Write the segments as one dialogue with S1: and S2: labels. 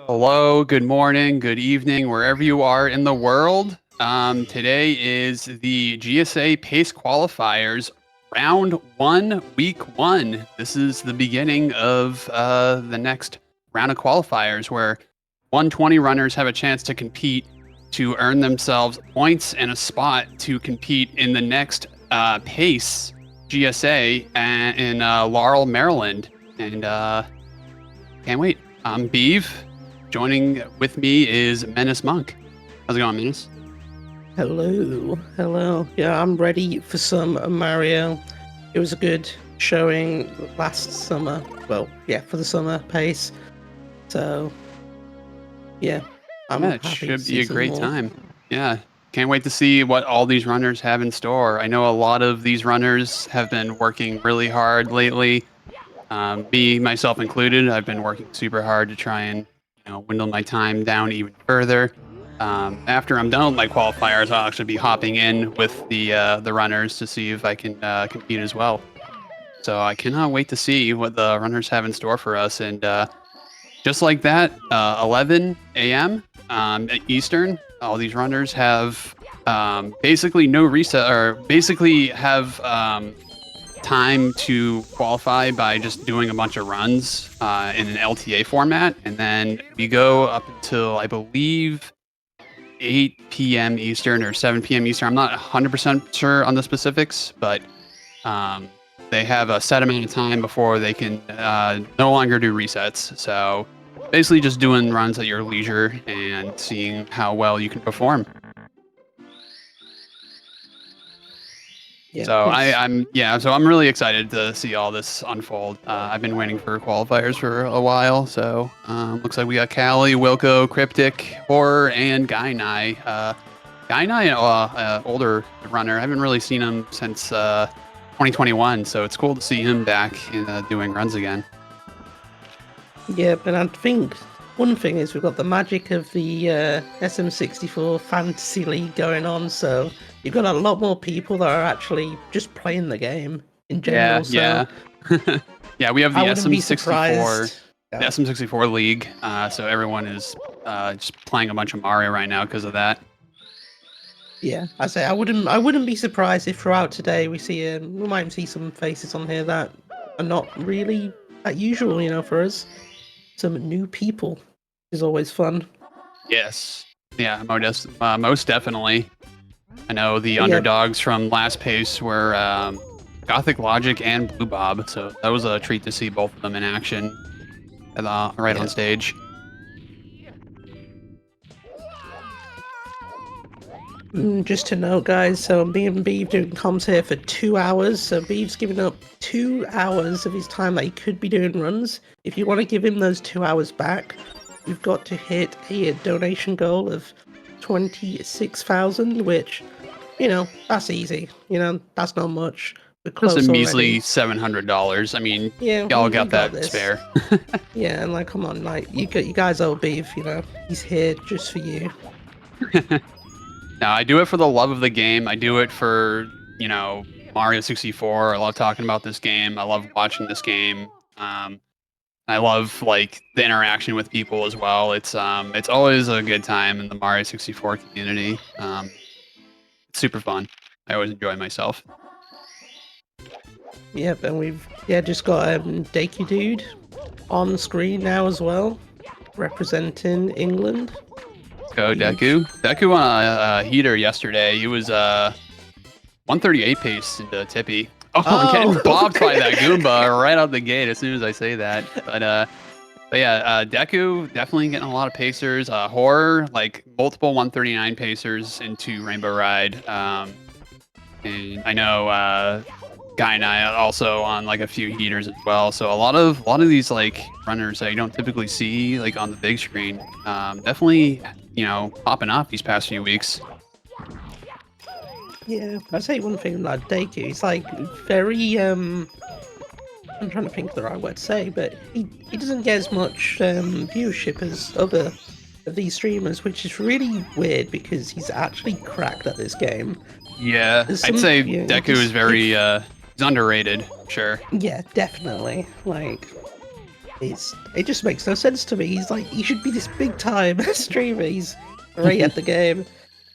S1: Hello, good morning, good evening, wherever you are in the world. Today is the GSA Pace Qualifiers, round one, week one. This is the beginning of the next round of qualifiers where 120 runners have a chance to compete to earn themselves points and a spot to compete in the next Pace GSA in Laurel, Maryland. And can't wait. I'm Beeve. Joining with me is Menace Monk. How's it going, Menace?
S2: Hello. Yeah, I'm ready for some Mario. It was a good showing last summer. Well, yeah, for the summer pace. So, yeah, I'm
S1: Yeah, it
S2: happy to
S1: should be
S2: see
S1: a
S2: some
S1: great
S2: more.
S1: time. Yeah, can't wait to see what all these runners have in store. I know a lot of these runners have been working really hard lately. Me, myself included, I've been working super hard to try and dwindle my time down even further. After I'm done with my qualifiers, I'll actually be hopping in with the runners to see if I can compete as well. So I cannot wait to see what the runners have in store for us. And just like that, 11 a.m. Eastern, all these runners have basically no reset, or basically have time to qualify by just doing a bunch of runs in an LTA format. And then we go up until, I believe, 8 p.m. Eastern or 7 p.m. Eastern. I'm not 100% sure on the specifics, but they have a set amount of time before they can no longer do resets. So basically just doing runs at your leisure and seeing how well you can perform.
S2: Yeah,
S1: So I'm really excited to see all this unfold. I've been waiting for qualifiers for a while, so looks like we got Callie, Wilco, Cryptic, Horror, and Guy-Nye. Guy-Nye, older runner. I haven't really seen him since 2021, so it's cool to see him back in, doing runs again.
S2: yeah, but I think one thing is we've got the magic of the SM64 Fantasy League going on, so you've got a lot more people that are actually just playing the game in general.
S1: Yeah. Yeah, we have the
S2: I wouldn't be
S1: SM64,
S2: surprised.
S1: the SM64 League, so everyone is just playing a bunch of Mario right now because of that.
S2: Yeah, I say I wouldn't be surprised if throughout today we might see some faces on here that are not really that usual, for us. Some new people is always fun.
S1: Yes. Yeah, most definitely. I know the
S2: But yeah,
S1: underdogs from last pace were Gothic Logic and Blue Bob, so that was a treat to see both of them in action right on
S2: yeah.
S1: stage.
S2: Just to know, guys, so me and Beeve doing comms here for 2 hours. So Beeve's giving up 2 hours of his time that he could be doing runs. If you want to give him those 2 hours back, we've got to hit a donation goal of 26,000, which, that's easy. That's not much. We're
S1: Just a
S2: close
S1: measly
S2: already.
S1: $700. I mean,
S2: Yeah,
S1: y'all
S2: we
S1: got
S2: got
S1: that
S2: this.
S1: spare.
S2: Yeah, and come on, you guys owe Beef, he's here just for you.
S1: No, I do it for the love of the game. I do it for, Mario 64. I love talking about this game. I love watching this game. I love like the interaction with people as well. It's always a good time in the Mario 64 community. It's super fun. I always enjoy myself.
S2: Yep, and we've just got Deku Dude on screen now as well, representing England.
S1: Go
S2: Huge.
S1: Deku. Deku on a heater yesterday. He was 138 pace into Tippy. Oh, I'm getting
S2: Oh,
S1: bopped by that Goomba right out the gate as soon as I say that. But yeah, Deku definitely getting a lot of pacers. Horror, like multiple 139 pacers into Rainbow Ride. And I know Guy and I also on like a few heaters as well. So a lot of these like runners that you don't typically see like on the big screen, definitely popping off these past few weeks.
S2: yeah. I say one thing about Deku. He's very I'm trying to think of the right word to say, but he doesn't get as much viewership as other of these streamers, which is really weird because he's actually cracked at this game.
S1: Yeah,
S2: There's
S1: I'd
S2: some,
S1: say
S2: yeah,
S1: Deku is
S2: just
S1: very he's underrated, sure.
S2: yeah, definitely. it just makes no sense to me. He's like, he should be this big time streamer. He's great at the game.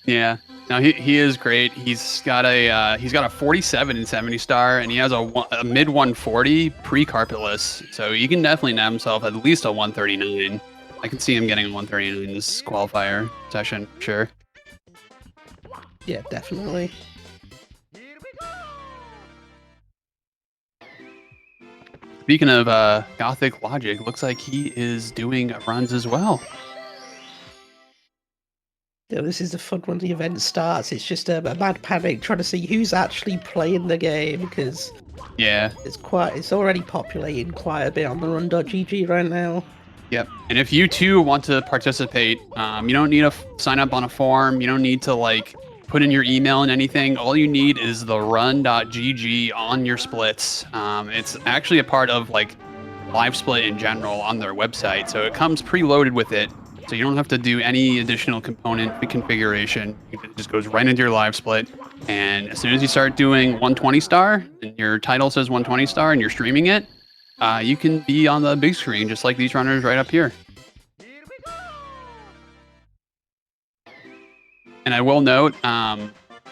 S1: Yeah. No, he is great. He's got a 47 in 70 star, and he has a mid 140 pre carpetless. So he can definitely nab himself at least a 139. I can see him getting a 139 this qualifier session, sure.
S2: Yeah, definitely.
S1: Speaking of Gothic Logic, looks like he is doing runs as well.
S2: Yeah, this is the fun when the event starts. It's just a mad panic trying to see who's actually playing the game because
S1: Yeah.
S2: it's already populating quite a bit on the run.gg right now.
S1: Yep. And if you too want to participate, you don't need to sign up on a forum. You don't need to like put in your email and anything. All you need is the run.gg on your splits. It's actually a part of like live split in general on their website. So it comes preloaded with it. So you don't have to do any additional component configuration. It just goes right into your live split. And as soon as you start doing 120 star and your title says 120 star and you're streaming it, you can be on the big screen just like these runners right up here. And I will note,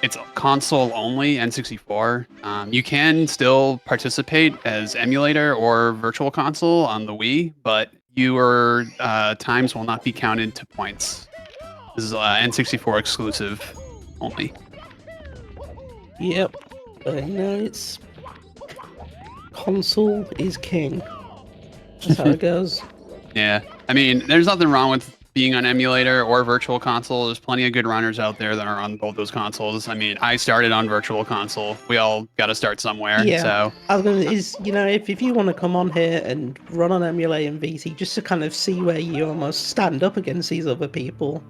S1: it's console only, N64. You can still participate as emulator or virtual console on the Wii, but your times will not be counted to points. This is N64 exclusive only.
S2: Yep, but you know, it's console is king. That's how it goes.
S1: Yeah, I mean, there's nothing wrong with being on emulator or virtual console. There's plenty of good runners out there that are on both those consoles. I mean, I started on virtual console. We all got to start somewhere.
S2: Yeah,
S1: So
S2: I was gonna you know, if you want to come on here and run on emulate and VC just to kind of see where you almost stand up against these other people,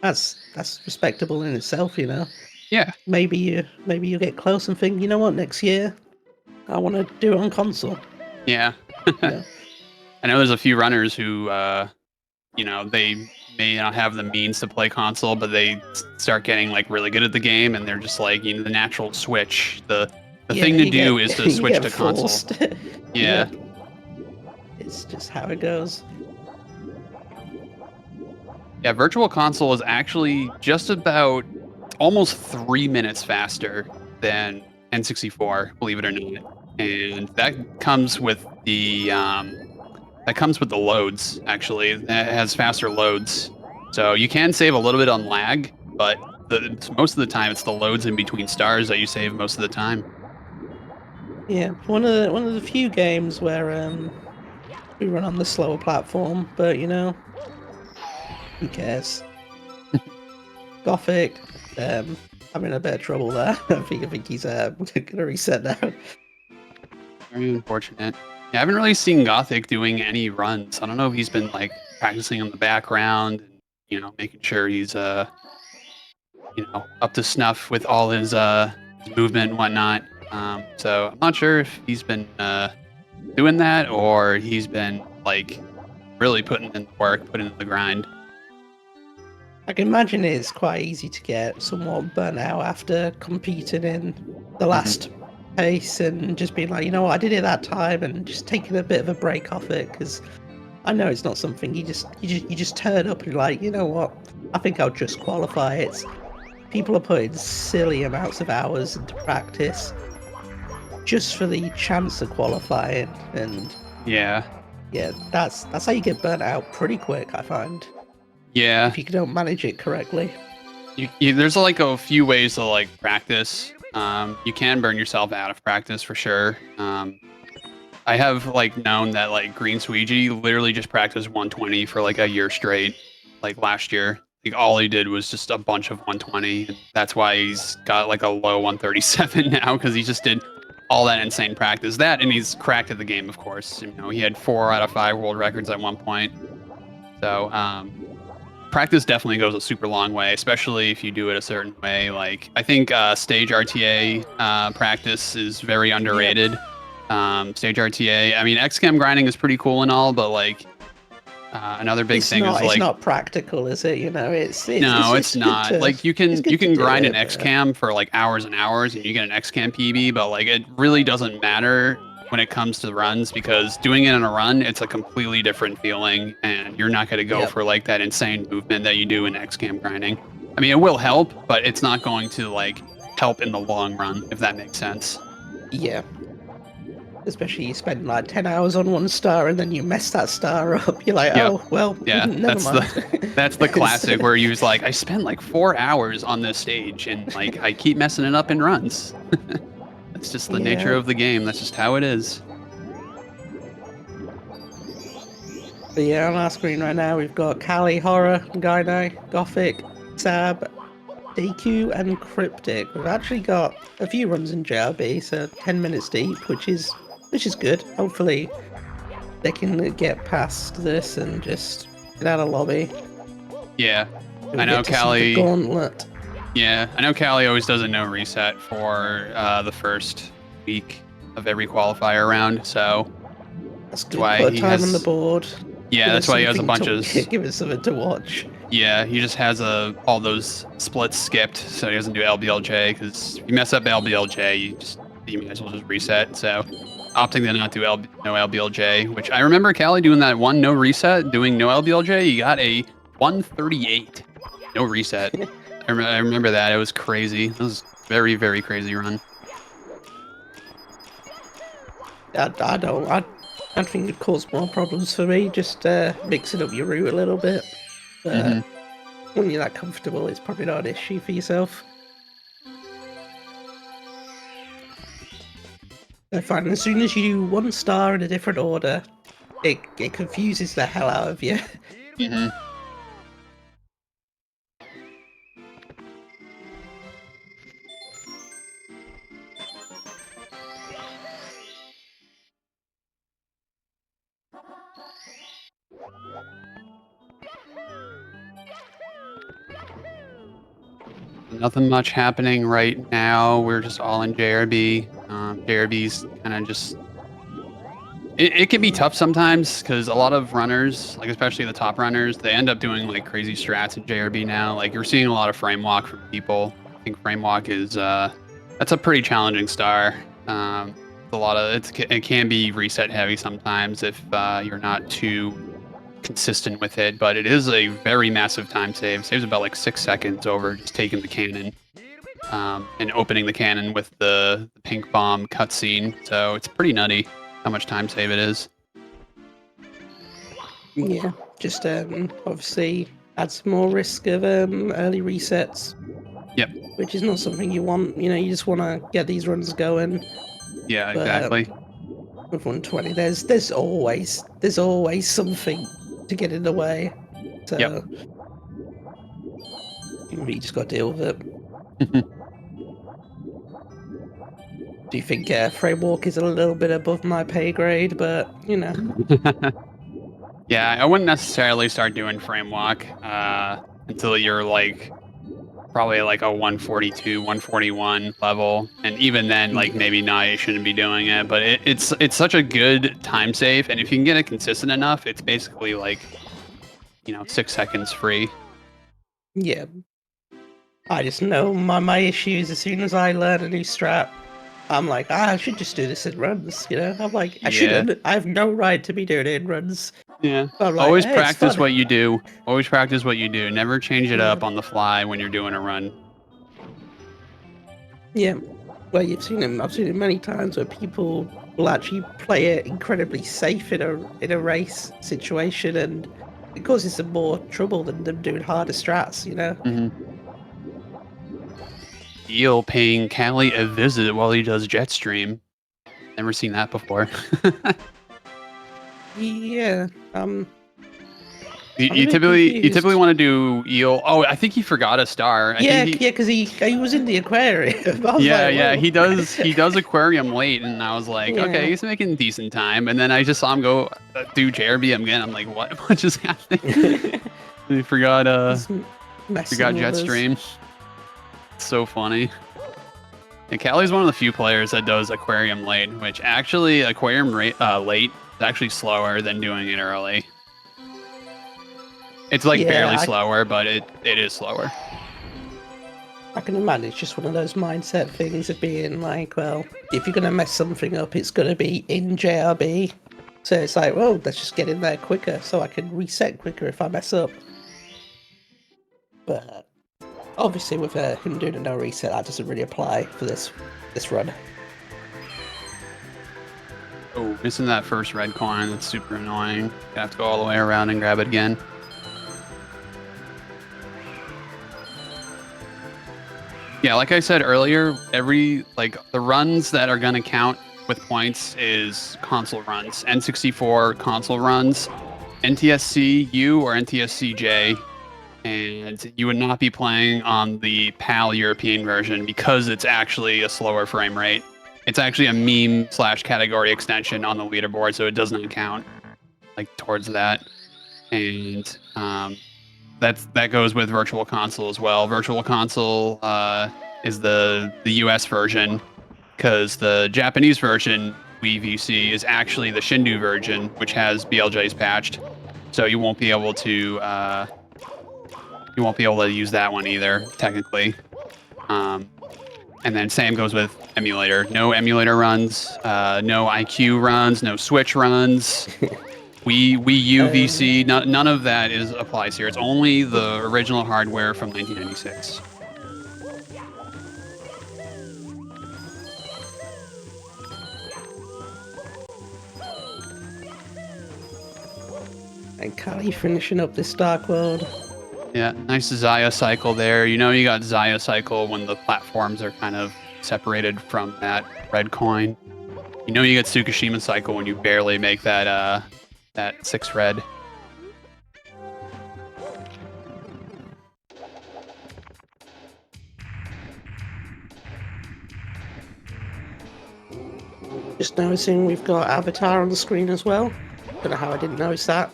S2: that's respectable in itself, you know.
S1: yeah,
S2: Maybe you get close and think, you know what, next year I want to do it on console.
S1: yeah.
S2: Yeah.
S1: I know there's a few runners who, they may not have the means to play console, but they start getting like really good at the game, and they're just like, the natural switch. The thing to do is to switch to console. Yeah.
S2: It's just how it goes.
S1: Yeah, virtual console is actually just about almost 3 minutes faster than N64, believe it or not. And that comes with the loads, actually. It has faster loads. So you can save a little bit on lag, but most of the time it's the loads in between stars that you save most of the time.
S2: Yeah, one of the few games where we run on the slower platform, but you know, who cares? Gothic, having a bit of trouble there. I think he's gonna reset now.
S1: Very unfortunate. Yeah, I haven't really seen Gothic doing any runs. I don't know if he's been like practicing in the background and making sure he's up to snuff with all his movement and whatnot. So I'm not sure if he's been doing that or he's been like really putting in the work, putting in the grind.
S2: I can imagine it's quite easy to get somewhat burnt out after competing in the last pace and just being like, you know what, I did it that time, and just taking a bit of a break off it, because I know it's not something you just turn up and you're like, you know what, I think I'll just qualify. It's people are putting silly amounts of hours into practice just for the chance of qualifying, and yeah, that's how you get burnt out pretty quick, I find.
S1: Yeah,
S2: if you don't manage it correctly.
S1: There's like a few ways to like practice. You can burn yourself out of practice for sure. I have like known that like Green Sweegie literally just practiced 120 for like a year straight. Like last year, like all he did was just a bunch of 120. And that's why he's got like a low 137 now, because he just did all that insane practice. That, and he's cracked at the game, of course. He had 4 out of 5 world records at one point. So practice definitely goes a super long way, especially if you do it a certain way. Like I think stage RTA practice is very underrated. Stage RTA, I mean, XChem grinding is pretty cool and all, but like another big thing is like
S2: it's not practical, is it? It's
S1: not. Like you can grind an XCam for like hours and hours, and you get an XCam PB, but like it really doesn't matter when it comes to runs, because doing it on a run, it's a completely different feeling, and you're not going to go
S2: Yep.
S1: for like that insane movement that you do in XCAM grinding. I mean, it will help, but it's not going to like help in the long run, if that makes sense.
S2: Yeah. Especially you spend like 10 hours on one star and then you mess that star up. You're like,
S1: Yep.
S2: oh, well,
S1: Yeah,
S2: never mind.
S1: that's the classic where you was like, I spent like 4 hours on this stage and like I keep messing it up in runs. That's just the nature
S2: Yeah.
S1: of the game. That's just how it is.
S2: But yeah, on our screen right now, we've got Kali, Horror, Gyno, Gothic, Sab, DQ, and Cryptic. We've actually got a few runs in JRB, so 10 minutes deep, which is good. Hopefully, they can get past this and just get out of lobby.
S1: Yeah,
S2: And
S1: I know
S2: get to see the
S1: Callie.
S2: gauntlet.
S1: Yeah, I know Callie always does a no reset for the first week of every qualifier round, so
S2: That's good.
S1: why
S2: Put
S1: he
S2: time on
S1: has.
S2: the board.
S1: Yeah,
S2: Give
S1: that's
S2: us
S1: why he has a bunch
S2: something
S1: of.
S2: to give us something to watch.
S1: Yeah, he just has all those splits skipped, so he doesn't do LBLJ, because if you mess up LBLJ, you might as well just reset. So opting to not do no LBLJ, which I remember Callie doing that one no reset, doing no LBLJ. He got a 138 no reset. I remember that. It was crazy. It was very, very crazy run.
S2: I think it caused more problems for me, just mixing up your route a little bit. But when you're that comfortable, it's probably not an issue for yourself. I find as soon as you do one star in a different order, it confuses the hell out of you.
S1: Nothing much happening right now. We're just all in JRB. JRB's kind of just. It can be tough sometimes because a lot of runners, like especially the top runners, they end up doing like crazy strats in JRB now. Like you're seeing a lot of frame walk from people. I think frame walk is that's a pretty challenging star. A lot of it can be reset heavy sometimes if you're not too consistent with it, but it is a very massive time save. Saves about like 6 seconds over just taking the cannon and opening the cannon with the pink bomb cutscene. So it's pretty nutty how much time save it is.
S2: Yeah, just obviously adds more risk of early resets.
S1: Yep.
S2: Which is not something you want. You know, you just want to get these runs going.
S1: Yeah, exactly.
S2: With 120, there's always something to get in the way. So
S1: yep.
S2: you just got to deal with it. Do you think frame walk is a little bit above my pay grade? But you know.
S1: Yeah, I wouldn't necessarily start doing frame walk until you're like probably like a 142, 141 level, and even then, like maybe not, you shouldn't be doing it. But it's such a good time save, and if you can get it consistent enough, it's basically like 6 seconds free.
S2: Yeah, I just know my issue is as soon as I learn a new strat, I'm like, I should just do this in runs. You know, I'm like, I shouldn't. I have no right to be doing it in runs.
S1: Yeah.
S2: Like,
S1: always practice what you do. Always practice what you do. Never change it up
S2: Yeah.
S1: on the fly when you're doing a run.
S2: Yeah. Well, you've seen him. I've seen it many times where people will actually play it incredibly safe in a race situation, and it causes them more trouble than them doing harder strats. You know.
S1: Eel paying Callie a visit while he does Jetstream. Never seen that before.
S2: Yeah.
S1: You typically want to do Eel. Oh, I think he forgot a star.
S2: Yeah, because he was in the aquarium.
S1: Yeah, he does aquarium late, and I was like, okay, he's making decent time. And then I just saw him go do JRB again. I'm like, what just happened? He forgot Jetstream. So funny. And Callie's one of the few players that does aquarium late, which actually aquarium late is actually slower than doing it early. It's like barely slower, but it is slower.
S2: I can imagine it's just one of those mindset things of being like, well, if you're gonna mess something up, it's gonna be in JRB. So it's like, well, let's just get in there quicker so I can reset quicker if I mess up. But obviously, with him doing a no reset, that doesn't really apply for this run.
S1: Oh, missing that first red coin. That's super annoying. You have to go all the way around and grab it again. Yeah, like I said earlier, the runs that are going to count with points is console runs. N64 console runs, NTSC U or NTSC J, and you would not be playing on the PAL European version because it's actually a slower frame rate. It's actually a meme/category extension on the leaderboard, so it doesn't count towards that. And that goes with Virtual Console as well. Virtual Console is the US version, because the Japanese version Wii VC is actually the Shindu version, which has BLJs patched. So you won't be able to use that one either, technically. And then same goes with emulator. No emulator runs, no IQ runs, no Switch runs. Wii U VC, none of that applies here. It's only the original hardware from 1996.
S2: And Kali finishing up this Dark World.
S1: Yeah, nice Zaya cycle there. You know you got Zaya cycle when the platforms are kind of separated from that red coin. You know you get Tsukishima cycle when you barely make that 6 red.
S2: Just noticing we've got Avatar on the screen as well. Don't know how I didn't notice that.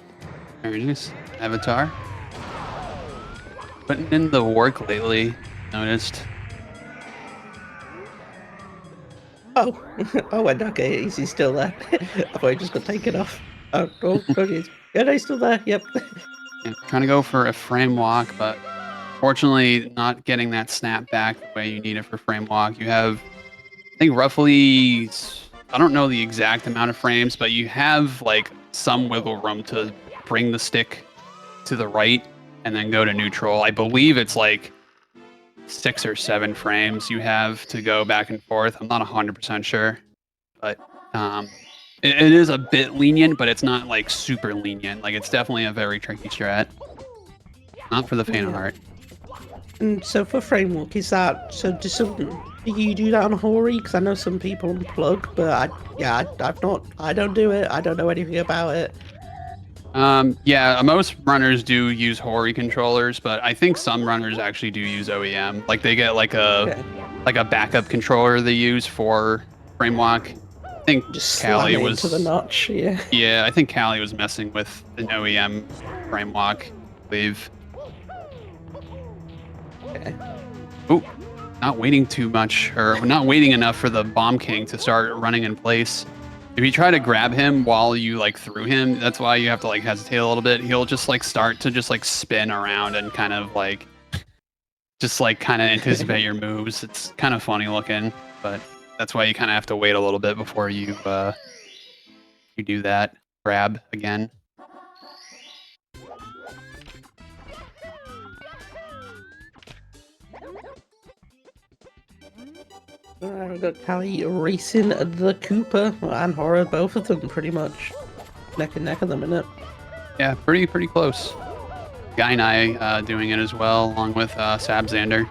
S1: Very nice. Avatar. Putting in the work lately, noticed.
S2: Oh, oh, and okay, he's still there. I thought he just got taken off. Oh, okay. Yeah, no, he's still there. Yep.
S1: Yeah, trying to go for a frame walk, but fortunately not getting that snap back the way you need it for frame walk. You have, I think, roughly, I don't know the exact amount of frames, but you have some wiggle room to bring the stick to the right and then go to neutral. I believe it's 6 or 7 frames you have to go back and forth. I'm not 100% sure, but it is a bit lenient, but it's not super lenient. It's definitely a very tricky strat. Not for the faint of heart.
S2: And so for framework, is that so? Do you do that on Hori? Because I know some people unplug, but I don't do it. I don't know anything about it.
S1: Yeah, most runners do use Hori controllers, but I think some runners actually do use OEM. They get a backup controller they use for frame walk. I think
S2: Just
S1: Callie
S2: slam it
S1: was
S2: into the notch. Yeah.
S1: Yeah, I think Callie was messing with an OEM frame walk, I believe.
S2: Okay.
S1: Ooh, not waiting too much, or not waiting enough for the Bomb King to start running in place. If you try to grab him while you threw him, that's why you have to hesitate a little bit. He'll just start to spin around and kind of anticipate your moves. It's kind of funny looking, but that's why you kind of have to wait a little bit before you do that grab again.
S2: We've got Callie racing the Cooper and Horror, both of them pretty much neck and neck at the minute.
S1: Yeah, pretty close. Guy and I doing it as well, along with Sabzander.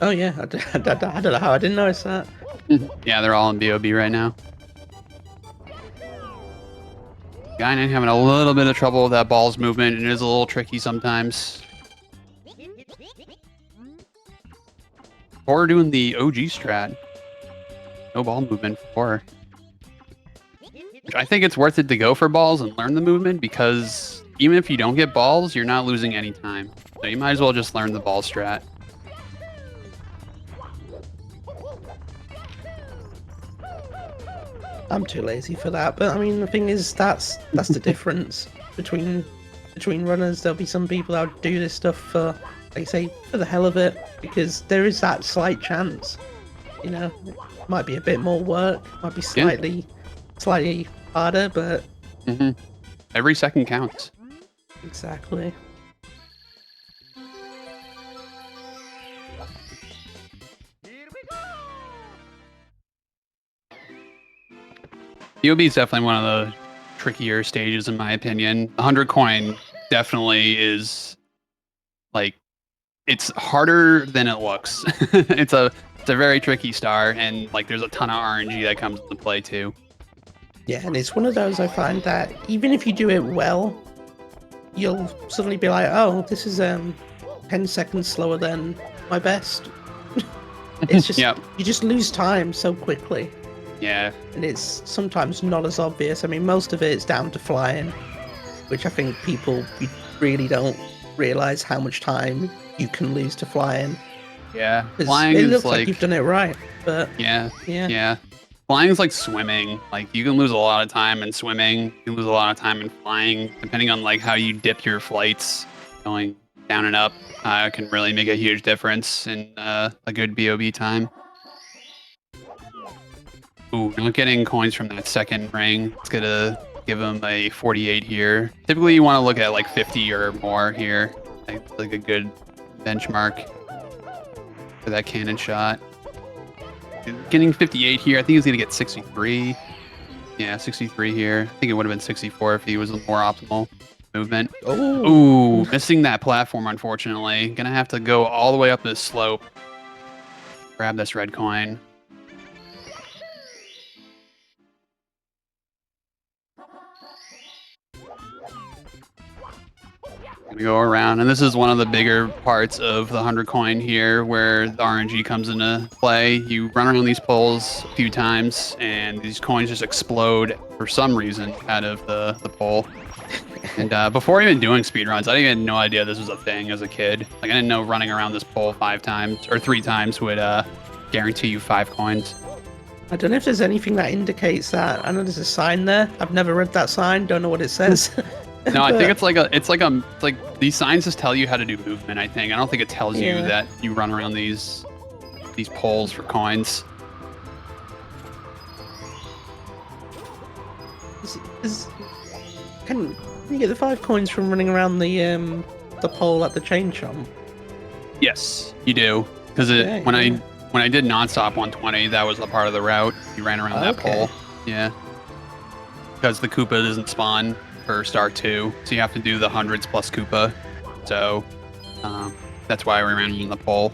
S2: Oh yeah, I don't know how I didn't notice that.
S1: Yeah, they're all in BOB right now. Guy and I having a little bit of trouble with that ball's movement, and it is a little tricky sometimes. Horror doing the OG strat. No ball movement for Horror. Which I think it's worth it to go for balls and learn the movement, because even if you don't get balls, you're not losing any time. So you might as well just learn the ball strat.
S2: I'm too lazy for that, but I mean the thing is that's the difference between between runners. There'll be some people that would do this stuff for, like I say, for the hell of it, because there is that slight chance. You know, it might be a bit more work, might be
S1: Yeah.
S2: slightly harder, but
S1: Every second counts.
S2: exactly.
S1: EOB is definitely one of the trickier stages in my opinion. 100 coin definitely is like it's harder than it looks. It's a very tricky star, and like there's a ton of RNG that comes into play too.
S2: Yeah, and it's one of those I find that even if you do it well, you'll suddenly be like, oh, this is 10 seconds slower than my best. It's just
S1: Yep.
S2: you just lose time so quickly.
S1: Yeah.
S2: And it's sometimes not as obvious. I mean, most of it is down to flying, which I think people really don't realize how much time you can lose to flying.
S1: Yeah.
S2: 'Cause
S1: Flying
S2: it
S1: is
S2: looks like
S1: like
S2: you've done it right, but
S1: yeah.
S2: yeah.
S1: Yeah. Flying is like swimming. Like you can lose a lot of time in swimming. You can lose a lot of time in flying, depending on like how you dip your flights. Going down and up can really make a huge difference in a good BOB time. Ooh, not getting coins from that second ring. It's gonna give him a 48 here. Typically, you want to look at like 50 or more here. Like a good benchmark for that cannon shot. Getting 58 here. I think he's gonna get 63. Yeah, 63 here. I think it would have been 64 if he was a more optimal movement.
S2: Oh,
S1: Ooh, missing that platform, unfortunately. Gonna have to go all the way up this slope. Grab this red coin. Gonna go around, and this is one of the bigger parts of the 100 coin here where the RNG comes into play. You run around these poles a few times, and these coins just explode for some reason out of the pole. And before even doing speedruns, I had no idea this was a thing as a kid. Like, I didn't know running around this pole 5 times or 3 times would guarantee you 5 coins.
S2: I don't know if there's anything that indicates that. I know there's a sign there. I've never read that sign. Don't know what it says.
S1: No, I think
S2: But-
S1: it's like these signs just tell you how to do movement. I think I don't think it tells you
S2: Yeah.
S1: that you run around these poles for coins.
S2: Can you get the 5 coins from running around the pole at the chain chomp?
S1: Yes, you do. Because
S2: Okay,
S1: when
S2: yeah.
S1: I did nonstop 120, that was a part of the route. You ran around that
S2: Okay.
S1: pole. Yeah. Because the Koopa doesn't spawn for Star 2, so you have to do the hundreds plus Koopa. So that's why we ran on the pole.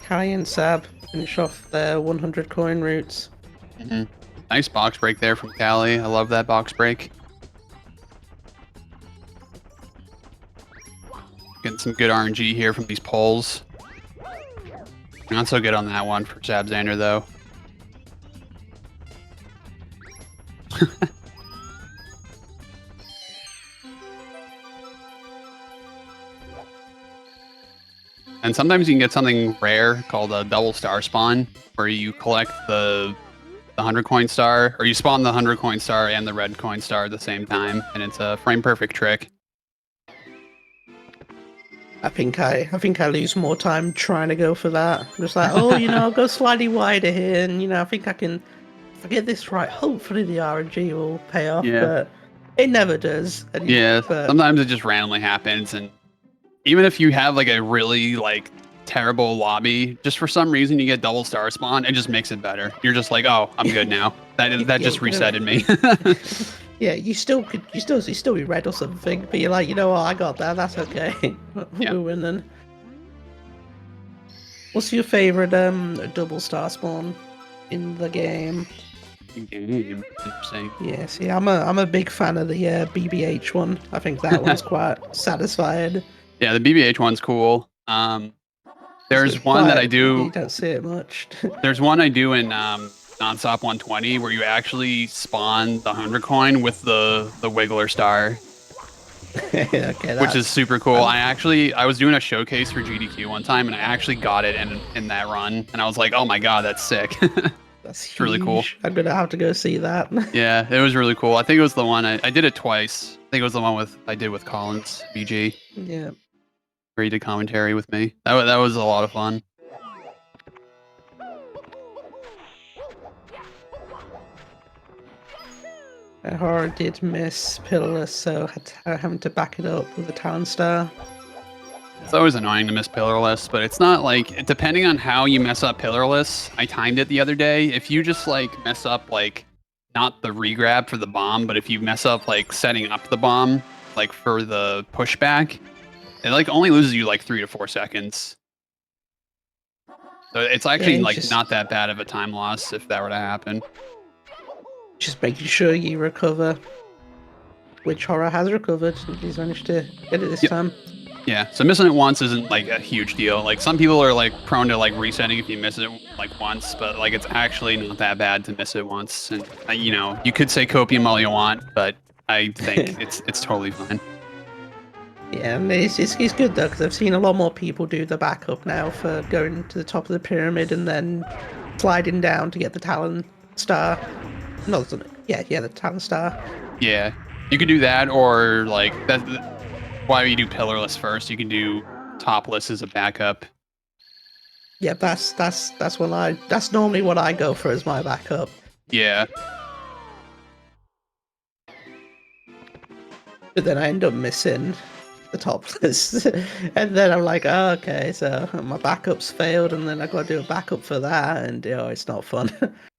S2: Kai and Sab finish off their 100 coin routes.
S1: Hmm. Nice box break there from Callie. I love that box break. Getting some good RNG here from these poles. Not so good on that one for Sabzander, though. And sometimes you can get something rare called a double star spawn, where you collect the 100 coin star, or you spawn the 100 coin star and the red coin star at the same time, and it's a frame perfect trick.
S2: I think I lose more time trying to go for that. I'm just like, oh, I'll go slightly wider here, and I think if I get this right, hopefully the RNG will pay off,
S1: Yeah.
S2: but it never does. And,
S1: Yeah,
S2: but
S1: sometimes it just randomly happens, and even if you have like a really like terrible lobby, just for some reason you get double star spawn, it just makes it better. You're just like, oh, I'm good now. That just resetted me.
S2: yeah, you still be red or something, but you're like, you know what, I got that. That's okay.
S1: Yeah.
S2: We're winning. What's your favorite double star spawn in the game?
S1: Game. Interesting.
S2: Yeah, see, I'm a big fan of the BBH one. I think that one's quite satisfying.
S1: Yeah, the BBH one's cool. There's
S2: It's
S1: one that I
S2: quite-
S1: do.
S2: You don't see it much.
S1: There's one I do in nonstop 120 where you actually spawn the 100 coin with the Wiggler star.
S2: Okay,
S1: which is super cool.
S2: um,
S1: I was doing a showcase for GDQ one time, and I actually got it in that run, and I was like, oh my god, that's sick.
S2: that's
S1: It's really cool.
S2: huge. I'm gonna have to go see that.
S1: Yeah, it was really cool. I think it was the one I did it twice. I think it was the one I did with Collins BG,
S2: Yeah.
S1: where he did commentary with me. That was a lot of fun.
S2: Horror did miss Pillarless, so having to back it up with a Talon Star.
S1: It's always annoying to miss Pillarless, but it's not like, depending on how you mess up Pillarless, I timed it the other day. If you just like mess up like not the regrab for the bomb, but if you mess up like setting up the bomb like for the pushback, it like only loses you like 3 to 4 seconds. So it's actually
S2: Yeah,
S1: like not that bad of a time loss if that were to happen.
S2: just making sure you recover, which Horror has recovered. He's managed to get it this time.
S1: Yeah, so missing it once isn't like a huge deal. Like some people are like prone to like resetting if you miss it like once, but like it's actually not that bad to miss it once. And you know, you could say copium all you want, but I think it's totally fine.
S2: Yeah, and it's good though, because I've seen a lot more people do the backup now for going to the top of the pyramid and then sliding down to get the Talon Star. No, the Talon Star.
S1: Yeah, you could do that, or like that's why you do pillarless first. You can do topless as a backup.
S2: Yeah, that's normally what I go for as my backup.
S1: Yeah.
S2: But then I end up missing the topless, and then I'm like, oh, okay, so my backup's failed, and then I got to do a backup for that, and it's not fun.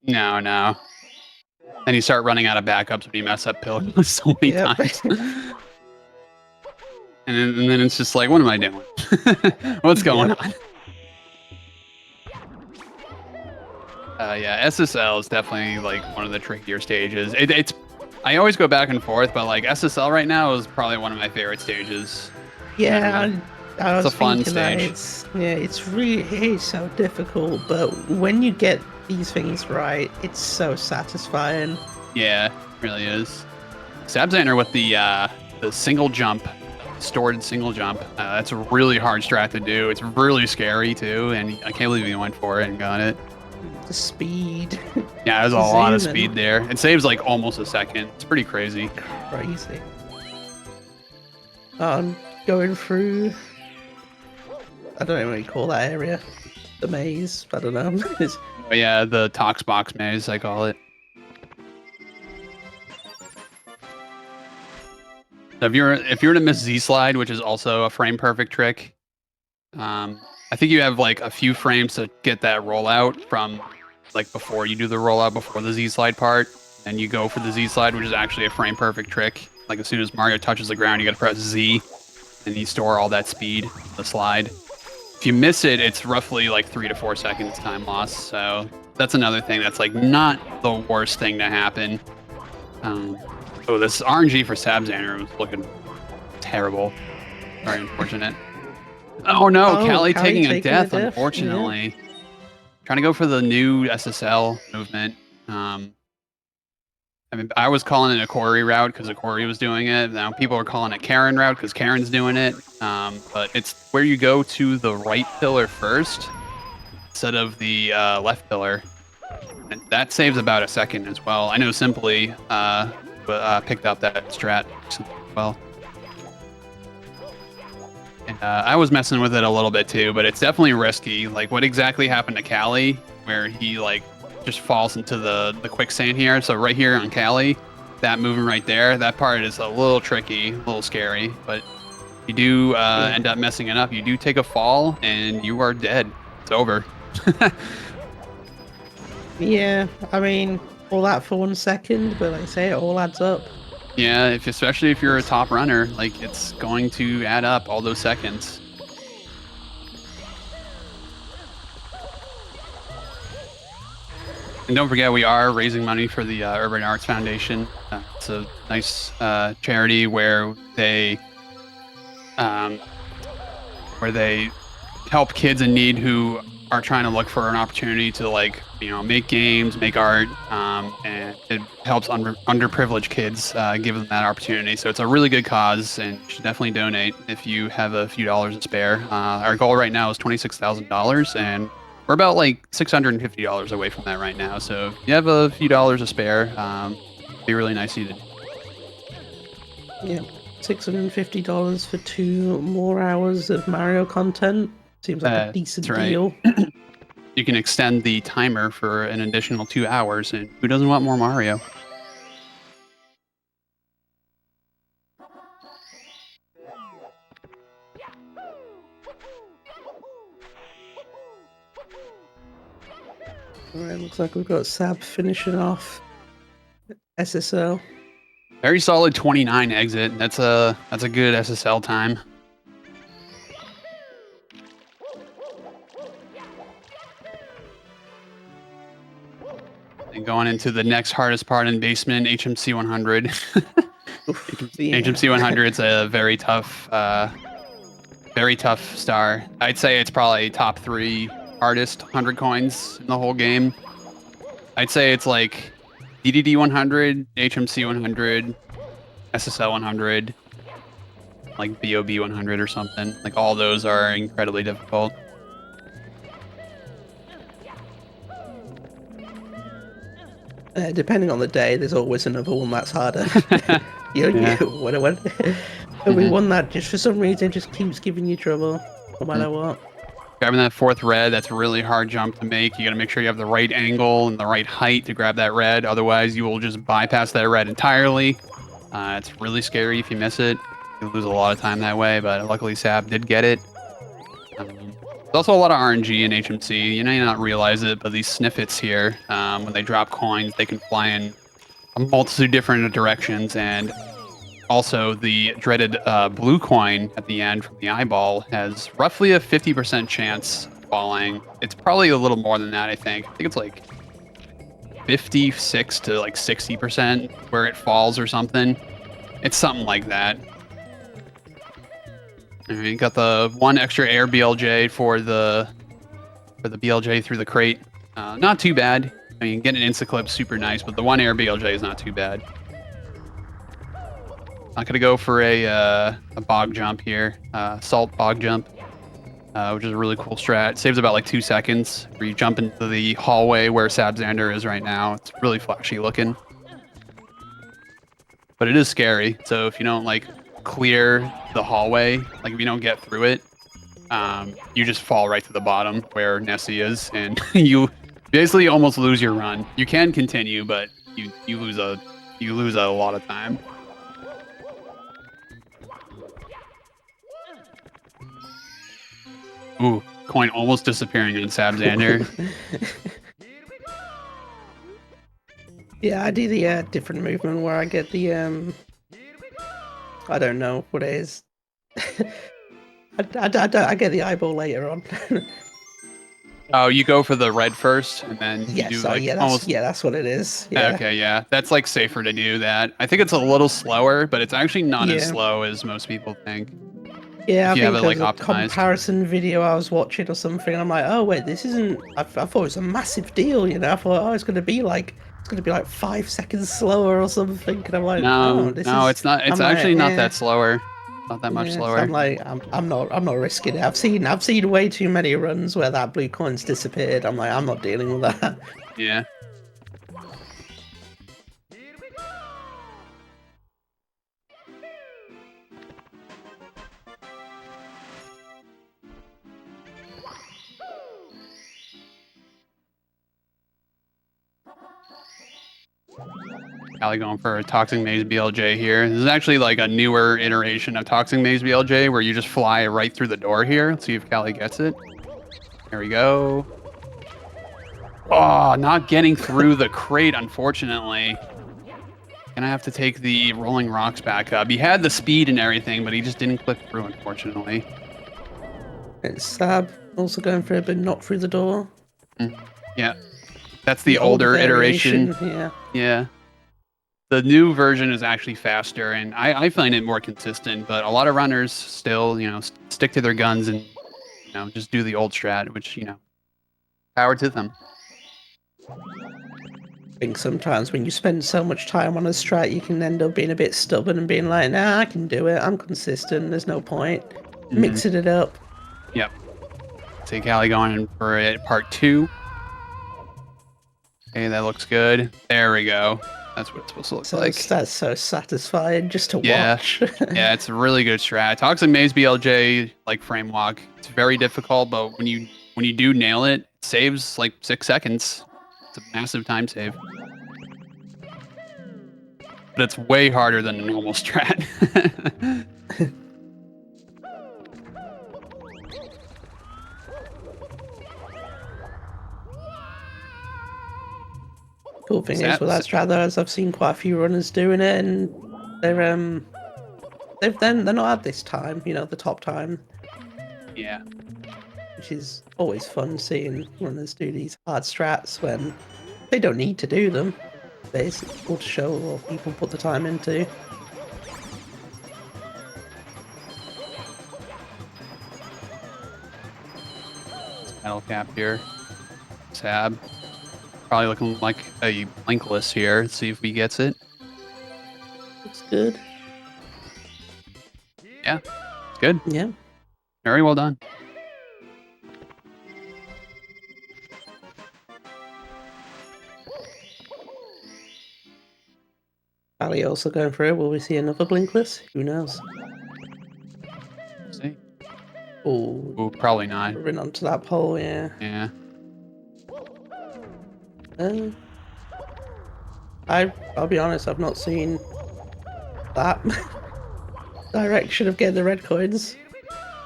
S1: No, no. And you start running out of backups when you mess up pillarless so many times. And then it's just like, what am I doing? What's going on? Yeah, SSL is definitely like one of the trickier stages. I always go back and forth, but like SSL right now is probably one of my favorite stages.
S2: Yeah, I was
S1: it's a fun
S2: thinking
S1: stage.
S2: It's really so difficult, but when you get these things right, it's so satisfying.
S1: Yeah, it really is. Sabzander with the single jump, stored single jump. That's a really hard strat to do. It's really scary too, and I can't believe he went for it and got it.
S2: The speed.
S1: Yeah, there's a lot of speed there. It saves like almost a second. It's pretty crazy.
S2: Crazy. Going through. I don't know what you call that area. The maze. I don't know.
S1: Oh, yeah, the Tox Box maze, I call it. So if you're to miss Z slide, which is also a frame perfect trick, I think you have like a few frames to get that rollout from like before you do the rollout before the Z slide part, and you go for the Z slide, which is actually a frame perfect trick. Like as soon as Mario touches the ground, you gotta press Z, and you store all that speed, the slide. If you miss it, it's roughly like 3 to 4 seconds time loss. So that's another thing that's like not the worst thing to happen. Oh, this RNG for Sabzander was looking terrible. Very unfortunate. Oh no, Callie taking a death, unfortunately. Yeah. Trying to go for the new SSL movement. I mean, I was calling it a Corey route because Corey was doing it. Now people are calling it Karen route because Karen's doing it. But it's where you go to the right pillar first instead of the left pillar. And that saves about a second as well. I know Simply picked up that strat as well. And I was messing with it a little bit too, but it's definitely risky. Like what exactly happened to Callie, where he like just falls into the quicksand here. So right here on Callie, that movement right there, that part is a little tricky, a little scary, but you do end up messing it up. You do take a fall and you are dead. It's over.
S2: Yeah, I mean, all that for 1 second, but like I say, it all adds up.
S1: Yeah, especially if you're a top runner, like it's going to add up all those seconds. And don't forget, we are raising money for the Urban Arts Foundation. It's a nice charity where they help kids in need who are trying to look for an opportunity to like, make games, make art, and it helps underprivileged kids, give them that opportunity. So it's a really good cause, and you should definitely donate if you have a few dollars to spare. Our goal right now is $26,000, and we're about like $650 away from that right now. So if you have a few dollars to spare, it'd be really nice of you to.
S2: Yeah, $650 for 2 more hours of Mario content seems like a decent
S1: That's right.
S2: deal.
S1: You can extend the timer for an additional 2 hours, and who doesn't want more Mario?
S2: Alright, looks like we've got Sab finishing off SSL.
S1: Very solid 29 exit. That's a good SSL time. And going into the next hardest part in basement, HMC 100. HMC 100 is a very tough star. I'd say it's probably top 3 hardest 100 coins in the whole game. I'd say it's like DDD 100, HMC 100, SSL 100, like BOB 100 or something. Like all those are incredibly difficult.
S2: Depending on the day, there's always another one that's harder. When we won that, just for some reason, just keeps giving you trouble, no matter what.
S1: Grabbing that 4th red, that's a really hard jump to make. You got to make sure you have the right angle and the right height to grab that red. Otherwise, you will just bypass that red entirely. It's really scary if you miss it. You lose a lot of time that way, but luckily Sab did get it. There's also a lot of RNG in HMC. You may not realize it, but these sniffets here, when they drop coins, they can fly in a multitude of different directions. And also, the dreaded blue coin at the end from the eyeball has roughly a 50% chance of falling. It's probably a little more than that, I think. I think it's like 56 to like 60% where it falls or something. It's something like that. All right, got the 1 extra air BLJ for the BLJ through the crate. Not too bad. I mean, getting an insta-clip super nice, but the 1 air BLJ is not too bad. Not gonna go for a bog jump here, salt bog jump, which is a really cool strat. Saves about like 2 seconds where you jump into the hallway where Sabzander is right now. It's really flashy looking, but it is scary. So if you don't like clear the hallway, like if you don't get through it, you just fall right to the bottom where Nessie is, and you basically almost lose your run. You can continue, but you lose a lot of time. Ooh, coin almost disappearing in Sabzander.
S2: Yeah, I do the different movement where I get the I don't know what it is. I get the eyeball later on.
S1: Oh, you go for the red first, and then you do like almost.
S2: Yeah, that's what it is. Yeah.
S1: Okay, yeah, that's like safer to do that. I think it's a little slower, but it's actually not as slow as most people think.
S2: Yeah, I think
S1: have it, like,
S2: there's a
S1: optimized.
S2: comparison video I was watching or something. I'm like, oh wait, this isn't. I thought it was a massive deal, you know. I thought, oh, it's gonna be like 5 seconds slower or something. And I'm like,
S1: No,
S2: oh,
S1: no, it's not. It's actually not that slower. Not that much slower.
S2: So I'm like, I'm not risking it. I've seen way too many runs where that blue coin's disappeared. I'm like, I'm not dealing with that.
S1: Yeah. Callie going for a Toxic Maze BLJ here. This is actually like a newer iteration of Toxic Maze BLJ where you just fly right through the door here. Let's see if Callie gets it. There we go. Oh, not getting through the crate, unfortunately. Gonna have to take the rolling rocks back up. He had the speed and everything, but he just didn't clip through, unfortunately.
S2: It's Sab also going for it, but not through the door.
S1: Yeah. That's the older iteration.
S2: Yeah.
S1: Yeah. The new version is actually faster, and I find it more consistent, but a lot of runners still, stick to their guns and, just do the old strat, which, Power to them.
S2: I think sometimes when you spend so much time on a strat, you can end up being a bit stubborn and being like, nah, I can do it. I'm consistent. There's no point. Mixing it up.
S1: Yep. See Callie going in for it, part 2. Okay, that looks good. There we go. That's what it's supposed to look like.
S2: That's so satisfying just to
S1: Yeah.
S2: watch.
S1: Yeah, it's a really good strat. Toxic Maze BLJ, like frame walk. It's very difficult, but when you do nail it, it saves like 6 seconds. It's a massive time save. But it's way harder than a normal strat.
S2: Cool thing is with that strat, though, is I've seen quite a few runners doing it, and they're not at this time, you know, the top time.
S1: Yeah.
S2: Which is always fun seeing runners do these hard strats when they don't need to do them. But it's cool to show what people put the time into.
S1: Metal cap here. Tab. Probably looking like a blinkless here. Let's see if he gets it.
S2: Looks good.
S1: Yeah, it's good.
S2: Yeah.
S1: Very well done.
S2: Ali also going through. Will we see another blinkless? Who knows?
S1: Let's see.
S2: Oh,
S1: Probably not.
S2: moving onto that pole, yeah.
S1: Yeah.
S2: I'll be honest, I've not seen that direction of getting the red coins.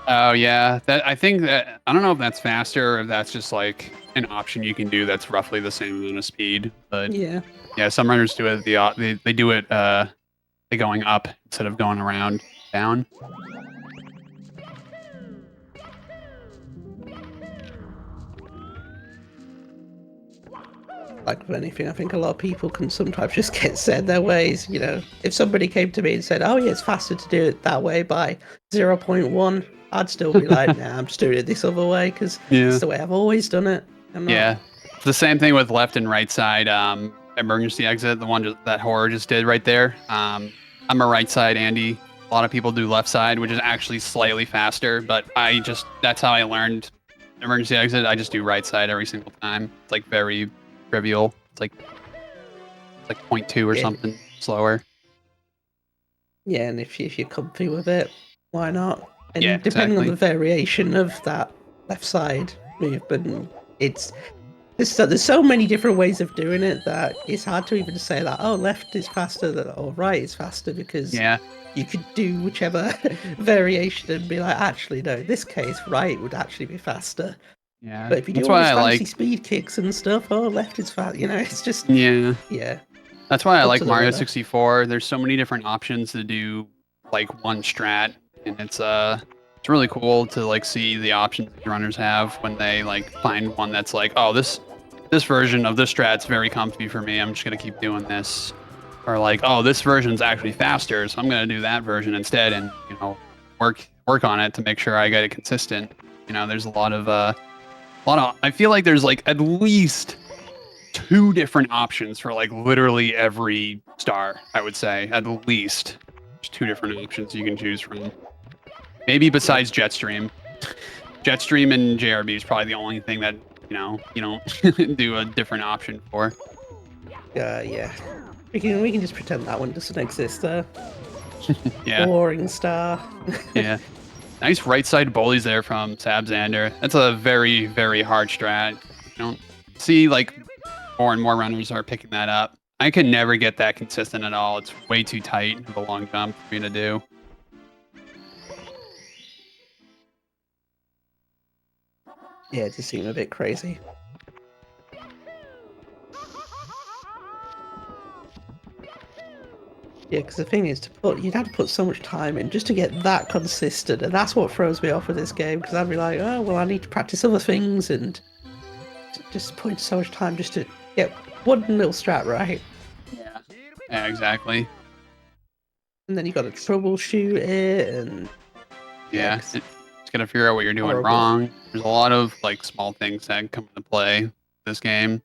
S1: Oh yeah, I think that I don't know if that's faster or if that's just like an option you can do that's roughly the same amount of speed. But
S2: yeah,
S1: some runners do it they do it they going up instead of going around down.
S2: Like with anything, I think a lot of people can sometimes just get set in their ways. You know, if somebody came to me and said, "Oh yeah, it's faster to do it that way by 0.1," I'd still be like, "Nah, I'm just doing it this other way because it's the way I've always done it."
S1: Yeah, it's the same thing with left and right side emergency exit. The one that Horror just did right there. I'm a right side Andy. A lot of people do left side, which is actually slightly faster, but that's how I learned emergency exit. I just do right side every single time. It's like very trivial. It's like 0.2 or something slower.
S2: Yeah, and if you're comfy with it, why not? And
S1: yeah,
S2: depending on the variation of that left side movement, there's so many different ways of doing it that it's hard to even say that, oh, left is faster or right is faster, because you could do whichever variation and be like, actually, no, in this case, right would actually be faster.
S1: Yeah,
S2: but if you do all these fancy speed kicks and stuff, oh, left is fast. You know, it's just yeah.
S1: That's why I like Mario 64. There's so many different options to do like one strat, and it's really cool to like see the options the runners have when they like find one that's like, oh, this version of this strat's very comfy for me. I'm just gonna keep doing this, or like, oh, this version's actually faster, so I'm gonna do that version instead, and you know, work on it to make sure I get it consistent. You know, there's a lot of I feel like there's like at least 2 different options for like literally every star. I would say at least there's 2 different options you can choose from. Maybe besides Jetstream. Jetstream and JRB is probably the only thing that you don't do a different option for.
S2: Yeah. We can just pretend that one doesn't exist there.
S1: Yeah.
S2: Boring star.
S1: Yeah. Nice right side bullies there from Sabzander. That's a very, very hard strat. You don't see like more and more runners are picking that up. I can never get that consistent at all. It's way too tight of a long jump for me to do.
S2: Yeah, it just seemed a bit crazy. Yeah, because the thing is, you'd have to put so much time in just to get that consistent, and that's what throws me off with this game, because I'd be like, oh, well, I need to practice other things, and just putting so much time just to get one little strat right.
S1: Yeah, exactly.
S2: And then you got to troubleshoot it, and...
S1: Yeah. Just gotta figure out what you're doing
S2: Horrible.
S1: wrong. There's a lot of like small things that come into play this game.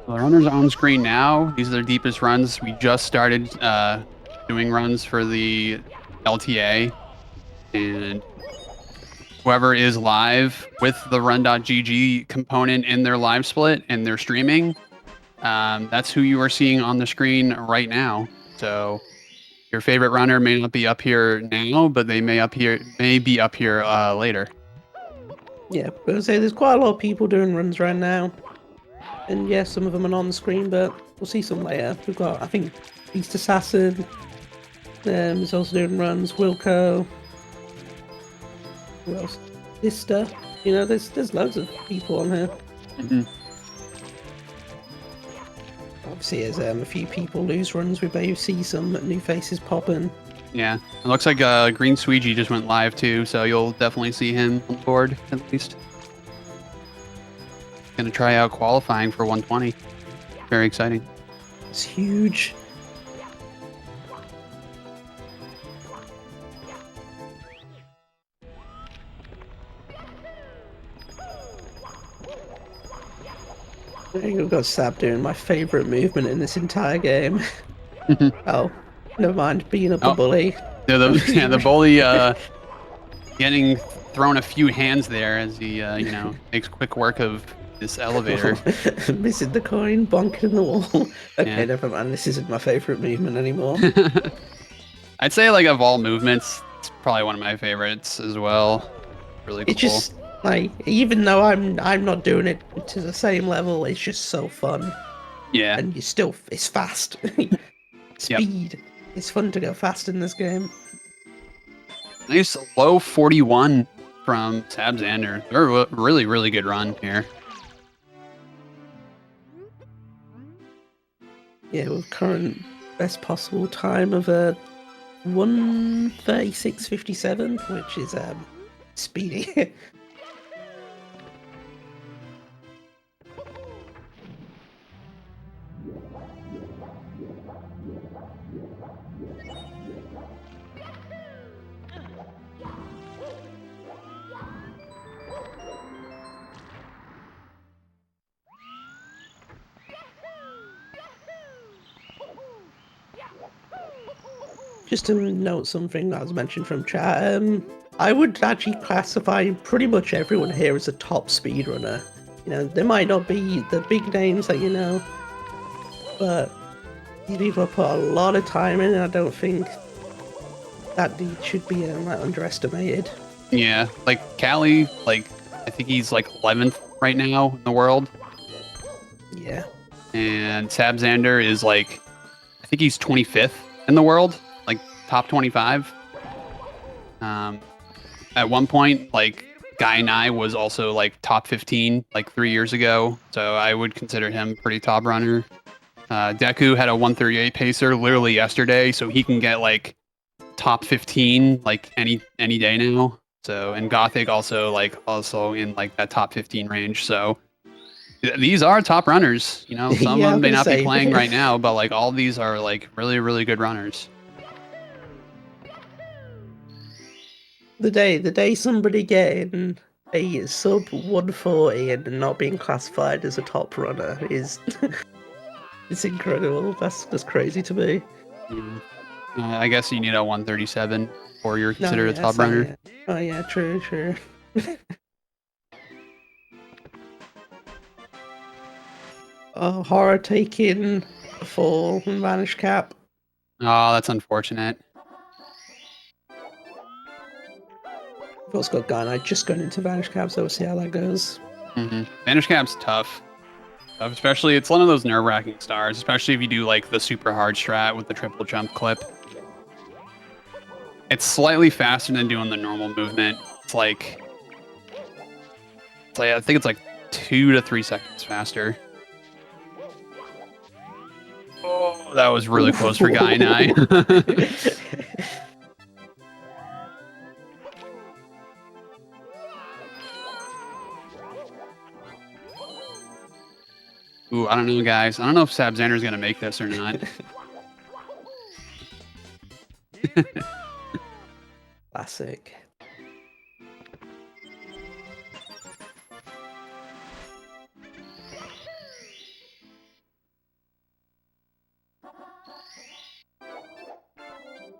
S1: So the runners are on screen now. These are their deepest runs. We just started doing runs for the LTA, and whoever is live with the run.gg component in their live split and their streaming, that's who you are seeing on the screen right now. So your favorite runner may not be up here now, but they may be up here later.
S2: Yeah, but I say there's quite a lot of people doing runs right now. And yeah, some of them are on the screen, but we'll see some later. We've got, I think, Beast Assassin. Is also doing runs. Wilco. Who else? Vista. You know, there's loads of people on here.
S1: Mm-hmm.
S2: Obviously, as a few people lose runs, we may see some new faces popping.
S1: Yeah, it looks like Green Sweegie just went live too, so you'll definitely see him on board at least. Gonna try out qualifying for 120. Very exciting.
S2: It's huge. I've got Sab doing my favourite movement in this entire game. Oh, never mind, being up a bully.
S1: The bully getting thrown a few hands there as he makes quick work of this elevator.
S2: Missing the coin, bonking in the wall. Okay,
S1: Yeah.
S2: never mind, this isn't my favourite movement anymore.
S1: I'd say like of all movements, it's probably one of my favorites as well. Really cool.
S2: It's just like, even though I'm not doing it to the same level, it's just so fun.
S1: Yeah.
S2: And it's fast. Speed. Yep. It's fun to go fast in this game.
S1: Nice low 41 from SWRC. They're a really, really good run here.
S2: Yeah, with current best possible time of 1:36.57, which is speedy. Just to note something that was mentioned from chat, I would actually classify pretty much everyone here as a top speedrunner. You know, they might not be the big names that you know, but these people have put a lot of time in, and I don't think that deed should be underestimated.
S1: Yeah, like Callie, I think he's 11th right now in the world.
S2: Yeah.
S1: And SWRC is I think he's 25th in the world. Top 25. At one point, Guy and I was also top 15 3 years ago, so I would consider him pretty top runner. Deku had a 138 pacer literally yesterday, so he can get top 15 any day now. So, and Gothic also in that top 15 range. So these are top runners. You know, some of them may not be playing right now, but all these are really, really good runners.
S2: The day somebody getting a sub 140 and not being classified as a top runner is it's incredible. That's crazy to me.
S1: I guess you need a 137 or you're considered a top runner.
S2: Yeah. Oh yeah, true. Horror taking a fall and Vanish Cap.
S1: Oh, that's unfortunate.
S2: I've also got Guy and I just going into Vanish Cap, so we'll see how that goes.
S1: Vanish Cap's tough. Especially, it's one of those nerve-wracking stars, especially if you do the super hard strat with the triple jump clip. It's slightly faster than doing the normal movement. It's I think it's 2 to 3 seconds faster. Oh, that was really close for Guy and I. Ooh, I don't know, guys. I don't know if Sabzander's gonna make this or not.
S2: Classic.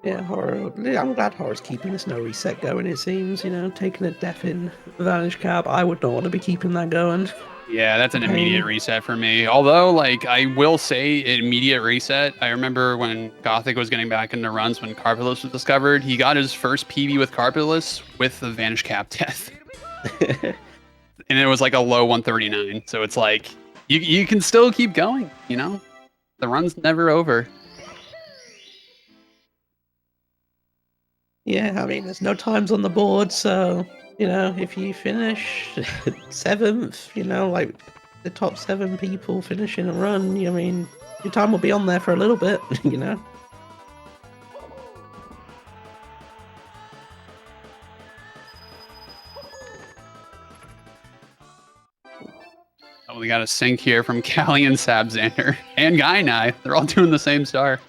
S2: Yeah, horror. I'm glad horror's keeping this no reset going. It seems, taking a death in Vanish Cap. I would not want to be keeping that going.
S1: Yeah, that's an
S2: Pain.
S1: immediate reset for me. Although, like, I will say immediate reset. I remember when Gothic was getting back into runs when Carpulus was discovered. He got his first PB with Carpulus with the Vanish Cap death. And it was like a low 139. So it's like, you can still keep going, The run's never over.
S2: Yeah, I mean, there's no times on the board, so, if you finish 7th, like the top 7 people finishing a run, I mean, your time will be on there for a little bit,
S1: Oh, we got a sync here from Callie and Sabzander and Gainai. They're all doing the same star.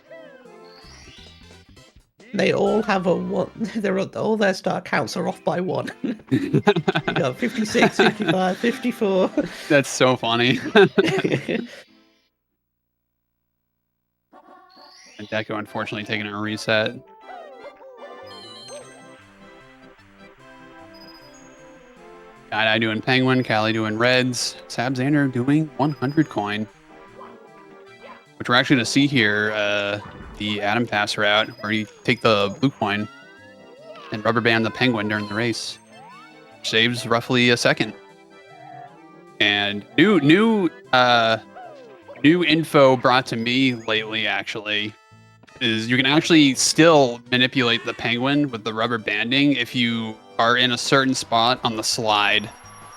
S2: They all have a 1. All their star counts are off by 1. You got 56, 55, 54.
S1: That's so funny. And Deco, unfortunately, taking a reset. Gainai doing Penguin, Callie doing Reds, Sabzander doing 100 coin. Which we're actually going to see here, the Atom Pass route, where you take the blue coin and rubber band the Penguin during the race. Saves roughly a second. And new info brought to me lately, actually, is you can actually still manipulate the Penguin with the rubber banding if you are in a certain spot on the slide,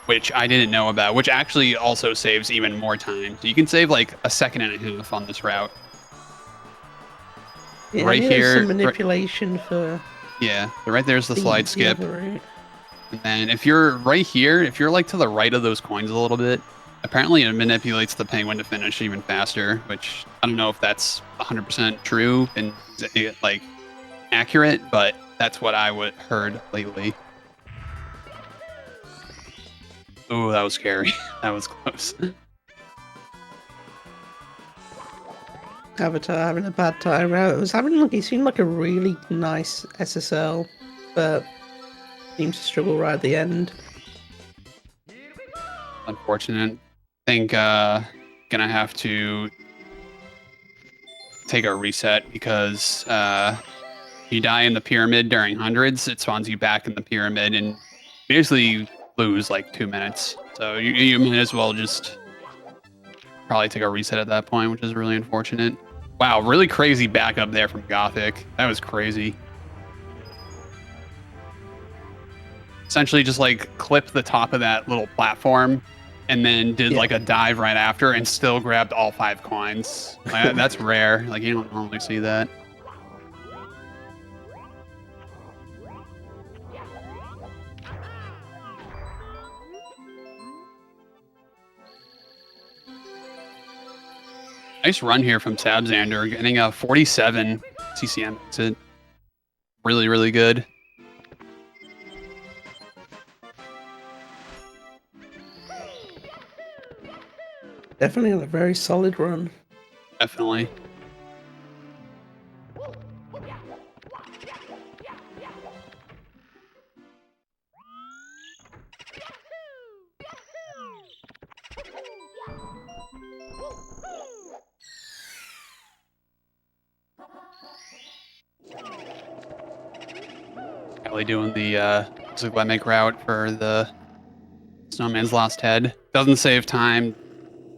S1: which I didn't know about, which actually also saves even more time. So you can save like a second and a half on this route.
S2: Yeah,
S1: Right here,
S2: some manipulation for.
S1: Yeah, so right there's the slide skip.
S2: Right.
S1: And then if you're right here, if you're like to the right of those coins a little bit, apparently it manipulates the Penguin to finish even faster, which I don't know if that's 100% true and like accurate, but that's what I would heard lately. Oh, that was scary. That was close.
S2: Avatar having a bad time. He seemed like a really nice SSL, but seems to struggle right at the end.
S1: Unfortunate. I think gonna have to take a reset because you die in the pyramid during hundreds, it spawns you back in the pyramid and basically lose like 2 minutes. So you might as well just probably take a reset at that point, which is really unfortunate. Wow, really crazy backup there from Gothic. That was crazy. Essentially just like clipped the top of that little platform and then did like a dive right after and still grabbed all 5 coins. That's rare. Like you don't normally see that. Nice run here from Sabzander, getting a 47 CCM exit. Really, really good.
S2: Definitely a very solid run.
S1: Definitely. Kelly doing the Ziglemek route for the Snowman's Lost Head. Doesn't save time.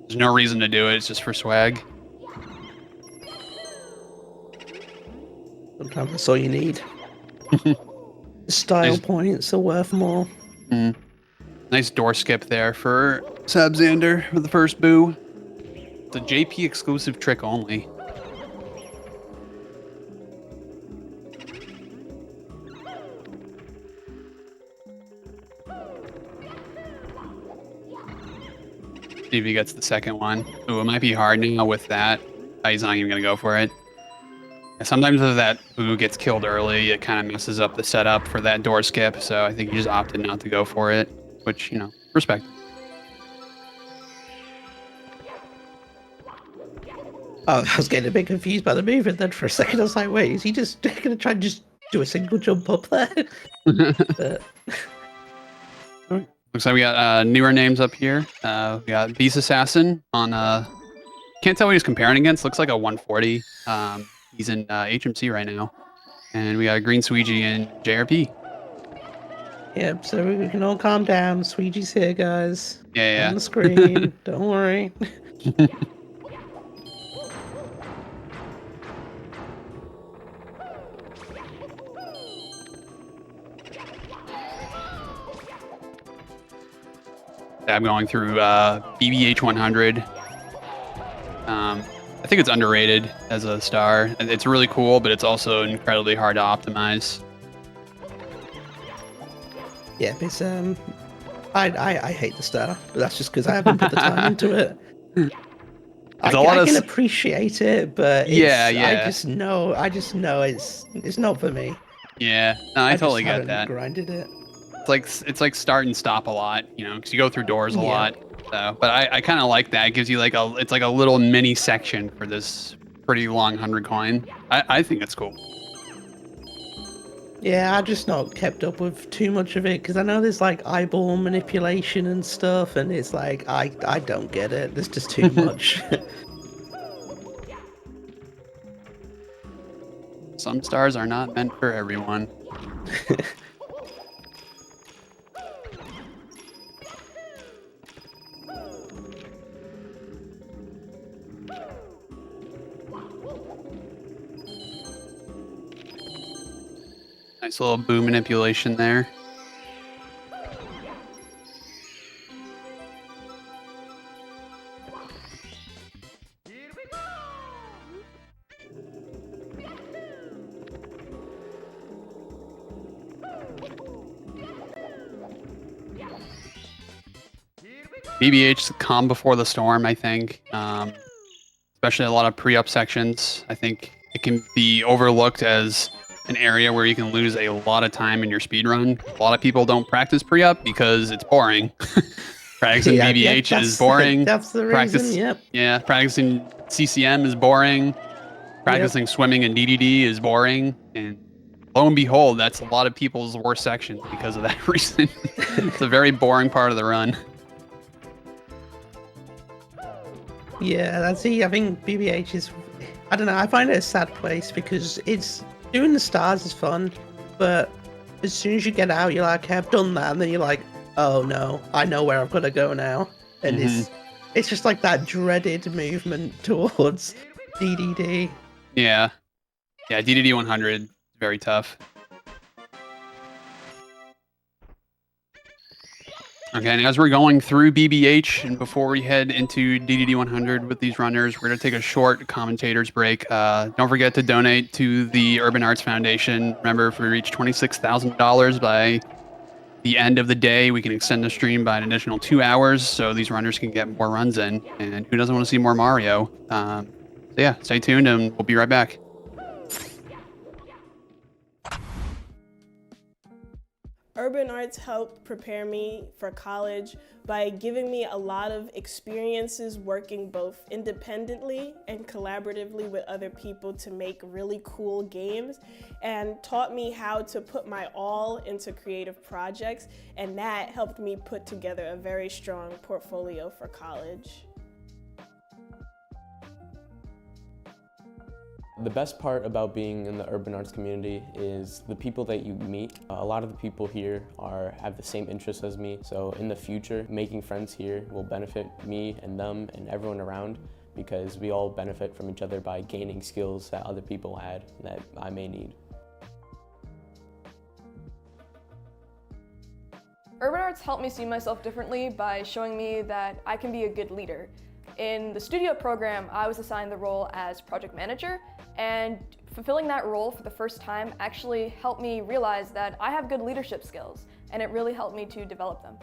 S1: There's no reason to do it. It's just for swag.
S2: Sometimes that's all you need. The style points are worth more.
S1: Nice door skip there for Sabzander with the first boo. It's a JP exclusive trick only. See if he gets the second one. Ooh, it might be hard now with that. Oh, he's not even gonna go for it. Sometimes if that boo gets killed early, it kind of messes up the setup for that door skip. So I think he just opted not to go for it, which, respect.
S2: Oh, I was getting a bit confused by the movement then for a second. I was like, wait, is he just gonna try and just do a single jump up there? But
S1: Looks like we got newer names up here. We got Beast Assassin on can't tell what he's comparing against. Looks like a 140. He's in HMC right now. And we got Green Sweegie and JRP.
S2: yeah, so we can all calm down. Sweegie's here, guys.
S1: Yeah.
S2: On the screen. Don't worry.
S1: I'm going through BBH 100. I think it's underrated as a star. It's really cool, but it's also incredibly hard to optimize.
S2: Yeah, it's I hate the star, but that's just because I haven't put the time into it. I can appreciate it, but I just know it's not for me.
S1: Yeah, no, I totally get that.
S2: Grinded it.
S1: It's like start and stop a lot, because you go through doors a lot. So, but I kind of like that. It gives you it's like a little mini section for this pretty long 100 coin. I think it's cool.
S2: Yeah, I just not kept up with too much of it because I know there's like eyeball manipulation and stuff, and it's like I don't get it. There's just too much.
S1: Some stars are not meant for everyone. Nice little boo manipulation there. BBH calm before the storm, I think. Especially a lot of pre-up sections. I think it can be overlooked as an area where you can lose a lot of time in your speed run. A lot of people don't practice pre-up because it's boring. Practicing BBH is boring.
S2: That's the reason, yep.
S1: Yeah, practicing CCM is boring. Practicing swimming in DDD is boring. And lo and behold, that's a lot of people's worst sections because of that reason. It's a very boring part of the run.
S2: Yeah, I think BBH is, I don't know, I find it a sad place because it's, doing the stars is fun, but as soon as you get out, you're like, okay, I've done that, and then you're like, oh no, I know where I've got to go now. And it's just like that dreaded movement towards DDD.
S1: Yeah, DDD 100, very tough. Okay, and as we're going through BBH, and before we head into DDD 100 with these runners, we're going to take a short commentators break. Don't forget to donate to the Urban Arts Foundation. Remember, if we reach $26,000 by the end of the day, we can extend the stream by an additional 2 hours, so these runners can get more runs in. And who doesn't want to see more Mario? So yeah, stay tuned, and we'll be right back.
S3: Urban Arts helped prepare me for college by giving me a lot of experiences working both independently and collaboratively with other people to make really cool games, and taught me how to put my all into creative projects, and that helped me put together a very strong portfolio for college.
S4: The best part about being in the urban arts community is the people that you meet. A lot of the people here have the same interests as me, so in the future, making friends here will benefit me and them and everyone around, because we all benefit from each other by gaining skills that other people had that I may need.
S5: Urban Arts helped me see myself differently by showing me that I can be a good leader. In the studio program, I was assigned the role as project manager, and fulfilling that role for the first time actually helped me realize that I have good leadership skills, and it really helped me to develop them.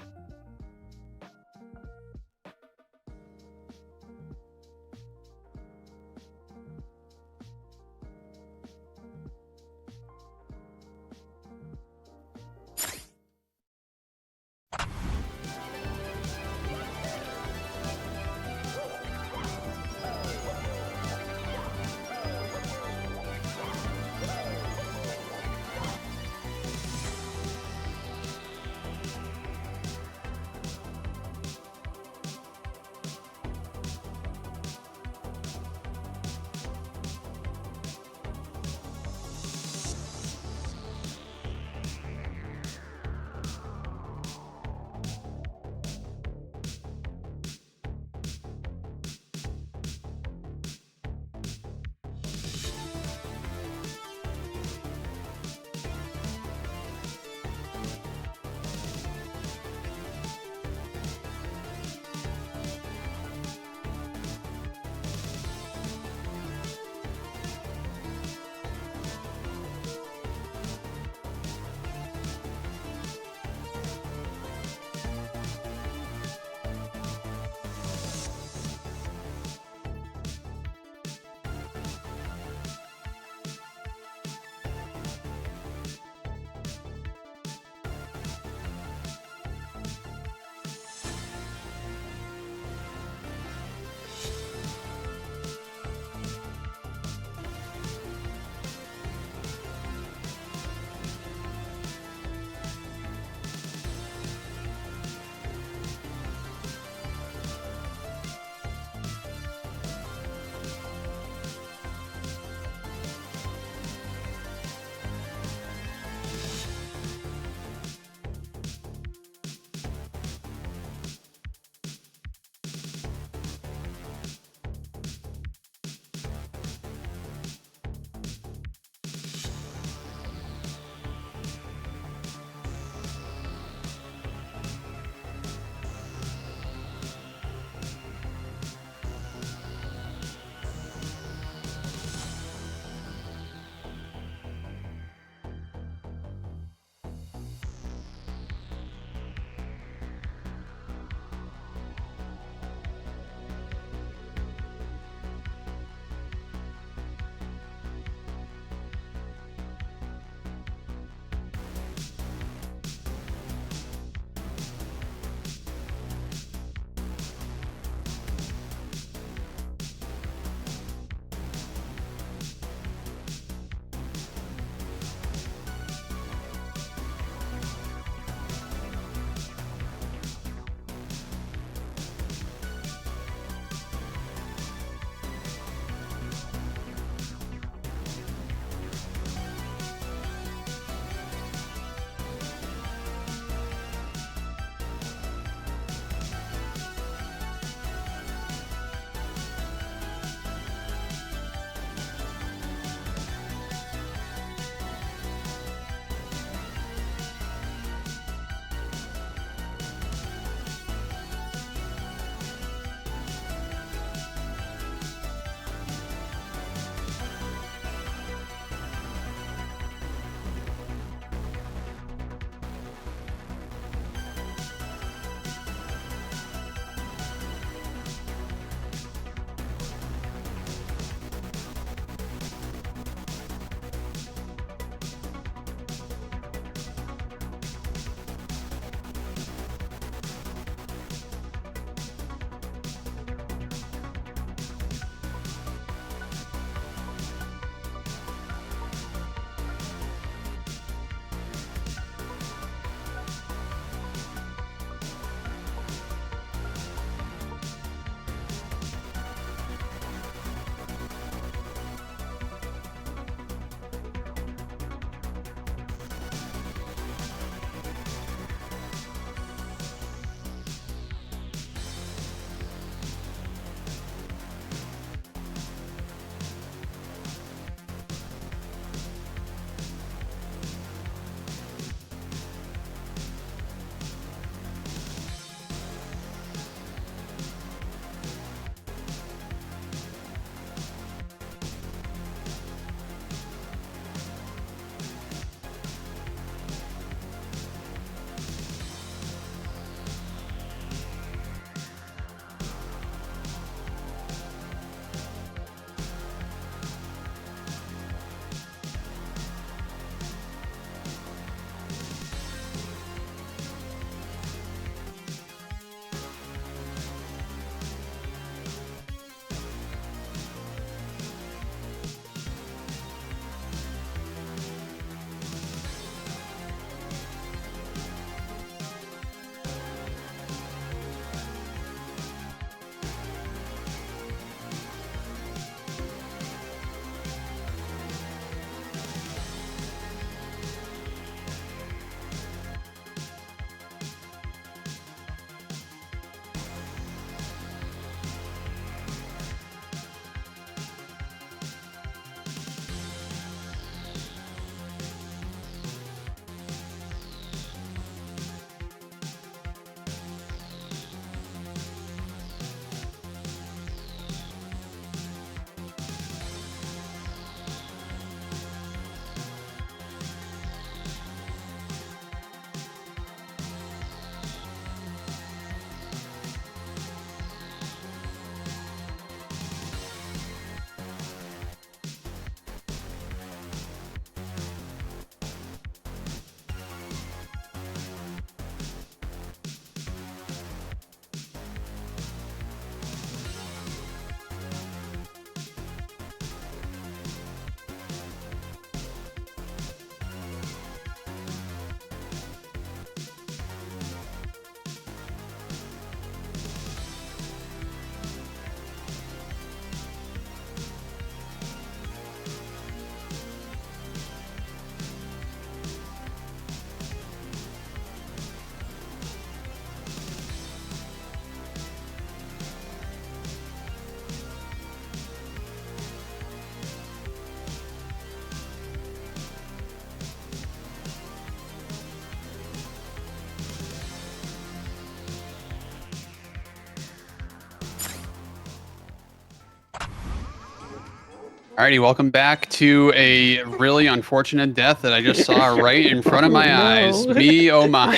S1: Alrighty, welcome back to a really unfortunate death that I just saw right in front of my
S2: Oh, no.
S1: eyes. Me, oh my,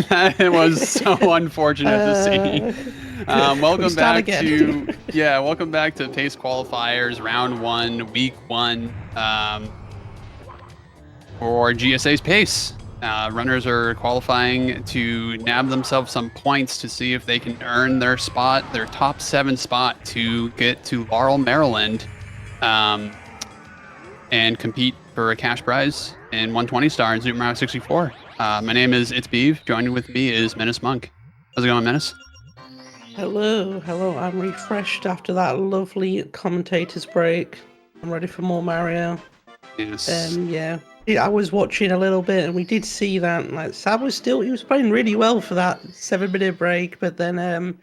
S1: that was so unfortunate to see.
S2: We
S1: Welcome
S2: start
S1: back
S2: again.
S1: welcome back to Pace Qualifiers, round 1, week 1, for GSA's Pace. Runners are qualifying to nab themselves some points to see if they can earn their top 7 spot to get to Laurel, Maryland. And compete for a cash prize in 120 star in Super Mario 64. My name is It's Beeve. Joining with me is Menace Monk. How's it going, Menace?
S2: Hello. I'm refreshed after that lovely commentator's break. I'm ready for more Mario.
S1: Yes.
S2: Yeah, I was watching a little bit, and we did see that. Like, Sam he was playing really well for that 7-minute break, but then,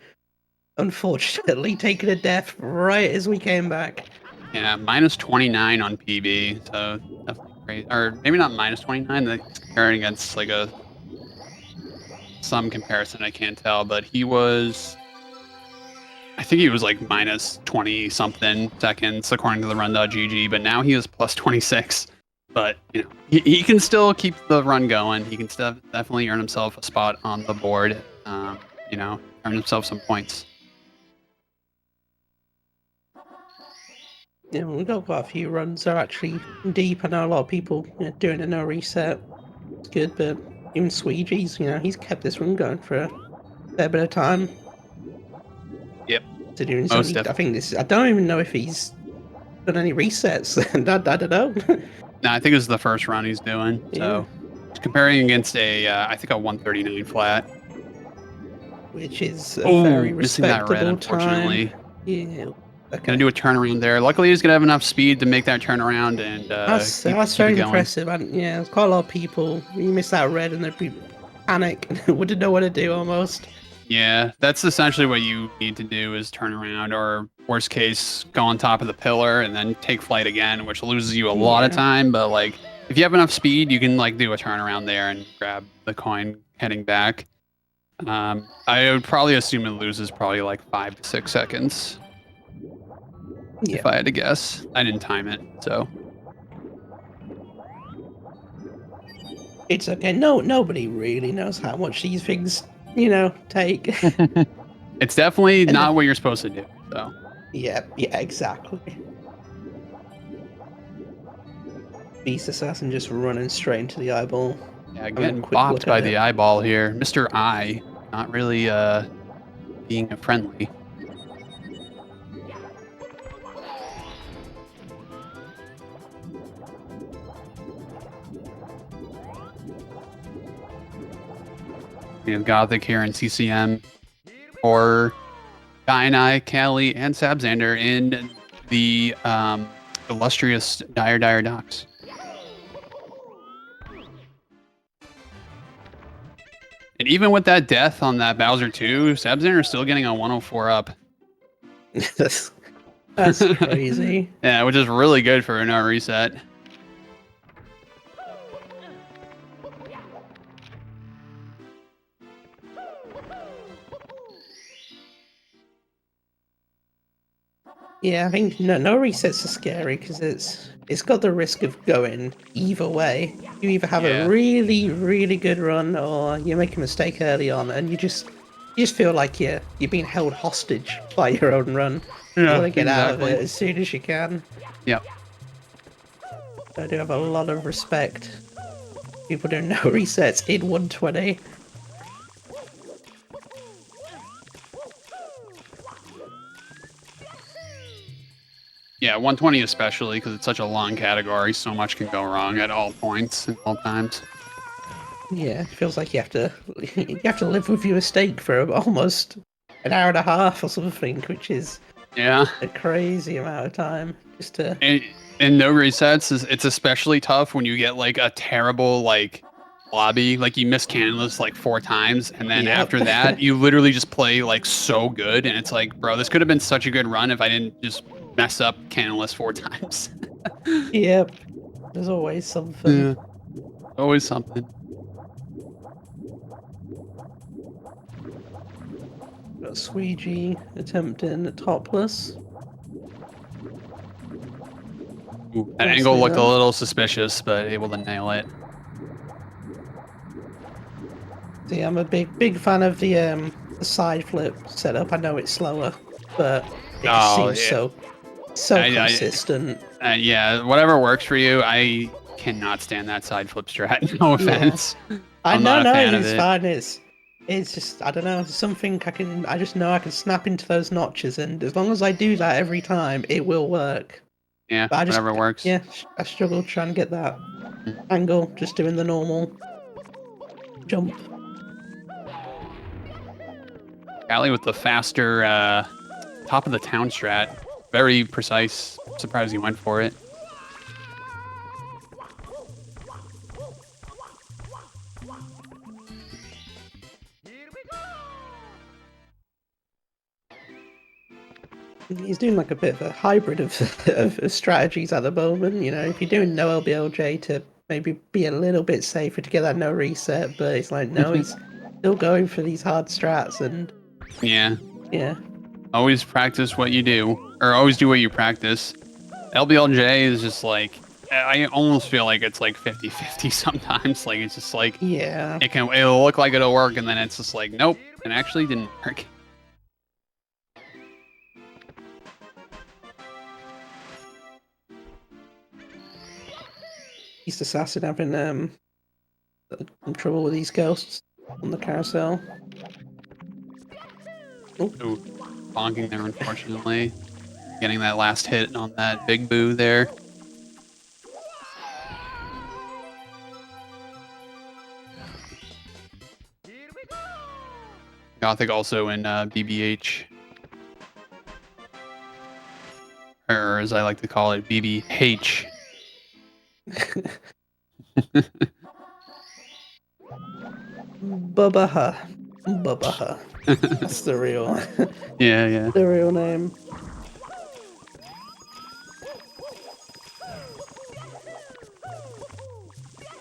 S2: unfortunately, taking a death right as we came back.
S1: Yeah, minus 29 on PB, so definitely great. Or maybe not minus 29. That's comparing against like some comparison. I can't tell, but I think he was like minus 20 something seconds according to the run.gg, but now he is plus 26. But he can still keep the run going. He can definitely earn himself a spot on the board. Earn himself some points.
S2: Yeah, we've got quite a few runs that are actually deep. I know a lot of people doing a no reset. It's good, but even Sweegee's, he's kept this run going for a fair bit of time.
S1: Yep.
S2: Considering it's
S1: Most
S2: only, I don't even know if he's done any resets. I don't know.
S1: No, I think this is the first run he's doing. So comparing against I think a 139 flat.
S2: Which is a very
S1: missing that
S2: respectable
S1: red, unfortunately.
S2: time. Yeah. Okay.
S1: Gonna do a turnaround there. Luckily, he's gonna have enough speed to make that turnaround and
S2: That's
S1: keep
S2: very
S1: it going.
S2: impressive. And yeah, there's quite a lot of people. You miss that red and they'd be panic and wouldn't know what to do almost.
S1: Yeah, that's essentially what you need to do is turn around, or worst case, go on top of the pillar and then take flight again, which loses you a lot of time. But like, if you have enough speed, you can like do a turnaround there and grab the coin heading back. I would probably assume it loses probably like 5 to 6 seconds.
S2: Yeah.
S1: If I had to guess. I didn't time it, so.
S2: It's okay. Nobody really knows how much these things, take.
S1: It's definitely not what you're supposed to do, so.
S2: Yeah, exactly. Beast Assassin just running straight into the eyeball.
S1: Yeah, getting bopped by the eyeball here. Mr. Eye, not really being friendly. We have Gothic here in CCM, or Guy, Callie, and Sabzander in the illustrious Dire Docks. And even with that death on that Bowser 2, Sabzander is still getting a 104 up.
S2: That's crazy.
S1: Yeah, which is really good for a no reset.
S2: Yeah, I think no resets are scary because it's got the risk of going either way. You either have a really, really good run or you make a mistake early on and you just feel like you're being held hostage by your own run. You want to get out of it as soon as you can.
S1: Yep.
S2: I do have a lot of respect. People doing no resets in 120.
S1: Yeah, 120 especially, because it's such a long category. So much can go wrong at all points and all times.
S2: Yeah, it feels like you have to live with your mistake for almost an hour and a half or something, which is a crazy amount of time just to.
S1: And no resets it's especially tough when you get like a terrible like lobby, like you miss Canlis like 4 times, and then after that you literally just play like so good, and it's like, bro, this could have been such a good run if I didn't just mess up Canlis 4 times.
S2: Yep, there's always something.
S1: Yeah. Always something.
S2: Got Sweegee attempting a topless.
S1: Ooh, that
S2: Nicely
S1: angle looked a
S2: done.
S1: little suspicious, but able to nail it.
S2: See, I'm a big fan of the side flip setup. I know it's slower, but it just
S1: Oh,
S2: seems
S1: yeah.
S2: so
S1: I,
S2: consistent.
S1: yeah, whatever works for you. I cannot stand that side flip strat. No offense.
S2: I
S1: I'm
S2: know,
S1: not a
S2: no,
S1: fan of
S2: it's
S1: it.
S2: fine. It's just I don't know, something I just know I can snap into those notches, and as long as I do that every time, it will work.
S1: Yeah,
S2: But I just
S1: whatever works.
S2: yeah, I struggle trying to get that angle, just doing the normal jump.
S1: Allie with the faster top of the town strat. Very precise. Surprised he went for it.
S2: He's doing like a bit of a hybrid of strategies at the moment. You know, if you're doing no LBLJ to maybe be a little bit safer to get that no reset, but it's like no, he's still going for these hard strats, and
S1: Yeah.
S2: yeah,
S1: Always practice what you do, or always do what you practice. LBLJ is just like, I almost feel like it's like 50-50 sometimes. Like, it's just like,
S2: yeah.
S1: it'll look like it'll work, and then it's just like, nope, it actually didn't work.
S2: East Assassin having some trouble with these ghosts on the carousel.
S1: Ooh, bonking there, unfortunately. Getting that last hit on that big boo there. Gothic also in BBH. Or as I like to call it, BBH.
S2: Bubbaha. Bubbaha. That's the real
S1: Yeah.
S2: the real name.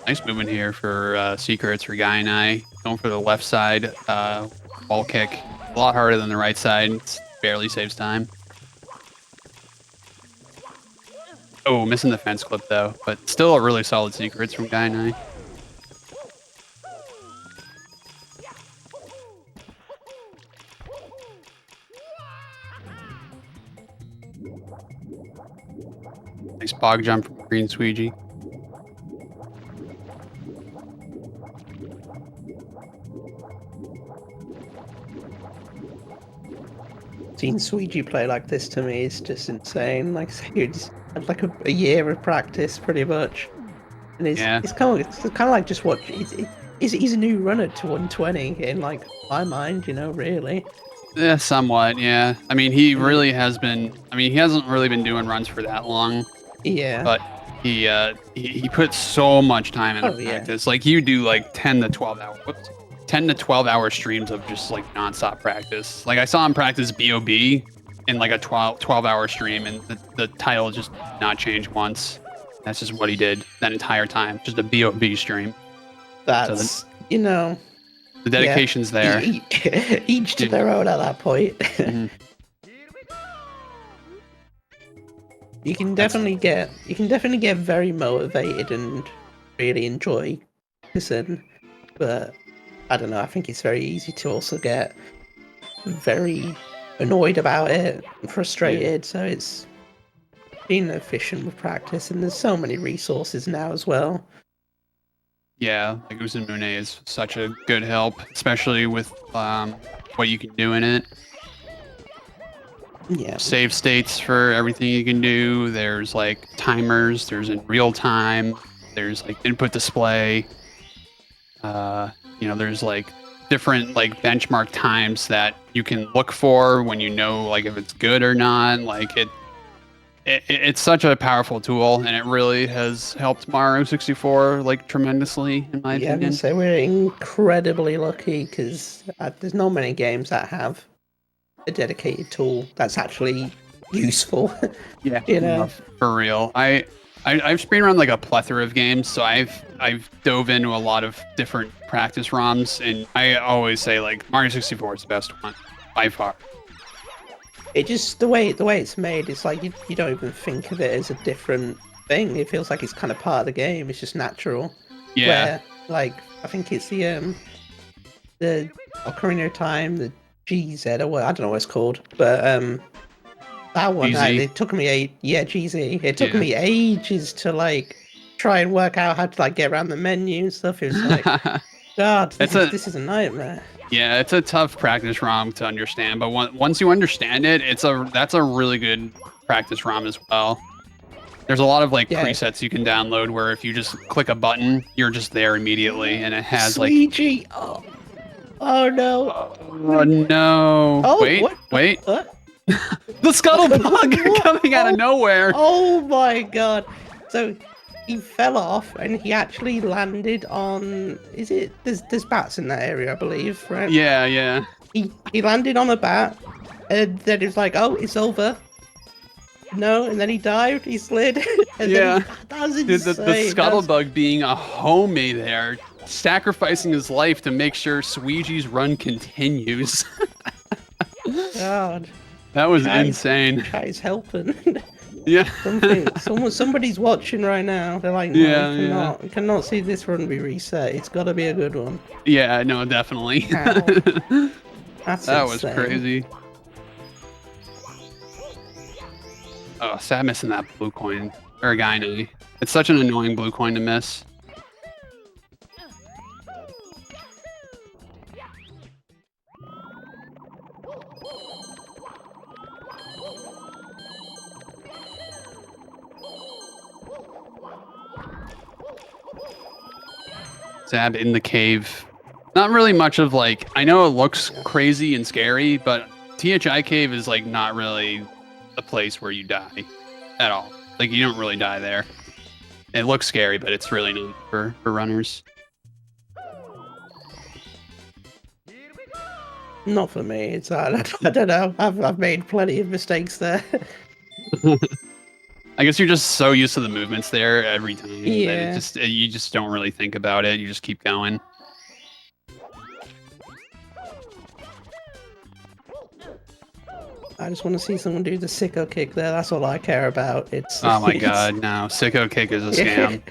S1: Nice movement here for Secrets for Guy and I. Going for the left side wall kick. A lot harder than the right side. It barely saves time. Oh, missing the fence clip though. But still a really solid Secrets from Guy and I. Nice bog jump from Green Squeegee.
S2: Seeing Suiji play like this to me is just insane. Like he's had like a year of practice pretty much, and it's kind of like just what he's a new runner to 120 in like my mind, you know, really.
S1: Yeah, somewhat, yeah. I mean, he really has been. I mean, he hasn't really been doing runs for that long.
S2: Yeah.
S1: But he puts so much time into
S2: yeah.
S1: practice. Like you do like 10 to 12 hour, 10 to 12 hour streams of just like nonstop practice. Like I saw him practice BOB in like a 12 hour stream, and the title just did not change once. That's just what he did that entire time. Just a BOB stream.
S2: That's you know.
S1: The dedication's there.
S2: Each to their own at that point.
S1: Mm-hmm.
S2: You can definitely get very motivated and really enjoy listen, but I don't know, I think it's very easy to also get very annoyed about it and frustrated, so it's being efficient with practice, and there's so many resources now as well.
S1: Yeah, like Uzumune is such a good help, especially with what you can do in it.
S2: Yeah.
S1: Save states for everything you can do. There's like timers. There's in real time. There's like input display. You know, there's like different like benchmark times that you can look for when you know like if it's good or not. Like it's such a powerful tool, and it really has helped Mario 64 like tremendously in my
S2: Yeah, I
S1: opinion.
S2: can say we're incredibly lucky because there's not many games that have a dedicated tool that's actually useful.
S1: Yeah,
S2: you know,
S1: for real. I've speedrun like a plethora of games, so I've dove into a lot of different practice ROMs, and I always say like Mario 64 is the best one by far.
S2: It just the way it's made, it's like you don't even think of it as a different thing. It feels like it's kind of part of the game. It's just natural.
S1: Yeah.
S2: Where, like, I think it's the Ocarina of Time, the GZ, or what, I don't know what it's called, but that one,
S1: GZ.
S2: it took me GZ. It took
S1: Yeah.
S2: me ages to like try and work out how to like get around the menu and stuff. It was like, God, this is a nightmare.
S1: Yeah, it's a tough practice ROM to understand, but once you understand it, that's a really good practice ROM as well. There's a lot of like presets you can download where if you just click a button, you're just there immediately, and it has
S2: Luigi. Oh no.
S1: Oh no.
S2: Oh,
S1: wait,
S2: what?
S1: wait.
S2: What?
S1: The scuttlebug coming out of nowhere.
S2: Oh my God. So he fell off and he actually landed on, there's bats in that area, I believe, right?
S1: Yeah, yeah.
S2: He landed on a bat and then it was like, oh, it's over. No, and then he dived, he slid. And
S1: Yeah.
S2: that was
S1: Dude,
S2: insane.
S1: the scuttlebug being a homie there, sacrificing his life to make sure Sweegee's run continues.
S2: God.
S1: That was insane.
S2: Guy's helping.
S1: Yeah.
S2: Somebody's watching right now. They're like, no, we cannot see this run be reset. It's got to be a good one.
S1: Yeah, no, definitely.
S2: That
S1: was crazy. Oh, sad missing that blue coin. Or Gyne. It's such an annoying blue coin to miss. Zab in the cave. Not really much of like, I know it looks crazy and scary, but THI cave is like not really a place where you die at all. Like you don't really die there. It looks scary, but it's really not for runners.
S2: Not for me. It's I don't know. I've made plenty of mistakes there.
S1: I guess you're just so used to the movements there every time
S2: Yeah.
S1: that you just don't really think about it. You just keep going.
S2: I just want to see someone do the sicko kick there. That's all I care about.
S1: Oh my God, no. Sicko kick is a scam.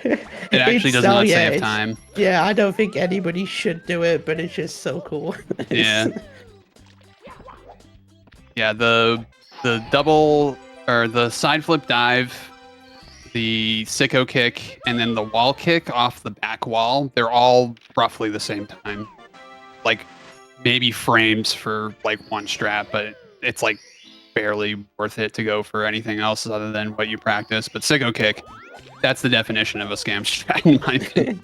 S1: It actually does not save time.
S2: Yeah, I don't think anybody should do it, but it's just so cool.
S1: Yeah. Yeah, the double or the side flip dive, the sicko kick, and then the wall kick off the back wall, they're all roughly the same time. Like maybe frames for like one strap, but it's like barely worth it to go for anything else other than what you practice. But sicko kick, that's the definition of a scam strat in my opinion.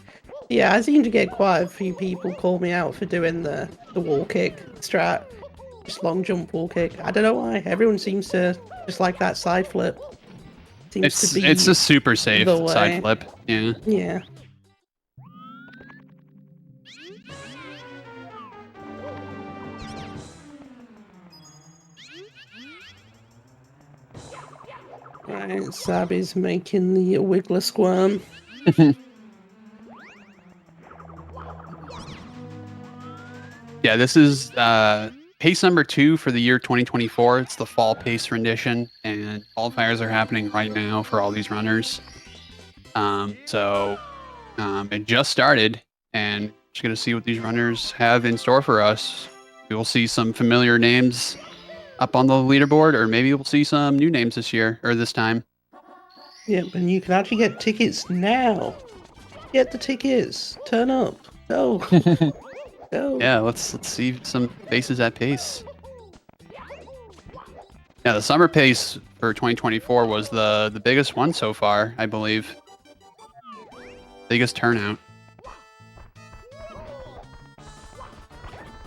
S2: Yeah, I seem to get quite a few people call me out for doing the wall kick strat. Just long jump wall kick. I don't know why. Everyone seems to just like that side flip.
S1: It's a super safe side flip. Yeah.
S2: Yeah. Right, Sabi's making the wiggler squirm.
S1: Yeah, this is pace number 2 for the year 2024. It's the fall pace rendition, and qualifiers are happening right now for all these runners. So it just started, and just gonna see what these runners have in store for us. We will see some familiar names up on the leaderboard, or maybe we'll see some new names this year or this time.
S2: Yep, and you can actually get tickets now. Get the tickets. Turn up. Go. Go.
S1: Yeah, let's see some faces at pace. Yeah, the summer pace for 2024 was the biggest one so far, I believe. Biggest turnout.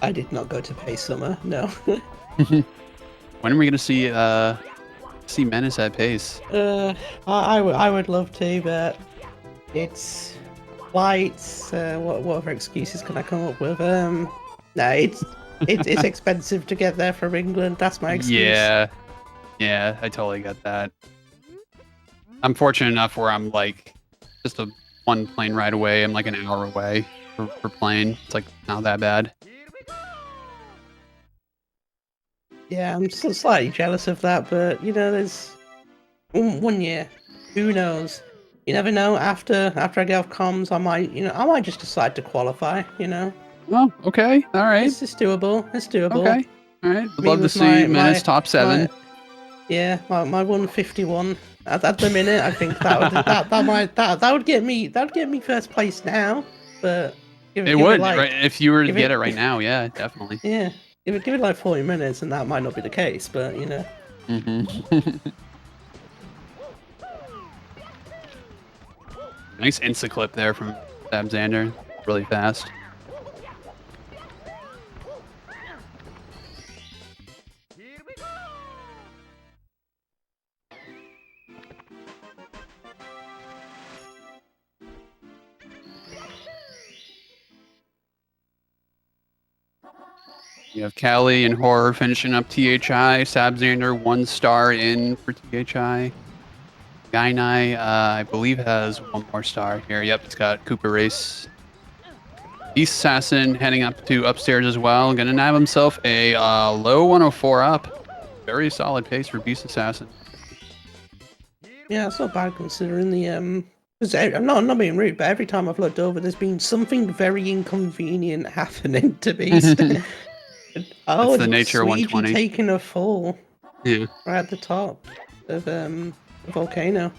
S2: I did not go to Pace Summer, no.
S1: When are we gonna see Menace at pace?
S2: I would love to, but it's flights. What other excuses can I come up with? No, it's expensive to get there from England. That's my excuse.
S1: Yeah, I totally get that. I'm fortunate enough where I'm like just a one plane ride away. I'm like an hour away for plane. It's like not that bad.
S2: Yeah, I'm slightly jealous of that, but you know, there's one year. Who knows? You never know. After I get off comms, I might just decide to qualify.
S1: Oh, okay. All right.
S2: It's doable. It's doable.
S1: Okay. All right. Would
S2: Me
S1: love to
S2: with
S1: see Menace top 7.
S2: My 151 at the minute. I think that would get me first place now. But
S1: It would, right? If you were to get it right now, yeah, definitely.
S2: Yeah, give it like 40 minutes, and that might not be the case. But
S1: Nice insta clip there from Xander. Really fast. You have Callie and Horror finishing up THI. Xander 1 star in for THI. Gainai, I believe, has 1 more star here. Yep, it's got Cooper Race. Beast Assassin heading up to upstairs as well. Gonna nab himself a low 104 up. Very solid pace for Beast Assassin.
S2: Yeah, it's not bad considering the Because I'm not being rude, but every time I've looked over, there's been something very inconvenient happening to Beast.
S1: That's the nature of 120.
S2: Taking a fall.
S1: Yeah.
S2: Right at the top of the volcano.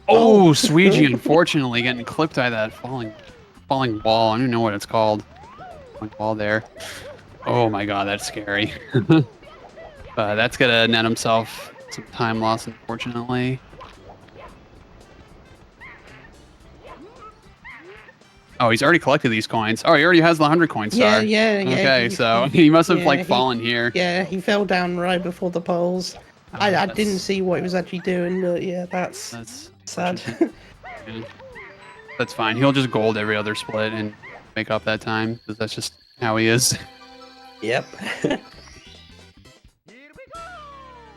S1: Oh, Sweegie, unfortunately, getting clipped by that falling wall. I don't even know what it's called. Wall there. Oh my god, that's scary. That's gonna net himself some time loss, unfortunately. Oh, he's already collected these coins. Oh, he already has the 100 coin star.
S2: Yeah.
S1: Okay, so he must have fallen here.
S2: Yeah, he fell down right before the poles. I didn't see what he was actually doing, but yeah, that's sad.
S1: Yeah. That's fine. He'll just gold every other split and make up that time because that's just how he is.
S2: Yep.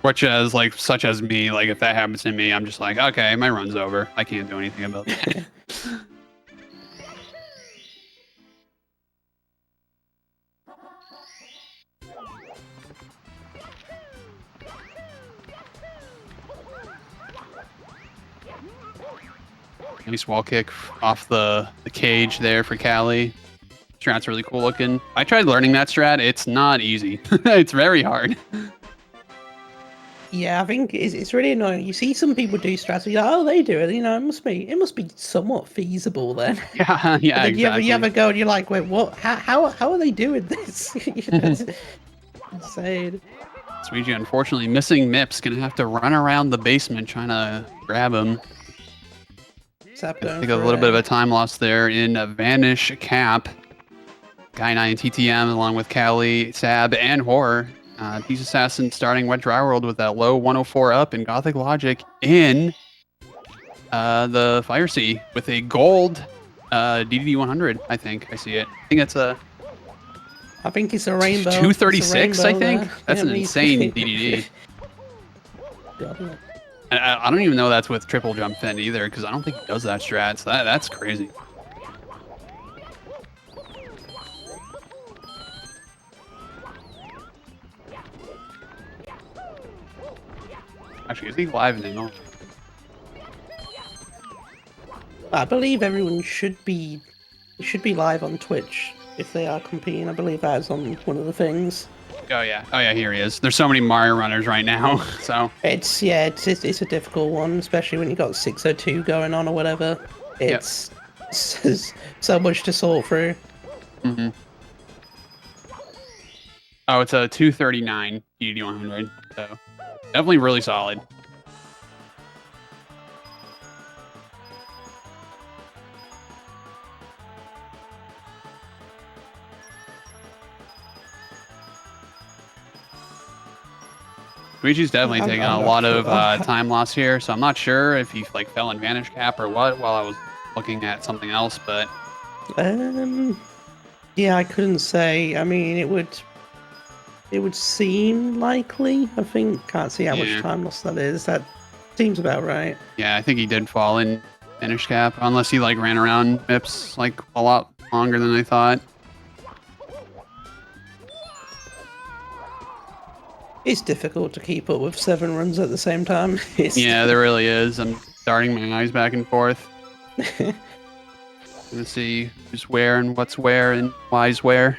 S1: Such as me, like if that happens to me, I'm just like, okay, my run's over. I can't do anything about that. Nice wall kick off the cage there for Callie. Strat's really cool looking. I tried learning that strat. It's not easy. It's very hard.
S2: Yeah, I think it's really annoying. You see some people do strats, you're like, oh, they do it. It must be somewhat feasible then.
S1: Yeah, exactly.
S2: You have a go and you're like, wait, what? How are they doing this? It's insane.
S1: Sweegie, unfortunately, missing Mips. Gonna have to run around the basement trying to grab him. I think a little bit of a time loss there in a Vanish Cap. Gainai and TTM along with Callie, Sab, and Horror. Beast Assassin starting Wet Dry World with that low 104 up in Gothic Logic in the Fire Sea with a gold DDD 100, I think. I see it. I think it's a...
S2: I think it's a rainbow.
S1: 236, I think? That's an insane DDD. And I don't even know that's with triple jump fin either, because I don't think he does that strat, so that's crazy. Actually, is he live in the
S2: I believe everyone should be live on Twitch if they are competing. I believe that is on one of the things.
S1: Oh yeah, here he is. There's so many Mario runners right now, so
S2: it's a difficult one, especially when you got 602 going on or whatever. It's so much to sort through.
S1: Mm-hmm. Oh, it's a 239 DD 100, so definitely really solid. Luigi's definitely taking a lot of time loss here, so I'm not sure if he fell in Vanish Cap or what while I was looking at something else, but
S2: yeah, I couldn't say. I mean, it would seem likely. I think can't see how much time loss that is. That seems about right.
S1: Yeah, I think he did fall in Vanish Cap, unless he ran around Mips a lot longer than I thought.
S2: It's difficult to keep up with 7 runs at the same time. It's
S1: Yeah, there really is. I'm darting my eyes back and forth. Gonna see who's where and what's where and why's where.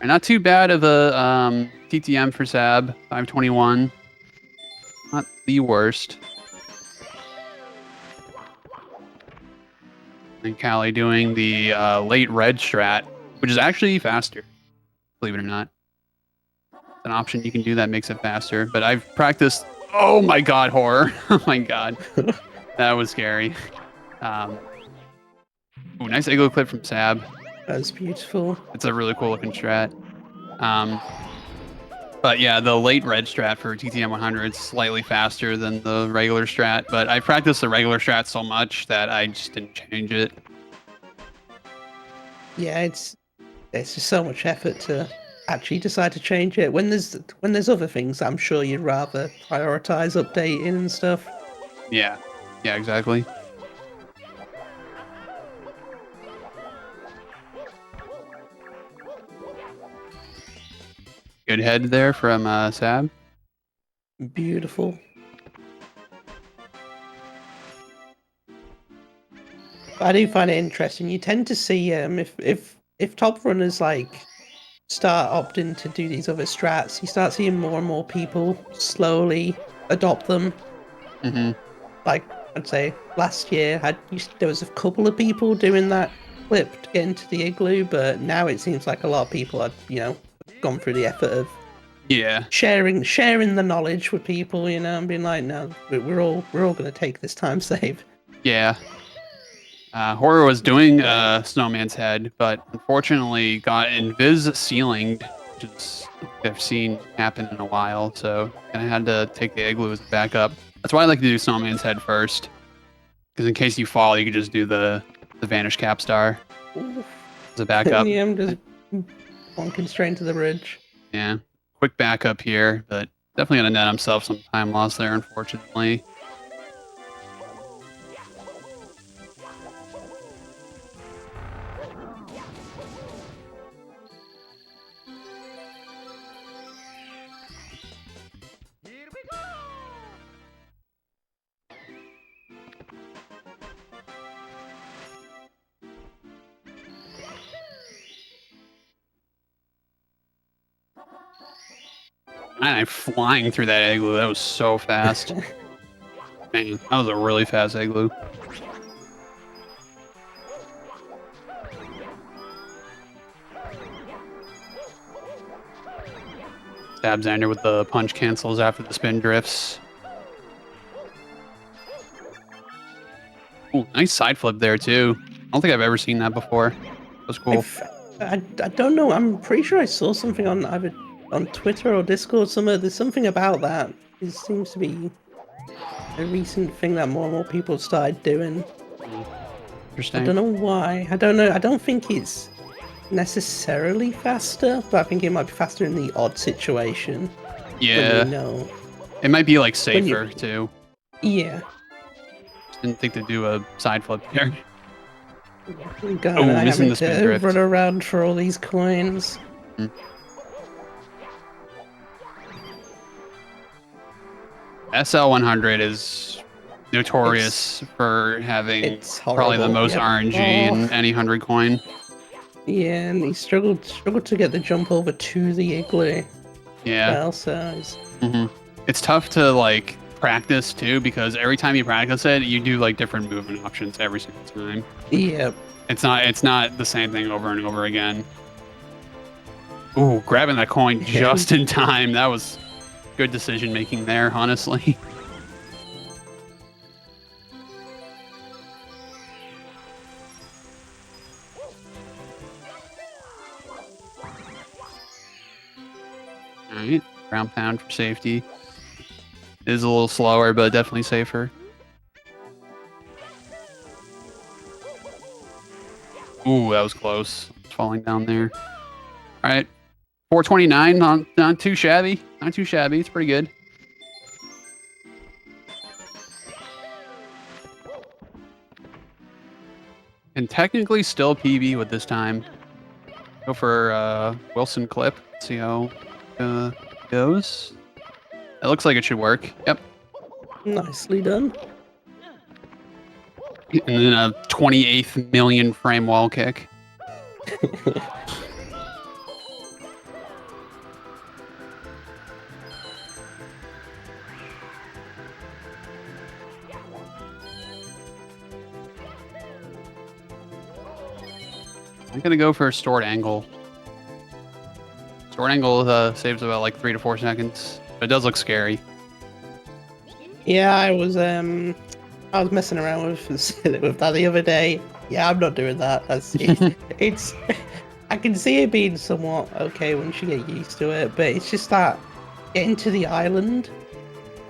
S1: And not too bad of a TTM for Sab, 521. Not the worst. And Callie doing the late red strat, which is actually faster, believe it or not. It's an option you can do that makes it faster, but I've practiced. Oh my god, horror. Oh my god. That was scary. Ooh, nice igloo clip from Sab.
S2: That's beautiful.
S1: It's a really cool looking strat. But yeah, the late red strat for TTM 100 is slightly faster than the regular strat, but I practiced the regular strat so much that I just didn't change it.
S2: Yeah, it's just so much effort to actually decide to change it. When there's other things I'm sure you'd rather prioritize updating and stuff.
S1: Yeah, yeah, exactly. Good head there from Sab.
S2: Beautiful. I do find it interesting. You tend to see if top runners like start opting to do these other strats, you start seeing more and more people slowly adopt them.
S1: Mm-hmm.
S2: Like I'd say last year, there was a couple of people doing that clip to get into the igloo, but now it seems like a lot of people are gone through the effort of
S1: Yeah.
S2: sharing the knowledge with people, and being like, no, we're all gonna take this time save.
S1: Yeah. Horror was doing Snowman's Head, but unfortunately got invis ceilinged, which is I've seen happen in a while, so I had to take the igloo as a backup. That's why I like to do Snowman's Head first, because in case you fall, you can just do the Vanish Cap Star as a backup.
S2: Yeah, I'm just bonking straight into the bridge.
S1: Yeah, quick backup here, but definitely gonna net himself some time loss there, unfortunately. I'm flying through that igloo. That was so fast. Man, that was a really fast igloo. Stab Xander with the punch cancels after the spin drifts. Ooh, nice side flip there too. I don't think I've ever seen that before. That was cool.
S2: I don't know. I'm pretty sure I saw something on either on Twitter or Discord somewhere. There's something about that. It seems to be a recent thing that more and more people started doing.
S1: Interesting.
S2: I don't know why. I don't know. I don't think it's necessarily faster, but I think it might be faster in the odd situation.
S1: Yeah. It might be like safer too.
S2: Yeah.
S1: Didn't think to do a side flip there.
S2: God,
S1: missing the spin drift.
S2: Run around for all these coins.
S1: SL100 is notorious for having probably the most RNG in any 100 coin.
S2: Yeah, and he struggled to get the jump over to the igloo.
S1: Yeah.
S2: Well, so
S1: it's tough to like practice too, because every time you practice it, you do like different movement options every single time.
S2: Yep.
S1: It's not the same thing over and over again. Ooh, grabbing that coin just in time. That was good decision making there, honestly. Alright, ground pound for safety. It is a little slower, but definitely safer. Ooh, that was close. Falling down there. Alright. 429, not too shabby. Not too shabby. It's pretty good. Can technically still PB with this time. Go for Wilson clip. See how goes. It looks like it should work. Yep.
S2: Nicely done.
S1: And then a 28th million frame wall kick. I'm gonna go for a stored angle. Stored angle saves about like 3 to 4 seconds. But it does look scary.
S2: Yeah, I was messing around with that the other day. Yeah, I'm not doing that. It's I can see it being somewhat okay once you get used to it, but it's just that getting to the island,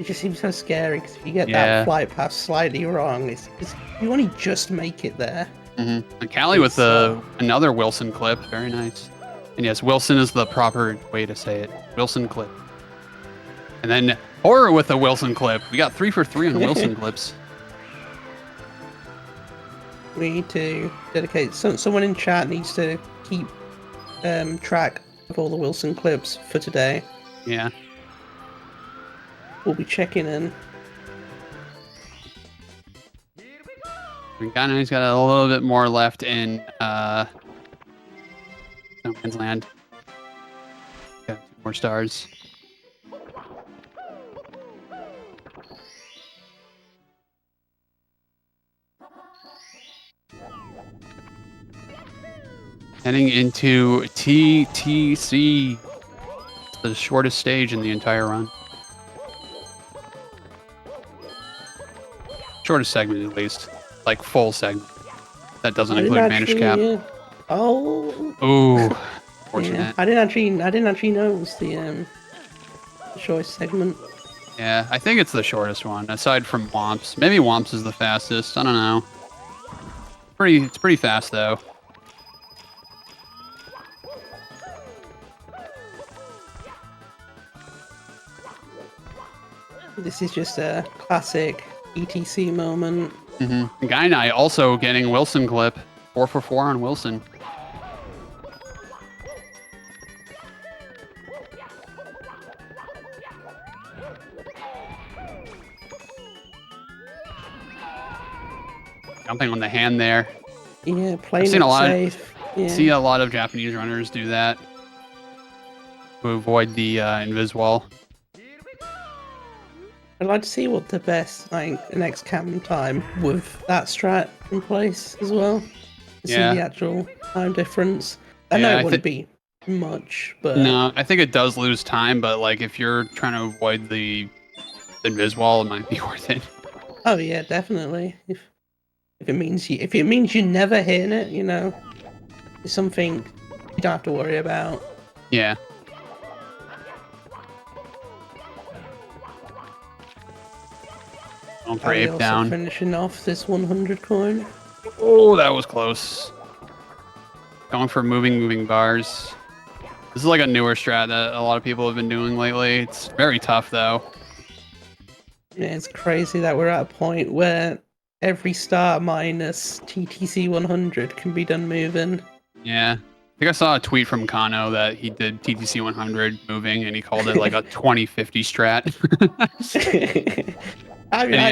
S2: it just seems so scary because if you get that flight path slightly wrong, it's you only just make it there.
S1: Mm-hmm. And Callie with another Wilson clip, very nice. And yes, Wilson is the proper way to say it. Wilson clip. And then Horror with a Wilson clip. We got 3 for 3 on Wilson clips.
S2: We need to dedicate. Someone in chat needs to keep track of all the Wilson clips for today.
S1: Yeah.
S2: We'll be checking in.
S1: He's got a little bit more left in No Man's Land. Got 2 more stars. Heading into TTC. It's the shortest stage in the entire run. Shortest segment, at least. Like, full segment. That doesn't include Vanish Cap.
S2: Oh.
S1: Ooh. Fortunate.
S2: Yeah, I didn't actually know it was the shortest segment.
S1: Yeah, I think it's the shortest one, aside from Womps. Maybe Womps is the fastest. I don't know. It's pretty fast, though.
S2: This is just a classic ETC moment.
S1: Mm-hmm. Guy and I also getting Wilson clip. 4 for 4 on Wilson. Jumping on the hand there.
S2: Yeah, playing
S1: I've seen
S2: it safe.
S1: See a lot of Japanese runners do that to avoid the invis wall.
S2: I'd like to see what the best next cam time with that strat in place as well. To see the actual time difference. I know it wouldn't be much, but
S1: no, I think it does lose time. But like if you're trying to avoid the invis wall, it might be worth it.
S2: Oh yeah, definitely. If it means you're never hitting it, you know, it's something you don't have to worry about.
S1: Yeah. Going for ape down.
S2: Finishing off this 100 coin.
S1: Oh, that was close. Going for moving bars. This is like a newer strat that a lot of people have been doing lately. It's very tough though.
S2: Yeah, it's crazy that we're at a point where every star minus TTC 100 can be done moving.
S1: Yeah. I think I saw a tweet from Kano that he did TTC 100 moving and he called it like a 2050 strat.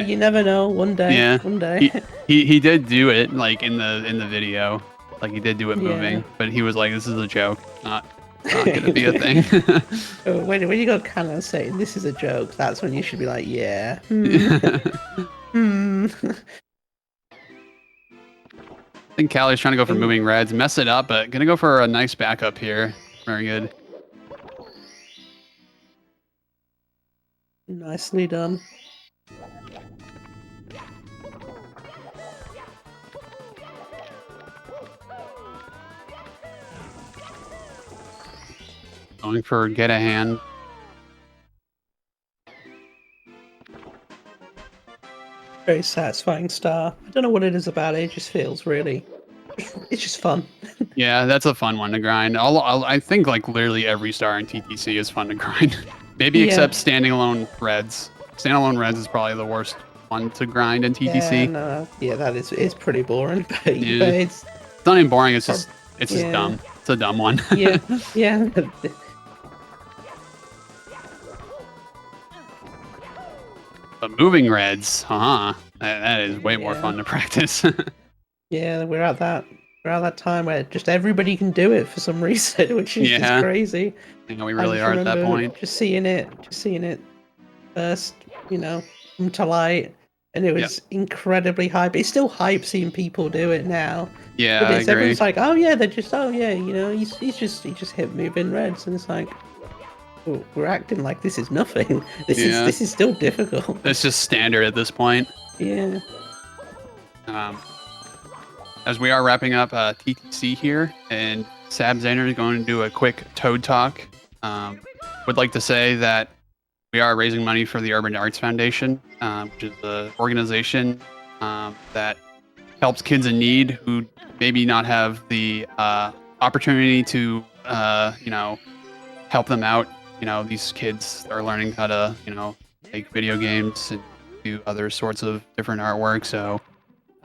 S2: You never know. One day.
S1: Yeah.
S2: One day.
S1: He did do it like in the video. Like he did do it moving, but he was like, "This is a joke, not gonna be a thing."
S2: when you got Kano saying this is a joke, that's when you should be like, "Yeah."
S1: I think Callie's trying to go for moving reds, mess it up, but gonna go for a nice backup here. Very good.
S2: Nicely done.
S1: Going for get a hand.
S2: Very satisfying star. I don't know what it is about it. It just feels really. It's just fun.
S1: Yeah, that's a fun one to grind. I think like literally every star in TTC is fun to grind. Maybe except standing alone reds. Standalone reds is probably the worst fun to grind in
S2: Yeah,
S1: TTC.
S2: no, yeah, that is it's pretty boring, but,
S1: Yeah.
S2: but it's
S1: It's not even boring. It's just
S2: Yeah.
S1: dumb. It's a dumb one.
S2: yeah, yeah.
S1: But moving reds, that is way more
S2: Yeah.
S1: fun to practice.
S2: Yeah, we're at that time where just everybody can do it for some reason, which is just
S1: Yeah.
S2: crazy.
S1: You know, we
S2: I
S1: really
S2: just
S1: are at that
S2: remember
S1: point.
S2: just seeing it first, come to light, and it was incredibly hype. It's still hype seeing people do it now.
S1: Yeah,
S2: But
S1: I
S2: it's
S1: agree.
S2: everyone's like, oh yeah, he just hit moving reds, and it's like, oh, we're acting like this is nothing.
S1: Yeah.
S2: This is still difficult.
S1: It's just standard at this point.
S2: Yeah.
S1: As we are wrapping up TTC here, and Sab Zaner is going to do a quick Toad Talk. Would like to say that we are raising money for the Urban Arts Foundation, which is an organization that helps kids in need who maybe not have the opportunity to, help them out. These kids are learning how to, make video games and do other sorts of different artwork. So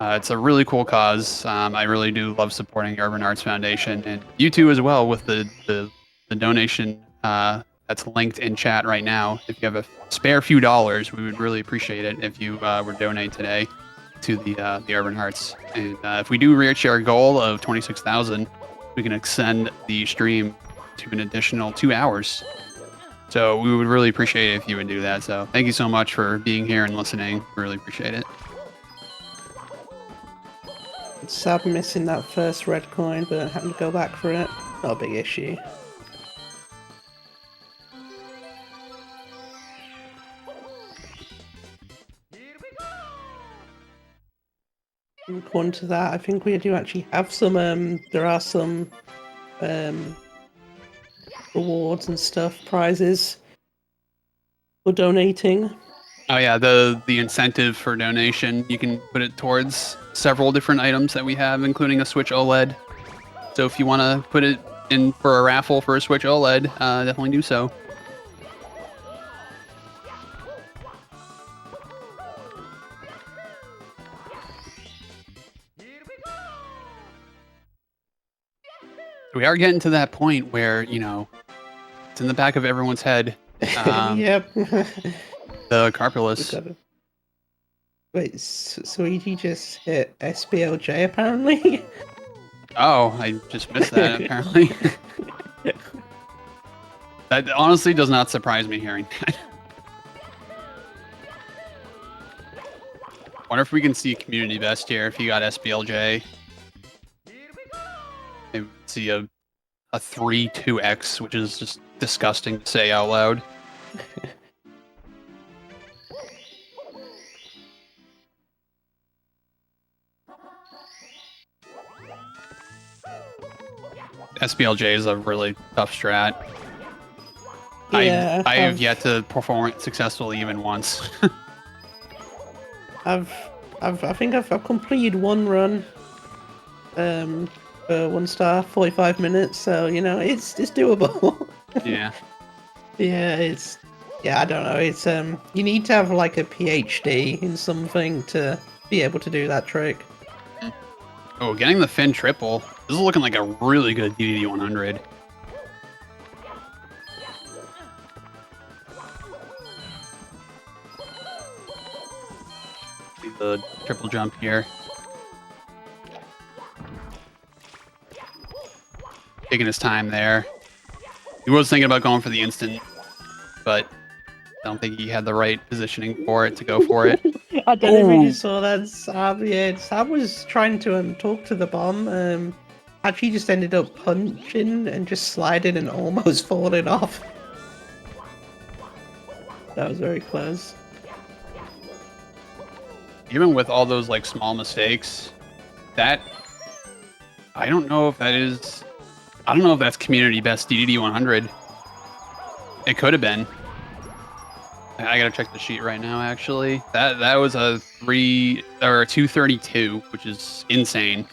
S1: it's a really cool cause. I really do love supporting Urban Arts Foundation, and you too as well with the donation that's linked in chat right now. If you have a spare few dollars, we would really appreciate it if you were donate today to the Urban Arts. And if we do reach our goal of 26,000, we can extend the stream to an additional 2 hours. So we would really appreciate it if you would do that. So thank you so much for being here and listening. Really appreciate it.
S2: Sad missing that first red coin, but having to go back for it, not a big issue. According to that, I think we do actually have some, there are some rewards and stuff, prizes for donating.
S1: Oh yeah, the incentive for donation, you can put it towards several different items that we have, including a Switch OLED. So if you want to put it in for a raffle for a Switch OLED, definitely do so. We are getting to that point where, it's in the back of everyone's head.
S2: Yep.
S1: The Carpulus.
S2: Wait, Sweetie just hit SBLJ apparently?
S1: Oh, I just missed that apparently. That honestly does not surprise me hearing that. Wonder if we can see community best here if you got SBLJ. Maybe see a 3-2x, which is just disgusting to say out loud. SBLJ is a really tough strat.
S2: Yeah,
S1: I have yet to perform it successfully even once.
S2: I think I've completed one run. For 1 star, 45 minutes. So it's doable.
S1: Yeah.
S2: Yeah, I don't know. It's you need to have like a PhD in something to be able to do that trick.
S1: Oh, getting the Fin triple. This is looking like a really good DDD 100. See the triple jump here. Taking his time there. He was thinking about going for the instant, but I don't think he had the right positioning for it to go for it.
S2: I don't know if you saw that, Sab. Yeah, Sab was trying to talk to the bomb. Actually, just ended up punching and just sliding and almost falling off. That was very close.
S1: Even with all those like small mistakes, I don't know if that's community best DDD 100. It could have been. I gotta check the sheet right now. Actually, that was a 232, which is insane.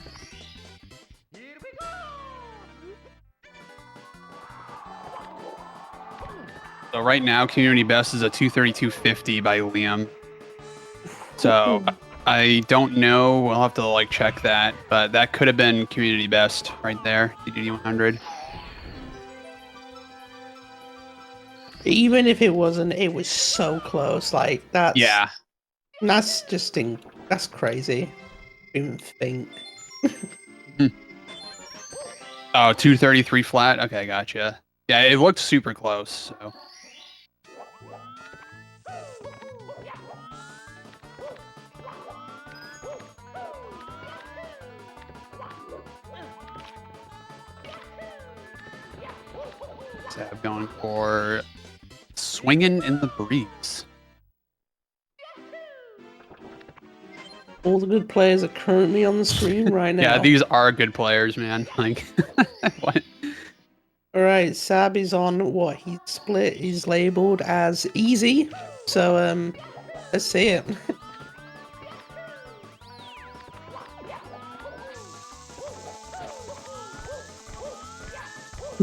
S1: So right now, community best is a 232.50 by Liam. So I don't know. We'll have to like check that, but that could have been community best right there. DD 100.
S2: Even if it wasn't, it was so close. Like that's
S1: Yeah.
S2: that's just that's crazy. Even think.
S1: Oh, 233 flat. Okay, gotcha. Yeah, it looked super close. So. Sab going for swinging in the breeze.
S2: All the good players are currently on the screen right now.
S1: Yeah, these are good players, man. Like, what?
S2: All right, Sab is on what he split is labeled as easy. So let's see it.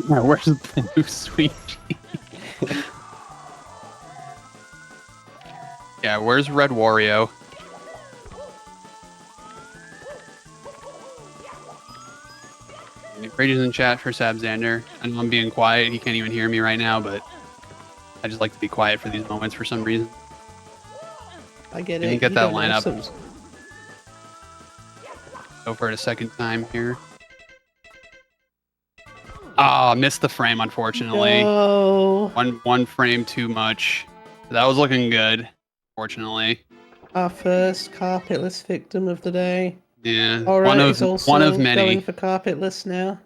S1: Yeah, where's the blue sweet pea? Yeah, where's Red Wario? Rages in chat for Sabzander. I know I'm being quiet. He can't even hear me right now, but I just like to be quiet for these moments for some reason.
S2: I get
S1: Let
S2: it.
S1: me get
S2: You
S1: that
S2: don't know
S1: lineup.
S2: some-
S1: Go for it a second time here. Ah, missed the frame, unfortunately.
S2: No.
S1: One frame too much. That was looking good, fortunately.
S2: Our first carpetless victim of the day.
S1: Yeah,
S2: All right, it's also
S1: one of many.
S2: going for carpetless now.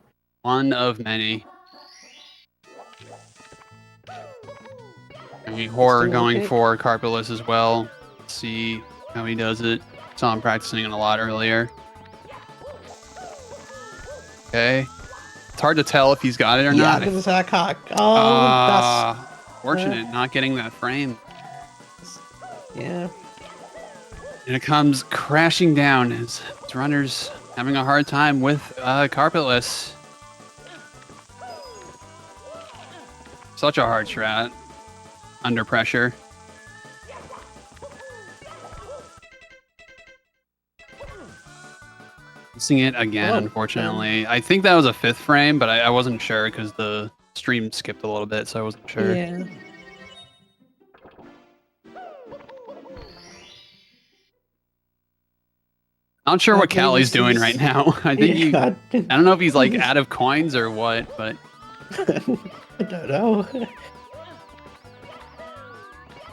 S1: One of many. I mean, Horror
S2: Still
S1: going
S2: okay.
S1: for carpetless as well. Let's see how he does it. Saw him practicing it a lot earlier. Okay. It's hard to tell if he's got it or
S2: Yeah,
S1: not.
S2: because I can't. Oh,
S1: Ah, fortunate not getting that frame.
S2: that's yeah.
S1: And it comes crashing down as runners having a hard time with carpetless. Such a hard strat under pressure. Missing it again,
S2: Oh,
S1: unfortunately. I think that was a 5th frame, but I wasn't sure because the stream skipped a little bit, so I wasn't sure.
S2: Yeah.
S1: Not sure what
S2: I believe
S1: Callie's
S2: this
S1: doing
S2: is-
S1: right now. I think he.
S2: Yeah,
S1: I don't know if he's like out of coins or what, but
S2: I don't know.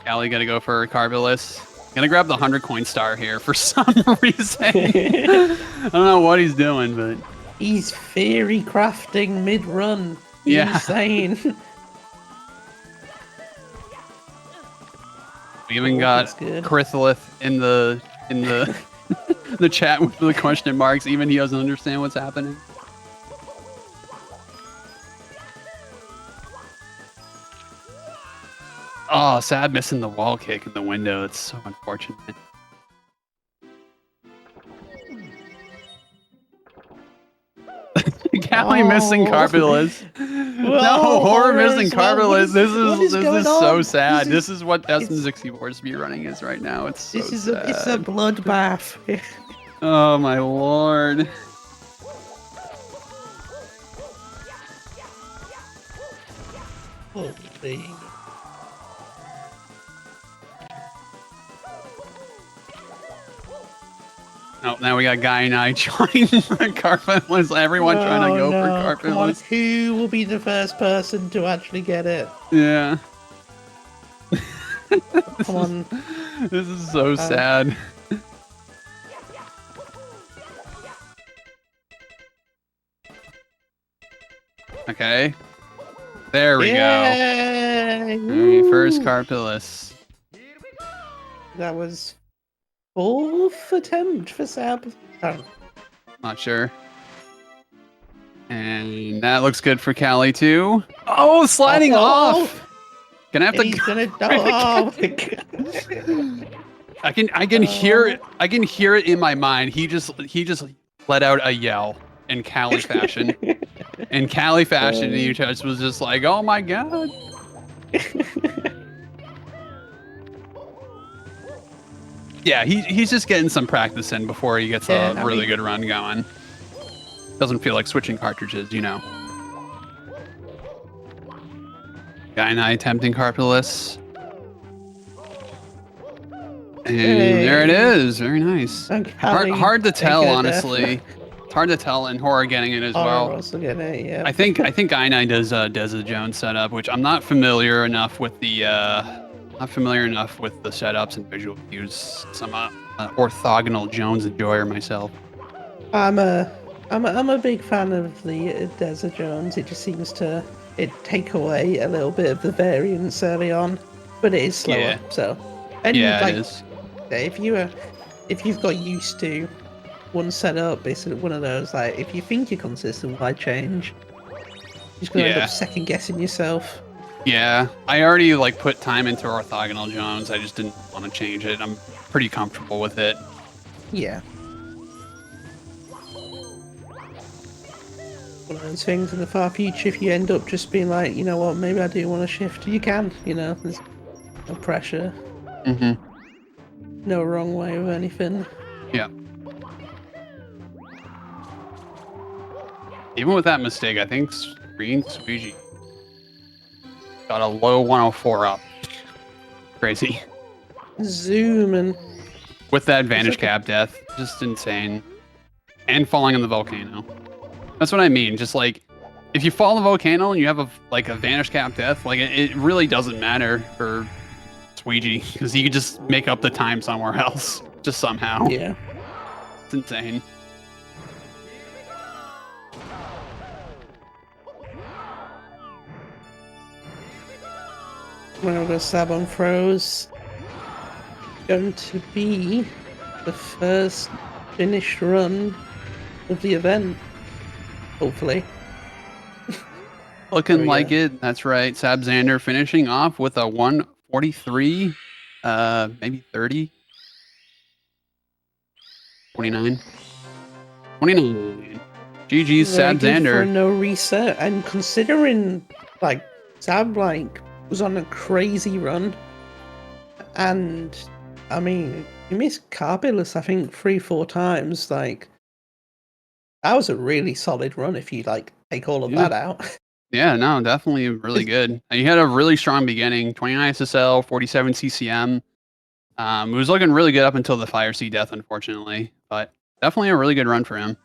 S1: Callie got to go for carpetless. Gonna grab the 100 coin star here for some reason. I don't know what he's doing, but
S2: He's fairy crafting mid-run.
S1: Yeah.
S2: Insane.
S1: we even
S2: Oh,
S1: got
S2: that's good.
S1: Crithlith in the the chat with the question marks. Even he doesn't understand what's happening. Oh, sad missing the wall kick in the window. It's so unfortunate. Callie missing
S2: Oh.
S1: carpetless. No,
S2: Whoa,
S1: Horror
S2: Horror
S1: missing
S2: as well. What
S1: carpetless.
S2: is-
S1: This
S2: what
S1: is
S2: is going
S1: so
S2: on?
S1: sad.
S2: This
S1: This is what Destin
S2: it's-
S1: 64 speed running is right now. It's so
S2: This is
S1: sad.
S2: it's a bloodbath.
S1: Oh my lord.
S2: Holy.
S1: Oh, now we got Guy and I joining the carpetless. Everyone trying to go
S2: no.
S1: for
S2: Come on,
S1: carpetless.
S2: who will be the first person to actually get it?
S1: Yeah.
S2: Come on.
S1: This is so sad. Okay. There we go.
S2: Yay!
S1: Alright, first
S2: Woo!
S1: carpetless.
S2: That was 4th attempt for Sab. Oh,
S1: Not sure. And that looks good for Callie too. Oh, sliding
S2: Oh!
S1: off. Gonna have to.
S2: he's gonna. Oh, my God.
S1: I can hear it. I can hear it in my mind. He just let out a yell in Callie fashion. In Callie fashion, he just was just like, "Oh my god!" Yeah, he's just getting some practice in before he gets
S2: Yeah,
S1: a
S2: I
S1: really
S2: mean-
S1: good run going. Doesn't feel like switching cartridges, you know. Guy and I attempting carpeless. And there it
S2: Hey.
S1: is. Very nice.
S2: And
S1: Hard to tell,
S2: Death.
S1: honestly. It's hard to tell, and Horror getting it as well.
S2: Also get it, yeah.
S1: I think Guy and I does Deza Jones setup, which I'm not familiar enough with the setups and visual cues. So I'm a orthogonal Jones enjoyer myself.
S2: I'm a big fan of the Desert Jones. It just seems to take away a little bit of the variance early on, but it is slower.
S1: Yeah.
S2: So, and
S1: Yeah,
S2: like
S1: it is.
S2: if you've got used to one setup, it's one of those like if you think you're consistent, why change? You're just gonna end
S1: Yeah.
S2: up second guessing yourself.
S1: Yeah, I already like put time into orthogonal Jones. I just didn't want to change it. I'm pretty comfortable with it.
S2: Yeah. One of those things in the far future, if you end up just being like, you know what, maybe I do want to shift, you can, there's no pressure,
S1: Mm-hmm.
S2: no wrong way of anything.
S1: Yeah. Even with that mistake, I think Green Squeegee got a low 104 up. Crazy.
S2: Zoom and
S1: With that Vanish
S2: okay.
S1: Cap death, just insane. And falling in the volcano. That's what I mean. Just like, if you fall in the volcano and you have a Vanish Cap death, like it really doesn't matter for Squeegee because he could just make up the time somewhere else, just somehow.
S2: yeah.
S1: It's insane.
S2: When I'm gonna stab on throws, going to be the first finished run of the event, hopefully.
S1: Looking
S2: Oh, yeah.
S1: like it. That's right. Sab Xander finishing off with a 143, maybe 30. 29. 29. GG's Sab
S2: Very good for a
S1: Xander.
S2: no reset, and considering like Sab was on a crazy run, and I mean he missed Carbilus I think 3-4 times. Like that was a really solid run if you take all of
S1: Yeah.
S2: that out.
S1: Yeah, no, definitely really good. He had a really strong beginning. 29 SSL, 47 CCM. It was looking really good up until the Fire Sea death, unfortunately. But definitely a really good run for him.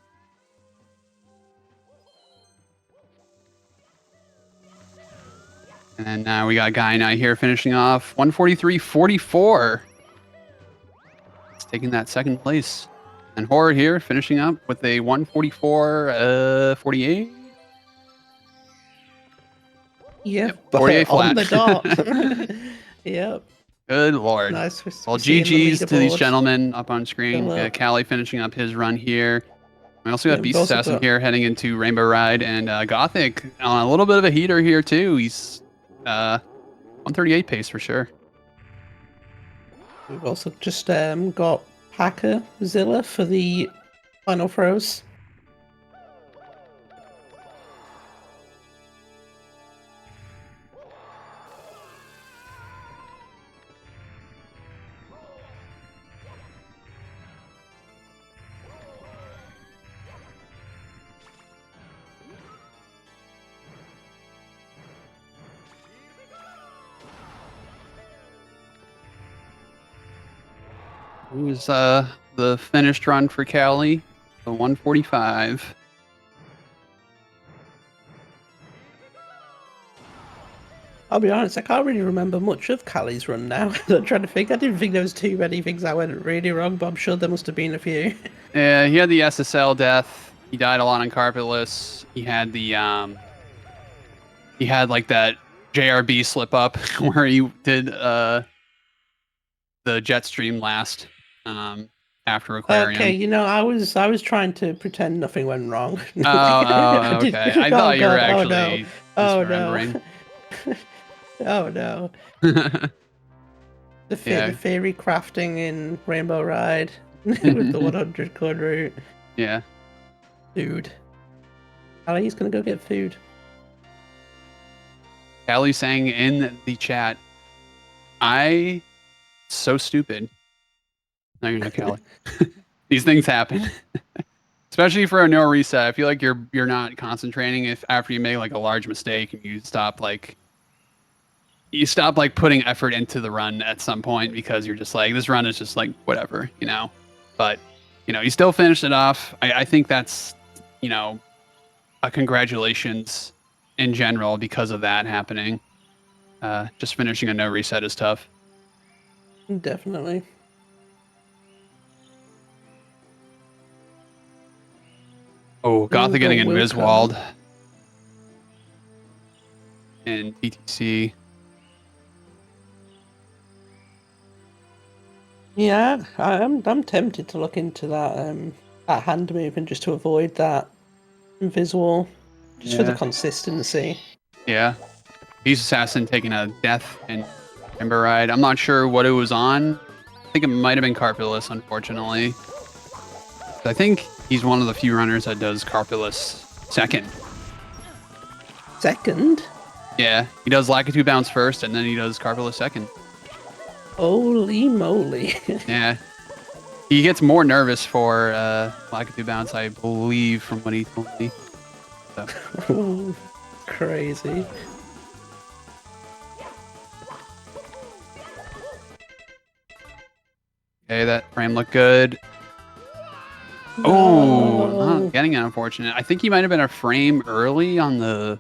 S1: And then now we got Guy and I here finishing off 143.44. It's taking that second place. And Horror here finishing up with a 144.48.
S2: Yep,
S1: 48
S2: on the
S1: flat.
S2: dot. Yep.
S1: Good lord.
S2: Nice.
S1: Well,
S2: seeing the
S1: GG's to these
S2: leaderboard.
S1: gentlemen up on screen.
S2: Good luck.
S1: Callie finishing up his run here. We also got
S2: Yeah, we've
S1: Beast
S2: also
S1: Assassin
S2: got-
S1: here heading into Rainbow Ride, and Gothic on a little bit of a heater here too. He's 138 pace for sure.
S2: We've also just got Packer Zilla for the final throws.
S1: Who's the finished run for Callie? The 145.
S2: I'll be honest, I can't really remember much of Callie's run now. I'm trying to think. I didn't think there was too many things that went really wrong, but I'm sure there must have been a few.
S1: Yeah, he had the SSL death. He died a lot on Carpetless. He had the he had like that JRB slip up where he did the jet stream last after Aquarium.
S2: Okay, I was trying to pretend nothing went wrong.
S1: Oh, okay. I thought you were actually
S2: Oh
S1: misremembering.
S2: no. Oh no. The theory crafting in Rainbow Ride with the 100 chord route.
S1: Yeah.
S2: Dude. Allie's gonna go get food.
S1: Callie saying in the chat, so stupid. No, you're not Callie. These things happen. Especially for a no reset. I feel like you're not concentrating if after you make like a large mistake and you stop like putting effort into the run at some point because you're just like, this run is just like whatever, you know. But you still finished it off. I think that's a congratulations in general because of that happening. Just finishing a no reset is tough.
S2: Definitely.
S1: Oh, Gotha getting
S2: Will
S1: Inviswald in TTC.
S2: Yeah, I'm tempted to look into that hand movement just to avoid that visual, just for the
S1: Yeah.
S2: consistency.
S1: Yeah. Beast Assassin taking a death in Timber Ride. I'm not sure what it was on. I think it might have been Carpulus, unfortunately. I think he's one of the few runners that does Carpulus second.
S2: Second?
S1: Yeah, he does Lakitu Bounce first, and then he does Carpulus second.
S2: Holy moly.
S1: Yeah. He gets more nervous for Lakitu Bounce, I believe, from what he told me. So.
S2: Ooh, crazy.
S1: Okay, that frame looked good. Oh, not getting it, unfortunate. I think he might have been a frame early on the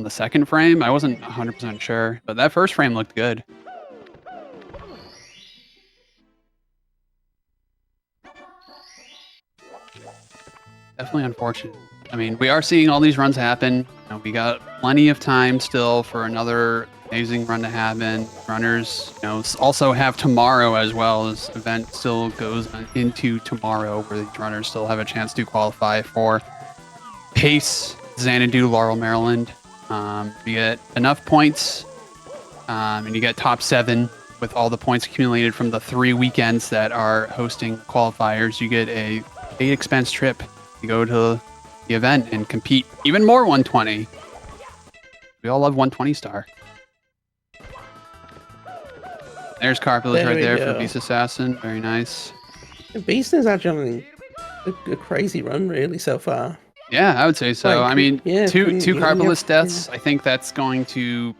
S1: second frame. I wasn't 100% sure, but that first frame looked good. Definitely unfortunate. I mean, we are seeing all these runs happen. We got plenty of time still for another amazing run to happen. Runners, also have tomorrow as well. This event still goes into tomorrow, where these runners still have a chance to qualify for Pace, Xanadu, Laurel, Maryland. You get enough points, and you get top 7 with all the points accumulated from the 3 weekends that are hosting qualifiers. You get a paid expense trip to go to the event and compete even more 120. We all love 120 star. There's Carpulus right there for Beast Assassin. Very nice.
S2: Beast is actually a crazy run, really, so far.
S1: Yeah, I would say so.
S2: Like,
S1: I mean,
S2: yeah,
S1: two Carpulus deaths.
S2: Yeah.
S1: I think that's going to.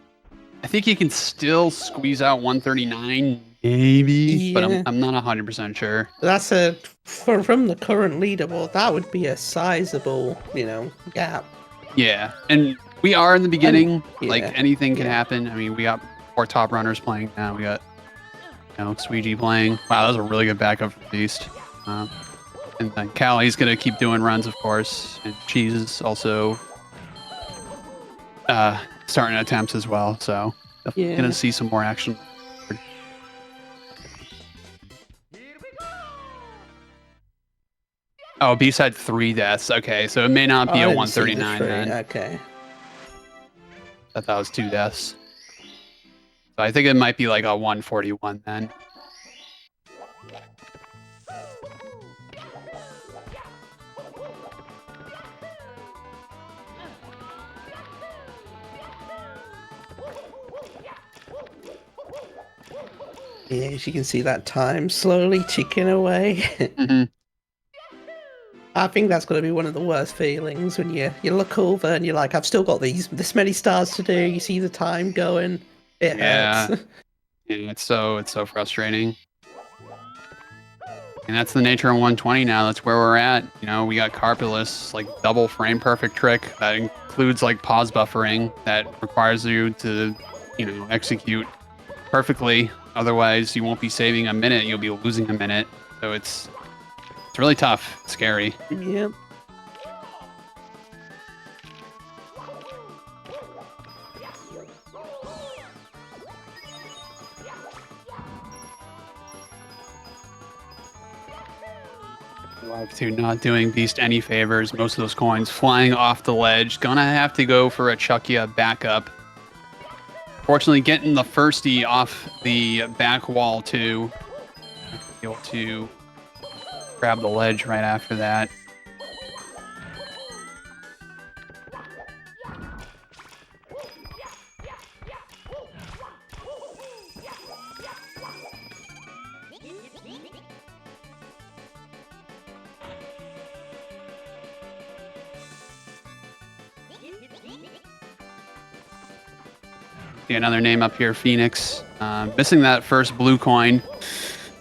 S1: I think he can still squeeze out 139, maybe, but I'm not 100% sure.
S2: That's from the current leaderboard. That would be a sizable, gap.
S1: Yeah, and we are in the beginning. Like
S2: yeah,
S1: anything can happen. I mean, we got 4 top runners playing now. We got, Sweegie playing. Wow, that was a really good backup for Beast. And then Callie's gonna keep doing runs, of course, and Cheese is also starting attempts as well. So definitely gonna see some more action. Oh, Beast had 3 deaths. Okay, so it may not be a 139 then.
S2: Okay.
S1: I thought that was 2 deaths. So I think it might be like a 141 then.
S2: Yeah, as you can see that time slowly ticking away.
S1: Mm-hmm.
S2: I think that's going to be one of the worst feelings when you look over and you're like, I've still got this many stars to do. You see the time going. It hurts.
S1: Yeah, it's so frustrating. And that's the nature of 120 now. That's where we're at. We got Carpulus, like double frame perfect trick that includes like pause buffering that requires you to, execute perfectly. Otherwise, you won't be saving a minute. You'll be losing a minute. So it's really tough. It's scary.
S2: Yep.
S1: To not doing Beast any favors. Most of those coins flying off the ledge. Gonna have to go for a Chuckia backup. Fortunately, getting the firstie off the back wall too. Be able to grab the ledge right after that. See another name up here, Phoenix. Missing that first blue coin.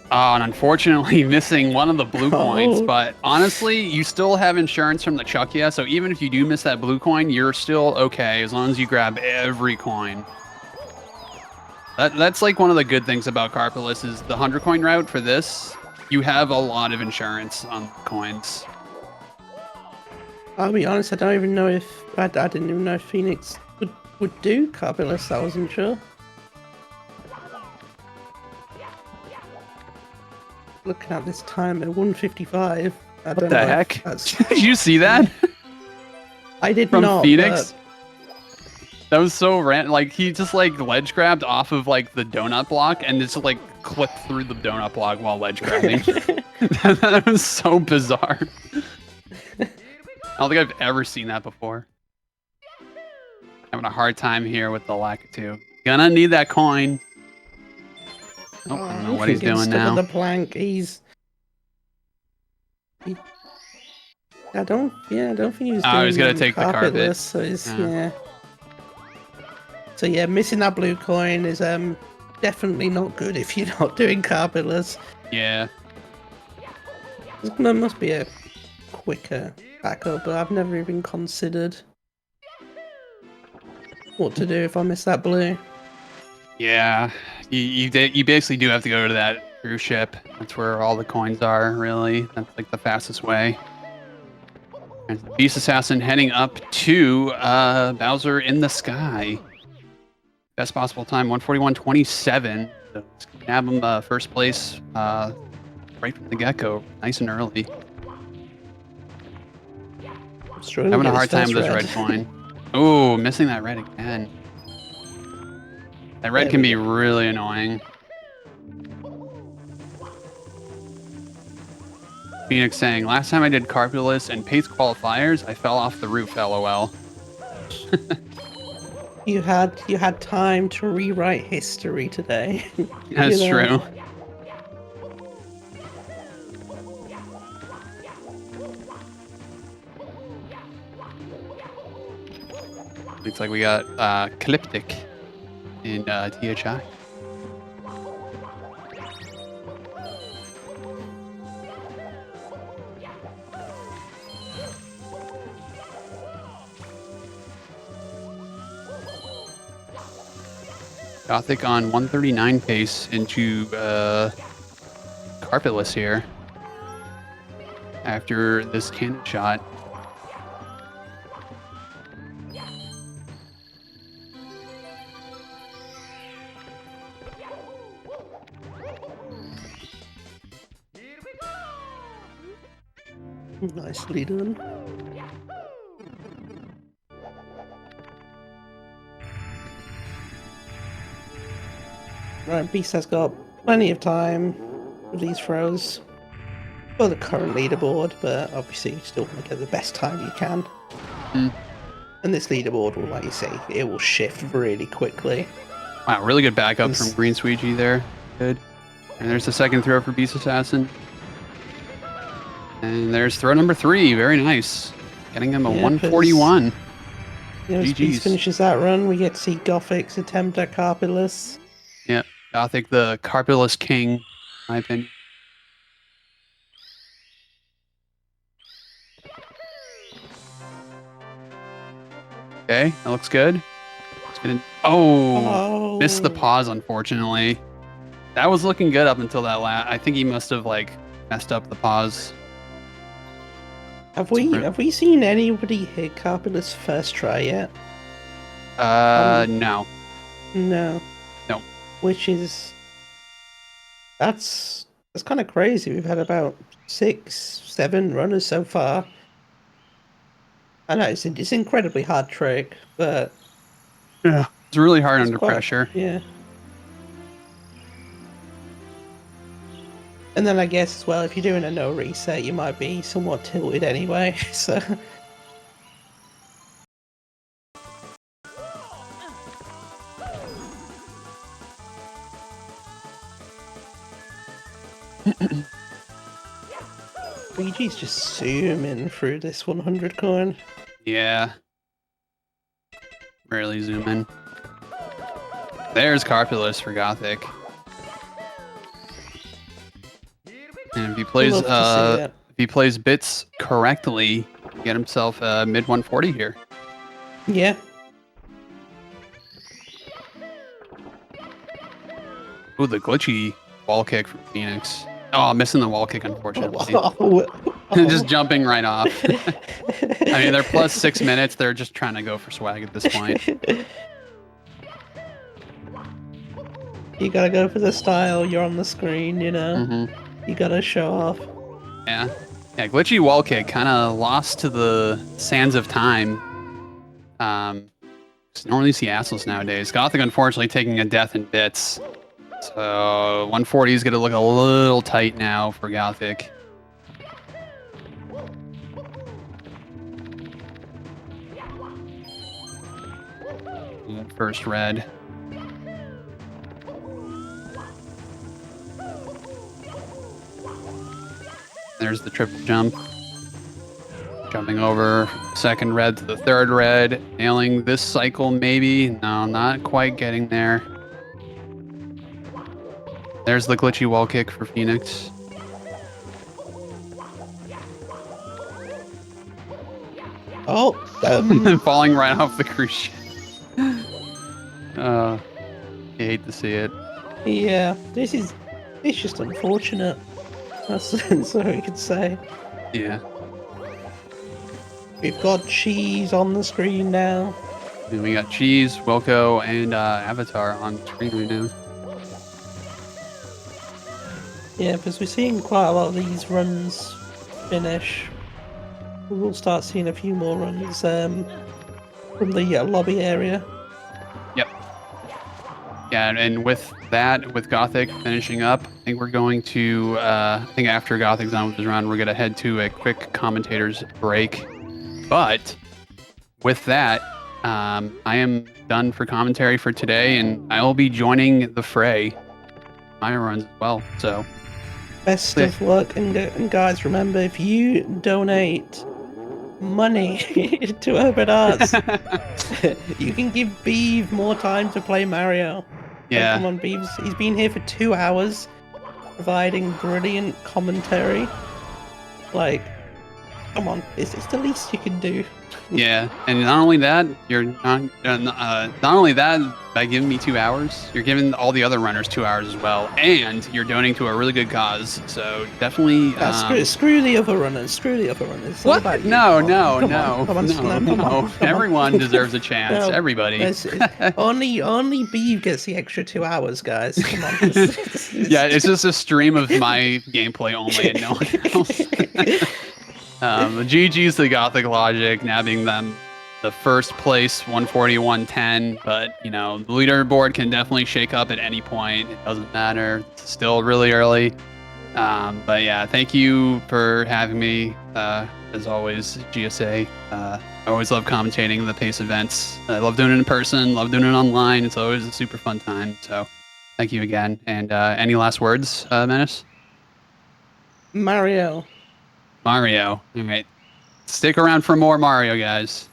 S1: And unfortunately missing one of the blue coins. But honestly, you still have insurance from the Chuckia, so even if you do miss that blue coin, you're still okay as long as you grab every coin. That's like one of the good things about Carpalus is the 100 coin route for this. You have a lot of insurance on coins.
S2: I'll be honest, I don't even know if I didn't even know if Phoenix would do Carpalus. I wasn't sure. Looking at this time at 1:55. I don't
S1: What the
S2: know
S1: heck?
S2: That's...
S1: Did you see that?
S2: I did
S1: From
S2: not.
S1: Phoenix? That was so random. Like, he just, like, ledge grabbed off of, like, the donut block and just, like, clipped through the donut block while ledge grabbing. That was so bizarre. I don't think I've ever seen that before. Having a hard time here with the lack of two. Gonna need that coin. Oh, I don't know what he's doing now.
S2: The plank. I don't think he was doing
S1: Oh, he's gonna take the carpet.
S2: So yeah. So yeah, missing that blue coin is definitely not good if you're not doing carpetless.
S1: Yeah.
S2: There must be a quicker backup, but I've never even considered what to do if I miss that blue.
S1: Yeah, you basically do have to go to that cruise ship. That's where all the coins are, really. That's like the fastest way. There's the Beast Assassin heading up to Bowser in the Sky. Best possible time, 1:41.27. So let's nab him first place right from the get-go, nice and early. Having a hard time with this red coin. Oh, missing that red again. That red can be really annoying. Phoenix saying, last time I did Carpulus and Pace Qualifiers, I fell off the roof, lol.
S2: You had time to rewrite history today.
S1: That's true. Looks like we got Calyptic in THI. Gothic on 139 pace into Carpetless here after this cannon shot.
S2: Nicely done. Right, Beast has got plenty of time with these throws for the current leaderboard, but obviously you still want to get the best time you can. And this leaderboard will, like you say, it will shift really quickly.
S1: Wow, really good backup from Green Squeegee there. Good. And there's the second throw for Beast Assassin. And there's throw number 3. Very nice. Getting him a 141.
S2: As Beast finishes that run, we get to see Gothic's attempt at Carpulus.
S1: Yeah, Gothic, the Carpulus king, in my opinion. Okay, that looks good. It's gonna... Oh, missed the pause, unfortunately. That was looking good up until that last. I think he must have like messed up the pause.
S2: Have we seen anybody hit Carpulus first try yet?
S1: No.
S2: No.
S1: No.
S2: Which is that's kind of crazy. We've had about 6, 7 runners so far. I know it's an incredibly hard trick, but
S1: yeah, it's really hard under pressure.
S2: Yeah. And then I guess as well, if you're doing a no reset, you might be somewhat tilted anyway. So. Luigi's just zooming through this 100 coin.
S1: Yeah. Rarely zoom in. There's Carpulus for Gothic. And if he plays
S2: Love to see it.
S1: if he plays bits correctly, he can get himself a mid 140 here.
S2: Yeah.
S1: Ooh, the glitchy wall kick from Phoenix. Oh, missing the wall kick, unfortunately. Just jumping right off. I mean, they're plus 6 minutes. They're just trying to go for swag at this point.
S2: You gotta go for the style. You're on the screen, you know.
S1: Mm-hmm.
S2: You gotta show off.
S1: Yeah. Yeah, glitchy wall kick kind of lost to the sands of time. Normally see assless nowadays. Gothic, unfortunately, taking a death in bits. So 140 is going to look a little tight now for Gothic. First red. There's the triple jump. Jumping over second red to the third red. Nailing this cycle maybe. No, not quite getting there. There's the glitchy wall kick for Phoenix.
S2: Oh,
S1: Falling right off the cruise ship. You hate to see it.
S2: yeah. It's just unfortunate. That's all we could say.
S1: Yeah.
S2: We've got Cheese on the screen now.
S1: And we got Cheese, Wilco, and Avatar on screen right now.
S2: Yeah, because we're seeing quite a lot of these runs finish. We'll start seeing a few more runs from the lobby area.
S1: Yep. Yeah, and with that, with Gothic finishing up, I think we're going to, I think after Gothic's done with his run, we're going to head to a quick commentator's break. But with that, I am done for commentary for today, and I will be joining the fray. My runs as well, so.
S2: Best of luck, and guys, remember, if you donate money to Urban Arts, you can give Beeve more time to play Mario.
S1: Yeah.
S2: Come on, Beeves. He's been here for 2 hours, providing brilliant commentary. Like, come on, it's the least you can do.
S1: Yeah, and not only that, you're not only that, by giving me 2 hours, you're giving all the other runners 2 hours as well, and you're donating to a really good cause. So definitely.
S2: Screw the other runners. Screw the other runners. It's all
S1: What?
S2: about you.
S1: No,
S2: Come on, come on.
S1: Everyone deserves a chance.
S2: No,
S1: Everybody.
S2: Only Beeve gets the extra 2 hours, guys. Come on.
S1: Yeah, it's just a stream of my gameplay only, and no one else. GG's to Gothic Logic, nabbing them the first place 140-110, but you know, the leaderboard can definitely shake up at any point. It doesn't matter. It's still really early. But yeah, thank you for having me. As always, GSA. I always love commentating the PACE events. I love doing it in person, love doing it online. It's always a super fun time. So thank you again. And any last words, Menace?
S2: Mario.
S1: All right. Stick around for more Mario, guys.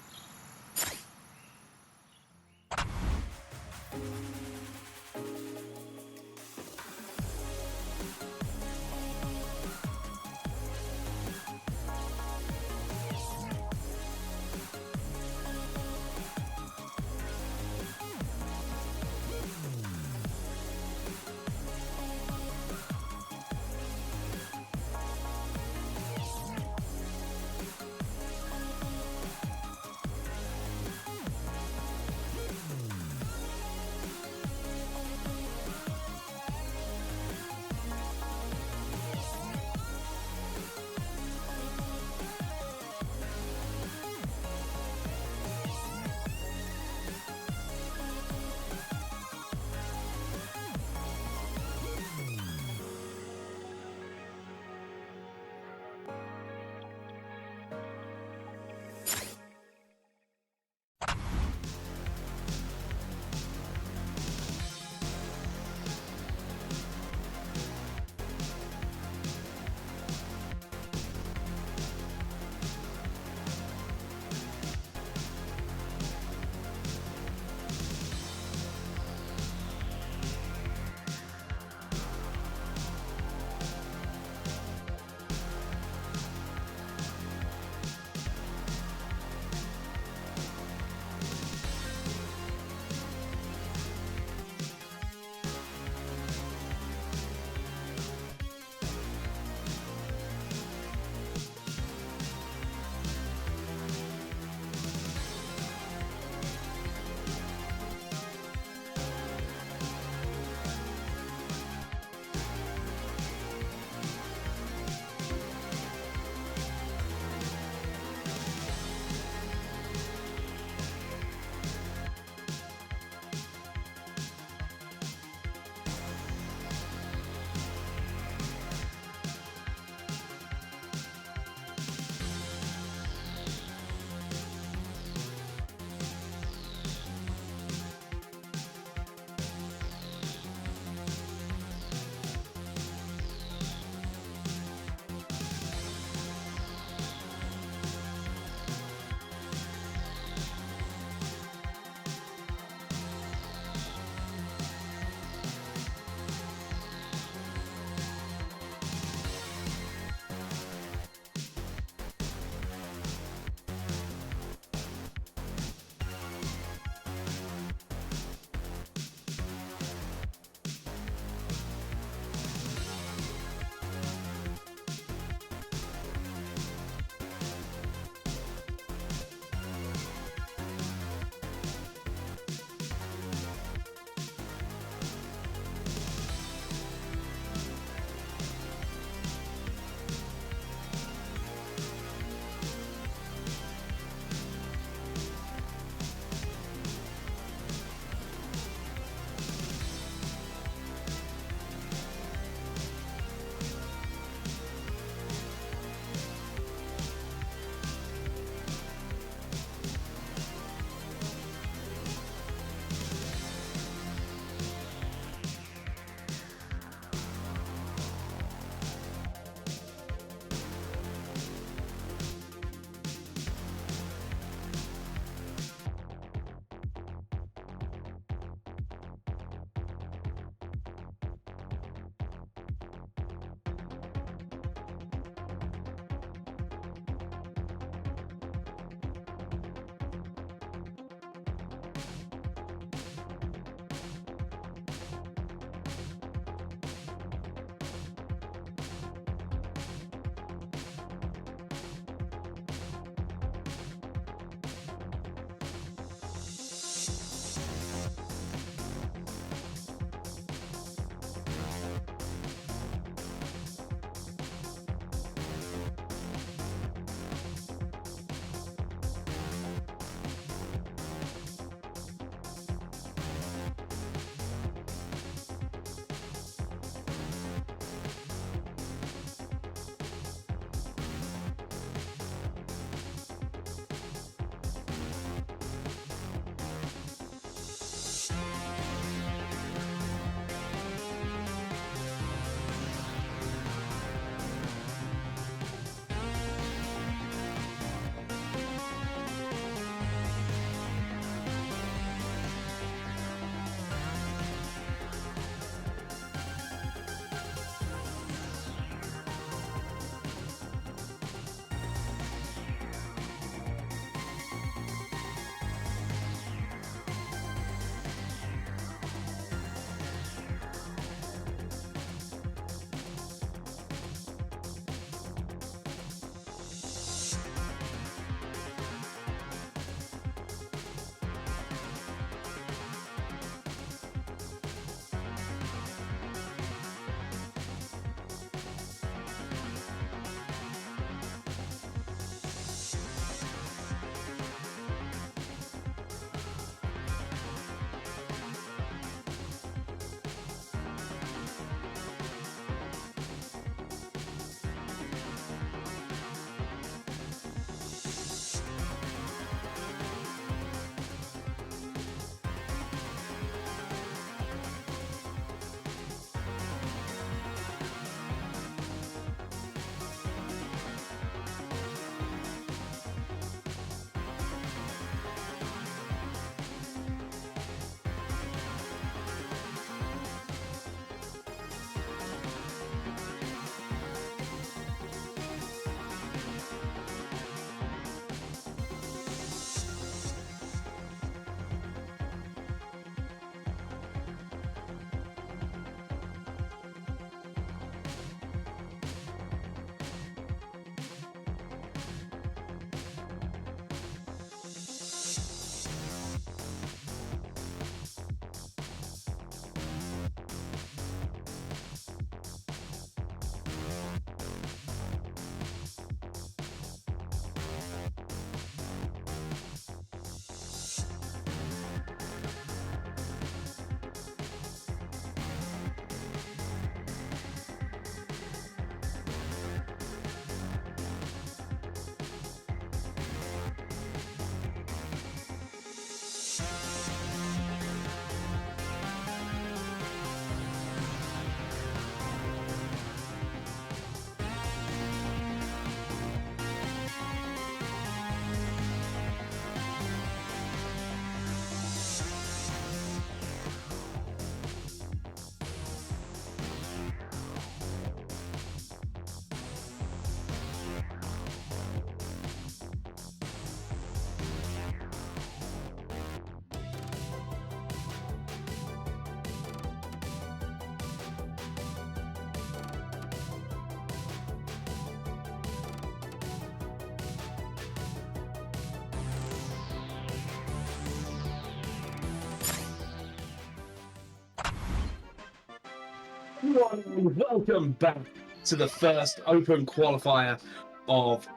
S6: everyone, and welcome back to the first open qualifier of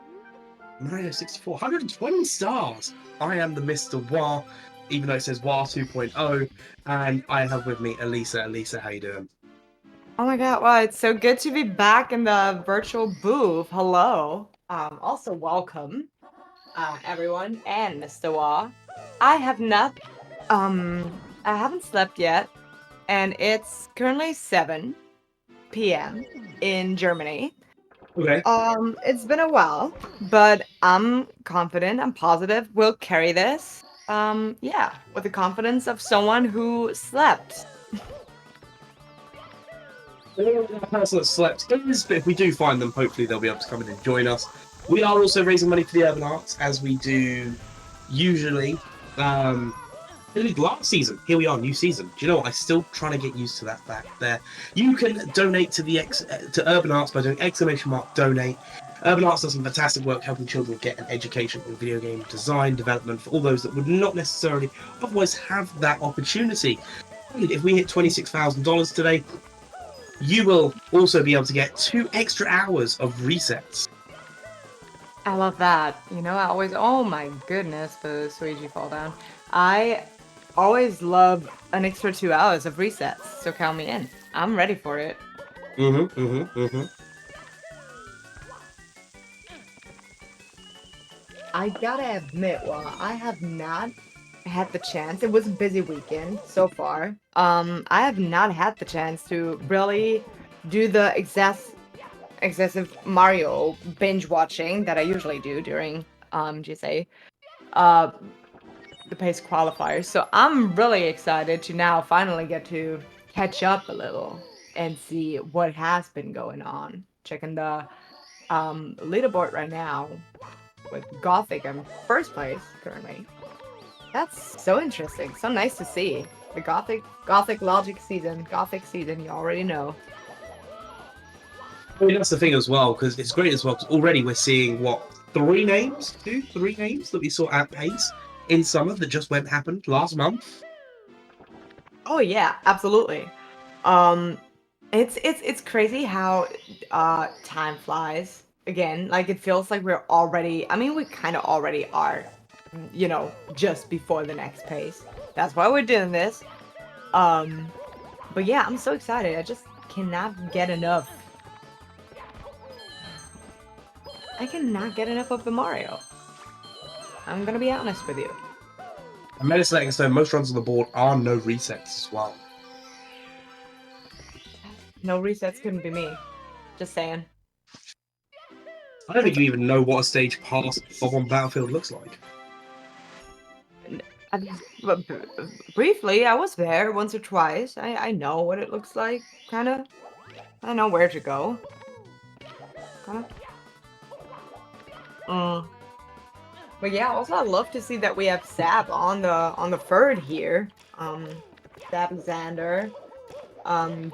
S6: Mario 64. 120 stars. I am the Mr. Wah, even though it says Wah 2.0, and I have with me Elisa. Elisa, how you doing?
S7: Oh my god, wow, it's so good to be back in the virtual booth. Hello. Also welcome, everyone, and Mr. Wah. I have not, I haven't slept yet, and it's currently 7 p.m. in Germany.
S6: Okay.
S7: It's been a while, but I'm confident, I'm positive we'll carry this. Yeah, with the confidence of someone who slept.
S6: The person that slept is, but if we do find them, hopefully they'll be able to come in and join us. We are also raising money for the Urban Arts, as we do usually. It was last season. Here we are, new season. Do you know what? I'm still trying to get used to that fact there. You can donate to to Urban Arts by doing !donate. Urban Arts does some fantastic work helping children get an education in video game design, development, for all those that would not necessarily otherwise have that opportunity. And if we hit $26,000 today, you will also be able to get 2 extra hours of resets.
S7: I love that. You know, I always, oh my goodness, the Suigi fall down. I always love an extra 2 hours of resets, so count me in. I'm ready for it. I gotta admit, well, I have not had the chance. It was a busy weekend so far. I have not had the chance to really do the excessive Mario binge watching that I usually do during GSA the pace qualifiers. So I'm really excited to now finally get to catch up a little and see what has been going on. Checking the leaderboard right now with Gothic in first place currently. That's so interesting. So nice to see. The Gothic Logic season, Gothic season, you already know.
S6: I mean, that's the thing as well, because it's great as well, because already we're seeing, what, 3 names that we saw at pace in summer that just happened last month.
S7: Oh yeah, absolutely. It's crazy how time flies. Again, like it feels like we're already, I mean, we kind of already are, you know, just before the next pace. That's why we're doing this. But yeah, I'm so excited. I just cannot get enough. I cannot get enough of the Mario. I'm gonna be honest with you.
S6: And Medicine so most runs on the board are no resets as well.
S7: No resets couldn't be me. Just saying.
S6: I don't think you even know what a stage past Bob on Battlefield looks like.
S7: Briefly, I was there once or twice. I know what it looks like, kinda. I know where to go. Kinda. But yeah, also I'd love to see that we have Sap on the third here. Sap Xander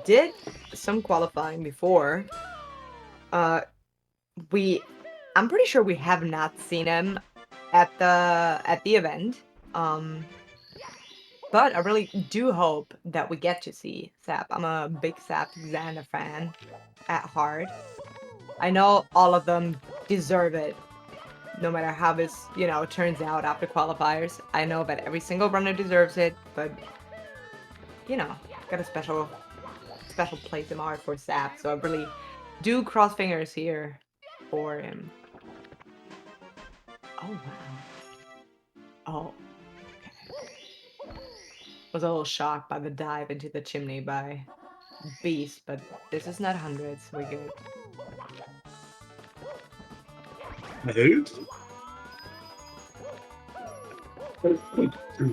S7: did some qualifying before. I'm pretty sure we have not seen him at the event. But I really do hope that we get to see Sap. I'm a big Sap Xander fan at heart. I know all of them deserve it, no matter how this, you know, turns out after qualifiers. I know that every single runner deserves it, but, you know, got a special place in my heart for Sap, so I really do cross fingers here for him. Oh, wow. Oh, okay. Was a little shocked by the dive into the chimney by Beast, but this is not hundreds, we're good.
S6: Who?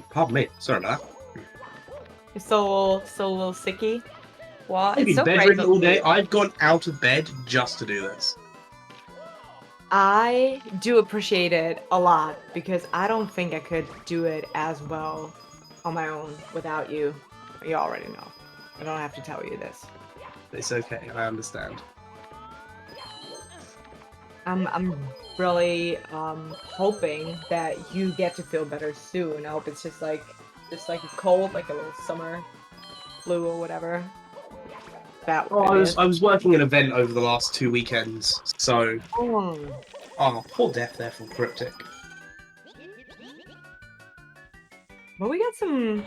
S6: Pardon me, sorry about that.
S7: You're still a little sicky? Well,
S6: I've
S7: it's
S6: been
S7: so
S6: bedridden
S7: great
S6: all day. I've gone out of bed just to do this.
S7: I do appreciate it a lot because I don't think I could do it as well on my own without you. You already know. I don't have to tell you this.
S6: It's okay, I understand.
S7: I'm really hoping that you get to feel better soon. I hope it's just like a cold, like a little summer flu or whatever. that
S6: Oh,
S7: what it is?
S6: I was working an event over the last 2 weekends, so
S7: Oh.
S6: poor death there from Cryptic.
S7: But we got some,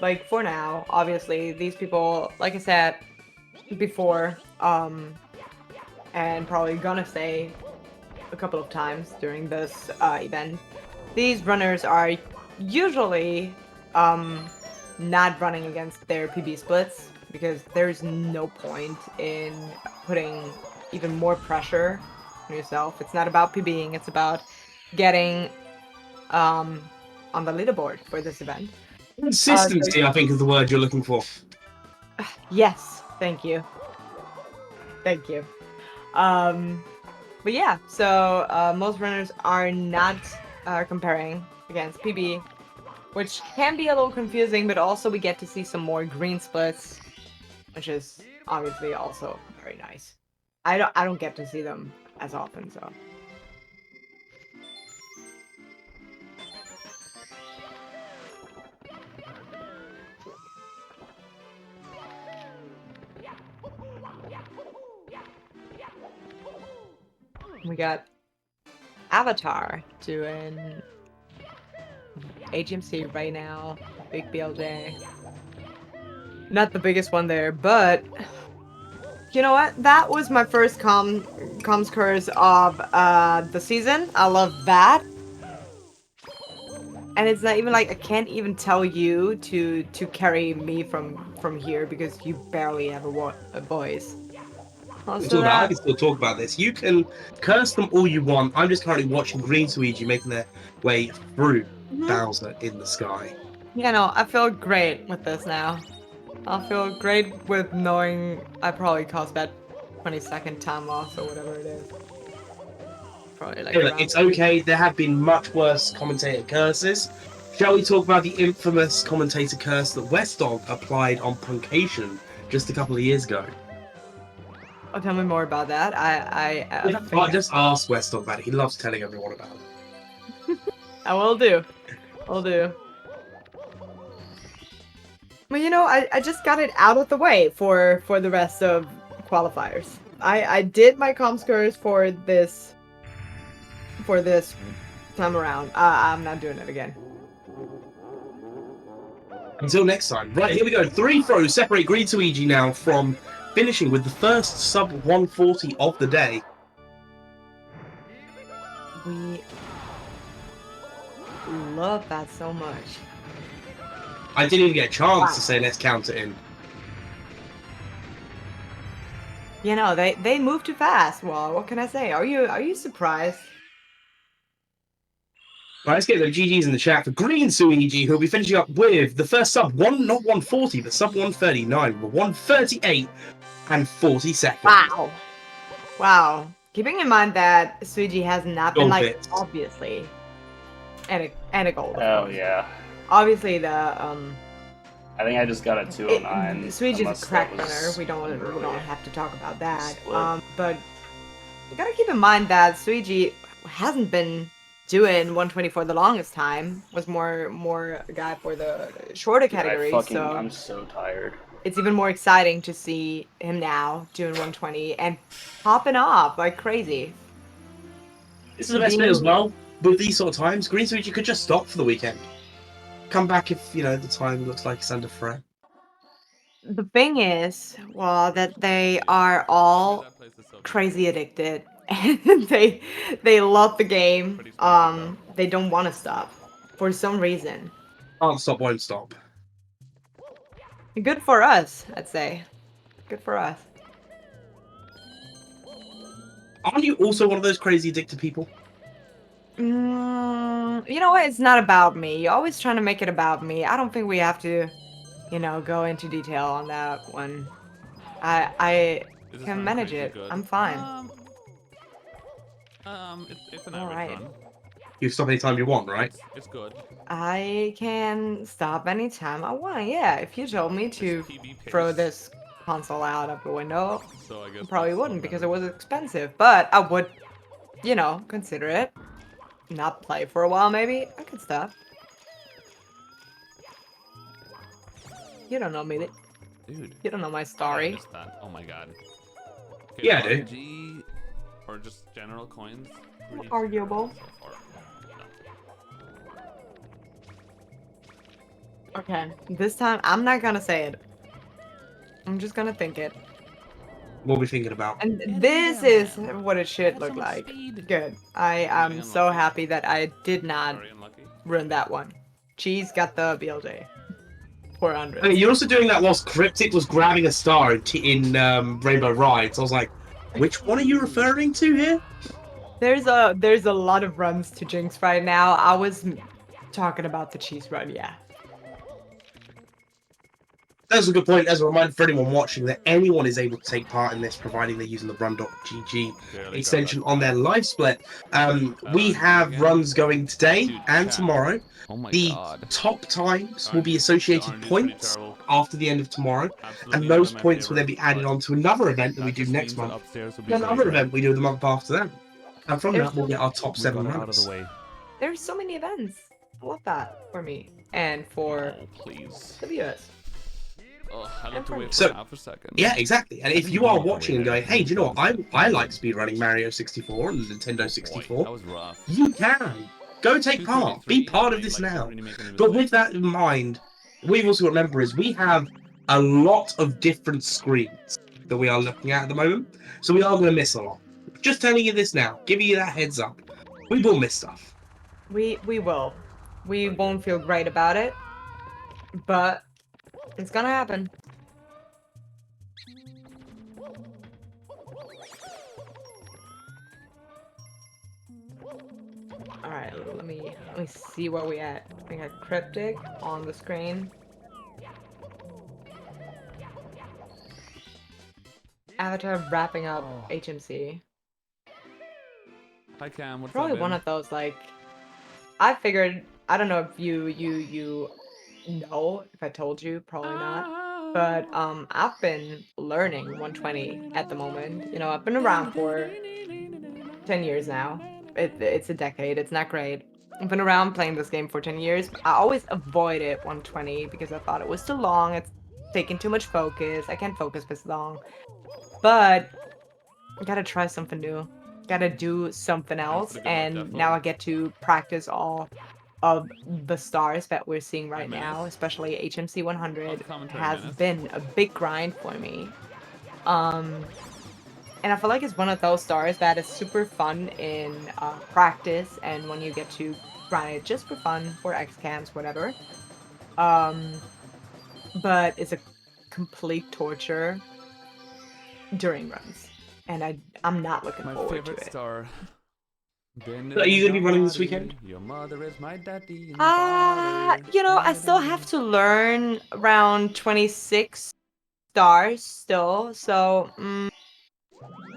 S7: like, for now, obviously, these people, like I said before, and probably gonna say a couple of times during this event, these runners are usually not running against their PB splits because there's no point in putting even more pressure on yourself. It's not about PBing, it's about getting on the leaderboard for this event.
S6: Consistency, I think, is the word you're looking for.
S7: Yes, thank you. Thank you. But yeah, so most runners are not comparing against PB, which can be a little confusing, but also we get to see some more green splits, which is obviously also very nice. I don't get to see them as often, so. We got Avatar doing HMC right now, big BLJ. Not the biggest one there, but you know what? That was my first comms curse of the season. I love that. And it's not even like I can't even tell you to carry me from here because you barely have a voice. Also
S6: I can still talk about this. You can curse them all you want. I'm just currently watching Green Luigi making their way through Bowser in the sky.
S7: Yeah, no, I feel great with this now. I feel great with knowing I probably caused that 20-second time loss or whatever it is. Probably like
S6: Hey, look,
S7: around
S6: it's okay. There have been much worse commentator curses. Shall we talk about the infamous commentator curse that Westdog applied on Puncation just a couple of years ago?
S7: Oh, tell me more about that. I think
S6: Just ask Westdog about it. He loves telling everyone about it.
S7: I will do. I'll do. Well, you know, I just got it out of the way for the rest of qualifiers. I did my comms curse for this time around. I'm not doing it again.
S6: Until next time. Right, here we go. 3 throws separate Green Luigi now from finishing with the first sub 140 of the day.
S7: We love that so much.
S6: I didn't even get a chance to say let's count it in.
S7: You know, they move too fast. Well, what can I say? Are you surprised?
S6: Right, let's get the GGs in the chat for Green Luigi, who'll be finishing up with the first sub not 140, but sub 139, with 138 and 40 seconds.
S7: Wow. Wow. Keeping in mind that Suiji has not been
S6: Gold
S7: like
S6: bits.
S7: obviously and a gold.
S8: Oh yeah.
S7: Obviously the
S8: I think I just got a 209.
S7: Suiji's
S8: unless
S7: a crack
S8: that was
S7: runner. We don't
S8: early.
S7: have to talk about that.
S8: Split.
S7: But you gotta keep in mind that Suiji hasn't been doing 120 the longest time. Was more a guy for the shorter category.
S8: I'm so tired.
S7: It's even more exciting to see him now doing 120 and popping off like crazy.
S6: This is the best bit as well. With these sort of times, Green Luigi could just stop for the weekend. Come back if, you know, the time looks like it's under threat.
S7: The thing is, well, that they are all crazy addicted and they love the game. They don't want to stop for some reason.
S6: Can't stop, won't stop.
S7: Good for us, I'd say. Good for us.
S6: Aren't you also one of those crazy addicted people?
S7: You know what? It's not about me. You're always trying to make it about me. I don't think we have to, you know, go into detail on that one. I can manage it. I'm fine.
S9: It's an
S7: All
S9: average
S7: right.
S9: run.
S6: You stop anytime you want, right?
S9: It's good.
S7: I can stop anytime I want. Yeah, if you told me to
S9: It's PB pace.
S7: throw this console out of the window,
S9: So I guess
S7: I probably
S9: that's
S7: wouldn't
S9: not
S7: because
S9: bad.
S7: it was expensive. But I would, you know, consider it. Not play for a while, maybe. I could stop. You don't know me.
S9: Dude.
S7: You don't know my
S9: I
S7: story.
S9: missed that. Oh my god. Okay,
S6: Yeah, I do.
S9: RNG or just general coins? Pretty
S7: Arguable.
S9: terrible so far. No.
S7: Okay, this time I'm not gonna say it. I'm just gonna think it.
S6: What are we thinking about?
S7: And this is what it should look like. Good. I am so happy that I did not
S9: Very unlucky.
S7: ruin that one. Cheese got the BLJ. 400.
S6: I mean, you're also doing that whilst Cryptic was grabbing a star in Rainbow Rides. I was like, which one are you referring to here?
S7: There's a lot of runs to Jinx right now. I was talking about the cheese run, yeah.
S6: That's a good point. As a reminder for anyone watching that anyone is able to take part in this, providing they're using the run.gg extension on their live split. We have runs going today and tomorrow.
S9: Oh my
S6: The
S9: god.
S6: top times will be associated
S9: RNG is pretty
S6: points
S9: terrible.
S6: after the end of tomorrow,
S9: Absolutely
S6: and
S9: one
S6: those
S9: of my
S6: points will then be
S9: favorites,
S6: added
S9: but
S6: on to another event that we
S9: that
S6: do
S9: just
S6: next
S9: means that
S6: month,
S9: upstairs will be
S6: and
S9: very
S6: another
S9: dry.
S6: event we do the month after that. And from
S7: There's
S6: that, we'll get our top
S9: We
S6: 7
S9: got it out of
S6: runs.
S9: the way.
S7: There's so many events. I love that for me and for
S9: Oh, please.
S7: the viewers.
S9: Oh, I like to wait for
S6: So-
S9: half a second.
S6: Yeah, exactly. And if you are watching and going, hey, do you know what? I like speedrunning Mario 64 and Nintendo
S9: Boy,
S6: 64,
S9: that was rough.
S6: you can. Go take part. Be part of this now. But with that in mind, we've also got to remember is we have a lot of different screens that we are looking at the moment. So we are going to miss a lot. Just telling you this now, giving you that heads up. We will miss stuff.
S7: We will. We won't feel great about it, but it's gonna happen. All right, let me see where we at. We got Cryptic on the screen. Avatar wrapping up HMC.
S9: Hi Cam, what's
S7: Probably
S9: up,
S7: one
S9: man?
S7: of those like I figured. I don't know if you know if I told you, probably not. But I've been learning 120 at the moment. You know, I've been around for 10 years now. It's a decade. It's not great. I've been around playing this game for 10 years. I always avoided 120 because I thought it was too long. It's taking too much focus. I can't focus this long. But I gotta try something new. Gotta do something else.
S9: pretty good,
S7: And
S9: definitely.
S7: now I get to practice all of the stars that we're seeing right now, especially HMC 100
S9: commentary
S7: has
S9: minutes.
S7: been a big grind for me. And I feel like it's one of those stars that is super fun in practice and when you get to grind it just for fun, for X-Cams, whatever. But it's a complete torture during runs. And I'm not looking
S9: My
S7: forward
S9: favorite
S7: to it.
S9: star.
S6: Are you gonna be running this weekend?
S9: Your mother is my daddy.
S7: You know, I still have to learn around 26 stars still, so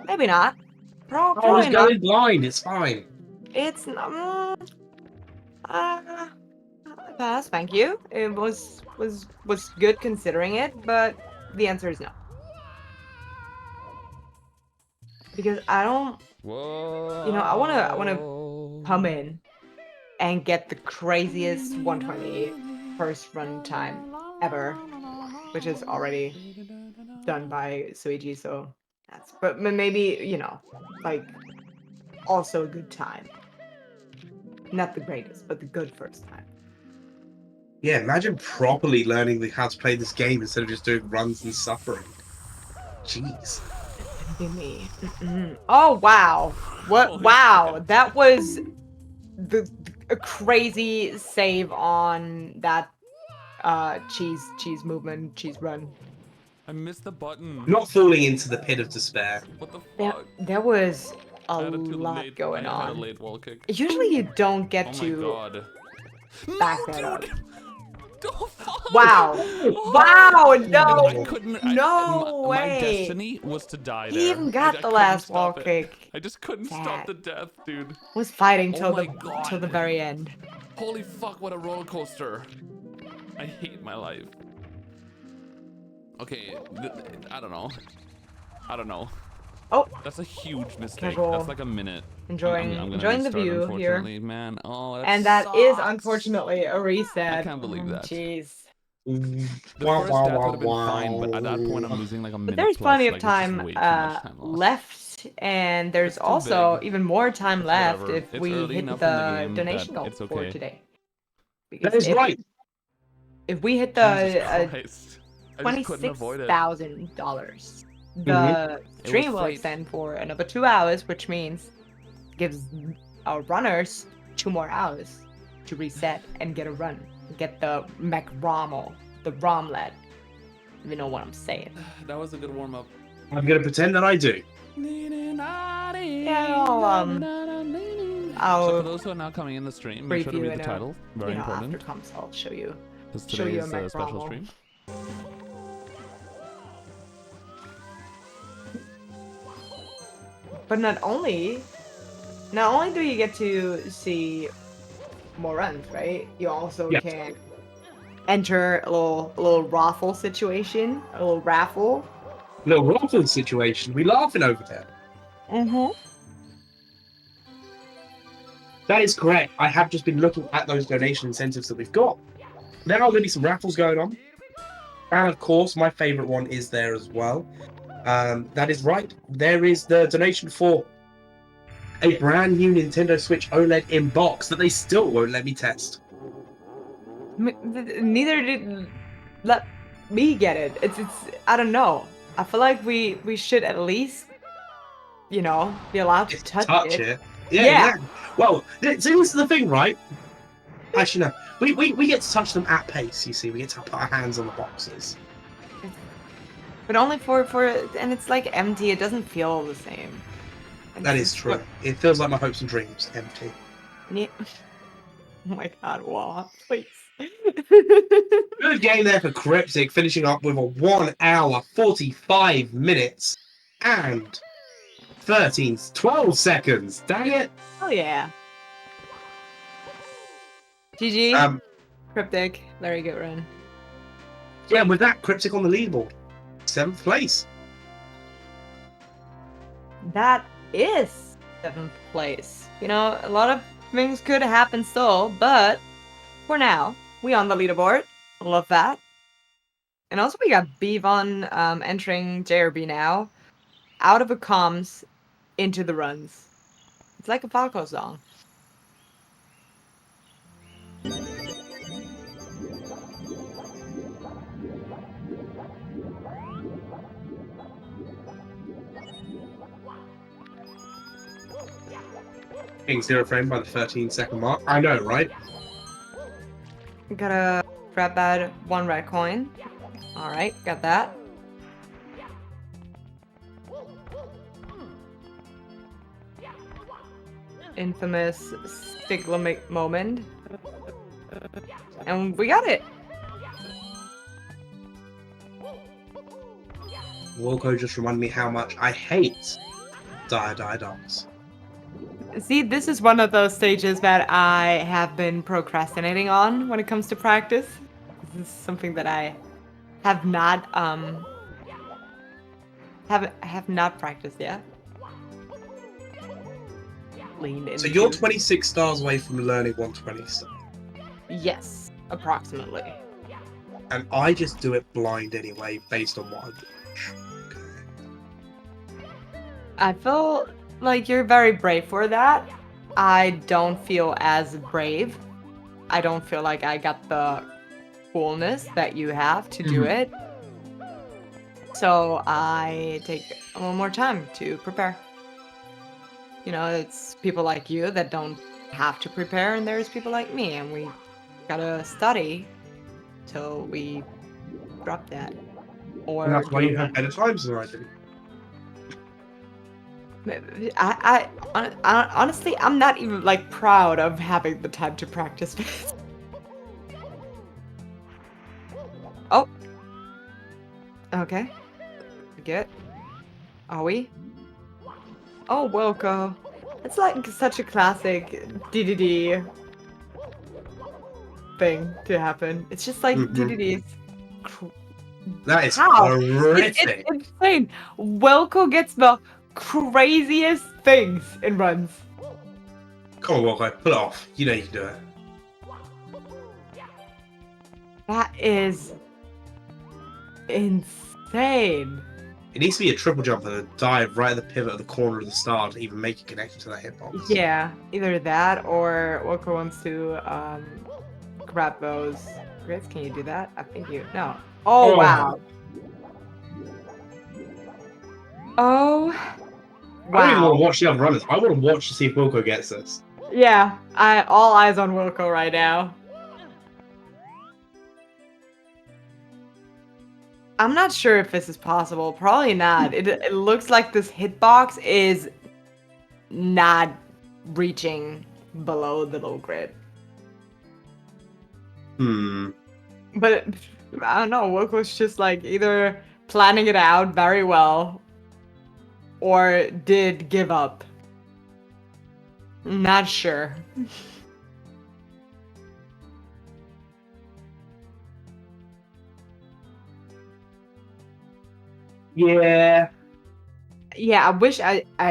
S7: maybe not.
S6: Oh,
S7: Probably
S6: just
S7: not.
S6: going blind. It's fine.
S7: It's pass, thank you. It was good considering it, but the answer is no. Because I don't,
S9: Whoa.
S7: you know, I wanna come in and get the craziest 120 first run time ever, which is already done by Suigi, so that's, but maybe, you know, like, also a good time. Not the greatest, but the good first time.
S6: Yeah, imagine properly learning how to play this game instead of just doing runs and suffering. Jeez.
S7: Be me. Oh wow! What?
S9: Holy
S7: Wow!
S9: shit.
S7: That was a crazy save on that cheese movement, cheese run.
S9: I missed the button.
S6: Not falling into the pit of despair.
S9: What the
S7: There,
S9: fuck?
S7: there was a
S9: I had a too
S7: lot
S9: late,
S7: going
S9: I had a
S7: on.
S9: late wall kick.
S7: Usually you don't get
S9: Oh my
S7: to
S9: god.
S7: back
S9: No,
S7: that up.
S9: dude! Oh, fuck!
S7: Wow!
S9: Oh.
S7: Wow!
S9: I
S7: No!
S9: couldn't.
S7: No
S9: my
S7: way!
S9: destiny was to die there.
S7: He even got
S9: I
S7: the
S9: couldn't
S7: last
S9: stop
S7: wall
S9: it.
S7: kick.
S9: I just couldn't
S7: Sad.
S9: stop the death, dude.
S7: Was fighting
S9: Oh
S7: till
S9: my
S7: the
S9: God.
S7: very end.
S9: Holy fuck, what a roller coaster. I hate my life. Okay, I don't know. I don't know.
S7: Oh,
S9: That's a huge mistake.
S7: Casual.
S9: That's like a minute.
S7: enjoying
S9: I'm gonna
S7: enjoying the
S9: restart,
S7: view here.
S9: unfortunately, man. Oh, that
S7: And that is
S9: sucks.
S7: unfortunately a reset.
S9: I can't believe that.
S7: Jeez.
S9: The first death would have been fine, but at that point, I'm losing like a
S7: But
S9: minute
S7: there's
S9: plus.
S7: plenty of
S9: Like, it's just
S7: time,
S9: way too much time lost.
S7: left, and there's
S9: It's too
S7: also
S9: big.
S7: even more time
S9: It's
S7: left
S9: whatever.
S7: if
S9: It's
S7: we
S9: early
S7: hit
S9: enough
S7: the
S9: in the game
S7: donation
S9: that
S7: goal
S9: it's
S7: for
S9: okay.
S7: today.
S6: That
S7: Because
S6: is right.
S7: if we hit
S9: Jesus
S7: the
S9: Christ. I just couldn't avoid it.
S7: $26,000, the
S6: Mm-hmm.
S7: stream will
S9: fate.
S7: extend for another 2 hours, which means gives our runners 2 more hours to reset and get a run, get the mech rommel, the romlet. You know what I'm saying?
S9: That was a good warm up.
S6: I'm going to pretend that I do.
S7: Yeah,
S9: So for
S7: I'll
S9: those who are now coming in the stream, make sure to
S7: preview
S9: read
S7: in
S9: the
S7: a,
S9: title. Very important.
S7: after comes, I'll show you.
S9: Because
S7: show you a
S9: today's
S7: mech
S9: a special
S7: rommel.
S9: stream.
S7: But not only do you get to see more runs, right? You also
S6: Yes.
S7: can enter a little raffle situation, a little raffle.
S6: Little raffle situation. We laughing over there.
S7: Mm-hmm.
S6: That is correct. I have just been looking at those donation incentives that we've got. There are going to be some raffles going on. And of course, my favorite one is there as well. That is right. There is the donation for a brand new Nintendo Switch OLED in box that they still won't let me test.
S7: Neither did let me get it. It's I don't know. I feel like we should at least, be allowed to touch it.
S6: Yeah,
S7: Yeah.
S6: exactly. Well, so this is the thing, right? Actually, no. We get to touch them at pace, you see. We get to put our hands on the boxes.
S7: But only for and it's like empty. It doesn't feel the same.
S6: That is true. It feels like my hopes and dreams empty.
S7: Yeah. Oh my god, Wah, please.
S6: Good game there for Cryptic, finishing up with a 1 hour, 45 minutes, and 12 seconds. Dang it!
S7: Oh yeah. GG. Cryptic. Very good run.
S6: Yeah, with that, Cryptic on the leaderboard. 7th place.
S7: That is 7th place. A lot of things could happen still, but for now, we on the leaderboard. Love that. And also we got Bevon entering JRB now. Out of a comms, into the runs. It's like a Falco song.
S6: Being 0 frame by the 13-second mark. I know, right?
S7: Gotta grab that 1 red coin. Alright, got that. Infamous Stigma moment. And we got it!
S6: Wilco just reminded me how much I hate Didox.
S7: See, this is one of those stages that I have been procrastinating on when it comes to practice. This is something that I have not have not practiced yet.
S6: So you're 26 stars away from learning 120 stuff.
S7: Yes, approximately.
S6: And I just do it blind anyway, based on what I watch.
S7: I feel like you're very brave for that. I don't feel as brave. I don't feel like I got the coolness that you have to do it. So I take a little more time to prepare. It's people like you that don't have to prepare, and there's people like me, and we gotta study till we drop that. Or
S6: And that's why you have better times than I do.
S7: I honestly, I'm not even proud of having the time to practice. Oh. Okay. Good. Are we? Oh, Wilco. It's like such a classic DDD thing to happen. It's just like DDD's.
S6: That is
S7: How?
S6: horrific.
S7: It's insane. Wilco gets the craziest things in runs.
S6: Come on, Wilco, pull it off. You know you can do it.
S7: That is insane.
S6: It needs to be a triple jump and a dive right at the pivot of the corner of the star to even make a connection to that hitbox.
S7: Yeah, either that or Wilco wants to grab those grids. Can you do that? I think you. No. Oh,
S6: Oh.
S7: wow. Oh.
S6: I don't even want
S7: Wow.
S6: to watch the other runners. I want to watch to see if Wilco gets this.
S7: Yeah, all eyes on Wilco right now. I'm not sure if this is possible. Probably not. It looks like this hitbox is not reaching below the low grid. But I don't know. Wilco's just like either planning it out very well or did give up. Not sure.
S6: Yeah.
S7: Yeah, I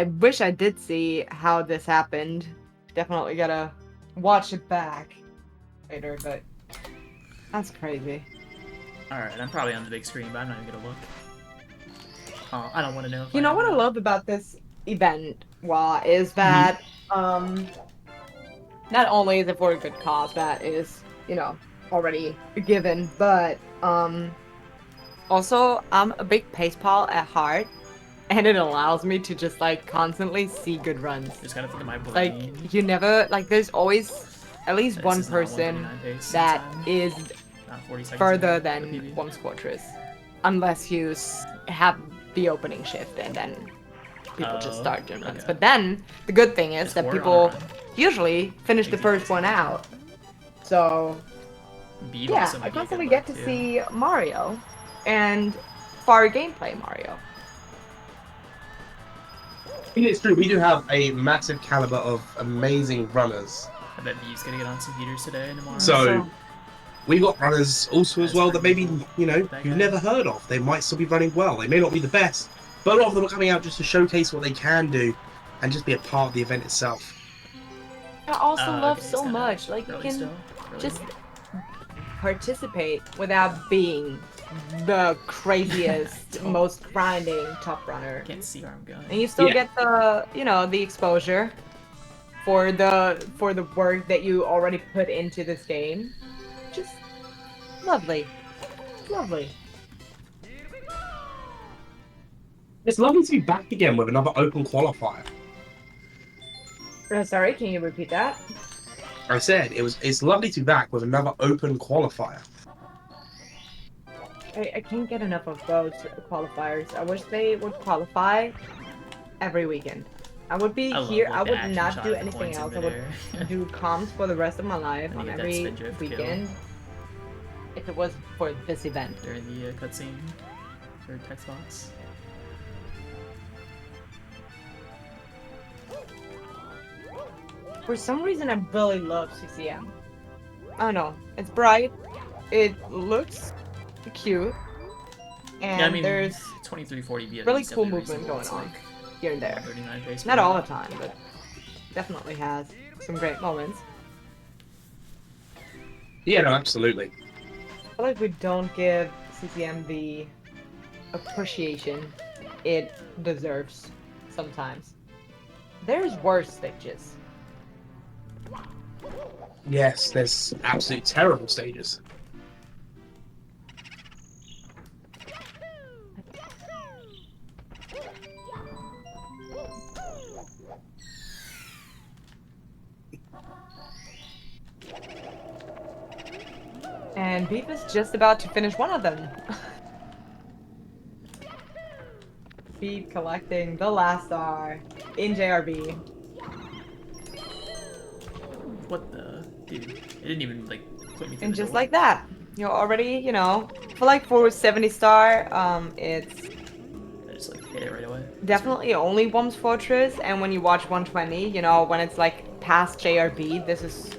S7: wish I did see how this happened. Definitely gotta watch it back later, but that's crazy.
S10: Alright, I'm probably on the big screen, but I'm not even gonna look. Oh, I don't want to know.
S7: You know what I love about this event, is that not only is it for a good cause that is, already given, but also I'm a big pace pal at heart, and it allows me to just like constantly see good runs.
S10: Just gotta think of my brain.
S7: Like you never there's always at least
S10: This
S7: one
S10: is not
S7: person
S10: 129 pace
S7: that
S10: sometime.
S7: is
S10: Not 40 seconds
S7: further
S10: in
S7: than
S10: PB.
S7: Worms Fortress, unless you have the opening shift and then people just
S10: Oh,
S7: start doing runs.
S10: okay.
S7: But then the good thing is
S10: Just
S7: that
S10: work on
S7: people
S10: a run.
S7: usually finish the first one out. So
S10: Beat
S7: yeah,
S10: also
S7: I
S10: might be a
S7: constantly
S10: good
S7: get
S10: one,
S7: to
S10: too.
S7: see Mario and far gameplay Mario.
S6: I mean, it's true. We do have a massive caliber of amazing runners.
S10: I bet V's gonna get on some heaters today and tomorrow.
S6: So we've got runners also as
S10: That's
S6: well that
S10: pretty
S6: maybe,
S10: cool.
S6: you've
S10: That guy.
S6: never heard of. They might still be running well. They may not be the best, but a lot of them are coming out just to showcase what they can do and just be a part of the event itself.
S7: I also love
S10: okay,
S7: so
S10: it's kinda
S7: much. Like you
S10: early
S7: can
S10: still, early.
S7: just participate without being the craziest, most grinding top runner.
S10: Can't see where I'm going.
S7: And you still
S6: Yeah.
S7: get the exposure for the work that you already put into this game. Just lovely. Lovely.
S6: It's lovely to be back again with another open qualifier.
S7: Sorry, can you repeat that?
S6: I said it's lovely to be back with another open qualifier.
S7: I can't get enough of those qualifiers. I wish they would qualify every weekend. I would be
S10: I love,
S7: here.
S10: like,
S7: I
S10: the
S7: would
S10: action
S7: not
S10: shot
S7: do
S10: and
S7: anything
S10: points in
S7: else. I would
S10: midair.
S7: do comms for the rest of my life
S10: And
S7: on
S10: you get that
S7: every
S10: spin drift kill.
S7: weekend. If it was for this event.
S10: During the cutscene for text box.
S7: For some reason, I really love CCM. I don't know. It's bright. It looks cute. And
S10: Yeah, I mean,
S7: there's
S10: 2340 BFE
S7: really
S10: is
S7: cool
S10: definitely
S7: movement
S10: reasonable.
S7: going
S10: It's
S7: on
S10: like
S7: here and there.
S10: 139 pace
S7: Not
S10: per
S7: all the
S10: minute.
S7: time, but definitely has some great moments.
S6: Yeah, no, absolutely.
S7: I feel like we don't give CCM the appreciation it deserves sometimes. There's worse stages.
S6: Yes, there's absolutely terrible stages.
S7: And Beef is just about to finish one of them. Beef collecting the last star in JRB.
S10: What the? Dude, it didn't even, like, put me through
S7: And
S10: the
S7: just
S10: door.
S7: like that, you're already, for like for 70 star, it's
S10: I just, like, hit it right away.
S7: definitely only Worms Fortress, and when you watch 120, when it's like past JRB, this is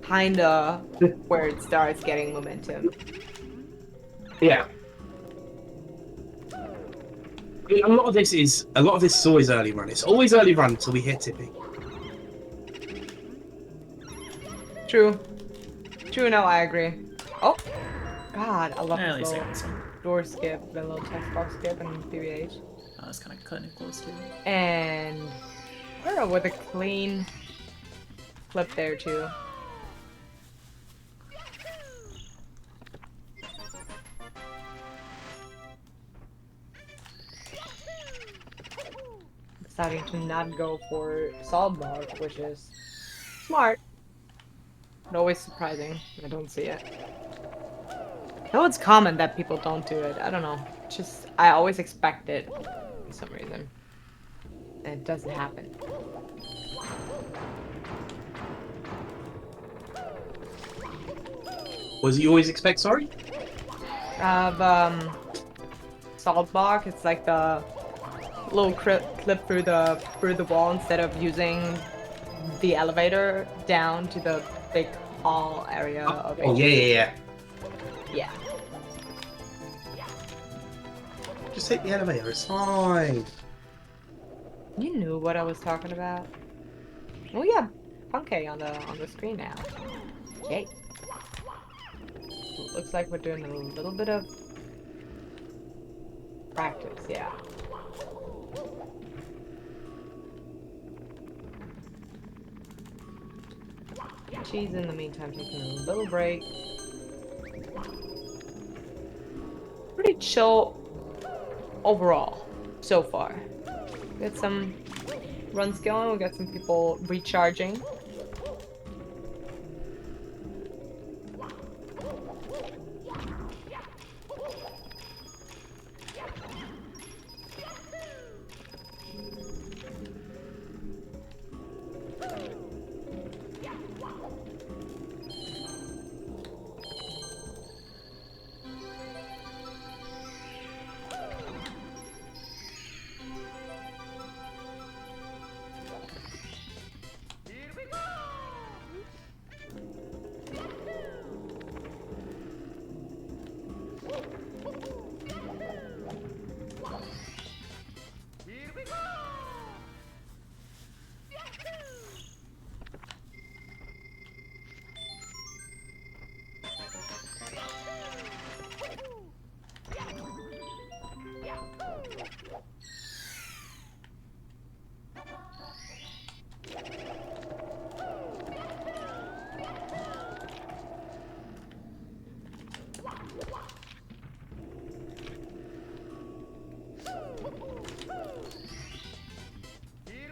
S7: kinda where it starts getting momentum.
S6: Yeah. A lot of this is always early run. It's always early run until we hit tipping.
S7: True. True, no, I agree. Oh, God, I love
S10: At
S7: this
S10: least I
S7: little
S10: got this one.
S7: door skip, the little text box skip in PVH.
S10: I was kind of cutting it close too.
S7: And I don't know, with a clean flip there too. Deciding to not go for solid block, which is smart, but always surprising. I don't see it. Though it's common that people don't do it. I don't know. Just I always expect it for some reason. And it doesn't happen.
S6: Was you always expect? Sorry.
S7: Solid block. It's like the little clip through the wall instead of using the elevator down to the big hall area of it.
S6: Oh yeah.
S7: Yeah.
S6: Just take the elevator. It's fine.
S7: You knew what I was talking about. Oh yeah, Punkay on the screen now. Yay. Looks like we're doing a little bit of practice, yeah. She's in the meantime taking a little break. Pretty chill overall so far. Got some runs going, we got some people recharging.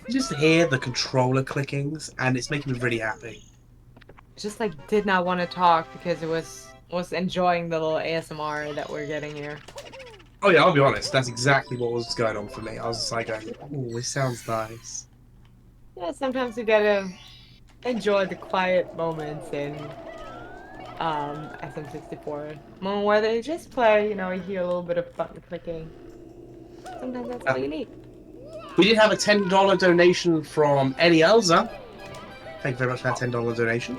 S6: You just hear the controller clickings, and it's making me really happy.
S7: Just like did not want to talk because it was enjoying the little ASMR that we're getting here.
S6: Oh yeah, I'll be honest. That's exactly what was going on for me. I was just like, going, "Oh, this sounds nice."
S7: Yeah, sometimes you gotta enjoy the quiet moments in SM64. Moment where they just play, you know, you hear a little bit of button clicking. Sometimes that's all you need.
S6: We did have a $10 donation from Ellie Elza. Thank you very much for that $10 donation.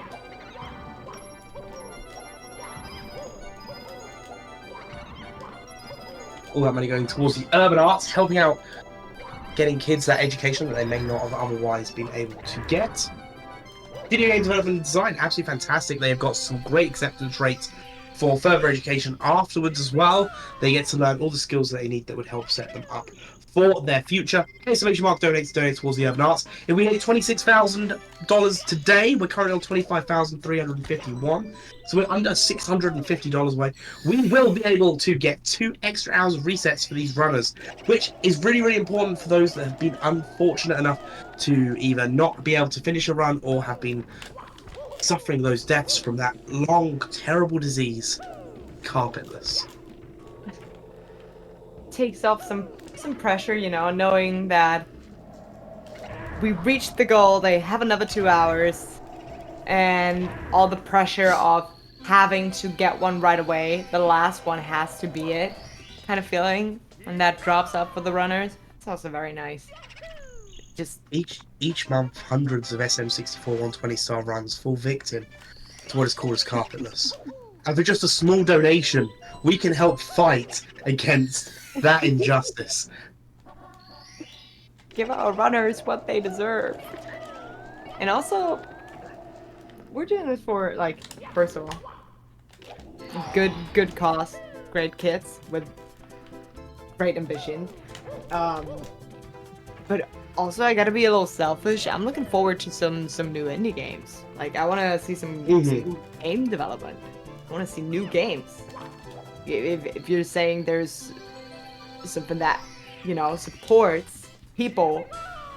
S6: All that money going towards the urban arts, helping out getting kids that education that they may not have otherwise been able to get. Video game development and design, absolutely fantastic. They have got some great acceptance rates for further education afterwards as well. They get to learn all the skills that they need that would help set them up for their future. Exclamation mark donate towards the urban arts. If we hit $26,000 today, we're currently on $25,351. So we're under $650 away. We will be able to get 2 extra hours of resets for these runners, which is really, really important for those that have been unfortunate enough to either not be able to finish a run or have been suffering those deaths from that long, terrible disease, carpetless.
S7: Takes off some pressure, you know, knowing that we reached the goal, they have another 2 hours, and all the pressure of having to get one right away, the last one has to be it, kind of feeling, and that drops up for the runners. It's also very nice. Just
S6: each month, hundreds of SM64 120-star runs fall victim to what is called as carpetless. And for just a small donation, we can help fight against that injustice.
S7: give our runners what they deserve. And also, we're doing this for, like, first of all, good cost, great kits with great ambition. But also I gotta be a little selfish. I'm looking forward to some new indie games. Like I want to see some new game development. I want to see new games. If you're saying there's something that supports people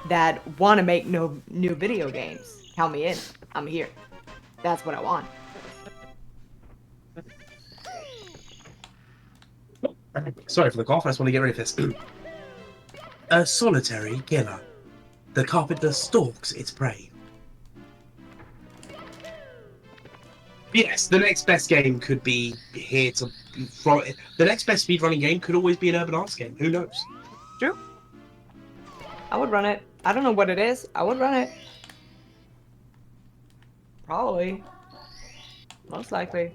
S7: that want to make new video games, count me in. I'm here. That's what I want.
S6: Sorry for the cough, I just want to get rid of this. A solitary killer. The carpenter stalks its prey. Yes, the next best game could be here to... The next best speedrunning game could always be an urban arts game. Who knows?
S7: True. I would run it. I don't know what it is. I would run it. Probably. Most likely.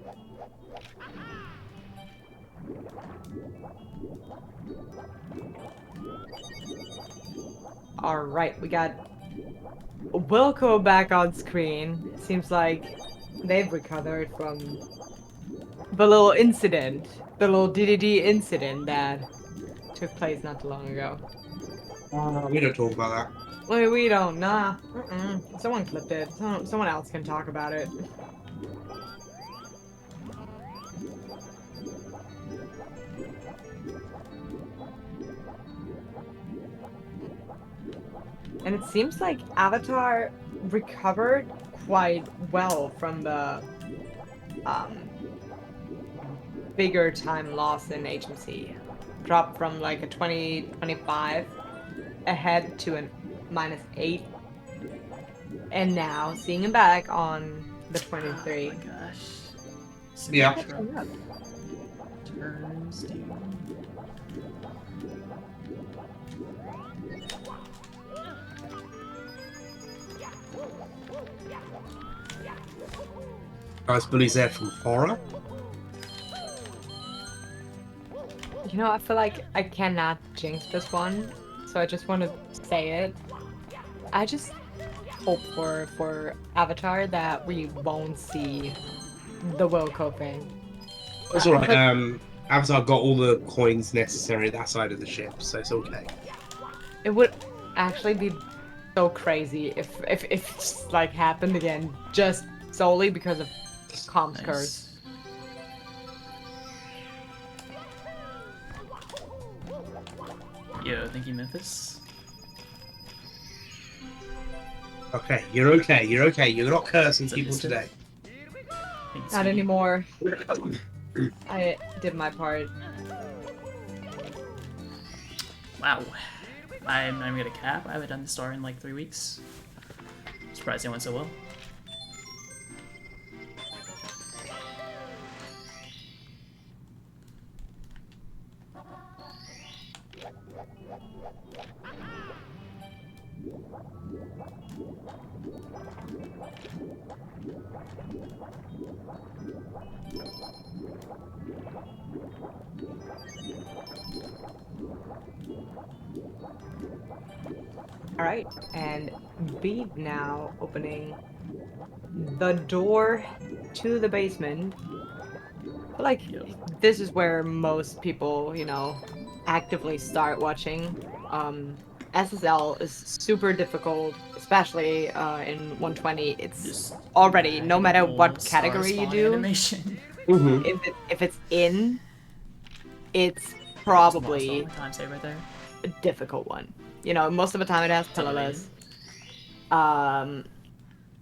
S7: Alright, we got Wilco back on screen. Seems like they've recovered from the little incident, the little DDD incident that took place not too long ago.
S6: We don't talk about that.
S7: We don't, nah. Someone clipped it. Someone else can talk about it. And it seems like Avatar recovered quite well from the bigger time loss in HMC. Dropped from like a 20-25 ahead to a -8. And now seeing him back on the 23.
S10: Oh my gosh.
S6: Yeah.
S10: Turns, dude.
S6: Nice bullies there from horror.
S7: You know, I feel like I cannot jinx this one, so I just want to say it. I just hope for Avatar that we won't see the Wilco thing.
S6: It's alright. Avatar got all the coins necessary that side of the ship, so it's okay.
S7: It would actually be so crazy if it's like happened again, just solely because of Com's curse.
S10: Yo, thank you, Memphis.
S6: Okay, you're okay. You're okay. You're not cursing people today.
S7: Not anymore. I did my part.
S10: Wow. I'm not even gonna cap. I haven't done the star in like 3 weeks. Surprised it went so well.
S7: Alright, and Beat now opening the door to the basement. Like, this is where most people, actively start watching. SSL is super difficult, especially in 120. It's already, no matter what category you do,
S10: Animation.
S7: if it's in, it's probably
S10: Time save right there.
S7: a difficult one. Most of the time it has pillarless.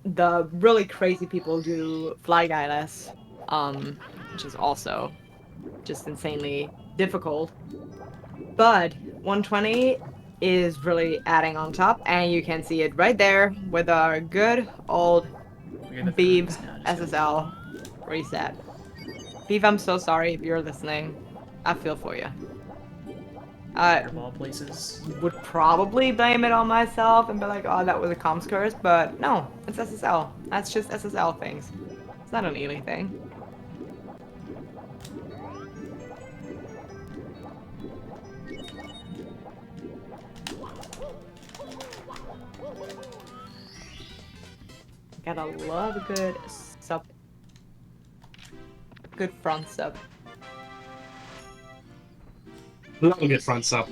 S7: The really crazy people do fly guyless, which is also just insanely difficult. But 120 is really adding on top, and you can see it right there with our good old Beeb SSL reset. Beeb, I'm so sorry if you're listening. I feel for you.
S10: Of all places.
S7: Would probably blame it on myself and be like, oh, that was a comms curse, but no, it's SSL. That's just SSL things. It's not an Ely thing. Gotta love a good sub. good front sub.
S6: Love a good front sub.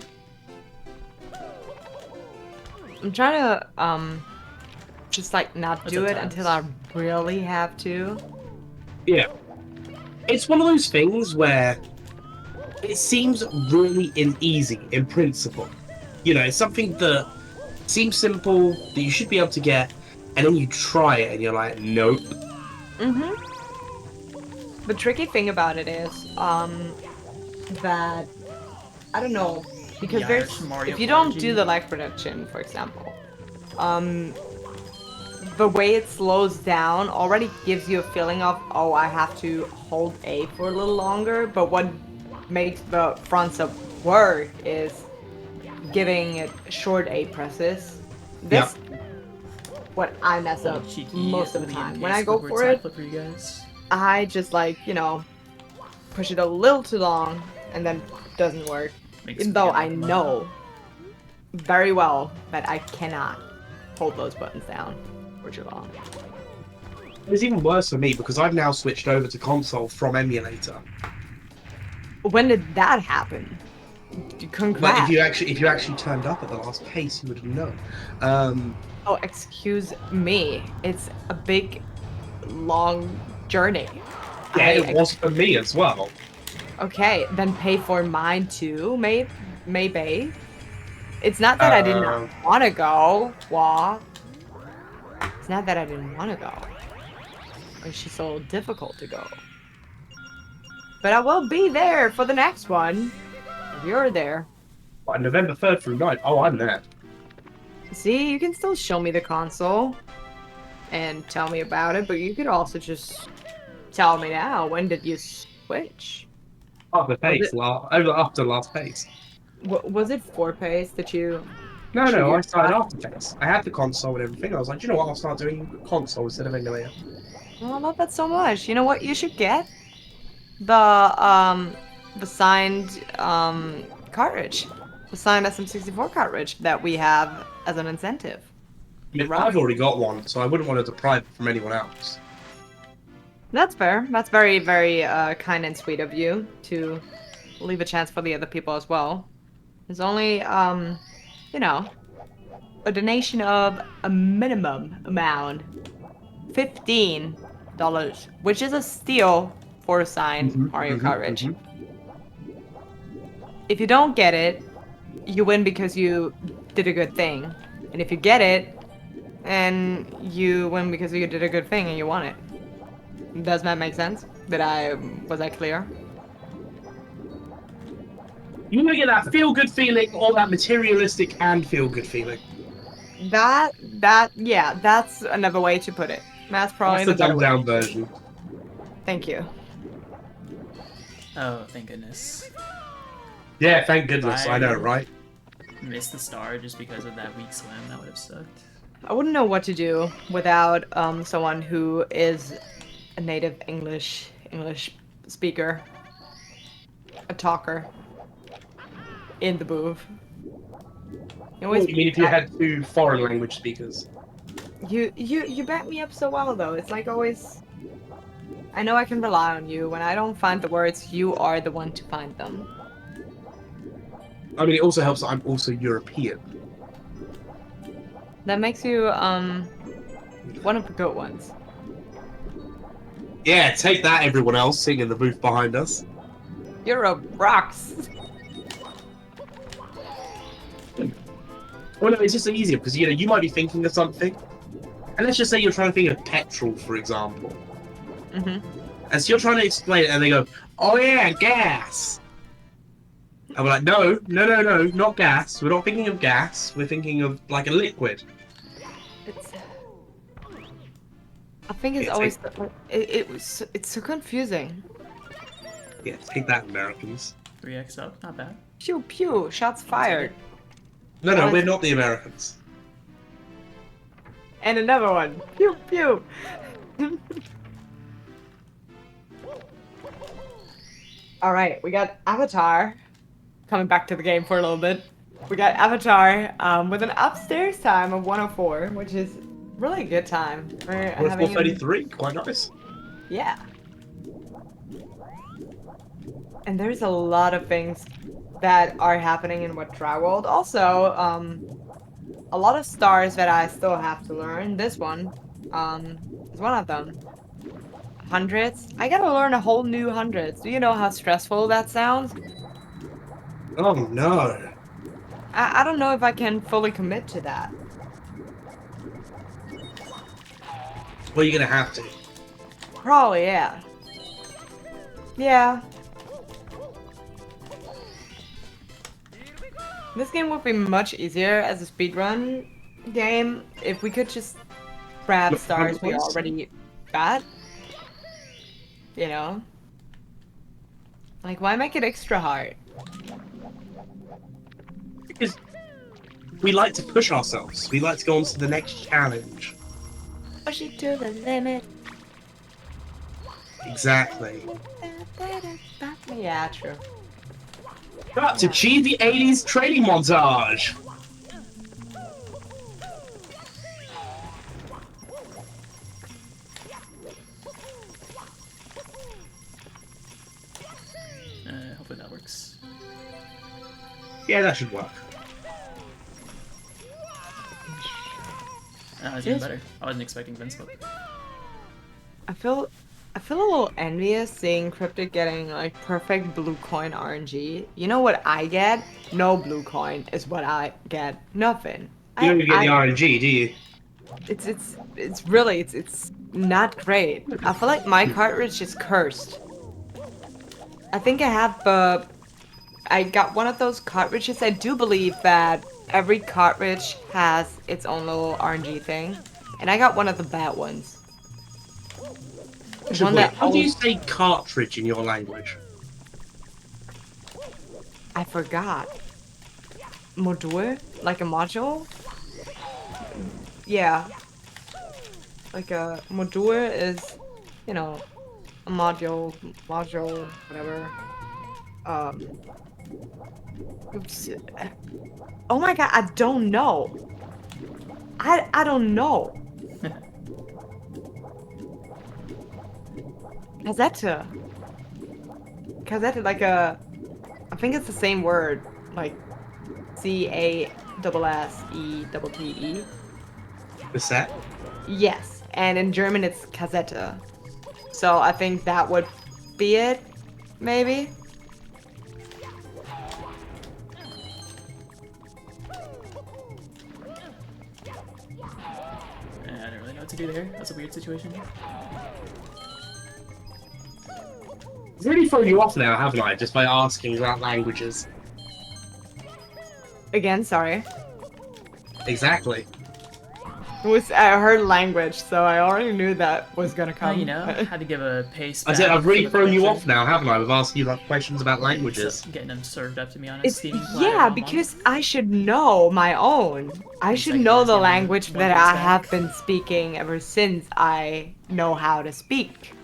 S7: I'm trying to just like not
S10: That's
S7: do
S10: a
S7: it until I really have to.
S6: Yeah. It's one of those things where it seems really easy in principle. You know, it's something that seems simple, that you should be able to get, and then you try it and you're like, nope.
S7: Mm-hmm. The tricky thing about it is, that, I don't know, because
S10: The
S7: there's,
S10: Irish Mario
S7: if you don't
S10: Prodigy.
S7: do the life production, for example, the way it slows down already gives you a feeling of, oh, I have to hold A for a little longer, but what makes the front sub work is giving it short A presses. This, what I mess up
S10: Cheeky
S7: most of the
S10: Lee
S7: time.
S10: and
S7: When
S10: Pace
S7: I go
S10: Squidward
S7: for
S10: side
S7: it,
S10: flip for you guys.
S7: I just like, you know, push it a little too long and then it doesn't work.
S10: Makes
S7: Even
S10: me
S7: though
S10: get
S7: I
S10: like
S7: know very well that I cannot hold those buttons down for too long.
S6: It's even worse for me because I've now switched over to console from emulator.
S7: When did that happen? Congrats.
S6: But if you actually turned up at the last pace, you would have known.
S7: Oh, excuse me. It's a big, long journey.
S6: Yeah, it was for me as well.
S7: Okay, then pay for mine too, maybe. It's not that I did not want to go. Wah. It's not that I didn't want to go. It's just so difficult to go. But I will be there for the next one. If you're there.
S6: What, November 3rd through 9th? Oh, I'm there.
S7: See, you can still show me the console and tell me about it, but you could also just tell me now. When did you switch?
S6: After pace, after last pace.
S7: Was it 4-pace that you...
S6: No, I started after pace. I had the console and everything. I was like, do you know what? I'll start doing console instead of emulator.
S7: Oh, I love that so much. You know what you should get? The signed cartridge. The signed SM64 cartridge that we have as an incentive.
S6: I mean, I've already got one, so I wouldn't want to deprive it from anyone else.
S7: That's fair. That's very, very kind and sweet of you to leave a chance for the other people as well. There's only, you know, a donation of a minimum amount, $15, which is a steal for a signed Mario cartridge. If you don't get it, you win because you did a good thing. And if you get it, then you win because you did a good thing and you won it. Does that make sense? Was I clear?
S6: You want to get that feel-good feeling or that materialistic and feel-good feeling?
S7: Yeah, that's another way to put it. That's probably
S6: That's the
S7: the better way.
S6: dumbed-down version.
S7: Thank you.
S10: Oh, thank goodness.
S6: Yeah, thank goodness. I know, right?
S10: Missed the star just because of that weak swim. That would have sucked.
S7: I wouldn't know what to do without someone who is a native English speaker, a talker in the booth.
S6: You mean if you had 2 foreign language speakers?
S7: You back me up so well though. It's like always. I know I can rely on you. When I don't find the words, you are the one to find them.
S6: I mean, it also helps that I'm also European.
S7: That makes you one of the good ones.
S6: Yeah, take that, everyone else sitting in the booth behind us.
S7: Europe rocks.
S6: Well, no, it's just easier because you might be thinking of something, and let's just say you're trying to think of petrol, for example. And so you're trying to explain it, and they go, "Oh yeah, gas." And we're like, no, not gas. We're not thinking of gas. We're thinking of like a liquid.
S7: I think it's always it's so confusing.
S6: Yeah, take that, Americans.
S10: 3x up, not bad.
S7: Pew pew, shots fired.
S6: No, we're not the Americans.
S7: And another one. Pew pew. All right, we got Avatar. Coming back to the game for a little bit. We got Avatar with an upstairs time of 104, which is really a good time. We're having
S6: 433, quite nice.
S7: Yeah. And there's a lot of things that are happening in what Dry World. Also, a lot of stars that I still have to learn. This one, is one of them. Hundreds. I gotta learn a whole new hundreds. Do you know how stressful that sounds?
S6: Oh no.
S7: I don't know if I can fully commit to that.
S6: Well, you're gonna have to.
S7: Probably, yeah. Yeah. This game would be much easier as a speedrun game if we could just grab stars we already got. You know? Like, why make it extra hard?
S6: Because we like to push ourselves. We like to go on to the next challenge.
S7: Push it to the limit.
S6: Exactly.
S7: Yeah, true.
S6: Got to achieve the 80s training montage.
S10: Hopefully that works.
S6: Yeah, that should work.
S10: That's even better. I wasn't expecting Vince Book.
S7: I feel a little envious seeing Cryptic getting like perfect blue coin RNG. You know what I get? No blue coin is what I get. Nothing.
S6: You don't even get the RNG, do you?
S7: It's really it's not great. I feel like my cartridge is cursed. I think I got one of those cartridges. I do believe that every cartridge has its own little RNG thing, and I got one of the bad ones.
S6: Wait, how do you say cartridge in your language?
S7: I forgot. Module? Like a module? Yeah. Like a module is, you know, a module, whatever. Oops. Oh my god, I don't know. I don't know. Casetta, like a... I think it's the same word. Like, CASSETTE.
S6: Cassette?
S7: Yes, and in German it's Casette. So I think that would be it, maybe?
S10: I don't really know what to do there. That's a weird situation.
S6: I've really thrown you off now, haven't I? Just by asking about languages.
S7: Again, sorry.
S6: Exactly.
S7: I heard language, so I already knew that was gonna come.
S10: You know, I had to give a pace.
S6: I said I've really thrown you off now, haven't I? With asking you like questions about languages.
S10: Getting them served up to me on a steaming platter.
S7: Yeah, because I should know my own. I should know the language that I have been speaking ever since I know how to speak.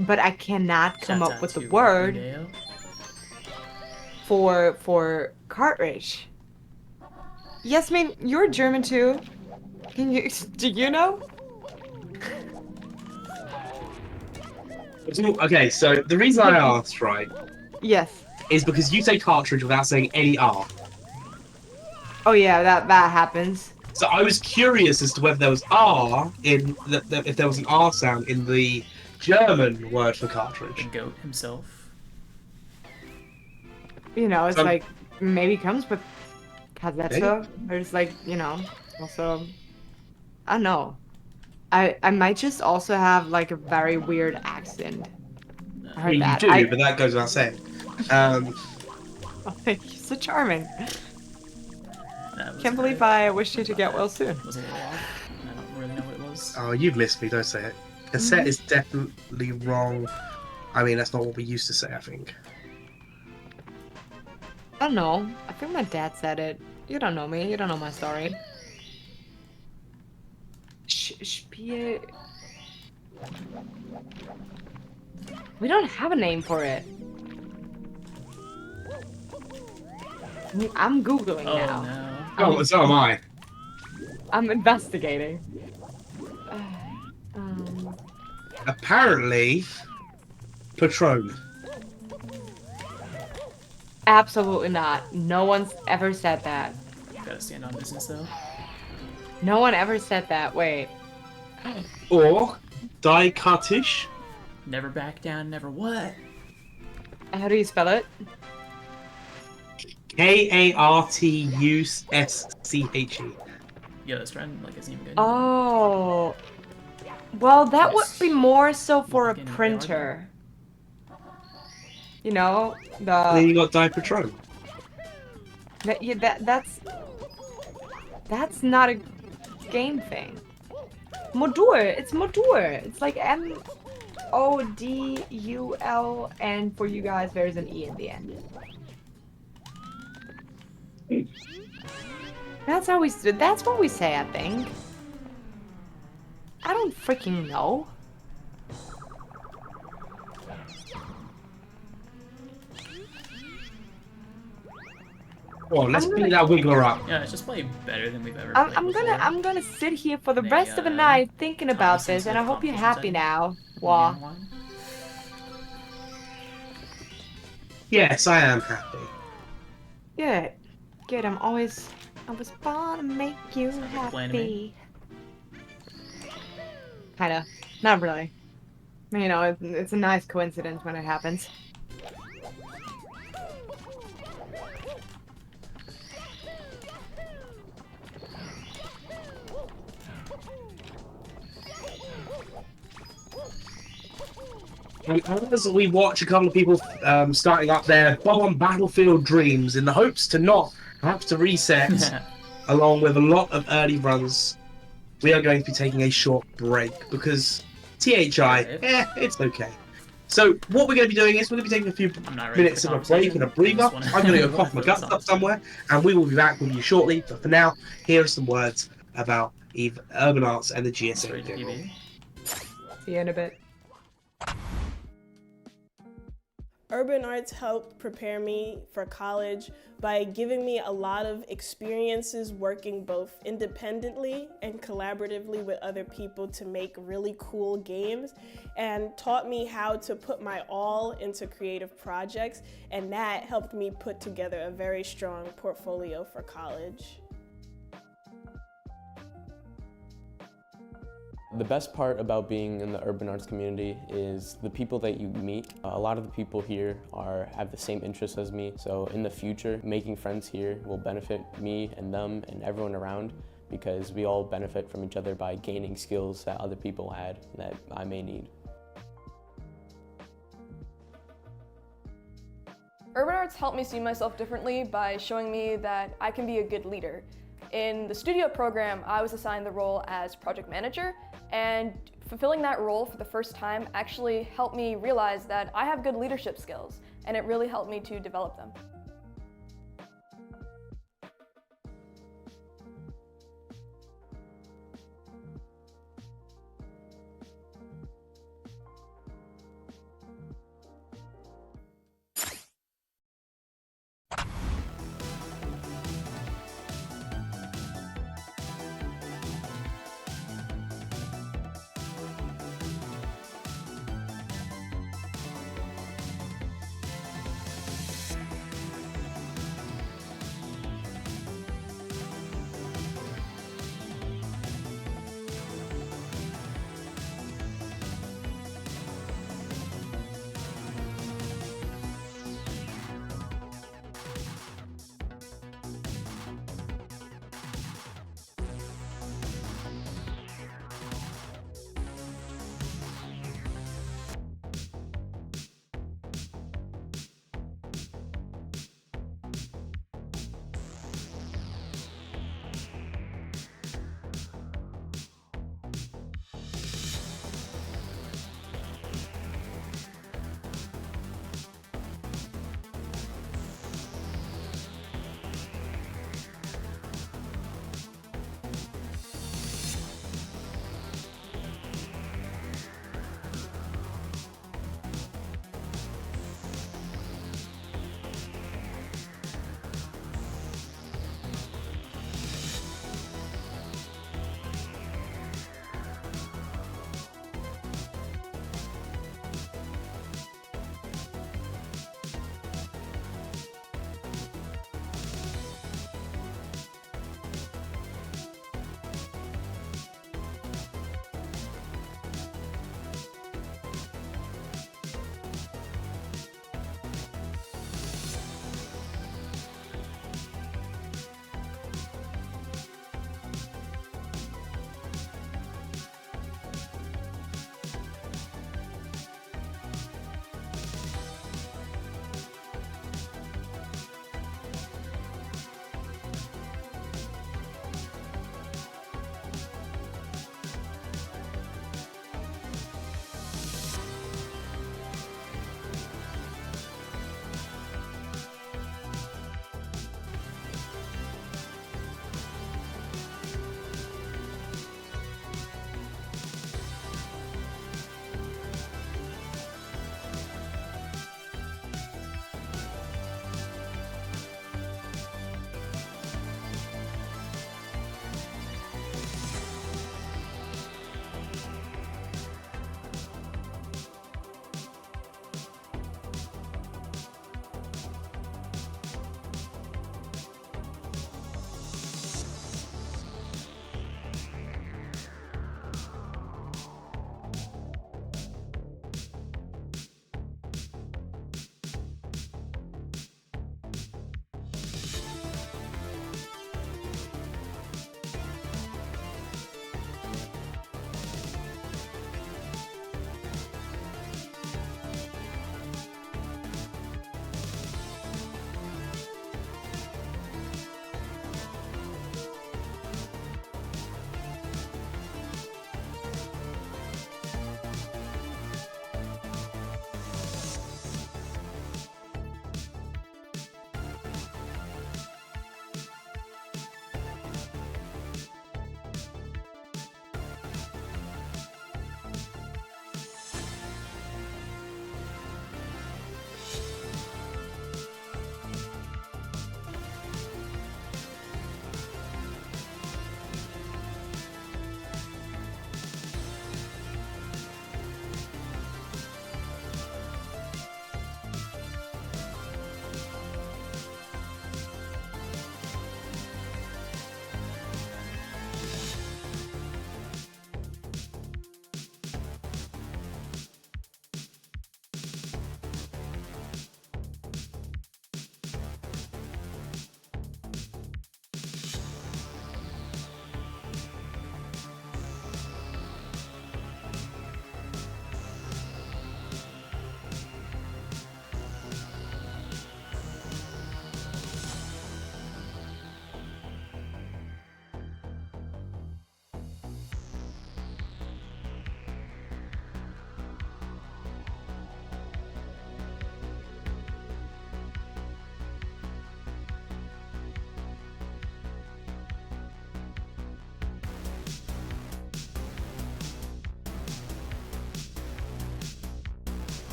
S7: But I cannot come up with the word for cartridge. Yasmin, you're German too. Do you know?
S6: Okay, so the reason I asked, right?
S7: Yes.
S6: Is because you say cartridge without saying any R.
S7: Oh yeah, that happens.
S6: So I was curious as to whether there was R in if there was an R sound in the German word for cartridge.
S10: The goat himself.
S7: You know, it's like maybe comes with Casetta. There's like, you know, also I don't know. I might just also have like a very weird accent. I heard that.
S6: You do, but that goes without saying.
S7: Oh, thank you. So charming. Can't believe I wished you to get well soon.
S10: It was a little off. I don't really know what it was.
S6: Oh, you've missed me. Don't say it. Cassette is definitely wrong. I mean, that's not what we used to say, I think.
S7: I don't know. I think my dad said it. You don't know me. You don't know my story. Spiel. We don't have a name for it. I'm Googling now.
S10: No.
S6: Oh, so am I.
S7: I'm investigating.
S6: Apparently, Patron.
S7: Absolutely not. No one's ever said that.
S10: Gotta stand on business though.
S7: No one ever said that. Wait.
S6: Or Daikatish.
S10: Never back down, never what?
S7: How do you spell it?
S6: Kartuschhe.
S10: Yeah, this friend like isn't even good.
S7: Oh. Well, that would be more so for a
S10: Getting AR
S7: printer. You know,
S6: And then
S7: the
S6: you got Patron.
S7: that's not a game thing. Modul. It's modul. It's like MODUL, and for you guys, there's an E in the end. That's how that's what we say, I think. I don't freaking know.
S6: Oh, let's beat that Wiggler up.
S10: Yeah, it's just probably better than we've ever
S7: I'm
S10: played before.
S7: gonna sit here for the
S10: They,
S7: rest of the night thinking about
S10: Thomas
S7: this, and I hope you're
S10: competitions
S7: happy
S10: in
S7: now.
S10: League
S7: Wah.
S10: One.
S6: Yes, I am happy.
S7: Good. Good. I was born to make you
S10: Playing to me.
S7: happy. Kinda. Not really. You know, it's a nice coincidence when it happens.
S6: And as we watch a couple of people starting up their full-on Battlefield dreams in the hopes to not have to reset, along with a lot of early runs, we are going to be taking a short break because THI, it's okay. So what we're going to be doing is we're going to be taking a few minutes of a break and a breather. I'm going to go cough my guts up somewhere, and we will be back with you shortly. But for now, here are some words about Urban Arts and the GSA
S10: Straight to
S6: in general.
S10: PB.
S7: See you in a bit.
S3: Urban Arts helped prepare me for college by giving me a lot of experiences working both independently and collaboratively with other people to make really cool games, and taught me how to put my all into creative projects, and that helped me put together a very strong portfolio for college.
S4: The best part about being in the urban arts community is the people that you meet. A lot of the people here have the same interests as me, so in the future, making friends here will benefit me and them and everyone around, because we all benefit from each other by gaining skills that other people had that I may need.
S5: Urban Arts helped me see myself differently by showing me that I can be a good leader. In the studio program, I was assigned the role as project manager, and fulfilling that role for the first time actually helped me realize that I have good leadership skills, and it really helped me to develop them.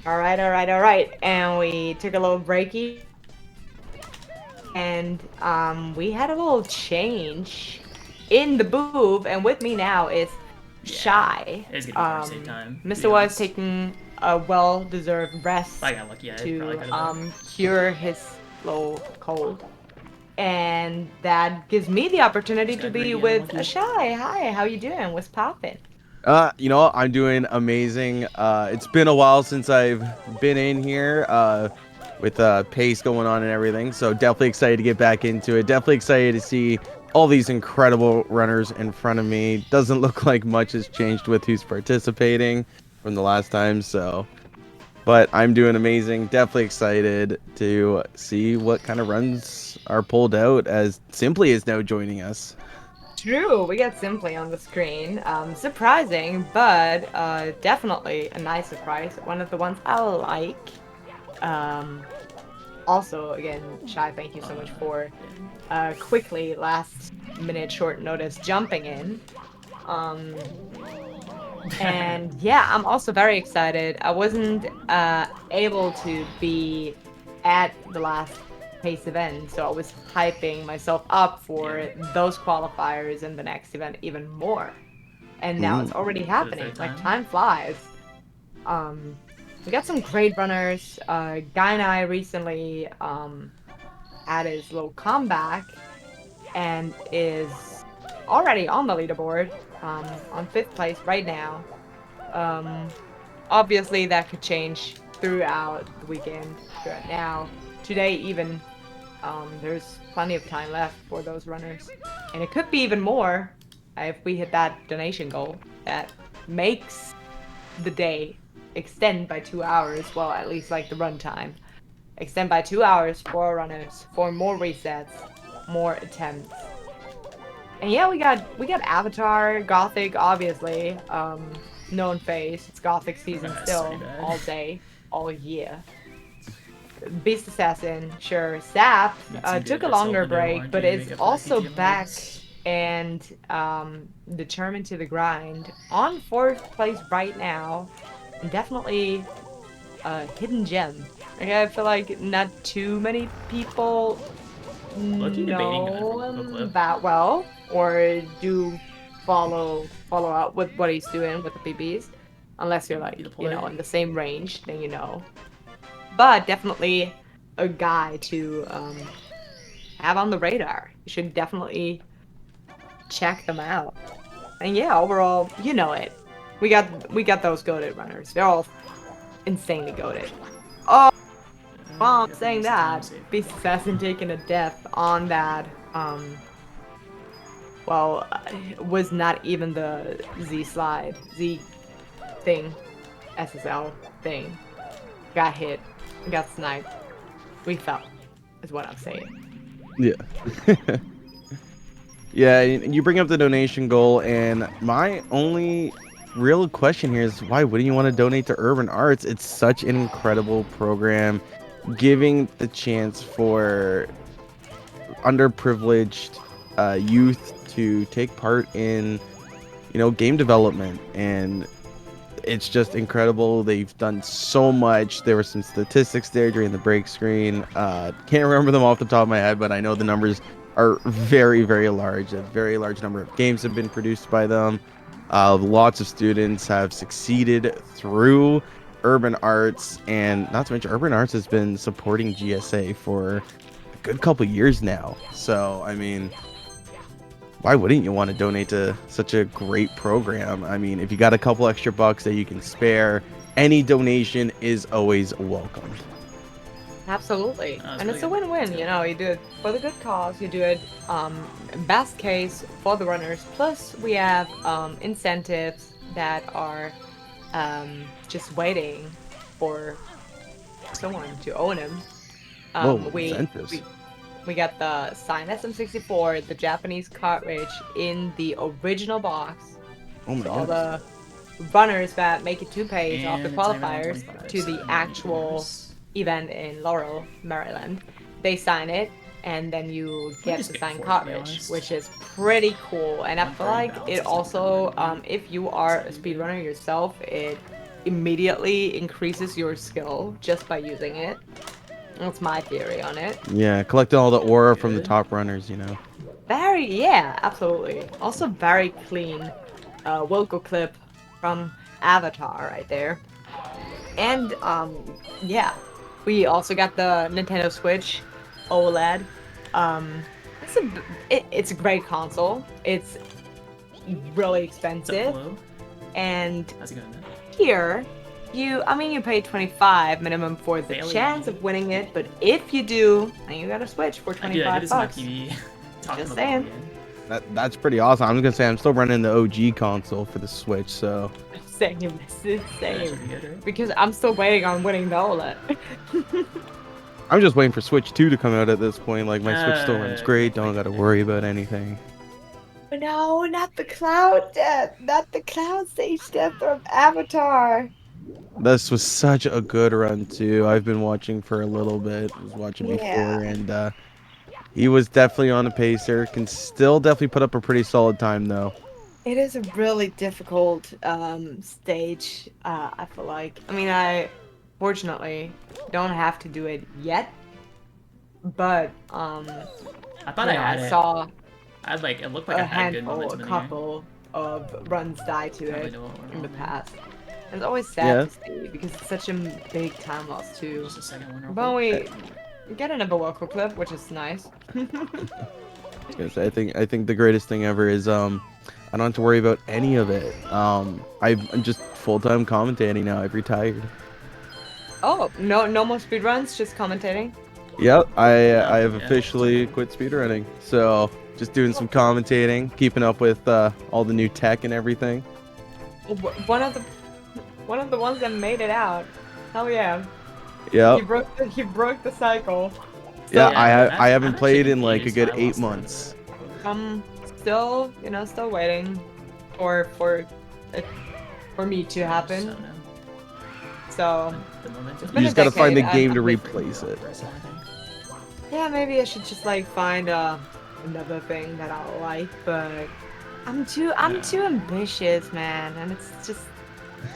S7: All right. And we took a little breaky. And we had a little change in the booth. And with me now is Shy.
S10: It's gonna be hard to save time. to be
S7: Mr. was
S10: honest.
S7: taking a well-deserved rest
S10: If I got lucky, I probably could
S7: to
S10: have.
S7: cure his little cold. And that gives me the opportunity
S10: Just
S7: to
S10: got
S7: be
S10: greedy and
S7: with
S10: lucky.
S7: Shy. Hi, how you doing? What's poppin'?
S11: You know, I'm doing amazing. It's been a while since I've been in here, with pace going on and everything. So definitely excited to get back into it. Definitely excited to see all these incredible runners in front of me. Doesn't look like much has changed with who's participating from the last time. So, but I'm doing amazing. Definitely excited to see what kind of runs are pulled out as Simply is now joining us.
S7: True, we got Simply on the screen. Surprising, but definitely a nice surprise. One of the ones I like. Also, again, Shy, thank you so much for quickly, last minute, short notice, jumping in. And yeah, I'm also very excited. I wasn't able to be at the last pace event, so I was hyping myself up for those qualifiers and the next event even more. And now it's already happening. Like, time flies. We got some great runners. Guy and I recently had his little comeback and is already on the leaderboard, on 5th place right now. Obviously that could change throughout the weekend, throughout now. Today even, there's plenty of time left for those runners. And it could be even more if we hit that donation goal that makes the day extend by 2 hours, well, at least like the run time. Extend by 2 hours for our runners, for more resets, more attempts. And yeah, we got Avatar, Gothic, obviously. Known face. It's Gothic season still, all day, all year. Beast Assassin, sure. Zap took a longer break, but is also back and determined to the grind. On 4th place right now. Definitely a hidden gem. Like, I feel like not too many people know him that well, or do follow up with what he's doing with the PBs, unless you're like, you know, in the same range, then you know. But definitely a guy to have on the radar. You should definitely check them out. And yeah, overall, you know it. We got those goated runners. They're all insanely goated. Oh, while I'm saying that, Beast Assassin taking a death on that, well, was not even the Z thing, SSL thing. Got hit, got sniped. We fell, is what I'm saying.
S11: Yeah. Yeah, you bring up the donation goal, and my only real question here is, why wouldn't you want to donate to Urban Arts? It's such an incredible program, giving the chance for underprivileged youth to take part in, you know, game development, and it's just incredible. They've done so much. There were some statistics there during the break screen. Can't remember them off the top of my head, but I know the numbers are very, very large. A very large number of games have been produced by them. Lots of students have succeeded through Urban Arts, and not to mention Urban Arts has been supporting GSA for a good couple years now. So, I mean, why wouldn't you want to donate to such a great program? I mean, if you got a couple extra bucks that you can spare, any donation is always welcome.
S7: Absolutely. And it's a win-win, you know, you do it for the good cause, you do it best case for the runners, plus we have incentives that are just waiting for someone to own them. We got the signed SM64, the Japanese cartridge in the original box.
S11: Oh my
S7: all the runners that make it 2 pace off the qualifiers to the actual event in Laurel, Maryland. They sign it, and then you get the signed cartridge, which is pretty cool. And I feel like it also, if you are a speedrunner yourself, it immediately increases your skill just by using it. That's my theory on it.
S11: Yeah, collecting all the aura from the top runners, you know.
S7: Yeah, absolutely. Also very clean vocal clip from Avatar right there. And yeah, we also got the Nintendo Switch OLED. It's a great console. It's really expensive. And
S10: How's it going?
S7: here, you pay 25 minimum for the chance of winning it, but if you do, then you got a Switch for 25 bucks. Just saying.
S11: That's pretty awesome. I'm gonna say I'm still running the OG console for the Switch, so.
S7: Same. Because I'm still waiting on winning the OLED.
S11: I'm just waiting for Switch 2 to come out at this point. Like, my Switch still runs great. Don't gotta worry about anything.
S7: No, not the cloud death. Not the cloud stage death from Avatar.
S11: This was such a good run, too. I've been watching for a little bit. I was watching before, and he was definitely on a pacer. Can still definitely put up a pretty solid time, though.
S7: It is a really difficult stage, I feel like. I mean, I fortunately don't have to do it yet, but
S10: I thought I
S7: saw
S10: it looked like I had good momentum
S7: a
S10: in the
S7: couple of runs die to it in the past. It's always sad
S11: Yeah.
S7: to see because it's such a big time loss too.
S10: Just a second one.
S7: But we get another vocal clip, which is nice.
S11: Yes, I think the greatest thing ever is I don't have to worry about any of it. I'm just full-time commentating now. I've retired.
S7: Oh, no more speedruns, just commentating.
S11: Yep, I have officially quit speedrunning. So just doing some commentating, keeping up with all the new tech and everything.
S7: One of the ones that made it out. Hell yeah.
S11: Yeah.
S7: He broke the cycle.
S11: Yeah,
S10: Yeah,
S11: I haven't
S10: I'm
S11: played
S10: actually
S11: in like a
S10: confused
S11: good
S10: why I
S11: 8
S10: lost
S11: months.
S7: Still waiting for me to happen. So
S11: You just gotta find the game to replace it.
S7: yeah, maybe I should just like find another thing that I like, but I'm too ambitious, man, and it's just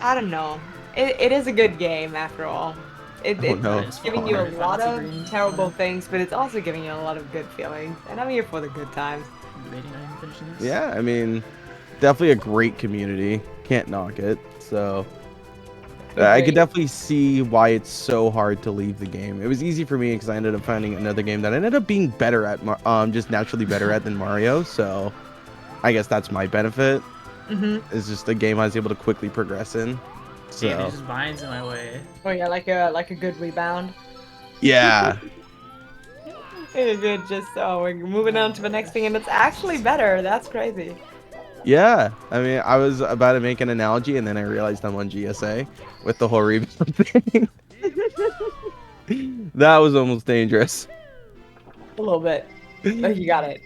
S7: I don't know. It is a good game after all. It's giving you a lot of terrible things, but it's also giving you a lot of good feelings, and I'm here for the good times.
S11: Yeah, I mean, definitely a great community. Can't knock it. So I could definitely see why it's so hard to leave the game. It was easy for me because I ended up finding another game that I ended up being better at, just naturally better at than Mario. So I guess that's my benefit. It's just a game I was able to quickly progress in. So
S10: Damn, it just binds in my way.
S7: Oh yeah, like a good rebound.
S11: yeah.
S7: Good, just we're moving on to the next thing, and it's actually better. That's crazy.
S11: Yeah, I mean, I was about to make an analogy, and then I realized I'm on GSA with the whole rebound thing. That was almost dangerous.
S7: A little bit. But you got it.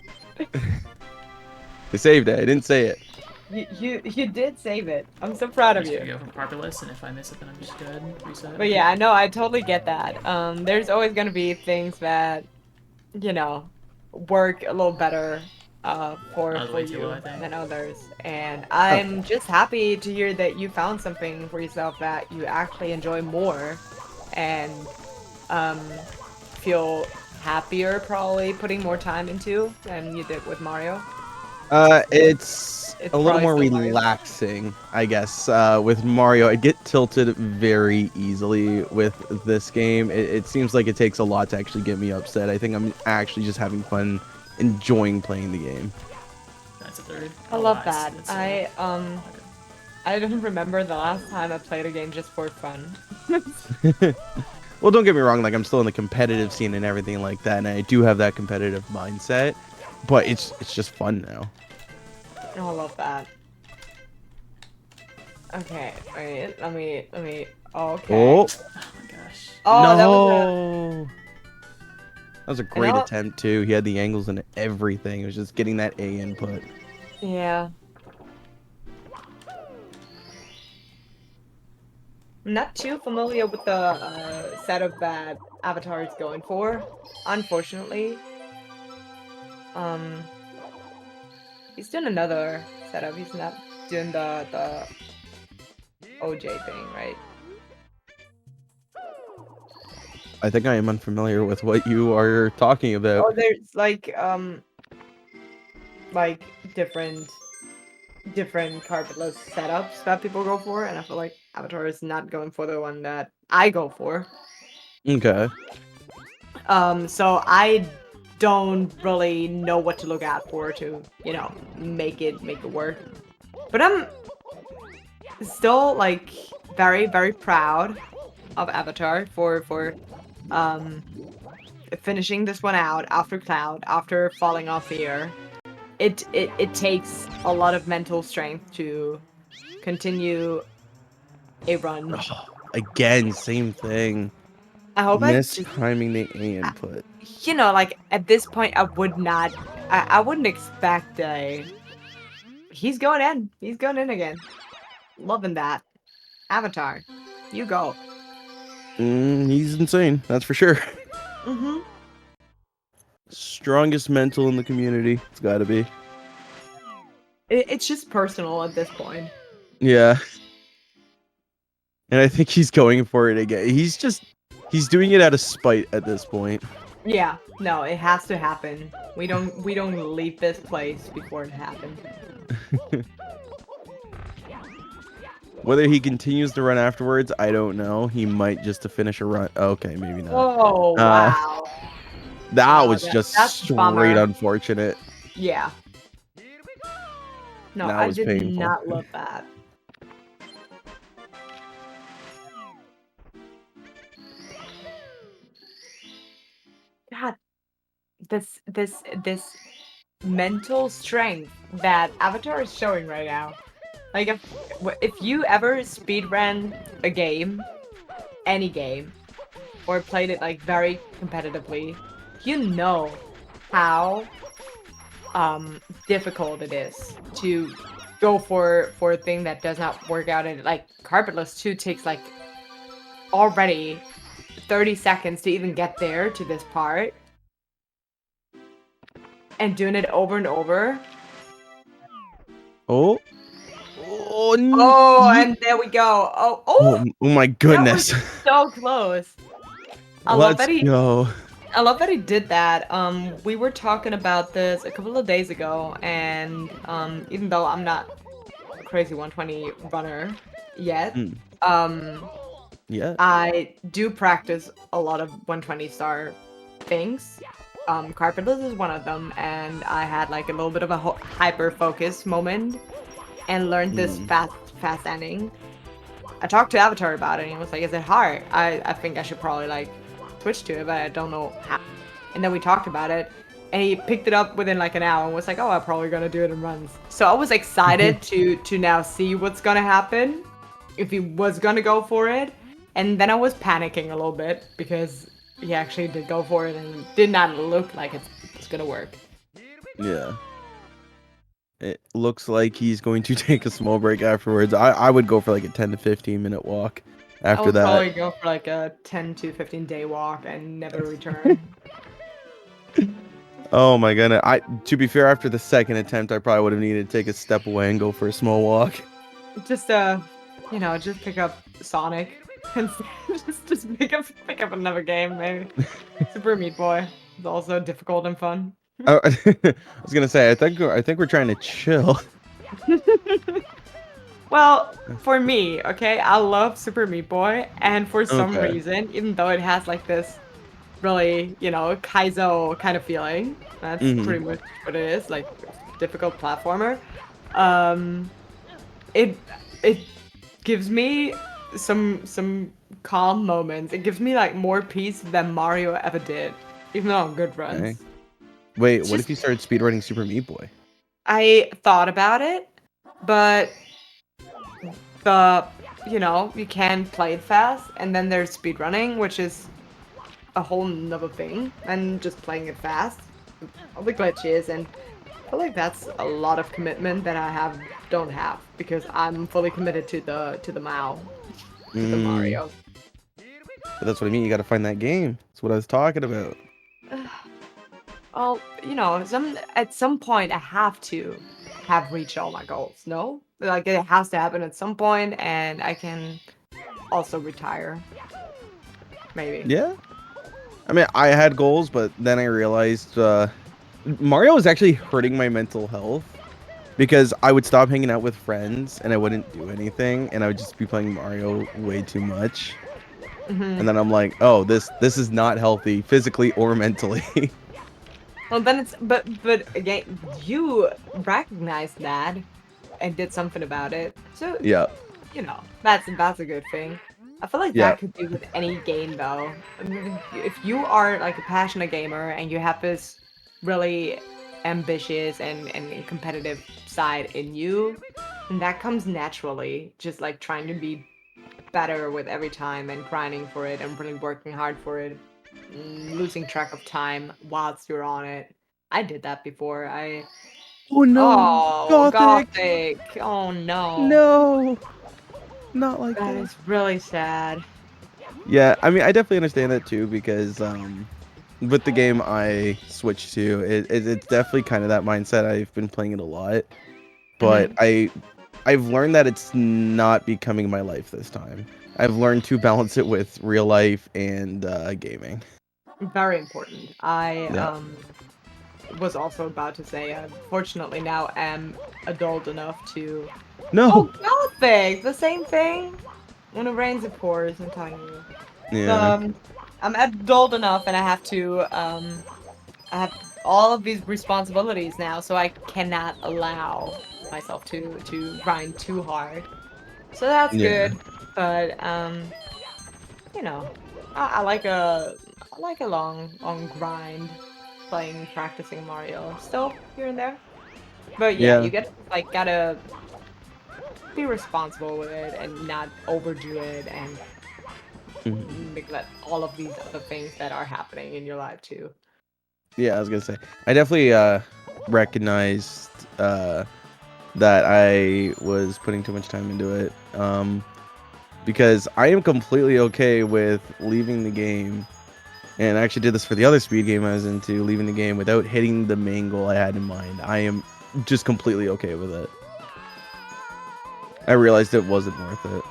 S11: I saved it. I didn't say it.
S7: You did save it. I'm so proud of you.
S10: Go from Parpulus, and if I miss it, then I'm just good. Reset.
S7: But yeah, no, I totally get that. There's always gonna be things that, you know, work a little better for you than others. And I'm just happy to hear that you found something for yourself that you actually enjoy more and feel happier probably putting more time into than you did with Mario.
S11: It's a little more
S7: probably still Mario.
S11: relaxing, I guess. With Mario, I get tilted very easily with this game. It seems like it takes a lot to actually get me upset. I think I'm actually just having fun, enjoying playing the game.
S10: That's a third.
S7: I love that. I don't remember the last time I played a game just for fun.
S11: Well, don't get me wrong. Like, I'm still in the competitive scene and everything like that, and I do have that competitive mindset. But it's just fun now.
S7: Oh, I love that. Okay, wait, let me, okay.
S11: Oh.
S10: Oh my gosh.
S7: Oh,
S11: No. That was a great
S7: know-
S11: attempt, too. He had the angles and everything. It was just getting that A input.
S7: Yeah. I'm not too familiar with the setup that Avatar is going for, unfortunately. He's doing another setup. He's not doing the OJ thing, right?
S11: I think I am unfamiliar with what you are talking about.
S7: Oh, there's like different carpetless setups that people go for, and I feel like Avatar is not going for the one that I go for.
S11: Okay.
S7: So I don't really know what to look out for to, make it work. But I'm still like very, very proud of Avatar for finishing this one out after Cloud, after falling off the air. It takes a lot of mental strength to continue a run.
S11: Again, same thing.
S7: I hope
S11: Mistiming the A input.
S7: like at this point I wouldn't expect he's going in. He's going in again. Loving that. Avatar. You go.
S11: He's insane, that's for sure.
S7: Mm-hmm.
S11: Strongest mental in the community. It's gotta be.
S7: It's just personal at this point.
S11: Yeah. And I think he's going for it again. He's doing it out of spite at this point.
S7: Yeah, no, it has to happen. We don't leave this place before it happens.
S11: Whether he continues to run afterwards, I don't know. He might just to finish a run. Okay, maybe not.
S7: Oh wow.
S11: That
S7: Oh,
S11: was
S7: that's
S11: just
S7: a bummer.
S11: straight unfortunate.
S7: Yeah. No,
S11: That
S7: I
S11: was
S7: did
S11: painful.
S7: not love that. God, this mental strength that Avatar is showing right now. Like if you ever speedrun a game, any game, or played it like very competitively, you know how difficult it is to go for a thing that does not work out, and like Carpetless 2 takes like already 30 seconds to even get there to this part. And doing it over and over.
S11: Oh.
S7: Oh, and there we go.
S11: Oh my goodness.
S7: That was so close.
S11: Let's go.
S7: I love that he did that. We were talking about this a couple of days ago, and even though I'm not a crazy 120 runner yet,
S11: yeah,
S7: I do practice a lot of 120 star things. Carpetless is one of them, and I had like a little bit of a hyper focus moment and learned this fast ending. I talked to Avatar about it, and he was like, "Is it hard? I think I should probably like switch to it, but I don't know how." And then we talked about it, and he picked it up within like an hour and was like, "Oh, I'm probably gonna do it in runs." So I was excited to now see what's gonna happen if he was gonna go for it, and then I was panicking a little bit because he actually did go for it, and it did not look like it's gonna work.
S11: Yeah. It looks like he's going to take a small break afterwards. I would go for like a 10 to 15 minute walk after that.
S7: I would probably go for like a 10 to 15 day walk and never return.
S11: Oh my goodness. To be fair, after the second attempt, I probably would have needed to take a step away and go for a small walk.
S7: Just just pick up Sonic and just pick up another game, maybe. Super Meat Boy is also difficult and fun.
S11: I was gonna say, I think we're trying to chill.
S7: Well, for me, okay, I love Super Meat Boy, and for some
S11: Okay.
S7: reason, even though it has like this really, Kaizo kind of feeling, that's pretty much what it is, like difficult platformer. It gives me some calm moments. It gives me like more peace than Mario ever did, even though I'm good runs.
S11: Okay. Wait,
S7: It's
S11: what
S7: just-
S11: if you started speedrunning Super Meat Boy?
S7: I thought about it, but you can play it fast, and then there's speedrunning, which is a whole nother thing, and just playing it fast. All the glitches, and I feel like that's a lot of commitment that I don't have, because I'm fully committed to the Mao, to the Mario.
S11: But that's what I mean. You got to find that game. That's what I was talking about.
S7: Well, at some point I have to. have reached all my goals. No, like it has to happen at some point, and I can also retire. Maybe.
S11: Yeah. I mean, I had goals, but then I realized Mario was actually hurting my mental health because I would stop hanging out with friends and I wouldn't do anything, and I would just be playing Mario way too much. And then I'm like, oh, this is not healthy physically or mentally.
S7: Well, then it's but again, you recognized that and did something about it. So
S11: Yeah.
S7: you know, that's a good thing. I feel like
S11: Yeah.
S7: that could be with any game though. I mean, if you are like a passionate gamer and you have this really ambitious and competitive side in you, and that comes naturally, just like trying to be better with every time and grinding for it and really working hard for it, losing track of time whilst you're on it. I did that before.
S11: Oh no,
S7: Oh,
S11: Gothic!
S7: Gothic! Oh no.
S11: No, not like
S7: That
S11: that.
S7: is really sad.
S11: Yeah, I mean, I definitely understand that too because with the game I switched to, it's definitely kind of that mindset. I've been playing it a lot, but I've learned that it's not becoming my life this time. I've learned to balance it with real life and gaming.
S7: Very important. I
S11: Yeah.
S7: was also about to say, fortunately now am adult enough to.
S11: No.
S7: Oh, Gothic! The same thing. When it rains, it pours. I'm telling you.
S11: Yeah.
S7: I'm adult enough, and I have to. I have all of these responsibilities now, so I cannot allow myself to grind too hard. So that's
S11: Yeah.
S7: good. But you know, I like a long grind, practicing Mario still here and there. But yeah,
S11: Yeah.
S7: you gotta be responsible with it and not overdo it and neglect all of these other things that are happening in your life too.
S11: Yeah, I was gonna say. I definitely recognized that I was putting too much time into it. Because I am completely okay with leaving the game, and I actually did this for the other speed game I was into, leaving the game without hitting the main goal I had in mind. I am just completely okay with it. I realized it wasn't worth it.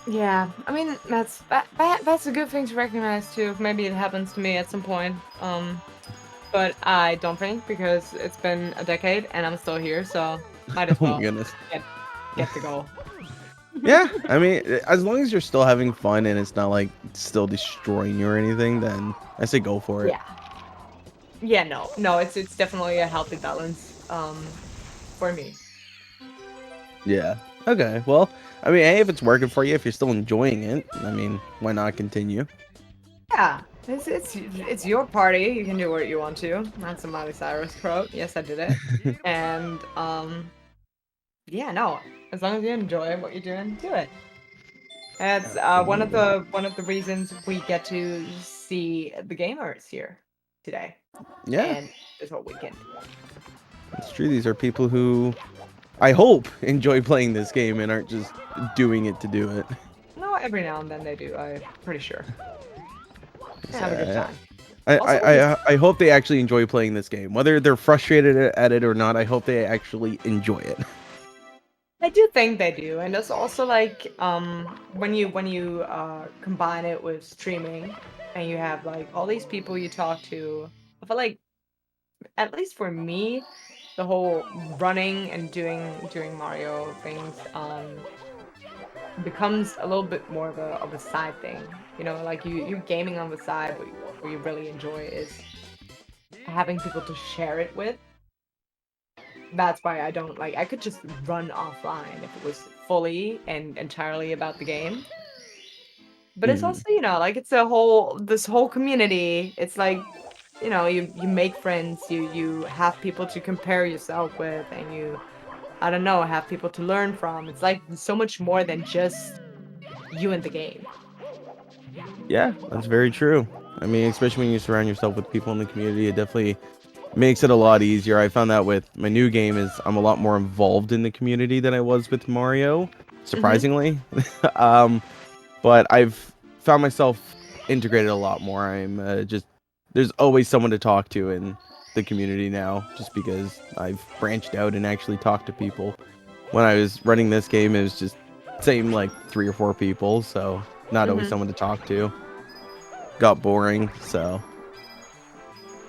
S7: Yeah, I mean that's a good thing to recognize too. Maybe it happens to me at some point. But I don't think because it's been a decade and I'm still here, so might as
S11: Oh
S7: well
S11: my goodness.
S7: get the goal.
S11: Yeah, I mean, as long as you're still having fun and it's not like still destroying you or anything, then I say go for it.
S7: Yeah. Yeah, no, it's definitely a healthy balance. For me.
S11: Yeah. Okay. Well, I mean, hey, if it's working for you, if you're still enjoying it, I mean, why not continue?
S7: Yeah, it's your party. You can do what you want to. That's a Miley Cyrus quote. Yes, I did it. And yeah, no. As long as you enjoy what you're doing, do it. That's one of the reasons we get to see the gamers here today.
S11: Yeah.
S7: And this whole weekend.
S11: It's true. These are people who I hope enjoy playing this game and aren't just doing it to do it.
S7: No, every now and then they do. I'm pretty sure. Just have a good time.
S11: I hope they actually enjoy playing this game. Whether they're frustrated at it or not, I hope they actually enjoy it.
S7: I do think they do, and it's also like when you combine it with streaming, and you have like all these people you talk to. I feel like, at least for me, the whole running and doing Mario things becomes a little bit more of a side thing. You know, like you gaming on the side, what you really enjoy is having people to share it with. That's why I don't like. I could just run offline if it was fully and entirely about the game. But it's also, like it's this whole community. It's like, you make friends, you have people to compare yourself with, and you, I don't know, have people to learn from. It's like so much more than just you and the game.
S11: Yeah, that's very true. I mean, especially when you surround yourself with people in the community, it definitely makes it a lot easier. I found that with my new game is I'm a lot more involved in the community than I was with Mario, surprisingly. But I've found myself integrated a lot more. I'm just there's always someone to talk to, and the community now, just because I've branched out and actually talked to people. When I was running this game, it was just same like 3 or 4 people, so not always someone to talk to. Got boring, so.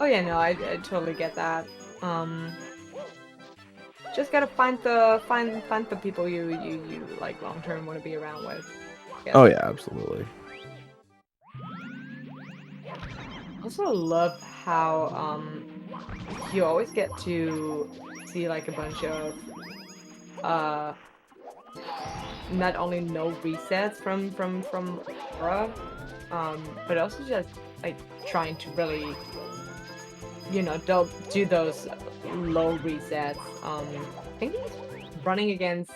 S7: Oh yeah, no, I totally get that. Just gotta find the people you like long term want to be around with.
S11: Oh yeah, absolutely.
S7: I also love how you always get to see like a bunch of not only no resets from Aura, but also just like trying to really, you know, don't do those low resets. I think he's running against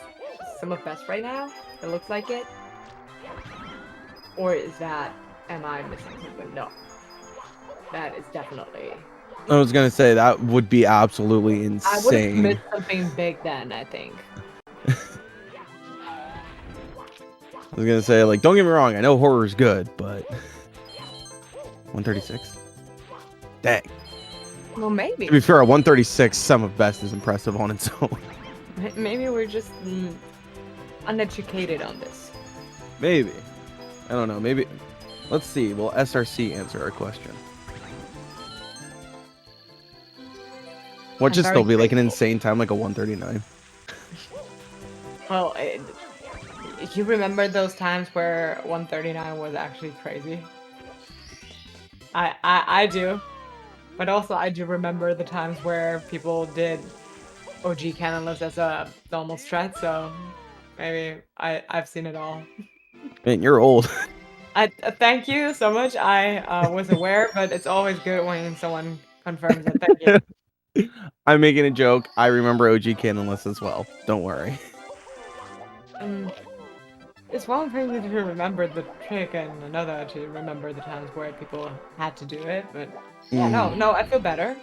S7: some of best right now. It looks like it. Or is that, am I missing something? No. That is definitely.
S11: I was gonna say that would be absolutely
S7: I would have
S11: insane.
S7: missed something big then, I think.
S11: I was gonna say, like, don't get me wrong, I know horror's good, but 136? Dang.
S7: Well, maybe.
S11: To be fair, a 136 sum of best is impressive on its own.
S7: Maybe we're just uneducated on this.
S11: Maybe. I don't know. Maybe. Let's see. Will SRC answer our question? What should still be like an insane time, like a 139?
S7: Well, you remember those times where 139 was actually crazy? I do. But also I do remember the times where people did OG cannonless as a normal strat, so maybe I've seen it all.
S11: Man, you're old.
S7: I thank you so much. I was aware, but it's always good when someone confirms it. Thank you.
S11: I'm making a joke. I remember OG Cannonless as well. Don't worry.
S7: It's one thing to remember the trick and another to remember the times where people had to do it, but yeah, no, I feel better.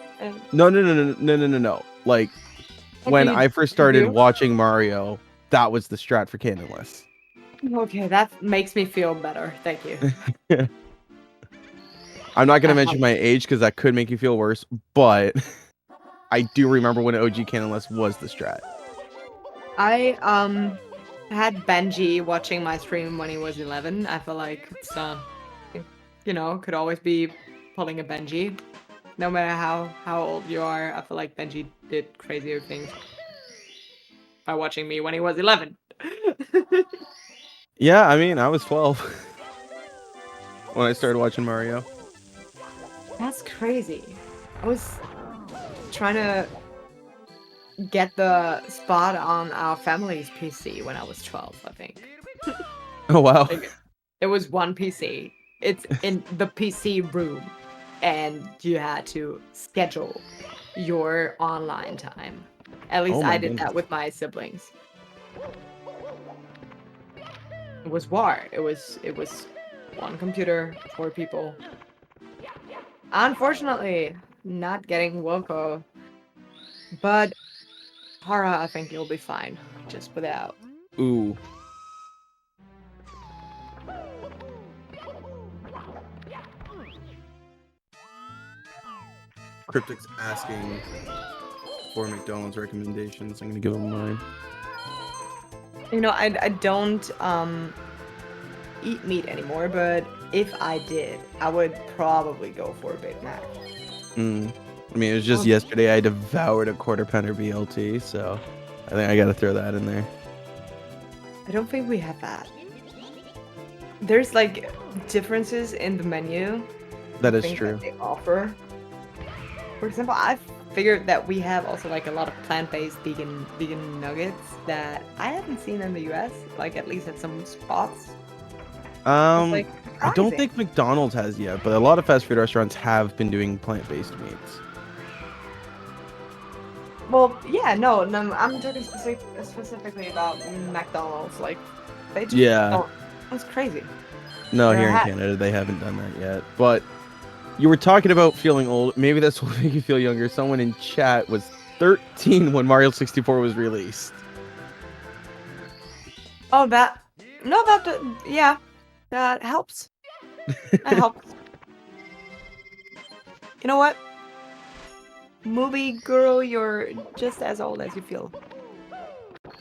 S11: No. Like, when I first started watching Mario, that was the strat for Cannonless.
S7: Okay, that makes me feel better. Thank you.
S11: I'm not going to mention my age because that could make you feel worse, but I do remember when OG Cannonless was the strat.
S7: I had Benji watching my stream when he was 11. I feel like it's you know, could always be pulling a Benji. No matter how old you are, I feel like Benji did crazier things by watching me when he was 11.
S11: Yeah, I mean, I was 12 when I started watching Mario.
S7: That's crazy. I was trying to get the spot on our family's PC when I was 12, I think.
S11: Oh, wow.
S7: Like, it was one PC. It's in the PC room, and you had to schedule your online time. At least I did that with my siblings. It was war. It was one computer, 4 people. Unfortunately, not getting Wilco. But Hara, I think you'll be fine, just without.
S11: Ooh. Cryptic's asking for McDonald's recommendations. I'm gonna give him mine.
S7: You know, I don't eat meat anymore, but if I did, I would probably go for a Big Mac.
S11: I mean, it was just yesterday I devoured a quarter pounder BLT, so I think I gotta throw that in there.
S7: I don't think we have that. There's like differences in the menu.
S11: That is true.
S7: That they offer. For example, I've figured that we have also like a lot of plant-based vegan nuggets that I haven't seen in the US, like at least at some spots.
S11: I don't think McDonald's has yet, but a lot of fast food restaurants have been doing plant-based meats.
S7: Well, yeah, no, I'm talking specifically about McDonald's. Like, they just don't. That's crazy.
S11: No, here in Canada, they haven't done that yet. But you were talking about feeling old. Maybe this will make you feel younger. Someone in chat was 13 when Mario 64 was released.
S7: Oh, yeah, that helps. That helps. You know what? movie guru, you're just as old as you feel.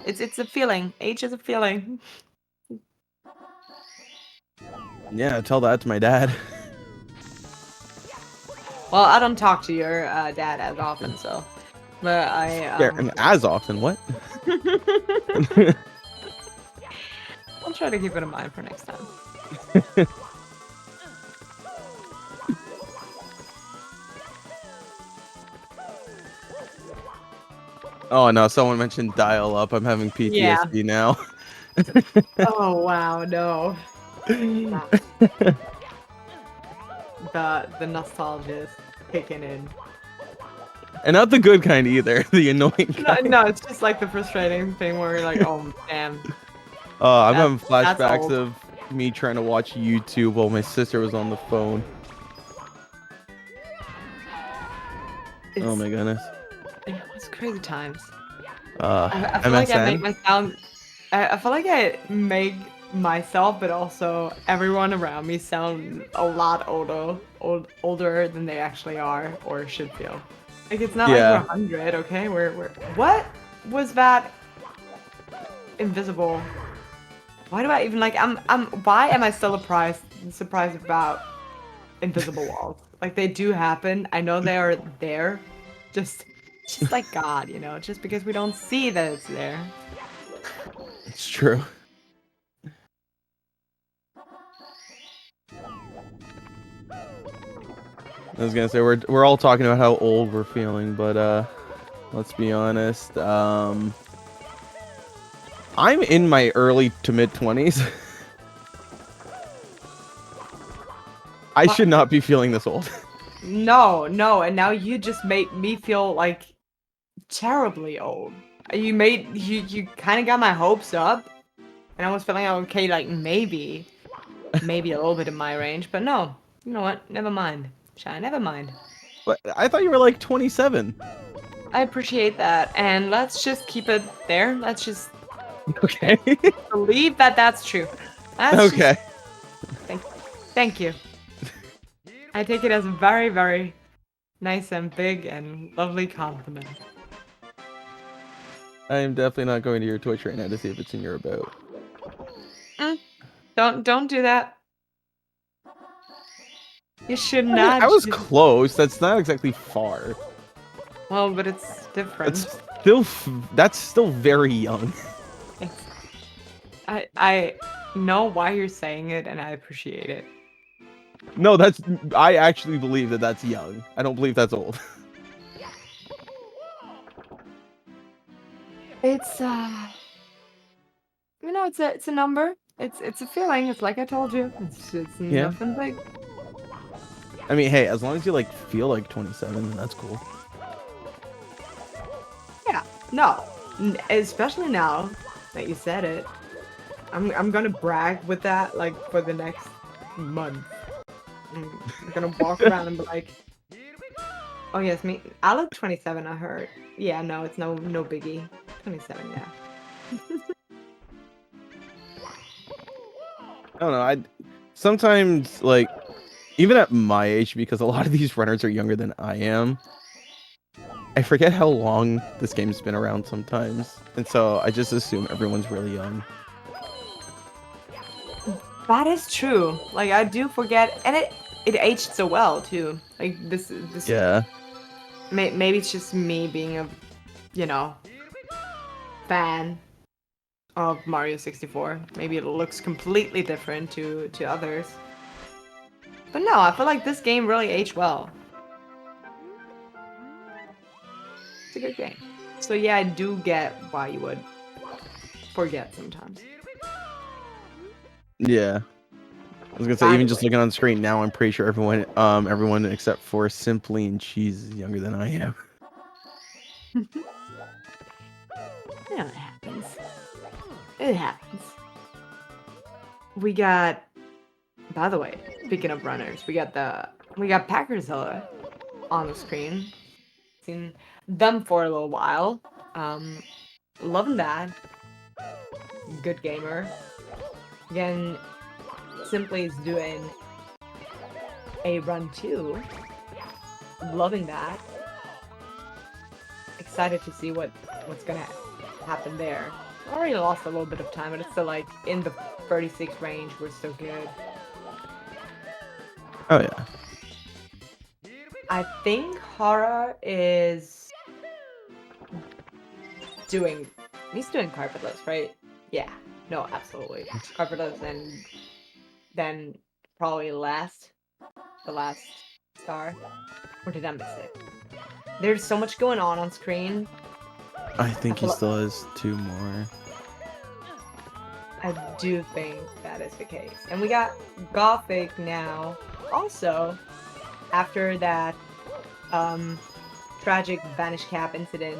S7: It's a feeling. Age is a feeling.
S11: Yeah, tell that to my dad.
S7: Well, I don't talk to your dad as often, so. But
S11: Yeah, and as often, what?
S7: I'll try to keep it in mind for next time.
S11: Oh no, someone mentioned dial up. I'm having PTSD now.
S7: Oh wow, no. The nostalgia is kicking in.
S11: And not the good kind either, the annoying kind.
S7: No, it's just like the frustrating thing where you're like, oh damn.
S11: I'm having
S7: That's
S11: flashbacks
S7: old.
S11: of me trying to watch YouTube while my sister was on the phone. Oh my goodness.
S7: It's crazy times.
S11: I
S7: I feel like I make my sound. I feel like I make myself, but also everyone around me sound a lot older than they actually are or should feel. Like it's not like we're 100, okay? We're what was that? Invisible. Why do I even like? Why am I still surprised about invisible walls? Like they do happen. I know they are there. Just like God, you know, just because we don't see that it's there.
S11: It's true. I was gonna say we're all talking about how old we're feeling, but let's be honest. I'm in my early to mid 20s. I should not be feeling this old.
S7: No, and now you just made me feel like terribly old. You kind of got my hopes up, and I was feeling okay, like maybe a little bit in my range, but no. You know what? Never mind, Shy. Never mind.
S11: But I thought you were like 27.
S7: I appreciate that, and let's just keep it there. Let's just
S11: okay.
S7: believe that that's true.
S11: Okay.
S7: Thank you. I take it as a very, very nice and big and lovely compliment.
S11: I am definitely not going to your Twitch right now to see if it's in your about.
S7: Don't do that. You should not.
S11: I mean, I was close. That's not exactly far.
S7: Well, but it's different.
S11: That's still very young.
S7: I know why you're saying it, and I appreciate it.
S11: No, I actually believe that that's young. I don't believe that's old.
S7: It's you know, it's a number. It's a feeling. It's like I told you. It's nothing big.
S11: I mean, hey, as long as you like feel like 27, then that's cool.
S7: Yeah. No. Especially now that you said it. I'm gonna brag with that like for the next month. I'm gonna walk around and be like, oh yes, I look 27. I heard. Yeah, no, it's no biggie. 27, yeah.
S11: I don't know. Sometimes like even at my age, because a lot of these runners are younger than I am, I forget how long this game's been around sometimes, and so I just assume everyone's really young.
S7: That is true. Like I do forget, and it aged so well too. Like this.
S11: Yeah.
S7: Maybe it's just me being a, you know, fan of Mario 64. Maybe it looks completely different to others. But no, I feel like this game really aged well. It's a good game. So yeah, I do get why you would forget sometimes.
S11: Yeah. I was gonna say, even just looking on the screen now, I'm pretty sure everyone except for Simply and Cheese is younger than I am.
S7: Yeah, it happens. It happens. We got, by the way, speaking of runners, we got Packerzilla on the screen. Seen them for a little while. Loving that. Good gamer. Again, Simply is doing a run too. Loving that. excited to see what's gonna happen there. I already lost a little bit of time, but it's still like in the 36 range. We're still good.
S11: Oh yeah.
S7: I think Hara is doing. He's doing carpetless, right? Yeah. No, absolutely. Carpetless, and then probably the last star. Or did I miss it? There's so much going on screen.
S11: I think he still has 2 more.
S7: I do think that is the case. And we got Gothic now. Also, after that tragic Vanish Cap incident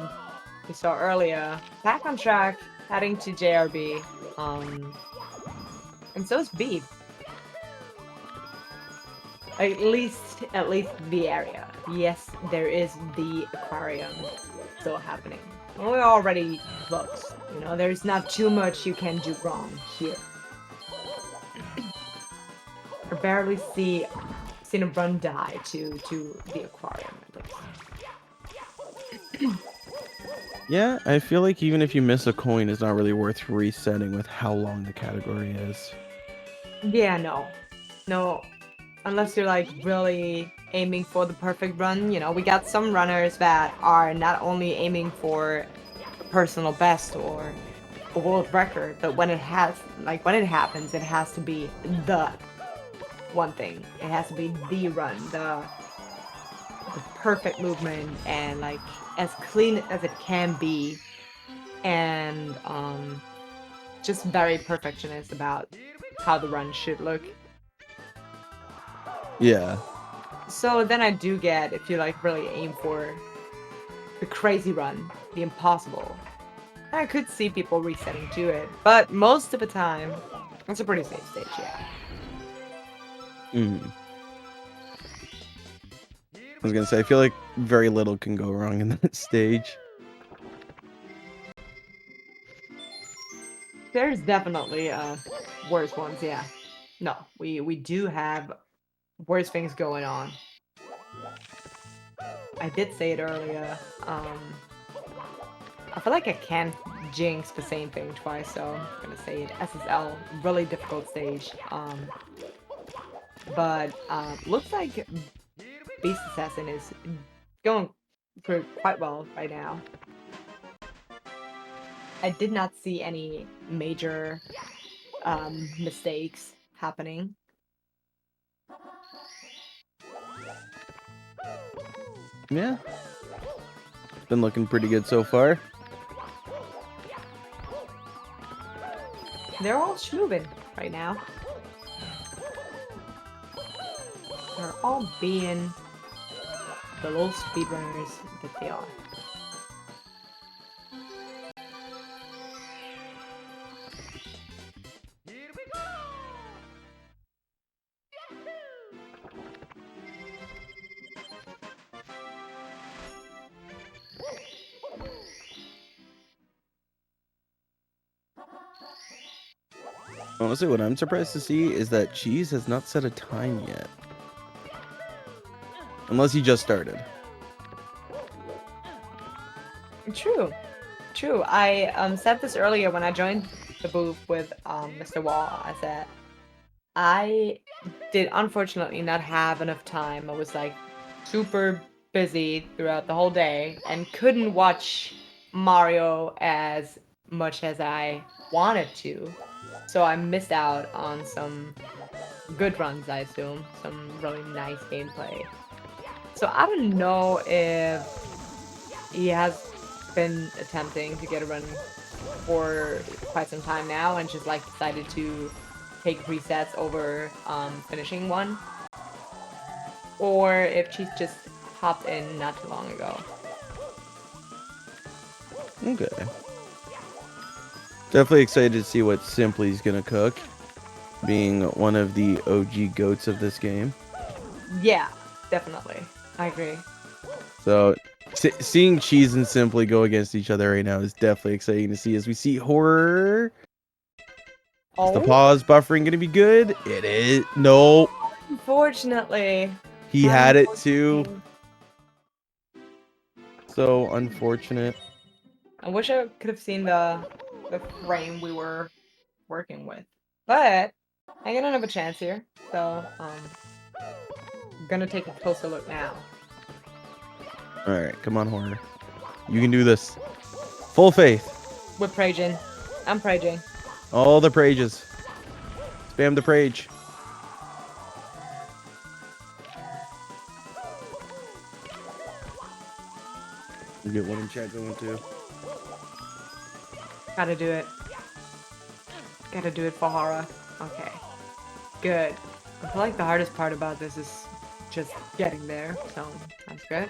S7: we saw earlier, back on track, heading to JRB. And so is Beep. At least the area. Yes, there is the aquarium still happening. Well, we're already close. You know, there's not too much you can do wrong here. I barely seen a run die to the aquarium.
S11: Yeah, I feel like even if you miss a coin, it's not really worth resetting with how long the category is.
S7: Yeah, no. Unless you're like really aiming for the perfect run, you know, we got some runners that are not only aiming for a personal best or a world record, but when it happens, it has to be the one thing. It has to be the run, the perfect movement, and like as clean as it can be, and just very perfectionist about how the run should look.
S11: Yeah.
S7: So then I do get, if you like really aim for the crazy run, the impossible, I could see people resetting to it, but most of the time, it's a pretty safe stage, yeah.
S11: I was gonna say, I feel like very little can go wrong in that stage.
S7: There's definitely worse ones, yeah. No, we do have worse things going on. I did say it earlier. I feel like I can't jinx the same thing twice, so I'm gonna say it. SSL, really difficult stage. But looks like Beast Assassin is going quite well right now. I did not see any major mistakes happening.
S11: Yeah. Been looking pretty good so far.
S7: They're all schmoving right now. They're all being the little speedrunners that they are.
S11: Honestly, what I'm surprised to see is that Cheese has not set a time yet. Unless he just started.
S7: True. I said this earlier when I joined the booth with Mr. Wall. I said I did unfortunately not have enough time. I was like super busy throughout the whole day and couldn't watch Mario as much as I wanted to. So I missed out on some good runs, I assume. Some really nice gameplay. So I don't know if he has been attempting to get a run for quite some time now and just like decided to take resets over finishing one. Or if she's just hopped in not too long ago.
S11: Okay. Definitely excited to see what Simply's gonna cook, being one of the OG goats of this game.
S7: Yeah, definitely. I agree.
S11: So, seeing Cheese and Simply go against each other right now is definitely exciting to see as we see Horror. Is the pause buffering gonna be good? It is. No.
S7: Unfortunately.
S11: He had it too. So unfortunate.
S7: I wish I could have seen the frame we were working with, but I get another chance here, so I'm gonna take a closer look now.
S11: All right, come on, Horror. You can do this. Full faith.
S7: We're praging. I'm praging.
S11: All the prages. Spam the prage. You get one in chat going too.
S7: Gotta do it. Gotta do it for horror. Okay. Good. I feel like the hardest part about this is just getting there, so that's good.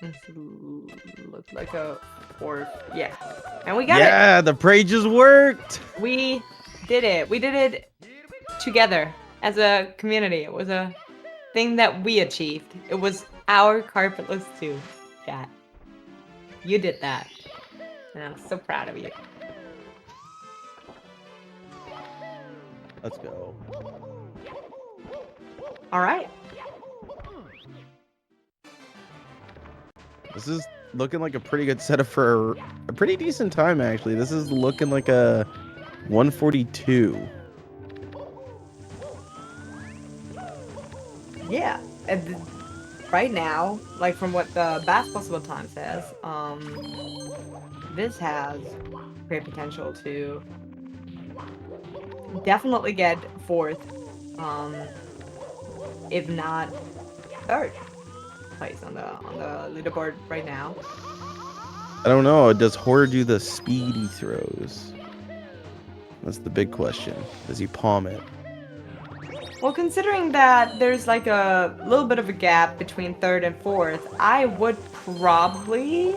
S7: This looks like a fourth. Yeah. And we got it!
S11: Yeah, the prages worked!
S7: We did it. We did it together as a community. It was a thing that we achieved. It was our carpetless too, chat. You did that. And I'm so proud of you.
S11: Let's go.
S7: Alright.
S11: This is looking like a pretty good setup for a pretty decent time, actually. This is looking like a 142.
S7: Yeah. And right now, like from what the Best Possible Time says, this has great potential to definitely get fourth, if not third place on the leaderboard right now.
S11: I don't know. Does Horror do the speedy throws? That's the big question. Does he palm it?
S7: Well, considering that there's like a little bit of a gap between third and fourth, I would probably,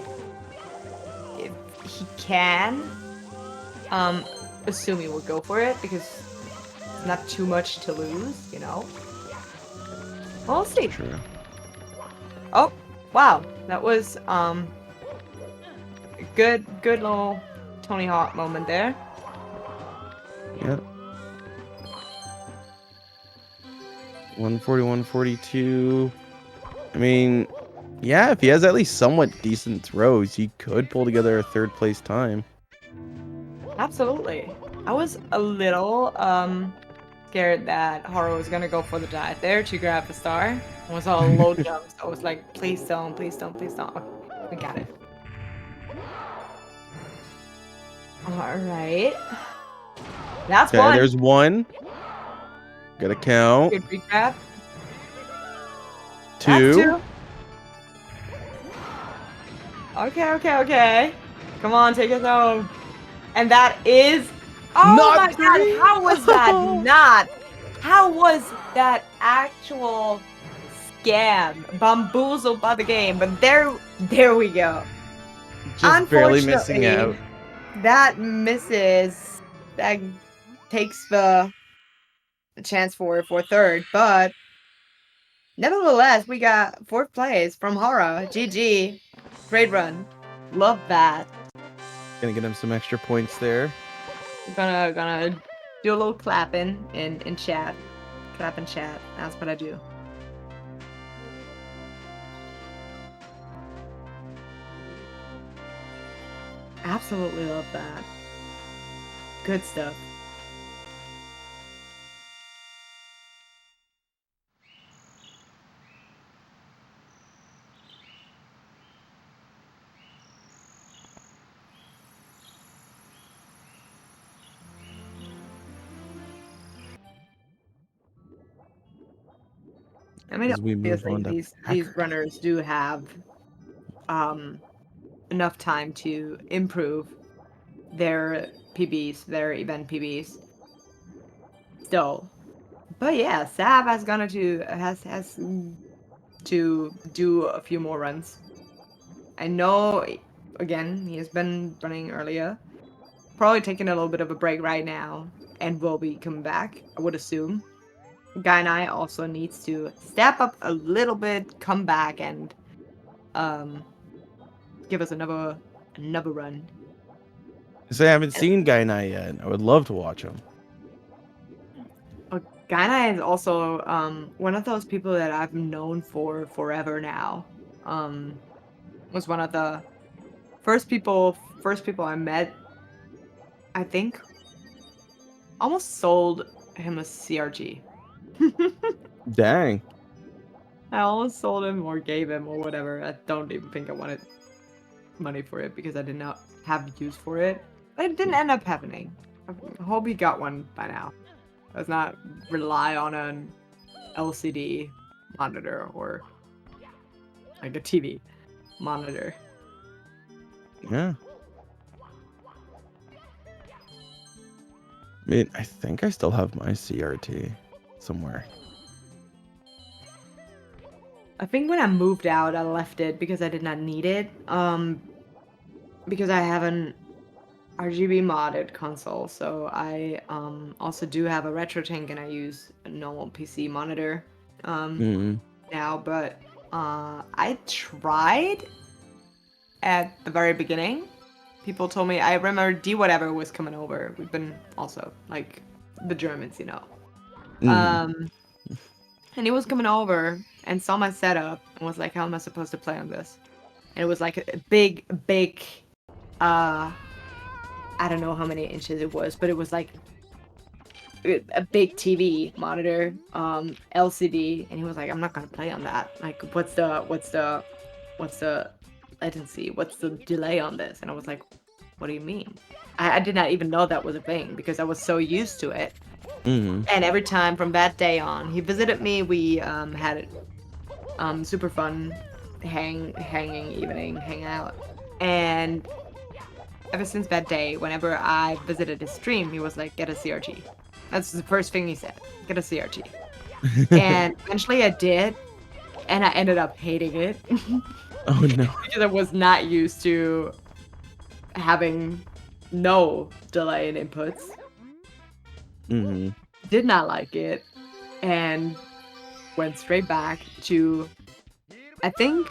S7: if he can, assume he would go for it because it's not too much to lose, you know? We'll see.
S11: True.
S7: Oh, wow. That was, a good little Tony Hawk moment there.
S11: Yep. 140, 142. I mean, yeah, if he has at least somewhat decent throws, he could pull together a third place time.
S7: Absolutely. I was a little, scared that Haru was gonna go for the dive there to grab the star. It was all low jumps. So I was like, please don't, please don't, please don't. Okay, we got it. Alright. That's
S11: Okay,
S7: one.
S11: there's one. Gotta count.
S7: Good recap.
S11: Two.
S7: That's two. Okay. Come on, take us home. And that is... Oh
S11: Not
S7: my god,
S11: three?
S7: how was that not? How was that actual scam? Bamboozled by the game, but there we go.
S11: Just barely missing out.
S7: That misses. That takes the chance for third, but nevertheless, we got fourth place from Hara. GG. Great run. Love that.
S11: Gonna get him some extra points there.
S7: Gonna do a little clapping in chat. Clap in chat. That's what I do. Absolutely love that. Good stuff. I mean,
S11: As we move
S7: obviously,
S11: on to
S7: these
S11: Packer.
S7: runners do have enough time to improve their PBs, their event PBs. Still, but yeah, Sab has to do a few more runs. I know, again, he has been running earlier. Probably taking a little bit of a break right now, and will be coming back, I would assume. Guy and I also needs to step up a little bit, come back, and give us another run.
S11: I haven't seen Guy Nye yet. I would love to watch him.
S7: Gaina is also one of those people that I've known for forever now. Was one of the first people I met. I think almost sold him a CRG.
S11: Dang.
S7: I almost sold him or gave him or whatever. I don't even think I wanted money for it because I did not have use for it. It didn't end up happening. I hope he got one by now. Does not rely on an LCD monitor or like a TV monitor.
S11: Yeah. I mean, I think I still have my CRT somewhere.
S7: I think when I moved out, I left it because I did not need it. Because I have an RGB modded console, so I also do have a retro tank and I use a normal PC monitor now. But I tried at the very beginning. People told me, I remember D whatever was coming over. We've been also like the Germans, you know. And he was coming over and saw my setup and was like, how am I supposed to play on this? And it was like a big, I don't know how many inches it was, but it was like a big TV monitor, LCD. And he was like, I'm not gonna play on that. Like, what's the latency? What's the delay on this? And I was like, what do you mean? I did not even know that was a thing because I was so used to it. And every time from that day on, he visited me. We had super fun hanging evening, hang out. And ever since that day, whenever I visited his stream, he was like, get a CRT. That's the first thing he said, get a CRT. And eventually I did, and I ended up hating it.
S11: Oh no.
S7: Because I was not used to having no delay in inputs. Did not like it, and went straight back to, I think,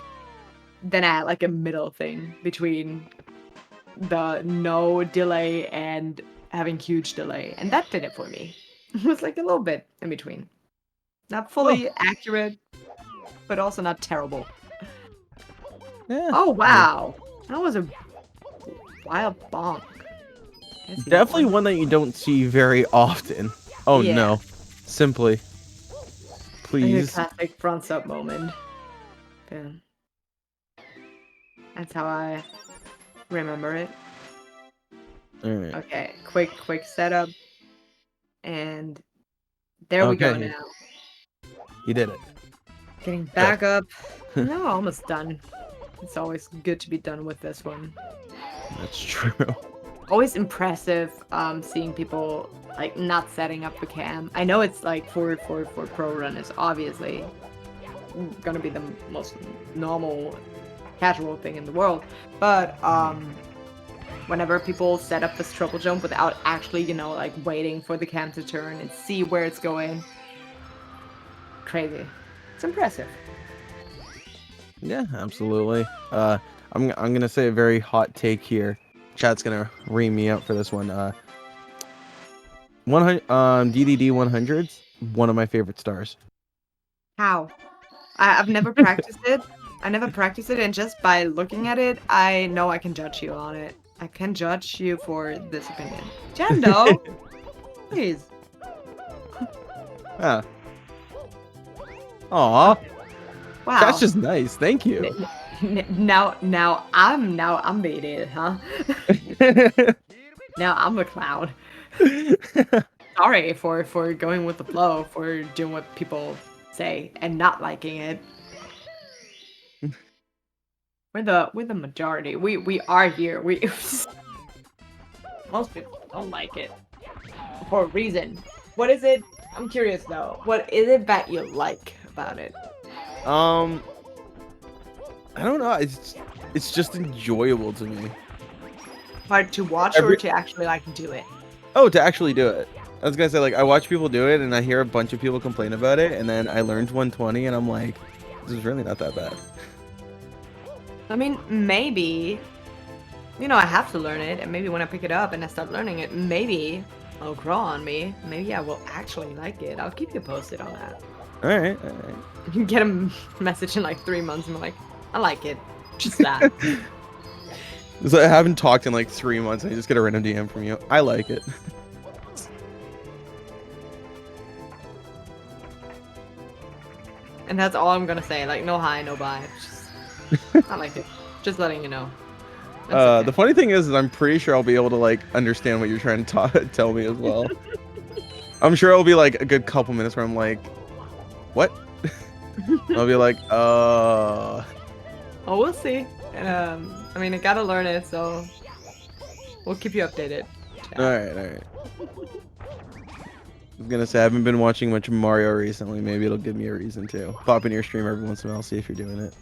S7: then I had like a middle thing between the no delay and having huge delay, and that did it for me. It was like a little bit in between. Not fully accurate, but also not terrible.
S11: Yeah.
S7: Oh wow, that was a wild bonk.
S11: Definitely one that you don't see very often. Oh
S7: Yeah.
S11: no. Simply.
S7: Like a
S11: Please.
S7: classic front up moment. Yeah. That's how I remember it.
S11: Alright.
S7: Okay, quick setup. And there we go
S11: Okay.
S7: now.
S11: You did it.
S7: Getting back up. No, almost done. It's always good to be done with this one.
S11: That's true.
S7: Always impressive seeing people like not setting up the cam. I know it's like for pro runners, obviously gonna be the most normal casual thing in the world, but whenever people set up this triple jump without actually, you know, like waiting for the cam to turn and see where it's going, crazy. It's impressive.
S11: Yeah, absolutely. I'm gonna say a very hot take here. Chat's gonna ream me up for this one. 100 DDD 100s, one of my favorite stars.
S7: How? I've never practiced it. I never practiced it, and just by looking at it, I know I can judge you on it. I can judge you for this opinion. Jando! Please.
S11: Yeah. Aw.
S7: Wow.
S11: That's just nice. Thank you.
S7: Now I'm being it, huh? Now I'm a clown. Sorry for going with the flow, for doing what people say and not liking it. We're the majority. We are here. Most people don't like it for a reason. What is it? I'm curious though. What is it that you like about it?
S11: I don't know. It's just enjoyable to me.
S7: Hard to watch or to actually like do it?
S11: Oh, to actually do it. I was gonna say, like, I watch people do it and I hear a bunch of people complain about it, and then I learned 120 and I'm like, this is really not that bad.
S7: I mean, maybe, you know, I have to learn it, and maybe when I pick it up and I start learning it, maybe grow on me. Maybe I will actually like it. I'll keep you posted on that.
S11: All right.
S7: You can get a message in like 3 months and be like, I like it. Just that.
S11: So I haven't talked in like 3 months, and I just get a random DM from you. I like it.
S7: And that's all I'm gonna say. Like, no hi, no bye. Just, I like it. Just letting you know. That's
S11: The funny thing is I'm pretty sure I'll be able to like understand what you're trying to tell me as well. I'm sure it'll be like a good couple minutes where I'm like, what? I'll be like,
S7: Oh, we'll see. I mean, I gotta learn it, so we'll keep you updated.
S11: all right. I was gonna say I haven't been watching much Mario recently. Maybe it'll give me a reason to pop in your stream every once in a while, see if you're doing it.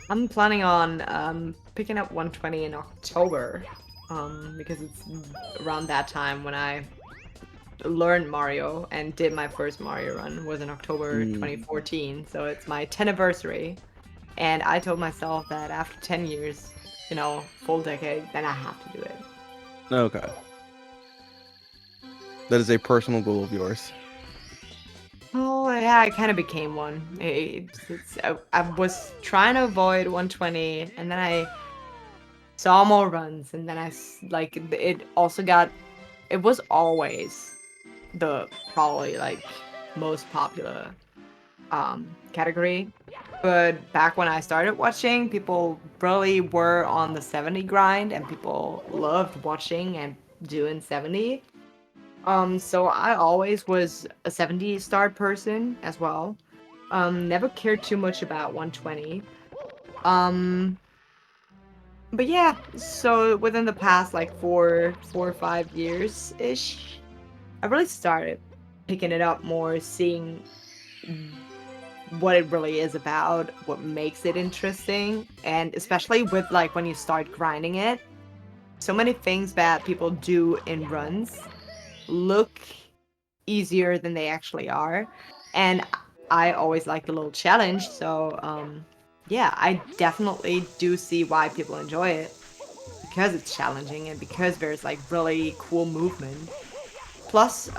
S7: I'm planning on picking up 120 in October, because it's around that time when I learned Mario and did my first Mario run. Was in October 2014, so it's my 10th anniversary. And I told myself that after 10 years, you know, full decade, then I have to do it.
S11: Okay. That is a personal goal of yours.
S7: Oh, yeah, I kind of became one. I was trying to avoid 120, and then I saw more runs, and then it also got, it was always the probably like most popular category. But back when I started watching, people really were on the 70 grind, and people loved watching and doing 70. So I always was a 70 star person as well. Never cared too much about 120. But yeah, so within the past like 4 or 5 years ish, I really started picking it up more, seeing what it really is about, what makes it interesting, and especially with like when you start grinding it, so many things that people do in runs look easier than they actually are, and I always like the little challenge, so yeah, I definitely do see why people enjoy it, because it's challenging and because there's like really cool movement. Plus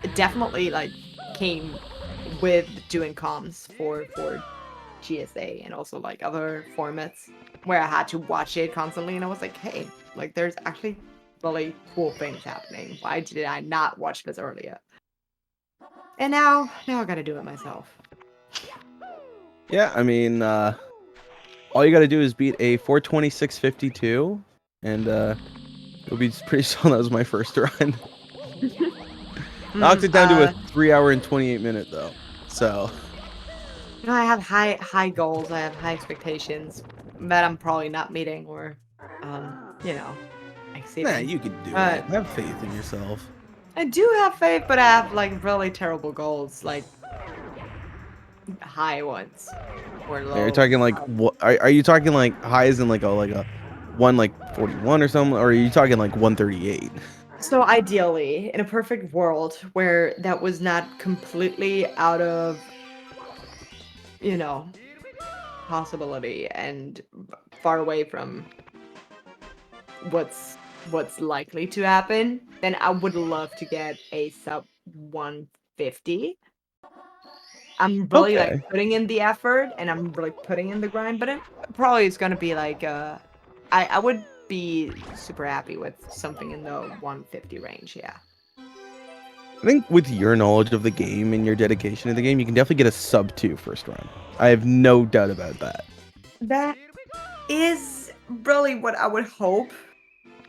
S7: it definitely like came with doing comms for GSA and also like other formats where I had to watch it constantly, and I was like, hey, like there's actually really cool things happening. Why did I not watch this earlier? And now I gotta do it myself.
S11: Yeah, I mean, all you gotta do is beat a 426.52, and it'll be pretty solid. That was my first run. Knocked it down to a 3 hour and 28 minute though. So
S7: you know, I have high goals. I have high expectations that I'm probably not meeting, or you know, exceeding.
S11: nah, you can do it. Have faith in yourself.
S7: I do have faith, but I have like really terrible goals, like high ones or low.
S11: You're talking like what? Are you talking like highs in like a 141 or something, or are you talking like 138?
S7: So ideally, in a perfect world where that was not completely out of, you know, possibility and far away from what's likely to happen, then I would love to get a sub 150. I'm really like putting in the effort and I'm really putting in the grind, but it probably is gonna be like I would be super happy with something in the 150 range, yeah.
S11: I think with your knowledge of the game and your dedication to the game, you can definitely get a sub 2 first run. I have no doubt about that.
S7: That is really what I would hope,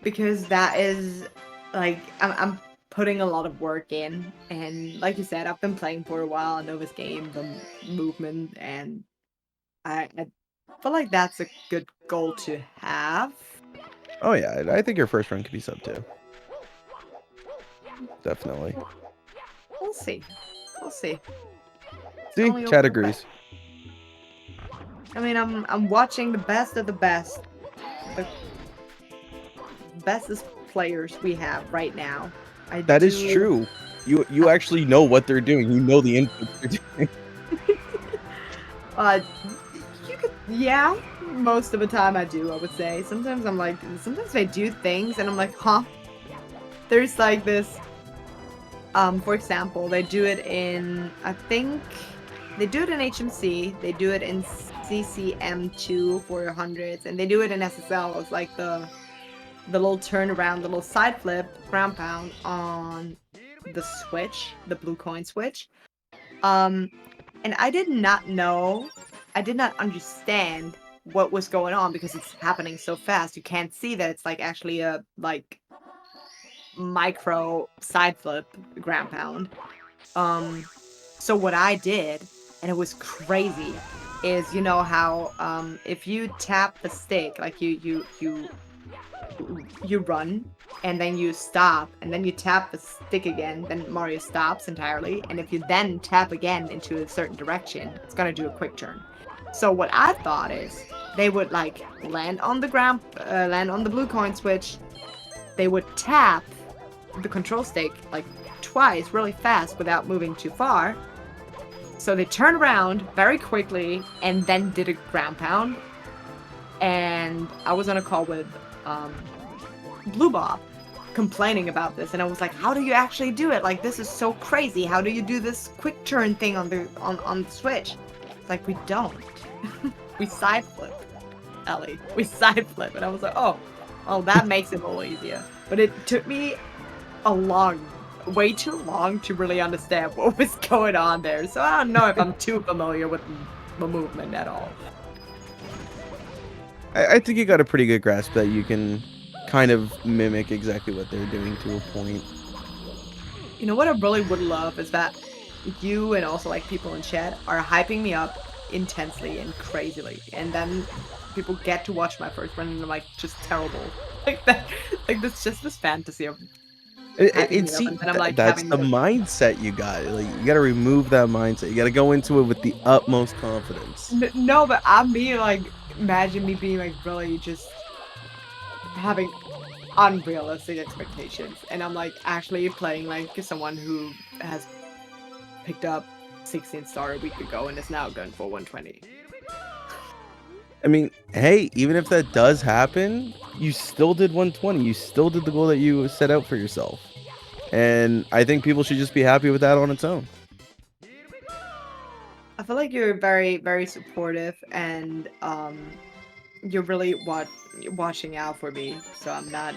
S7: because that is like I'm putting a lot of work in, and like you said, I've been playing for a while. I know this game, the movement, and I feel like that's a good goal to have.
S11: Oh yeah, I think your first run could be sub 2. Definitely.
S7: We'll see. We'll see.
S11: See, chat agrees.
S7: I mean, I'm watching the best of the best, the bestest players we have right now.
S11: That is true. You actually know what they're doing. You know the inputs they're doing.
S7: You could, yeah. Most of the time I do, I would say. Sometimes I'm like, sometimes I do things and I'm like, huh? there's like this. For example, they do it in, I think, they do it in HMC, they do it in CCM2 for hundreds, and they do it in SSL. It's like the little turnaround, the little side flip, ground pound on the switch, the blue coin switch. And I did not know, I did not understand what was going on because it's happening so fast. You can't see that it's like actually a like micro side flip ground pound. So what I did, and it was crazy, is you know how if you tap the stick, like you run and then you stop and then you tap the stick again, then Mario stops entirely, and if you then tap again into a certain direction, it's gonna do a quick turn. So what I thought is they would like land on the ground, land on the blue coin switch, they would tap the control stick like twice really fast without moving too far. So they turned around very quickly and then did a ground pound. And I was on a call with Blue Bob complaining about this, and I was like, how do you actually do it? Like, this is so crazy. How do you do this quick turn thing on the switch? It's like, we don't. We side flip, Ellie. We side flip. And I was like, oh, that makes it a little easier. But it took me way too long to really understand what was going on there. So I don't know if I'm too familiar with the movement at all.
S11: I think you got a pretty good grasp that you can kind of mimic exactly what they're doing to a point.
S7: You know what I really would love is that you and also like people in chat are hyping me up intensely and crazily, and then people get to watch my first run and I'm like just terrible. Like that, like that's just this fantasy of
S11: That's the mindset you got. Like, you got to remove that mindset. You got to go into it with the utmost confidence.
S7: No, but I'm being like, imagine me being like really just having unrealistic expectations, and I'm like actually playing like someone who has picked up 16 star a week ago and is now going for 120.
S11: I mean, hey, even if that does happen, you still did 120. You still did the goal that you set out for yourself. And I think people should just be happy with that on its own.
S7: I feel like you're very, very supportive, and you're really watching out for me, so I'm not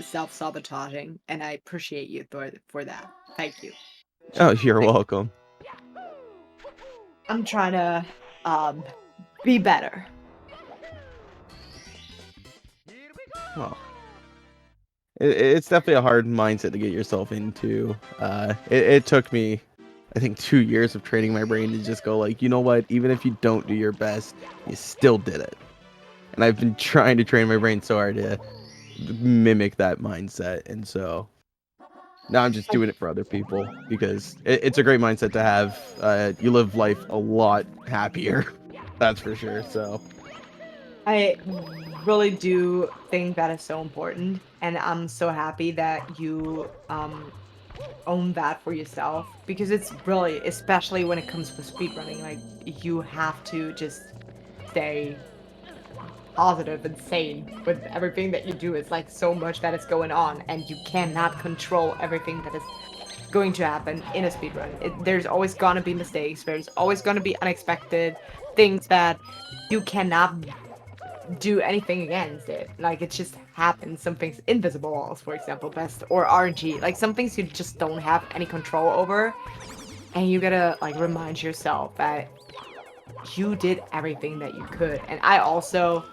S7: self-sabotaging, and I appreciate you for that. Thank you.
S11: Oh, you're welcome.
S7: I'm trying to be better.
S11: Well, it's definitely a hard mindset to get yourself into. It took me, I think, 2 years of training my brain to just go like, you know what? Even if you don't do your best, you still did it. And I've been trying to train my brain so hard to mimic that mindset. And so now I'm just doing it for other people because it's a great mindset to have. You live life a lot happier. That's for sure. So
S7: I really do think that is so important, and I'm so happy that you own that for yourself, because it's really, especially when it comes to speedrunning, like you have to just stay positive and sane with everything that you do. It's like so much that is going on, and you cannot control everything that is going to happen in a speedrun. There's always gonna be mistakes, there's always gonna be unexpected things that you cannot do anything against it. Like, it just happens. Some things, invisible walls, for example, best, or RNG. Like, some things you just don't have any control over, and you gotta, like, remind yourself that you did everything that you could. And I also,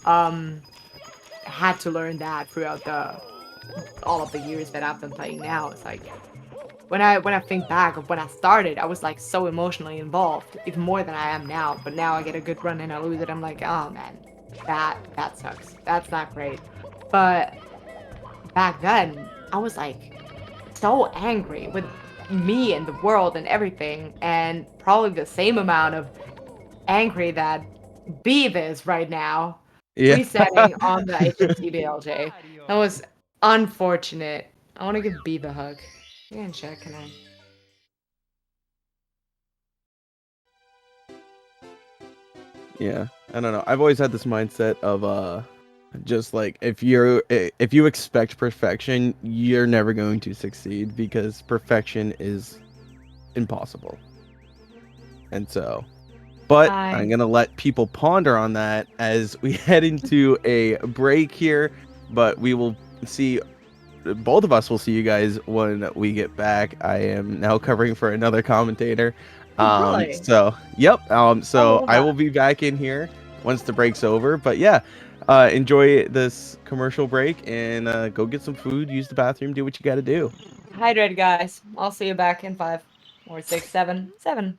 S7: had to learn that throughout all of the years that I've been playing now. It's like, when I think back of when I started, I was, like, so emotionally involved, even more than I am now. But now I get a good run and I lose it, I'm like, oh, man. That sucks. That's not great. But back then, I was like so angry with me and the world and everything, and probably the same amount of angry that Beav is right now.
S11: yeah.
S7: Resetting on the HMCBLJ. That was unfortunate. I want to give Beav a hug. You can check, can I?
S11: Yeah, I don't know. I've always had this mindset of Just like if you expect perfection, you're never going to succeed because perfection is impossible. And so, but I'm gonna let people ponder on that as we head into a break here. But we will see, both of us will see you guys when we get back. I am now covering for another commentator.
S7: Really?
S11: So yep. So
S7: Oh,
S11: I will be back in here once the break's over. But yeah, enjoy this commercial break and go get some food, use the bathroom, do what you got to do.
S7: Hydrate, guys. I'll see you back in 5 or 6, 7, 7.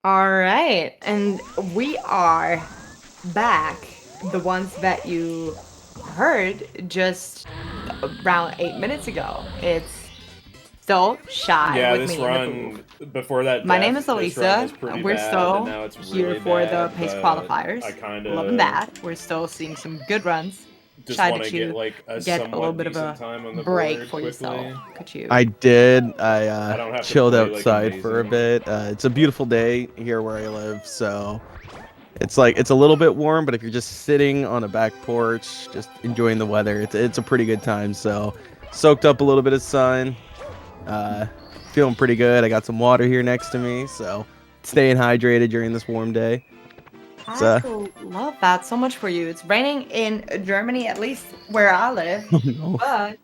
S7: All right, and we are back. The ones that you heard just around 8 minutes ago. It's still Shy
S12: Yeah,
S7: with
S12: this
S7: me in the
S12: run
S7: booth.
S12: before that
S7: My
S12: death,
S7: name is
S12: this run
S7: Elisa.
S12: was pretty
S7: We're
S12: bad,
S7: still
S12: and now it's
S7: here
S12: really
S7: for the
S12: bad,
S7: pace
S12: but
S7: qualifiers.
S12: I kind
S7: Loving
S12: of
S7: that. We're still seeing some good runs.
S12: just
S7: Shy,
S12: want to
S7: did you
S12: get like a
S7: get a
S12: somewhat
S7: little bit of
S12: decent
S7: a
S12: time on the
S7: break
S12: board
S7: for
S12: quickly.
S7: yourself? Could you?
S11: I did.
S12: I
S11: I
S12: don't have to
S11: chilled
S12: play, like,
S11: outside for a
S12: amazing.
S11: bit. It's a beautiful day here where I live, so it's like it's a little bit warm, but if you're just sitting on a back porch, just enjoying the weather, it's a pretty good time. So soaked up a little bit of sun. Uh, Feeling pretty good. I got some water here next to me, so staying hydrated during this warm day. It's
S7: I love that so much for you. It's raining in Germany, at least where I live,
S11: oh no.
S7: but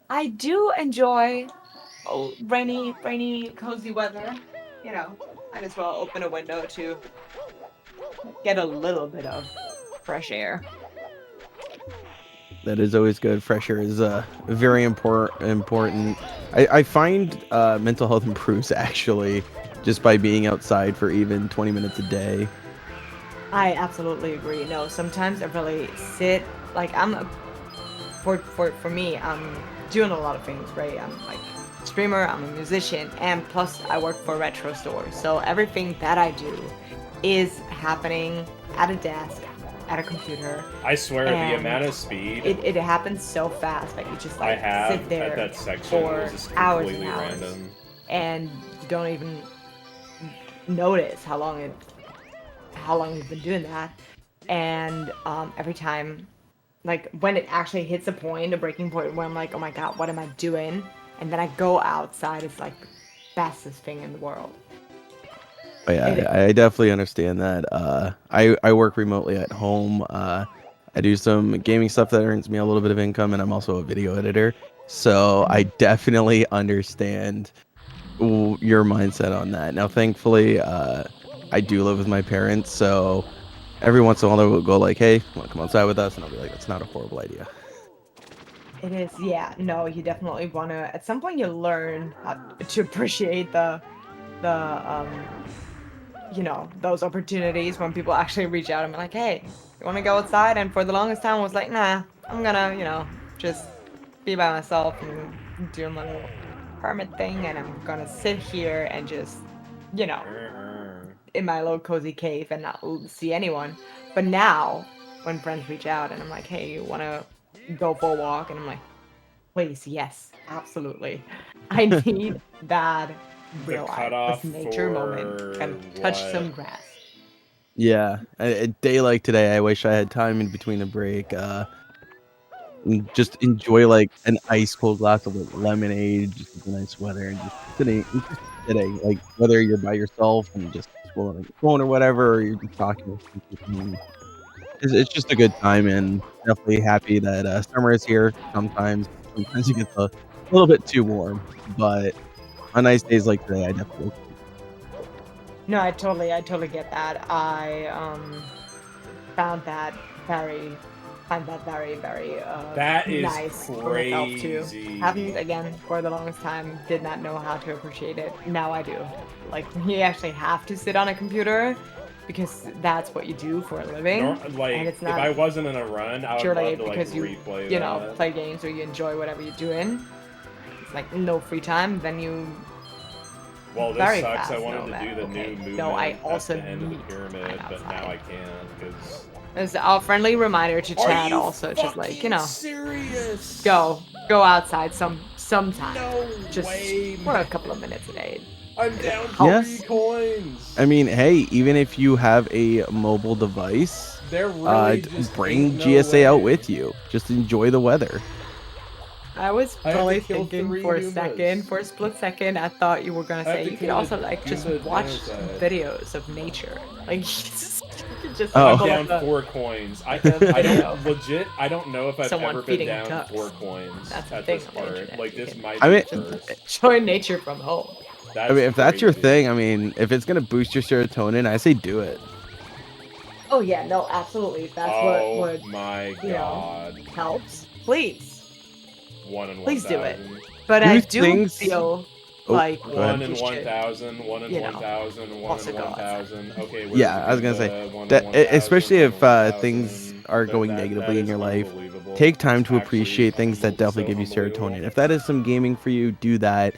S7: I do enjoy rainy, cozy weather. You know, might as well open a window to get a little bit of fresh air.
S11: That is always good. Fresh air is very important. I find mental health improves actually just by being outside for even 20 minutes a day.
S7: I absolutely agree. No, sometimes I really sit like for me, I'm doing a lot of things, right? I'm like a streamer, I'm a musician, and plus I work for a retro store. So everything that I do is happening at a desk, at a computer.
S12: I swear, the
S7: and
S12: amount of speed
S7: it happens so fast that you just
S12: I
S7: like
S12: have
S7: sit there
S12: at that section
S7: for
S12: is just
S7: hours
S12: completely
S7: and hours,
S12: random.
S7: and you don't even notice how long you've been doing that. And every time, like when it actually hits a point, a breaking point where I'm like, oh my god, what am I doing? And then I go outside, it's like the fastest thing in the world.
S11: Oh, yeah, I definitely understand that. I work remotely at home. I do some gaming stuff that earns me a little bit of income, and I'm also a video editor. So I definitely understand your mindset on that. Now, thankfully, I do live with my parents, so every once in a while they will go like, "Hey, want to come outside with us?" And I'll be like, "That's not a horrible idea."
S7: It is, yeah. No, you definitely want to. At some point, you learn how to appreciate the those opportunities when people actually reach out and be like, "Hey, you want to go outside?" And for the longest time, I was like, "Nah, I'm gonna, just be by myself and do my little hermit thing, and I'm gonna sit here and just, in my little cozy cave and not see anyone." But now, when friends reach out and I'm like, "Hey, you want to go for a walk?" And I'm like, "Please, yes, absolutely." I need that real life,
S12: cutoff
S7: this nature moment,
S12: for
S7: and touch
S12: what?
S7: some grass.
S11: Yeah, a day like today, I wish I had time in between a break. And just enjoy like an ice cold glass of like lemonade, just with the nice weather, and just sitting, like whether you're by yourself and just scrolling on your phone or whatever, or you're just talking with people. It's just a good time, and definitely happy that summer is here. Sometimes it gets a little bit too warm, but on nice days like today, I definitely.
S7: No, I totally get that. I found that very very
S12: That is
S7: nice for myself too.
S12: crazy.
S7: Haven't, again, for the longest time, did not know how to appreciate it. Now I do. Like, you actually have to sit on a computer because that's what you do for a living. And it's
S12: if
S7: not
S12: I wasn't in a run, I would
S7: purely
S12: love to
S7: because you
S12: replay that.
S7: play games or you enjoy whatever you're doing. It's like no free time, then you
S12: Well, this
S7: very
S12: sucks.
S7: fast
S12: I wanted
S7: know
S12: to
S7: that,
S12: do the
S7: okay,
S12: new movement
S7: no, I
S12: at
S7: also
S12: the end of the
S7: need
S12: pyramid,
S7: time
S12: but now
S7: outside.
S12: I can't because.
S7: As a friendly reminder to Chad, also just like,
S12: serious?
S7: go outside sometime.
S12: No
S7: just
S12: way,
S7: for a couple of minutes a day.
S12: I'm down
S11: Yes.
S12: 3 coins.
S11: I mean, hey, even if you have a mobile device,
S12: There really just
S11: bring
S12: ain't no
S11: GSA out
S12: way.
S11: with you. Just enjoy the weather.
S7: I was
S12: I have to
S7: probably
S12: kill
S7: thinking
S12: 3
S7: for a
S12: Goombas.
S7: split second, I thought you were gonna
S12: I have
S7: say
S12: to
S7: you could
S12: kill
S7: also
S12: the
S7: like just
S12: Goomba
S7: watch
S12: genocide.
S7: videos of nature. Like you could just
S11: Oh.
S12: I'm
S7: pull
S12: down
S7: up
S12: 4 coins. I
S7: video.
S12: don't know if I've
S7: Someone
S12: ever been
S7: feeding
S12: down
S7: ducks.
S12: 4 coins
S7: That's the
S12: at
S7: thing
S12: this
S7: on the
S12: part.
S7: internet.
S12: Like
S7: You
S12: this
S7: can
S12: might
S11: I
S12: be
S11: mean-
S12: the first.
S7: enjoy nature from home.
S12: That's
S11: I mean, if that's your
S12: crazy.
S11: thing, I mean, if it's gonna boost your serotonin, I say do it.
S7: Oh yeah, no, absolutely. If that's
S12: Oh
S7: what
S12: my
S7: you know,
S12: god.
S7: helps, please.
S12: 1 in
S7: Please do it.
S12: 1,000.
S7: But
S11: Who
S7: I do
S11: thinks-
S7: feel
S11: Oh,
S7: like
S11: go ahead.
S12: 1 in
S7: you should,
S12: 1,000, 1 in
S7: you know,
S12: 1,000, 1
S7: also
S12: in
S7: go outside.
S12: 1,000. Okay, where
S11: Yeah,
S12: did
S11: I was
S12: you
S11: gonna
S12: get
S11: say
S12: the 1 in
S11: that
S12: 1,000,
S11: especially
S12: 1 in
S11: if things
S12: 1,000?
S11: are going
S12: That
S11: negatively in
S12: is
S11: your life,
S12: unbelievable.
S11: take time
S12: That's
S11: to
S12: actually
S11: appreciate things that definitely
S12: so
S11: give you
S12: unbelievable.
S11: serotonin. If that is some gaming for you, do that.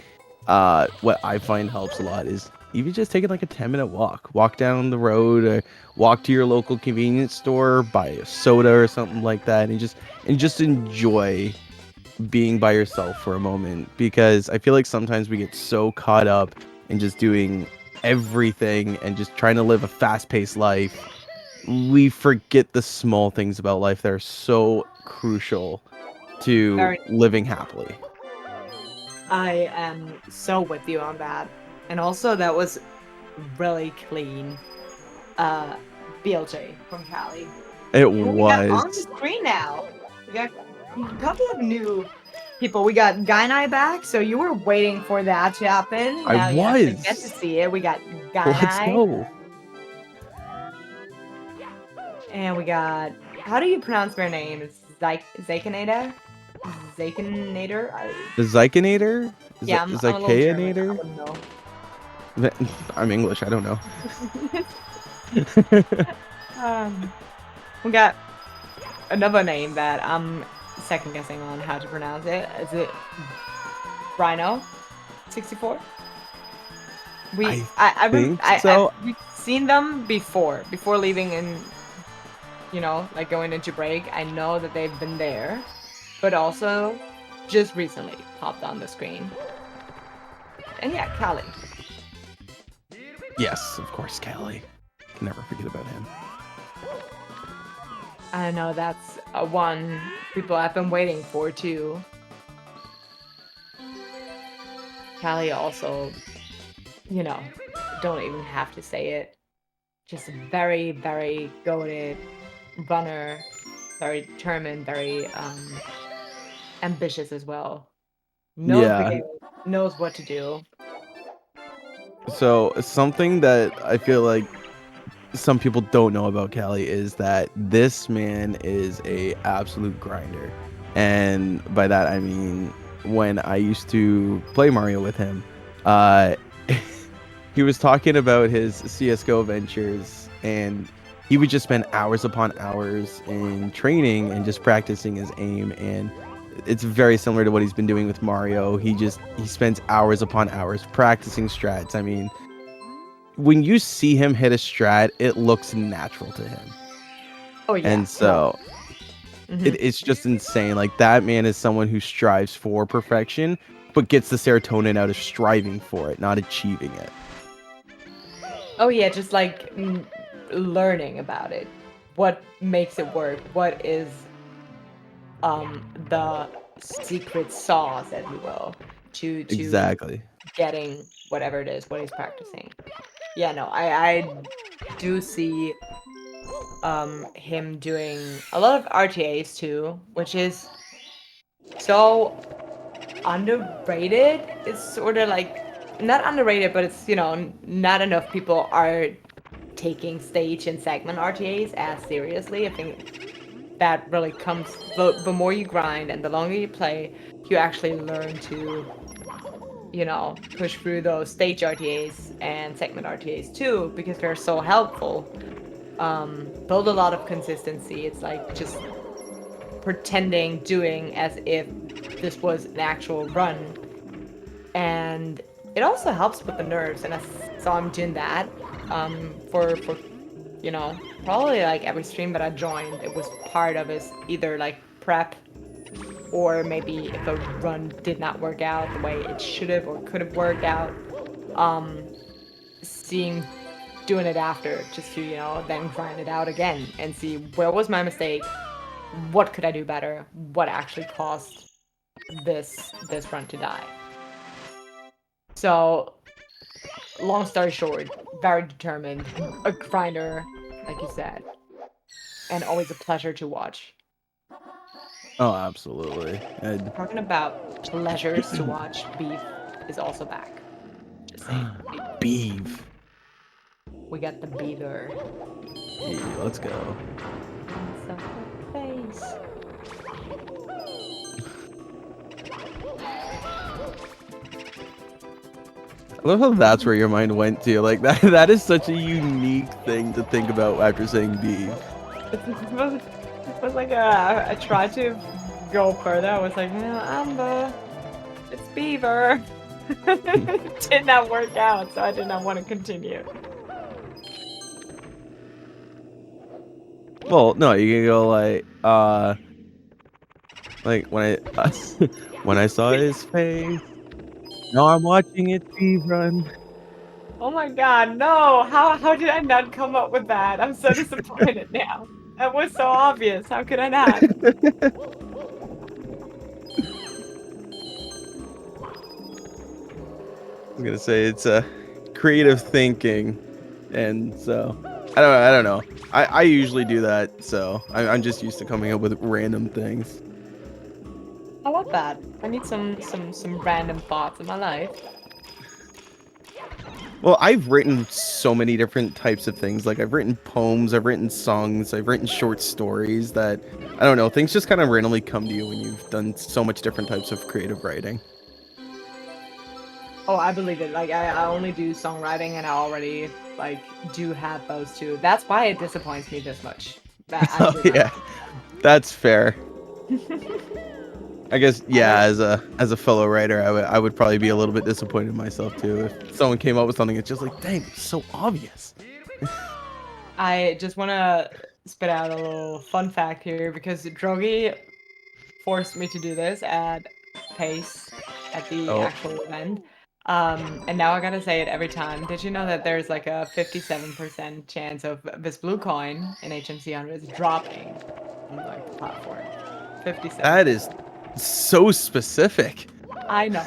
S11: What I find helps a lot is even just taking like a 10-minute walk down the road, or walk to your local convenience store, buy a soda or something like that, and just enjoy being by yourself for a moment, because I feel like sometimes we get so caught up in just doing everything and just trying to live a fast-paced life, we forget the small things about life that are so crucial to
S7: Very-
S11: living happily.
S7: I am so with you on that. And also that was really clean. BLJ from Cali.
S11: It
S7: Who we got on the
S11: was.
S7: screen now? We got a couple of new people. We got Guy and I back, so you were waiting for that to happen.
S11: I
S7: Now you actually get to
S11: was.
S7: see it. We got Guy and
S11: Let's
S7: I,
S11: go.
S7: and we got, how do you pronounce their name? It's Zakinator? Zakinator?
S11: The Zycanator?
S7: Yeah, I'm a little German. I
S11: Zycaeanator?
S7: wouldn't know.
S11: I'm English, I don't know.
S7: We got another name that I'm second guessing on how to pronounce it. Is it Rhino 64?
S11: We've
S7: seen them before leaving and, you know, like going into break. I know that they've been there, but also just recently popped on the screen. And yeah, Callie.
S11: Yes, of course, Callie. Can never forget about him.
S7: I know that's one people have been waiting for too. Callie also, you know, don't even have to say it. Just a very, very goated runner, very determined, very ambitious as well. Knows the
S11: Yeah.
S7: game, knows what to do.
S11: So something that I feel like some people don't know about Callie is that this man is a absolute grinder. And by that I mean, when I used to play Mario with him, he was talking about his CSGO ventures, and he would just spend hours upon hours in training and just practicing his aim. And it's very similar to what he's been doing with Mario. He spends hours upon hours practicing strats. I mean, when you see him hit a strat, it looks natural to him.
S7: Oh yeah.
S11: And so it's just insane. Like, that man is someone who strives for perfection, but gets the serotonin out of striving for it, not achieving it.
S7: Oh yeah, just like learning about it. What makes it work? What is the secret sauce, if you will, to
S11: Exactly.
S7: getting whatever it is, what he's practicing. Yeah, no, I do see him doing a lot of RTAs too, which is so underrated. It's sort of like, not underrated, but it's, you know, not enough people are taking stage and segment RTAs as seriously. I think that really comes, the more you grind and the longer you play, you actually learn to, you know, push through those stage RTAs and segment RTAs too, because they're so helpful. Build a lot of consistency. It's like just pretending, doing as if this was an actual run. And it also helps with the nerves, and so I'm doing that for you know, probably like every stream that I joined, it was part of his either like prep, or maybe if a run did not work out the way it should have or could have worked out, doing it after, just to, you know, then grind it out again and see where was my mistake, what could I do better, what actually caused this run to die. So, long story short, very determined, a grinder, like you said, and always a pleasure to watch.
S11: Oh, absolutely.
S7: Talking about pleasures to watch, Beef is also back. Just saying.
S11: Beef.
S7: We got the beaver.
S11: Yeah, let's go.
S7: Face.
S11: I love how that's where your mind went to. Like that is such a unique thing to think about after saying beef.
S7: It was like I tried to go further. I was like, no, Amber, it's beaver. It did not work out, so I did not want to continue.
S11: Well, no, you can go like when I when I saw his face. Now I'm watching it beef run.
S7: Oh my god, no! How did I not come up with that? I'm so disappointed now. That was so obvious. How could I not?
S11: I'm gonna say it's creative thinking, and so I don't know. I usually do that, so I'm just used to coming up with random things.
S7: I love that. I need some random thoughts in my life.
S11: Well, I've written so many different types of things. Like I've written poems, I've written songs, I've written short stories that I don't know, things just kind of randomly come to you when you've done so much different types of creative writing.
S7: Oh, I believe it. Like I only do songwriting, and I already like do have those two. That's why it disappoints me this much. That I
S11: Oh yeah. That's fair. I guess yeah, as a fellow writer, I would probably be a little bit disappointed in myself too if someone came up with something that's just like, dang, it's so obvious.
S7: I just want to spit out a little fun fact here because Drogi forced me to do this at Pace at the actual event. And now I gotta say it every time. Did you know that there's like a 57% chance of this blue coin in HMC 100 dropping on like the platform? 57.
S11: That is so specific.
S7: I know.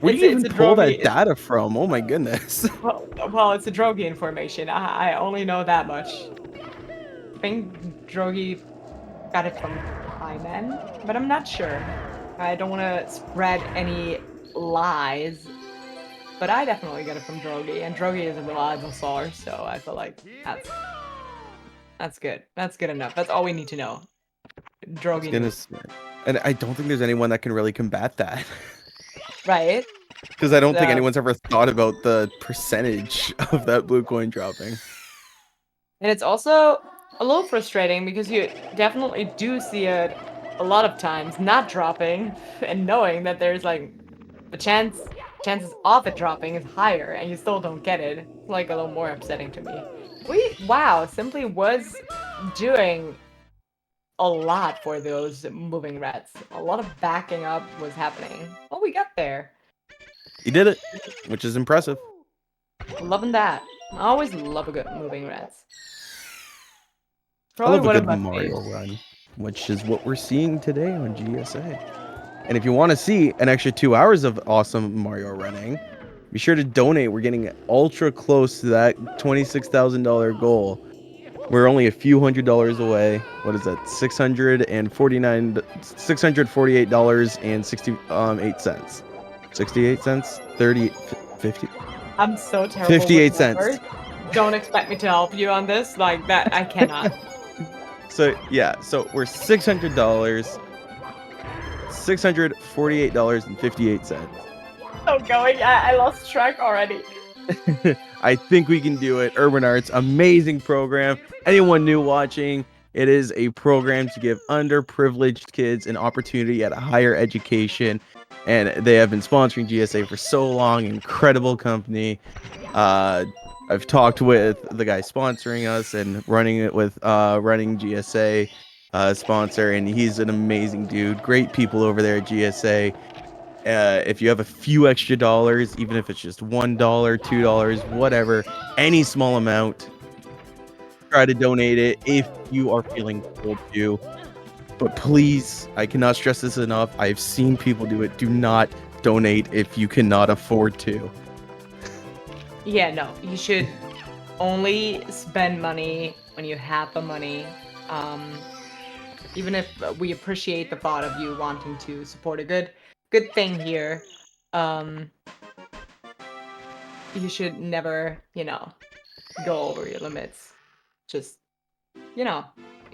S11: Where do you
S7: It's
S11: even
S7: a
S11: pull that
S7: Drogi.
S11: data from? Oh my goodness.
S7: Well, it's a Drogi information. I only know that much. I think Drogi got it from Hyman, but I'm not sure. I don't want to spread any lies, but I definitely got it from Drogi, and Drogi is a reliable source, so I feel like that's good. That's good enough. That's all we need to know. Drogi knows.
S11: And I don't think there's anyone that can really combat that.
S7: Right?
S11: Because I don't think
S7: So-
S11: anyone's ever thought about the percentage of that blue coin dropping.
S7: And it's also a little frustrating because you definitely do see it a lot of times not dropping and knowing that there's like the chances of it dropping is higher and you still don't get it. It's like a little more upsetting to me. Wow, Simply was doing a lot for those moving reds. A lot of backing up was happening. Oh, we got there.
S11: He did it, which is impressive.
S7: Loving that. I always love a good moving reds.
S11: I love a
S7: one of
S11: good
S7: my
S11: Mario
S7: faves.
S11: run, which is what we're seeing today on GSA. And if you want to see an extra 2 hours of awesome Mario running, be sure to donate. We're getting ultra close to that $26,000 goal. We're only a few $100s away. What is that? $648.68. 68 cents? 30, 50?
S7: I'm so terrible
S11: 58
S7: with
S11: cents.
S7: numbers. Don't expect me to help you on this. Like that, I cannot.
S11: So yeah, so we're $600, $648.58.
S7: So going, I lost track already.
S11: I think we can do it. Urban Arts, amazing program. Anyone new watching, it is a program to give underprivileged kids an opportunity at a higher education. And they have been sponsoring GSA for so long. Incredible company. I've talked with the guy sponsoring us and running it with running GSA sponsor, and he's an amazing dude. Great people over there at GSA. If you have a few extra dollars, even if it's just $1, $2, whatever, any small amount, try to donate it if you are feeling cold to. But please, I cannot stress this enough. I've seen people do it. Do not donate if you cannot afford to.
S7: Yeah, no, you should only spend money when you have the money. Even if we appreciate the thought of you wanting to support a good thing here, you should never, go over your limits. Just, you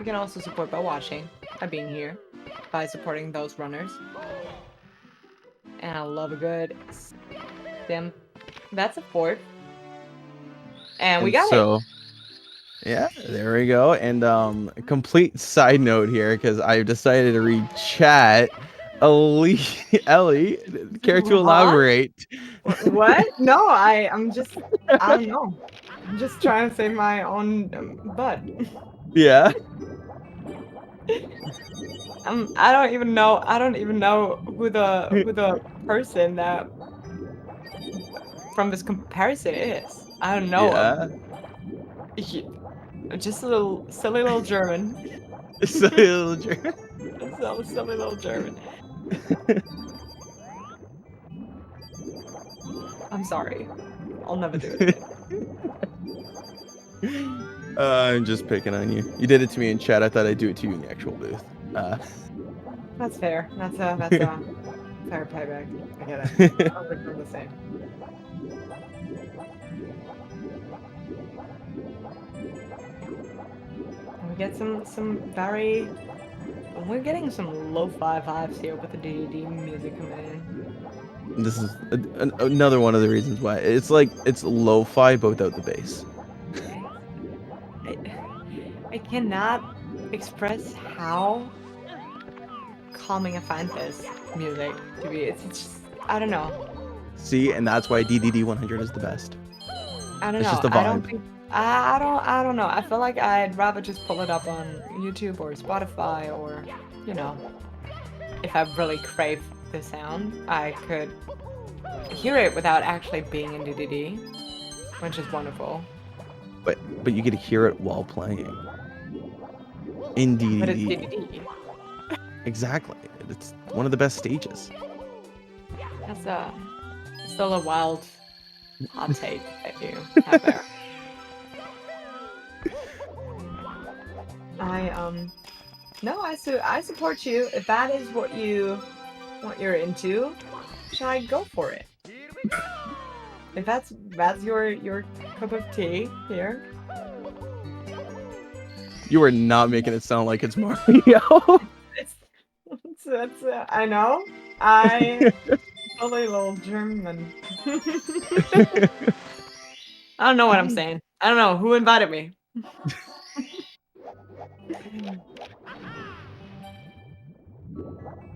S7: can also support by watching, by being here, by supporting those runners. And I love a good them. That's a fourth. And we got it.
S11: So, yeah, there we go. And a complete side note here, because I've decided to read chat. Ellie, care to
S7: Huh?
S11: elaborate?
S7: What? No, I don't know. I'm just trying to save my own butt.
S11: Yeah.
S7: I don't even know who the person that from this comparison is. I don't know him. Just a little silly little German.
S11: Silly little German.
S7: Silly little German. I'm sorry. I'll never do it again.
S11: I'm just picking on you. You did it to me in chat. I thought I'd do it to you in the actual booth.
S7: That's fair. That's a fair payback. I get it. I'll become the same. And we get some very. We're getting some lo-fi vibes here with the DDD music coming in.
S11: This is another one of the reasons why it's like it's lo-fi but without the bass.
S7: I cannot express how calming I find this music to be. It's just, I don't know.
S11: See, and that's why DDD 100 is the best.
S7: I don't
S11: It's
S7: know.
S11: just a
S7: I don't
S11: vibe.
S7: think I don't know. I feel like I'd rather just pull it up on YouTube or Spotify, or if I really crave the sound, I could hear it without actually being in DDD, which is wonderful.
S11: But you get to hear it while playing. In DDD.
S7: But it's DDD.
S11: Exactly. It's one of the best stages.
S7: That's still a wild hot take that you have there. No, I support you. If that is what you're into, try go for it. If that's your cup of tea here.
S11: You are not making it sound like it's Mario.
S7: That's I know. I totally little German. I don't know what I'm saying. I don't know who invited me.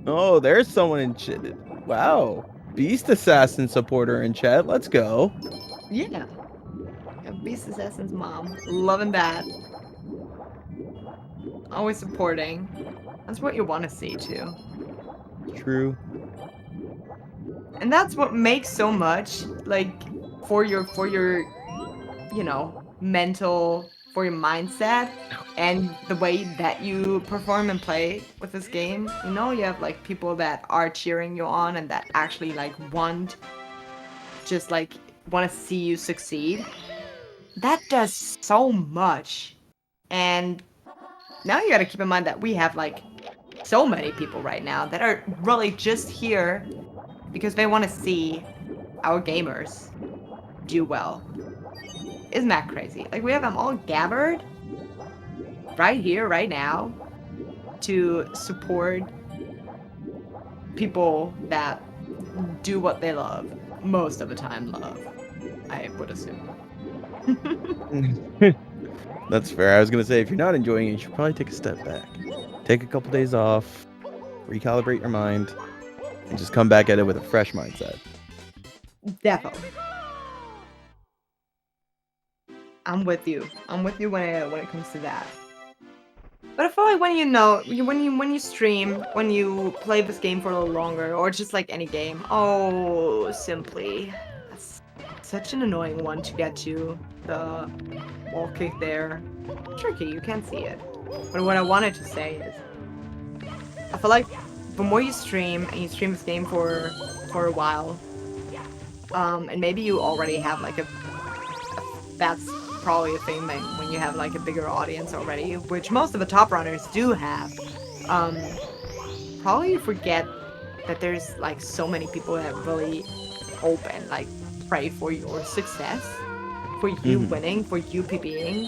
S11: Oh, there's someone in chat. Wow. Beast Assassin supporter in chat. Let's go.
S7: Yeah. Beast Assassin's mom. Loving that. Always supporting. That's what you want to see too.
S11: True.
S7: And that's what makes so much, like, for your mental, for your mindset, and the way that you perform and play with this game. You have like people that are cheering you on and that actually like want to see you succeed. That does so much. And now you gotta keep in mind that we have like so many people right now that are really just here because they want to see our gamers do well. Isn't that crazy? Like, we have them all gathered right here, right now, to support people that do what they love. Most of the time love, I would assume.
S11: That's fair. I was going to say, if you're not enjoying it, you should probably take a step back. Take a couple days off, recalibrate your mind, and just come back at it with a fresh mindset.
S7: Definitely. I'm with you. I'm with you when it comes to that. But I feel like when you stream, when you play this game for a little longer, or just like any game, simply, that's such an annoying one to get to. The wall kick there, tricky. You can't see it. But what I wanted to say is, I feel like the more you stream and you stream this game for a while, and maybe you already have like that's probably a thing when you have like a bigger audience already, which most of the top runners do have. Probably you forget that there's like so many people that really hope and like pray for your success, for you winning, for you PBing.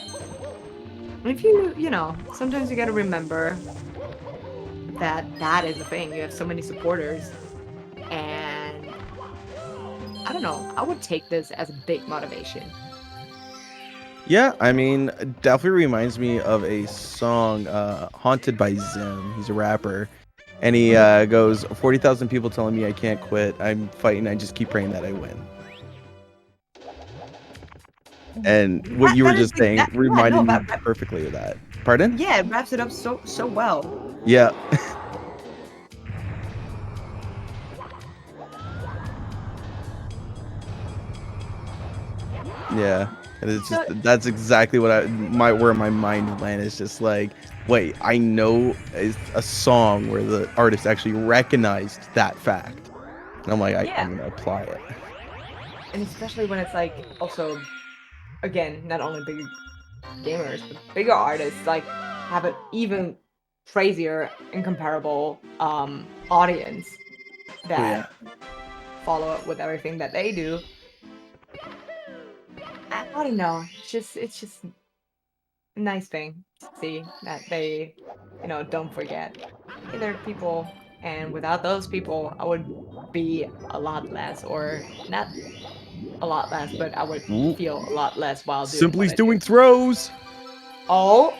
S7: And if sometimes you gotta remember that is the thing. You have so many supporters, and I I don't know. I would take this as a big motivation.
S11: Yeah, I mean, definitely reminds me of a song, Haunted by Zim. He's a rapper. And he goes, 40,000 people telling me I can't quit. I'm fighting. I just keep praying that I win. And what you were just saying reminded me perfectly of that. Pardon?
S7: Yeah, it wraps it up so well.
S11: Yeah. Yeah. And it's just that's exactly what where my mind went. It's just like, wait, I know it's a song where the artist actually recognized that fact. And I'm like, I'm gonna apply it.
S7: And especially when it's like also, again, not only bigger gamers, but bigger artists like have an even crazier, incomparable audience that follow up with everything that they do. I don't know. It's just a nice thing to see that they, don't forget. Hey, there are people, and without those people, I would be a lot less, or not a lot less, but I would feel a lot less while doing.
S11: Simply's doing throws.
S7: Oh,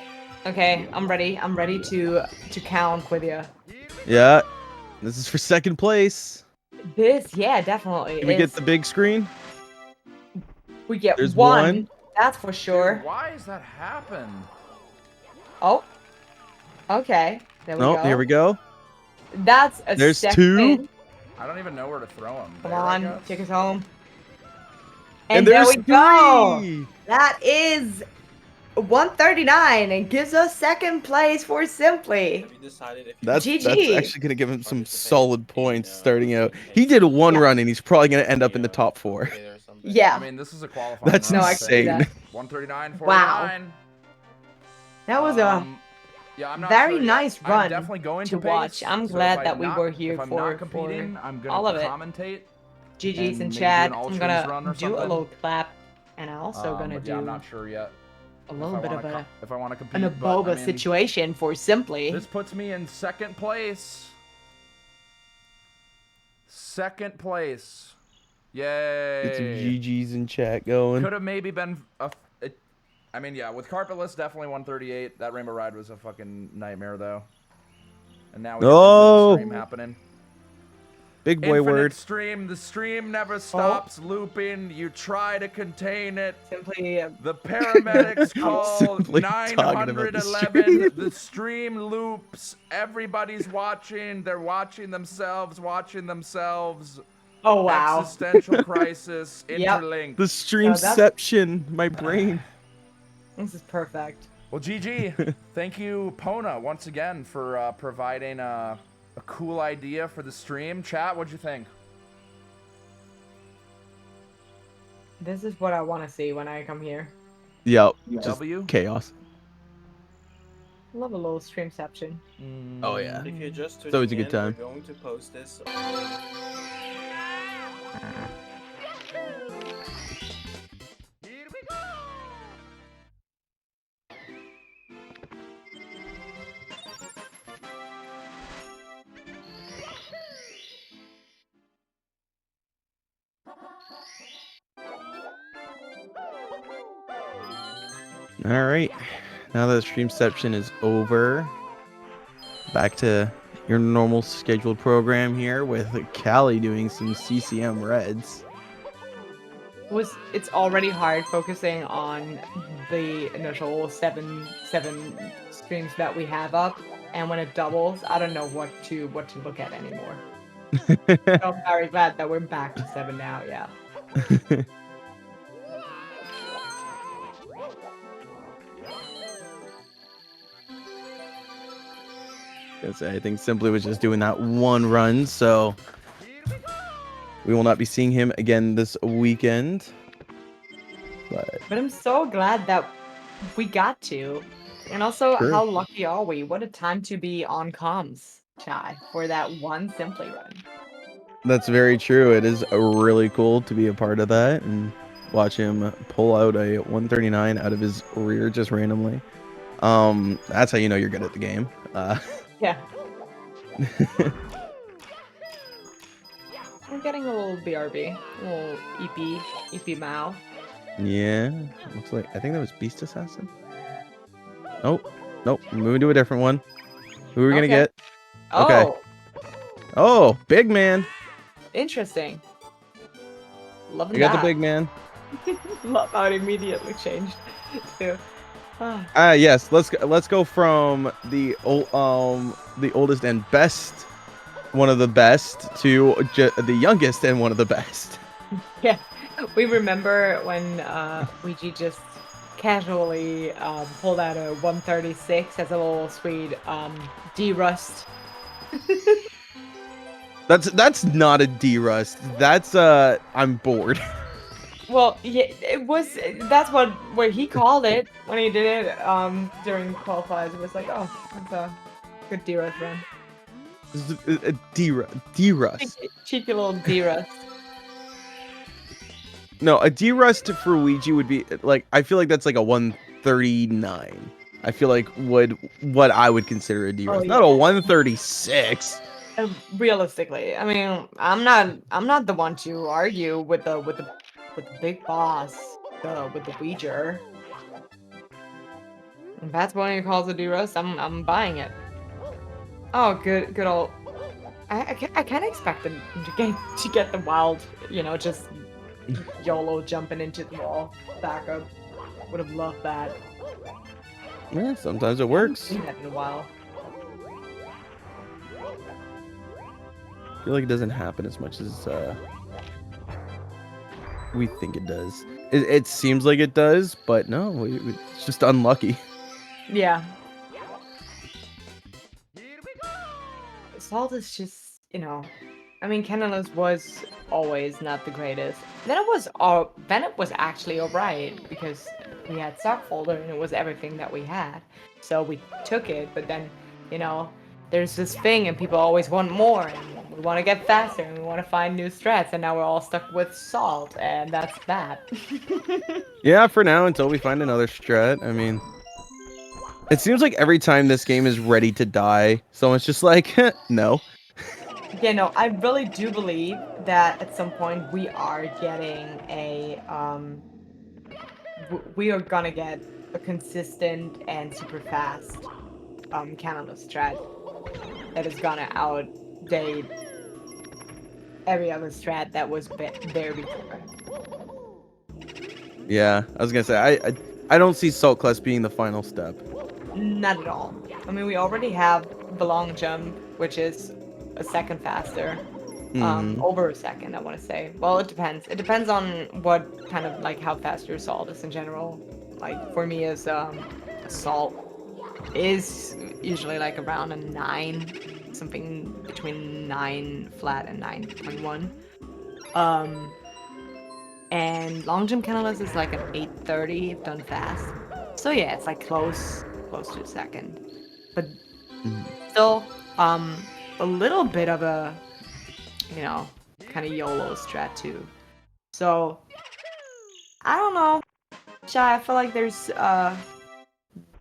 S7: okay. I'm ready. I'm ready to count with you.
S11: Yeah, this is for second place.
S7: Yeah, definitely.
S11: Can we get the big screen?
S7: We get
S11: There's
S7: one. That's for sure.
S9: Dude, why has that happened?
S7: Oh. Okay. There we go.
S11: Here we go.
S7: That's a
S11: There's
S7: second.
S11: two.
S9: I don't even know where to throw him.
S7: Come
S9: There,
S7: on, take us home. And
S11: there's
S7: there we go.
S11: three.
S7: That is 139 and gives us second place for Simply.
S11: That's
S7: GG.
S11: actually gonna give him some solid points starting out. He did one run and he's probably gonna end up in the top 4.
S7: Yeah.
S9: I mean, this is a qualifying
S11: That's
S9: run.
S11: insane.
S9: 139.49.
S7: Wow. That was a
S9: yeah, I'm not
S7: very
S9: sure yet.
S7: nice
S9: I'm
S7: run
S9: definitely going
S7: to
S9: pace,
S7: watch. I'm
S9: so
S7: glad
S9: if
S7: that
S9: I'm
S7: we
S9: not-
S7: were here
S9: if I'm
S7: for
S9: not competing, I'm gonna
S7: all of it.
S9: commentate.
S7: GG's
S9: and
S7: in
S9: maybe do
S7: chat.
S9: an
S7: I'm
S9: Ultra's
S7: gonna
S9: run or
S7: do a
S9: something.
S7: little clap, and I'm also gonna
S9: But
S7: do
S9: yeah, I'm not sure yet.
S7: a little bit of
S9: if I want to compete.
S7: an
S9: but, I
S7: Aboba
S9: mean,
S7: situation for Simply.
S9: This puts me in second place. Second place. Yay.
S11: Get some GGs in chat going.
S9: Could have maybe been I mean, yeah, with Carpetless, definitely 138. That Rainbow Ride was a fucking nightmare, though. And now we got the stream happening.
S11: Big boy
S9: Infinite
S11: word.
S9: stream. The stream never stops looping. You try to contain it.
S7: Simply.
S9: The paramedics call
S11: Simply talking about the
S9: 911. The stream loops. Everybody's watching. They're watching themselves.
S7: Oh, wow.
S9: Existential crisis. Interlinked.
S11: The streamception. My brain.
S7: This is perfect.
S9: Well, GG. Thank you, Pona, once again for providing a cool idea for the stream. Chat, what'd you think?
S7: This is what I want to see when I come here.
S11: Yep. Just chaos.
S7: Love a little streamception.
S11: Oh yeah.
S13: If you're just
S11: It's always a
S13: tuning
S11: good
S13: in,
S11: time.
S13: we're going to post this.
S11: All right. Now that the streamception is over, back to your normal scheduled program here with Callie doing some CCM Reds.
S7: It's already hard focusing on the initial seven streams that we have up, and when it doubles, I don't know what to look at anymore. I'm very glad that we're back to 7 now. Yeah.
S11: I think Simply was just doing that one run, so we will not be seeing him again this weekend. But
S7: I'm so glad that we got to. And also,
S11: Sure.
S7: how lucky are we? What a time to be on comms, Chai, for that one Simply run.
S11: that's very true. It is really cool to be a part of that and watch him pull out a 139 out of his rear just randomly. That's how you know you're good at the game.
S7: Yeah. getting a little BRB, a little EP Mao.
S11: Yeah, looks like I think that was Beast Assassin. Nope, nope. We're moving to a different one. Who are we gonna get? Okay.
S7: Oh,
S11: Oh, big man.
S7: interesting. Loving
S11: We got the
S7: that.
S11: big man.
S7: Love how it immediately changed. Too. Ah.
S11: Yes. Let's go from the oldest and best, one of the best, to the youngest and one of the best.
S7: Yeah, we remember when Ouija just casually pulled out a 136 as a little sweet D-Rust.
S11: That's not a D-Rust. That's I'm bored.
S7: Well, yeah, it was. That's what he called it when he did it during qualifiers. It was like, oh, that's a good D-Rust run.
S11: A D-Rust.
S7: Cheeky little D-Rust.
S11: No, a D-Rust for Ouija would be like, I feel like that's like a 139. I feel like what I would consider a D-Rust, not a 136.
S7: Realistically, I mean, I'm not the one to argue with the big boss, with the Ouija. If that's what he calls a D-Rust, I'm buying it. Oh, good old. I kind of expected him to get the wild, just YOLO jumping into the wall backup. Would have loved that.
S11: Yeah, sometimes it works.
S7: I haven't seen that in a while.
S11: I feel like it doesn't happen as much as we think it does. It seems like it does, but no, it's just unlucky.
S7: Yeah. Salt is just, I mean, Canada's was always not the greatest. Then it was actually alright because we had stock folder and it was everything that we had. So we took it, but then, there's this thing and people always want more and we want to get faster and we want to find new strats and now we're all stuck with salt and that's that.
S11: Yeah, for now until we find another strat. I mean, it seems like every time this game is ready to die, someone's just like, no.
S7: Yeah, no, I really do believe that at some point we are getting we are gonna get a consistent and super fast Canada strat that is gonna outdate every other strat that was there before.
S11: Yeah, I was gonna say I don't see Salt Class being the final step.
S7: Not at all. I mean, we already have the long jump, which is a second faster. Over a second, I want to say. Well, it depends. It depends on what kind of, like, how fast your salt is in general. Like, for me, as salt is usually, like, around a 9. Something between 9 flat and 9.1. And long jump Canada's is, like, an 8:30 if done fast. So, yeah, it's, like, close to a second. But still, a little bit of a, kind of YOLO strat too. So, I don't know. Shy, I feel like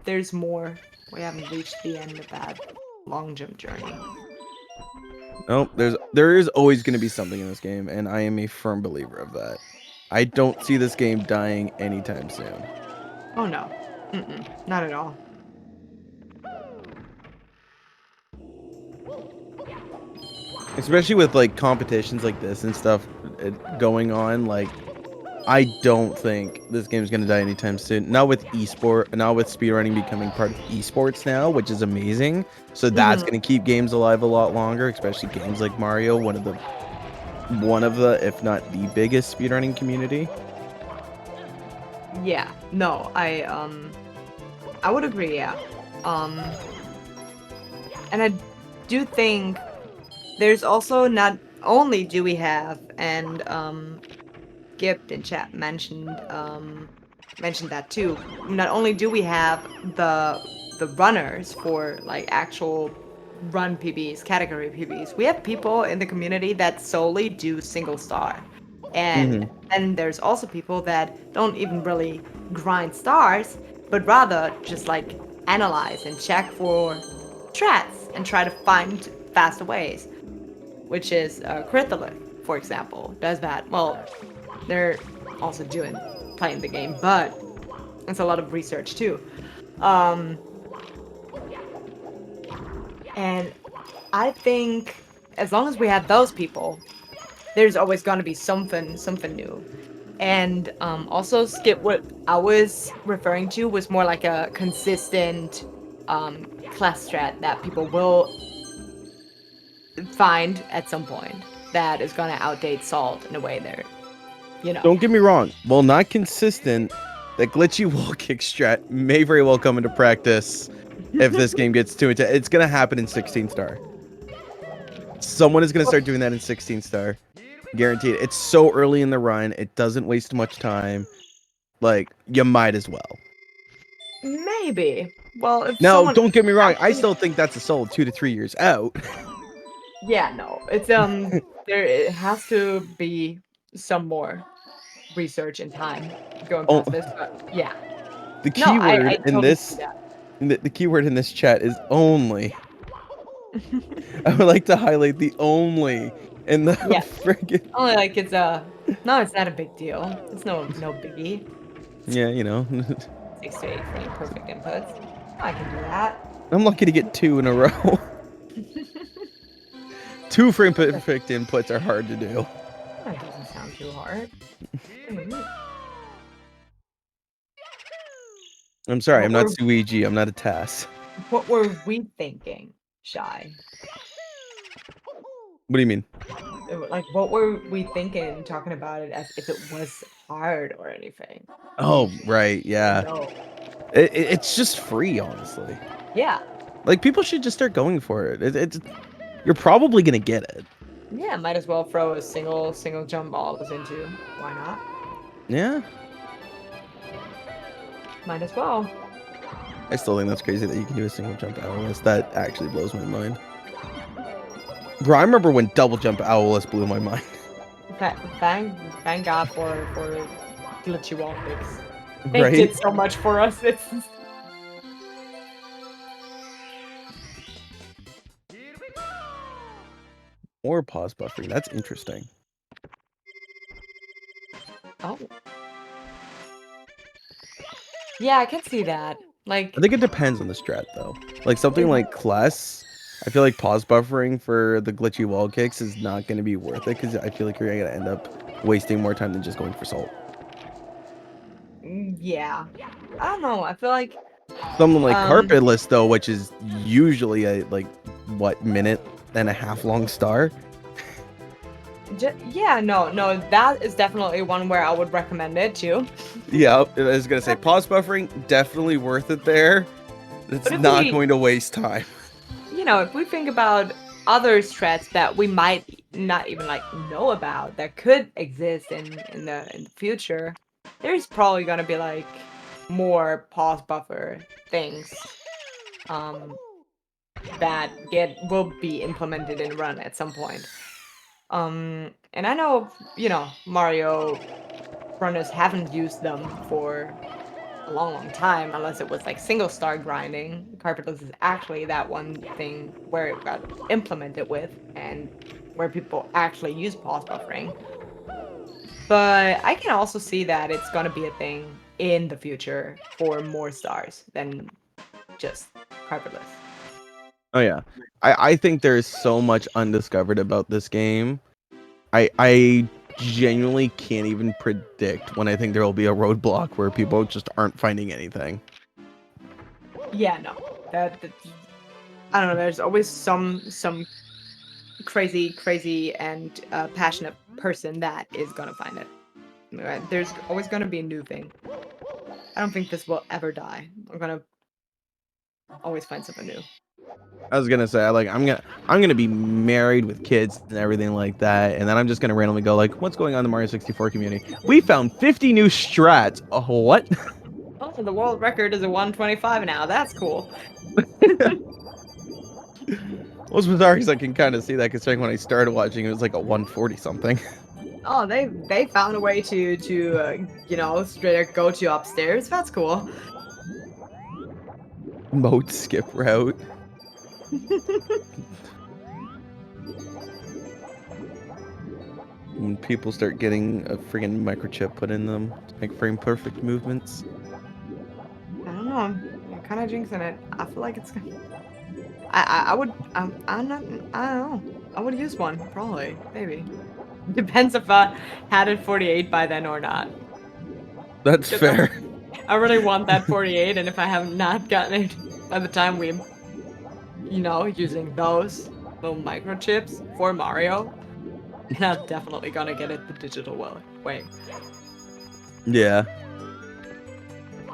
S7: there's more. We haven't reached the end of that long jump journey.
S11: Nope, there is always going to be something in this game, and I am a firm believer of that. I don't see this game dying anytime soon.
S7: Oh no. Not at all.
S11: Especially with like competitions like this and stuff going on, like I don't think this game's gonna die anytime soon. Not with speedrunning becoming part of esports now, which is amazing. So that's gonna keep games alive a lot longer, especially games like Mario, one of the, if not the biggest speedrunning community.
S7: Yeah. No, I would agree. Yeah. And I do think. There's also not only do we have, and Gibbed in chat mentioned that too. Not only do we have the runners for like actual run PBs, category PBs, we have people in the community that solely do single star. And then there's also people that don't even really grind stars, but rather just like analyze and check for strats and try to find faster ways. Which is Critholith. for example, does that. Well, they're also playing the game, but it's a lot of research too. And I think as long as we have those people, there's always going to be something new. And also, Skip, what I was referring to was more like a consistent class strat that people will find at some point that is going to outdate Salt in a way there.
S11: Don't get me wrong. While not consistent, that glitchy wall kick strat may very well come into practice if this game gets too intense. It's going to happen in 16 star. Someone is going to start doing that in 16 star. Guaranteed. It's so early in the run. It doesn't waste much time. Like, you might as well.
S7: Maybe. Well, if
S11: No,
S7: someone
S11: don't get me wrong. I
S7: actually-
S11: still think that's a solid 2 to 3 years out.
S7: Yeah, no. It's there it has to be some more research and time going past this, but yeah.
S11: The
S7: No,
S11: keyword
S7: I
S11: in
S7: totally
S11: this
S7: see that.
S11: the keyword in this chat is only. I would like to highlight the only in the
S7: Yeah.
S11: friggin'
S7: Only like it's no, it's not a big deal. It's no biggie.
S11: Yeah, you know.
S7: 6 to 8 frame perfect inputs. I can do that.
S11: I'm lucky to get 2 in a row. 2 frame perfect inputs are hard to do.
S7: That doesn't sound too hard.
S11: I'm sorry,
S7: What
S11: I'm not
S7: were-
S11: Suigi, I'm not a Tass.
S7: What were we thinking, Shy?
S11: What do you mean?
S7: Like, what were we thinking talking about it as if it was hard or anything?
S11: Oh, right, yeah.
S7: No.
S11: It's just free, honestly.
S7: Yeah.
S11: Like, people should just start going for it. You're probably gonna get it.
S7: Yeah, might as well throw a single jump balls into. Why not?
S11: Yeah.
S7: Might as well.
S11: I still think that's crazy that you can do a single jump owless. That actually blows my mind. Bro, I remember when double jump owless blew my mind.
S7: Thank God for glitchy wall fix. They
S11: Right?
S7: did so much for us. It's
S11: Or pause buffering. That's interesting.
S7: oh. Yeah, I can see that. Like,
S11: I think it depends on the strat though. Like something like Kless, I feel like pause buffering for the glitchy wall kicks is not going to be worth it because I feel like you're going to end up wasting more time than just going for salt.
S7: yeah. I don't know. I feel like
S11: Something like carpetless though, which is usually a minute and a half long star.
S7: Yeah, no, that is definitely one where I would recommend it too.
S11: Yeah, I was gonna say pause buffering definitely worth it there. It's
S7: But if
S11: not
S7: we-
S11: going to waste time.
S7: You know, if we think about other strats that we might not even like know about that could exist in the future, there's probably gonna be like more pause buffer things that will be implemented in run at some point. And I know, you know, Mario runners haven't used them for a long time, unless it was like single star grinding. Carpetless is actually that one thing where it got implemented with and where people actually use pause buffering. But I can also see that it's gonna be a thing in the future for more stars than just carpetless.
S11: Oh yeah, I think there's so much undiscovered about this game. I genuinely can't even predict when I think there will be a roadblock where people just aren't finding anything.
S7: Yeah, no, that I don't know. There's always some crazy and passionate person that is gonna find it. There's always gonna be a new thing. I don't think this will ever die. I'm gonna always find something new.
S11: I was gonna say I'm gonna be married with kids and everything like that, and then I'm just gonna randomly go like, what's going on in the Mario 64 community? We found 50 new strats. Oh, what?
S7: Oh, the world record is a 125 now. That's cool.
S11: What's bizarre is I can kind of see that considering when I started watching it was like a 140 something.
S7: Oh, they found a way to you know, straight up go to upstairs. That's cool.
S11: Mode skip route. when people start getting a friggin' microchip put in them to make frame perfect movements.
S7: I don't know. You're kind of jinxing it. I feel like it's gonna. I would. I'm not. I don't know. I would use one probably. Maybe. Depends if I had it 48 by then or not.
S11: That's fair.
S7: I really want that 48, and if I have not gotten it by the time we, using those little microchips for Mario, then I'm definitely gonna get it the digital way.
S11: Yeah.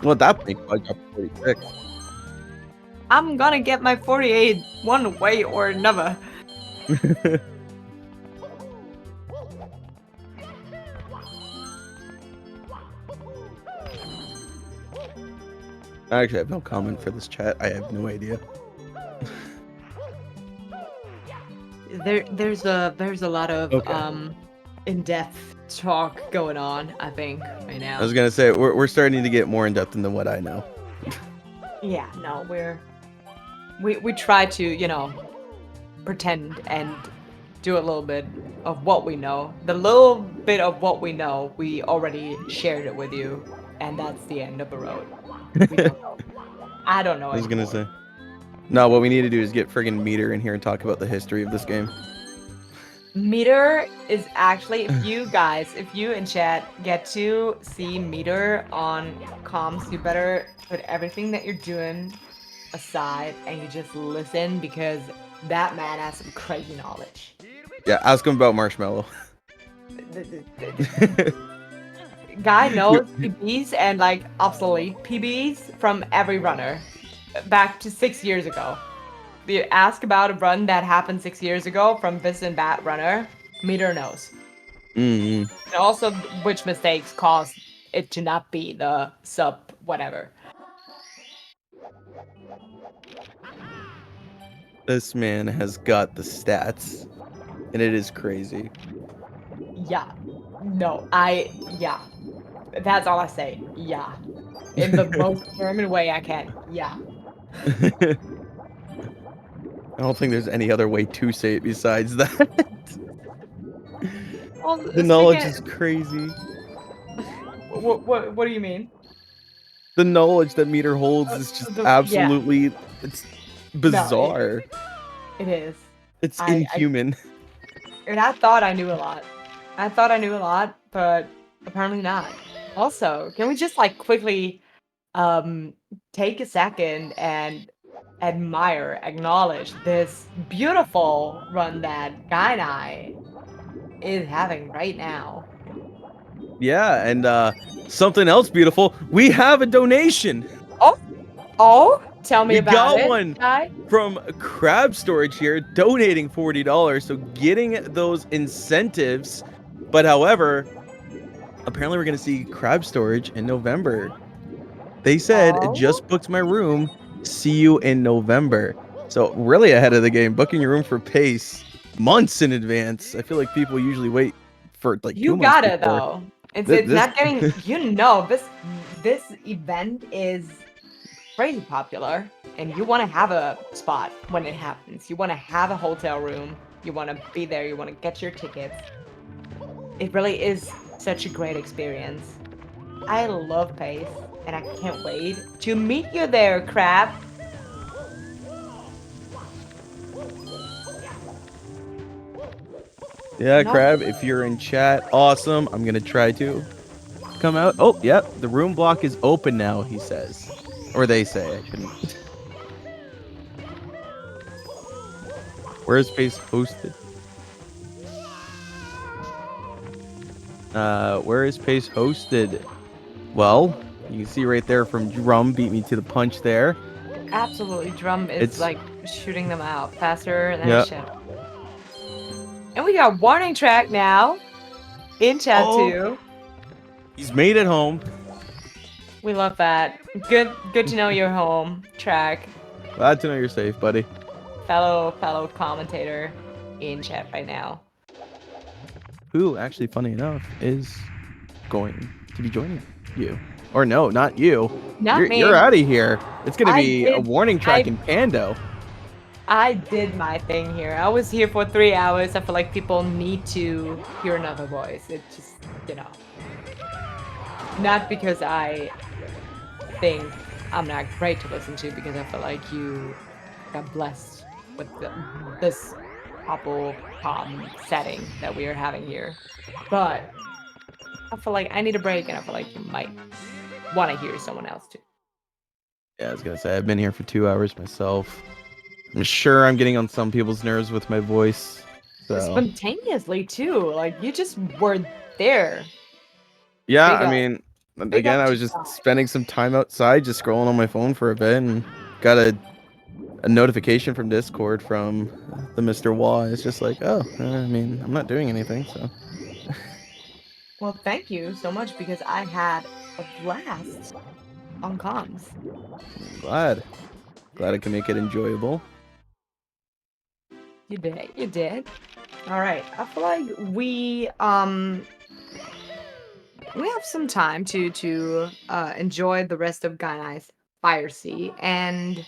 S11: Well, at that point, I got 46.
S7: I'm gonna get my 48 one way or another.
S11: I actually have no comment for this chat. I have no idea.
S7: There's a lot of
S11: Okay.
S7: in-depth talk going on, I think, right now.
S11: I was gonna say we're starting to get more in depth than what I know.
S7: Yeah, no, we try to, pretend and do a little bit of what we know. The little bit of what we know, we already shared it with you, and that's the end of the road. We don't know. I don't know.
S11: I was gonna say. No, what we need to do is get friggin' Meter in here and talk about the history of this game.
S7: Meter is actually, if you in chat get to see Meter on comms, you better put everything that you're doing aside and you just listen, because that man has some crazy knowledge.
S11: Yeah, ask him about Marshmallow.
S7: Guy knows PBs and like obsolete PBs from every runner back to 6 years ago. You ask about a run that happened 6 years ago from this and that runner, Meter knows.
S11: Mm-hmm.
S7: And also which mistakes caused it to not be the sub whatever.
S11: This man has got the stats, and it is crazy.
S7: Yeah. No, yeah. That's all I say. Yeah. In the most German way I can. Yeah.
S11: I don't think there's any other way to say it besides that.
S7: Well,
S11: The knowledge is crazy.
S7: What do you mean?
S11: The knowledge that Meter holds is just absolutely it's bizarre.
S7: It is.
S11: It's inhuman.
S7: And I thought I knew a lot. But apparently not. Also, can we just like quickly take a second and acknowledge this beautiful run that Guy and I is having right now.
S11: Yeah, and something else beautiful. We have a donation.
S7: Oh, tell me about it.
S11: We got one
S7: Guy?
S11: from Crab Storage here, donating $40. So getting those incentives. But however, apparently we're gonna see Crab Storage in November. They said, just booked my room. See you in November. So really ahead of the game, booking your room for Pace months in advance. I feel like people usually wait for like 2 months.
S7: You got it
S11: before.
S7: though. It's not getting. This event is crazy popular, and you want to have a spot when it happens. You want to have a hotel room. You want to be there. You want to get your tickets. It really is such a great experience. I love Pace, and I can't wait to meet you there, Crab.
S11: Yeah, Crab, if you're in chat, awesome. I'm gonna try to come out. Oh, yep, the room block is open now, he says. Or they say, I couldn't. Where is Pace hosted? Where is Pace hosted? Well, you can see right there from Drum beat me to the punch there.
S7: Absolutely, Drum is like shooting them out faster than shit. And we got warning track now in chat too.
S11: He's made it home.
S7: We love that. Good to know you're home, track.
S11: Glad to know you're safe, buddy.
S7: Fellow commentator in chat right now.
S11: Who, actually, funny enough, is going to be joining you. Or no, not you.
S7: Not me.
S11: You're out of here. It's gonna be a warning track in Pando.
S7: I did my thing here. I was here for 3 hours. I feel like people need to hear another voice. It just, you know, not because I think I'm not great to listen to, because I feel like you got blessed with this Apple setting that we are having here. But I feel like I need a break, and I feel like you might want to hear someone else too.
S11: Yeah, I was gonna say I've been here for 2 hours myself. I'm sure I'm getting on some people's nerves with my voice. So
S7: Spontaneously too. Like you just were there.
S11: yeah,
S7: Big
S11: I
S7: up.
S11: mean,
S7: Big
S11: again,
S7: up
S11: I
S7: to
S11: was just
S7: Sai.
S11: spending some time outside, just scrolling on my phone for a bit, and got a notification from Discord from the Mr. Wah. It's just like, oh, I mean, I'm not doing anything, so
S7: Well, thank you so much, because I had a blast on comms.
S11: glad I can make it enjoyable.
S7: You did. You did. All right. I feel like we have some time to enjoy the rest of Ganai's Fire Sea, and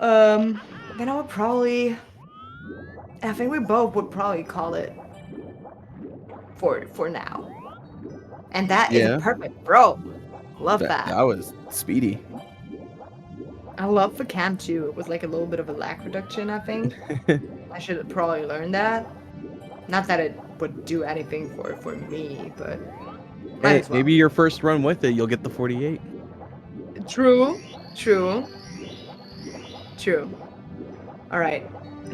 S7: then I think we both would probably call it for now. And that is
S11: Yeah,
S7: perfect, bro. Love that.
S11: that was speedy.
S7: I love for Cam too. It was like a little bit of a lag reduction, I think. I should probably learn that. Not that it would do anything for me, but might
S11: Hey,
S7: as well.
S11: maybe your first run with it, you'll get the 48.
S7: True. True. True. All right.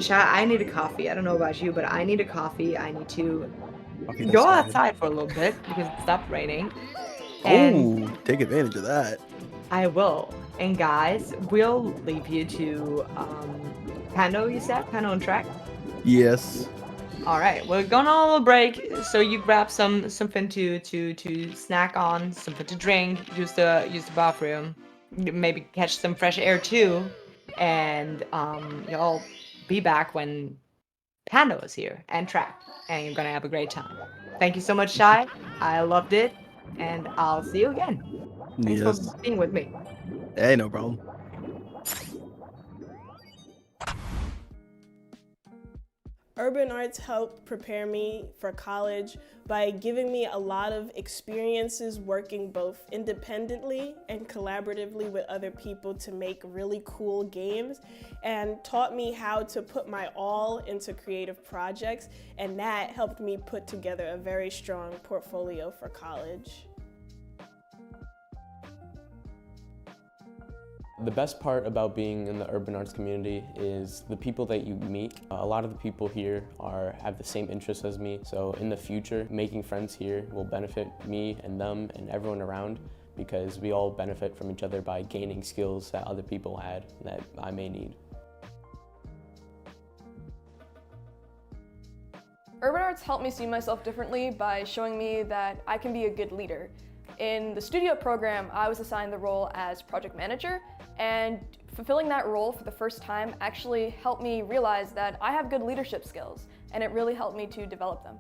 S7: I need a coffee. I don't know about you, but I need a coffee. I need to go outside for a little bit because it stopped raining. And
S11: Oh, take advantage of that.
S7: I will. And guys, we'll leave you to Pando, you said? Pando and Track?
S11: Yes.
S7: All right, we're going on a little break, so you grab something to snack on, something to drink, use the bathroom, maybe catch some fresh air too, and y'all be back when Pando is here and Track, and you're gonna have a great time. Thank you so much, Shai. I loved it, and I'll see you again. Thanks for
S11: Yes.
S7: being with me.
S11: Hey, no problem.
S3: Urban arts helped prepare me for college by giving me a lot of experiences working both independently and collaboratively with other people to make really cool games, and taught me how to put my all into creative projects, and that helped me put together a very strong portfolio for college.
S4: The best part about being in the urban arts community is the people that you meet. A lot of the people here have the same interests as me, so in the future, making friends here will benefit me and them and everyone around, because we all benefit from each other by gaining skills that other people had that I may need.
S5: Urban arts helped me see myself differently by showing me that I can be a good leader. In the studio program, I was assigned the role as project manager, and fulfilling that role for the first time actually helped me realize that I have good leadership skills, and it really helped me to develop them.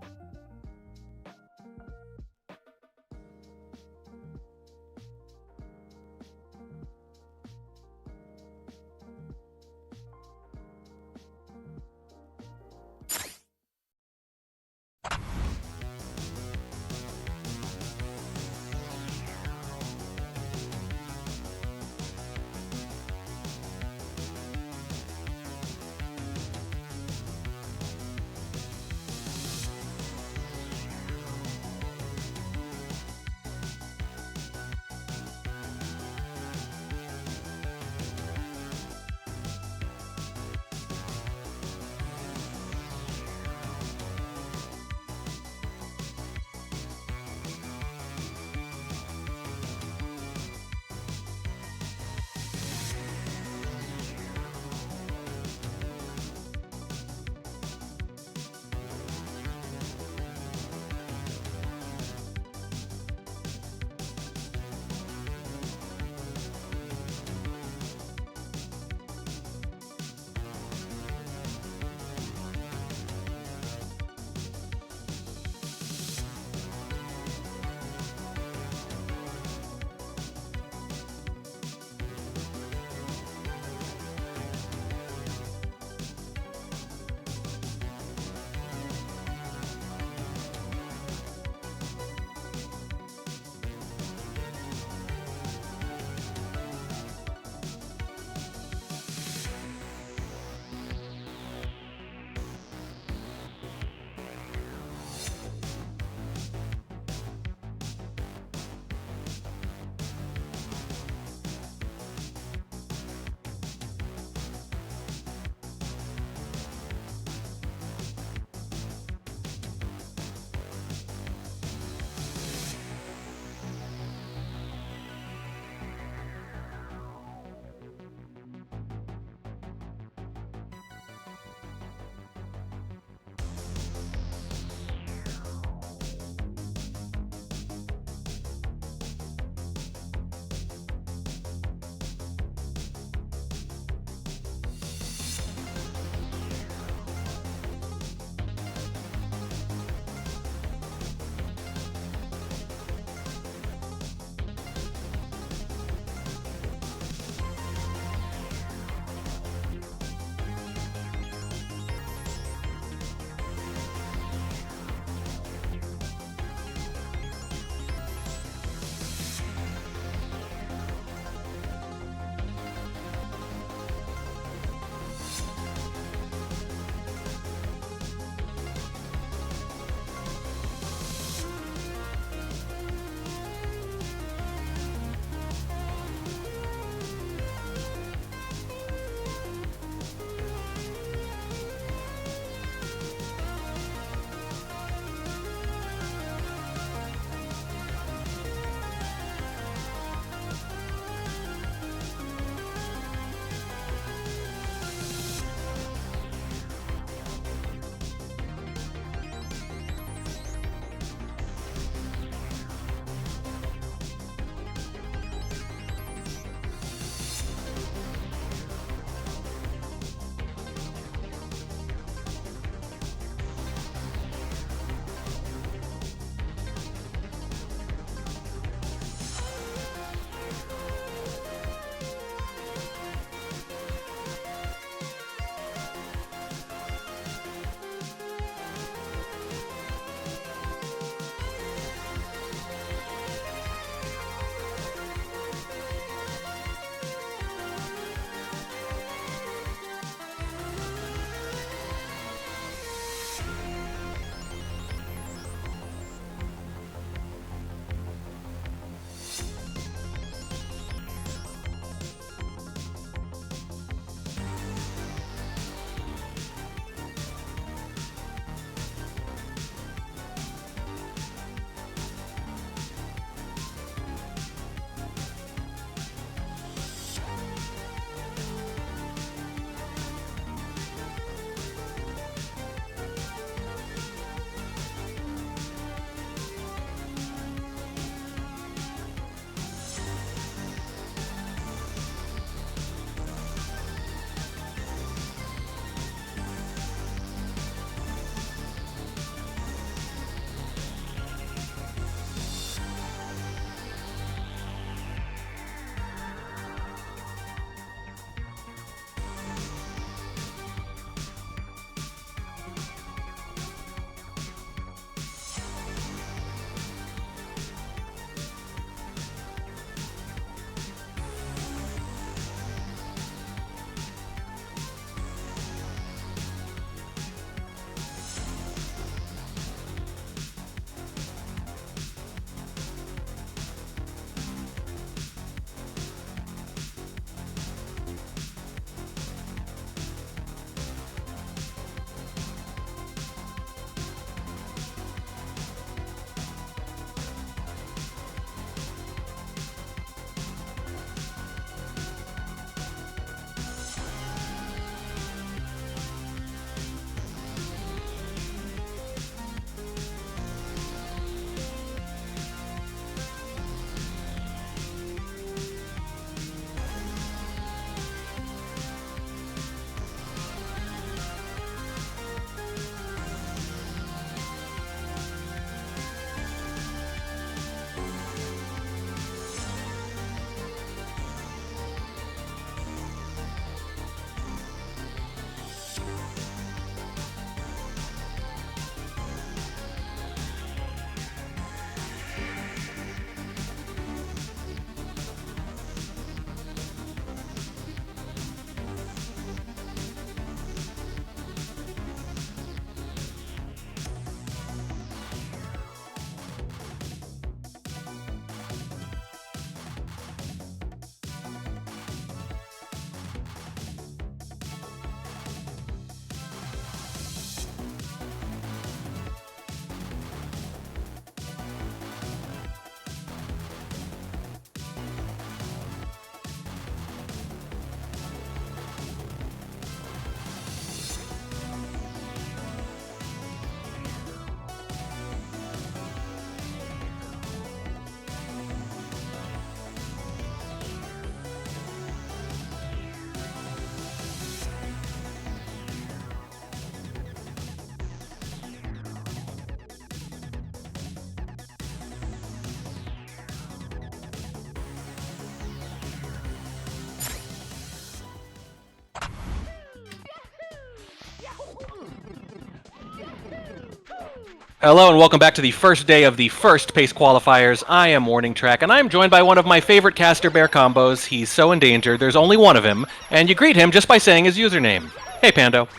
S13: Hello and welcome back to the first day of the first Pace Qualifiers. I am Warning Track, and I am joined by one of my favorite caster bear combos. He's so endangered, there's only one of him, and you greet him just by saying his username. Hey, Pando.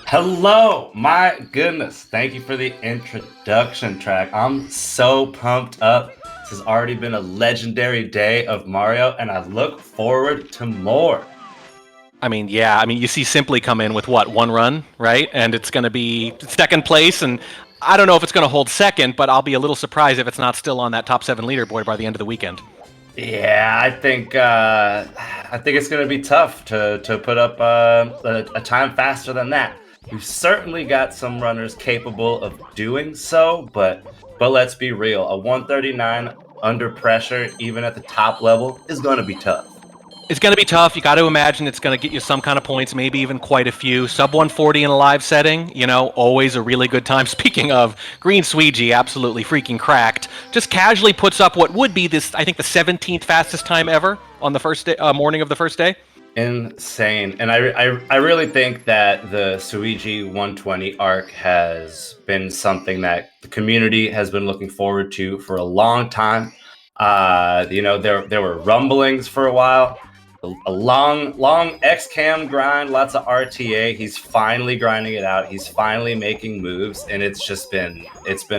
S8: Hello, my goodness. Thank you for the introduction, Track. I'm so pumped up. This has already been a legendary day of Mario, and I look forward to more.
S13: Yeah, you see Simply come in with what, one run, right? And it's going to be second place, and I don't know if it's going to hold second, but I'll be a little surprised if it's not still on that top 7 leaderboard by the end of the weekend.
S8: Yeah, I think it's going to be tough to put up a time faster than that. We've certainly got some runners capable of doing so, but let's be real. A 139 under pressure, even at the top level, is going to be tough.
S13: It's going to be tough. You got to imagine it's going to get you some kind of points, maybe even quite a few. Sub 140 in a live setting, always a really good time. Speaking of, Green Sweegie, absolutely freaking cracked. Just casually puts up what would be this, I think, the 17th fastest time ever on the first day, morning of the first day.
S8: Insane. And I really think that the Suigi 120 arc has been something that the community has been looking forward to for a long time. There were rumblings for a while. A long X-Cam grind, lots of RTA. He's finally grinding it out. He's finally making moves, and it's been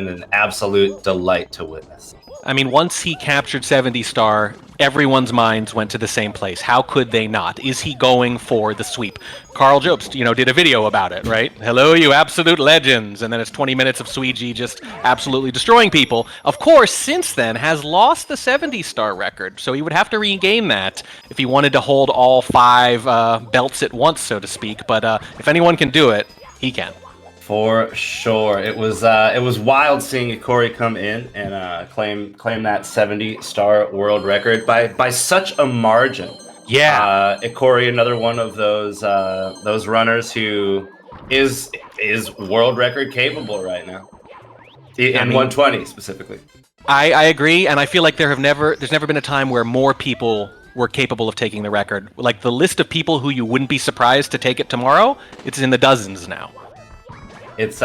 S8: an absolute delight to witness.
S13: Once he captured 70 star, everyone's minds went to the same place. How could they not? Is he going for the sweep? Carl Jobst, did a video about it, right? Hello, you absolute legends. And then it's 20 minutes of Suigi just absolutely destroying people. Of course, since then, has lost the 70 star record. So he would have to regain that if he wanted to hold all 5 belts at once, so to speak. But if anyone can do it, he can.
S8: For sure. It was wild seeing Ikori come in and claim that 70-star world record by such a margin.
S13: Yeah.
S8: Ikori, another one of those runners who is world record capable right now. In 120 specifically.
S13: I agree, and I feel like there's never been a time where more people were capable of taking the record. Like the list of people who you wouldn't be surprised to take it tomorrow, it's in the dozens now.
S8: It's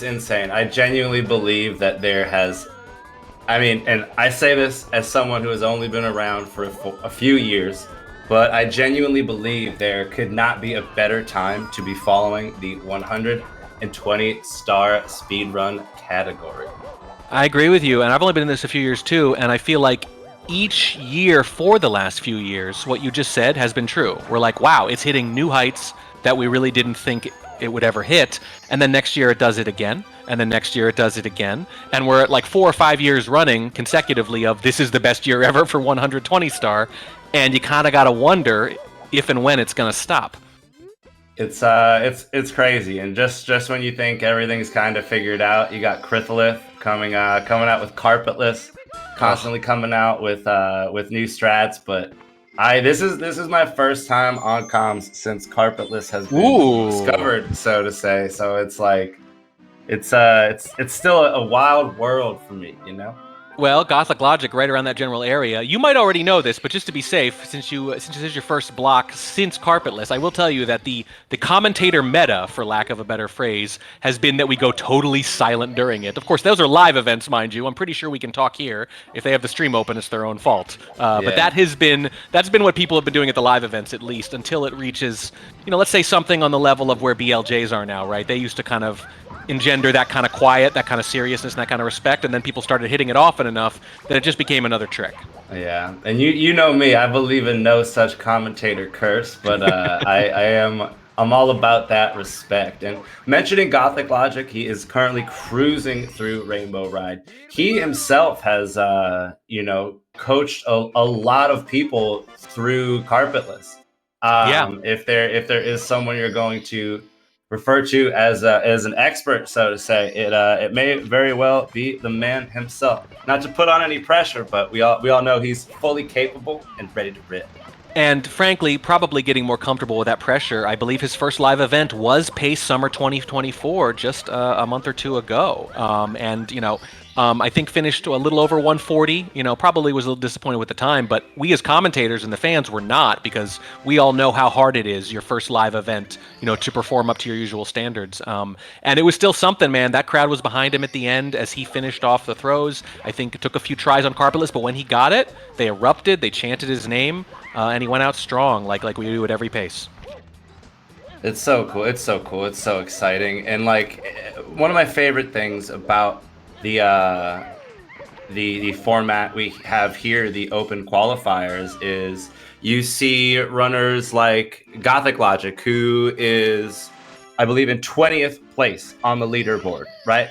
S8: insane. I genuinely believe that there has, and I say this as someone who has only been around for a few years, but I genuinely believe there could not be a better time to be following the 120-star speedrun category.
S13: I agree with you, and I've only been in this a few years too, and I feel like each year for the last few years, what you just said has been true. We're like, wow, it's hitting new heights that we really didn't think it would ever hit, and then next year it does it again, and then next year it does it again, and we're at like 4 or 5 years running consecutively of this is the best year ever for 120 star, and you kind of got to wonder if and when it's going to stop.
S8: It's crazy, and just when you think everything's kind of figured out, you got Critholith coming out with Carpetless, constantly coming out with new strats, but this is my first time on comms since Carpetless has been discovered, so to say. So it's like it's still a wild world for me,
S13: Well, Gothic Logic right around that general area. You might already know this, but just to be safe, since this is your first block since Carpetless, I will tell you that the commentator meta, for lack of a better phrase, has been that we go totally silent during it. Of course, those are live events, mind you. I'm pretty sure we can talk here. If they have the stream open, it's their own fault. But that's been what people have been doing at the live events, at least, until it reaches, let's say something on the level of where BLJs are now, right? They used to kind of engender that kind of quiet, that kind of seriousness, and that kind of respect, and then people started hitting it often enough that it just became another trick.
S8: Yeah, and you know me, I believe in no such commentator curse, but I'm all about that respect. And mentioning Gothic Logic, he is currently cruising through Rainbow Ride. He himself has coached a lot of people through Carpetless. If there is someone you're going to refer to as an expert, so to say, it may very well be the man himself. Not to put on any pressure, but we all know he's fully capable and ready to rip.
S13: And frankly, probably getting more comfortable with that pressure. I believe his first live event was Pace Summer 2024 just a month or two ago. And I think finished a little over 140. You know, probably was a little disappointed with the time, but we as commentators and the fans were not, because we all know how hard it is, your first live event, you know, to perform up to your usual standards. And it was still something, man. That crowd was behind him at the end as he finished off the throws. I think it took a few tries on Carpetless, but when he got it, they erupted, they chanted his name, and he went out strong, like we do at every pace.
S8: It's so cool. It's so cool. It's so exciting. And like, one of my favorite things about the format we have here, the open qualifiers, is you see runners like Gothic Logic, who is, I believe, in 20th place on the leaderboard, right?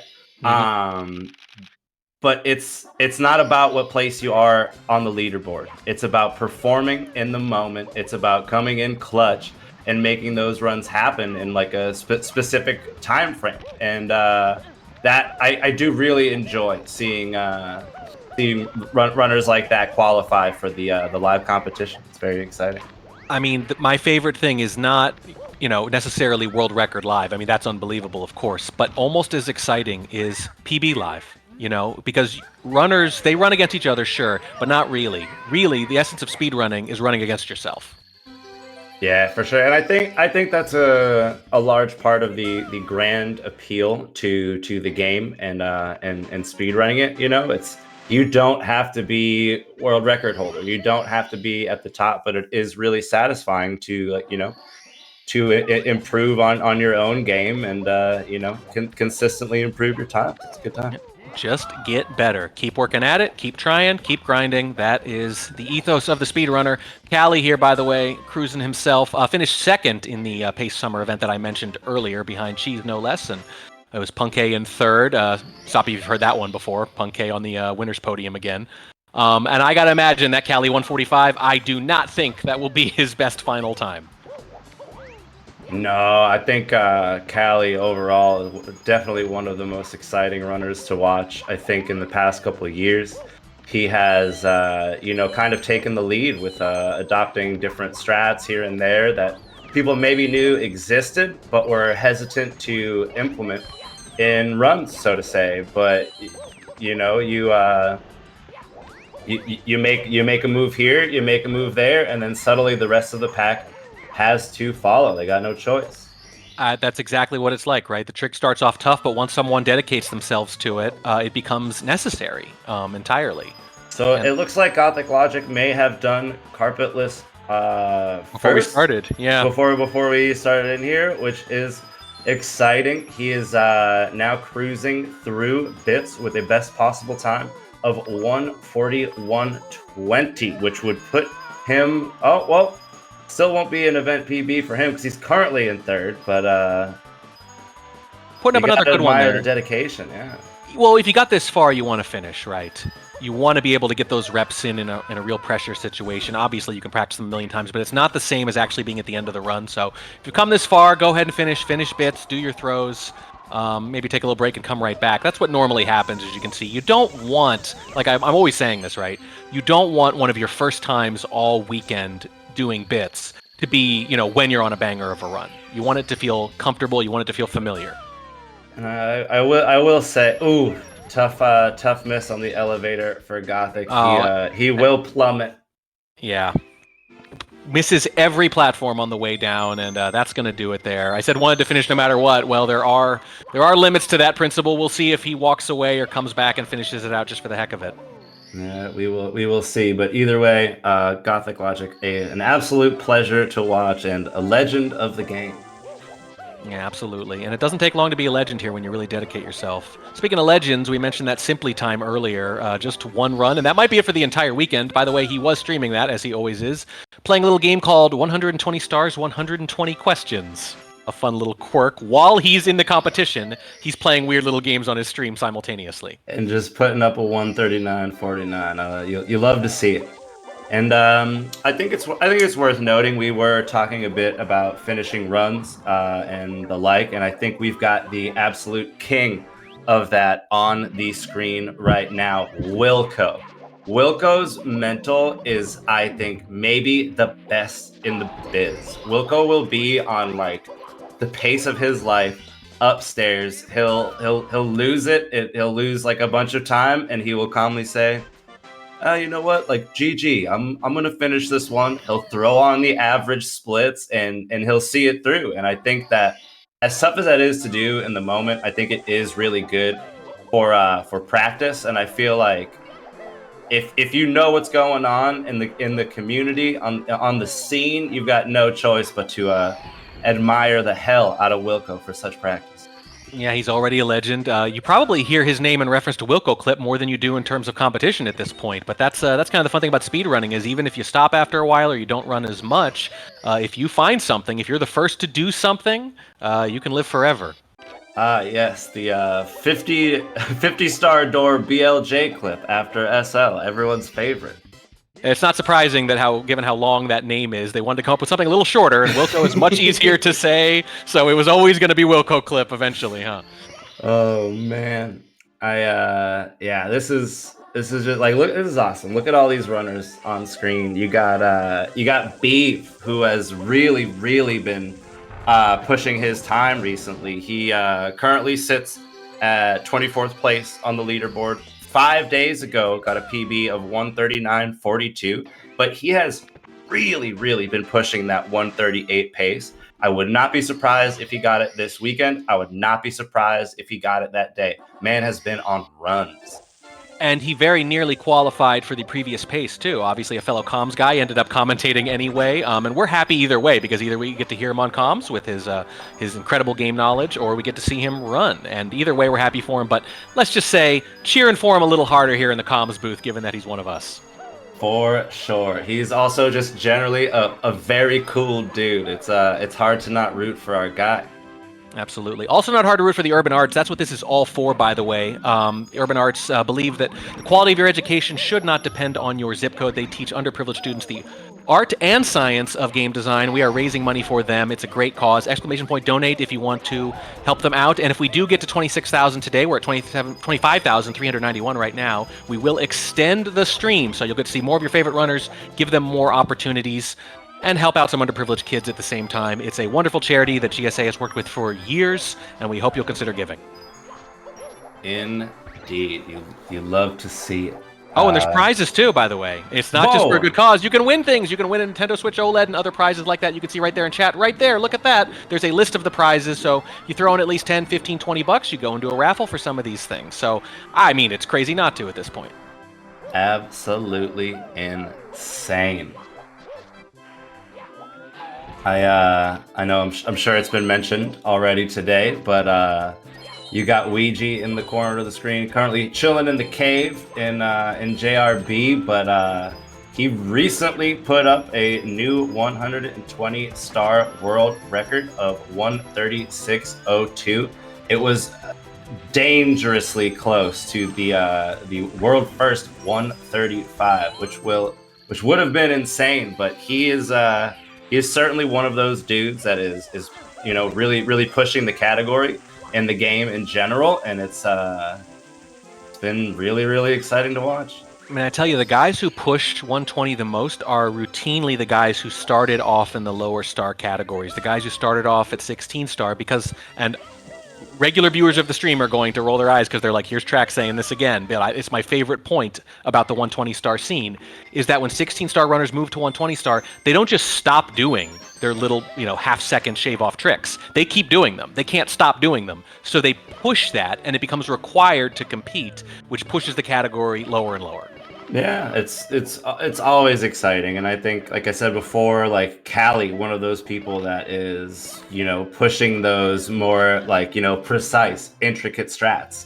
S8: But it's not about what place you are on the leaderboard. It's about performing in the moment. It's about coming in clutch and making those runs happen in like a specific time frame. And that I do really enjoy seeing runners like that qualify for the live competition. It's very exciting.
S13: I mean, my favorite thing is not, you know, necessarily world record live. I mean, that's unbelievable, of course. But almost as exciting is PB live, you know, because runners, they run against each other, sure, but not really. Really, the essence of speed running is running against yourself.
S8: Yeah, for sure. And I think that's a large part of the grand appeal to the game and speed running it. You know, it's, you don't have to be world record holder. You don't have to be at the top, but it is really satisfying to, like, you know, to improve on your own game and you know, consistently improve your time. It's a good time.
S13: Just get better. Keep working at it. Keep trying. Keep grinding. That is the ethos of the speedrunner. Callie here, by the way, cruising himself. Finished second in the Pace Summer event that I mentioned earlier, behind Cheese, no less. And it was Punkay in third. Soppy, you've heard that one before. Punkay on the winner's podium again. And I got to imagine that Callie 145, I do not think that will be his best final time.
S8: No, I think Callie overall is definitely one of the most exciting runners to watch. I think in the past couple of years, he has, you know, kind of taken the lead with adopting different strats here and there that people maybe knew existed, but were hesitant to implement in runs, so to say. But you know, you make a move here, you make a move there, and then suddenly the rest of the pack has to follow. They got no choice.
S13: That's exactly what it's like, right? The trick starts off tough, but once someone dedicates themselves to it, it becomes necessary entirely.
S8: So it looks like Gothic Logic may have done carpetless
S13: before we started. Yeah.
S8: Before we started in here, which is exciting. He is now cruising through bits with a best possible time of 1:41:20, which would put him. Oh well. Still won't be an event PB for him because he's currently in third, but
S13: putting up another good one there.
S8: The dedication, yeah.
S13: Well, if you got this far, you want to finish, right? You want to be able to get those reps in a real pressure situation. Obviously, you can practice them a million times, but it's not the same as actually being at the end of the run. So if you come this far, go ahead and finish bits, do your throws, maybe take a little break and come right back. That's what normally happens, as you can see. You don't want, like I'm always saying this, right? You don't want one of your first times all weekend doing bits to be, you know, when you're on a banger of a run. You want it to feel comfortable. You want it to feel familiar.
S8: And I will say, ooh, tough miss on the elevator for Gothic. He will plummet.
S13: Yeah, misses every platform on the way down, and that's going to do it there. I said wanted to finish no matter what. Well, there are limits to that principle. We'll see if he walks away or comes back and finishes it out just for the heck of it.
S8: Yeah, we will see. But either way, Gothic Logic, an absolute pleasure to watch and a legend of the game.
S13: Yeah, absolutely. And it doesn't take long to be a legend here when you really dedicate yourself. Speaking of legends, we mentioned that Simply time earlier, just one run, and that might be it for the entire weekend. By the way, he was streaming that, as he always is, playing a little game called 120 Stars, 120 Questions. A fun little quirk. While he's in the competition, he's playing weird little games on his stream simultaneously.
S8: And just putting up a 139.49. You love to see it. And I think it's worth noting, we were talking a bit about finishing runs and the like, and I think we've got the absolute king of that on the screen right now, Wilco. Wilco's mental is, I think, maybe the best in the biz. Wilco will be on like the pace of his life upstairs, he'll lose it. He'll lose like a bunch of time, and he will calmly say, you know what? Like, GG, I'm gonna finish this one. He'll throw on the average splits and he'll see it through. And I think that as tough as that is to do in the moment, I think it is really good for practice. And I feel like if you know what's going on in the community on the scene, you've got no choice but to admire the hell out of Wilco for such practice.
S13: Yeah, he's already a legend. You probably hear his name in reference to Wilco Clip more than you do in terms of competition at this point. But that's kind of the fun thing about speedrunning is even if you stop after a while or you don't run as much, if you find something, if you're the first to do something, you can live forever.
S8: Yes, the 50-star door BLJ clip after SL, everyone's favorite.
S13: It's not surprising that given how long that name is, they wanted to come up with something a little shorter, and Wilco is much easier to say, so it was always going to be Wilco Clip eventually, huh?
S8: Oh man, yeah, this is just like look, this is awesome. Look at all these runners on screen. You got Beef, who has really been pushing his time recently. He currently sits at 24th place on the leaderboard. 5 days ago, got a PB of 139.42, but he has really been pushing that 138 pace. I would not be surprised if he got it this weekend. I would not be surprised if he got it that day. Man has been on runs.
S13: And he very nearly qualified for the previous pace, too. Obviously, a fellow comms guy ended up commentating anyway. And we're happy either way, because either we get to hear him on comms with his incredible game knowledge, or we get to see him run. And either way, we're happy for him. But let's just say, cheering for him a little harder here in the comms booth, given that he's one of us.
S8: For sure. He's also just generally a very cool dude. It's hard to not root for our guy.
S13: Absolutely. Also not hard to root for the Urban Arts. That's what this is all for, by the way. The Urban Arts believe that the quality of your education should not depend on your zip code. They teach underprivileged students the art and science of game design. We are raising money for them. It's a great cause. ! Donate if you want to help them out. And if we do get to 26,000 today, we're at 25,391 right now. We will extend the stream, so you'll get to see more of your favorite runners, give them more opportunities, and help out some underprivileged kids at the same time. It's a wonderful charity that GSA has worked with for years, and we hope you'll consider giving.
S8: Indeed. You love to see it.
S13: Oh, and there's prizes too, by the way. It's not just for a good cause. You can win things. You can win a Nintendo Switch OLED and other prizes like that. You can see right there in chat. Right there, look at that. There's a list of the prizes, so you throw in at least 10, 15, 20 bucks, you go into a raffle for some of these things. So, I mean, it's crazy not to at this point.
S8: Absolutely insane. I know I'm sure it's been mentioned already today, but you got Ouija in the corner of the screen, currently chilling in the cave in JRB, but he recently put up a new 120-star world record of 136.02. It was dangerously close to the world first 135, which would have been insane, but he is certainly one of those dudes that is really pushing the category and the game in general, and it's been really exciting to watch.
S13: I mean, I tell you, the guys who pushed 120 the most are routinely the guys who started off in the lower star categories, the guys who started off at 16 star, and regular viewers of the stream are going to roll their eyes because they're like, here's Track saying this again. But it's my favorite point about the 120-star scene is that when 16-star runners move to 120-star, they don't just stop doing their little, half-second shave-off tricks. They keep doing them. They can't stop doing them. So they push that, and it becomes required to compete, which pushes the category lower and lower.
S8: Yeah, it's always exciting, and I think, like I said before, like Callie, one of those people that is, pushing those more precise, intricate strats.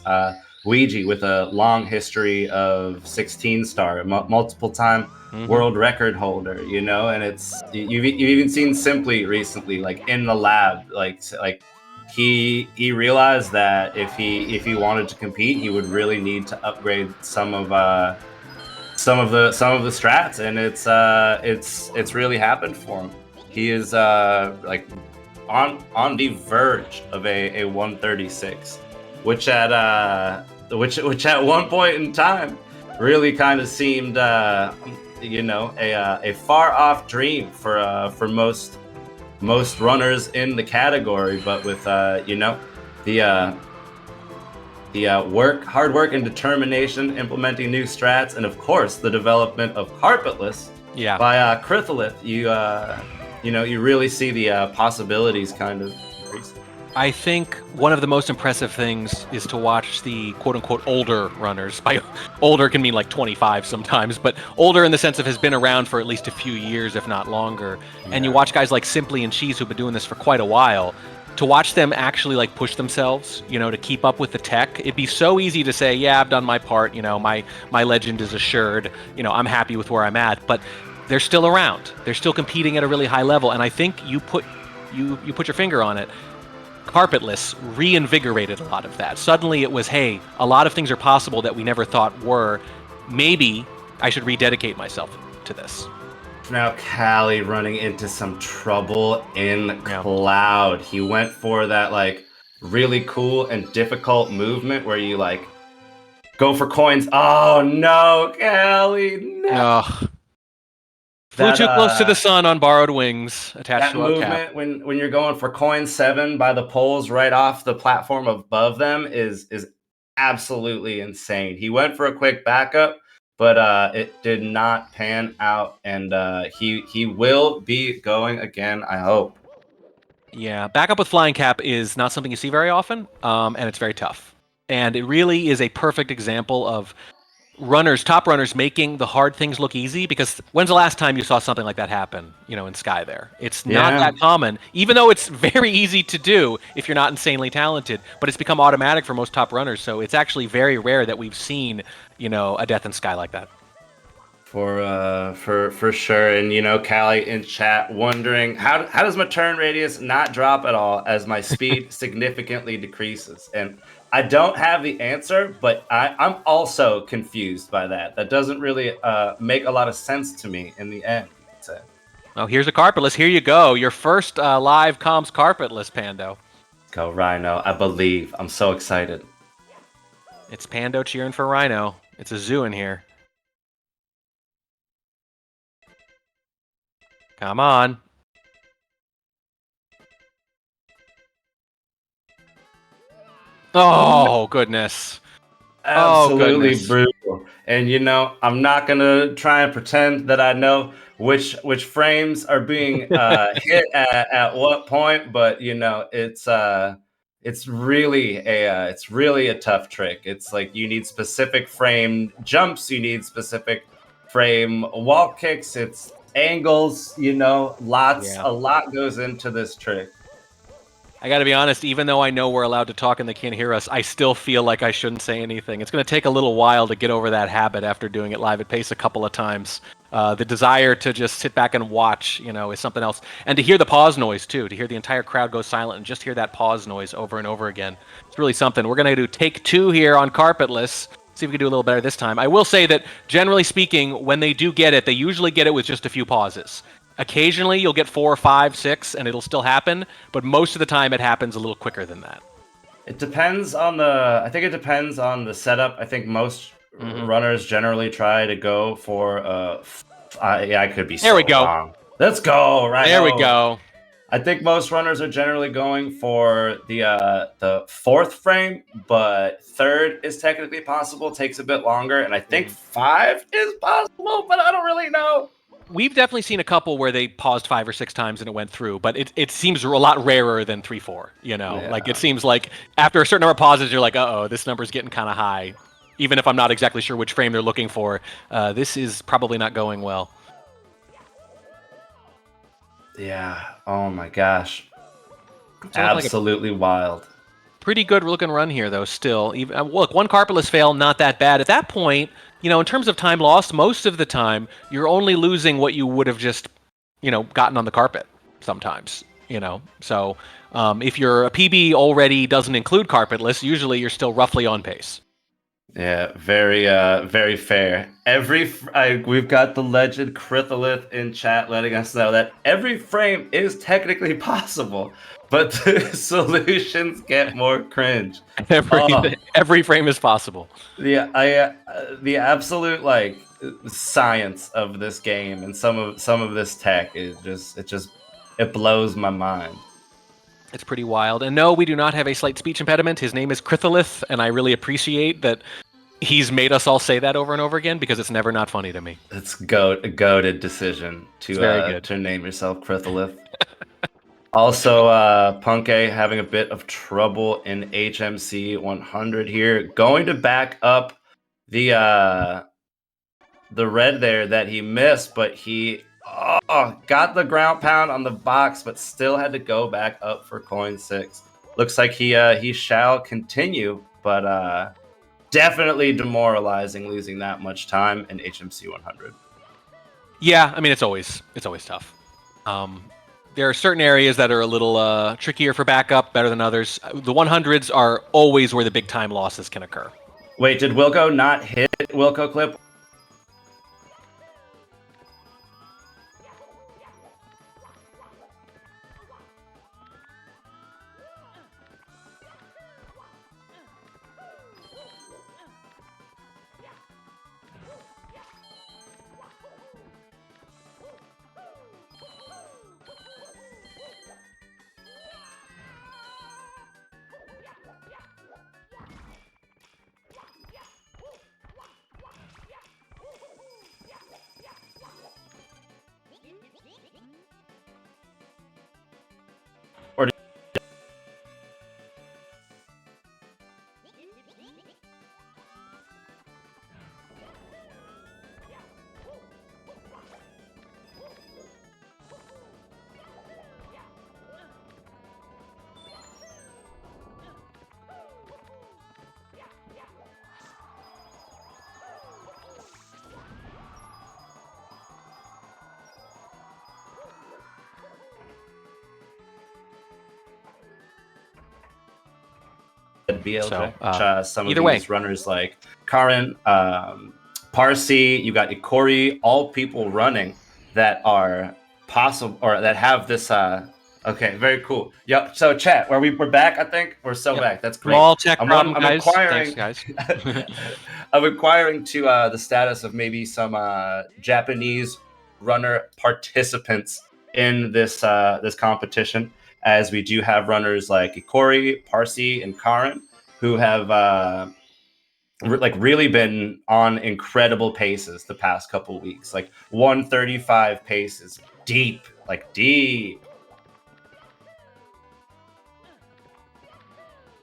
S8: Ouija with a long history of 16-star, multiple time world record holder, and it's you've even seen Simply recently, like in the lab, like he realized that if he wanted to compete, he would really need to upgrade some of the strats, and it's really happened for him. He is on the verge of a 136, which at one point in time really kind of seemed a far off dream for most runners in the category. But with hard work and determination, implementing new strats, and of course the development of Carpetless by Crytholith. You really see the possibilities kind of increase.
S13: I think one of the most impressive things is to watch the quote-unquote older runners. By older can mean like 25 sometimes, but older in the sense of has been around for at least a few years, if not longer. And you watch guys like Simply and Cheese who've been doing this for quite a while. To watch them actually like push themselves, to keep up with the tech. It'd be so easy to say, yeah, I've done my part, my legend is assured, I'm happy with where I'm at, but they're still around. They're still competing at a really high level, and I think you put your finger on it. Carpetless reinvigorated a lot of that. Suddenly it was, hey, a lot of things are possible that we never thought were. Maybe I should rededicate myself to this.
S8: Now Callie running into some trouble in Cloud. He went for that like really cool and difficult movement where you like go for coins. Oh no, Callie! No.
S13: Flew too close to the sun on borrowed wings attached to a cap.
S8: That movement when you're going for coin 7 by the poles right off the platform above them is absolutely insane. He went for a quick backup, but it did not pan out, and he will be going again, I hope.
S13: Yeah, backup with flying cap is not something you see very often, and it's very tough. And it really is a perfect example of top runners making the hard things look easy, because when's the last time you saw something like that happen, in Sky there? It's not that common, even though it's very easy to do if you're not insanely talented, but it's become automatic for most top runners, so it's actually very rare that we've seen, a death in Sky like that.
S8: For sure. And Callie in chat wondering how does my turn radius not drop at all as my speed significantly decreases? And I don't have the answer, but I'm also confused by that. That doesn't really make a lot of sense to me in the end. So.
S13: Oh, here's a Carpetless. Here you go. Your first live comms Carpetless, Pando.
S8: Go Rhino. I believe. I'm so excited.
S13: It's Pando cheering for Rhino. It's a zoo in here. Come on. Oh, goodness.
S8: Absolutely brutal. And I'm not gonna try and pretend that I know which frames are being hit at what point, but it's really a tough trick. It's like you need specific frame jumps, you need specific frame wall kicks, it's angles, a lot goes into this trick.
S13: I gotta be honest, even though I know we're allowed to talk and they can't hear us, I still feel like I shouldn't say anything. It's gonna take a little while to get over that habit after doing it live at pace a couple of times. The desire to just sit back and watch, is something else. And to hear the pause noise too, to hear the entire crowd go silent and just hear that pause noise over and over again. It's really something. We're gonna do take 2 here on Carpetless. See if we can do a little better this time. I will say that, generally speaking, when they do get it, they usually get it with just a few pauses. Occasionally, you'll get 4, 5, 6, and it'll still happen, but most of the time it happens a little quicker than that.
S8: It depends on the setup. I think most runners generally try to go for I could be
S13: there we go.
S8: wrong. Let's go, right?
S13: There we go.
S8: I think most runners are generally going for the 4th frame, but 3rd is technically possible, takes a bit longer, and I think 5 is possible, but I don't really know.
S13: We've definitely seen a couple where they paused 5 or 6 times and it went through, but it seems a lot rarer than 3, 4, Like, it seems like after a certain number of pauses, you're like, uh-oh, this number's getting kind of high. Even if I'm not exactly sure which frame they're looking for, this is probably not going well.
S8: Yeah. Oh my gosh. Absolutely wild.
S13: Pretty good looking run here, though, still. Look, 1 Carpetless fail, not that bad. At that point, in terms of time lost, most of the time, you're only losing what you would have just, gotten on the carpet sometimes, So if your PB already doesn't include Carpetless, usually you're still roughly on pace.
S8: Yeah, very fair. We've got the legend Crytholith in chat letting us know that every frame is technically possible, but the solutions get more cringe.
S13: Every frame is possible.
S8: The absolute science of this game and some of this tech is it blows my mind.
S13: It's pretty wild. And no, we do not have a slight speech impediment. His name is Critholith, and I really appreciate that he's made us all say that over and over again because it's never not funny to me.
S8: It's a goated decision to name yourself Critholith. Also, Punke having a bit of trouble in HMC 100 here. Going to back up the red there that he missed, but he got the ground pound on the box, but still had to go back up for coin 6. Looks like he shall continue, but definitely demoralizing losing that much time in HMC 100.
S13: Yeah, I mean it's always tough. There are certain areas that are a little trickier for backup, better than others. The 100s are always where the big time losses can occur.
S8: Wait, did Wilco not hit Wilco clip? BLJ. Some of these runners like Karin, Parsi, you got Ikori, all people running that are possible or that have this. Okay, very cool. Yep. So chat, we're back. I think we're so back. That's great.
S13: Small tech
S8: I'm
S13: problem, guys.
S8: Inquiring,
S13: Thanks, guys.
S8: I'm inquiring to the status of maybe some Japanese runner participants in this this competition, as we do have runners like Ikori, Parsi, and Karin who have really been on incredible paces the past couple weeks, like 135 paces deep.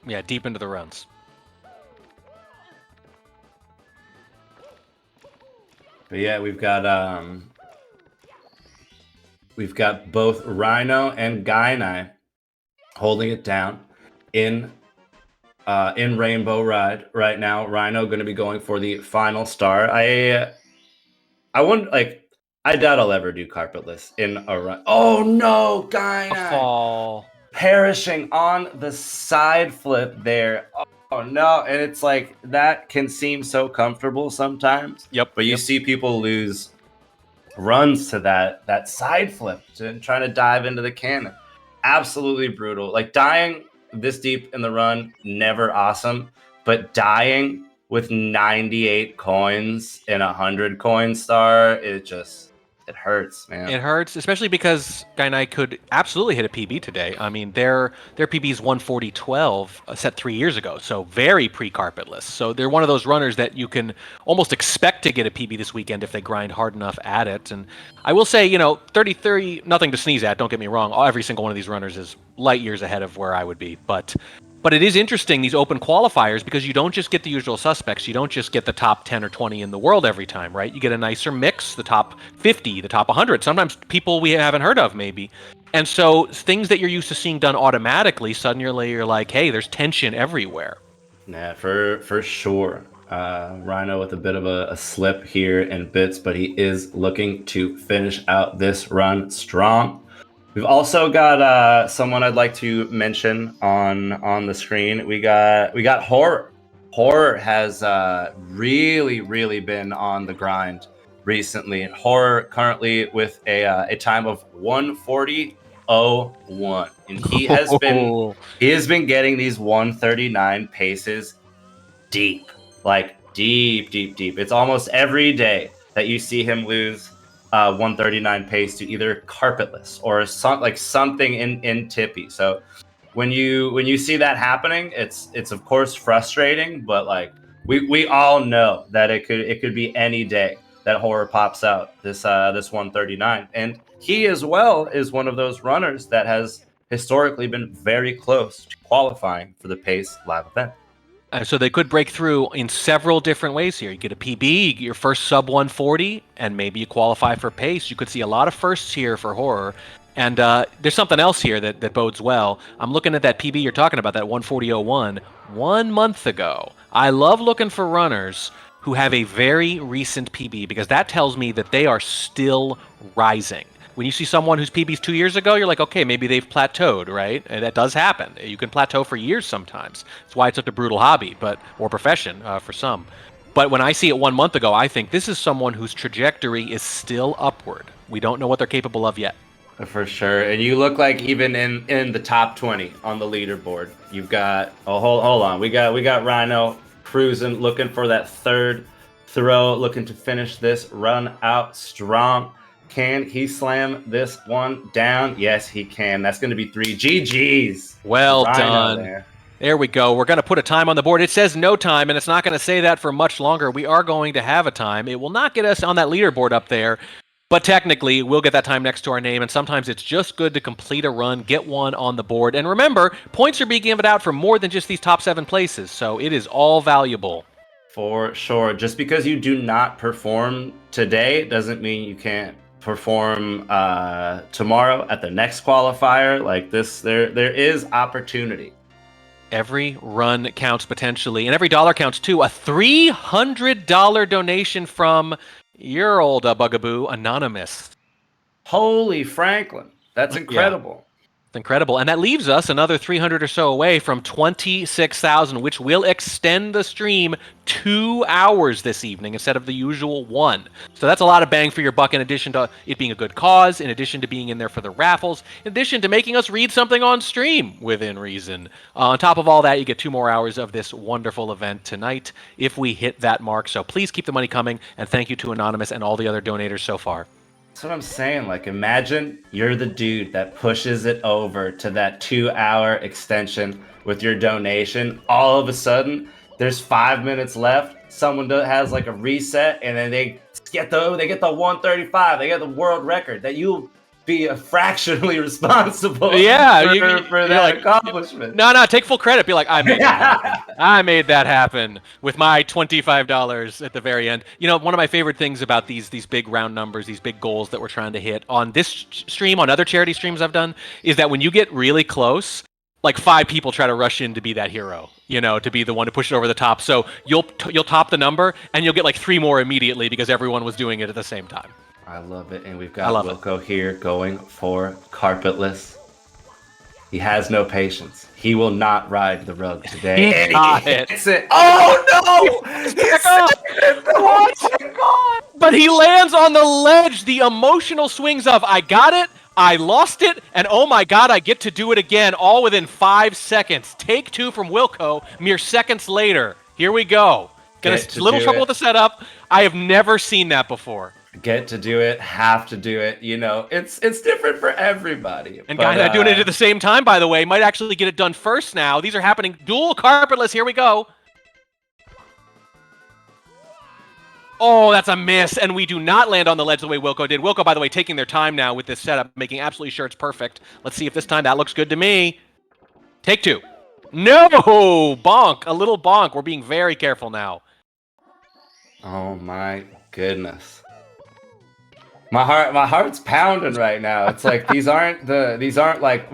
S13: Yeah, deep into the runs.
S8: But yeah, we've got both Rhino and Gainai holding it down in Rainbow Ride right now. Rhino going to be going for the final star. I wouldn't I doubt I'll ever do carpetless in a run. Oh no, Gainai!
S13: Fall.
S8: Perishing on the side flip there. Oh no, and it's like that can seem so comfortable sometimes.
S13: Yep.
S8: But you see people lose runs to that side flip to trying to dive into the cannon. Absolutely brutal. Like dying this deep in the run, never awesome, but dying with 98 coins in a 100 coin star, it hurts, man.
S13: It hurts, especially because Gainai could absolutely hit a PB today. I mean, their PB is 140.12 set 3 years ago, so very pre-carpetless. So they're one of those runners that you can almost expect to get a PB this weekend if they grind hard enough at it. And I will say, 33, nothing to sneeze at, don't get me wrong. Every single one of these runners is light years ahead of where I would be. But it is interesting, these open qualifiers, because you don't just get the usual suspects. You don't just get the top 10 or 20 in the world every time, right? You get a nicer mix, the top 50, the top 100, sometimes people we haven't heard of maybe. And so things that you're used to seeing done automatically, suddenly you're like, hey, there's tension everywhere.
S8: Yeah, for sure. Rhino with a bit of a slip here in bits, but he is looking to finish out this run strong. We've also got someone I'd like to mention on the screen. We got Horror. Horror has really been on the grind recently. And Horror currently with a time of 140.01, and he has been getting these 139 paces deep, like deep. It's almost every day that you see him lose 139 pace to either carpetless or something in tippy. So when you see that happening, it's of course frustrating, but like we all know that it could be any day that horror pops out this 139, and he as well is one of those runners that has historically been very close to qualifying for the PACE live event.
S13: So they could break through in several different ways here. You get a PB, you get your first sub 140, and maybe you qualify for pace. You could see a lot of firsts here for horror. And there's something else here that bodes well. I'm looking at that PB you're talking about, that 140.01, 1 month ago. I love looking for runners who have a very recent PB because that tells me that they are still rising. When you see someone whose PB's 2 years ago, you're like, okay, maybe they've plateaued, right? And that does happen. You can plateau for years sometimes. That's why it's such a brutal hobby, or profession for some. But when I see it 1 month ago, I think this is someone whose trajectory is still upward. We don't know what they're capable of yet.
S8: For sure. And you look like even in the top 20 on the leaderboard. You've got hold on. We got Rhino cruising, looking for that third throw, looking to finish this run out strong. Can he slam this one down? Yes, he can. That's going to be 3 GGs.
S13: Well
S8: Rhino
S13: done. There we go. We're going to put a time on the board. It says no time, and it's not going to say that for much longer. We are going to have a time. It will not get us on that leaderboard up there, but technically, we'll get that time next to our name, and sometimes it's just good to complete a run, get one on the board. And remember, points are being given out for more than just these top 7 places, so it is all valuable.
S8: For sure. Just because you do not perform today doesn't mean you can't perform tomorrow at the next qualifier. Like this, there is opportunity.
S13: Every run counts potentially, and every dollar counts too. A $300 donation from your old bugaboo, Anonymous.
S8: Holy Franklin. That's incredible.
S13: Yeah. It's incredible. And that leaves us another 300 or so away from 26,000, which will extend the stream 2 hours this evening instead of the usual 1. So that's a lot of bang for your buck in addition to it being a good cause, in addition to being in there for the raffles, in addition to making us read something on stream within reason. On top of all that, you get 2 more hours of this wonderful event tonight if we hit that mark. So please keep the money coming, and thank you to Anonymous and all the other donators so far.
S8: That's what I'm saying. Like, imagine you're the dude that pushes it over to that 2-hour extension with your donation. All of a sudden, there's 5 minutes left. Someone has like a reset, and then they get the 135. They get the world record. That you'll be fractionally responsible for that accomplishment.
S13: No, take full credit. Be like, I made that happen. I made that happen with my $25 at the very end. You know, one of my favorite things about these big round numbers, these big goals that we're trying to hit on this stream, on other charity streams I've done, is that when you get really close, like 5 people try to rush in to be that hero, you know, to be the one to push it over the top. So you'll top the number, and you'll get like 3 more immediately because everyone was doing it at the same time.
S8: I love it, and we've got Wilco here going for carpetless. He has no patience. He will not ride the rug today.
S13: He got it.
S8: Oh no!
S13: Oh my God! But he lands on the ledge. The emotional swings of I got it, I lost it, and oh my God, I get to do it again, all within 5 seconds. Take 2 from Wilco, mere seconds later. Here we go. Got a little trouble with the setup. I have never seen that before.
S8: Get to do it, have to do it. You know, it's different for everybody.
S13: And guys that are doing it at the same time, by the way, might actually get it done first now. These are happening dual carpetless. Here we go. Oh, that's a miss, and we do not land on the ledge the way Wilco did. Wilco, by the way, taking their time now with this setup, making absolutely sure it's perfect. Let's see if this time that looks good to me. Take 2. No! Bonk. A little bonk. We're being very careful now.
S8: Oh my goodness. My heart's pounding right now. It's like these aren't like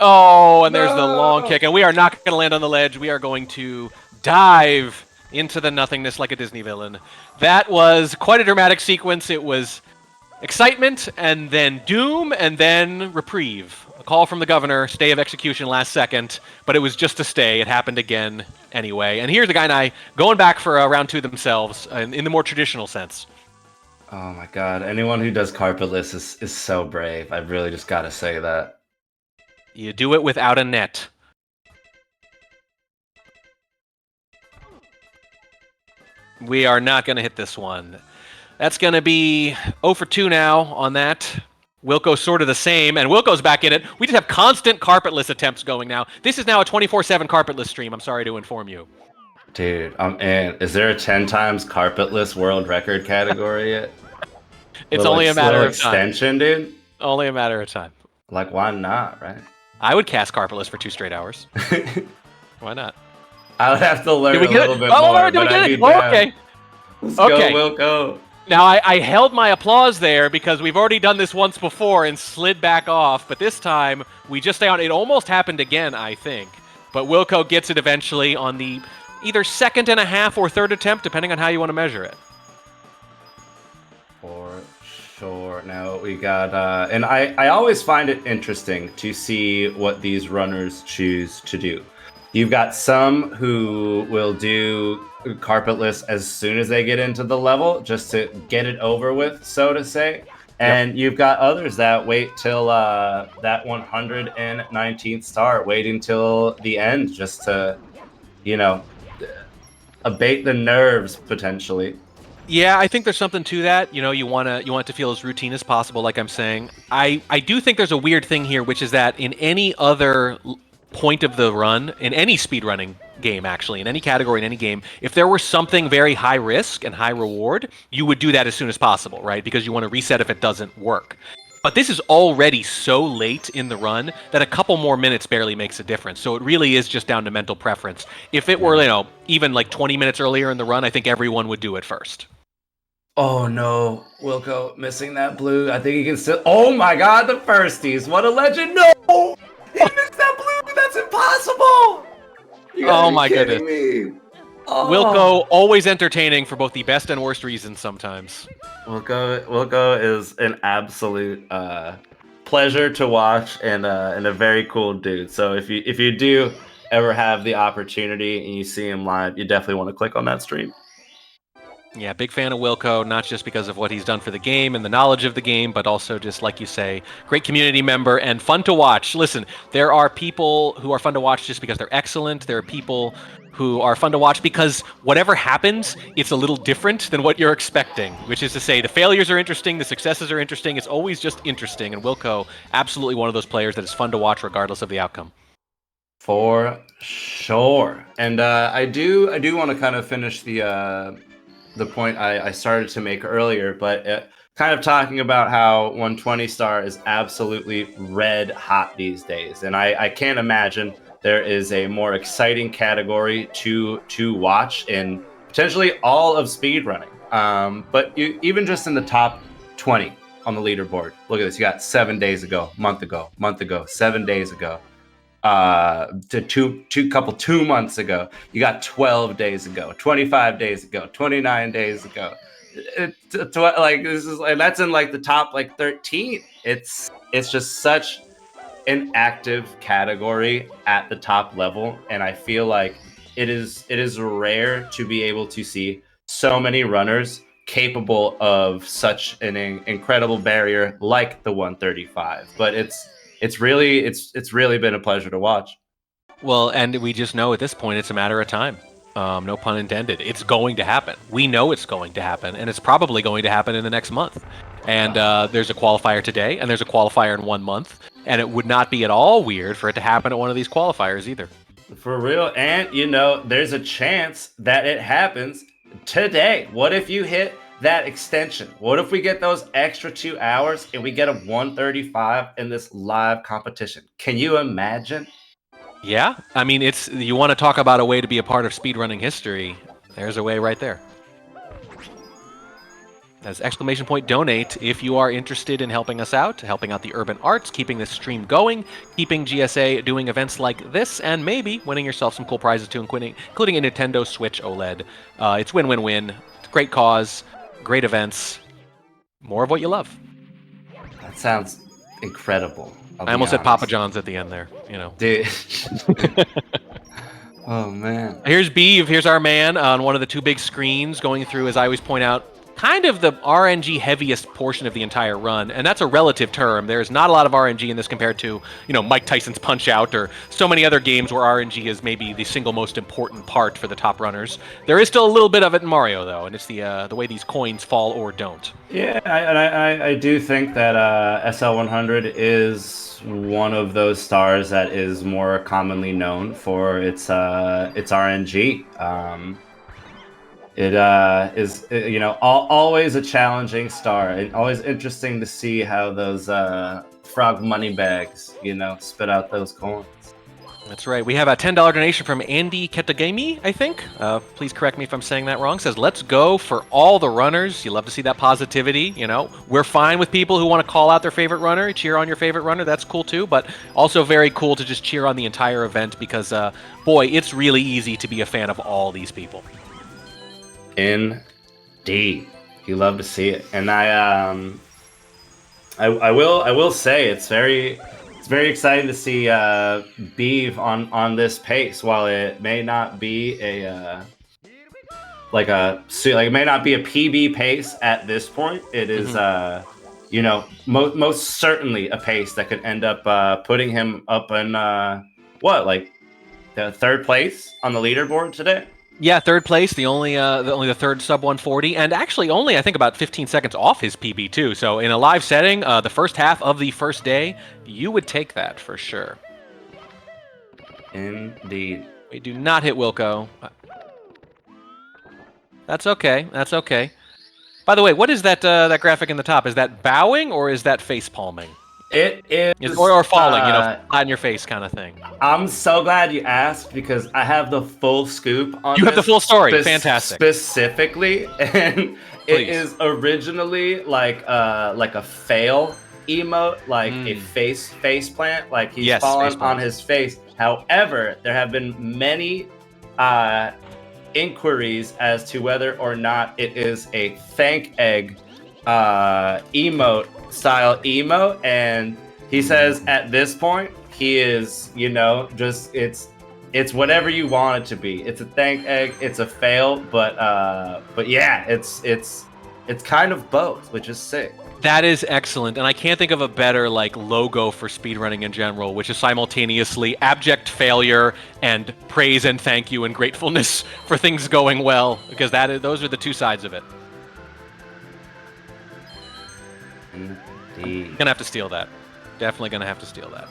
S13: oh, and there's the long kick, and we are not going to land on the ledge. We are going to dive into the nothingness like a Disney villain. That was quite a dramatic sequence. It was excitement, and then doom, and then reprieve. A call from the governor, stay of execution last second, but it was just a stay. It happened again anyway. And here's the guy and I going back for round 2 themselves, in the more traditional sense.
S8: Oh my God, anyone who does carpetless is so brave. I've really just got to say that.
S13: You do it without a net. We are not going to hit this one. That's going to be 0 for 2 now on that. Wilco's sort of the same, and Wilco's back in it. We just have constant carpetless attempts going now. This is now a 24/7 carpetless stream, I'm sorry to inform you.
S8: Dude, is there a 10 times carpetless world record category yet?
S13: It's only a matter of time.
S8: Extension, dude?
S13: Only a matter of time.
S8: Like, why not, right?
S13: I would cast carpetless for 2 straight hours. Why not?
S8: I would have to learn a little bit
S13: more.
S8: more.
S13: Did we get it?
S8: Okay. Let's go, Wilco.
S13: Now, I held my applause there because we've already done this once before and slid back off, but this time we just stay on. It almost happened again, I think. But Wilco gets it eventually on the either 2nd and a half or 3rd attempt, depending on how you want to measure it.
S8: For sure. Now we got, and I always find it interesting to see what these runners choose to do. You've got some who will do carpetless as soon as they get into the level, just to get it over with, so to say. And you've got others that wait till that 119th star, waiting till the end, just to, you know, abate the nerves potentially.
S13: Yeah, I think there's something to that. You know, you want it to feel as routine as possible, like I'm saying. I do think there's a weird thing here, which is that in any other point of the run, in any speedrunning game, actually, in any category, in any game, if there were something very high risk and high reward, you would do that as soon as possible, right? Because you want to reset if it doesn't work. But this is already so late in the run that a couple more minutes barely makes a difference. So it really is just down to mental preference. If it were, you know, even like 20 minutes earlier in the run, I think everyone would do it first.
S8: Oh no, Wilco missing that blue. I think he can still. Oh my god, the firsties. What a legend. No! He missed that blue. That's impossible.
S13: Oh my goodness.
S8: Me. Oh.
S13: Wilco, always entertaining for both the best and worst reasons sometimes.
S8: Wilco is an absolute pleasure to watch and a very cool dude. So if you do ever have the opportunity and you see him live, you definitely want to click on that stream.
S13: Yeah, big fan of Wilco, not just because of what he's done for the game and the knowledge of the game, but also just, like you say, great community member and fun to watch. Listen, there are people who are fun to watch just because they're excellent. There are people who are fun to watch because whatever happens, it's a little different than what you're expecting, which is to say the failures are interesting, the successes are interesting. It's always just interesting. And Wilco, absolutely one of those players that is fun to watch regardless of the outcome.
S8: For sure. And I do want to kind of finish the point I started to make earlier, but kind of talking about how 120 star is absolutely red hot these days. And I can't imagine there is a more exciting category to watch in potentially all of speedrunning. But even just in the top 20 on the leaderboard, look at this. You got 7 days ago, month ago, 7 days ago. To 2 months ago, you got 12 days ago, 25 days ago, 29 days ago. That's in like the top like 13. It's just such an active category at the top level, and I feel like it is rare to be able to see so many runners capable of such an incredible barrier like the 135. But it's really been a pleasure to watch.
S13: Well, and we just know at this point it's a matter of time. No pun intended. It's going to happen. We know it's going to happen, and it's probably going to happen in the next month. And there's a qualifier today, and there's a qualifier in 1 month, and it would not be at all weird for it to happen at one of these qualifiers either.
S8: For real. And, you know, there's a chance that it happens today. What if you hit that extension? What if we get those extra 2 hours and we get a 135 in this live competition? Can you imagine?
S13: Yeah, I mean, you want to talk about a way to be a part of speedrunning history. There's a way right there. As exclamation point donate if you are interested in helping us out, helping out the urban arts, keeping this stream going, keeping GSA doing events like this, and maybe winning yourself some cool prizes too, including a Nintendo Switch OLED. It's win-win-win. Great cause, great events, more of what you love.
S8: That sounds incredible.
S13: I almost said Papa John's at the end there, you know.
S8: Dude. Oh, man.
S13: Here's Beeve. Here's our man on one of the 2 big screens going through, as I always point out, kind of the RNG heaviest portion of the entire run, and that's a relative term. There's not a lot of RNG in this compared to, Mike Tyson's Punch-Out or so many other games where RNG is maybe the single most important part for the top runners. There is still a little bit of it in Mario, though, and it's the way these coins fall or don't.
S8: Yeah, I do think that SL100 is one of those stars that is more commonly known for its RNG. It is, always a challenging star, and always interesting to see how those frog money bags, spit out those coins.
S13: That's right. We have a $10 donation from Andy Ketagami, I think. Please correct me if I'm saying that wrong. Says, let's go for all the runners. You love to see that positivity, We're fine with people who want to call out their favorite runner, cheer on your favorite runner. That's cool too, but also very cool to just cheer on the entire event because, boy, it's really easy to be a fan of all these people.
S8: Indeed, you love to see it, and I will say it's very exciting to see Beeve on this pace. While it may not be it may not be a PB pace at this point, it is most certainly a pace that could end up putting him up in the third place on the leaderboard today.
S13: Yeah, third place, the only the third sub 140, and actually only I think about 15 seconds off his PB too. So in a live setting, the first half of the first day, you would take that for sure.
S8: Indeed.
S13: We do not hit Wilco. That's okay. That's okay. By the way, what is that that graphic in the top? Is that bowing or is that face palming?
S8: It is,
S13: or falling, flat in your face kind of thing.
S8: I'm so glad you asked because I have the full scoop on.
S13: You have the full story. Fantastic.
S8: Specifically, and it is originally like a fail emote, like a face plant, like he's fallen on his face. However, there have been many inquiries as to whether or not it is a thank egg emote style emote, and he says at this point he is just it's whatever you want it to be. It's a thank egg, it's a fail, but yeah, it's kind of both, which is sick.
S13: That is excellent, and I can't think of a better logo for speedrunning in general, which is simultaneously abject failure and praise and thank you and gratefulness for things going well, because those are the two sides of it.
S8: Indeed.
S13: Gonna have to steal that. Definitely gonna have to steal that.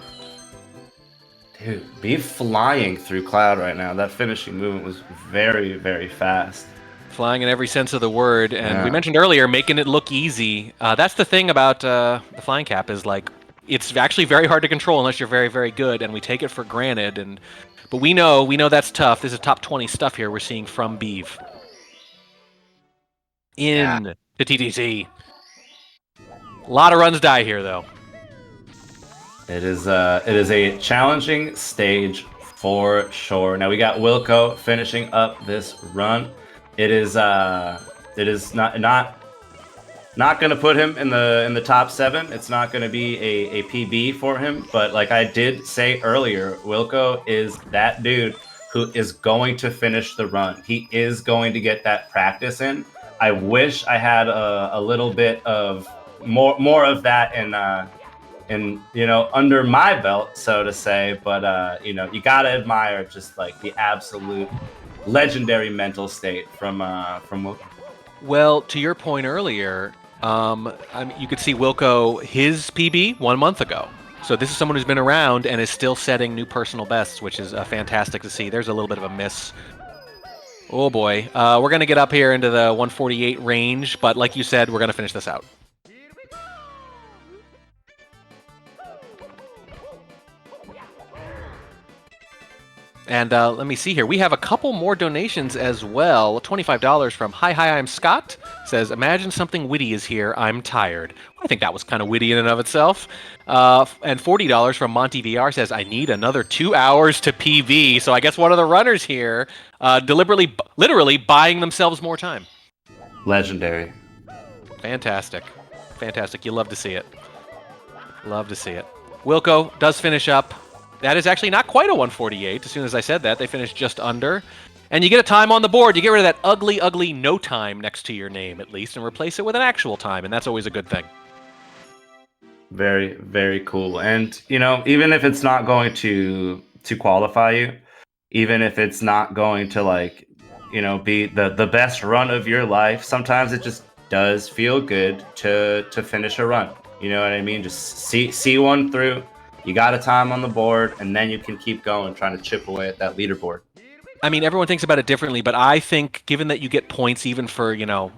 S8: Dude, be flying through Cloud right now. That finishing movement was very, very fast.
S13: Flying in every sense of the word, and we mentioned earlier making it look easy. That's the thing about the flying cap is it's actually very hard to control unless you're very, very good, and we take it for granted. But we know that's tough. This is top 20 stuff here we're seeing from Beeve. The TTC. A lot of runs die here, though.
S8: It is a challenging stage for sure. Now we got Wilco finishing up this run. It is not going to put him in the top 7. It's not going to be a PB for him. But like I did say earlier, Wilco is that dude who is going to finish the run. He is going to get that practice in. I wish I had a little bit of more of that in under my belt, so to say. But you gotta admire just the absolute legendary mental state from Wilco.
S13: Well, to your point earlier, you could see Wilco his PB 1 month ago. So this is someone who's been around and is still setting new personal bests, which is fantastic to see. There's a little bit of a miss. Oh boy, we're gonna get up here into the 148 range, but like you said, we're gonna finish this out. And let me see here. We have a couple more donations as well. $25 from Hi, I'm Scott. Says, imagine something witty is here. I'm tired. I think that was kind of witty in and of itself. And $40 from Monty VR says, I need another 2 hours to PV. So I guess one of the runners here literally buying themselves more time.
S8: Legendary.
S13: Fantastic. Fantastic. You love to see it. Love to see it. Wilco does finish up. That is actually not quite a 148. As soon as I said that, they finished just under. And you get a time on the board. You get rid of that ugly, ugly no time next to your name, at least, and replace it with an actual time, and that's always a good thing.
S8: Very, very cool. And, you know, even if it's not going to qualify you, even if it's not going to, like, you know, be the best run of your life, sometimes it just does feel good to finish a run. You know what I mean? Just see one through. You got a time on the board, and then you can keep going, trying to chip away at that leaderboard.
S13: I mean, everyone thinks about it differently, but I think given that you get points even for, you know,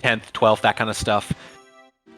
S13: 10th, 12th, that kind of stuff,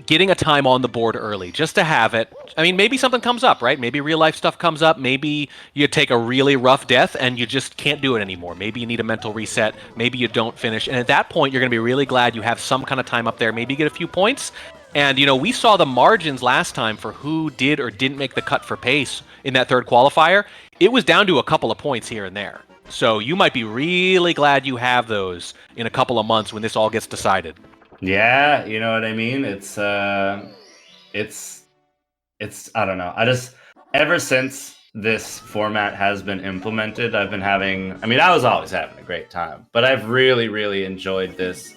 S13: getting a time on the board early, just to have it. I mean, maybe something comes up, right? Maybe real life stuff comes up. Maybe you take a really rough death and you just can't do it anymore. Maybe you need a mental reset. Maybe you don't finish. And at that point, you're going to be really glad you have some kind of time up there. Maybe you get a few points. And, you know, we saw the margins last time for who did or didn't make the cut for pace in that third qualifier. It was down to a couple of points here and there. So you might be really glad you have those in a couple of months when this all gets decided.
S8: Yeah, you know what I mean? It's I don't know. Ever since this format has been implemented, I've been having, I mean, I was always having a great time, but I've really, really enjoyed this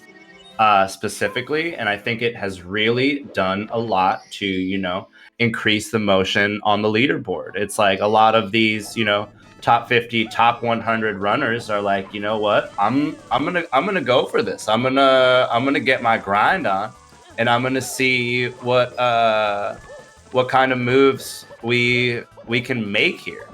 S8: specifically, and I think it has really done a lot to, you know, increase the motion on the leaderboard. It's like a lot of these, you know, top 50, top 100 runners are like, you know what? I'm gonna go for this. I'm gonna get my grind on, and I'm gonna see what kind of moves we can make here.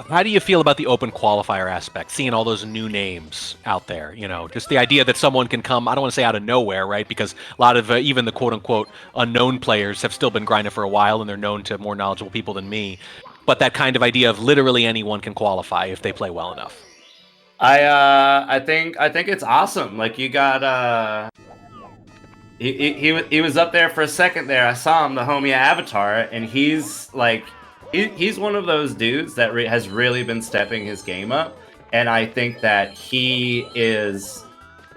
S13: How do you feel about the open qualifier aspect, seeing all those new names out there? You know, just the idea that someone can come, I don't want to say out of nowhere, right? Because a lot of even the quote-unquote unknown players have still been grinding for a while, and they're known to more knowledgeable people than me. But that kind of idea of literally anyone can qualify if they play well enough.
S8: I think it's awesome. Like, you got he was up there for a second there. I saw him, the homie Avatar, and he's like, he's one of those dudes that has really been stepping his game up, and I think that he is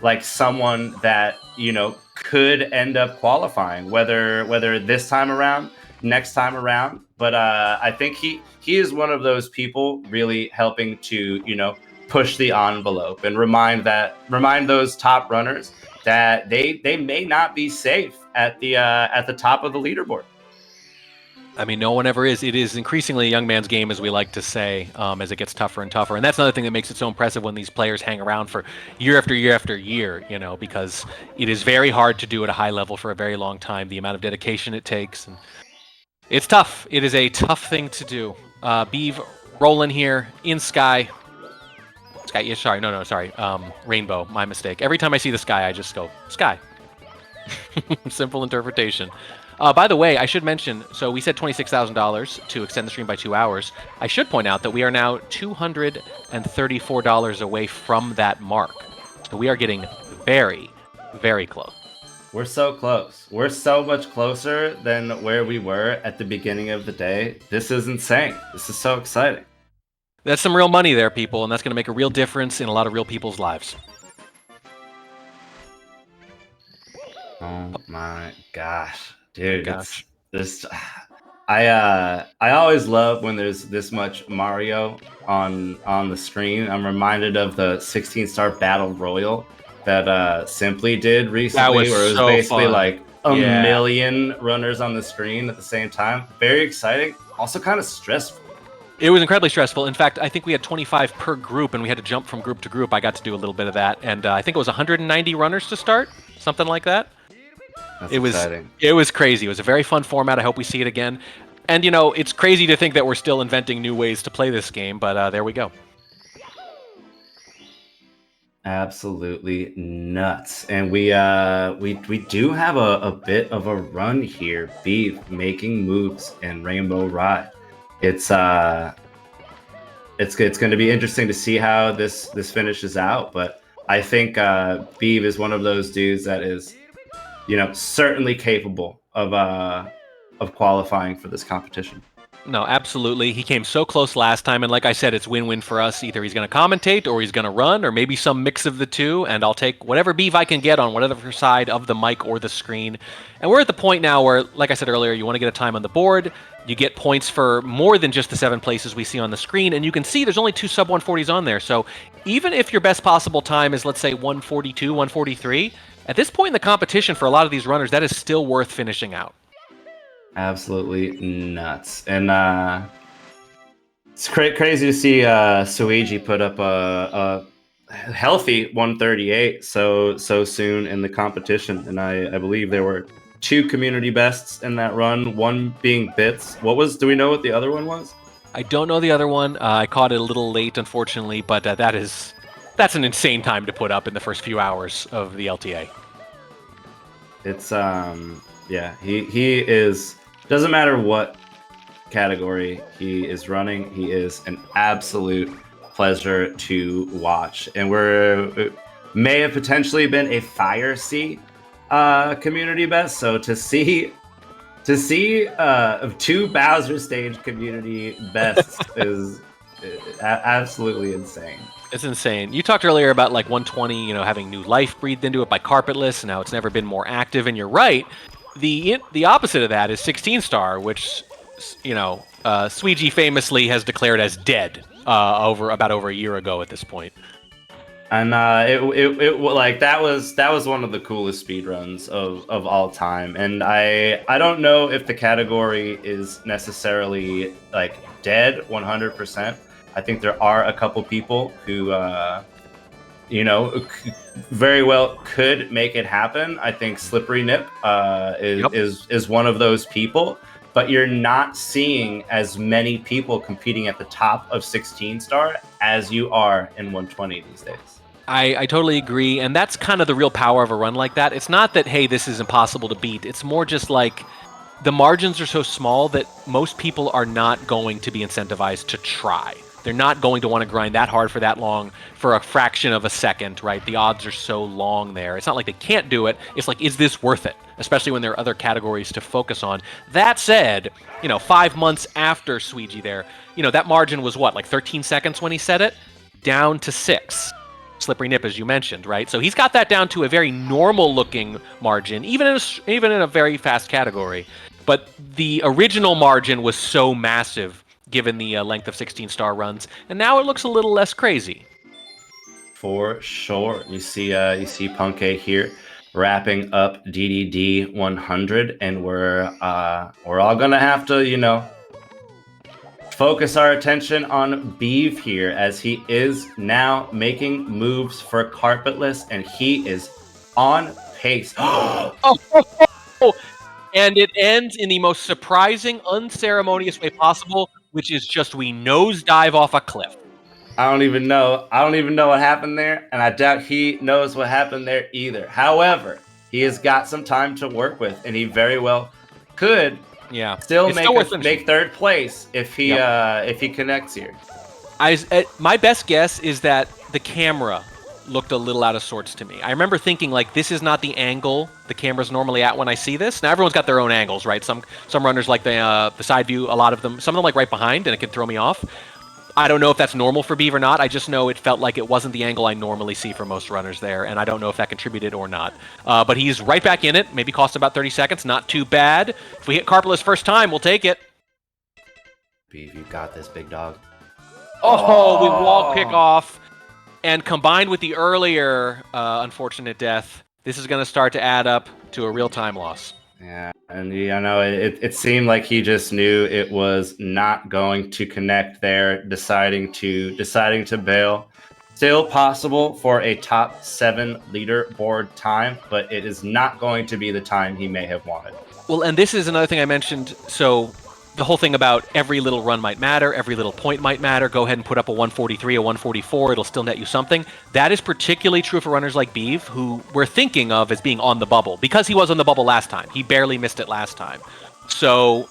S8: like someone that, you know, could end up qualifying, whether this time around, next time around. But I think he is one of those people really helping to, you know, push the envelope and remind those top runners that they may not be safe at the top of the leaderboard.
S13: I mean, no one ever is. It is increasingly a young man's game, as we like to say, as it gets tougher and tougher. And that's another thing that makes it so impressive when these players hang around for year after year after year, you know, because it is very hard to do at a high level for a very long time, the amount of dedication it takes. And it's tough. It is a tough thing to do. Beeve rolling here in Sky. Sky, yeah, sorry. Rainbow, my mistake. Every time I see the Sky, I just go, Sky. Simple interpretation. By the way, I should mention, so we said $26,000 to extend the stream by 2 hours. I should point out that we are now $234 away from that mark. So we are getting very, very close.
S8: We're so close. We're so much closer than where we were at the beginning of the day. This is insane. This is so exciting.
S13: That's some real money there, people, and that's going to make a real difference in a lot of real people's lives.
S8: Oh my gosh. Dude, it's this. I always love when there's this much Mario on the screen. I'm reminded of the 16-star battle royal that Simply did recently, where it was
S13: so
S8: basically
S13: fun.
S8: like a million runners on the screen at the same time. Very exciting, also kind of stressful.
S13: It was incredibly stressful. In fact, I think we had 25 per group, and we had to jump from group to group. I got to do a little bit of that, and I think it was 190 runners to start, something like that.
S8: That's
S13: exciting. It was crazy. It was a very fun format. I hope we see it again. And, you know, it's crazy to think that we're still inventing new ways to play this game, but there we go.
S8: Absolutely nuts. And we do have a bit of a run here. Beef making moves in Rainbow Ride. It's going to be interesting to see how this finishes out, but I think Beeve is one of those dudes that is, you know, certainly capable of qualifying for this competition.
S13: No, absolutely. He came so close last time, and like I said, it's win-win for us. Either he's going to commentate, or he's going to run, or maybe some mix of the two, and I'll take whatever beef I can get on whatever side of the mic or the screen. And we're at the point now where, like I said earlier, you want to get a time on the board. You get points for more than just the 7 places we see on the screen, and you can see there's only 2 sub 140s on there. So even if your best possible time is, let's say, 142, 143, at this point in the competition for a lot of these runners, that is still worth finishing out.
S8: Absolutely nuts. And it's crazy to see Suiji put up a healthy 138 so soon in the competition. And I believe there were 2 community bests in that run, one being Bits. Do we know what the other one was?
S13: I don't know the other one. I caught it a little late, unfortunately, but that's an insane time to put up in the first few hours of the LTA.
S8: It's yeah, he is, doesn't matter what category he is running, he is an absolute pleasure to watch. And may have potentially been a Fire Sea community best. So to see 2 Bowser stage community bests is absolutely insane.
S13: It's insane. You talked earlier about like 120, having new life breathed into it by Carpetless, and how it's never been more active. And you're right. The opposite of that is 16 star, which Suiji famously has declared as dead over a year ago at this point.
S8: And that was one of the coolest speedruns of all time. And I don't know if the category is necessarily like dead 100%. I think there are a couple people who very well could make it happen. I think Slippery Nip is one of those people. But you're not seeing as many people competing at the top of 16 star as you are in 120 these days.
S13: I totally agree, and that's kind of the real power of a run like that. It's not that, hey, this is impossible to beat. It's more just like the margins are so small that most people are not going to be incentivized to try. They're not going to want to grind that hard for that long for a fraction of a second, right? The odds are so long there. It's not like they can't do it. It's like, is this worth it? Especially when there are other categories to focus on. That said, 5 months after Suiji there, that margin was what, like 13 seconds when he said it? Down to 6. Slippery Nip, as you mentioned, right? So he's got that down to a very normal-looking margin, even in a very fast category. But the original margin was so massive, given the length of 16-star runs, and now it looks a little less crazy.
S8: For sure. You see Punkay here wrapping up DDD 100, and we're all gonna have to, focus our attention on Beeve here, as he is now making moves for Carpetless, and he is on pace.
S13: And it ends in the most surprising, unceremonious way possible, which is just we nosedive off a cliff.
S8: I don't even know what happened there, and I doubt he knows what happened there either. However, he has got some time to work with, and he very well could still make third place if he connects here.
S13: My best guess is that the camera looked a little out of sorts to me. I remember thinking, like, this is not the angle the camera's normally at when I see this. Now, everyone's got their own angles, right? Some runners like the side view, a lot of them, some of them like right behind, and it can throw me off. I don't know if that's normal for Beeve or not. I just know it felt like it wasn't the angle I normally see for most runners there, and I don't know if that contributed or not. But he's right back in it. Maybe cost about 30 seconds. Not too bad. If we hit Carpetless first time, we'll take it.
S8: Beeve, you got this, big dog.
S13: Oh, we wall pick off. And combined with the earlier unfortunate death, this is going to start to add up to a real time loss.
S8: Yeah, and it seemed like he just knew it was not going to connect there, deciding to bail. Still possible for a top 7 leaderboard time, but it is not going to be the time he may have wanted.
S13: Well, and this is another thing I mentioned. So the whole thing about every little run might matter, every little point might matter. Go ahead and put up a 143, a 144. It'll still net you something. That is particularly true for runners like Beeve, who we're thinking of as being on the bubble, because he was on the bubble last time. He barely missed it last time. So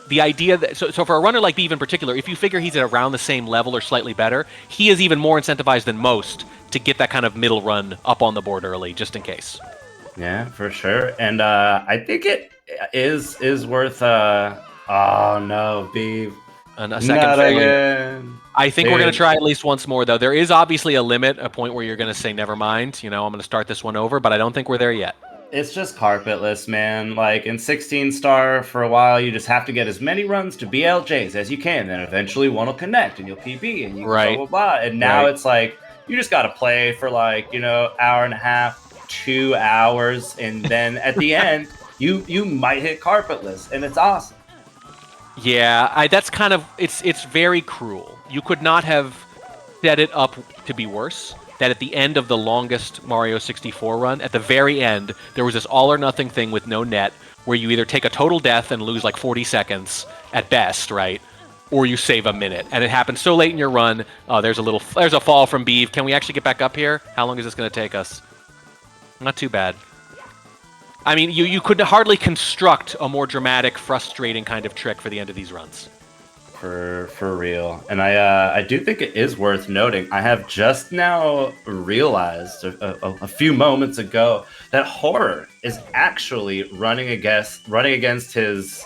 S13: the idea that so for a runner like Beeve in particular, if you figure he's at around the same level or slightly better, he is even more incentivized than most to get that kind of middle run up on the board early, just in case.
S8: Yeah, for sure. And I think it is worth oh no, Beeve.
S13: And a second failure. I think we're going to try at least once more, though. There is obviously a limit, a point where you're going to say, never mind, I'm going to start this one over, but I don't think we're there yet.
S8: It's just carpetless, man. Like in 16 star for a while, you just have to get as many runs to BLJs as you can. Then eventually one will connect and you'll PB and you can
S13: Right.
S8: blah, blah, blah. And now
S13: Right.
S8: it's like, you just got to play for like, hour and a half, 2 hours. And then at the end, you might hit carpetless and it's awesome.
S13: Yeah, that's kind of it's very cruel. You could not have set it up to be worse. That at the end of the longest Mario 64 run, at the very end, there was this all or nothing thing with no net, where you either take a total death and lose like 40 seconds at best, right? Or you save a minute. And it happened so late in your run. Oh, there's a fall from Beeve. Can we actually get back up here? How long is this going to take us? Not too bad. I mean, you could hardly construct a more dramatic, frustrating kind of trick for the end of these runs.
S8: For real. And I do think it is worth noting. I have just now realized a few moments ago that Horror is actually running against his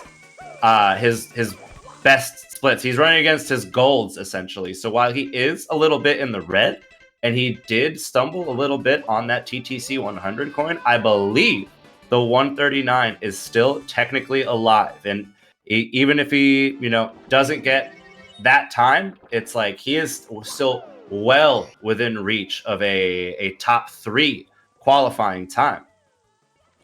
S8: best splits. He's running against his golds essentially. So while he is a little bit in the red and he did stumble a little bit on that TTC 100 coin, I believe the 139 is still technically alive. And even if he, doesn't get that time, it's like he is still well within reach of a top 3 qualifying time.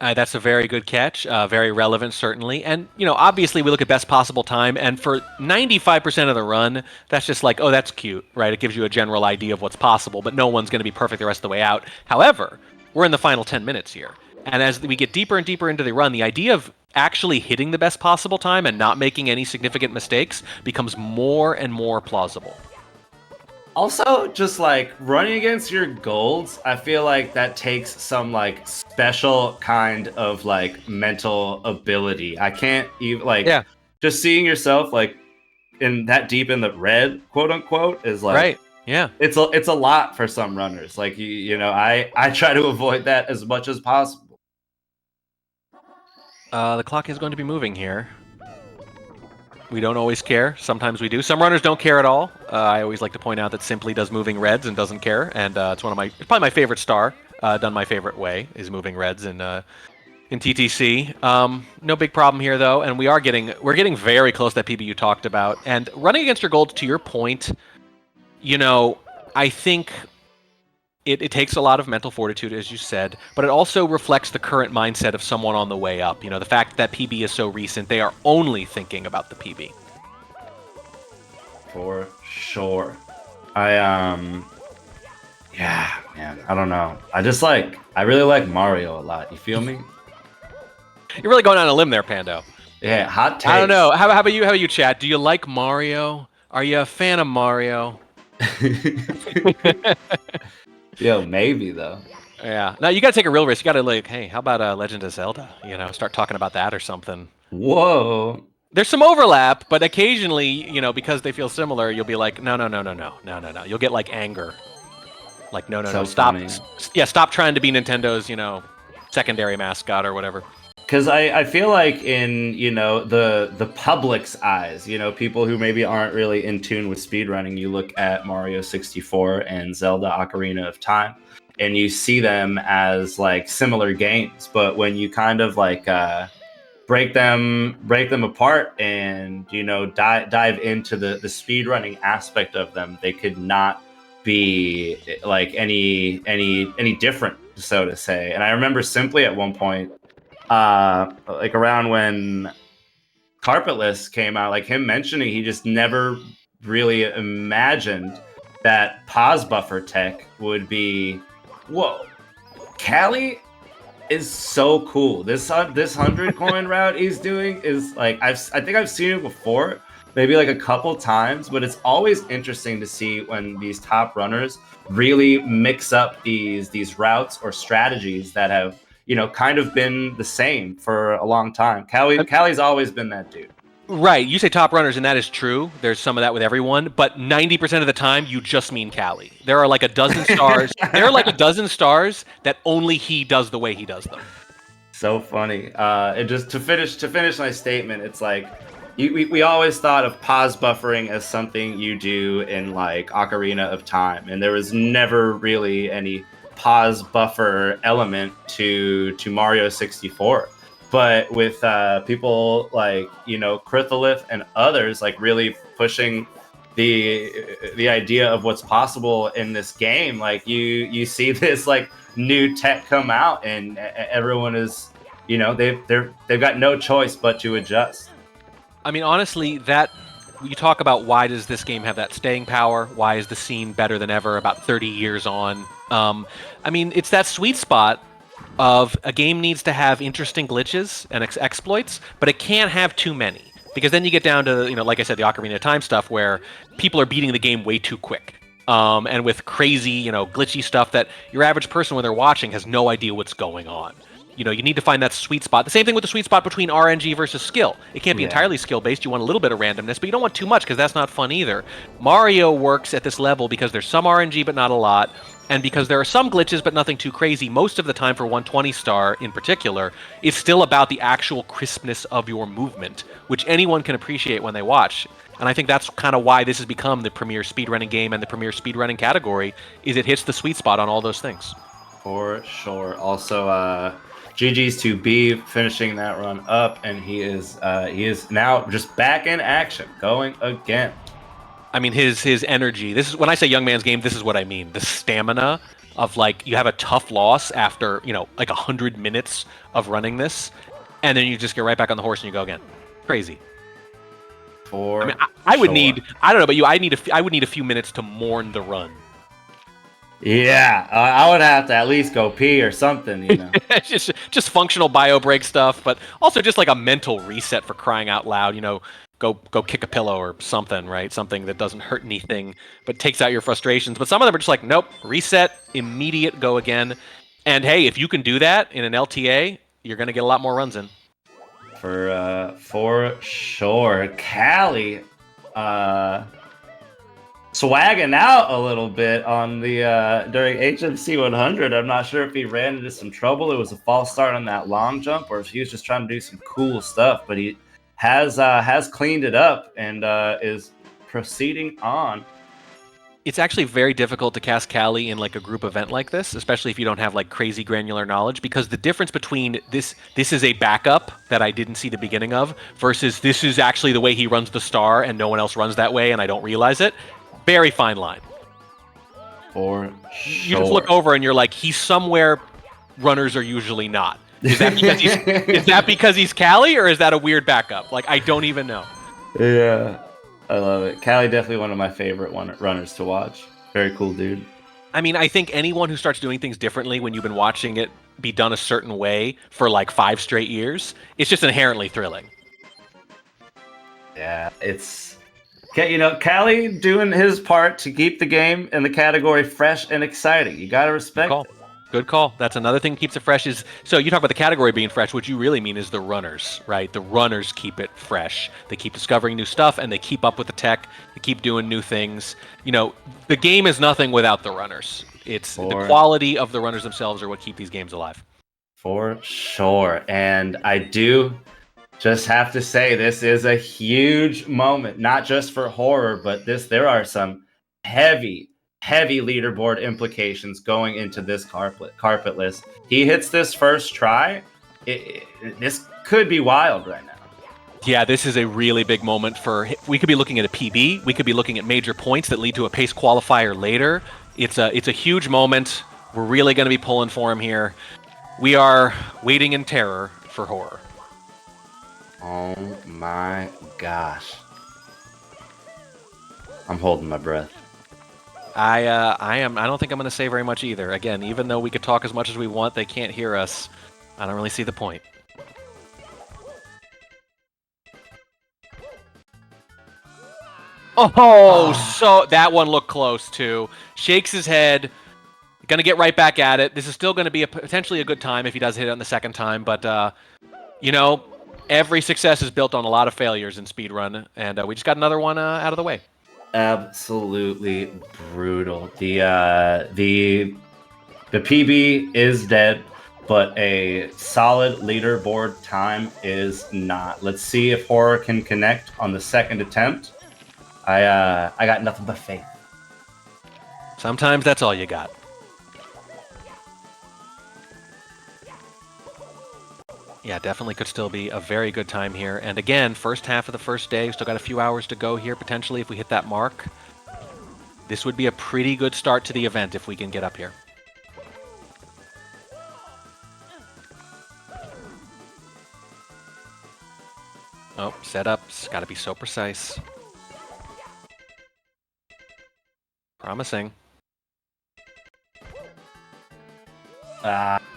S13: That's a very good catch, very relevant, certainly. And, obviously we look at best possible time, and for 95% of the run, that's just like, oh, that's cute, right? It gives you a general idea of what's possible, but no one's going to be perfect the rest of the way out. However, we're in the final 10 minutes here. And as we get deeper and deeper into the run, the idea of actually hitting the best possible time and not making any significant mistakes becomes more and more plausible.
S8: Also, just like running against your golds, I feel like that takes some like special kind of like mental ability. I can't even just seeing yourself like in that deep in the red, quote unquote, is like
S13: right. Yeah,
S8: it's a lot for some runners. Like I try to avoid that as much as possible.
S13: The clock is going to be moving here. We don't always care. Sometimes we do. Some runners don't care at all. I always like to point out that Simply does moving reds and doesn't care, and it's probably my favorite star. Done my favorite way is moving reds in TTC. No big problem here though, and we're getting very close to that PB you talked about. And running against your gold, to your point, I think it takes a lot of mental fortitude, as you said, but it also reflects the current mindset of someone on the way up. The fact that PB is so recent, they are only thinking about the PB.
S8: For sure. Yeah, man, I don't know. I really like Mario a lot. You feel me?
S13: You're really going on a limb there, Pando.
S8: Yeah, hot take.
S13: I don't know. How about you, Chad? Do you like Mario? Are you a fan of Mario?
S8: Yo, maybe though.
S13: Yeah. No, you gotta take a real risk. You gotta hey, how about Legend of Zelda? Start talking about that or something.
S8: Whoa.
S13: There's some overlap, but occasionally, because they feel similar, you'll be like, no. You'll get like anger. Like, no, stop.
S8: Funny.
S13: Yeah, stop trying to be Nintendo's, secondary mascot or whatever.
S8: Because I feel like in, the public's eyes, people who maybe aren't really in tune with speedrunning, you look at Mario 64 and Zelda Ocarina of Time, and you see them as like similar games. But when you kind of like break them apart and, dive into the speedrunning aspect of them, they could not be like any different, so to say. And I remember Simply at one point, like around when Carpetless came out, like him mentioning he just never really imagined that pause buffer tech would be, whoa, Callie is so cool. This 100 coin route he's doing is like, I think I've seen it before, maybe like a couple times, but it's always interesting to see when these top runners really mix up these routes or strategies that have kind of been the same for a long time. Callie's always been that dude.
S13: Right. You say top runners, and that is true. There's some of that with everyone, but 90% of the time, you just mean Callie. There are like a dozen stars. There are like a dozen stars that only he does the way he does them.
S8: So funny. And just to finish my statement, it's like we always thought of pause buffering as something you do in like Ocarina of Time, and there was never really any pause buffer element to Mario 64. But with people like, you know, Crytholith and others like really pushing the idea of what's possible in this game, like you see this like new tech come out, and everyone is, you know, they've got no choice but to adjust.
S13: I mean, honestly, that you talk about why does this game have that staying power? Why is the scene better than ever about 30 years on? I mean, it's that sweet spot of a game needs to have interesting glitches and exploits, but it can't have too many. Because then you get down to, you know, like I said, the Ocarina of Time stuff where people are beating the game way too quick. And with crazy, you know, glitchy stuff that your average person when they're watching has no idea what's going on. You know, you need to find that sweet spot. The same thing with the sweet spot between RNG versus skill. It can't be entirely skill-based. You want a little bit of randomness, but you don't want too much because that's not fun either. Mario works at this level because there's some RNG, but not a lot. And because there are some glitches, but nothing too crazy, most of the time for 120 star in particular, is still about the actual crispness of your movement, which anyone can appreciate when they watch. And I think that's kind of why this has become the premier speedrunning game and the premier speedrunning category, is it hits the sweet spot on all those things.
S8: For sure. Also, GG's to B finishing that run up, and he is now just back in action, going again.
S13: I mean, his energy. This is when I say young man's game. This is what I mean. The stamina of like you have a tough loss after, you know, like 100 minutes of running this, and then you just get right back on the horse and you go again. Crazy.
S8: I
S13: mean, I would need. I don't know about you. I would need a few minutes to mourn the run.
S8: Yeah, I would have to at least go pee or something, you know.
S13: just functional bio break stuff, but also just like a mental reset for crying out loud. You know, go kick a pillow or something, right? Something that doesn't hurt anything, but takes out your frustrations. But some of them are just like, nope, reset, immediate, go again. And hey, if you can do that in an LTA, you're gonna get a lot more runs in.
S8: For sure, Callie, swagging out a little bit on the during HMC 100. I'm not sure if he ran into some trouble. It was a false start on that long jump, or if he was just trying to do some cool stuff. But he has cleaned it up and is proceeding on.
S13: It's actually very difficult to cast Callie in like a group event like this, especially if you don't have like crazy granular knowledge, because the difference between this is a backup that I didn't see the beginning of versus this is actually the way he runs the star and no one else runs that way and I don't realize it. Very fine line.
S8: For sure.
S13: You just look over and you're like, he's somewhere runners are usually not. Is that because he's Callie, or is that a weird backup? Like, I don't even know.
S8: Yeah, I love it. Callie definitely one of my favorite runners to watch. Very cool dude.
S13: I mean, I think anyone who starts doing things differently when you've been watching it be done a certain way for like 5 straight years, it's just inherently thrilling.
S8: Yeah, it's... You know, Callie doing his part to keep the game and the category fresh and exciting. You gotta respect it.
S13: Good call. That's another thing that keeps it fresh is... So you talk about the category being fresh. What you really mean is the runners, right? The runners keep it fresh. They keep discovering new stuff, and they keep up with the tech. They keep doing new things. You know, the game is nothing without the runners. It's the quality of the runners themselves are what keep these games alive.
S8: For sure. And I do... just have to say, this is a huge moment, not just for horror, but there are some heavy leaderboard implications going into this carpet list. He hits this first try. This could be wild right now.
S13: Yeah, this is a really big moment for... We could be looking at a PB. We could be looking at major points that lead to a pace qualifier later. It's a huge moment. We're really going to be pulling for him here. We are waiting in terror for horror.
S8: Oh my gosh. I'm holding my breath.
S13: I don't think I'm going to say very much either. Again, even though we could talk as much as we want, they can't hear us. I don't really see the point. Oh, so that one looked close too. Shakes his head. Going to get right back at it. This is still going to be potentially a good time if he does hit it on the second time, but you know, every success is built on a lot of failures in speedrun, and we just got another one out of the way.
S8: Absolutely brutal. The PB is dead, but a solid leaderboard time is not. Let's see if horror can connect on the second attempt. I got nothing but faith.
S13: Sometimes that's all you got. Yeah, definitely could still be a very good time here. And again, first half of the first day, still got a few hours to go here potentially if we hit that mark. This would be a pretty good start to the event if we can get up here. Oh, setup's got to be so precise. Promising.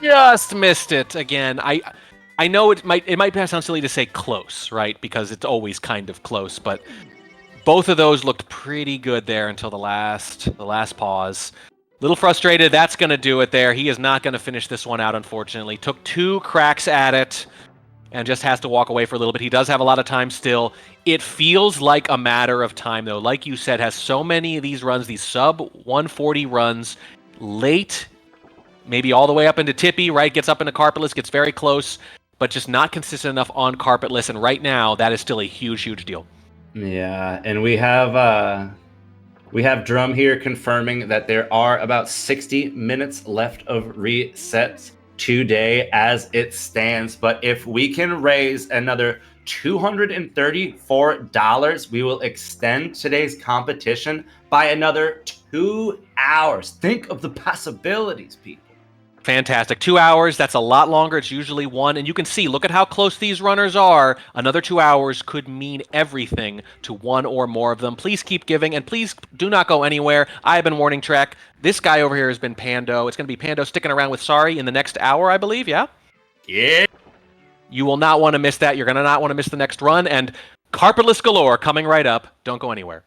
S13: Just missed it again. I know it might sound silly to say close, right? Because it's always kind of close, but both of those looked pretty good there until the last pause. Little frustrated. That's going to do it there. He is not going to finish this one out, unfortunately. Took 2 cracks at it and just has to walk away for a little bit. He does have a lot of time still. It feels like a matter of time, though. Like you said, has so many of these runs, these sub-140 runs, late, maybe all the way up into Tippy, right? Gets up into carpetless, gets very close, but just not consistent enough on carpetless. And right now, that is still a huge, huge deal.
S8: Yeah, and we have Drum here confirming that there are about 60 minutes left of resets today as it stands. But if we can raise another $234, we will extend today's competition by another 2 hours. Think of the possibilities, people.
S13: Fantastic. 2 hours, that's a lot longer. It's usually 1. And you can see, look at how close these runners are. Another 2 hours could mean everything to 1 or more of them. Please keep giving, and please do not go anywhere. I have been warning Trek. This guy over here has been Pando. It's going to be Pando sticking around with Sorry in the next hour, I believe, yeah?
S8: Yeah.
S13: You will not want to miss that. You're going to not want to miss the next run. And Carpetless Galore coming right up. Don't go anywhere.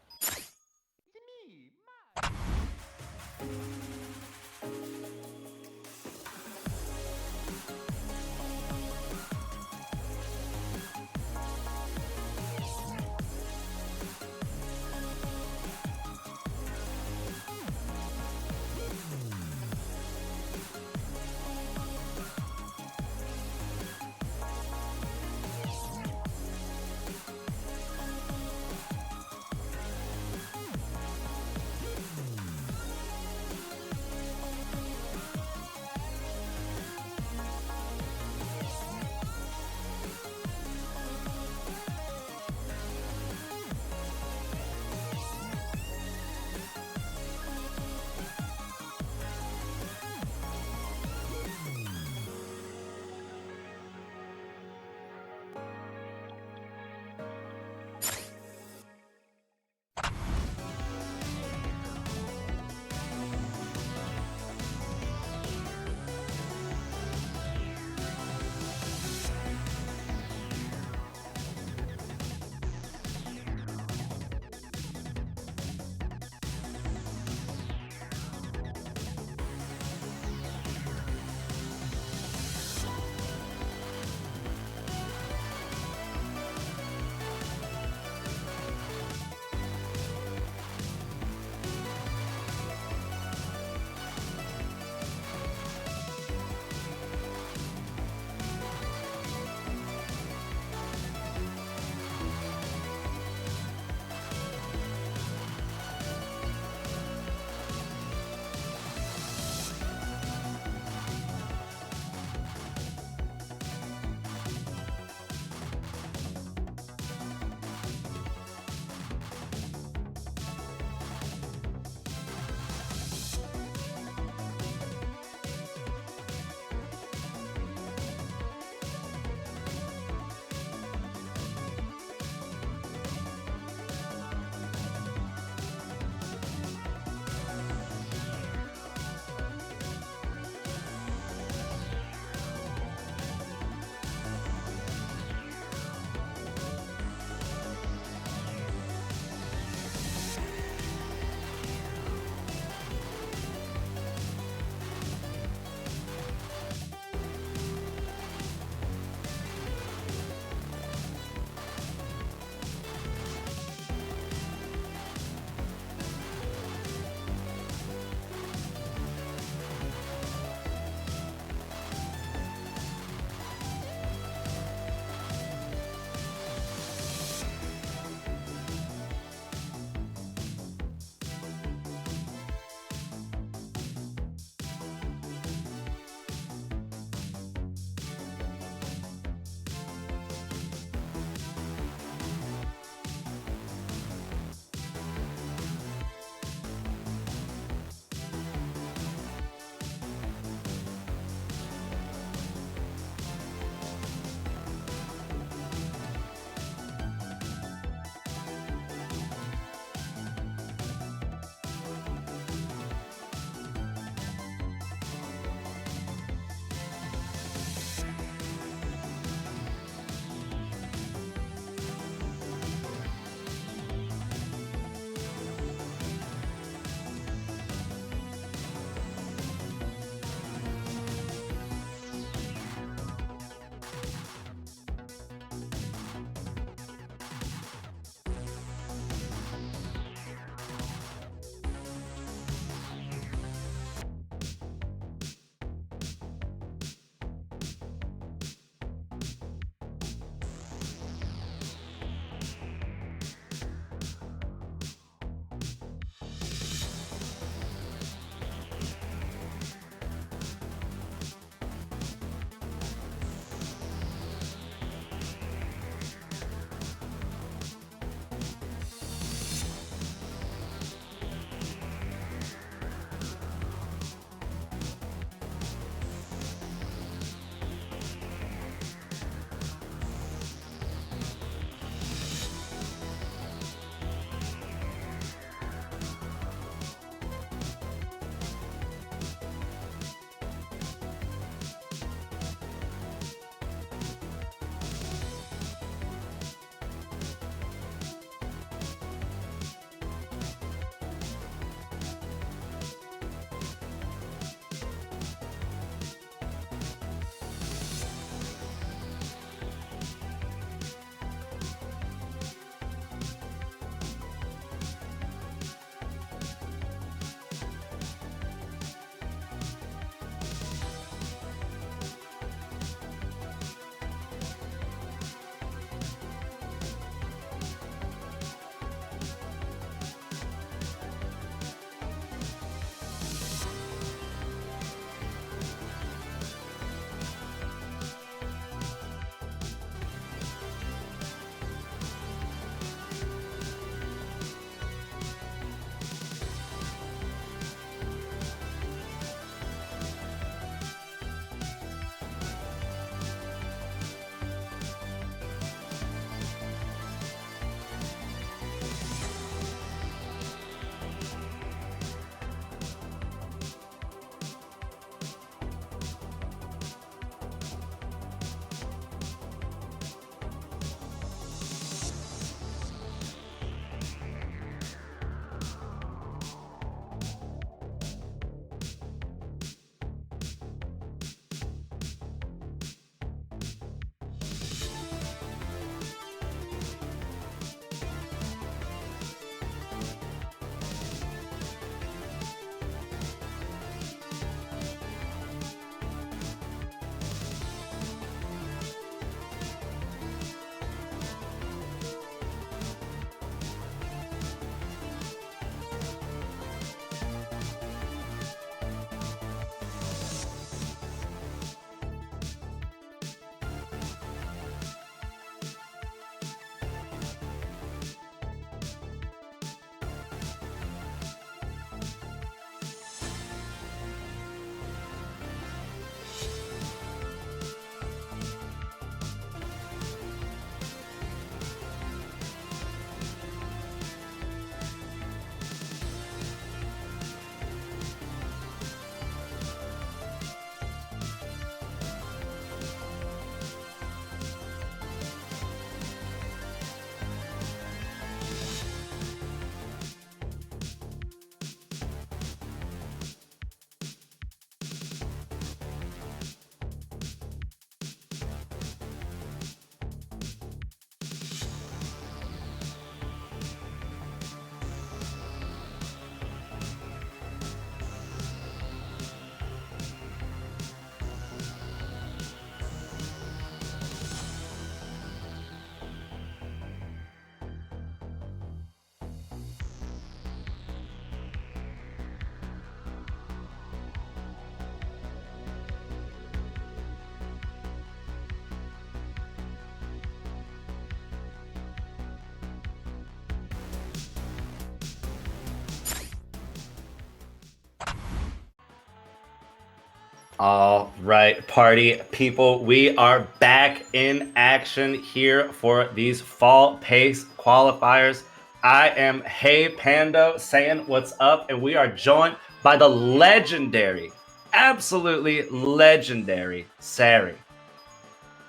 S8: All right, party people, we are back in action here for these fall pace qualifiers. I am Hey Pando saying what's up, and we are joined by the legendary, absolutely legendary Sari.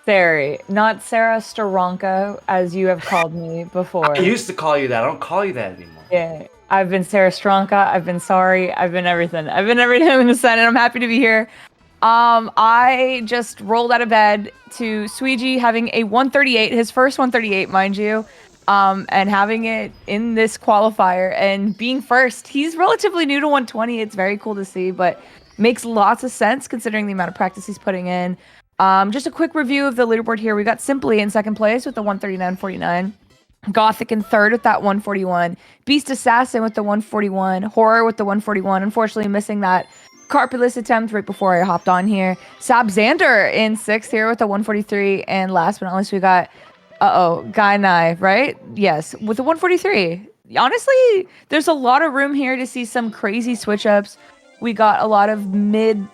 S14: Sari, not Sarah Staronka, as you have called me before.
S8: I used to call you that. I don't call you that anymore.
S14: Yeah, I've been Sarah Stronka. I've been sorry. I've been everything. I've been everything in the Senate. I'm happy to be here. I just rolled out of bed to Sweegie having a 138, his first 138, mind you, and having it in this qualifier and being first. He's relatively new to 120. It's very cool to see, but makes lots of sense considering the amount of practice he's putting in. Just a quick review of the leaderboard here. We got Simply in second place with the 139.49. Gothic in third with that 141. Beast Assassin with the 141. Horror with the 141. Unfortunately missing that Carpulus attempt right before I hopped on here. Sab Xander in sixth here with the 143. And last but not least, we got, Guy Nye, right? Yes, with the 143. Honestly, there's a lot of room here to see some crazy switch ups. We got a lot of mid,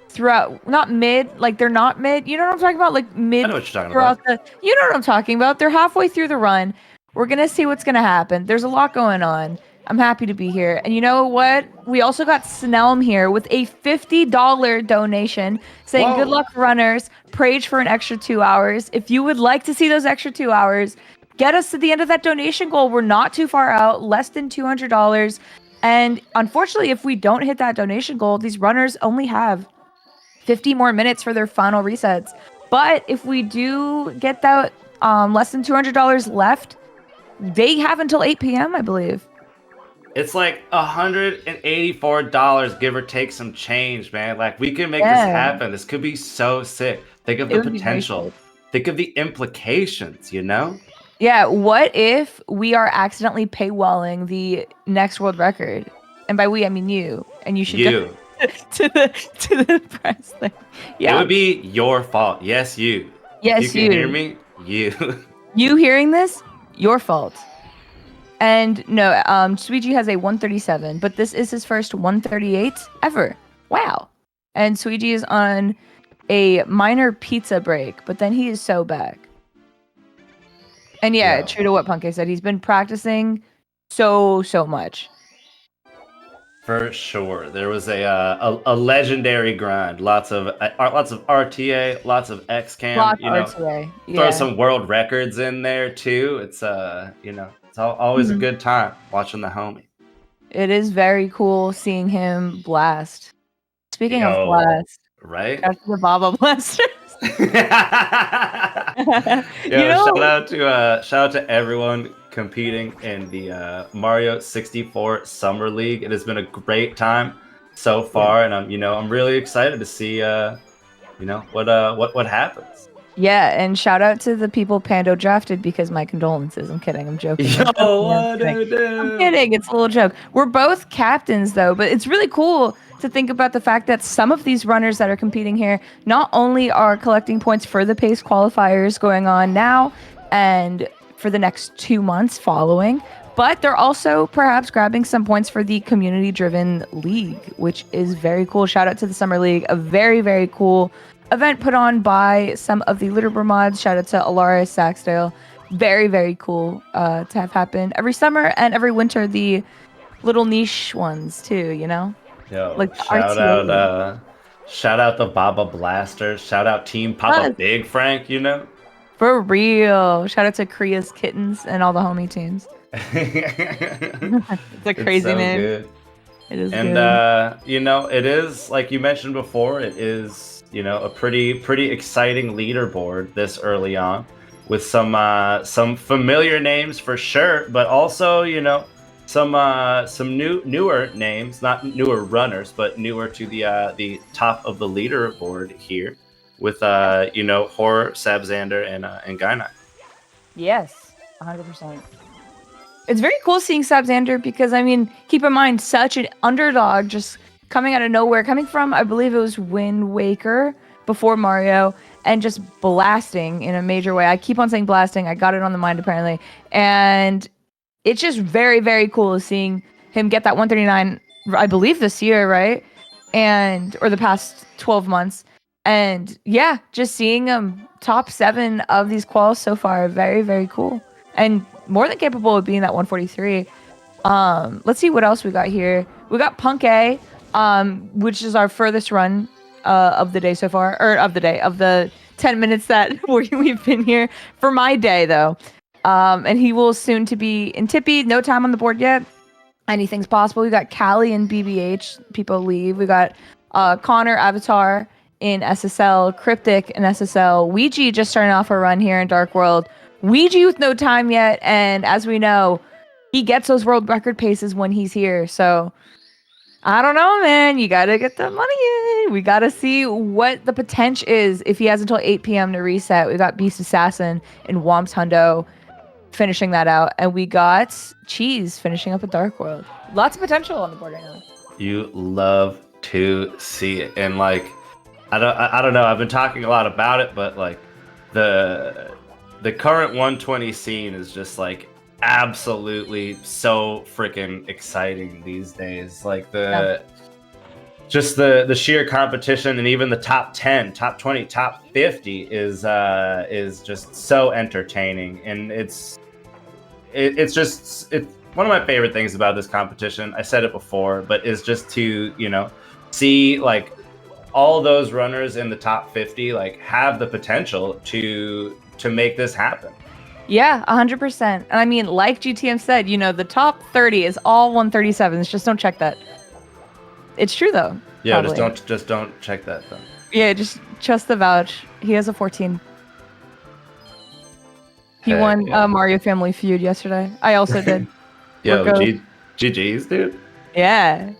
S14: throughout, not mid, like they're not mid. You know what I'm talking about? Like mid.
S8: I know what you're talking
S14: throughout
S8: about.
S14: you know what I'm talking about. They're halfway through the run. We're going to see what's going to happen. There's a lot going on. I'm happy to be here. And you know what? We also got Snelm here with a $50 donation saying,
S8: Whoa.
S14: Good luck, runners. Prayed for an extra 2 hours. If you would like to see those extra 2 hours, get us to the end of that donation goal. We're not too far out, less than $200. And unfortunately, if we don't hit that donation goal, these runners only have 50 more minutes for their final resets. But if we do get that less than $200 left, they have until 8 p.m., I believe.
S8: It's like $184, give or take some change, man. Like, we can make this happen. This could be so sick. Think of the potential. Think of the implications, you know?
S14: Yeah, what if we are accidentally paywalling the next world record? And by we, I mean you. And you should go to the press thing. Yeah.
S8: It would be your fault. Yes, you.
S14: Yes,
S8: you can hear me? You.
S14: You hearing this? Your fault. And no, Sweegie has a 137, but this is his first 138 ever. Wow. And Sweegie is on a minor pizza break, but then he is so back. And yeah, true to what Punky said, he's been practicing so much.
S8: For sure. There was a legendary grind. Lots of RTA, lots of XCAM.
S14: Lots
S8: you know,
S14: RTA. Yeah.
S8: Throw some world records in there too. It's it's always a good time watching the homie.
S14: It is very cool seeing him blast. Speaking of blast,
S8: right?
S14: Shout out to the Baba Blasters.
S8: Shout out to everyone competing in the Mario 64 Summer League. It has been a great time so far, and I'm really excited to see what happens.
S14: Yeah, and shout out to the people Pando drafted because my condolences. I'm kidding. I'm joking. I'm kidding. It's a little joke. We're both captains though, but it's really cool to think about the fact that some of these runners that are competing here not only are collecting points for the pace qualifiers going on now and for the next 2 months following, but they're also perhaps grabbing some points for the community-driven league, which is very cool. Shout out to the Summer League, a very, very cool event put on by some of the leaderboard mods. Shout out to Alara Saxdale. Very, very cool to have happen every summer and every winter. The little niche ones too, you know.
S8: Yo,
S14: like
S8: shout out the Baba Blasters. Shout out Team Papa Big Frank. You know.
S14: For real. Shout out to Kriya's Kittens and all the homie teams. It's a crazy name.
S8: Good.
S14: It is
S8: and
S14: good.
S8: It is, like you mentioned before, it is a pretty exciting leaderboard this early on, with some familiar names for sure, but also some newer names, not newer runners, but newer to the top of the leaderboard here, with Horror, Sabzander, and Gainai.
S14: Yes, 100%. It's very cool seeing Sabzander because, I mean, keep in mind, such an underdog just coming out of nowhere, coming from, I believe it was Wind Waker before Mario, and just blasting in a major way. I keep on saying blasting. I got it on the mind, apparently. And it's just very, very cool seeing him get that 139, I believe, this year, right? or the past 12 months. And yeah, just seeing him top 7 of these quals so far, very, very cool. And more than capable of being that 143. Let's see what else we got here. We got Punk A, which is our furthest run of the day so far, or of the 10 minutes that we've been here. For my day, though. And he will soon to be in Tippy. No time on the board yet. Anything's possible. We got Callie and BBH. People leave. We got Connor Avatar in SSL, Cryptic in SSL, Ouija just starting off a run here in Dark World. Ouija with no time yet, and as we know, he gets those world record paces when he's here. So I don't know, man. You gotta get the money in. We gotta see what the potential is if he has until 8 p.m. to reset. We got Beast Assassin and Womps Hundo finishing that out, and we got Cheese finishing up a Dark World. Lots of potential on the board right now.
S8: You love to see it, and like I don't know. I've been talking a lot about it, but like the current 120 scene is just like absolutely so freaking exciting these days. Like just the sheer competition, and even the top 10, top 20, top 50 is just so entertaining, and it's one of my favorite things about this competition. I said it before, but is just to see like all those runners in the top 50 like have the potential to make this happen.
S14: Yeah, 100%. And I mean, like GTM said, the top 30 is all 137s. Just don't check that. It's true though.
S8: Yeah,
S14: probably.
S8: just don't check that though.
S14: Yeah, just trust the vouch. He has a 14. He won Mario Family Feud yesterday. I also did.
S8: Yo, GG's, dude.
S14: Yeah.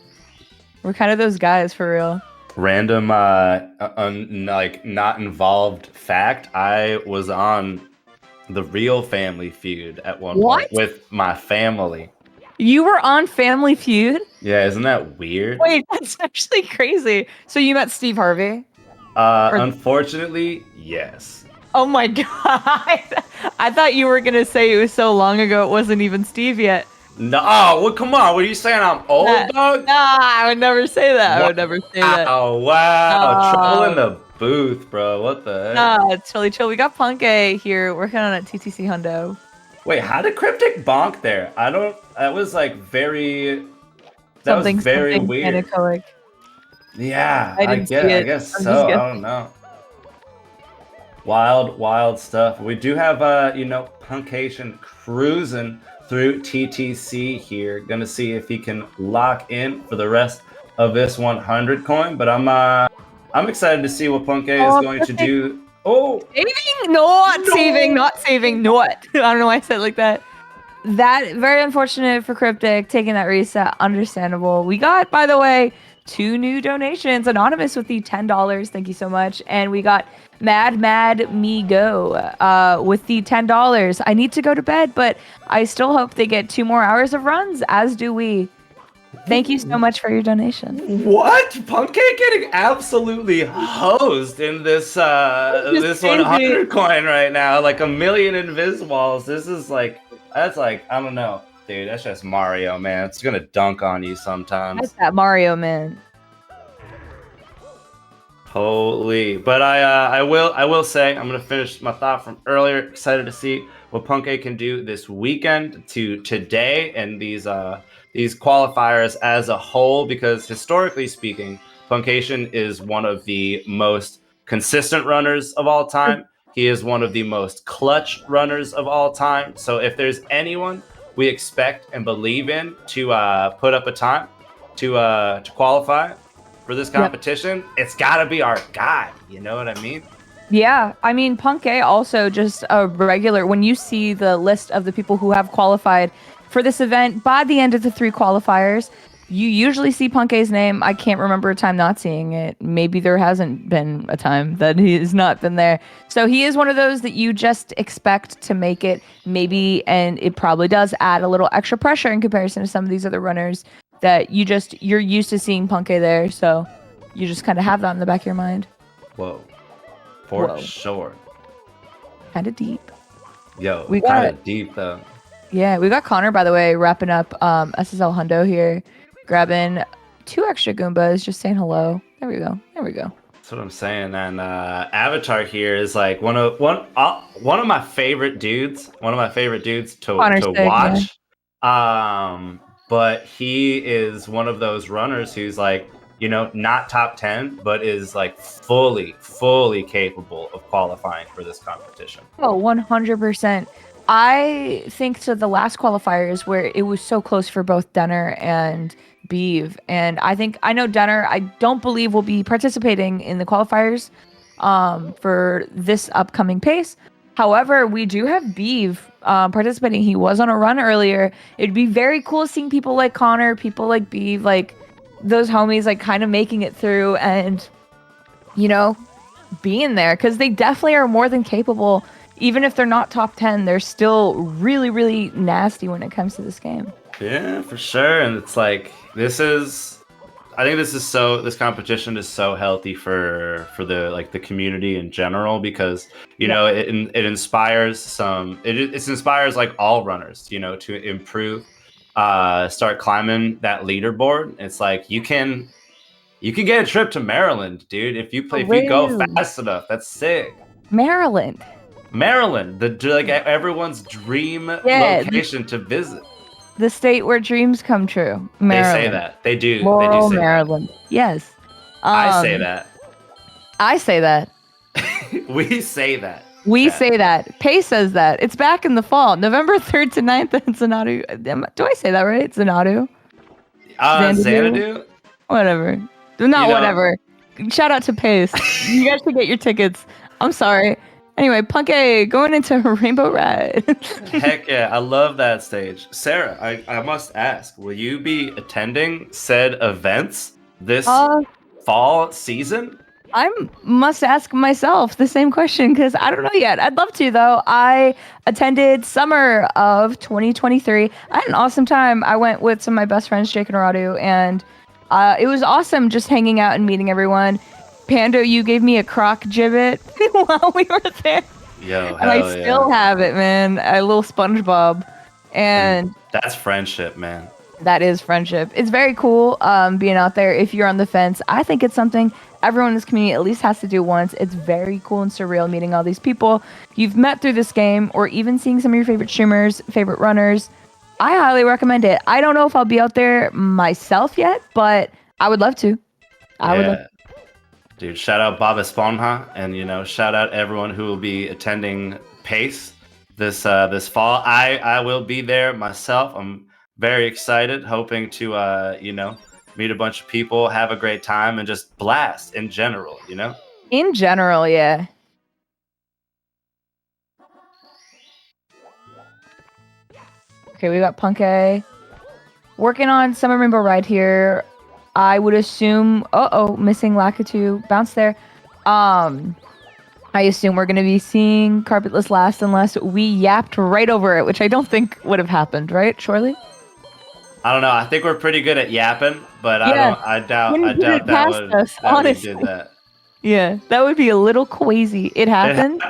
S14: We're kind of those guys for real.
S8: Random like not involved fact, I was on the real Family Feud at one point with my family.
S14: You were on Family Feud?
S8: Yeah, isn't that weird?
S14: Wait, that's actually crazy. So you met Steve Harvey?
S8: Unfortunately, yes.
S14: Oh my god. I thought you were going to say it was so long ago it wasn't even Steve yet.
S8: No, well, come on. What are you saying? I'm old, dog?
S14: Nah, I would never say that. I would never say that.
S8: Oh, wow. Trouble in the booth, bro. What the heck?
S14: Nah, it's totally chill. We got Punk A here working on a TTC Hundo.
S8: Wait, how did Cryptic bonk there? That was like very... That was very weird.
S14: Anechoic.
S8: Yeah, I guess so. I don't know. Wild stuff. We do have, Punkation cruising through TTC here. Gonna see if he can lock in for the rest of this 100 coin. But I'm excited to see what Punk A is going to do. Oh,
S14: saving, not saving. I don't know why I said it like that. That very unfortunate for Cryptic taking that reset. Understandable. We got, by the way, 2 new donations. Anonymous with the $10. Thank you so much. And we got Mad Me Go with the $10. I need to go to bed, but I still hope they get 2 more hours of runs, as do we. Thank you so much for your donation.
S8: What? Punk getting absolutely hosed in this this 100 coin right now. Like 1 million invis walls. This is like, that's like, I don't know. Dude, that's just Mario, man. It's gonna dunk on you sometimes.
S14: That's that Mario, man.
S8: Holy. But I will say, I'm gonna finish my thought from earlier. Excited to see what Punk can do this weekend to today and these qualifiers as a whole, because historically speaking, Punkation is one of the most consistent runners of all time. He is one of the most clutch runners of all time. So if there's anyone we expect and believe in to put up a time to qualify for this competition, it's gotta be our guy. You know what I mean?
S14: Yeah, I mean, Punk A also just a regular. When you see the list of the people who have qualified for this event, by the end of the 3 qualifiers, you usually see Punk A's name. I can't remember a time not seeing it. Maybe there hasn't been a time that he has not been there. So he is one of those that you just expect to make it, maybe, and it probably does add a little extra pressure in comparison to some of these other runners that you're used to seeing Punk A there. So you just kind of have that in the back of your mind.
S8: Whoa. For sure.
S14: Kind of deep.
S8: Yo, we kind of deep though.
S14: Yeah, we got Connor, by the way, wrapping up SSL Hundo here, grabbing 2 extra Goombas just saying hello. There we go. There we go.
S8: That's what I'm saying. And Avatar here is like one of my favorite dudes. One of my favorite dudes to watch. But he is one of those runners who's like, you know, not top 10, but is like fully capable of qualifying for this competition.
S14: Oh, 100%. I think to the last qualifiers where it was so close for both Denner and Beeve, and I know Denner, I don't believe will be participating in the qualifiers for this upcoming pace. However, we do have Beeve participating. He was on a run earlier. It'd be very cool seeing people like Connor, people like Beeve, like those homies, like kind of making it through and, you know, being there, because they definitely are more than capable. Even if they're not top 10, they're still really nasty when it comes to this game.
S8: Yeah, for sure. And it's like, this competition is so healthy for the community in general, because you know it inspires it inspires like all runners, you know, to improve, start climbing that leaderboard. It's like you can get a trip to Maryland, dude, if you go fast enough. That's sick.
S14: Maryland,
S8: everyone's dream location to visit.
S14: The state where dreams come true. Maryland.
S8: They say that. They do.
S14: Laurel,
S8: they do say
S14: Maryland.
S8: That.
S14: Yes.
S8: I say that.
S14: I say that.
S8: We say that.
S14: We say that. Pay says that. It's back in the fall, November 3rd to 9th in Xanadu. Do I say that right? Xanadu?
S8: Xanadu?
S14: Whatever. Not whatever. Shout out to Pace. You guys should get your tickets. I'm sorry. Anyway, Punk A going into Rainbow Ride.
S8: Heck yeah, I love that stage. Sarah, I must ask, will you be attending said events this fall season?
S14: I must ask myself the same question because I don't know yet. I'd love to, though. I attended summer of 2023. I had an awesome time. I went with some of my best friends, Jake and Radu, and it was awesome just hanging out and meeting everyone. Pando, you gave me a croc gibbet while we were there.
S8: Yo,
S14: and I still have it, man. A little SpongeBob. And
S8: that's friendship, man.
S14: That is friendship. It's very cool being out there. If you're on the fence, I think it's something everyone in this community at least has to do once. It's very cool and surreal meeting all these people you've met through this game, or even seeing some of your favorite streamers, favorite runners. I highly recommend it. I don't know if I'll be out there myself yet, but I would love to. I would love to.
S8: Dude, shout out Bob Esponja, and you know, shout out everyone who will be attending PACE this fall. I will be there myself. I'm very excited, hoping to you know, meet a bunch of people, have a great time, and just blast in general, you know?
S14: In general, yeah. Okay, we got Punk A working on Summer Rainbow Ride here. I would assume, missing Lakitu, bounce there. I assume we're going to be seeing Carpetless last unless we yapped right over it, which I don't think would have happened, right, Shorely?
S8: I don't know. I think we're pretty good at yapping, but I doubt that we did that.
S14: Yeah, that would be a little crazy. It happened.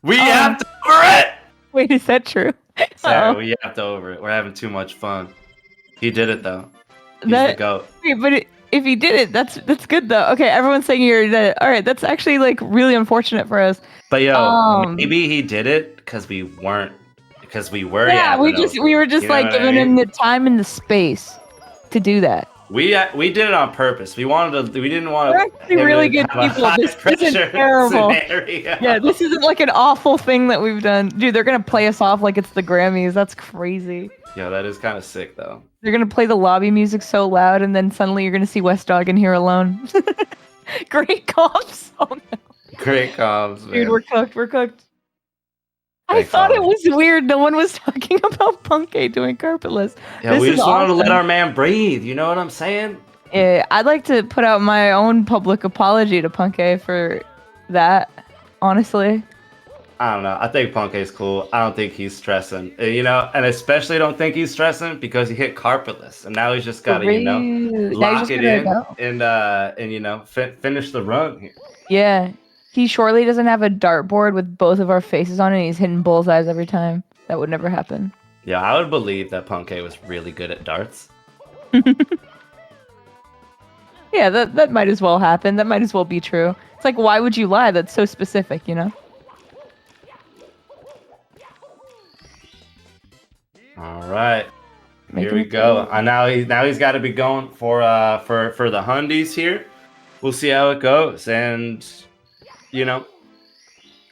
S8: We yapped over it!
S14: Wait, is that true?
S8: Sorry, we yapped over it. We're having too much fun. He did it, though. He's the GOAT.
S14: Wait, but if he did it, that's good though. Okay, everyone's saying you already did it. All right, that's actually like really unfortunate for us.
S8: But yo, maybe he did it because we were.
S14: Yeah, we were just like giving him the time and the space to do that.
S8: We did it on purpose. We didn't want to.
S14: We're actually really good people. This isn't terrible.
S8: Scenario.
S14: Yeah, this isn't like an awful thing that we've done. Dude, they're gonna play us off like it's the Grammys. That's crazy.
S8: Yeah, that is kind of sick though.
S14: They're gonna play the lobby music so loud, and then suddenly you're gonna see West Dog in here alone. Great comps. Oh no.
S8: Great comps, man.
S14: Dude, we're cooked. I thought it was weird. No one was talking about Punk A doing Carpetless.
S8: Yeah, we just wanted to let our man breathe. You know what I'm saying?
S14: Yeah, I'd like to put out my own public apology to Punk A for that. Honestly.
S8: I don't know. I think Punk A's cool. I don't think he's stressing. You know, and especially don't think he's stressing because he hit Carpetless, and now he's just got to, you know, lock it in and you know, finish the run here.
S14: Yeah. He surely doesn't have a dartboard with both of our faces on it, and he's hitting bullseyes every time. That would never happen.
S8: Yeah, I would believe that Punk A was really good at darts.
S14: Yeah, that might as well happen. That might as well be true. It's like, why would you lie? That's so specific, you know?
S8: All right. Here
S14: Making
S8: we
S14: it
S8: go.
S14: clear.
S8: Now he's got to be going for the hundies here. We'll see how it goes, and you know,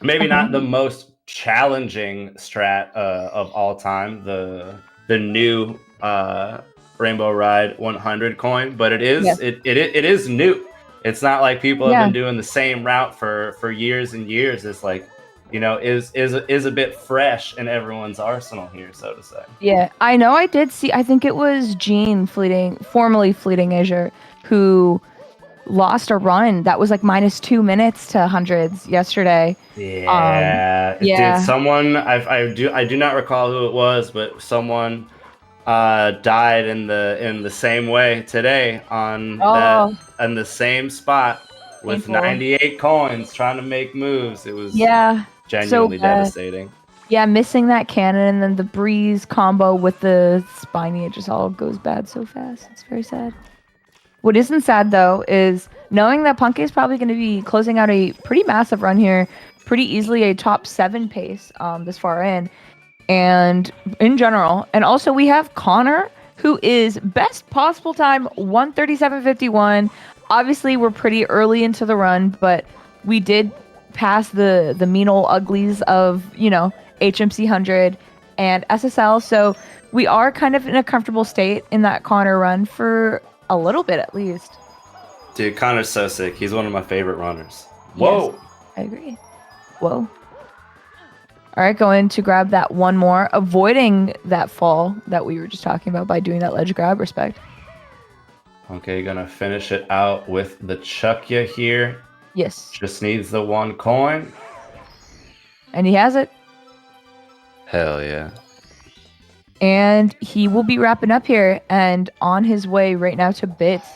S8: maybe not the most challenging strat of all time, the new Rainbow Ride 100 coin, but it is it is new. It's not like people have been doing the same route for years and years. It's like, you know, is a bit fresh in everyone's arsenal here, so to say.
S14: Yeah, I know. I did see. I think it was Jean formerly Fleeting Azure, who lost a run that was like -2 minutes to hundreds yesterday.
S8: Yeah,
S14: yeah.
S8: Dude, someone I do not recall who it was, but someone died in the same way today on the same spot with
S14: Painful.
S8: 98 coins trying to make moves. It was genuinely
S14: so bad.
S8: devastating.
S14: Yeah, missing that cannon and then the breeze combo with the spiny, it just all goes bad so fast. It's very sad. What isn't sad though is knowing that Punk is probably going to be closing out a pretty massive run here, pretty easily a top 7 pace this far in, and in general. And also we have Connor, who is best possible time 1:37.51. Obviously we're pretty early into the run, but we did pass the mean old uglies of, you know, HMC 100 and SSL, so we are kind of in a comfortable state in that Connor run for a little bit at least.
S8: Dude, Connor's so sick. He's one of my favorite runners. Whoa.
S14: Yes, I agree. Whoa. All right, going to grab that one more, avoiding that fall that we were just talking about by doing that ledge grab. Respect.
S8: Okay, gonna finish it out with the Chuckya here.
S14: Yes.
S8: Just needs the 1 coin.
S14: And he has it.
S8: Hell yeah.
S14: And he will be wrapping up here and on his way right now to bits.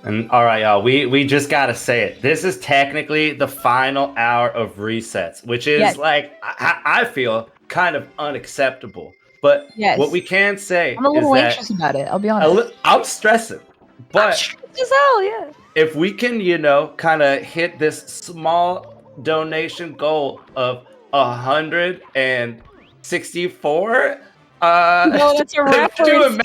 S8: And all right, y'all, we just gotta say it. This is technically the final hour of resets, which is like I feel kind of unacceptable. But what we can say
S14: I'm a little
S8: is
S14: anxious about it. I'll be honest.
S8: I'm stressing, but
S14: I'm stressed as hell, yeah.
S8: If we can, you know, kind of hit this small donation goal of 164.
S14: No, that's a reference, dude.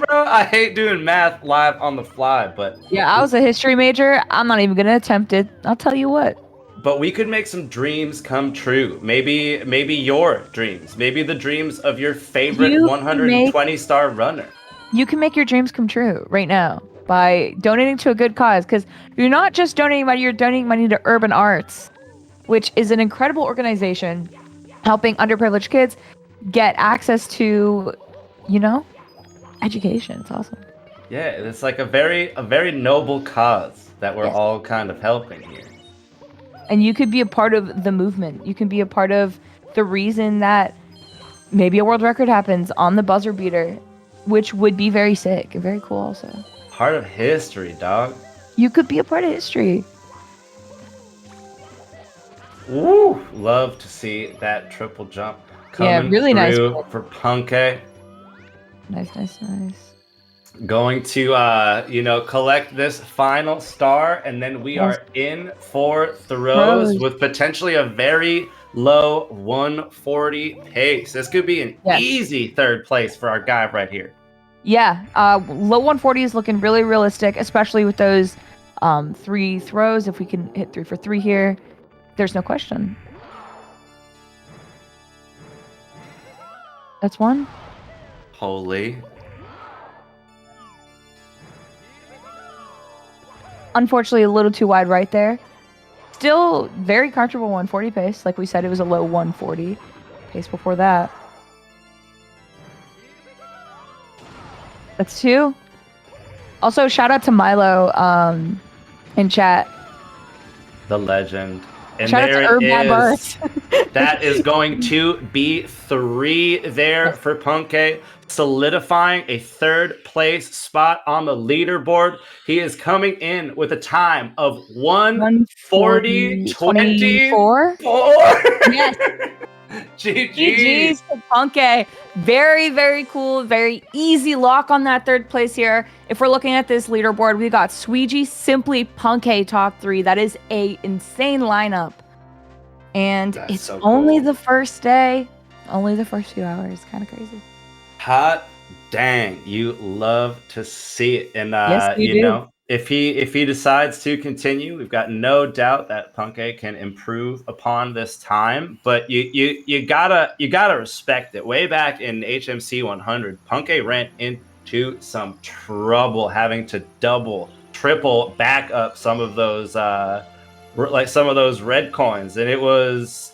S8: Bro. I hate doing math live on the fly, but
S14: yeah, I was a history major. I'm not even gonna attempt it. I'll tell you what.
S8: But we could make some dreams come true. Maybe your dreams. Maybe the dreams of your favorite 120-star runner.
S14: You can make your dreams come true right now by donating to a good cause. Because you're not just donating money, you're donating money to Urban Arts, which is an incredible organization helping underprivileged kids get access to, you know, education. It's awesome.
S8: Yeah, it's like a very noble cause that we're all kind of helping here.
S14: And you could be a part of the movement. You can be a part of the reason that maybe a world record happens on the buzzer beater, which would be very sick and very cool also.
S8: Part of history, dog.
S14: You could be a part of history.
S8: Woo! Love to see that triple jump coming
S14: really nice
S8: for Punke.
S14: Nice.
S8: Going to, you know, collect this final star, and then we are in for throws with potentially a very low 140 pace. This could be an easy 3rd place for our guy right here.
S14: Yeah, low 140 is looking really realistic, especially with those 3 throws. If we can hit 3 for 3 here, there's no question. That's 1.
S8: Holy.
S14: Unfortunately, a little too wide right there. Still very comfortable 140 pace. Like we said, it was a low 140 pace before that. That's 2. Also, shout out to Milo in chat.
S8: The legend. And
S14: shout
S8: there
S14: out to
S8: it is. That is going to be 3 there for Punke, solidifying a 3rd place spot on the leaderboard. He is coming in with a time of 1:40:24.
S14: Yes. GG's to Punke. Very, very cool. Very easy lock on that third place here. If we're looking at this leaderboard, we got Sweegie, Simply, Punke top 3. That is a insane lineup. And
S8: That's
S14: it's
S8: so
S14: only
S8: cool.
S14: the first day. Only the first few hours. Kind of crazy.
S8: Hot dang, you love to see it. And
S14: Yes, you
S8: you
S14: do.
S8: know, if he decides to continue, we've got no doubt that Punke can improve upon this time. But you gotta respect it. Way back in HMC 100, Punke ran into some trouble having to double, triple back up some of those like some of those red coins, and it was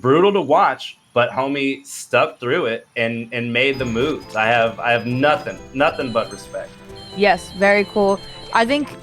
S8: brutal to watch. But homie stuck through it and made the moves. I have nothing but respect.
S14: Yes, very cool. I think,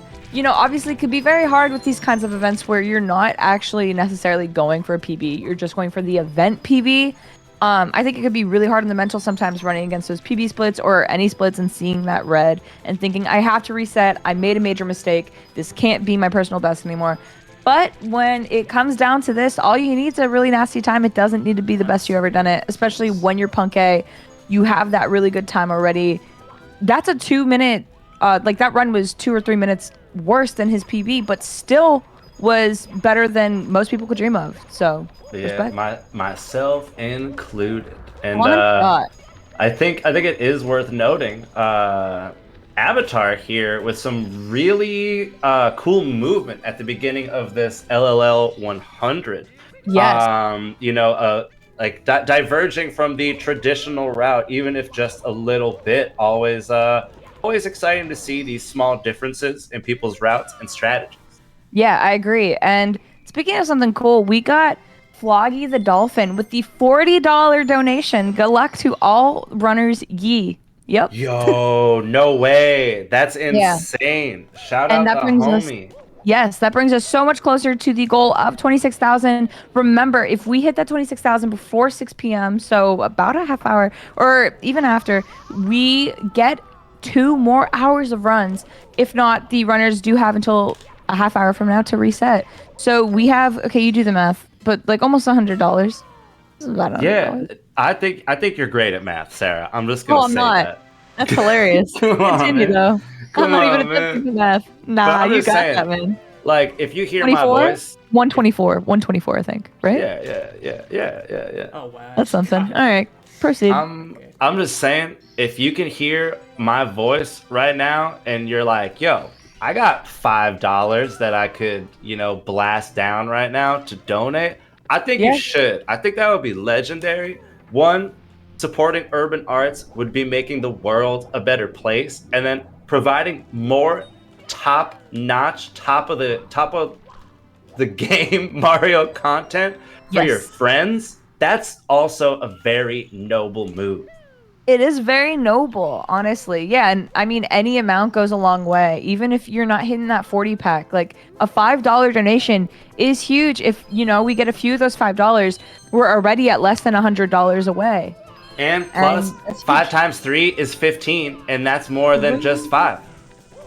S14: obviously it could be very hard with these kinds of events where you're not actually necessarily going for a PB. You're just going for the event PB. I think it could be really hard on the mental sometimes running against those PB splits or any splits and seeing that red and thinking, I have to reset. I made a major mistake. This can't be my personal best anymore. But when it comes down to this, all you need is a really nasty time. It doesn't need to be the best you've ever done it, especially when you're Punke. You have that really good time already. That's a 2-minute, that run was 2 or 3 minutes worse than his PB, but still was better than most people could dream of. So, respect.
S8: Myself included. And
S14: Oh my God.
S8: I think it is worth noting. Avatar here with some really cool movement at the beginning of this LLL 100.
S14: Yes.
S8: Like diverging from the traditional route, even if just a little bit. Always exciting to see these small differences in people's routes and strategies.
S14: Yeah, I agree. And speaking of something cool, we got Floggy the Dolphin with the $40 donation. Good luck to all runners, Yee. Yep.
S8: Yo, no way. That's insane. Shout out
S14: that
S8: to
S14: brings
S8: homie.
S14: Yes, that brings us so much closer to the goal of 26,000. Remember, if we hit that 26,000 before 6 p.m., so about a half hour, or even after, we get 2 more hours of runs. If not, the runners do have until a half hour from now to reset. So we have, okay, you do the math, but like almost $100. This is about $100.
S8: Yeah, I think you're great at math, Sarah. I'm just gonna
S14: I'm
S8: say
S14: not.
S8: that.
S14: That's hilarious.
S8: Come on,
S14: Continue,
S8: man.
S14: though.
S8: Come
S14: I'm not
S8: on,
S14: even attempting
S8: man.
S14: the math.
S8: But
S14: Nah,
S8: I'm
S14: you
S8: just
S14: got
S8: saying,
S14: that, man.
S8: Like, if you hear
S14: 24?
S8: my voice,
S14: 124, I think, right?
S8: Yeah.
S10: Oh wow.
S14: That's something. All right, proceed.
S8: I'm just saying, if you can hear my voice right now and you're like, yo, I got $5 that I could, blast down right now to donate, I think you should. I think that would be legendary. One, supporting urban arts would be making the world a better place, and then providing more top-notch, top of the game Mario content for your friends. That's also a very noble move.
S14: It is very noble, honestly. Yeah, and I mean, any amount goes a long way. Even if you're not hitting that 40 pack, like a $5 donation is huge. If, we get a few of those $5, we're already at less than $100 away.
S8: And plus, 5 times 3 is 15, and that's more than just 5.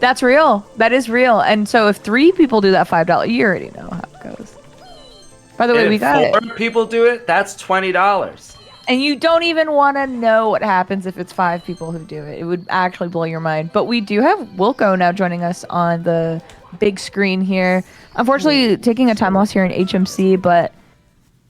S14: That's real. That is real. And so if 3 people do that $5, you already know how it goes. By the way, we got it.
S8: If 4 people do it, that's $20.
S14: And you don't even want to know what happens if it's 5 people who do it. It would actually blow your mind. But we do have Wilco now joining us on the big screen here. Unfortunately, taking a time loss here in HMC, but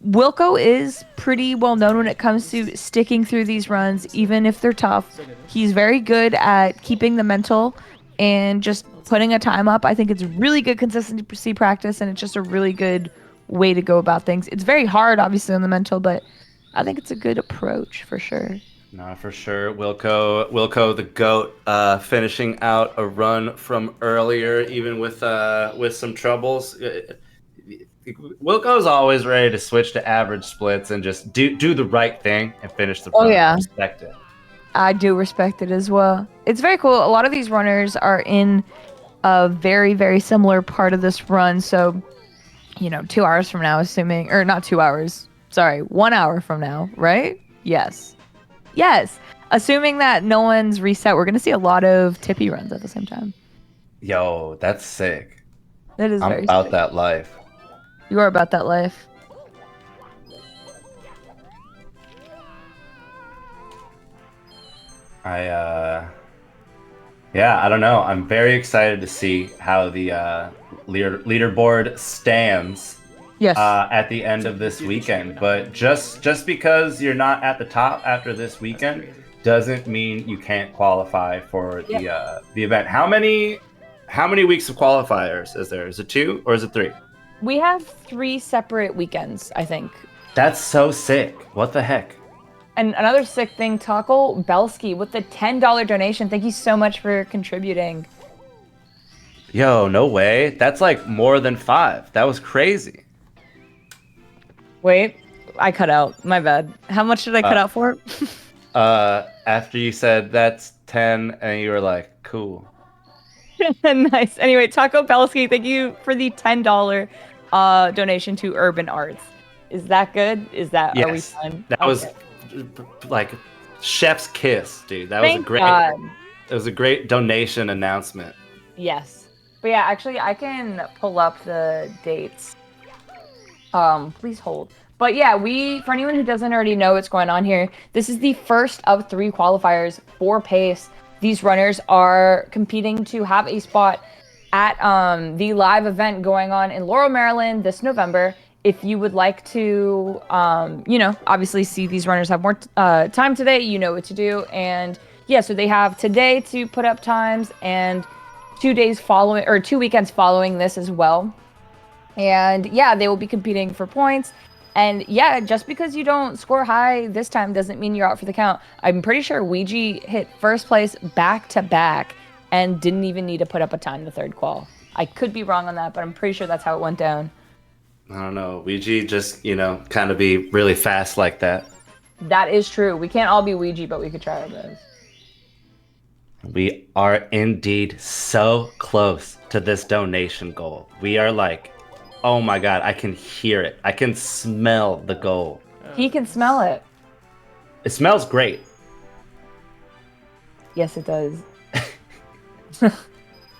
S14: Wilco is pretty well known when it comes to sticking through these runs, even if they're tough. He's very good at keeping the mental and just putting a time up. I think it's really good consistency practice, and it's just a really good way to go about things. It's very hard, obviously, on the mental, but I think it's a good approach for sure.
S8: No, for sure. Wilco the GOAT, finishing out a run from earlier, even with some troubles. Wilco's always ready to switch to average splits and just do the right thing and finish the run.
S14: Oh, yeah.
S8: Respect it.
S14: I do respect it as well. It's very cool. A lot of these runners are in a very, very similar part of this run. So, 2 hours from now, assuming, or not 2 hours, sorry, 1 hour from now, right? Yes. Assuming that no one's reset, we're going to see a lot of tippy runs at the same time.
S8: Yo, that's sick.
S14: That is
S8: I'm
S14: very
S8: about
S14: sick.
S8: that life.
S14: You are about that life.
S8: Yeah, I don't know. I'm very excited to see how the leaderboard stands.
S14: Yes.
S8: At the end of this weekend, but just because you're not at the top after this weekend doesn't mean you can't qualify for the event. How many weeks of qualifiers is there? Is it 2 or is it 3?
S14: We have 3 separate weekends, I think.
S8: That's so sick. What the heck?
S14: And another sick thing, Taco Belsky with the $10 donation. Thank you so much for contributing.
S8: Yo, no way. That's like more than 5. That was crazy.
S14: Wait, I cut out. My bad. How much did I cut out for?
S8: After you said that's 10 and you were like, cool.
S14: Nice. Anyway, Taco Belsky, thank you for the $10 donation to Urban Arts. Is that good? Is that
S8: Yes.
S14: Are we fine?
S8: That was like chef's kiss, dude. That
S14: Thank
S8: was a great
S14: God.
S8: It was a great donation announcement.
S14: Yes. But yeah, actually I can pull up the dates. Please hold. But yeah, for anyone who doesn't already know what's going on here, this is the first of 3 qualifiers for PACE. These runners are competing to have a spot at the live event going on in Laurel, Maryland this November. If you would like to, obviously see these runners have more time today, you know what to do. And yeah, so they have today to put up times and 2 weekends following this as well. And yeah, they will be competing for points. And yeah, just because you don't score high this time doesn't mean you're out for the count. I'm pretty sure Ouija hit first place back to back and didn't even need to put up a time the third qual. I could be wrong on that, but I'm pretty sure that's how it went down.
S8: I don't know. Ouija just, kind of be really fast like that.
S14: That is true. We can't all be Ouija, but we could try our best.
S8: We are indeed so close to this donation goal. We are like, oh my God, I can hear it. I can smell the goal.
S14: He can smell it.
S8: It smells great.
S14: Yes, it does.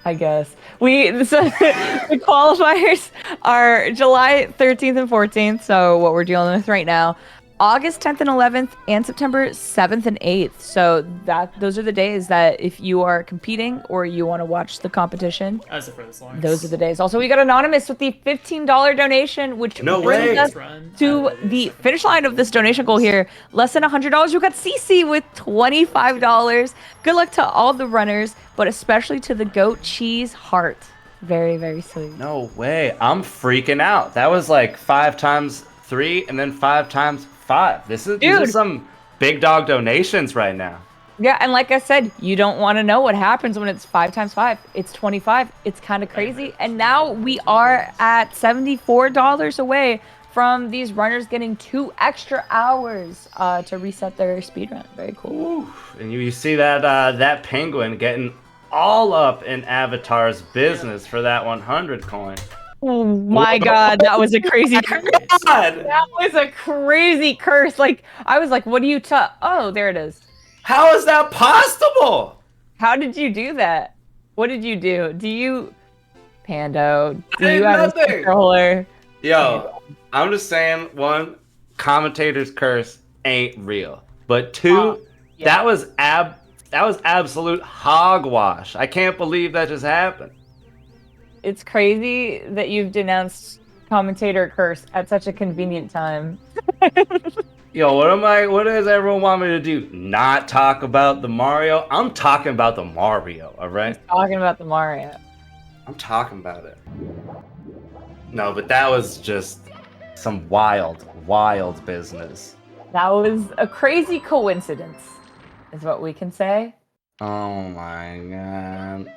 S14: I guess. The qualifiers are July 13th and 14th, so what we're dealing with right now. August 10th and 11th, and September 7th and 8th. So those are the days that if you are competing or you want to watch the competition,
S10: As the furthest longest.
S14: those are the days. Also, we got Anonymous with the $15 donation, which brings us to the finish line of this donation goal here. Less than $100. We got CC with $25. Good luck to all the runners, but especially to the Goat Cheese Heart. Very, very sweet.
S8: No way. I'm freaking out. That was like 5 times 3 and then 5 times 5. These are some big dog donations right now.
S14: Yeah, and like I said, you don't want to know what happens when it's 5 times 5. It's 25. It's kind of crazy. And now we are at $74 away from these runners getting 2 extra hours to reset their speed run. Very cool.
S8: Ooh. And you see that penguin getting all up in Avatar's business for that 100 coin.
S14: Oh my God, that was a crazy curse. That was a crazy curse. Like, I was like, what do you Oh, there it is.
S8: How is that possible?
S14: How did you do that? What did you do? Pando, do you have a controller?
S8: Yo, I'm just saying, 1, commentator's curse ain't real. But 2, that was absolute hogwash. I can't believe that just happened.
S14: It's crazy that you've denounced commentator curse at such a convenient time.
S8: Yo, what does everyone want me to do? Not talk about the Mario? I'm talking about the Mario, alright?
S14: Talking about the Mario.
S8: I'm talking about it. No, but that was just some wild business.
S14: That was a crazy coincidence, is what we can say.
S8: Oh my God.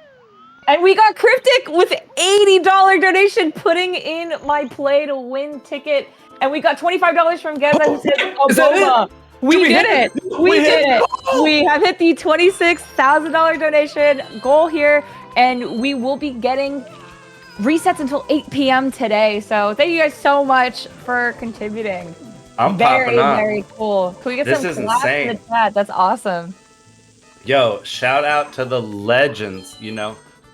S14: And we got Cryptic with $80 donation, putting in my play to win ticket. And we got $25 from Geza who said, Obama. We did it. We did it. We have hit the $26,000 donation goal here. And we will be getting resets until 8 p.m. today. So thank you guys so much for contributing.
S8: I'm popping up.
S14: Very cool. Can we get
S8: This is
S14: some claps in the chat? That's awesome.
S8: Yo, shout out to the legends,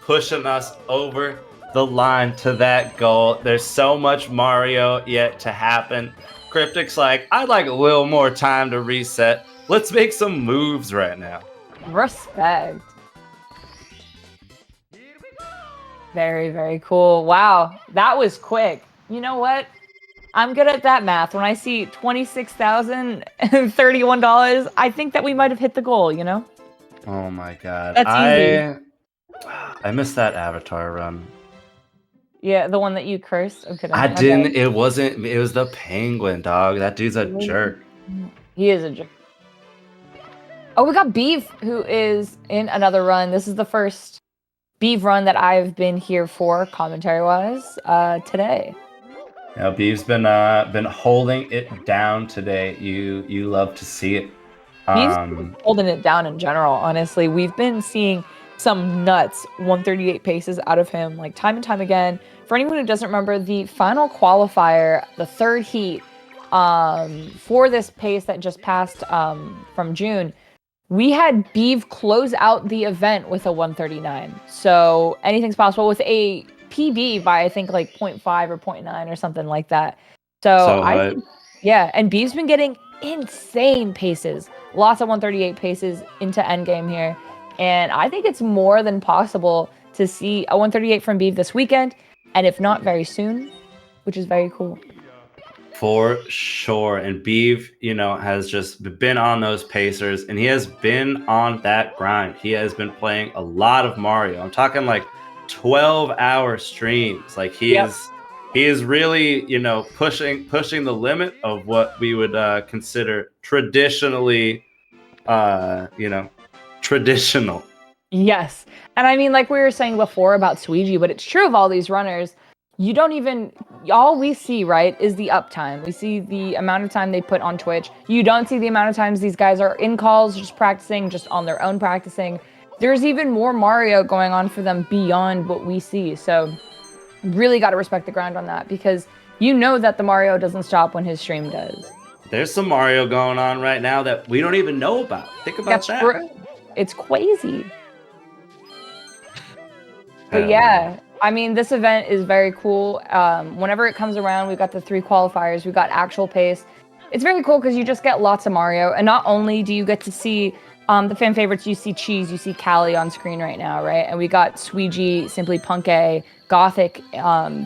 S8: pushing us over the line to that goal. There's so much Mario yet to happen. Cryptic's like, I'd like a little more time to reset. Let's make some moves right now.
S14: Respect. Very, very cool. Wow, that was quick. You know what? I'm good at that math. When I see $26,031, I think that we might have hit the goal, you know?
S8: Oh my god.
S14: That's easy.
S8: I missed that Avatar run.
S14: Yeah, the one that you cursed. I'm kidding.
S8: I
S14: My
S8: didn't.
S14: bad.
S8: It wasn't. It was the penguin, dog. That dude's a jerk.
S14: He is a jerk. Oh, we got Beef, who is in another run. This is the first Beef run that I've been here for, commentary-wise, today.
S8: Yeah, Beef's been holding it down today. You love to see it.
S14: He's holding it down in general, honestly. We've been seeing some nuts 138 paces out of him, like time and time again. For anyone who doesn't remember, the final qualifier, the third heat, for this pace that just passed from June, we had Beeve close out the event with a 139. So anything's possible with a PB by I think like 0.5 or 0.9 or something like that. So I think, yeah, and Beeve's been getting insane paces. Lots of 138 paces into endgame here. And I think it's more than possible to see a 138 from Beeve this weekend, and if not very soon, which is very cool.
S8: For sure. And Beeve, has just been on those pacers, and he has been on that grind. He has been playing a lot of Mario. I'm talking like 12-hour streams. Like he is really, pushing the limit of what we would consider traditionally, traditional.
S14: Yes. And I mean, like we were saying before about SWRC, but it's true of all these runners. You don't even, all we see, right, is the uptime. We see the amount of time they put on Twitch. You don't see the amount of times these guys are in calls, just practicing, just on their own practicing. There's even more Mario going on for them beyond what we see. So really got to respect the grind on that, because you know that the Mario doesn't stop when his stream does.
S8: There's some Mario going on right now that we don't even know about. Think about that.
S14: True. It's crazy. But yeah, I mean, this event is very cool. Whenever it comes around, we've got the 3 qualifiers. We've got actual pace. It's very cool because you just get lots of Mario. And not only do you get to see the fan favorites, you see Cheese, you see Callie on screen right now, right? And we got SWRC, Simply Punke, Gothic,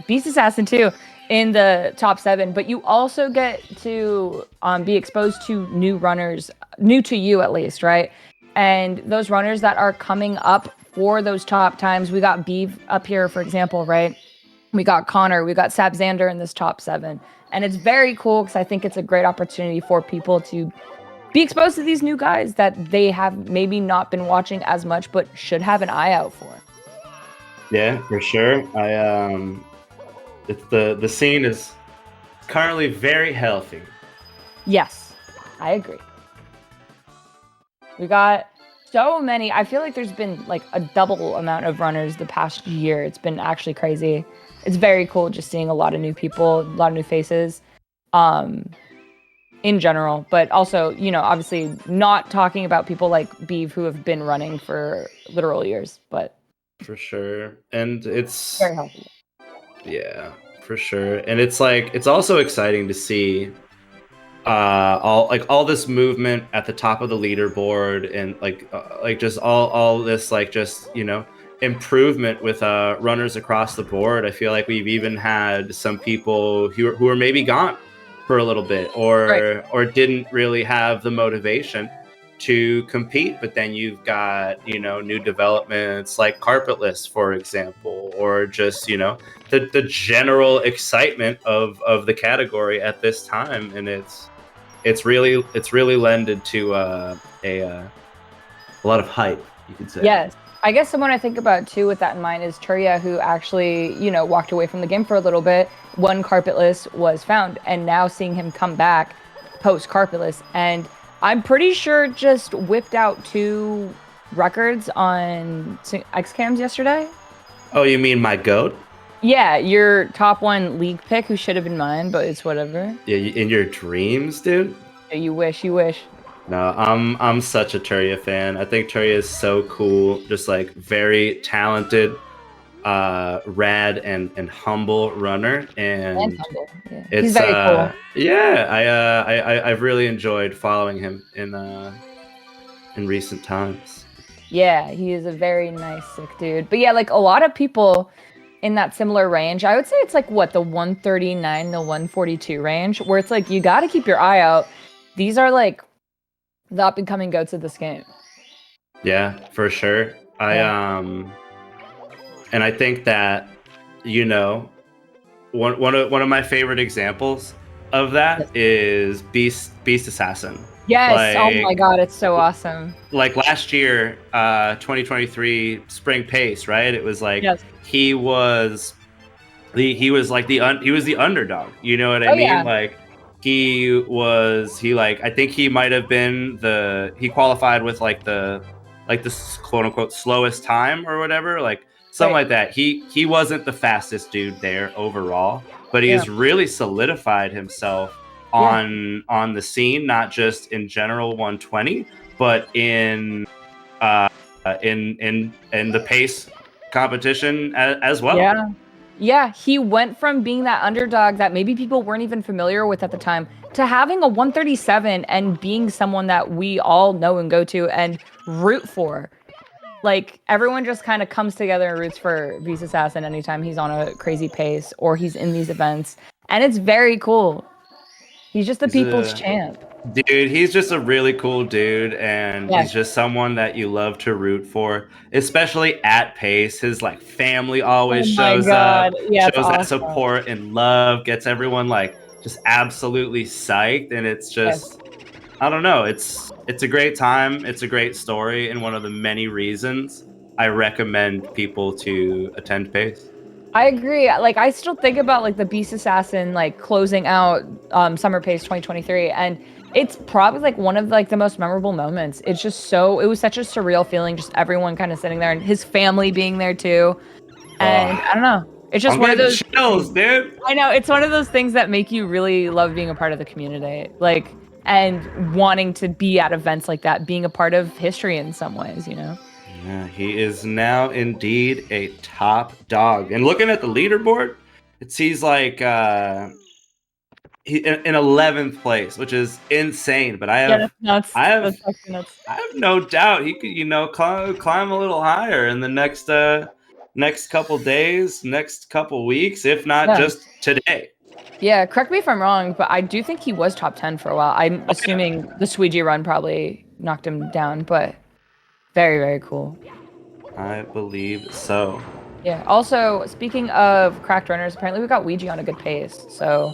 S14: Beast Assassin too in the top 7. But you also get to be exposed to new runners, new to you at least, right? And those runners that are coming up for those top times, we got Beeve up here, for example, right? We got Connor, we got Sab Xander in this top 7. And it's very cool because I think it's a great opportunity for people to be exposed to these new guys that they have maybe not been watching as much, but should have an eye out for.
S8: Yeah, for sure. It's the scene is currently very healthy.
S14: Yes, I agree. We got so many. I feel like there's been like a double amount of runners the past year. It's been actually crazy. It's very cool just seeing a lot of new people, a lot of new faces, in general. But also, obviously not talking about people like Beeve who have been running for literal years. But
S8: for sure, and it's
S14: very healthy.
S8: Yeah, for sure, and it's also exciting to see all this movement at the top of the leaderboard, and just all this improvement with runners across the board. I feel like we've even had some people who are maybe gone for a little bit, or didn't really have the motivation to compete, but then you've got new developments like Carpetless, for example, or just the general excitement of the category at this time, and it's really lended to a lot of hype, you could say.
S14: Yes. I guess someone I think about too with that in mind is Turia, who actually, walked away from the game for a little bit when Carpetless was found, and now seeing him come back post Carpetless, and I'm pretty sure just whipped out 2 records on XCams yesterday.
S8: Oh, you mean my GOAT?
S14: Yeah, your top 1 league pick, who should have been mine, but it's whatever.
S8: Yeah, in your dreams, dude?
S14: You wish, you wish.
S8: No, I'm such a Turia fan. I think Turia is so cool, just very talented, rad and humble runner, and
S14: humble. Yeah.
S8: It's
S14: he's very cool.
S8: Yeah, I've really enjoyed following him in recent times.
S14: Yeah, he is a very nice, sick dude. But yeah, like a lot of people in that similar range, I would say it's like what, the 139 to 142 range, where it's like you got to keep your eye out. These are like the up and coming goats of this game.
S8: Yeah, for sure. And I think that, you know, one of my favorite examples of that is Beast Assassin.
S14: Yes. Oh my
S8: Like,
S14: god, it's so awesome.
S8: like last year, 2023 spring pace, right? It was like
S14: Yes.
S8: he was he was like he was the underdog. You know what I
S14: Oh,
S8: mean?
S14: yeah.
S8: Like I think he might have been he qualified with like the quote unquote slowest time or whatever, like something like that. He wasn't the fastest dude there overall, but he has really solidified himself on the scene, not just in general 120, but in the pace competition as well.
S14: Yeah. Yeah, he went from being that underdog that maybe people weren't even familiar with at the time to having a 137 and being someone that we all know and go to and root for. Like, everyone just kind of comes together and roots for Beast Assassin anytime he's on a crazy pace or he's in these events. And it's very cool. He's just the people's champ.
S8: Dude, he's just a really cool dude, and
S14: Yeah.
S8: he's just someone that you love to root for, especially at pace. His like family always
S14: Oh my
S8: shows
S14: God.
S8: up,
S14: Yeah, it's
S8: shows that
S14: awesome.
S8: support and love, gets everyone like just absolutely psyched, and it's just I don't know, it's a great time, it's a great story, and one of the many reasons I recommend people to attend pace.
S14: I agree. Like, I still think about like the Beast Assassin like closing out Summer Pace 2023, and it's probably like one of like the most memorable moments. It's just it was such a surreal feeling, just everyone kind of sitting there and his family being there too. And I don't know. It's just one of those
S8: chills, dude.
S14: I know, it's one of those things that make you really love being a part of the community. Like, and wanting to be at events like that, being a part of history in some ways, you know?
S8: Yeah, he is now indeed a top dog. And looking at the leaderboard, it sees like he in 11th place, which is insane. But I have
S14: That's fucking nuts.
S8: I have no doubt he could climb a little higher in the next couple days, next couple weeks, if not just today.
S14: Yeah, correct me if I'm wrong, but I do think he was top 10 for a while. I'm assuming the Squeegee run probably knocked him down, but very, very cool.
S8: I believe so.
S14: Yeah. Also, speaking of cracked runners, apparently we got Ouija on a good pace. So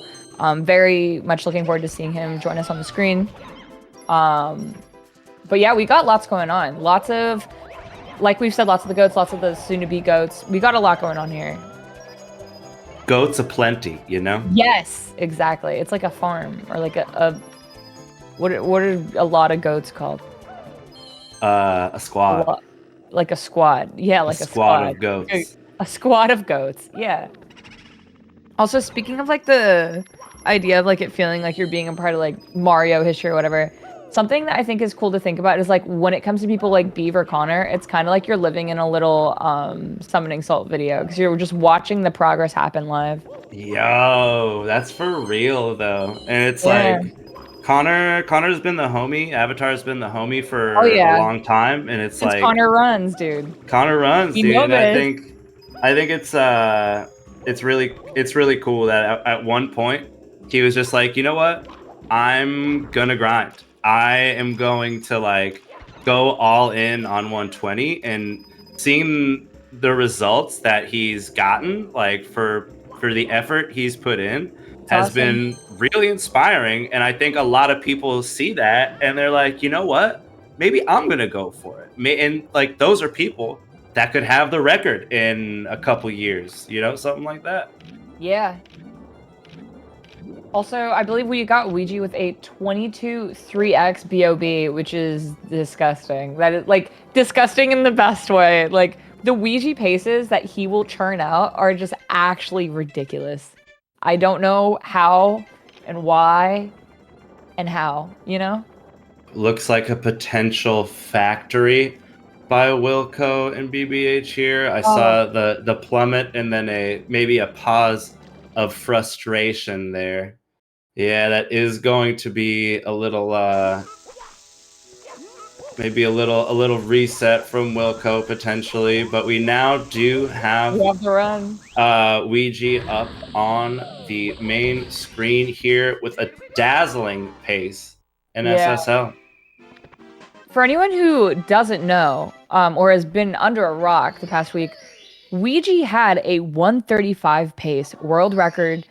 S14: very much looking forward to seeing him join us on the screen. But yeah, we got lots going on. Lots of, like we've said, lots of the goats, lots of the soon-to-be goats. We got a lot going on here.
S8: Goats aplenty, you know?
S14: Yes, exactly. It's like a farm, or like what are a lot of goats called?
S8: A squad.
S14: Like a squad. Yeah, like a squad
S8: of goats.
S14: A squad of goats. Yeah. Also, speaking of like the idea of like it feeling like you're being a part of like Mario history or whatever, something that I think is cool to think about is like when it comes to people like Beaver Connor, it's kind of like you're living in a little Summoning Salt video because you're just watching the progress happen live.
S8: Yo, that's for real though. And it's like Connor's been the homie, Avatar's been the homie for a long time, and it's
S14: Since
S8: like
S14: Connor runs, dude.
S8: Connor runs,
S14: You
S8: dude.
S14: know
S8: And I think it's really cool that at one point he was just like, you know what? I'm gonna grind. I am going to like go all in on 120, and seeing the results that he's gotten, like for the effort he's put in, has been really inspiring. And I think a lot of people see that and they're like, you know what? Maybe I'm gonna go for it. And like those are people that could have the record in a couple years, you know, something like that.
S14: Yeah. Also, I believe we got Ouija with a 22 3x BOB, which is disgusting. That is like disgusting in the best way. Like the Ouija paces that he will churn out are just actually ridiculous. I don't know how and why and how, you know?
S8: Looks like a potential factory by Wilco and BBH here. I saw the plummet and then maybe a pause of frustration there. Yeah, that is going to be a little maybe a little reset from Wilco potentially, but we now do have
S14: We have to run.
S8: Ouija up on the main screen here with a dazzling pace in
S14: Yeah.
S8: SSL.
S14: For anyone who doesn't know, or has been under a rock the past week, Ouija had a 135 pace world record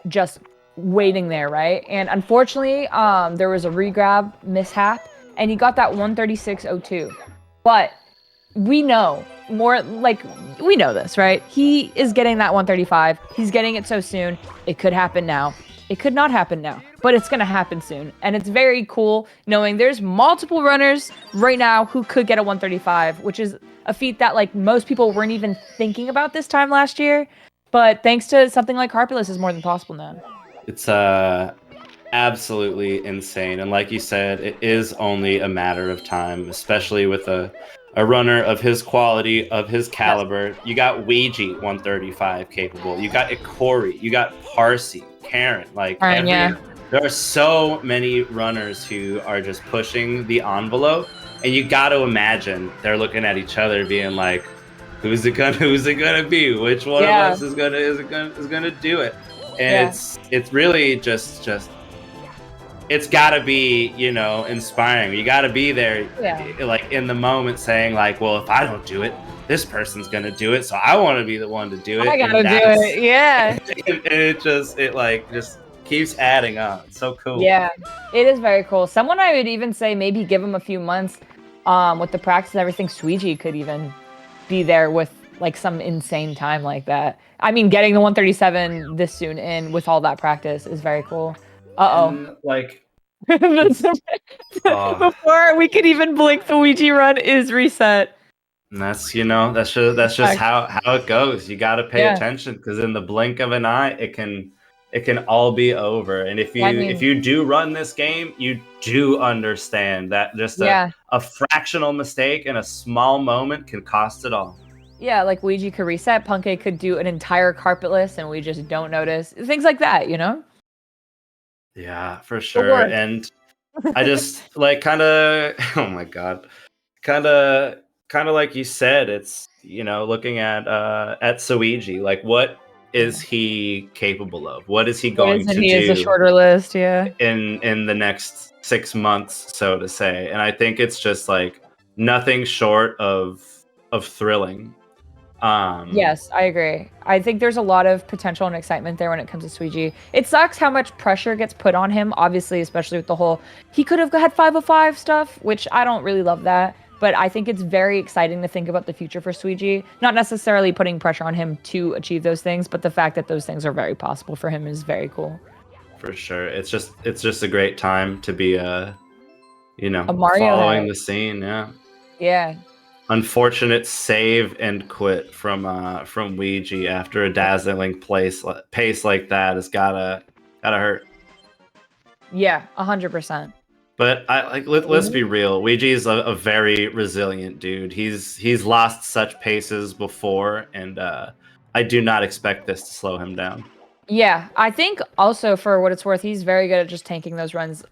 S14: just waiting there, right? And unfortunately, there was a regrab mishap, and he got that 136.02. But we know we know this, right? He is getting that 135. He's getting it so soon. It could happen now. It could not happen now, but it's going to happen soon. And it's very cool knowing there's multiple runners right now who could get a 135, which is a feat that like most people weren't even thinking about this time last year. But thanks to something like Harpulus, is more than possible now.
S8: It's absolutely insane. And like you said, it is only a matter of time, especially with a runner of his quality, of his caliber. Yes. You got Ouija 135 capable. You got Ikori. You got Parsi, Karen. There are so many runners who are just pushing the envelope. And you got to imagine they're looking at each other being like, who's it gonna be? Which one of us is gonna do it? And it's really just it's gotta be, inspiring. You gotta be there like in the moment saying like, well, if I don't do it, this person's gonna do it, so I want to be the one to do it.
S14: I gotta do it. Yeah.
S8: And it just keeps adding on. It's so cool.
S14: Yeah, it is very cool. Someone I would even say maybe give him a few months with the practice and everything. Ouija could even be there with like some insane time like that. I mean, getting the 137 this soon in with all that practice is very cool. Before we could even blink, the Ouija run is reset.
S8: And that's just how it goes. You got to pay attention, because in the blink of an eye, it can all be over. And if you do run this game, you do understand that just a fractional mistake in a small moment can cost it all.
S14: Yeah, like Ouija could reset, Punkay could do an entire carpetless, and we just don't notice. Things like that,
S8: Yeah, for sure. And I just kind of, oh my God, kind of like you said, it's, looking at Ouija, like what is he capable of? What is he going to do?
S14: He is a shorter list,
S8: in the next 6 months, so to say. And I think it's just like nothing short of thrilling.
S14: Yes, I agree. I think there's a lot of potential and excitement there when it comes to Ouija. It sucks how much pressure gets put on him, obviously, especially with the whole, he could have had 505 stuff, which I don't really love that. But I think it's very exciting to think about the future for Ouija. Not necessarily putting pressure on him to achieve those things, but the fact that those things are very possible for him is very cool.
S8: For sure. It's just a great time to be a
S14: Mario
S8: following the scene,
S14: Yeah.
S8: Unfortunate save and quit from Ouija after a dazzling pace like that has gotta hurt.
S14: Yeah, 100%.
S8: But let's be real. Ouija is a very resilient dude. He's lost such paces before, and I do not expect this to slow him down.
S14: Yeah, I think also for what it's worth, he's very good at just tanking those runs.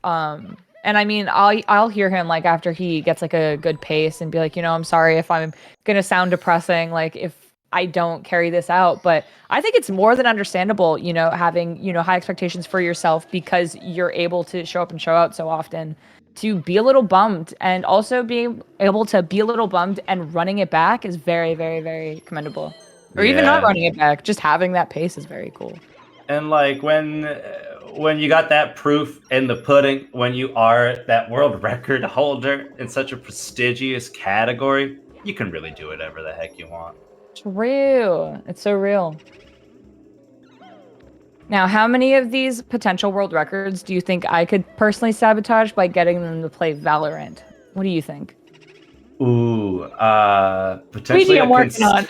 S14: And I mean, I'll hear him like after he gets like a good pace and be like, I'm sorry if I'm gonna sound depressing, like if I don't carry this out. But I think it's more than understandable, having high expectations for yourself, because you're able to show up and show out so often, to be a little bummed, and also being able to be a little bummed and running it back is very, very, very commendable. Or even not running it back, just having that pace is very cool.
S8: And like when you got that proof in the pudding, when you are that world record holder in such a prestigious category, you can really do whatever the heck you want.
S14: It's real. It's so real. Now, how many of these potential world records do you think I could personally sabotage by getting them to play Valorant? What do you think?
S8: Ooh, potentially
S14: I'm working on.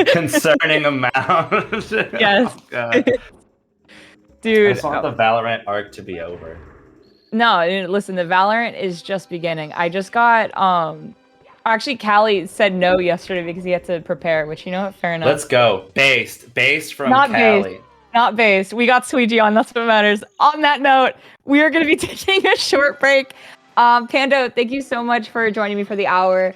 S8: Concerning amount.
S14: Yes.
S8: Oh, God.
S14: Dude.
S8: I just want the Valorant arc to be over.
S14: No, listen, the Valorant is just beginning. I just got, actually, Callie said no yesterday because he had to prepare, which, fair enough.
S8: Let's go. Based from
S14: Not
S8: Callie.
S14: Based. Not based. We got Ouija on. That's what matters. On that note, we are going to be taking a short break. Pando, thank you so much for joining me for the hour.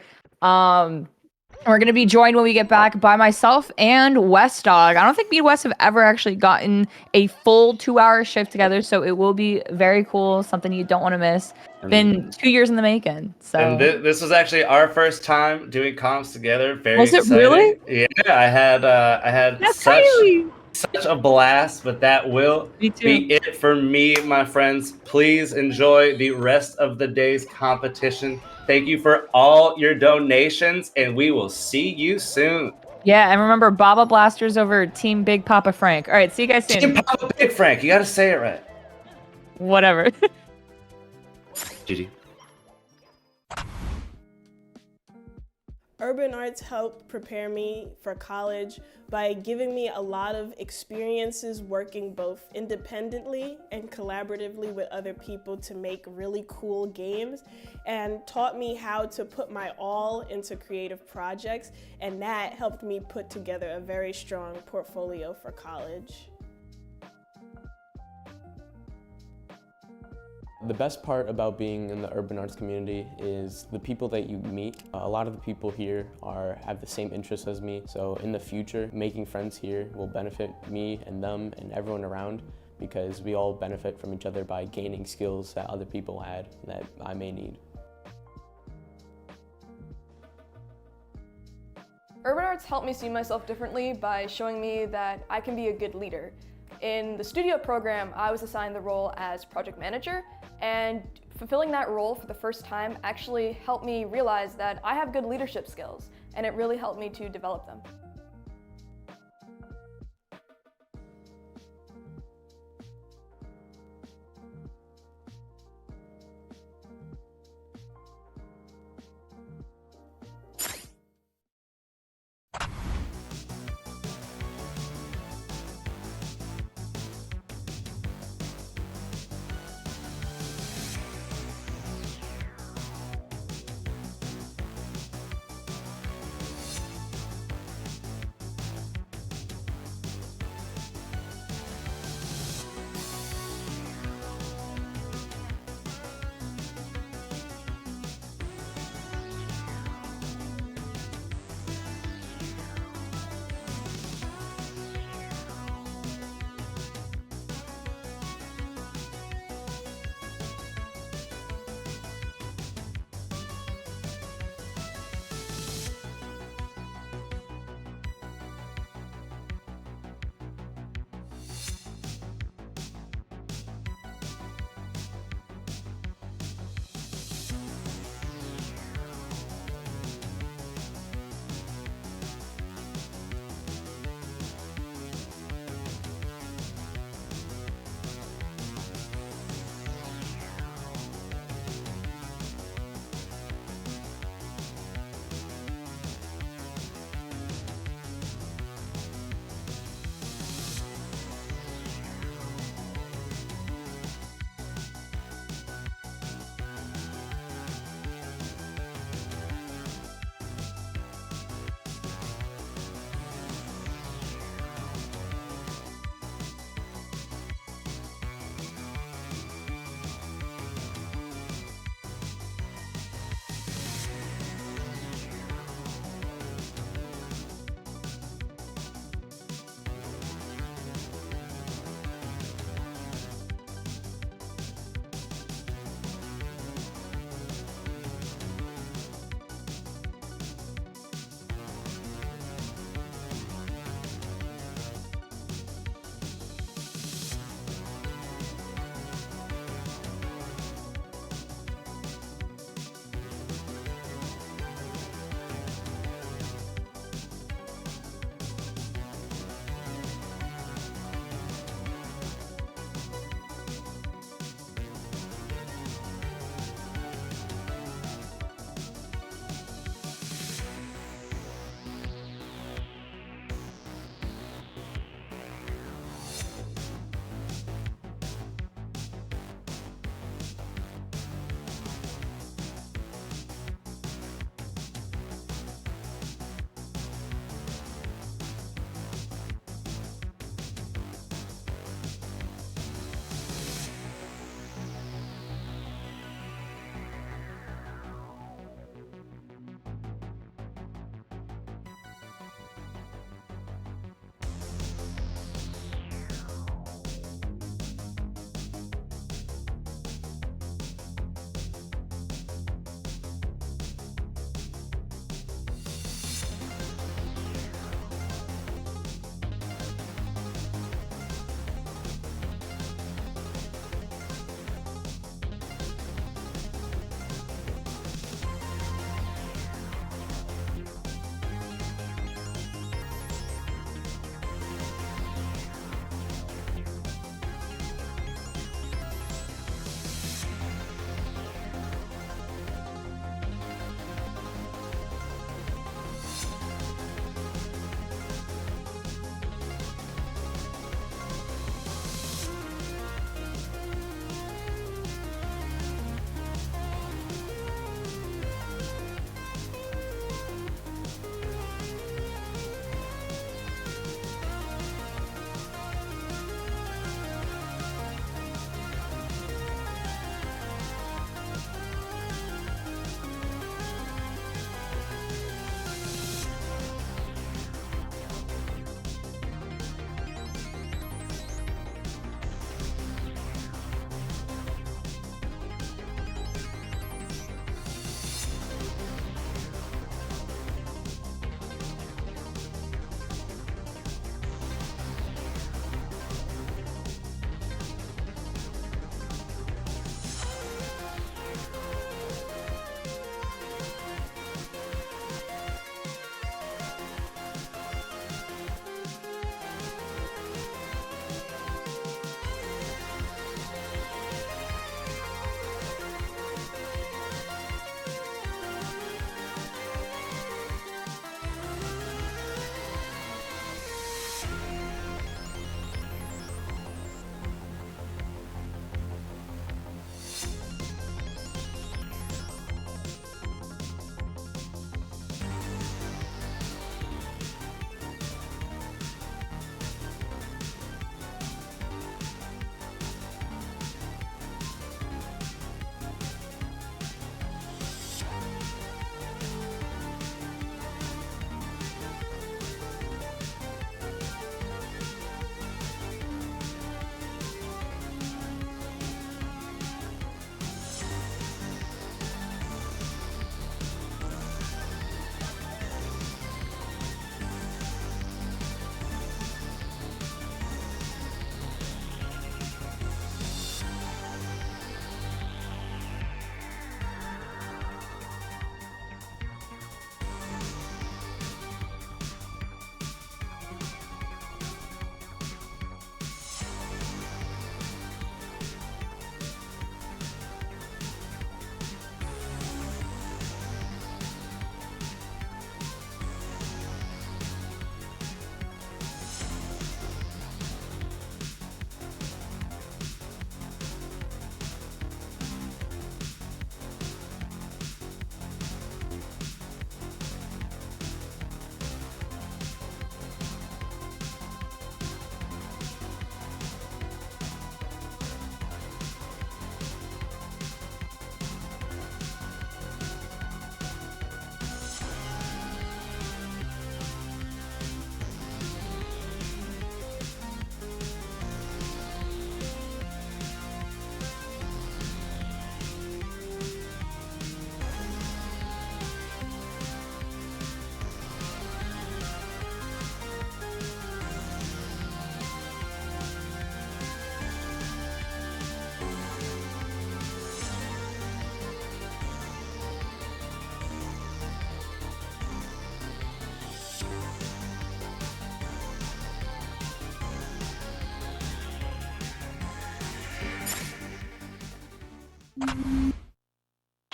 S14: We're going to be joined when we get back by myself and West Dog. I don't think me and West have ever actually gotten a full 2-hour shift together, so it will be very cool, something you don't want to miss. Been 2 years in the making. So.
S8: And this was actually our first time doing comms together. Very
S14: Was it
S8: exciting.
S14: really?
S8: Yeah, I had
S14: That's
S8: such
S14: crazy.
S8: such a blast, but that will
S14: Me too.
S8: be it for me, my friends. Please enjoy the rest of the day's competition. Thank you for all your donations, and we will see you soon.
S14: Yeah, and remember, Baba Blasters over Team Big Papa Frank. All right, see you guys soon.
S8: Team Papa Big Frank, you gotta say it right.
S14: Whatever.
S8: GG.
S3: Urban arts helped prepare me for college by giving me a lot of experiences working both independently and collaboratively with other people to make really cool games, and taught me how to put my all into creative projects, and that helped me put together a very strong portfolio for college.
S4: The best part about being in the urban arts community is the people that you meet. A lot of the people here have the same interests as me, so in the future, making friends here will benefit me and them and everyone around, because we all benefit from each other by gaining skills that other people had that I may need.
S5: Urban arts helped me see myself differently by showing me that I can be a good leader. In the studio program, I was assigned the role as project manager, and fulfilling that role for the first time actually helped me realize that I have good leadership skills, and it really helped me to develop them.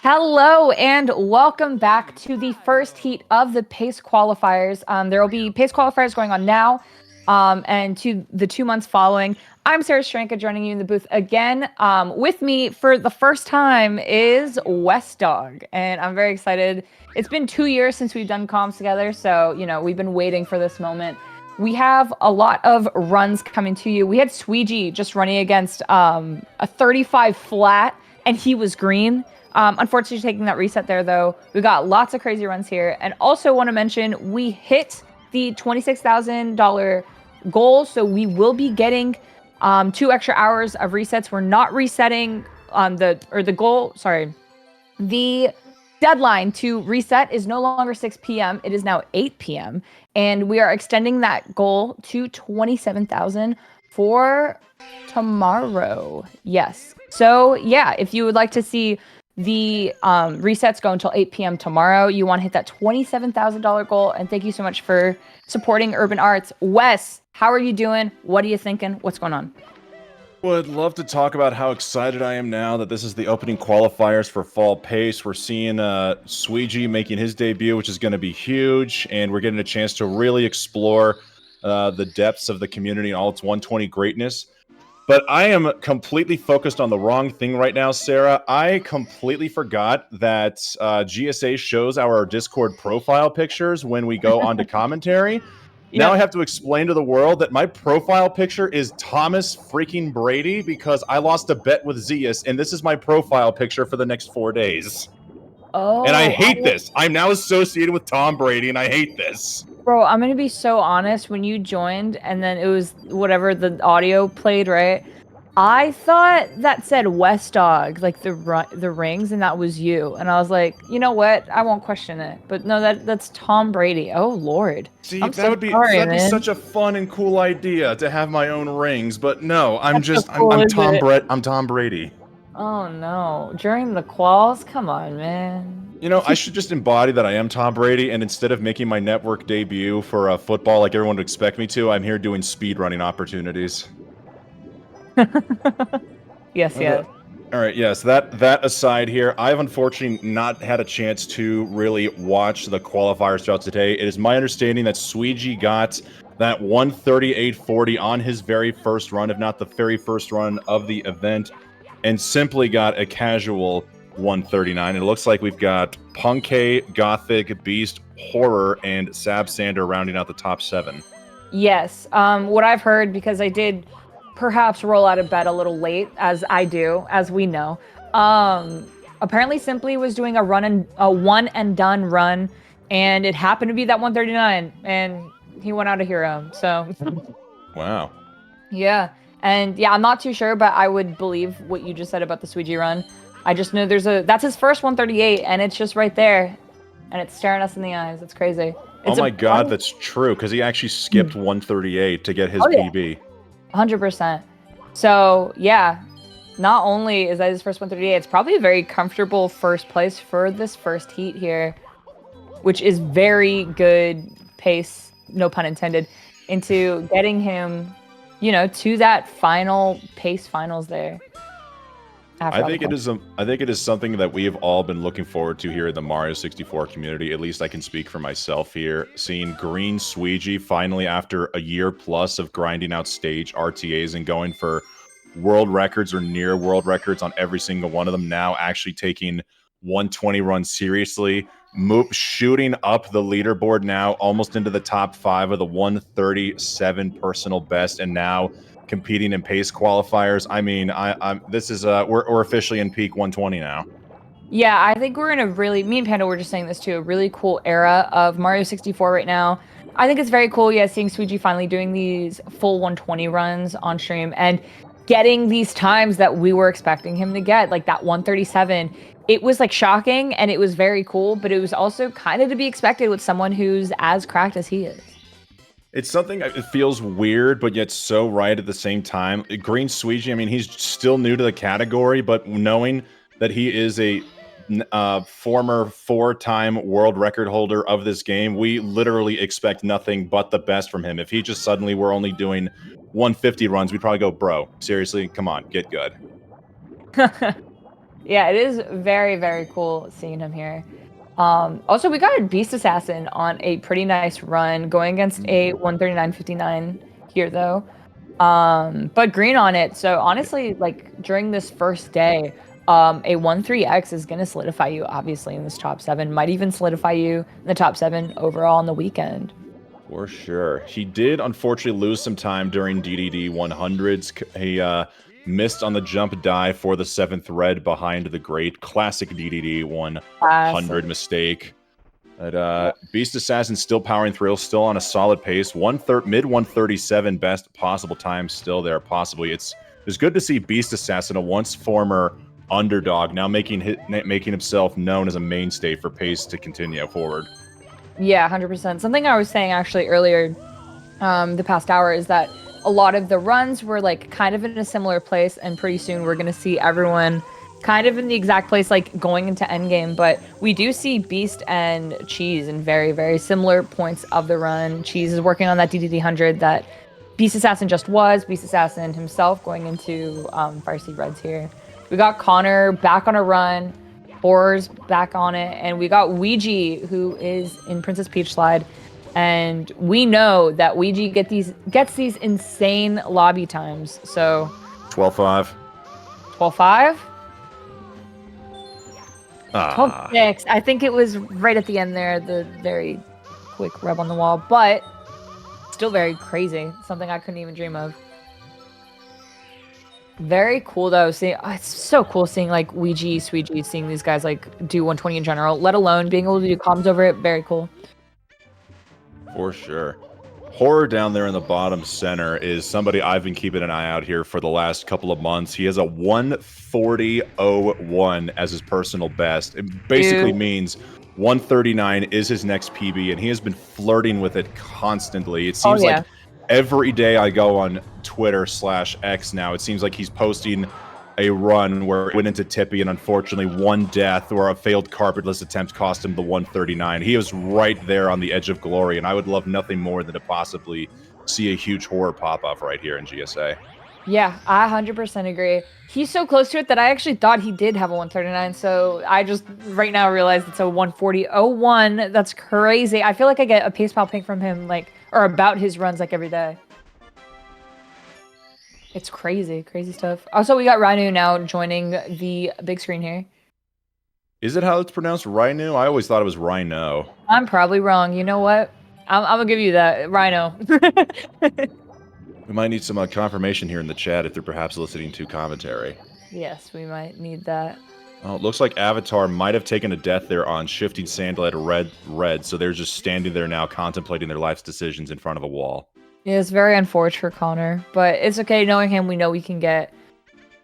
S14: Hello and welcome back to the first heat of the PACE qualifiers. There will be PACE qualifiers going on now and to the 2 months following. I'm Sarah Stranka joining you in the booth again. With me for the first time is West Dog, and I'm very excited. It's been 2 years since we've done comms together, so you know we've been waiting for this moment. We have a lot of runs coming to you. We had Sweegie just running against a 35 flat, and he was green. Unfortunately, taking that reset there, though. We got lots of crazy runs here. And also want to mention, we hit the $26,000 goal, so we will be getting 2 extra hours of resets. We're not resetting the deadline to reset is no longer 6 p.m. It is now 8 p.m. And we are extending that goal to 27,000 for tomorrow. Yes. So yeah, if you would like to see the resets go until 8 p.m. tomorrow, you want to hit that $27,000 goal. And thank you so much for supporting Urban Arts. Wes, how are you doing? What are you thinking? What's going on?
S12: Would love to talk about how excited I am now that this is the opening qualifiers for Fall Pace. We're seeing Sweegie making his debut, which is going to be huge, and we're getting a chance to really explore the depths of the community and all its 120 greatness. But I am completely focused on the wrong thing right now, Sarah. I completely forgot that GSA shows our Discord profile pictures when we go onto commentary. Now I have to explain to the world that my profile picture is Thomas freaking Brady because I lost a bet with Zeus, and this is my profile picture for the next 4 days.
S14: Oh,
S12: and I hate this. I'm now associated with Tom Brady, and I hate this.
S14: Bro, I'm gonna be so honest. When you joined and then it was whatever the audio played, right? I thought that said West Dog, like the rings, and that was you. And I was like, you know what? I won't question it. But no, that's Tom Brady. Oh Lord.
S12: See,
S14: I'm
S12: that'd be such a fun and cool idea to have my own rings. But no, I'm I'm Tom Brady.
S14: Oh no! During the quals, come on, man.
S12: You know, I should just embody that I am Tom Brady, and instead of making my network debut for football like everyone would expect me to, I'm here doing speedrunning opportunities.
S14: Yes.
S12: All right, yes. That aside here, I've unfortunately not had a chance to really watch the qualifiers throughout today. It is my understanding that Sweegie got that 138.40 on his very first run, if not the very first run of the event, and simply got a casual 139. It looks like we've got Punkay, Gothic, Beast, Horror, and Sab Sander rounding out the top 7.
S14: Yes. What I've heard, because I did perhaps roll out of bed a little late, as I do, as we know. Apparently Simply was doing a one and done run, and it happened to be that 139, and he went out a hero. So
S12: Wow.
S14: Yeah. And yeah, I'm not too sure, but I would believe what you just said about the Sweegie run. I just know that's his first 138, and it's just right there, and it's staring us in the eyes. It's crazy.
S12: Oh my god, that's true, because he actually skipped 138 to get his PB.
S14: 100%. So yeah, not only is that his first 138, it's probably a very comfortable first place for this first heat here, which is very good pace, no pun intended, into getting him, you know, to that final pace finals there.
S12: I think it is something that we have all been looking forward to here in the Mario 64 community. At least I can speak for myself here. Seeing Green Sweegie finally, after a year plus of grinding out stage RTAs and going for world records or near world records on every single one of them, now actually taking 120 runs seriously, shooting up the leaderboard now almost into the top 5 of the 137 personal best, and now competing in pace qualifiers. I mean, this is we're officially in peak 120 now.
S14: Yeah, I think we're in a really, me and Panda were just saying this too, a really cool era of Mario 64 right now. I think it's very cool, yeah, seeing Sweegie finally doing these full 120 runs on stream and getting these times that we were expecting him to get, like that 137. It was like shocking and it was very cool, but it was also kind of to be expected with someone who's as cracked as he is.
S12: It's something, it feels weird, but yet so right at the same time. Green Sweegie, I mean, he's still new to the category, but knowing that he is a former 4-time world record holder of this game, we literally expect nothing but the best from him. If he just suddenly were only doing 150 runs, we'd probably go, bro, seriously, come on, get good.
S14: Yeah, it is very, very cool seeing him here. Also, we got a Beast Assassin on a pretty nice run, going against a 139.59 here, though. But green on it. So honestly, like during this first day, a 1-3X is going to solidify you, obviously, in this top 7. Might even solidify you in the top 7 overall on the weekend.
S12: For sure. He did, unfortunately, lose some time during DDD 100s. He missed on the jump dive for the 7th red behind the great classic DDD 100 mistake. But Beast Assassin still powering through, still on a solid pace. Mid 137 best possible time still there, possibly. It's good to see Beast Assassin, a once former underdog, now making himself known as a mainstay for pace to continue forward.
S14: Yeah, 100%. Something I was saying actually earlier, the past hour, is that a lot of the runs were like kind of in a similar place, and pretty soon we're going to see everyone kind of in the exact place, like going into endgame. But we do see Beast and Cheese in very, very similar points of the run. Cheese is working on that DDD 100 that Beast Assassin just was. Beast Assassin himself going into Fire Seed Reds here. We got Connor back on a run. Horror's back on it. And we got Ouija, who is in Princess Peach Slide. And we know that Ouija gets these insane lobby times. So
S12: 12-5.
S14: 12-5?
S12: Ah.
S14: 12-6. I think it was right at the end there, the very quick rub on the wall. But still very crazy. Something I couldn't even dream of. Very cool though. It's so cool seeing like Ouija, Sweegie, seeing these guys like do 120 in general, let alone being able to do comms over it. Very cool.
S12: For sure. Horror down there in the bottom center is somebody I've been keeping an eye out here for the last couple of months. He has a 140.01 as his personal best. It basically means 139 is his next PB, and he has been flirting with it constantly. It seems like every day I go on Twitter/X now, it seems like he's posting a run where it went into Tippy, and unfortunately one death or a failed carpetless attempt cost him the 139. He was right there on the edge of glory, and I would love nothing more than to possibly see a huge horror pop off right here in GSA.
S14: Yeah, I 100% agree. He's so close to it that I actually thought he did have a 139, so I just right now realized it's a 140.01. That's crazy. I feel like I get a pace pal ping from him, like, or about his runs, like, every day. It's crazy, crazy stuff. Also, we got Rhino now joining the big screen here.
S12: Is it how it's pronounced, Rhino? I always thought it was Rhino.
S14: I'm probably wrong. You know what? I'm gonna give you that, Rhino.
S12: We might need some confirmation here in the chat if they're perhaps listening to commentary.
S14: Yes, we might need that.
S12: Well, it looks like Avatar might have taken a death there on shifting Sandal at a red, so they're just standing there now contemplating their life's decisions in front of a wall.
S14: Yeah, it's very unfortunate for Connor, but it's okay. Knowing him, we know we can get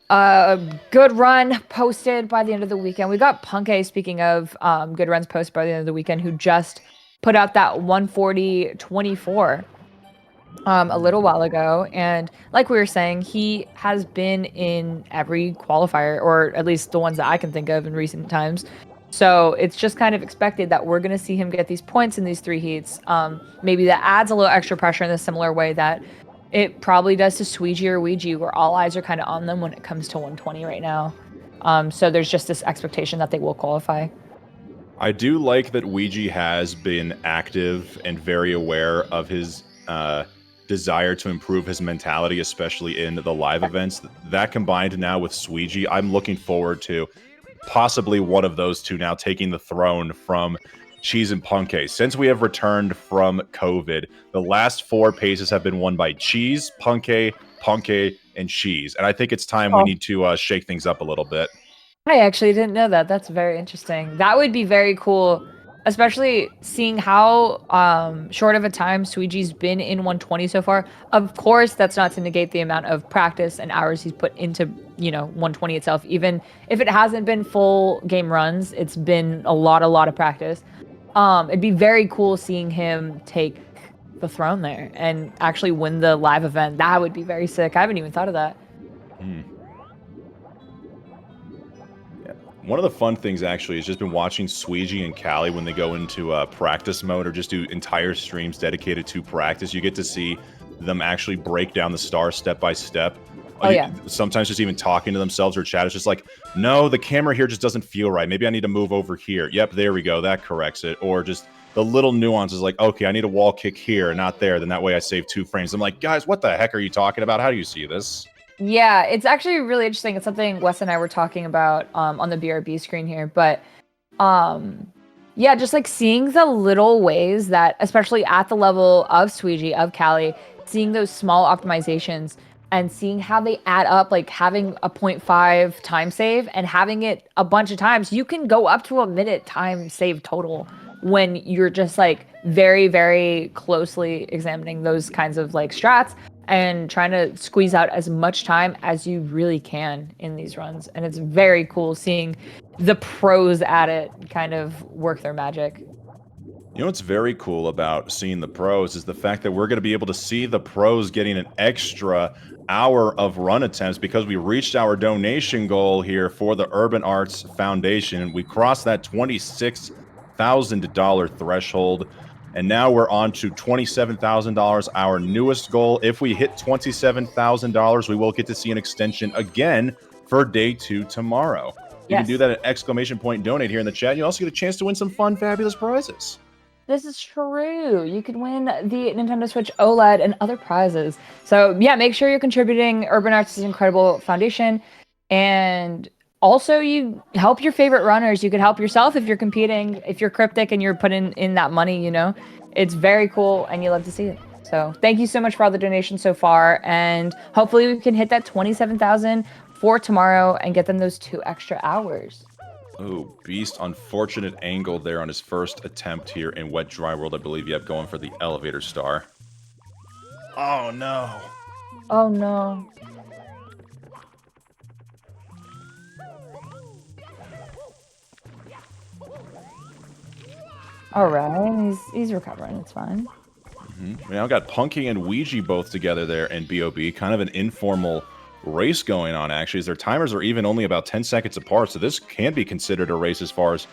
S14: a good run posted by the end of the weekend. We got Punke, speaking of good runs posted by the end of the weekend, who just put out that 140.24 a little while ago. And like we were saying, he has been in every qualifier, or at least the ones that I can think of in recent times. So it's just kind of expected that we're going to see him get these points in these 3 heats. Maybe that adds a little extra pressure in a similar way that it probably does to Sweegie or Ouija, where all eyes are kind of on them when it comes to 120 right now. So there's just this expectation that they will qualify.
S12: I do like that Ouija has been active and very aware of his desire to improve his mentality, especially in the live events. That combined now with Sweegie, I'm looking forward to possibly one of those two now taking the throne from Cheese and Punke. Since we have returned from COVID, the last 4 paces have been won by Cheese, Punke, and Cheese. And I think it's time we need to shake things up a little bit.
S14: I actually didn't know that. That's very interesting. That would be very cool, especially seeing how short of a time Sweegie's been in 120 so far. Of course, that's not to negate the amount of practice and hours he's put into, 120 itself. Even if it hasn't been full game runs, it's been a lot of practice. It'd be very cool seeing him take the throne there and actually win the live event. That would be very sick. I haven't even thought of that.
S12: One of the fun things, actually, is just been watching Sweegie and Callie when they go into practice mode or just do entire streams dedicated to practice. You get to see them actually break down the stars step by step.
S14: Oh, yeah.
S12: Sometimes just even talking to themselves or chat, it's just like, no, the camera here just doesn't feel right. Maybe I need to move over here. Yep, there we go. That corrects it. Or just the little nuances like, okay, I need a wall kick here, not there. Then that way I save 2 frames. I'm like, guys, what the heck are you talking about? How do you see this?
S14: Yeah, it's actually really interesting. It's something Wes and I were talking about on the BRB screen here. But yeah, just like seeing the little ways that, especially at the level of Sweegie, of Callie, seeing those small optimizations and seeing how they add up, like having a 0.5 time save and having it a bunch of times, you can go up to a minute time save total when you're just like very, very closely examining those kinds of like strats and trying to squeeze out as much time as you really can in these runs. And it's very cool seeing the pros at it kind of work their magic.
S12: You know what's very cool about seeing the pros is the fact that we're going to be able to see the pros getting an extra hour of run attempts because we reached our donation goal here for the Urban Arts Foundation. We crossed that $26,000 threshold, and now we're on to $27,000, our newest goal. If we hit $27,000, we will get to see an extension again for day 2 tomorrow. You can do that at !donate here in the chat. You also get a chance to win some fun, fabulous prizes.
S14: This is true. You could win the Nintendo Switch OLED and other prizes. So yeah, make sure you're contributing. Urban Arts is an incredible foundation. And also you help your favorite runners. You could help yourself if you're competing, if you're Cryptic and you're putting in that money, you know. It's very cool and you love to see it. So thank you so much for all the donations so far. And hopefully we can hit that 27,000 for tomorrow and get them those 2 extra hours.
S12: Oh, Beast, unfortunate angle there on his first attempt here in Wet Dry World. I believe you have going for the elevator star. Oh, no.
S14: Oh, no. All right, he's recovering. It's fine.
S12: We now got Punky and Ouija both together there in BOB. Kind of an informal race going on, actually, as their timers are even only about 10 seconds apart, so this can be considered a race as far as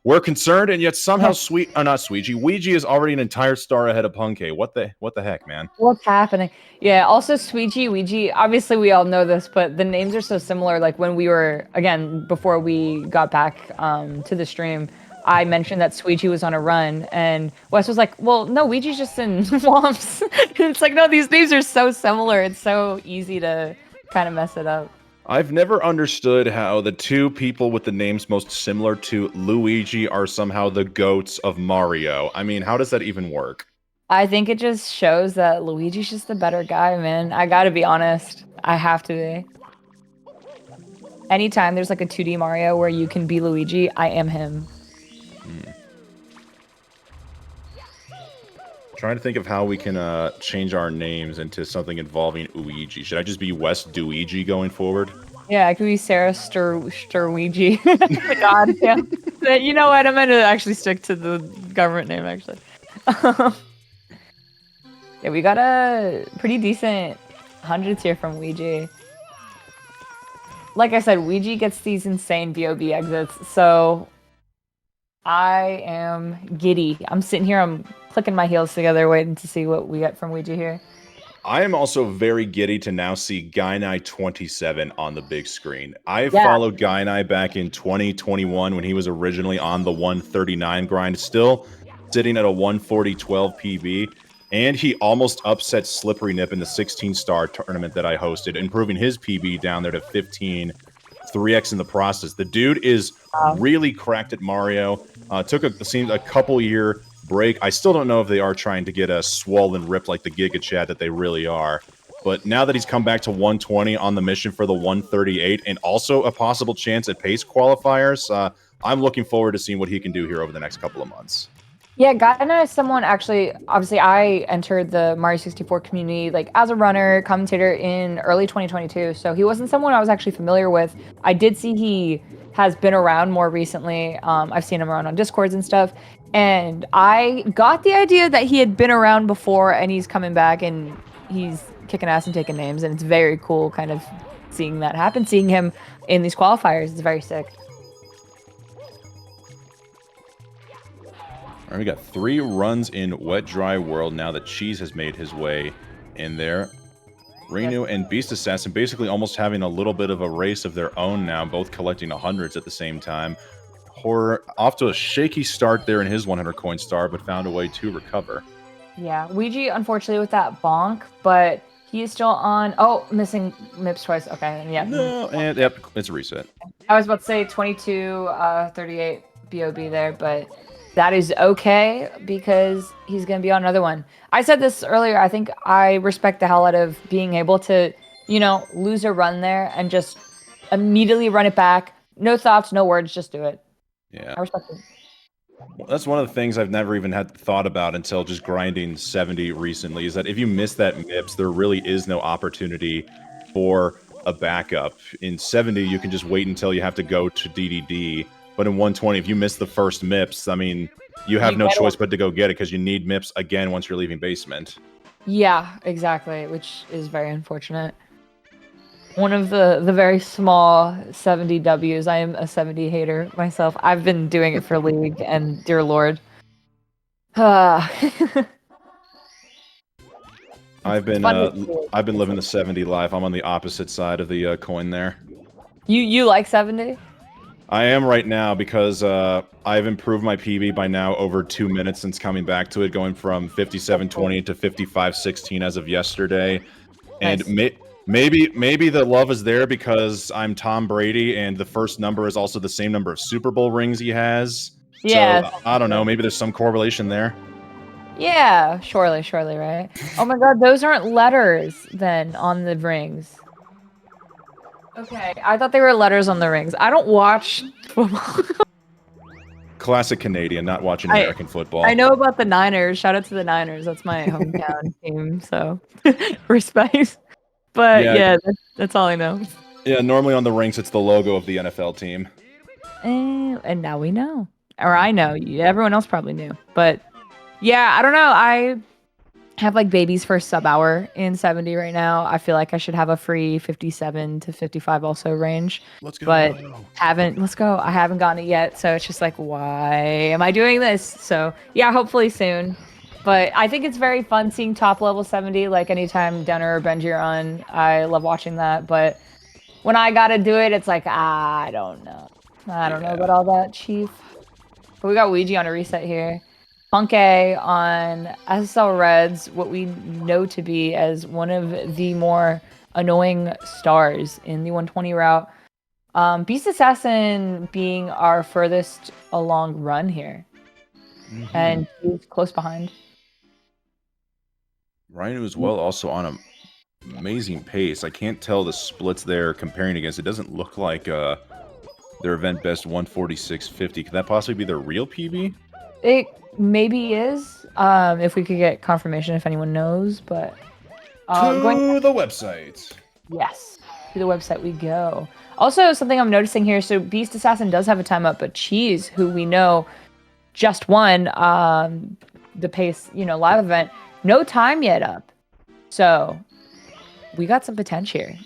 S12: we're concerned, and yet somehow Ouija is already an entire star ahead of Punky. What the heck, man?
S14: What's happening? Yeah, also Sweegie, Ouija, obviously we all know this, but the names are so similar. Like when we were, again, before we got back to the stream, I mentioned that Sweegie was on a run, and Wes was like, well, no, Ouija's just in Womps. It's like, no, these names are so similar. It's so easy to kind of mess it up.
S12: I've never understood how the 2 people with the names most similar to Luigi are somehow the goats of Mario. I mean, how does that even work?
S14: I think it just shows that Luigi's just the better guy, man. I gotta be honest. I have to be. Anytime there's like a 2D Mario where you can be Luigi, I am him.
S12: Trying to think of how we can change our names into something involving Ouija. Should I just be Wes Duigi going forward?
S14: Yeah, it could be Sarah Sturweigi. God, yeah. You know what? I'm gonna actually stick to the government name, actually. Yeah, we got a pretty decent hundreds here from Ouija. Like I said, Ouija gets these insane VOB exits, so I am giddy. I'm sitting here, I'm clicking my heels together, waiting to see what we get from Ouija here.
S12: I am also very giddy to now see Guynai27 on the big screen. I followed Guynai back in 2021 when he was originally on the 139 grind, still sitting at a 140-12 PB, and he almost upset Slippery Nip in the 16-star tournament that I hosted, improving his PB down there to 15, 3x in the process. The dude is really cracked at Mario. Took a couple year break. I still don't know if they are trying to get a swollen rip like the Giga Chad that they really are. But now that he's come back to 120 on the mission for the 138 and also a possible chance at pace qualifiers, I'm looking forward to seeing what he can do here over the next couple of months.
S14: Yeah, Gaina is someone actually, obviously I entered the Mario 64 community like as a runner, commentator in early 2022. So he wasn't someone I was actually familiar with. I did see he has been around more recently. I've seen him around on Discords and stuff. And I got the idea that he had been around before and he's coming back and he's kicking ass and taking names. And it's very cool kind of seeing that happen, seeing him in these qualifiers. It's very sick.
S12: All right, we got 3 runs in Wet Dry World now that Cheese has made his way in there. Renew and Beast Assassin basically almost having a little bit of a race of their own now, both collecting 100s at the same time. Horror off to a shaky start there in his 100 coin star, but found a way to recover.
S14: Yeah, Ouija, unfortunately, with that bonk, but he is still on. Oh, missing MIPS twice. Okay, yeah.
S12: No, and yep, it's a reset.
S14: I was about to say 22, 38 BOB there, but that is okay because he's going to be on another one. I said this earlier. I think I respect the hell out of being able to, lose a run there and just immediately run it back. No thoughts, no words, just do it.
S12: Yeah.
S14: I respect it.
S12: Well, that's one of the things I've never even had thought about until just grinding 70 recently, is that if you miss that MIPS, there really is no opportunity for a backup. In 70, you can just wait until you have to go to DDD, but in 120, if you miss the first MIPS, I mean, you have no choice but to go get it because you need MIPS again once you're leaving basement.
S14: Yeah, exactly, which is very unfortunate. One of the very small 70 Ws. I am a 70 hater myself. I've been doing it for League, and dear lord.
S12: I've been living the 70 life. I'm on the opposite side of the coin there.
S14: You like 70?
S12: I am right now because I've improved my PB by now over 2 minutes since coming back to it, going from 57.20 to 55.16 as of yesterday. And maybe the love is there because I'm Tom Brady and the first number is also the same number of Super Bowl rings he has.
S14: Yeah.
S12: So, I don't know, maybe there's some correlation there.
S14: Yeah, surely, right? Oh my god, those aren't letters then on the rings. Okay, I thought they were letters on the rings. I don't watch football.
S12: Classic Canadian, not watching American football.
S14: I know about the Niners. Shout out to the Niners. That's my hometown team, so respect. But yeah, that's all I know.
S12: Yeah, normally on the rings it's the logo of the NFL team.
S14: And now we know. Or I know. Everyone else probably knew. But yeah, I don't know. I have like baby's first sub hour in 70 right now. I feel like I should have a free 57 to 55 also range.
S12: Let's go.
S14: But I haven't gotten it yet. So it's just like, why am I doing this? So yeah, hopefully soon. But I think it's very fun seeing top level 70. Like anytime Denner or Benji are on, I love watching that. But when I gotta do it, it's like, I don't know. I don't know about all that, Chief. But we got Ouija on a reset here. Punk A on SSL Reds, what we know to be as one of the more annoying stars in the 120 route. Beast Assassin being our furthest along run here. And he's close behind.
S12: Rhino as well, also on an amazing pace. I can't tell the splits they're comparing against. It doesn't look like their event best 146.50. Could that possibly be their real PB?
S14: It maybe is, if we could get confirmation if anyone knows, but...
S12: to the website.
S14: Yes, to the website we go. Also, something I'm noticing here, so Beast Assassin does have a time up, but Cheese, who we know just won the Pace, live event, no time yet up. So, we got some potential here.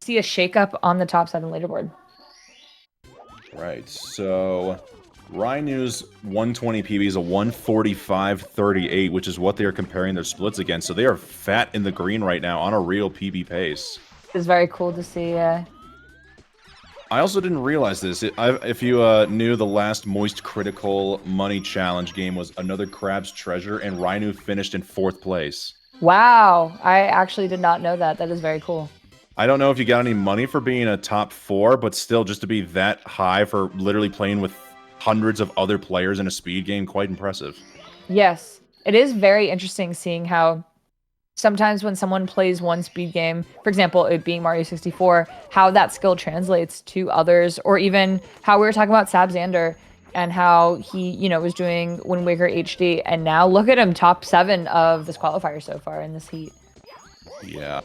S14: See a shakeup on the top 7 leaderboard.
S12: Right, so... Rhinu's 120 PB is a 145.38, which is what they are comparing their splits against. So they are fat in the green right now on a real PB pace.
S14: It's very cool to see.
S12: I also didn't realize this. If you knew, the last Moist Critical Money Challenge game was another Crab's Treasure, and Rhinu finished in 4th place.
S14: Wow, I actually did not know that. That is very cool.
S12: I don't know if you got any money for being a top 4, but still, just to be that high for literally playing with hundreds of other players in a speed game, quite impressive.
S14: Yes, it is very interesting seeing how sometimes when someone plays one speed game, for example, it being Mario 64, how that skill translates to others, or even how we were talking about Sab Xander and how he, was doing Wind Waker HD, and now look at him, top 7 of this qualifier so far in this heat.
S12: Yeah.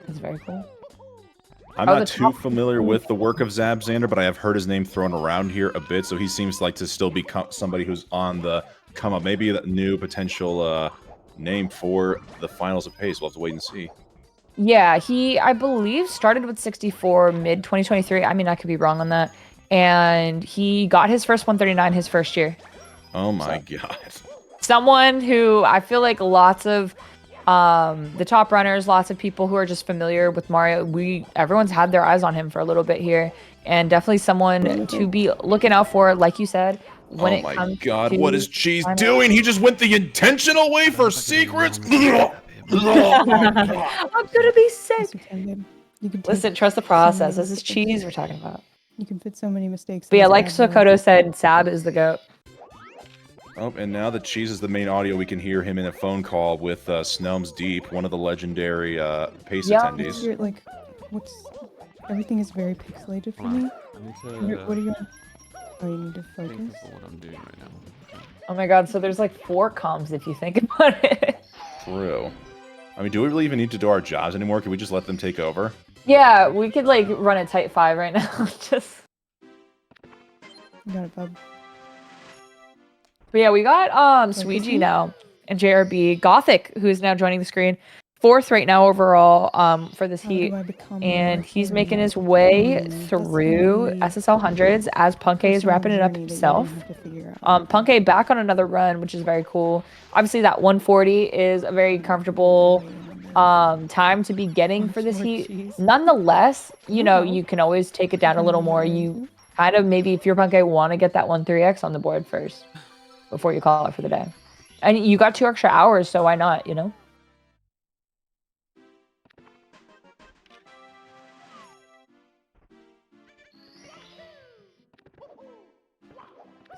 S14: It's very cool.
S12: I'm not too familiar with the work of Zab Xander, but I have heard his name thrown around here a bit, so he seems like to still be somebody who's on the come up. Maybe a new potential name for the finals of Pace. We'll have to wait and see.
S14: Yeah, he, I believe, started with 64 mid-2023. I mean, I could be wrong on that. And he got his first 139 his first year.
S12: Oh my god.
S14: Someone who I feel like lots of The top runners, lots of people who are just familiar with Mario. Everyone's had their eyes on him for a little bit here, and definitely someone to be looking out for, like you said. When
S12: Oh
S14: it
S12: my
S14: comes
S12: god,
S14: to
S12: what is Cheese doing? He just went the intentional way for secrets.
S14: I'm gonna be sick. Listen, trust the process. This is Cheese we're talking about.
S15: You can fit so many mistakes.
S14: But
S15: in
S14: yeah,
S15: this
S14: like
S15: bad boy.
S14: Sokoto said, Sab is the GOAT.
S12: Oh, and now that Cheese is the main audio, we can hear him in a phone call with Snomes Deep, one of the legendary PACE attendees.
S15: You're, like, everything is very pixelated for me. What are you? Oh, you need to focus.
S16: What I'm doing right now.
S14: Oh my god, so there's like 4 comms if you think about it.
S12: True. I mean, do we really even need to do our jobs anymore? Can we just let them take over?
S14: Yeah, we could like run a tight 5 right now. Just.
S15: You got it, bub.
S14: But yeah, we got Sweegie now and JRB. Gothic, who is now joining the screen. 4th right now overall for this heat. And he's making his way through SSL hundreds as Punkay is wrapping it up himself. Punkay back on another run, which is very cool. Obviously that 140 is a very comfortable time to be getting for this heat. Nonetheless, you know, you can always take it down a little more. You kind of maybe if you're Punkay want to get that 1-3x on the board first before you call it for the day. And you got 2 extra hours, so why not, you know?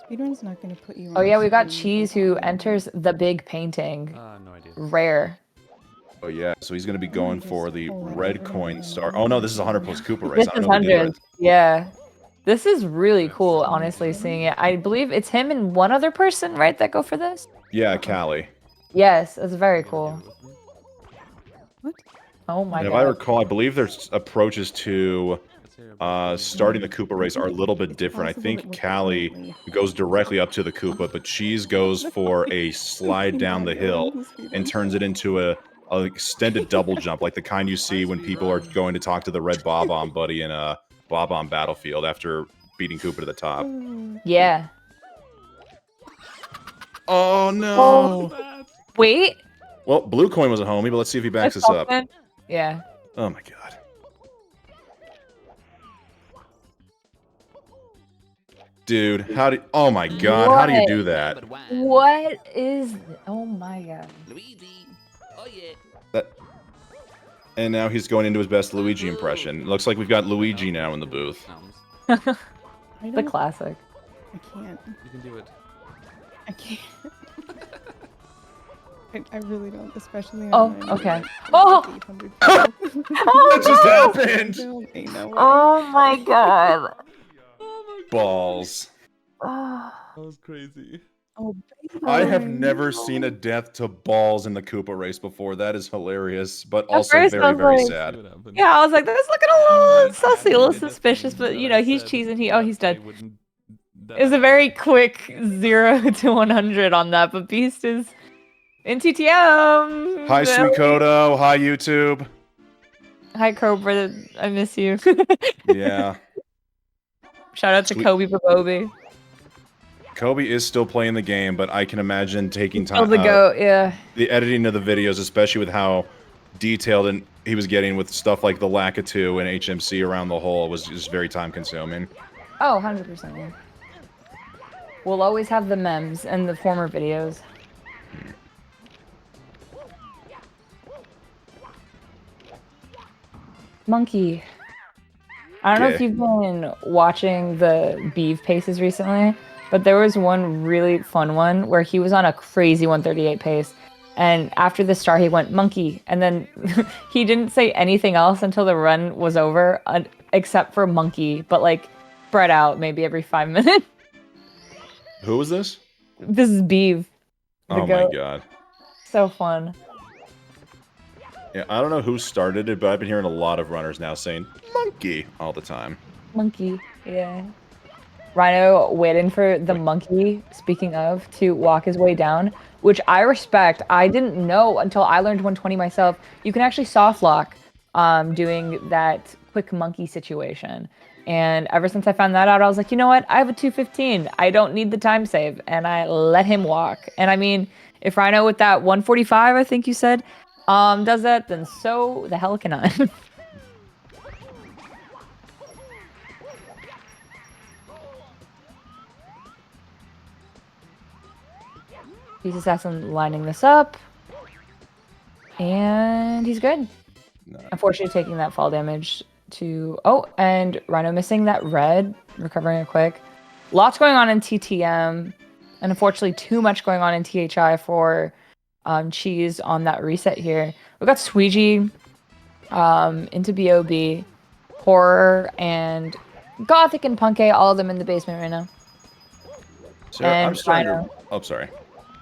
S15: Speedrun's not going to put you on.
S14: Oh yeah, we got Cheese who enters the big painting.
S16: No idea.
S14: Rare.
S12: Oh yeah, so he's going to be going for the red coin star. Oh no, this is a 100 plus Cooper race.
S14: This
S12: I don't
S14: is
S12: know who did
S14: 100.
S12: it.
S14: Yeah. This is really cool, honestly, seeing it. I believe it's him and one other person, right, that go for this?
S12: Yeah, Callie.
S14: Yes, it's very cool.
S15: What?
S14: Oh my
S12: And
S14: god.
S12: if I recall, I believe their approaches to starting the Koopa race are a little bit different. I think Callie goes directly up to the Koopa, but Cheese goes for a slide down the hill and turns it into a extended double jump, like the kind you see when people are going to talk to the red Bob-omb buddy in a Bob-omb Battlefield after beating Koopa to the top.
S14: Yeah.
S12: Oh no!
S14: Oh. Wait.
S12: Well, Blue Coin was a homie, but let's see if he backs us up.
S14: Yeah.
S12: Oh my god. Dude, how do? Oh my god, how do you do that?
S14: What is? Oh my god.
S12: That. And now he's going into his best Luigi impression. It looks like we've got Luigi now in the booth.
S14: The classic.
S15: I can't.
S16: You can do it.
S15: I can't. I really don't, especially.
S14: Oh, okay. Oh!
S12: What just happened?
S14: Oh my god.
S12: Balls.
S16: That was crazy.
S15: Oh,
S12: I have never seen a death to balls in the Koopa race before. That is hilarious, but
S14: At
S12: also
S14: first I
S12: very,
S14: was
S12: very
S14: like-
S12: sad.
S14: Yeah, I was like, that's looking a little sussy, a little suspicious, but you know, he's cheesing. He's dead. It was a very quick 0 to 100 on that, but Beast is in TTM.
S12: Hi, Sweet Kodo. Hi, YouTube.
S14: Hi, Cobra. I miss you.
S12: Yeah.
S14: Shout out to
S12: Sweet-
S14: Kobe Babobi.
S12: Kobe is still playing the game, but I can imagine taking
S14: Still
S12: time.
S14: the GOAT, yeah.
S12: The editing of the videos, especially with how detailed and he was getting with stuff like the Lakitu and HMC around the hole, was just very time consuming.
S14: Oh, 100%. Yeah. We'll always have the memes and the former videos. Monkey. I don't know if
S12: Okay.
S14: you've been watching the Beeve paces recently, but there was one really fun one where he was on a crazy 138 pace. And after the start, he went monkey. And then he didn't say anything else until the run was over, except for monkey, but like spread out maybe every 5 minutes.
S12: Who was this?
S14: This is Beeve. the
S12: Oh my
S14: goat.
S12: god.
S14: So fun.
S12: Yeah, I don't know who started it, but I've been hearing a lot of runners now saying monkey all the time.
S14: Monkey, yeah. Rhino waiting for the monkey, speaking of, to walk his way down, which I respect. I didn't know until I learned 120 myself. You can actually soft lock doing that quick monkey situation. And ever since I found that out, I was like, you know what? I have a 215. I don't need the time save. And I let him walk. And I mean, if Rhino with that 145, I think you said, does that, then so the hell can I. Beast Assassin lining this up. And he's good.
S12: No.
S14: Unfortunately, taking that fall damage to... Oh, and Rhino missing that red. Recovering it quick. Lots going on in TTM. And unfortunately, too much going on in THI for Cheese on that reset here. We've got Squeegee into BOB. Horror and Gothic and Punkay, all of them in the basement right now.
S12: Sarah,
S14: and
S12: I'm starting
S14: Rhino.
S12: to... Oh, sorry.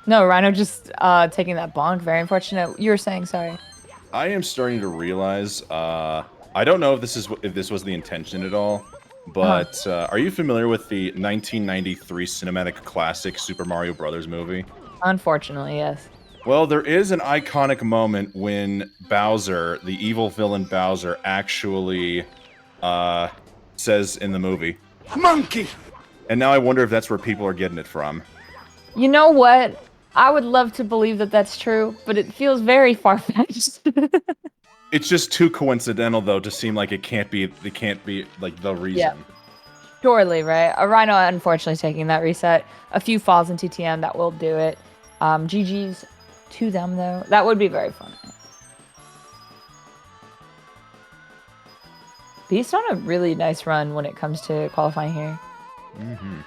S14: No, Rhino just taking that bonk. Very unfortunate. You were saying, sorry.
S12: I am starting to realize, I don't know if this was the intention at all, but are you familiar with the 1993 cinematic classic Super Mario Brothers movie?
S14: Unfortunately, yes.
S12: Well, there is an iconic moment when Bowser, the evil villain Bowser, actually says in the movie, "Monkey!" And now I wonder if that's where people are getting it from.
S14: You know what? I would love to believe that that's true, but it feels very far-fetched.
S12: It's just too coincidental, though, to seem like it can't be like the reason.
S14: Yeah. Surely, right? A Rhino, unfortunately, taking that reset. A few falls in TTM, that will do it. GG's to them, though. That would be very fun. Beast on a really nice run when it comes to qualifying here.
S12: Mm-hmm.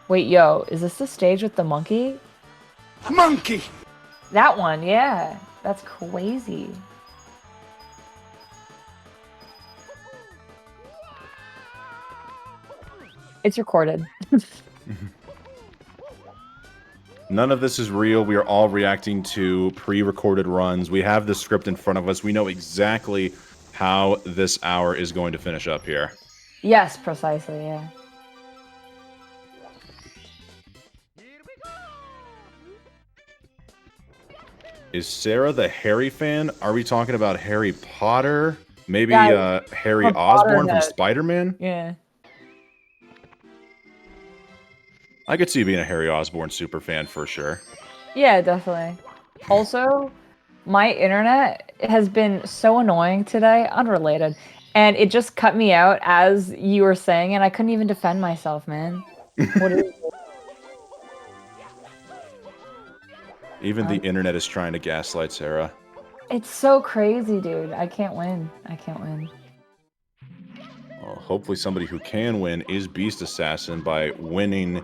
S14: Wait, yo, is this the stage with the monkey?
S17: Monkey!
S14: That one, yeah. That's crazy. It's recorded.
S12: None of this is real. We are all reacting to pre-recorded runs. We have the script in front of us. We know exactly how this hour is going to finish up here.
S14: Yes, precisely, yeah.
S12: Is Sarah the Harry fan? Are we talking about Harry Potter? Maybe
S14: Yeah,
S12: Harry
S14: from
S12: Osborn from
S14: Potterhead.
S12: Spider-Man?
S14: Yeah.
S12: I could see you being a Harry Osborn super fan for sure.
S14: Yeah, definitely. Also, my internet has been so annoying today, unrelated. And it just cut me out as you were saying, and I couldn't even defend myself, man. What is it?
S12: Even the internet is trying to gaslight Sarah.
S14: It's so crazy, dude. I can't win. I can't win.
S12: Well, hopefully somebody who can win is Beast Assassin by winning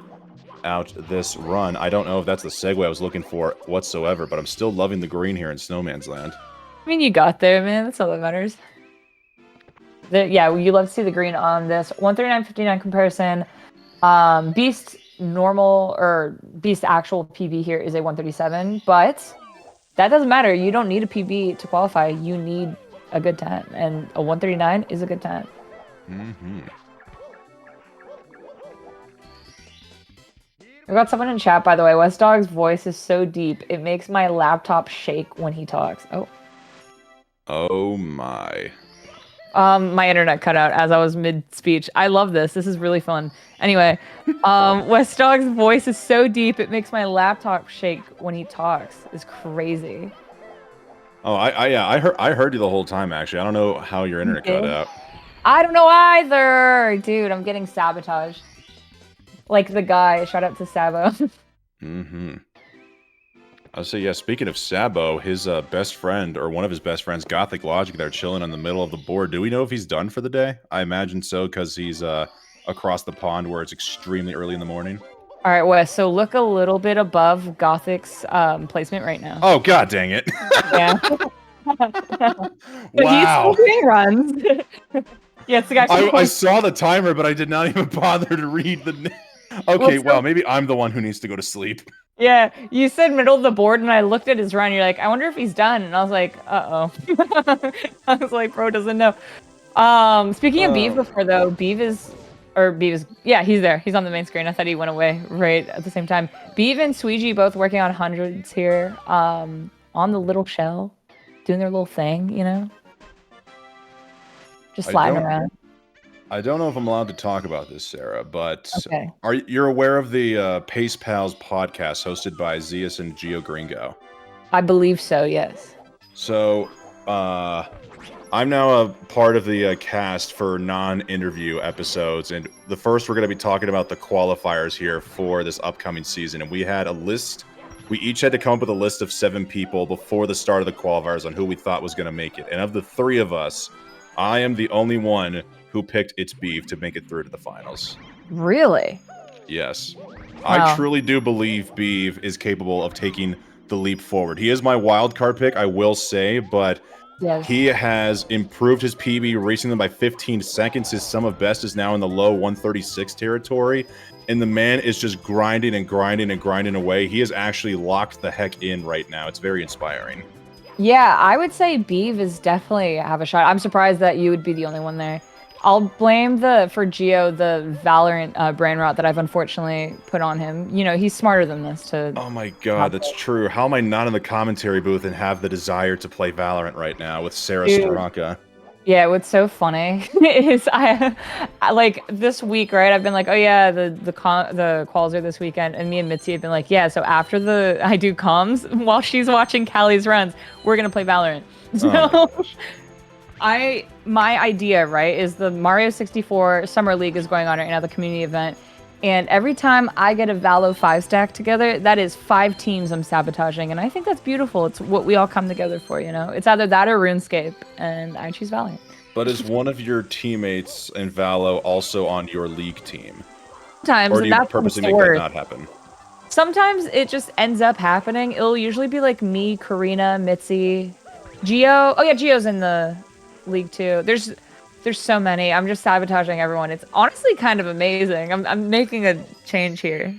S12: out this run. I don't know if that's the segue I was looking for whatsoever, but I'm still loving the green here in Snowman's Land.
S14: I mean, you got there, man. That's all that matters. Yeah, you love to see the green on this 139.59 comparison. Beast normal or Beast actual PB here is a 137, but that doesn't matter. You don't need a PB to qualify. You need a good 10, and a 139 is a good 10.
S12: Mm-hmm.
S14: We got someone in chat, by the way. West Dog's voice is so deep, it makes my laptop shake when he talks. Oh.
S12: Oh my.
S14: My internet cut out as I was mid-speech. I love this. This is really fun. Anyway, West Dog's voice is so deep, it makes my laptop shake when he talks. It's crazy.
S12: Oh, I heard you the whole time, actually. I don't know how your internet cut out.
S14: I don't know either! Dude, I'm getting sabotaged. Like the guy. Shout out to Sabo.
S12: Mm-hmm. I'll say, yeah, speaking of Sabo, his best friend, or one of his best friends, Gothic Logic, they're chilling on the middle of the board. Do we know if he's done for the day? I imagine so, because he's across the pond where it's extremely early in the morning.
S14: All right, Wes, so look a little bit above Gothic's placement right now.
S12: Oh, god dang it.
S14: Yeah.
S12: Wow.
S14: He's still doing runs. Yeah, it's the guy from
S12: I saw the timer, but I did not even bother to read the... Okay, well, maybe I'm the one who needs to go to sleep.
S14: Yeah, you said middle of the board, and I looked at his run. You're like, I wonder if he's done. And I was like, uh-oh. I was like, bro doesn't know. Speaking of Beeve before, though, yeah, he's there. He's on the main screen. I thought he went away right at the same time. Beeve and Sweegie both working on hundreds here, on the little shell, doing their little thing, you know? Just sliding around.
S12: I don't know if I'm allowed to talk about this, Sarah, but
S14: Okay.
S12: you're aware of the Pace Pals podcast hosted by Zeus and Gio Gringo?
S14: I believe so, yes.
S12: So, I'm now a part of the cast for non-interview episodes, and the first we're going to be talking about the qualifiers here for this upcoming season, and we had a list. We each had to come up with a list of 7 people before the start of the qualifiers on who we thought was going to make it. And of the 3 of us, I am the only one who picked It's Beef to make it through to the finals.
S14: Really?
S12: Yes.
S14: Wow.
S12: I truly do believe Beef is capable of taking the leap forward. He is my wild card pick, I will say, but
S14: Yes.
S12: he has improved his PB, racing them by 15 seconds. His sum of best is now in the low 136 territory, and the man is just grinding and grinding and grinding away. He has actually locked the heck in right now. It's very inspiring.
S14: Yeah, I would say Beeve is definitely have a shot. I'm surprised that you would be the only one there. I'll blame for Geo the Valorant brain rot that I've unfortunately put on him. You know, he's smarter than this to...
S12: Oh my god, that's true. How am I not in the commentary booth and have the desire to play Valorant right now with Sarah
S14: Dude.
S12: Staranka?
S14: Yeah, what's so funny is I like this week, right? I've been like, oh yeah, the quals are this weekend, and me and Mitzi have been like, yeah. So after I do comms while she's watching Callie's runs, we're gonna play Valorant. So my idea, right, is the Mario 64 Summer League is going on right now, the community event, and every time I get a Valo 5 stack together, that is 5 teams I'm sabotaging, and I think that's beautiful. It's what we all come together for, you know? It's either that or RuneScape, and I choose Valiant.
S12: But is one of your teammates in Valo also on your league team?
S14: Sometimes,
S12: Or do
S14: and
S12: you
S14: that's
S12: purposely
S14: the
S12: make that
S14: worst.
S12: not happen?
S14: Sometimes it just ends up happening. It'll usually be like me, Karina, Mitzi, Geo. Oh yeah, Geo's in the league too. There's so many. I'm just sabotaging everyone. It's honestly kind of amazing. I'm making a change here.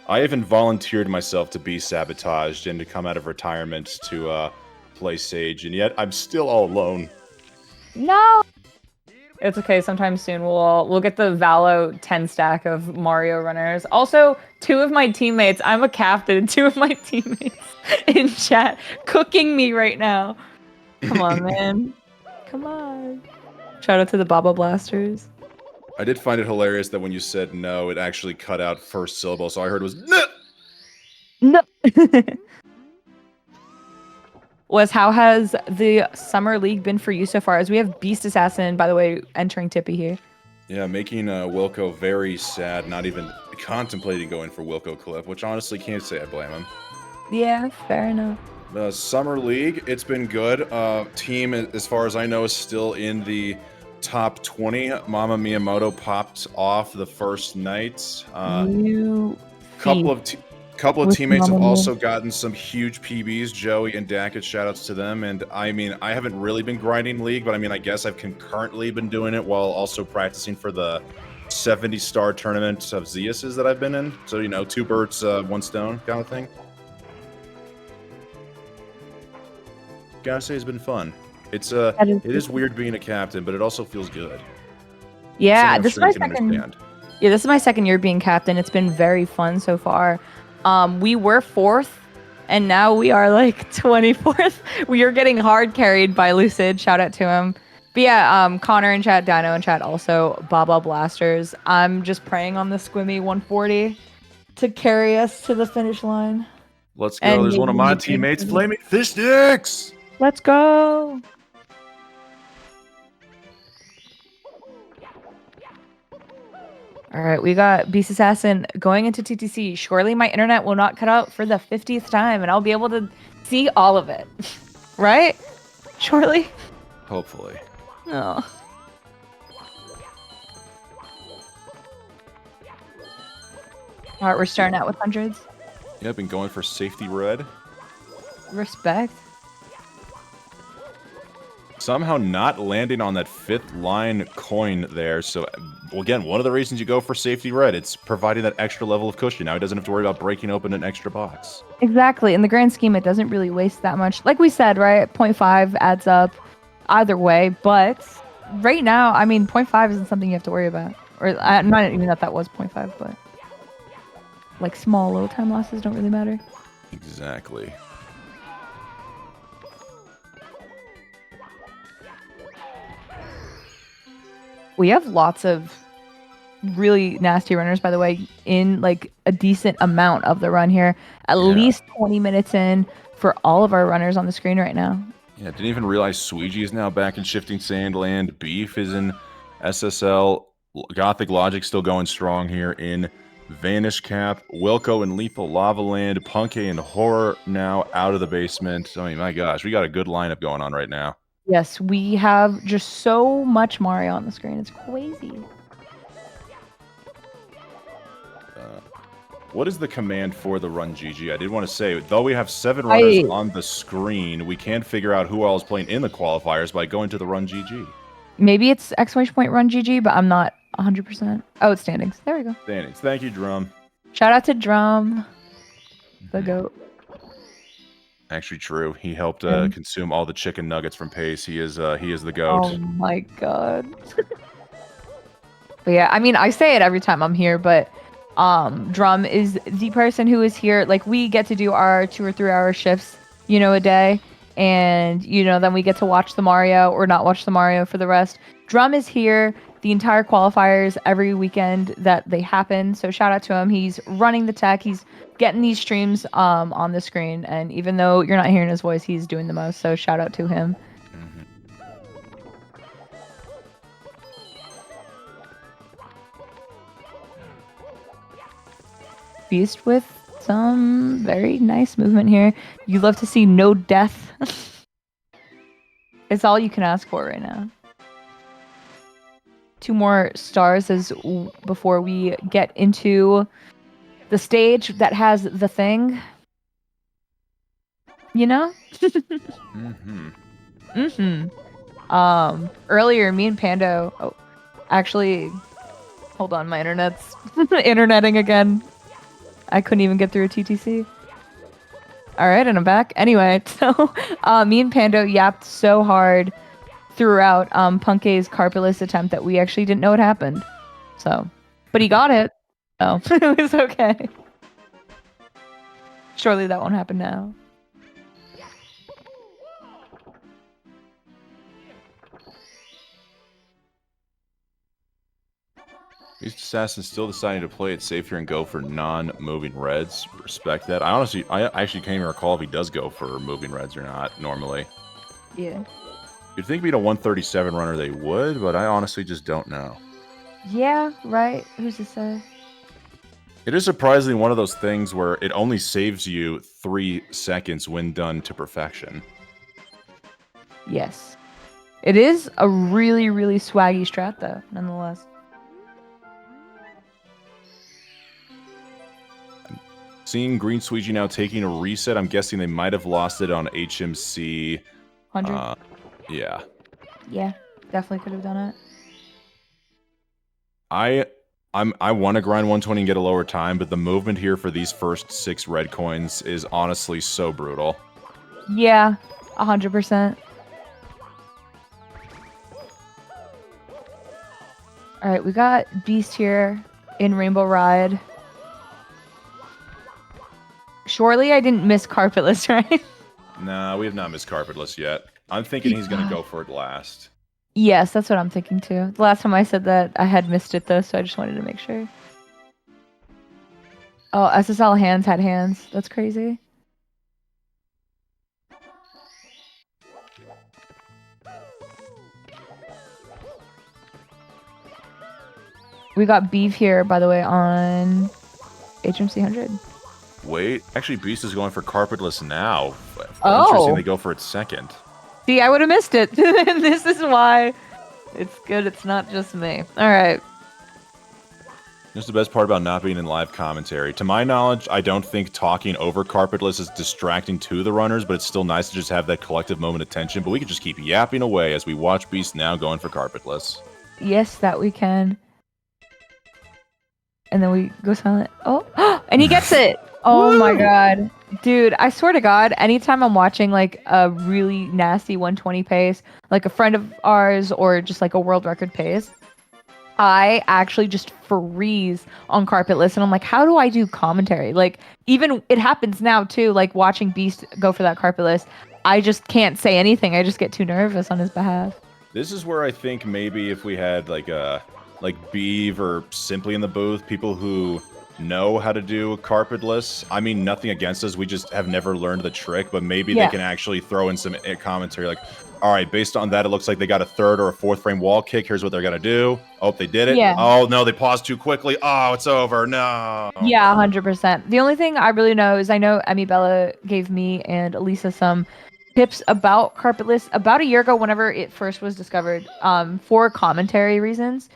S12: I haven't volunteered myself to be sabotaged and to come out of retirement to play Sage, and yet I'm still all alone.
S14: No. It's okay. Sometime soon we'll get the Valo 10 stack of Mario runners. Also, 2 of my teammates. I'm a captain. 2 of my teammates in chat cooking me right now. Come on, man. Come on. Shout out to the Baba Blasters.
S12: I did find it hilarious that when you said no, it actually cut out first syllable, so I heard it was no.
S14: No. Wes, how has the Summer League been for you so far? As we have Beast Assassin, by the way, entering Tippy here.
S12: Yeah, making Wilco very sad, not even contemplating going for Wilco Clip, which honestly can't say I blame him.
S14: Yeah, fair enough.
S12: The Summer League, it's been good. Team, as far as I know, is still in the top 20. Mama Miyamoto popped off the first night. Couple of teammates have also gotten some huge PBs, Joey and Dackett, shoutouts to them. And I mean, I haven't really been grinding League, but I mean, I guess I've concurrently been doing it while also practicing for the 70-star tournament of Zeus's that I've been in. So, you know, 2 birds, 1 stone kind of thing. Gotta say, it's been fun. It is weird being a captain, but it also feels good.
S14: Yeah,
S12: Something
S14: this is
S12: I'm
S14: my
S12: sure you can
S14: second.
S12: understand.
S14: Yeah, this is my second year being captain. It's been very fun so far. We were 4th, and now we are like 24th. We are getting hard carried by Lucid. Shout out to him. But yeah, Connor in chat, Dino in chat, also Baba Blasters. I'm just praying on the Squimmy 140 to carry us to the finish line.
S12: Let's go. There's one of my teammates, Flaming Fistix!
S14: Let's go. All right, we got Beast Assassin going into TTC. Surely my internet will not cut out for the 50th time, and I'll be able to see all of it. Right? Surely?
S12: Hopefully.
S14: Oh. All right, we're starting out with hundreds.
S12: Yeah, I've been going for safety red.
S14: Respect.
S12: Somehow not landing on that 5th line coin there. So, again, one of the reasons you go for safety red, it's providing that extra level of cushion. Now he doesn't have to worry about breaking open an extra box.
S14: Exactly. In the grand scheme, it doesn't really waste that much. Like we said, right? 0.5 adds up either way. But right now, I mean, 0.5 isn't something you have to worry about. Or not even that was 0.5, but like small low time losses don't really matter.
S12: Exactly.
S14: We have lots of really nasty runners, by the way, in like a decent amount of the run here. At least 20 minutes in for all of our runners on the screen right now.
S12: Yeah, didn't even realize Suigi is now back in Shifting Sandland. Beef is in SSL. Gothic Logic still going strong here in Vanish Cap. Wilco and Lethal Lava Land. Punky and Horror now out of the basement. I mean, my gosh, we got a good lineup going on right now.
S14: Yes, we have just so much Mario on the screen. It's crazy.
S12: What is the command for the Run GG? I did want to say, though we have 7 runners on the screen, we can figure out who all is playing in the qualifiers by going to the Run GG.
S14: Maybe it's !point run GG, but I'm not 100%. Oh, it's standings. There we go.
S12: Standings. Thank you, Drum.
S14: Shout out to Drum, the GOAT.
S12: Actually, true. He helped consume all the chicken nuggets from Pace. He is the GOAT.
S14: Oh my god. But yeah, I mean, I say it every time I'm here, but Drum is the person who is here. Like, we get to do our 2 or 3 hour shifts, you know, a day. And, you know, then we get to watch the Mario or not watch the Mario for the rest. Drum is here the entire qualifiers every weekend that they happen. So shout out to him. He's running the tech. He's getting these streams on the screen. And even though you're not hearing his voice, he's doing the most. So shout out to him. Beast with some very nice movement here. You love to see no death. It's all you can ask for right now. 2 more stars before we get into the stage that has the thing. You know? Earlier, me and Pando. Oh, actually, hold on. My internet's interneting again. I couldn't even get through a TTC. All right, and I'm back. Anyway, so me and Pando yapped so hard throughout Punkay's carpetless attempt that we actually didn't know what happened. So, but he got it. So it was okay. Surely that won't happen now.
S12: Beast Assassin still deciding to play it safe here and go for non-moving reds. Respect that. I actually can't even recall if he does go for moving reds or not normally.
S14: Yeah.
S12: You'd think being a 137 runner they would, but I honestly just don't know.
S14: Yeah, right. Who's to say?
S12: It is surprisingly one of those things where it only saves you 3 seconds when done to perfection.
S14: Yes. It is a really, really swaggy strat, though, nonetheless.
S12: Seeing Green Suigi now taking a reset, I'm guessing they might have lost it on HMC
S14: 100.
S12: Yeah.
S14: Yeah, definitely could have done it.
S12: I want to grind 120 and get a lower time, but the movement here for these first 6 red coins is honestly so brutal.
S14: Yeah, 100%. All right, we got Beast here in Rainbow Ride. Surely I didn't miss Carpetless, right?
S12: Nah, we have not missed Carpetless yet. I'm thinking he's going to go for it last.
S14: Yes, that's what I'm thinking too. The last time I said that, I had missed it though, so I just wanted to make sure. Oh, SSL hands had hands. That's crazy. We got Beef here, by the way, on HMC 100.
S12: Wait, actually, Beast is going for Carpetless now.
S14: Oh.
S12: Interesting, they go for it second.
S14: See, I would have missed it. This is why it's good it's not just me. All right.
S12: Here's the best part about not being in live commentary. To my knowledge, I don't think talking over Carpetless is distracting to the runners, but it's still nice to just have that collective moment of tension. But we can just keep yapping away as we watch Beast now going for Carpetless.
S14: Yes, that we can. And then we go silent. Oh, and he gets it. Oh
S12: Woo!
S14: My god. Dude, I swear to God, anytime I'm watching like a really nasty 120 pace, like a friend of ours or just like a world record pace, I actually just freeze on Carpetless and I'm like, how do I do commentary? Like, even it happens now too, like watching Beast go for that Carpetless, I just can't say anything. I just get too nervous on his behalf.
S12: This is where I think maybe if we had like like Beeve or Simply in the booth, people who know how to do carpetless. I mean, nothing against us. We just have never learned the trick, but maybe they can actually throw in some commentary like, all right, based on that, it looks like they got a 3rd or a 4th frame wall kick. Here's what they're going to do. Oh, they did it.
S14: Yeah.
S12: Oh, no, they paused too quickly. Oh, it's over. No.
S14: Yeah, 100%. The only thing I really know is I know Emmy Bella gave me and Elisa some tips about carpetless about a year ago whenever it first was discovered for commentary reasons.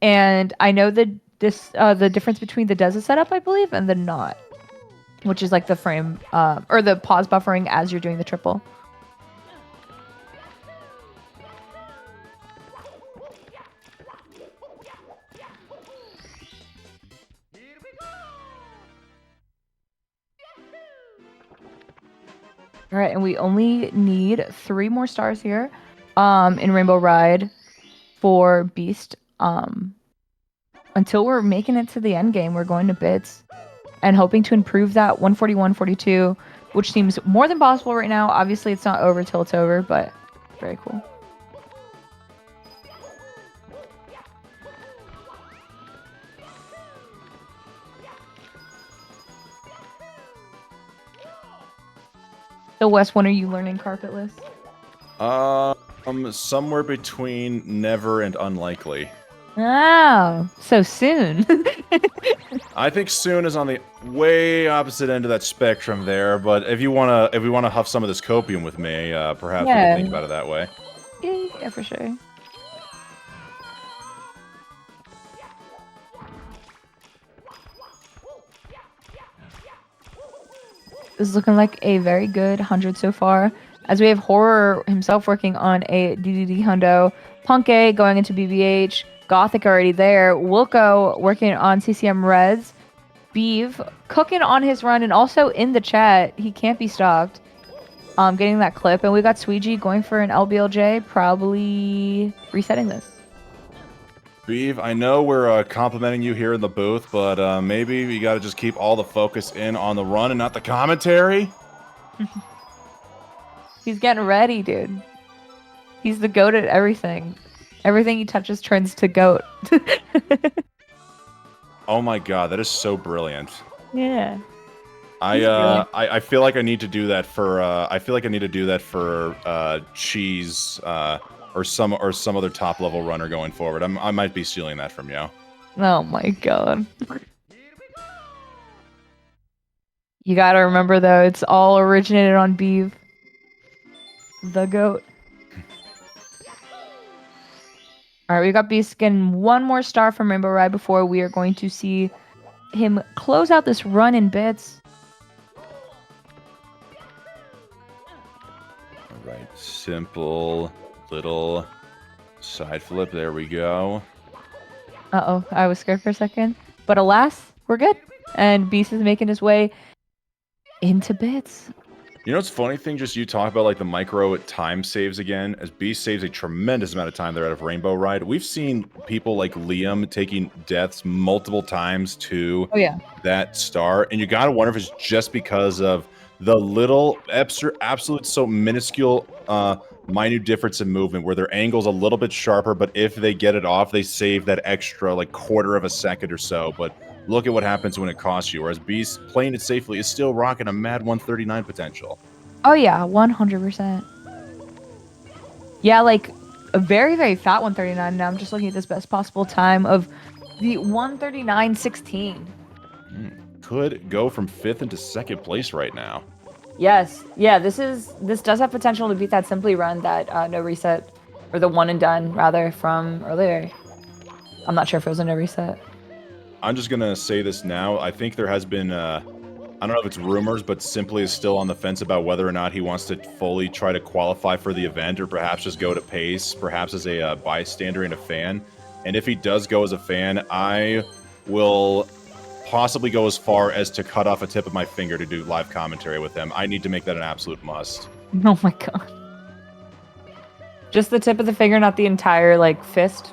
S14: And I know the difference between the DESA setup, I believe, and the not, which is like the frame or the pause buffering as you're doing the triple. All right, and we only need 3 more stars here in Rainbow Ride for Beast. Until we're making it to the end game, we're going to bits and hoping to improve that 141-42, which seems more than possible right now. Obviously, it's not over till it's over, but very cool. So, Wes, when are you learning carpetless?
S12: Somewhere between never and unlikely.
S14: Oh, so soon.
S12: I think soon is on the way opposite end of that spectrum there, but if you wanna huff some of this copium with me, perhaps we can think about it that way.
S14: Yeah, for sure. This is looking like a very good 100 so far, as we have Horror himself working on a DDD hundo, Punkay going into BBH, Gothic already there, Wilco working on CCM Reds, Beeve cooking on his run, and also in the chat, he can't be stopped. Getting that clip, and we got Sweegie going for an LBLJ, probably resetting this.
S12: Beeve, I know we're complimenting you here in the booth, but maybe we gotta just keep all the focus in on the run and not the commentary.
S14: He's getting ready, dude. He's the goat at everything. Everything he touches turns to goat.
S12: Oh my god, that is so brilliant.
S14: Yeah.
S12: I feel like I need to do that for Cheese or some other top level runner going forward. I might be stealing that from you.
S14: Oh my god. You gotta remember though, it's all originated on Beeve. The goat. Alright, we got Beast getting 1 more star from Rainbow Ride before we are going to see him close out this run in bits.
S12: Alright, simple little side flip. There we go.
S14: Uh-oh, I was scared for a second. But alas, we're good. And Beast is making his way into bits.
S12: You know what's funny thing, just you talk about like the micro time saves again, as Beast saves a tremendous amount of time there out of Rainbow Ride. We've seen people like Liam taking deaths multiple times to that star, and you gotta wonder if it's just because of the little absolute so minuscule minute difference in movement where their angle's a little bit sharper, but if they get it off, they save that extra like quarter of a second or so. But look at what happens when it costs you, whereas Beast playing it safely is still rocking a mad 139 potential.
S14: Oh yeah, 100%. Yeah, like a very, very fat 139. Now I'm just looking at this best possible time of the 139.16.
S12: Could go from 5th into 2nd place right now.
S14: Yes. Yeah, this does have potential to beat that Simply run that no reset, or the one and done rather, from earlier. I'm not sure if it was a no reset.
S12: I'm just gonna say this now. I think there has been, I don't know if it's rumors, but Simply is still on the fence about whether or not he wants to fully try to qualify for the event, or perhaps just go to Pace, perhaps as a bystander and a fan. And if he does go as a fan, I will possibly go as far as to cut off a tip of my finger to do live commentary with him. I need to make that an absolute must.
S14: Oh my god. Just the tip of the finger, not the entire, like, fist?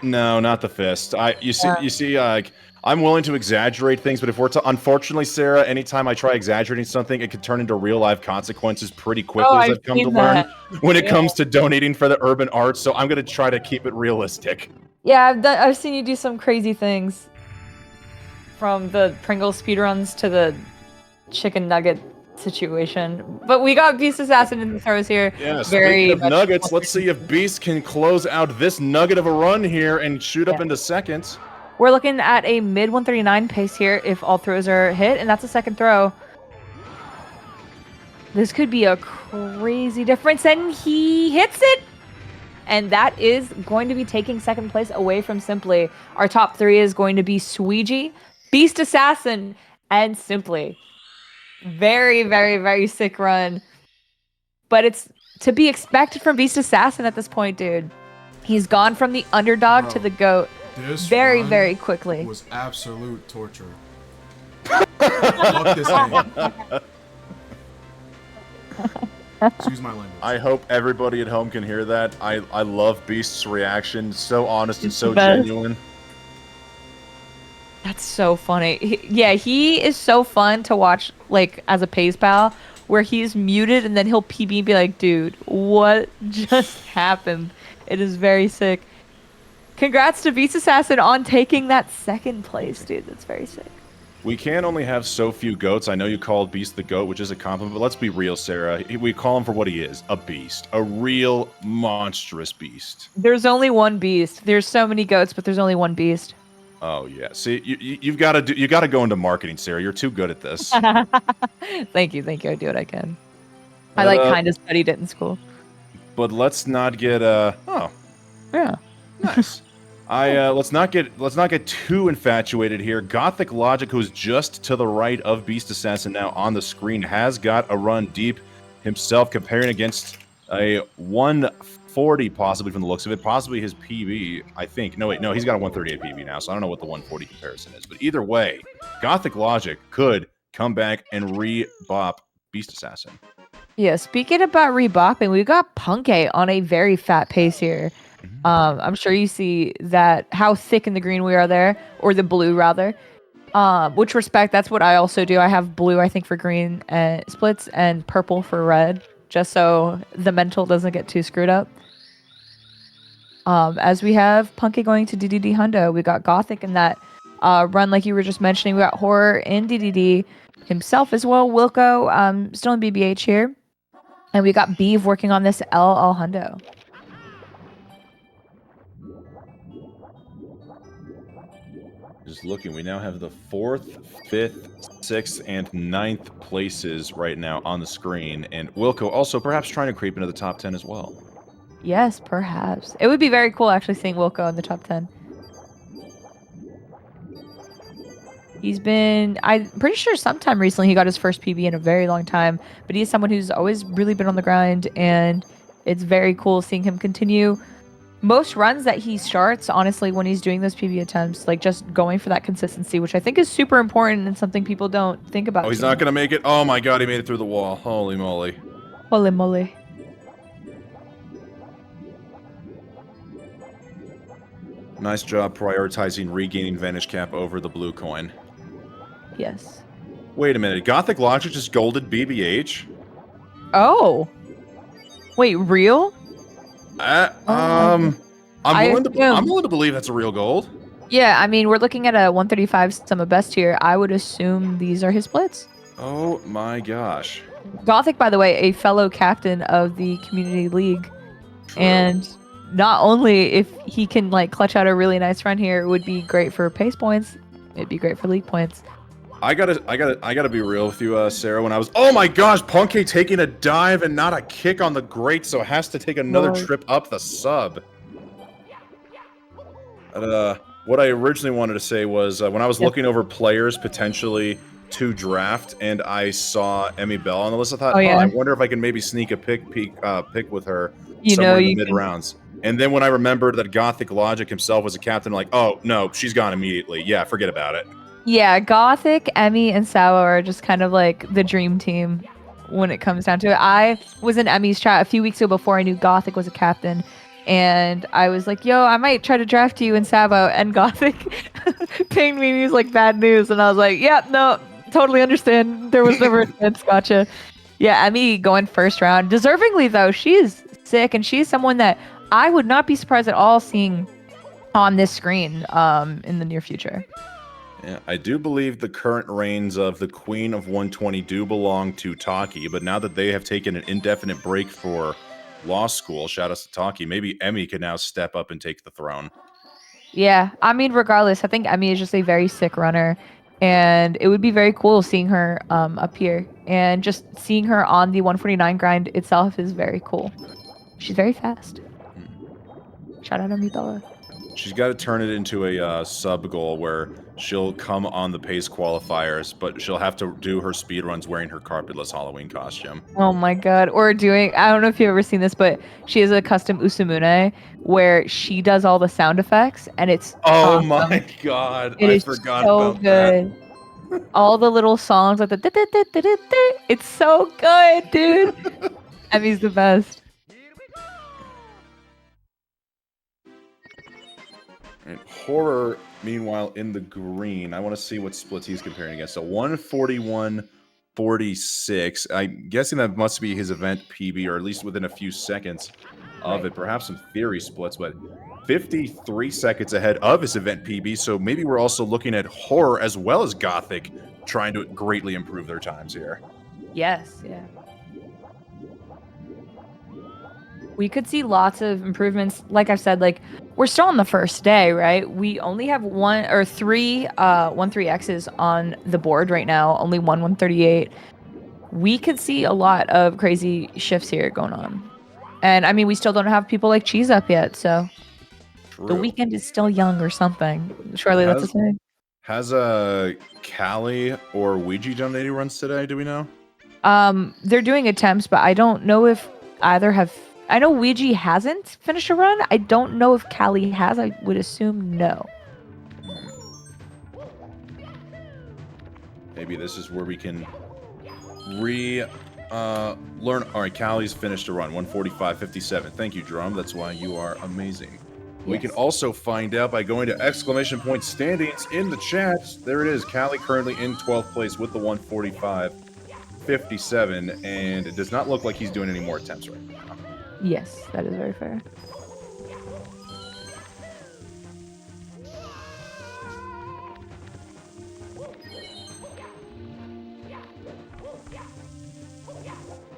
S12: No, not the fist. You see, I'm willing to exaggerate things, but if we're unfortunately, Sarah, anytime I try exaggerating something, it could turn into real life consequences pretty quickly, as I've come to learn when it comes to donating for the urban arts. So I'm gonna try to keep it realistic.
S14: Yeah, I've seen you do some crazy things. From the Pringle speedruns to the chicken nugget situation. But we got Beast Assassin in the throws here.
S12: Yeah,
S14: Very
S12: speaking of
S14: much
S12: nuggets, let's see if Beast can close out this nugget of a run here and shoot up into second.
S14: We're looking at a mid 139 pace here if all throws are hit, and that's a second throw. This could be a crazy difference, and he hits it! And that is going to be taking second place away from Simply. Our top three is going to be Sweegie, Beast Assassin, and Simply. Very, very, very sick run. But it's to be expected from Beast Assassin at this point, dude. He's gone from the underdog to the GOAT very, very quickly.
S17: Was absolute torture. Fuck this game. Excuse my language.
S12: I hope everybody at home can hear that. I love Beast's reaction. So honest and so
S14: Best.
S12: genuine.
S14: That's so funny. He is so fun to watch, like, as a Pace Pal, where he's muted and then he'll PB and be like, dude, what just happened? It is very sick. Congrats to Beast Assassin on taking that second place, dude. That's very sick.
S12: We can only have so few goats. I know you called Beast the goat, which is a compliment, but let's be real, Sarah. We call him for what he is, a beast. A real monstrous beast.
S14: There's only one beast. There's so many goats, but there's only one beast.
S12: Oh yeah. See, you got to go into marketing, Sarah. You're too good at this.
S14: Thank you. I do what I can. I kind of studied it in school.
S12: But let's not get oh.
S14: Yeah.
S12: Nice. Let's not get too infatuated here. Gothic Logic, who's just to the right of Beast Assassin now on the screen, has got a run deep himself, comparing against a 140 possibly from the looks of it, possibly his PB, I think. No, wait, no, he's got a 138 PB now, so I don't know what the 140 comparison is. But either way, Gothic Logic could come back and re-bop Beast Assassin.
S14: Yeah, speaking about rebopping, we got Punke on a very fat pace here. I'm sure you see that how thick in the green we are there, or the blue rather. Which respect, that's what I also do. I have blue, I think, for green splits and purple for red, just so the mental doesn't get too screwed up. As we have Punke going to DDD Hundo, we got Gothic in that run like you were just mentioning. We got Horror in DDD himself as well. Wilco still in BBH here. And we got Beeve working on this LL Hundo.
S12: Just looking, we now have the 4th, 5th, 6th, and 9th places right now on the screen. And Wilco also perhaps trying to creep into the top 10 as well.
S14: Yes, perhaps. It would be very cool actually seeing Wilco in the top 10. He's been, I'm pretty sure sometime recently he got his first PB in a very long time, but he is someone who's always really been on the grind, and it's very cool seeing him continue. Most runs that he starts, honestly, when he's doing those PB attempts, like just going for that consistency, which I think is super important and something people don't think about.
S12: Oh, he's not going to make it? Oh my god, he made it through the wall. Holy moly.
S14: Holy moly.
S12: Nice job prioritizing regaining Vanish Cap over the blue coin.
S14: Yes.
S12: Wait a minute, Gothic Logic just golded BBH?
S14: Oh. Wait, real?
S12: I'm willing to believe that's a real gold.
S14: Yeah, I mean, we're looking at a 135 Summer Best here. I would assume these are his splits.
S12: Oh my gosh.
S14: Gothic, by the way, a fellow captain of the Community League.
S12: True. And
S14: not only if he can like clutch out a really nice run here, it would be great for pace points. It'd be great for league points.
S12: I gotta be real with you, Sarah. When I was, oh my gosh, Punke taking a dive and not a kick on the grate, so has to take another trip up the sub. What I originally wanted to say was when I was looking over players potentially to draft, and I saw Emmy Bell on the list, I thought, I wonder if I can maybe sneak a pick with her somewhere in the mid rounds. And then when I remembered that Gothic Logic himself was a captain, I'm like, oh no, she's gone immediately. Yeah, forget about it.
S14: Yeah, Gothic, Emmy, and Sawa are just kind of like the dream team when it comes down to it. I was in Emmy's chat a few weeks ago before I knew Gothic was a captain, and I was like, yo, I might try to draft you in Savo, and Gothic pinged me and he was like, bad news, and I was like, yep, no, totally understand. There was never a chance, gotcha. Yeah, Emmy going first round. Deservingly, though, she is sick, and she's someone that I would not be surprised at all seeing on this screen in the near future.
S12: Yeah, I do believe the current reigns of the Queen of 120 do belong to Taki, but now that they have taken an indefinite break for law school, shout out to Taki, maybe Emmy can now step up and take the throne.
S14: Yeah, I mean, regardless, I think Emmy is just a very sick runner, and it would be very cool seeing her up here, and just seeing her on the 149 grind itself is very cool. She's very fast. Shout out to me, Bella.
S12: She's got to turn it into a sub goal where she'll come on the pace qualifiers, but she'll have to do her speed runs wearing her carpetless Halloween costume.
S14: Oh my god. Or doing, I don't know if you've ever seen this, but she has a custom Usamune where she does all the sound effects and it's
S12: Oh
S14: awesome.
S12: my god,
S14: It
S12: I
S14: is
S12: forgot
S14: so
S12: about
S14: good. All the little songs like the it's so good, dude. Emmy's the best.
S12: And Horror, meanwhile, in the green. I want to see what splits he's comparing against. So 141.46. I'm guessing that must be his event PB, or at least within a few seconds of it. Perhaps some theory splits, but 53 seconds ahead of his event PB. So maybe we're also looking at Horror as well as Gothic trying to greatly improve their times here.
S14: Yes, yeah. We could see lots of improvements. Like I've said, like we're still on the first day, right? We only have three 1-3Xs on the board right now, only one 138. We could see a lot of crazy shifts here going on. And I mean, we still don't have people like Cheese up yet, so the weekend is still young or something. Surely that's a thing.
S12: Has Callie or Ouija done any runs today? Do we know?
S14: They're doing attempts, but I don't know if either have. I know Ouija hasn't finished a run. I don't know if Callie has. I would assume no.
S12: Maybe this is where we can learn. All right, Callie's finished a run, 145.57. Thank you, Drum. That's why you are amazing. We can also find out by going to exclamation point standings in the chat. There it is. Callie currently in 12th place with the 145.57, and it does not look like he's doing any more attempts right now.
S14: Yes, that is very fair.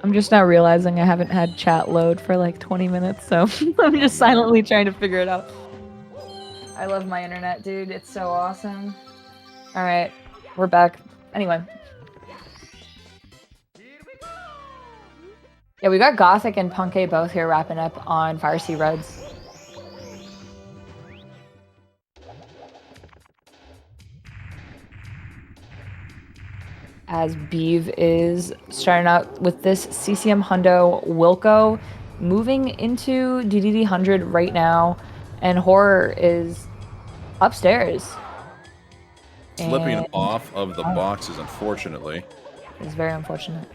S14: I'm just now realizing I haven't had chat load for like 20 minutes, so I'm just silently trying to figure it out. I love my internet, dude. It's so awesome. All right, we're back. Anyway. Yeah, we got Gothic and Punkay both here wrapping up on Fire Sea Reds. As Beeve is starting out with this CCM Hundo Wilco, moving into DDD 100 right now, and Horror is upstairs.
S12: Slipping off of the boxes, unfortunately.
S14: It's very unfortunate.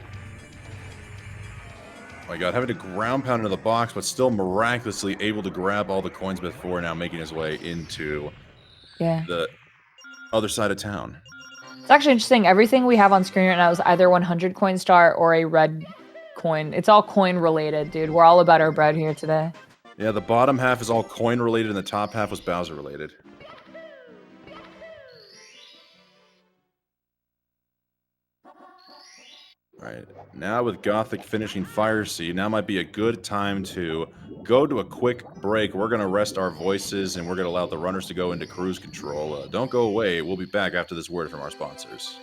S12: Oh my god, having to ground pound into the box, but still miraculously able to grab all the coins before now making his way into the other side of town.
S14: It's actually interesting. Everything we have on screen right now is either 100 coin star or a red coin. It's all coin related, dude. We're all about our bread here today.
S12: Yeah, the bottom half is all coin related and the top half was Bowser related. Alright, now with Gothic finishing Fire Sea, now might be a good time to go to a quick break. We're going to rest our voices and we're going to allow the runners to go into cruise control. Don't go away. We'll be back after this word from our sponsors.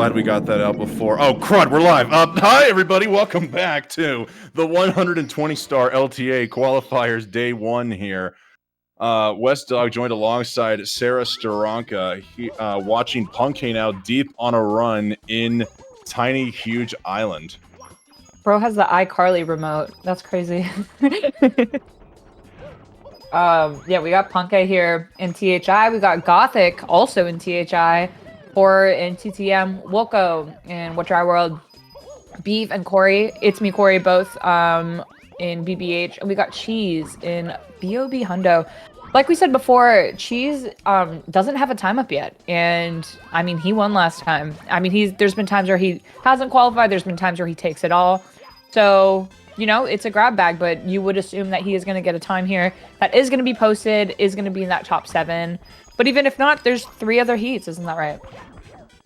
S12: glad we got that out before. Oh, crud, we're live. Hi, everybody. Welcome back to the 120-star LTA qualifiers day 1 here. West Dog joined alongside Sarah Staronka, watching Punkay now deep on a run in Tiny Huge Island.
S14: Bro has the iCarly remote. That's crazy. Yeah, we got Punkay here in THI. We got Gothic also in THI. Horror in TTM. Wilco in What Dry World. Beef and Corey. It's me, Corey, both in BBH. And we got Cheese in BOB Hundo. Like we said before, Cheese doesn't have a time up yet. And I mean, he won last time. I mean, there's been times where he hasn't qualified. There's been times where he takes it all. So, you know, it's a grab bag, but you would assume that he is going to get a time here that is going to be posted, is going to be in that top 7. But even if not, there's 3 other heats. Isn't that right?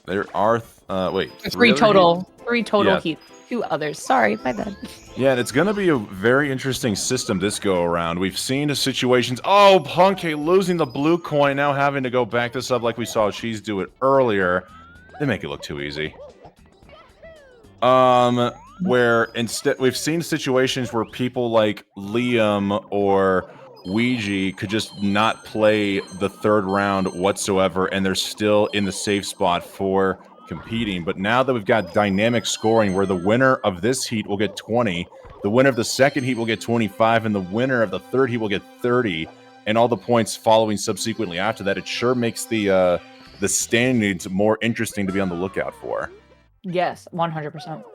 S12: There are, wait.
S14: 3 total.
S12: Heats?
S14: 3 total
S12: Yeah.
S14: heats. 2 others. Sorry, my bad.
S12: Yeah, and it's going to be a very interesting system this go around. We've seen the situations. Oh, Punkay losing the blue coin, now having to go back this up like we saw Cheese do it earlier. They make it look too easy. Where instead we've seen situations where people like Liam or Ouija could just not play the 3rd round whatsoever, and they're still in the safe spot for competing. But now that we've got dynamic scoring where the winner of this heat will get 20, the winner of the 2nd heat will get 25, and the winner of the 3rd heat will get 30, and all the points following subsequently after that, it sure makes the standings more interesting to be on the lookout for.
S14: Yes, 100%.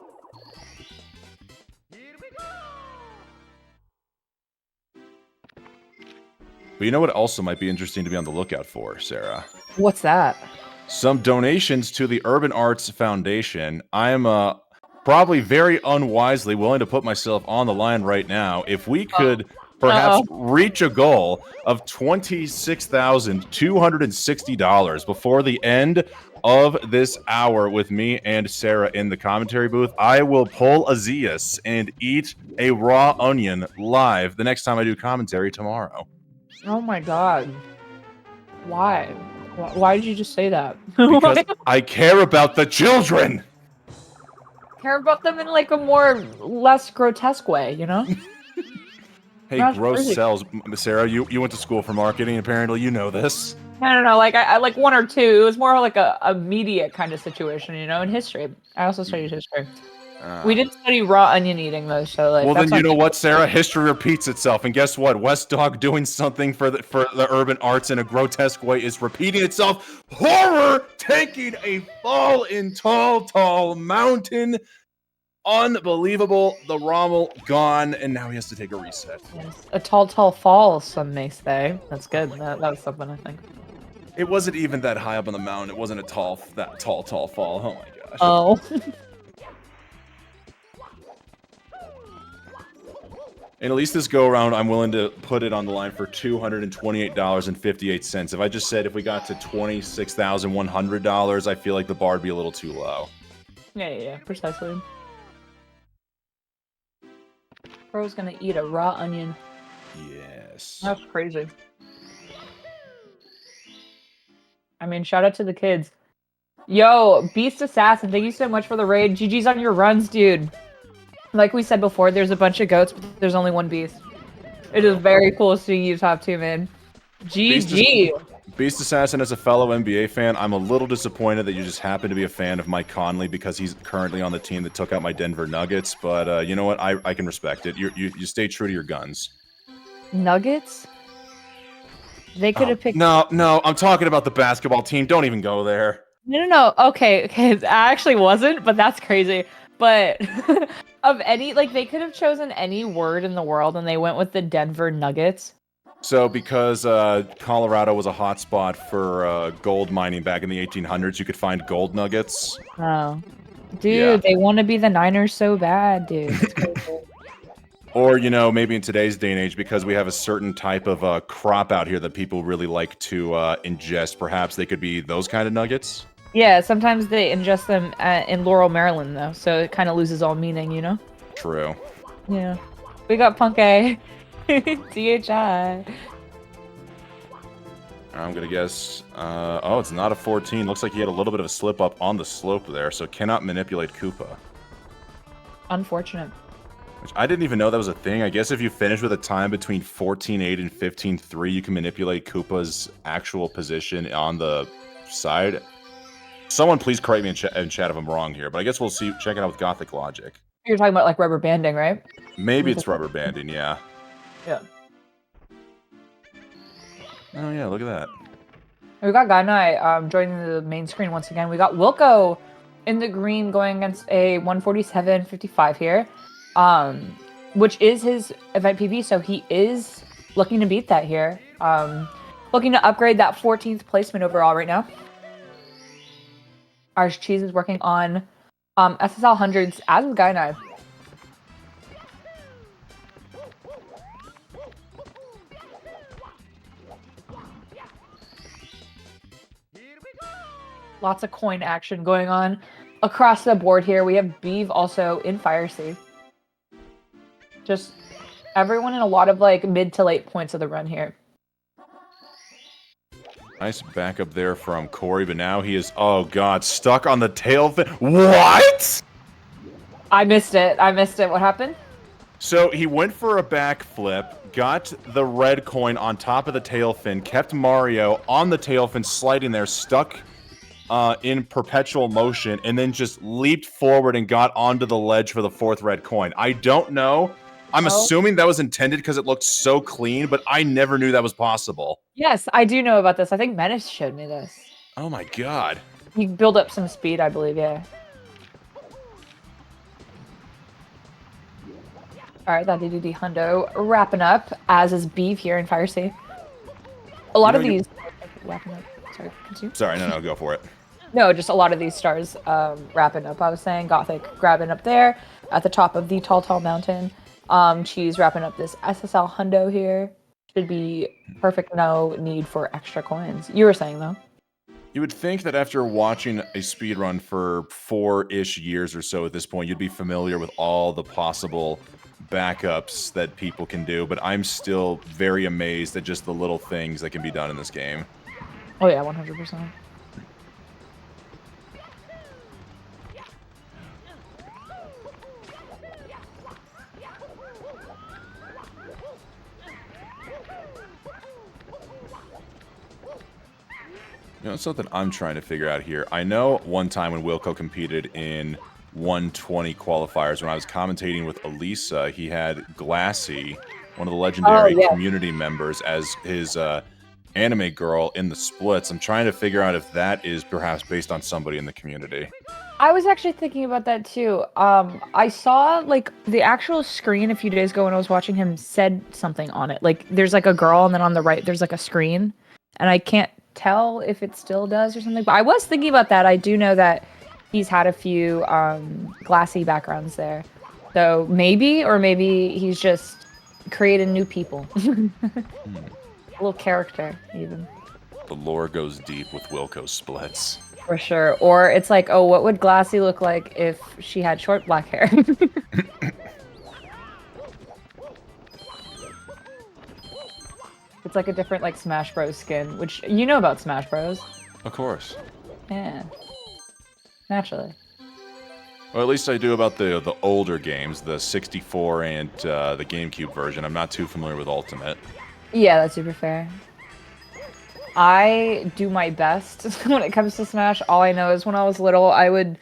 S12: But you know what also might be interesting to be on the lookout for, Sarah?
S14: What's that?
S12: Some donations to the Urban Arts Foundation. I'm probably very unwisely willing to put myself on the line right now. If we could perhaps reach a goal of $26,260 before the end of this hour with me and Sarah in the commentary booth, I will pull a Zeus and eat a raw onion live the next time I do commentary tomorrow.
S14: Oh my god. Why? Why did you just say that?
S12: Because I care about the children!
S14: Care about them in like a less grotesque way, you know?
S12: Hey,
S14: That's
S12: gross
S14: crazy.
S12: sells. Sarah, you went to school for marketing, apparently you know this.
S14: No, like I like 1 or 2. It was more like a media kind of situation, you know, in history. I also studied history. We didn't study raw onion eating though, so like.
S12: Well,
S14: that's
S12: then you
S14: not-
S12: know what, Sarah? History repeats itself, and guess what? West Dog doing something for the urban arts in a grotesque way is repeating itself. Horror taking a fall in tall mountain. Unbelievable. The Rommel gone, and now he has to take a reset.
S14: Yes. A tall fall, some may say. That's good. That was something I think.
S12: It wasn't even that high up on the mountain. It wasn't that tall fall. Oh my gosh.
S14: Oh.
S12: And at least this go around, I'm willing to put it on the line for $228.58. If I just said if we got to $26,100, I feel like the bar would be a little too low.
S14: Yeah, precisely. Bro's gonna eat a raw onion.
S12: Yes.
S14: That's crazy. I mean, shout out to the kids. Yo, Beast Assassin, thank you so much for the raid. GG's on your runs, dude. Like we said before, there's a bunch of goats, but there's only one beast. It is very cool seeing you top 2, man. GG.
S12: Beast Assassin, as a fellow NBA fan, I'm a little disappointed that you just happen to be a fan of Mike Conley because he's currently on the team that took out my Denver Nuggets. But you know what? I can respect it. You stay true to your guns.
S14: Nuggets? They could have picked.
S12: No, I'm talking about the basketball team. Don't even go there.
S14: No. Okay. I actually wasn't, but that's crazy. But of any, like, they could have chosen any word in the world, and they went with the Denver Nuggets.
S12: So, because Colorado was a hotspot for gold mining back in the 1800s, you could find gold nuggets.
S14: Oh, dude,
S12: Yeah.
S14: they want to be the Niners so bad, dude. It's crazy.
S12: Or, you know, maybe in today's day and age, because we have a certain type of crop out here that people really like to ingest, perhaps they could be those kind of nuggets?
S14: Yeah, sometimes they ingest them in Laurel, Maryland, though, so it kind of loses all meaning, you know?
S12: True.
S14: Yeah. We got Punkay. DHI.
S12: I'm gonna guess. Oh, it's not a 14. Looks like he had a little bit of a slip up on the slope there, so cannot manipulate Koopa.
S14: Unfortunate.
S12: Which I didn't even know that was a thing. I guess if you finish with a time between 14.8 and 15.3, you can manipulate Koopa's actual position on the side. Someone please correct me in chat if I'm wrong here, but I guess we'll see. Check it out with Gothic Logic.
S14: You're talking about like rubber banding, right?
S12: Maybe it's rubber banding, yeah.
S14: Yeah.
S12: Oh yeah, look at that.
S14: We got Gainai joining the main screen once again. We got Wilco in the green going against a 147.55 here, which is his event PB, so he is looking to beat that here. Looking to upgrade that 14th placement overall right now. Our Cheese is working on SSL 100s as with Gainai. Lots of coin action going on across the board here. We have Beeve also in Fire Sea. Just everyone in a lot of like mid to late points of the run here.
S12: Nice backup there from Corey, but now he is, oh god, stuck on the tail fin. What?
S14: I missed it. What happened?
S12: So he went for a backflip, got the red coin on top of the tail fin, kept Mario on the tail fin, sliding there, stuck in perpetual motion, and then just leaped forward and got onto the ledge for the 4th red coin. I don't know. I'm assuming that was intended because it looked so clean, but I never knew that was possible.
S14: Yes, I do know about this. I think Menace showed me this.
S12: Oh my god.
S14: You build up some speed, I believe, yeah. Alright, that DDD Hundo wrapping up, as is Beeve here in Fire Sea. A lot of these... Wrapping up. Sorry, continue.
S12: Sorry, no, go for it.
S14: No, just a lot of these stars wrapping up. I was saying Gothic grabbing up there at the top of the tall mountain. Cheese wrapping up this SSL Hundo here. Should be perfect, no need for extra coins. You were saying, though?
S12: You would think that after watching a speedrun for 4-ish years or so at this point, you'd be familiar with all the possible backups that people can do, but I'm still very amazed at just the little things that can be done in this game.
S14: Oh yeah, 100%.
S12: You know, it's something I'm trying to figure out here. I know one time when Wilco competed in 120 qualifiers, when I was commentating with Elisa, he had Glassy, one of the legendary community members, as his anime girl in the splits. I'm trying to figure out if that is perhaps based on somebody in the community.
S14: I was actually thinking about that too. I saw like the actual screen a few days ago when I was watching him said something on it. Like there's like a girl and then on the right there's like a screen, and I can't tell if it still does or something, but I was thinking about that. I do know that he's had a few Glassy backgrounds there, so maybe he's just creating new people. A little character even.
S12: The lore goes deep with Wilco splits.
S14: For sure. Or it's like, oh, what would Glassy look like if she had short black hair? It's like a different like Smash Bros skin, which you know about Smash Bros.
S12: Of course.
S14: Yeah. Naturally.
S12: Well, at least I do about the older games, the 64 and the GameCube version. I'm not too familiar with Ultimate.
S14: Yeah, that's super fair. I do my best when it comes to Smash. All I know is when I was little, I would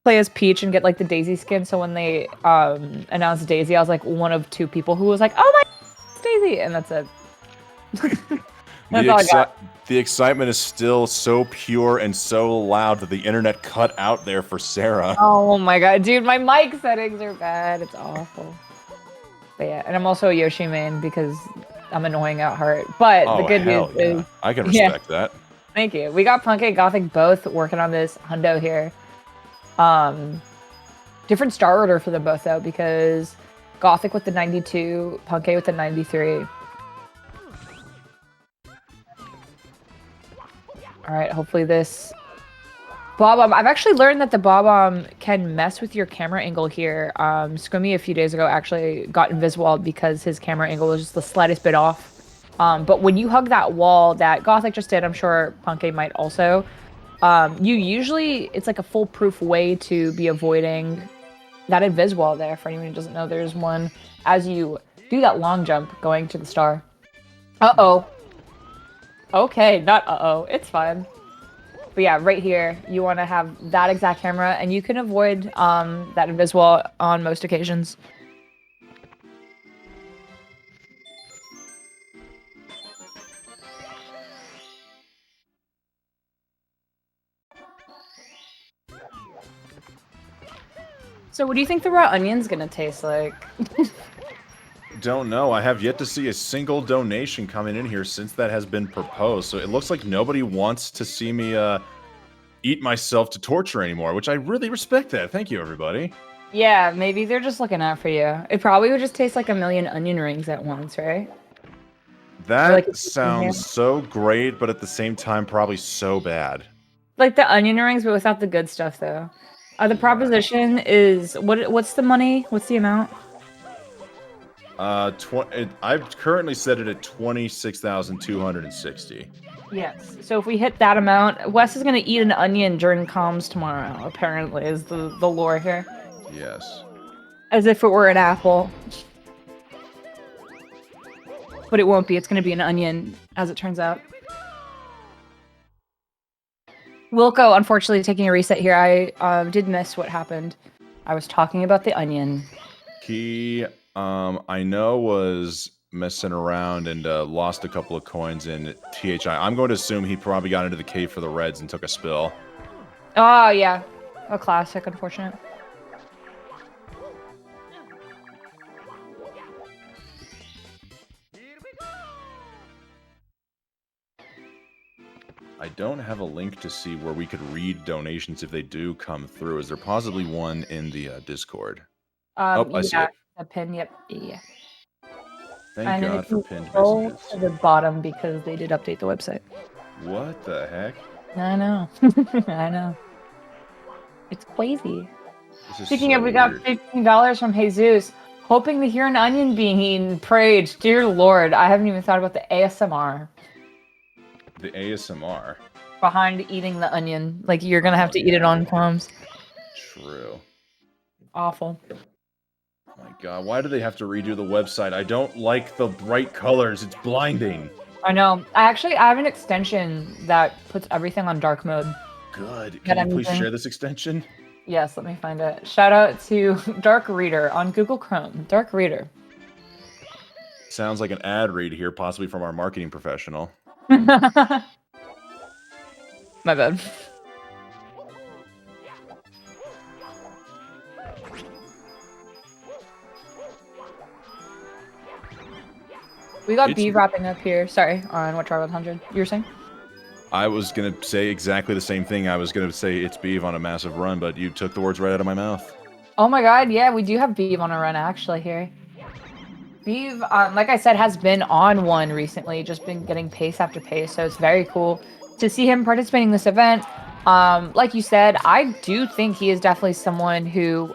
S14: play as Peach and get like the Daisy skin. So when they announced Daisy, I was like one of 2 people who was like, "Oh my, it's Daisy," and that's it. That's all I got.
S12: The excitement is still so pure and so loud that the internet cut out there for Sarah.
S14: Oh my god, dude, my mic settings are bad. It's awful. But yeah, and I'm also a Yoshi main because I'm annoying at heart. But the good news is...
S12: I can respect that.
S14: Thank you. We got Punk and Gothic both working on this hundo here. Different star order for them both, though, because Gothic with the 92, Punk with the 93. Alright, hopefully this... Bob-omb. I've actually learned that the Bob-omb can mess with your camera angle here. Scummy a few days ago actually got invisible because his camera angle was just the slightest bit off But when you hug that wall that Gothic just did, I'm sure Punke might also, you usually, it's like a foolproof way to be avoiding that invis wall there. For anyone who doesn't know, there's one as you do that long jump going to the star. Uh-oh. Okay, not uh-oh. It's fine. But yeah, right here, you want to have that exact camera, and you can avoid that invis wall on most occasions. So what do you think the raw onion's gonna taste like?
S12: Don't know. I have yet to see a single donation coming in here since that has been proposed. So it looks like nobody wants to see me eat myself to torture anymore, which I really respect that. Thank you, everybody.
S14: Yeah, maybe they're just looking out for you. It probably would just taste like a million onion rings at once, right?
S12: That
S14: like
S12: sounds so great, but at the same time, probably so bad.
S14: Like the onion rings, but without the good stuff, though. The proposition is what's the money? What's the amount?
S12: I've currently set it at 26,260.
S14: Yes. So if we hit that amount, Wes is gonna eat an onion during comms tomorrow. Apparently, is the lore here.
S12: Yes.
S14: As if it were an apple. But it won't be. It's gonna be an onion, as it turns out. Wilco, unfortunately, taking a reset here. I did miss what happened. I was talking about the onion.
S12: He, I know, was messing around and lost a couple of coins in THI. I'm going to assume he probably got into the cave for the Reds and took a spill.
S14: Oh, yeah. A classic, unfortunate.
S12: I don't have a link to see where we could read donations if they do come through. Is there possibly one in the Discord? I see
S14: Yeah,
S12: it.
S14: a pin, yep, yeah.
S12: Thank
S14: And then
S12: God
S14: if
S12: for
S14: you
S12: pinned
S14: scroll
S12: messages.
S14: to the bottom because they did update the website.
S12: What the heck?
S14: I know. I know. It's crazy.
S12: This is
S14: Speaking
S12: so
S14: of, we got
S12: weird.
S14: $15 from Jesus, hoping to hear an onion being eaten. Prayed, dear Lord, I haven't even thought about the ASMR
S12: The ASMR.
S14: behind eating the onion. Like, you're gonna have to eat it on comms.
S12: True.
S14: Awful.
S12: Oh my God, why do they have to redo the website? I don't like the bright colors. It's blinding.
S14: I know. I have an extension that puts everything on dark mode.
S12: Good.
S14: That
S12: Can you
S14: I'm
S12: please
S14: using.
S12: share this extension?
S14: Yes, let me find it. Shout out to Dark Reader on Google Chrome. Dark Reader.
S12: Sounds like an ad read here, possibly from our marketing professional.
S14: My bad. We got
S12: It's-
S14: B wrapping up here. Sorry, on what Trial 100? You were saying?
S12: I was going to say exactly the same thing. I was going to say it's Beeve on a massive run, but you took the words right out of my mouth.
S14: Oh my god, yeah, we do have Beeve on a run actually here. Beeve, like I said, has been on one recently, just been getting pace after pace, so it's very cool to see him participating in this event. Like you said, I do think he is definitely someone who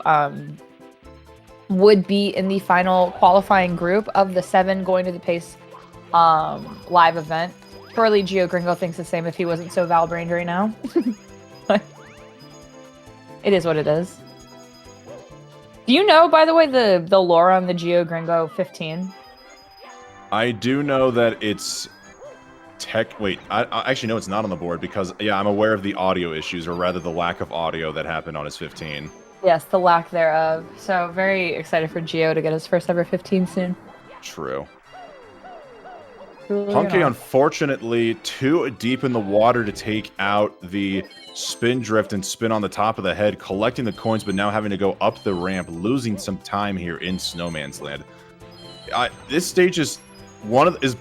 S14: would be in the final qualifying group of the 7 going to the pace live event. Surely Gio Gringo thinks the same if he wasn't so Valbrained right now. But it is what it is. Do you know, by the way, the lore on the Gio Gringo 15?
S12: I do know that it's wait, I actually know it's not on the board because, yeah, I'm aware of the audio issues, or rather the lack of audio that happened on his 15.
S14: Yes, the lack thereof. So very excited for Gio to get his first ever 15 soon.
S12: True.
S14: Truly
S12: Punky,
S14: enough.
S12: unfortunately, too deep in the water to take out the spin drift and spin on the top of the head, collecting the coins, but now having to go up the ramp, losing some time here in Snowman's Land. This stage is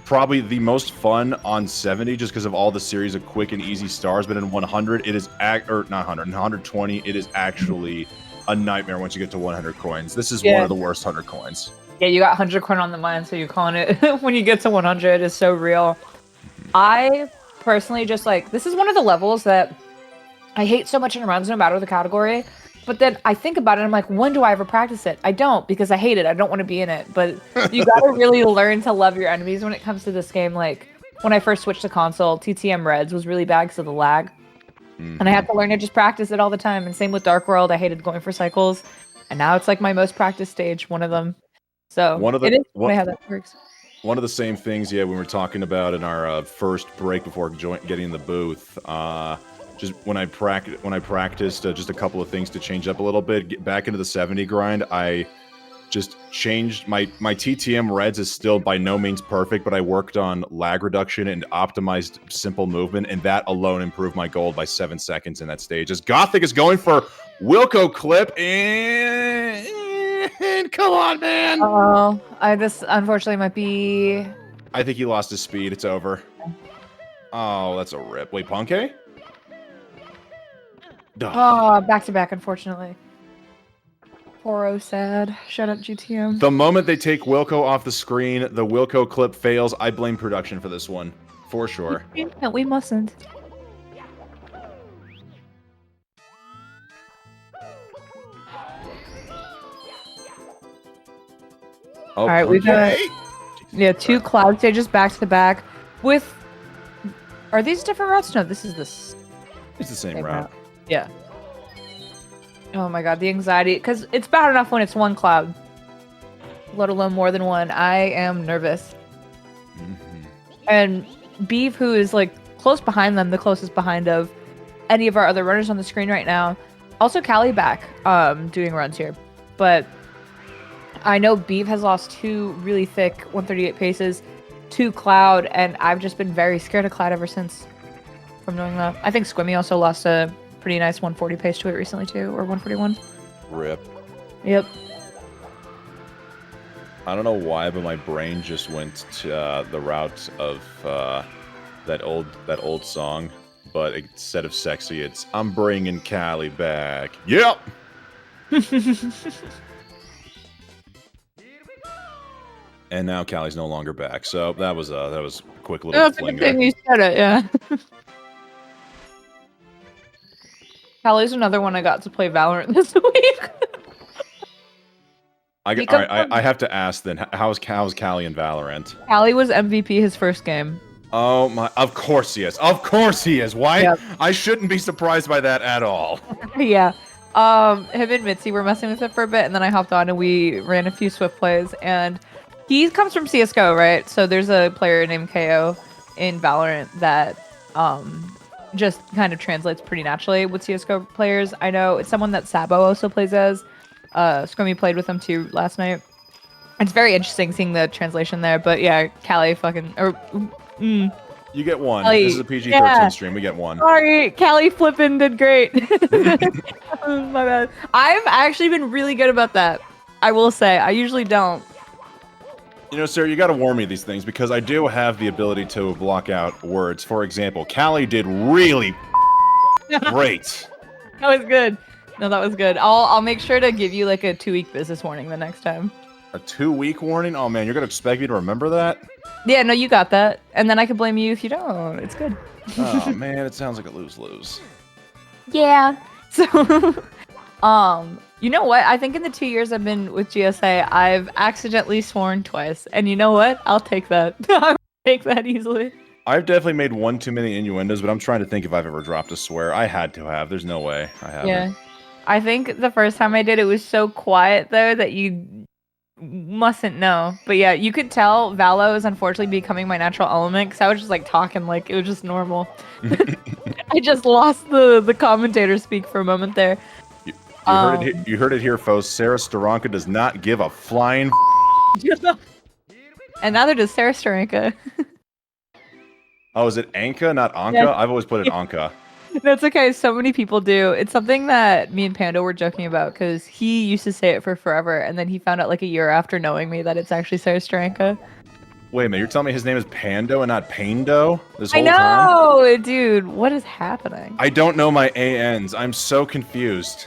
S12: probably the most fun on 70 just because of all the series of quick and easy stars, but in 100 it is not 100, in 120 it is actually a nightmare once you get to 100 coins. This is one of the worst 100 coins.
S14: Yeah, you got 100 coin on the mind, so you're calling it when you get to 100 is so real. I personally just like, this is one of the levels that I hate so much in runs no matter the category, But then I think about it, I'm like, when do I ever practice it? I don't, because I hate it. I don't want to be in it. But you gotta really learn to love your enemies when it comes to this game. Like, when I first switched to console, TTM Reds was really bad because of the lag. And I had to learn to just practice it all the time. And same with Dark World, I hated going for cycles. And now it's like my most practiced stage, one of them. So it is funny how that works.
S12: One of the same things, yeah, we were talking about in our first break before getting in the booth. Just when I practiced just a couple of things to change up a little bit, get back into the 70 grind, I just changed my TTM Reds is still by no means perfect, but I worked on lag reduction and optimized simple movement, and that alone improved my gold by 7 seconds in that stage. As Gothic is going for Wilco clip, and come on, man!
S14: Oh, this unfortunately might be.
S12: I think he lost his speed. It's over. Oh, that's a rip. Wait, Punke?
S14: Oh, back to back, unfortunately. Poor sad. Shut up, GTM.
S12: The moment they take Wilco off the screen, the Wilco clip fails. I blame production for this one, for sure.
S14: We mustn't.
S12: Oh,
S14: all right, we've got two cloud stages back to back with. Are these different routes? No, this is this.
S12: It's the same route.
S14: Yeah. Oh my god, the anxiety, because it's bad enough when it's one cloud, let alone more than one. I am nervous. And Beef, who is like close behind them, the closest behind of any of our other runners on the screen right now. Also, Callie back doing runs here, but I know Beef has lost 2 really thick 138 paces to Cloud, and I've just been very scared of Cloud ever since. From knowing that, I think Squimmy also lost a pretty nice 140 pace to it recently too, or 141.
S12: Rip.
S14: Yep.
S12: I don't know why, but my brain just went to the route of that old song, but instead of sexy, it's I'm bringing Callie back. Yep. And now Callie's no longer back, so that was a quick little
S14: That's a
S12: fling
S14: good thing
S12: there.
S14: you said it, yeah. Callie's another one I got to play Valorant this week.
S12: I have to ask then, how's Callie in Valorant?
S14: Callie was MVP his first game.
S12: Oh my! Of course he is. Of course he is. Why?
S14: Yep.
S12: I shouldn't be surprised by that at all.
S14: Yeah. Him and Mitzi were messing with it for a bit, and then I hopped on and we ran a few Swift plays. And he comes from CS:GO, right? So there's a player named KO in Valorant that just kind of translates pretty naturally with CS:GO players. I know it's someone that Sabo also plays as. Scrummy played with him too last night. It's very interesting seeing the translation there. But yeah, Callie fucking
S12: You get one.
S14: Callie,
S12: This is a PG-13
S14: yeah.
S12: stream. We get one.
S14: Sorry, Callie flippin' did great. My bad. I've actually been really good about that. I will say, I usually don't.
S12: You know, sir, you got to warn me these things because I do have the ability to block out words. For example, Callie did really great.
S14: That was good. No, that was good. I'll make sure to give you like a 2-week business warning the next time.
S12: A 2-week warning? Oh man, you're gonna expect me to remember that?
S14: Yeah, no, you got that. And then I can blame you if you don't. It's good.
S12: Oh man, it sounds like a lose-lose.
S14: Yeah. So, you know what? I think in the 2 years I've been with GSA, I've accidentally sworn twice. And you know what? I'll take that. I'll take that easily.
S12: I've definitely made one too many innuendos, but I'm trying to think if I've ever dropped a swear. I had to have. There's no way I haven't.
S14: Yeah. I think the first time I did it was so quiet though that you mustn't know. But yeah, you could tell Valo is unfortunately becoming my natural element because I was just like talking like it was just normal. I just lost the commentator speak for a moment there.
S12: You heard it here, folks. Sarah Staranka does not give a flying
S14: And neither does Sarah Staranka.
S12: Oh, is it Anka, not Anka?
S14: Yeah.
S12: I've always put it Anka.
S14: That's okay. So many people do. It's something that me and Pando were joking about because he used to say it for forever, and then he found out like a year after knowing me that it's actually Sarah Staranka.
S12: Wait a minute, you're telling me his name is Pando and not Pando this
S14: I
S12: whole time?
S14: know, dude. What is happening?
S12: I don't know my ANs. I'm so confused.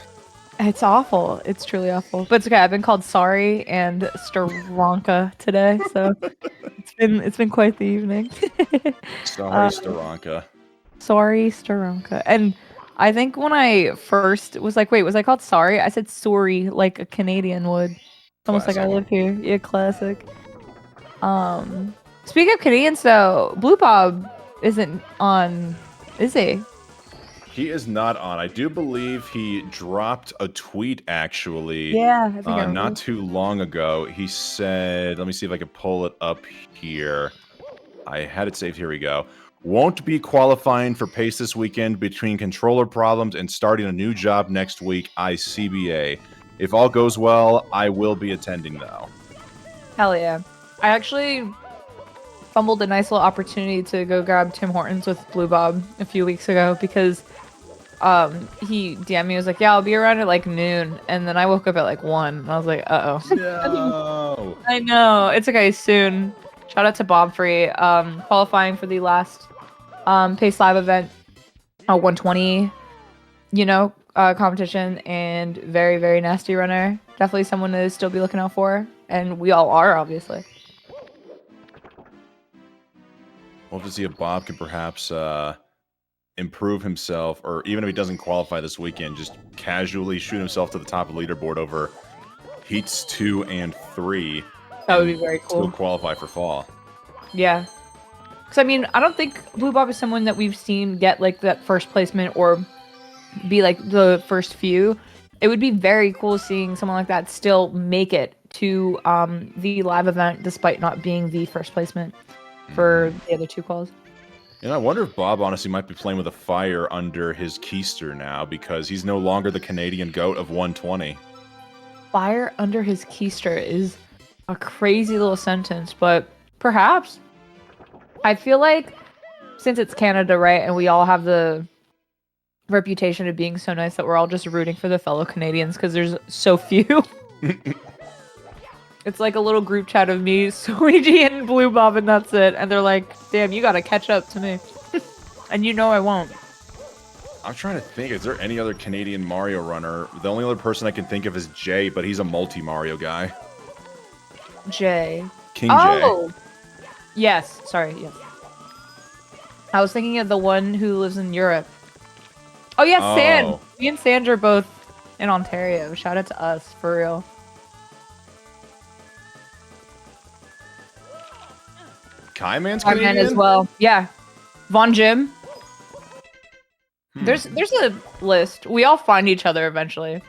S14: It's awful. It's truly awful. But it's okay. I've been called sorry and Staranka today, so it's been quite the evening.
S12: Sorry, Staranka.
S14: Sorry, Staranka. And I think when I first was like, wait, was I called sorry? I said sorry like a Canadian would. Almost like I
S12: Classic.
S14: live here. Yeah, classic. Speaking of Canadians though, Blue Bob isn't on, is he?
S12: He is not on. I do believe he dropped a tweet actually.
S14: Yeah, I think I remember.
S12: Not too long ago. He said, let me see if I can pull it up here. I had it saved. Here we go. Won't be qualifying for PACE this weekend between controller problems and starting a new job next week, ICBA. If all goes well, I will be attending though.
S14: Hell yeah. I actually fumbled a nice little opportunity to go grab Tim Hortons with Blue Bob a few weeks ago because he DM'd me, was like, yeah, I'll be around at like noon, and then I woke up at like 1 and I was like, uh-oh.
S12: No.
S14: I know. It's okay, soon. Shout out to Bob Free, qualifying for the last PACE Live event, 120, competition, and very, very nasty runner. Definitely someone to still be looking out for, and we all are, obviously.
S12: We'll have to see if Bob can perhaps improve himself, or even if he doesn't qualify this weekend, just casually shoot himself to the top of the leaderboard over heats 2 and 3.
S14: That would be very cool.
S12: Still qualify for fall.
S14: Yeah. Because, I mean, I don't think Blue Bob is someone that we've seen get, like, that first placement or be, like, the first few. It would be very cool seeing someone like that still make it to the live event despite not being the first placement for the other 2 calls.
S12: And I wonder if Bob honestly might be playing with a fire under his keister now, because he's no longer the Canadian GOAT of 120.
S14: Fire under his keister is a crazy little sentence, but perhaps. I feel like since it's Canada, right, and we all have the reputation of being so nice that we're all just rooting for the fellow Canadians because there's so few. It's like a little group chat of me, Sweetie, and Blue Bob, and that's it. And they're like, damn, you gotta catch up to me. And you know I won't.
S12: I'm trying to think, is there any other Canadian Mario runner? The only other person I can think of is Jay, but he's a multi-Mario guy.
S14: Jay.
S12: King
S14: Oh!
S12: Jay.
S14: Yes, sorry, yes. I was thinking of the one who lives in Europe. Oh, yeah, Sand.
S12: Oh.
S14: Me and Sand are both in Ontario. Shout out to us, for real.
S12: Kaiman's
S14: Kaiman
S12: Canadian?
S14: as well. Yeah. Von Jim. There's a list. We all find each other eventually.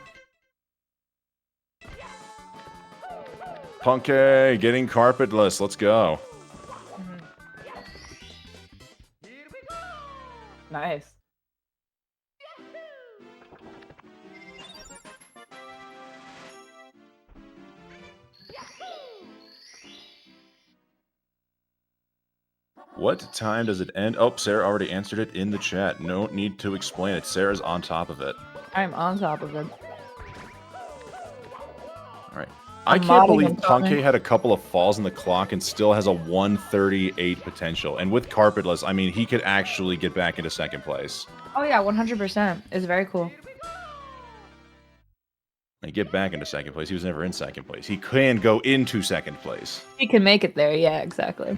S12: Punky, getting carpetless. Let's go.
S14: Nice.
S12: What time does it end? Oh, Sarah already answered it in the chat. No need to explain it. Sarah's on top of it.
S14: I'm on top of it.
S12: Alright. I
S14: I'm
S12: can't
S14: modding
S12: believe
S14: and something.
S12: Punky had a couple of falls in the clock and still has a 138 potential. And with carpetless, I mean, he could actually get back into second place.
S14: Oh yeah, 100%. It's very cool.
S12: And get back into second place. He was never in second place. He can go into second place.
S14: He can make it there. Yeah, exactly.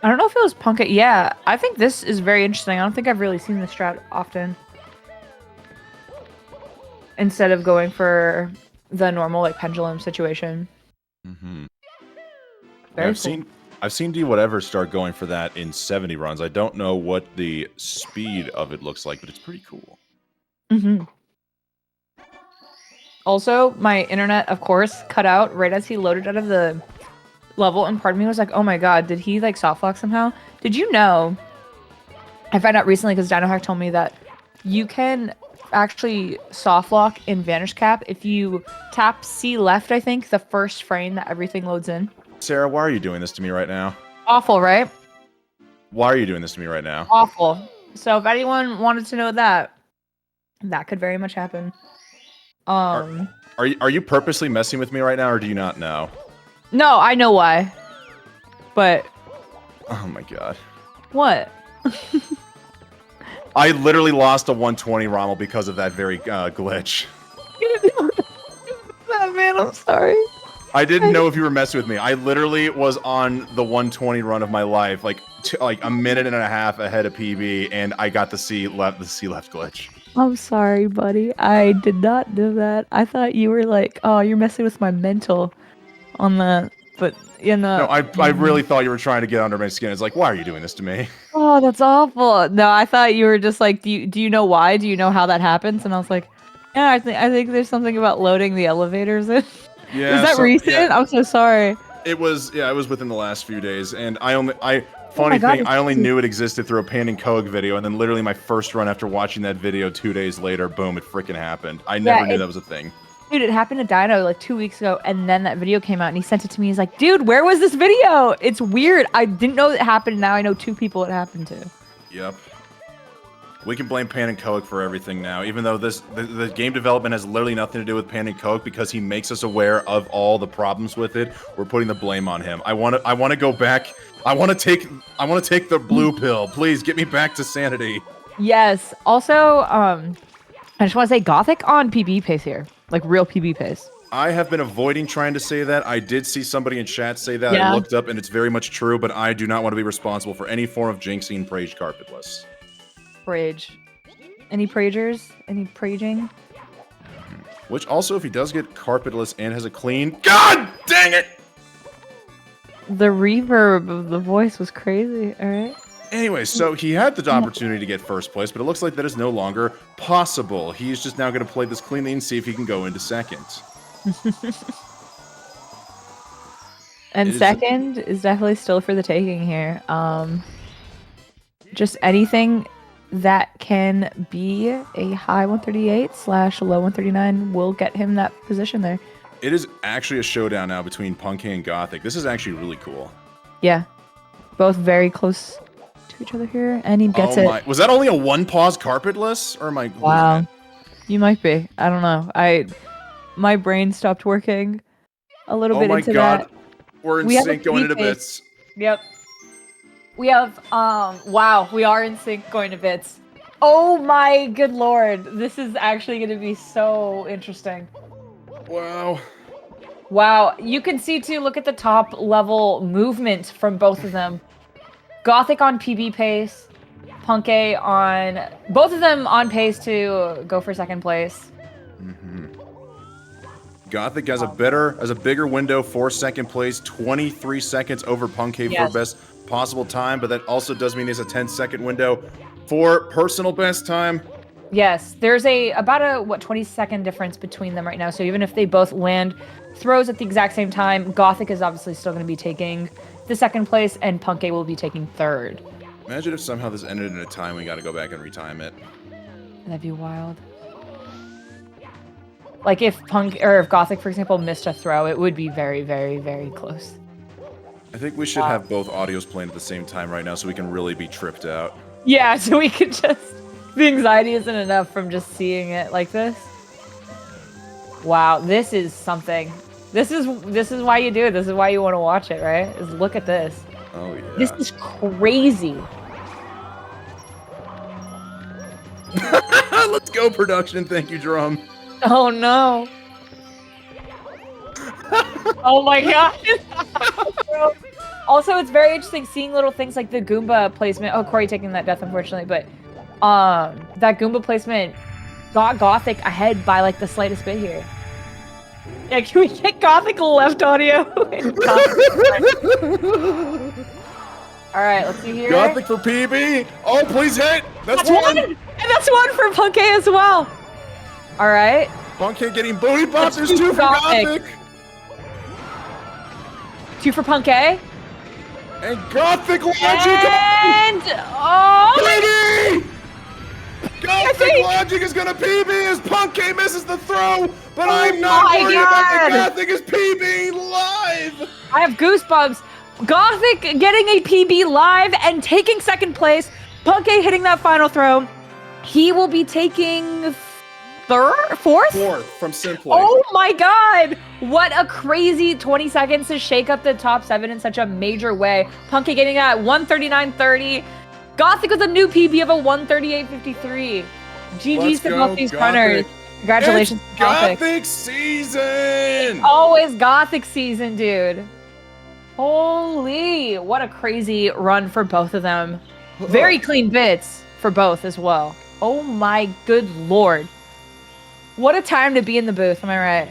S14: I don't know if it was Punkit. Yeah, I think this is very interesting. I don't think I've really seen this strat often. Instead of going for the normal like pendulum situation.
S12: Mm-hmm.
S14: Very
S12: Yeah,
S14: cool.
S12: I've seen D Whatever start going for that in 70 runs. I don't know what the speed of it looks like, but it's pretty cool.
S14: Mm-hmm. Also, my internet, of course, cut out right as he loaded out of the level, and part of me was like, oh my god, did he like soft lock somehow? Did you know, I found out recently because DinoHack told me that you can actually soft lock in Vanish Cap if you tap C left, I think, the first frame that everything loads in.
S12: Sarah, why are you doing this to me right now?
S14: Awful, right?
S12: Why are you doing this to me right now?
S14: Awful. So if anyone wanted to know that, that could very much happen.
S12: Are you purposely messing with me right now, or do you not know?
S14: No, I know why. But
S12: Oh my god.
S14: what?
S12: I literally lost a 120 Rommel because of that very glitch.
S14: That man. I'm sorry.
S12: I didn't know if you were messing with me. I literally was on the 120 run of my life, like a minute and a half ahead of PB, and I got the C left glitch.
S14: I'm sorry, buddy. I did not do that. I thought you were like, oh, you're messing with my mental on that. But, you know.
S12: No, I really thought you were trying to get under my skin. It's like, why are you doing this to me?
S14: Oh, that's awful. No, I thought you were just like, do you know why? Do you know how that happens? And I was like, yeah, I think there's something about loading the elevators in.
S12: Yeah,
S14: Is that recent?
S12: yeah.
S14: I'm so sorry.
S12: It was within the last few days, and I only knew it existed through a Pan and Coke video, and then literally my first run after watching that video 2 days later, boom, it freaking happened. I never knew that was a thing.
S14: Dude, it happened to Dino like 2 weeks ago, and then that video came out, and he sent it to me. He's like, dude, where was this video? It's weird. I didn't know it happened. Now I know 2 people it happened to.
S12: Yep. We can blame Pan and Coke for everything now, even though the game development has literally nothing to do with Pan and Coke because he makes us aware of all the problems with it. We're putting the blame on him. I want to go back. I want to take the blue pill. Please get me back to sanity.
S14: Yes. Also, I just want to say Gothic on PB pace here, like real PB pace.
S12: I have been avoiding trying to say that. I did see somebody in chat say that.
S14: Yeah.
S12: I looked up, and it's very much true, but I do not want to be responsible for any form of jinxing Prage Carpetless.
S14: Prage. Any Pragers? Any Praging?
S12: Which also, if he does get Carpetless and has a clean... God dang it!
S14: The reverb of the voice was crazy, alright?
S12: Anyway, so he had the opportunity to get first place, but it looks like that is no longer possible. He's just now going to play this cleanly and see if he can go into second.
S14: And second is definitely still for the taking here. Just anything that can be a high 138/low 139 will get him that position there.
S12: It is actually a showdown now between Punkay and Gothic. This is actually really cool.
S14: Yeah. Both very close to each other here, and he gets it.
S12: Was that only a one-pause Carpetless, or am I...
S14: Wow. You might be. I don't know. My brain stopped working a little bit into that. Oh my god.
S12: We're in sync going into bits.
S14: Yep. We have, wow, we are in sync going to bits. Oh my good lord. This is actually going to be so interesting.
S12: Wow.
S14: Wow. You can see too, look at the top level movement from both of them. Gothic on PB pace, Punkay on, both of them on pace to go for second place.
S12: Gothic has a bigger window for second place, 23 seconds over Punkay for best possible time, but that also does mean he has a 10-second window for personal best time.
S14: Yes, there's about a 20-second difference between them right now. So even if they both land throws at the exact same time, Gothic is obviously still going to be taking the second place, and Punkay will be taking third.
S12: Imagine if somehow this ended in a time we got to go back and retime it.
S14: That'd be wild. Like if Gothic, for example, missed a throw, it would be very, very, very close.
S12: I think we should have both audios playing at the same time right now so we can really be tripped out.
S14: Yeah, so we could just... The anxiety isn't enough from just seeing it like this. Wow, this is something. This is why you do it. This is why you want to watch it, right? Is look at this.
S12: Oh yeah.
S14: This is crazy.
S12: Let's go, production. Thank you, Drum.
S14: Oh no. Oh my god. Also, it's very interesting seeing little things like the Goomba placement. Oh, Corey taking that death, unfortunately, but that Goomba placement got Gothic ahead by like the slightest bit here. Yeah, can we get Gothic left audio? Alright, let's see here.
S12: Gothic for PB! Oh, please hit! That's
S14: one! And that's one for Punkay as well! Alright.
S12: Punkay getting booty bumped. There's two for Gothic.
S14: 2 for Punkay.
S12: And Gothic Logic!
S14: And... Oh!
S12: PB! Gothic Logic is gonna PB as Punkay misses the throw, but I'm not worried about the Gothic is PB live!
S14: I have goosebumps. Gothic getting a PB live and taking second place. Punkay hitting that final throw. He will be taking fourth?
S12: Fourth from Simply.
S14: Oh my god! What a crazy 20 seconds to shake up the top 7 in such a major way. Punkay getting that 139.30. Gothic with a new PB of a 138.53. GG's to both these runners. Congratulations,
S12: It's
S14: Gothic.
S12: Gothic season!
S14: Always Gothic season, dude. Holy, what a crazy run for both of them. Very clean bits for both as well. Oh my good lord. What a time to be in the booth, am I right?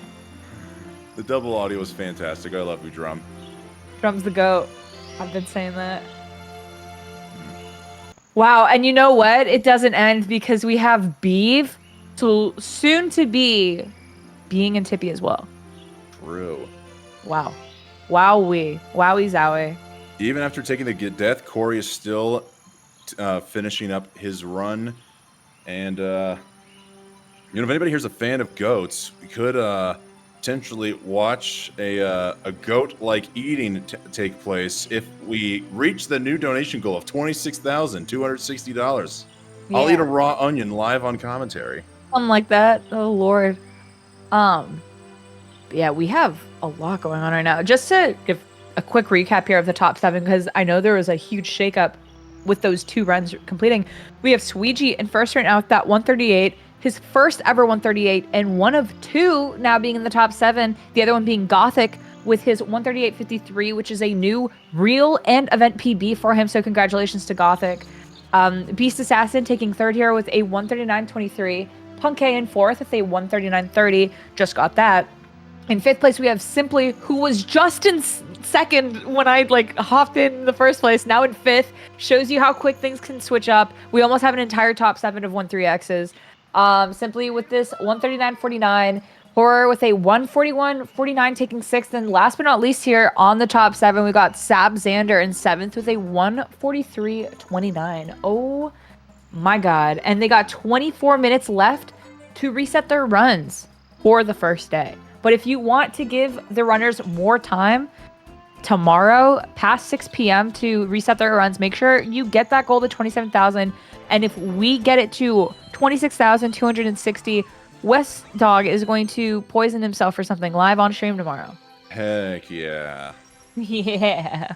S12: The double audio was fantastic. I love you, Drum.
S14: Drum's the GOAT. I've been saying that. Wow, and you know what? It doesn't end because we have Beeve, so soon to be being in Tippy as well.
S12: True.
S14: Wow. Wowie. Wowie zowie.
S12: Even after taking the death, Corey is still finishing up his run. And, if anybody here's a fan of goats, we could potentially watch a goat-like eating take place if we reach the new donation goal of $26,260. I'll eat a raw onion live on commentary.
S14: Something like that. Oh lord. Yeah, we have a lot going on right now. Just to give a quick recap here of the top 7, because I know there was a huge shakeup with those 2 runs completing. We have Sweegie in first right now with that 138, his first ever 138, and one of 2 now being in the top 7. The other one being Gothic with his 138.53, which is a new real and event PB for him. So congratulations to Gothic. Beast Assassin taking third here with a 139.23. Punk K in fourth with a 139.30. Just got that. In 5th place, we have Simply, who was just in second when I hopped in the first place. Now in 5th, shows you how quick things can switch up. We almost have an entire top 7 of 1.3Xs. Simply with this 139.49. Horror with a 141.49 taking 6th. And last but not least here on the top 7, we got Sab Xander in 7th with a 143.29. Oh my god. And they got 24 minutes left to reset their runs for the first day. But if you want to give the runners more time tomorrow past 6 p.m. to reset their runs, make sure you get that goal to 27,000. And if we get it to 26,260, West Dog is going to poison himself or something live on stream tomorrow.
S12: Heck yeah.
S14: Yeah.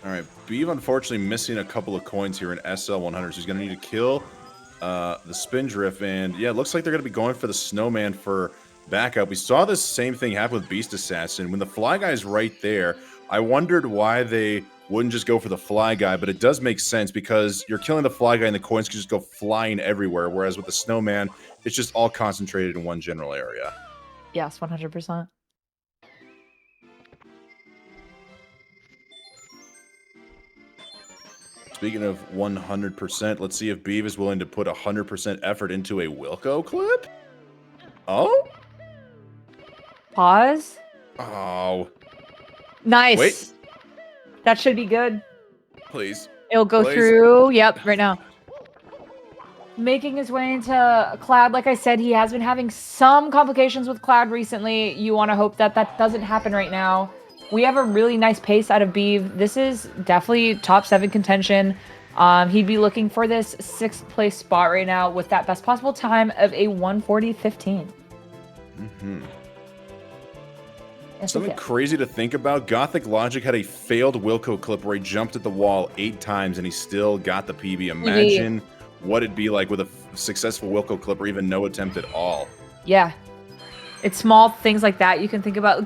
S12: All right, Beeve unfortunately missing a couple of coins here in SL100, so he's going to need to kill the Spindrift. And yeah, it looks like they're going to be going for the Snowman for backup. We saw this same thing happen with Beast Assassin. When the Fly Guy's right there, I wondered why they wouldn't just go for the Fly Guy, but it does make sense because you're killing the Fly Guy and the coins can just go flying everywhere, whereas with the Snowman, it's just all concentrated in one general area.
S14: Yes, 100%.
S12: Speaking of 100%, let's see if Beeve is willing to put 100% effort into a Wilco clip. Oh?
S14: Pause.
S12: Oh.
S14: Nice.
S12: Wait.
S14: That should be good.
S12: Please.
S14: It'll go
S12: Please.
S14: through. Yep, right now. Making his way into Cloud. Like I said, he has been having some complications with Cloud recently. You want to hope that that doesn't happen right now. We have a really nice pace out of Beeve. This is definitely top 7 contention. He'd be looking for this 6th place spot right now with that best possible time of a 140.15.
S12: Mm-hmm.
S14: Yes,
S12: Something crazy to think about. Gothic Logic had a failed Wilco clip where he jumped at the wall 8 times and he still got the PB. Imagine what it'd be like with a successful Wilco clip or even no attempt at all.
S14: Yeah. It's small things like that you can think about.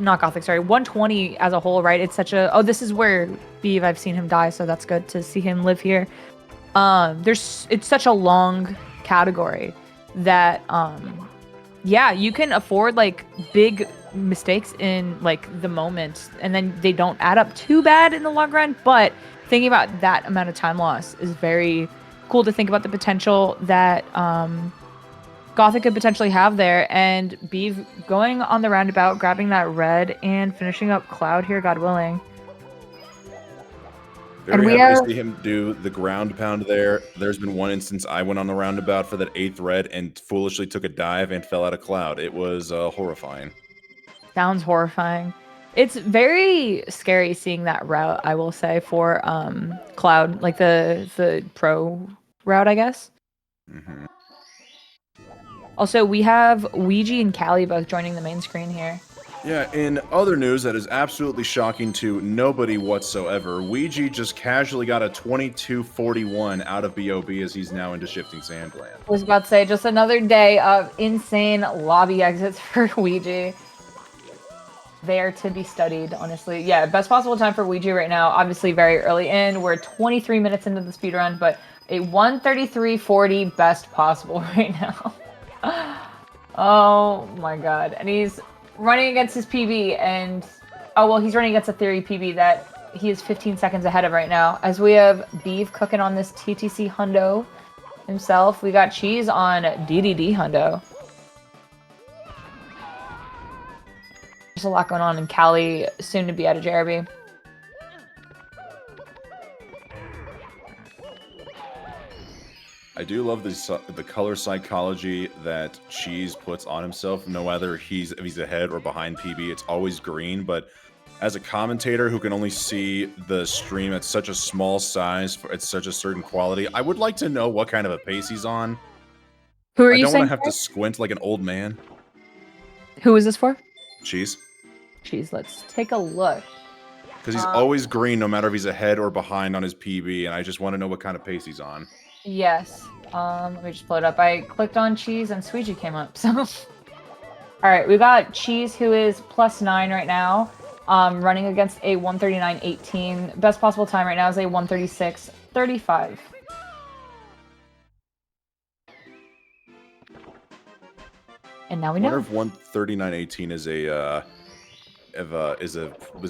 S14: Not Gothic, sorry. 120 as a whole, right? It's such a... Oh, this is where Beeve, I've seen him die, so that's good to see him live here. It's such a long category that, yeah, you can afford, big mistakes in, the moment, and then they don't add up too bad in the long run, but thinking about that amount of time loss is very cool to think about the potential that, Gothic could potentially have there, and Beeve going on the roundabout, grabbing that red, and finishing up Cloud here, God willing.
S12: Very happy to see him do the ground pound there. There's been one instance I went on the roundabout for that 8th red and foolishly took a dive and fell out of Cloud. It was horrifying.
S14: Sounds horrifying. It's very scary seeing that route, I will say, for Cloud, like the pro route, I guess.
S12: Mm-hmm.
S14: Also, we have Ouija and Callie both joining the main screen here.
S12: Yeah, in other news that is absolutely shocking to nobody whatsoever, Ouija just casually got a 2241 out of BOB as he's now into Shifting Sandland.
S14: I was about to say, just another day of insane lobby exits for Ouija. They are to be studied, honestly. Yeah, best possible time for Ouija right now. Obviously, very early in. We're 23 minutes into the speedrun, but a 1:33:40 best possible right now. Oh my god. And he's running against his PB, and oh well, he's running against a theory PB that he is 15 seconds ahead of right now. As we have Beef cooking on this TTC hundo himself. We got Cheese on DDD hundo. There's a lot going on in Cali, soon to be out of JRB.
S12: I do love the color psychology that Cheese puts on himself. No matter if he's ahead or behind PB, it's always green. But as a commentator who can only see the stream at such a small size at such a certain quality, I would like to know what kind of a pace he's on.
S14: Who are
S12: I
S14: you
S12: don't
S14: saying?
S12: want to have to squint like an old man.
S14: Who is this for?
S12: Cheese.
S14: Cheese, let's take a look.
S12: Because he's always green no matter if he's ahead or behind on his PB, and I just want to know what kind of pace he's on.
S14: Yes. Let me just pull it up. I clicked on Cheese and Sweetie came up. So, all right, we got Cheese who is +9 right now, running against a 1:39:18. Best possible time right now is a 1:36:35. And now we know.
S12: I wonder if 1:39:18 is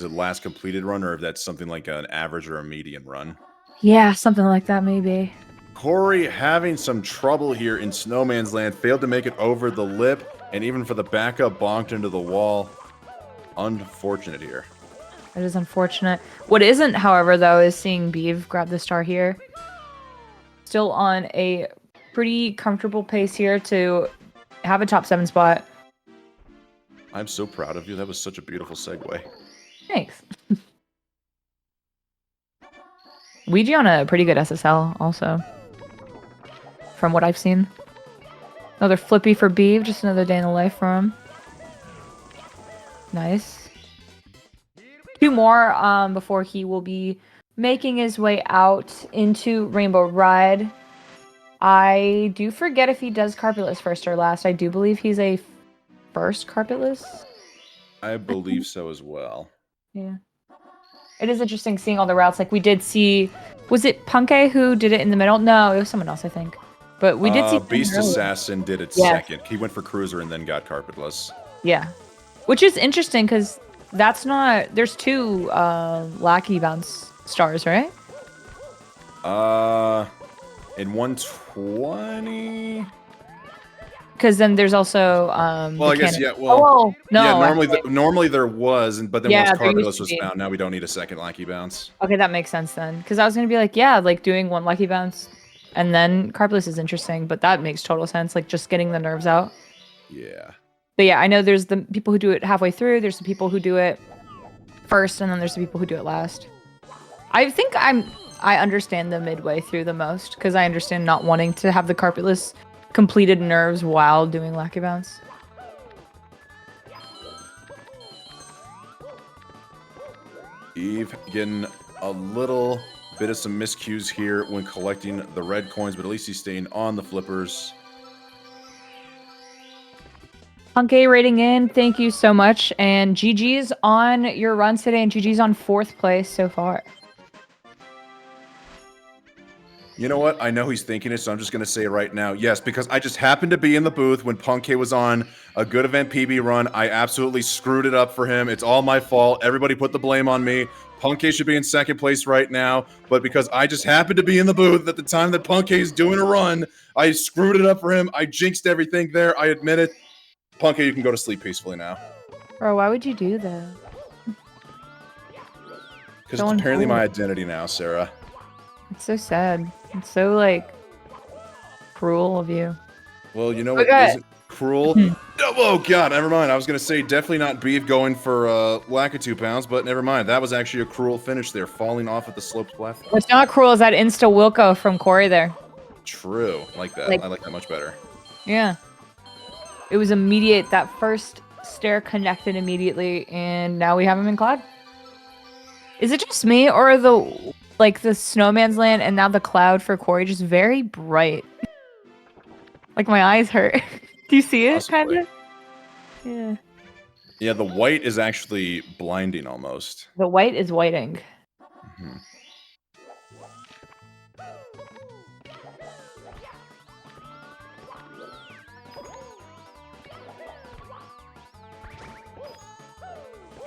S12: a last completed run, or if that's something like an average or a median run.
S14: Yeah, something like that maybe.
S12: Corey having some trouble here in Snowman's Land, failed to make it over the lip, and even for the backup, bonked into the wall. Unfortunate here.
S14: It is unfortunate. What isn't, however, though, is seeing Beeve grab the star here. Still on a pretty comfortable pace here to have a top 7 spot.
S12: I'm so proud of you. That was such a beautiful segue.
S14: Thanks. Ouija on a pretty good SSL, also. From what I've seen. Another flippy for Beeve, just another day in the life for him. Nice. 2 more before he will be making his way out into Rainbow Ride. I do forget if he does carpetless first or last. I do believe he's a first carpetless.
S12: I believe so as well.
S14: Yeah. It is interesting seeing all the routes. Like we did see, was it Punke who did it in the middle? No, it was someone else, I think. But we did see
S12: Beast Assassin did it second. He went for Cruiser and then got carpetless.
S14: Yeah. Which is interesting because that's not, there's 2 Lackey Bounce stars, right?
S12: In 120.
S14: Because then there's also
S12: well, I guess no.
S14: Yeah,
S12: normally there was, but then
S14: Yeah,
S12: once
S14: there used
S12: carpetless
S14: to
S12: was
S14: be.
S12: found, now we don't need a second Lackey Bounce.
S14: Okay, that makes sense then. Because I was gonna be like, yeah, like doing 1 Lucky Bounce and then carpetless is interesting, but that makes total sense. Like just getting the nerves out.
S12: Yeah.
S14: But yeah, I know there's the people who do it halfway through. There's the people who do it first, and then there's the people who do it last. I think I understand the midway through the most because I understand not wanting to have the carpetless completed nerves while doing Lucky Bounce.
S12: Eve getting a little bit of some miscues here when collecting the red coins, but at least he's staying on the flippers.
S14: Punke rating in, thank you so much. And GG's on your runs today, and GG's on 4th place so far.
S12: You know what? I know he's thinking it, so I'm just going to say it right now. Yes, because I just happened to be in the booth when Punke was on a good event PB run. I absolutely screwed it up for him. It's all my fault. Everybody put the blame on me. Punke should be in 2nd place right now, but because I just happened to be in the booth at the time that Punke is doing a run, I screwed it up for him. I jinxed everything there. I admit it. Punke, you can go to sleep peacefully now.
S14: Bro, why would you do that?
S12: Because it's apparently my identity now, Sarah.
S14: It's so sad. It's so, like, cruel of you.
S12: Well, you know what isn't cruel? Oh, God, never mind. I was going to say definitely not Beef going for lack of 2 pounds, but never mind. That was actually a cruel finish there, falling off at the sloped platform.
S14: What's not cruel is that Insta Wilco from Corey there.
S12: True. Like that.
S14: Like-
S12: I like that much better.
S14: Yeah. It was immediate. That first stair connected immediately, and now we have him in cloud. Is it just me, or are the snowman's land and now the cloud for Corey just very bright? Like my eyes hurt. Do you see it, kind of? Yeah.
S12: Yeah, the white is actually blinding almost.
S14: The white is whiting.
S12: Mhm.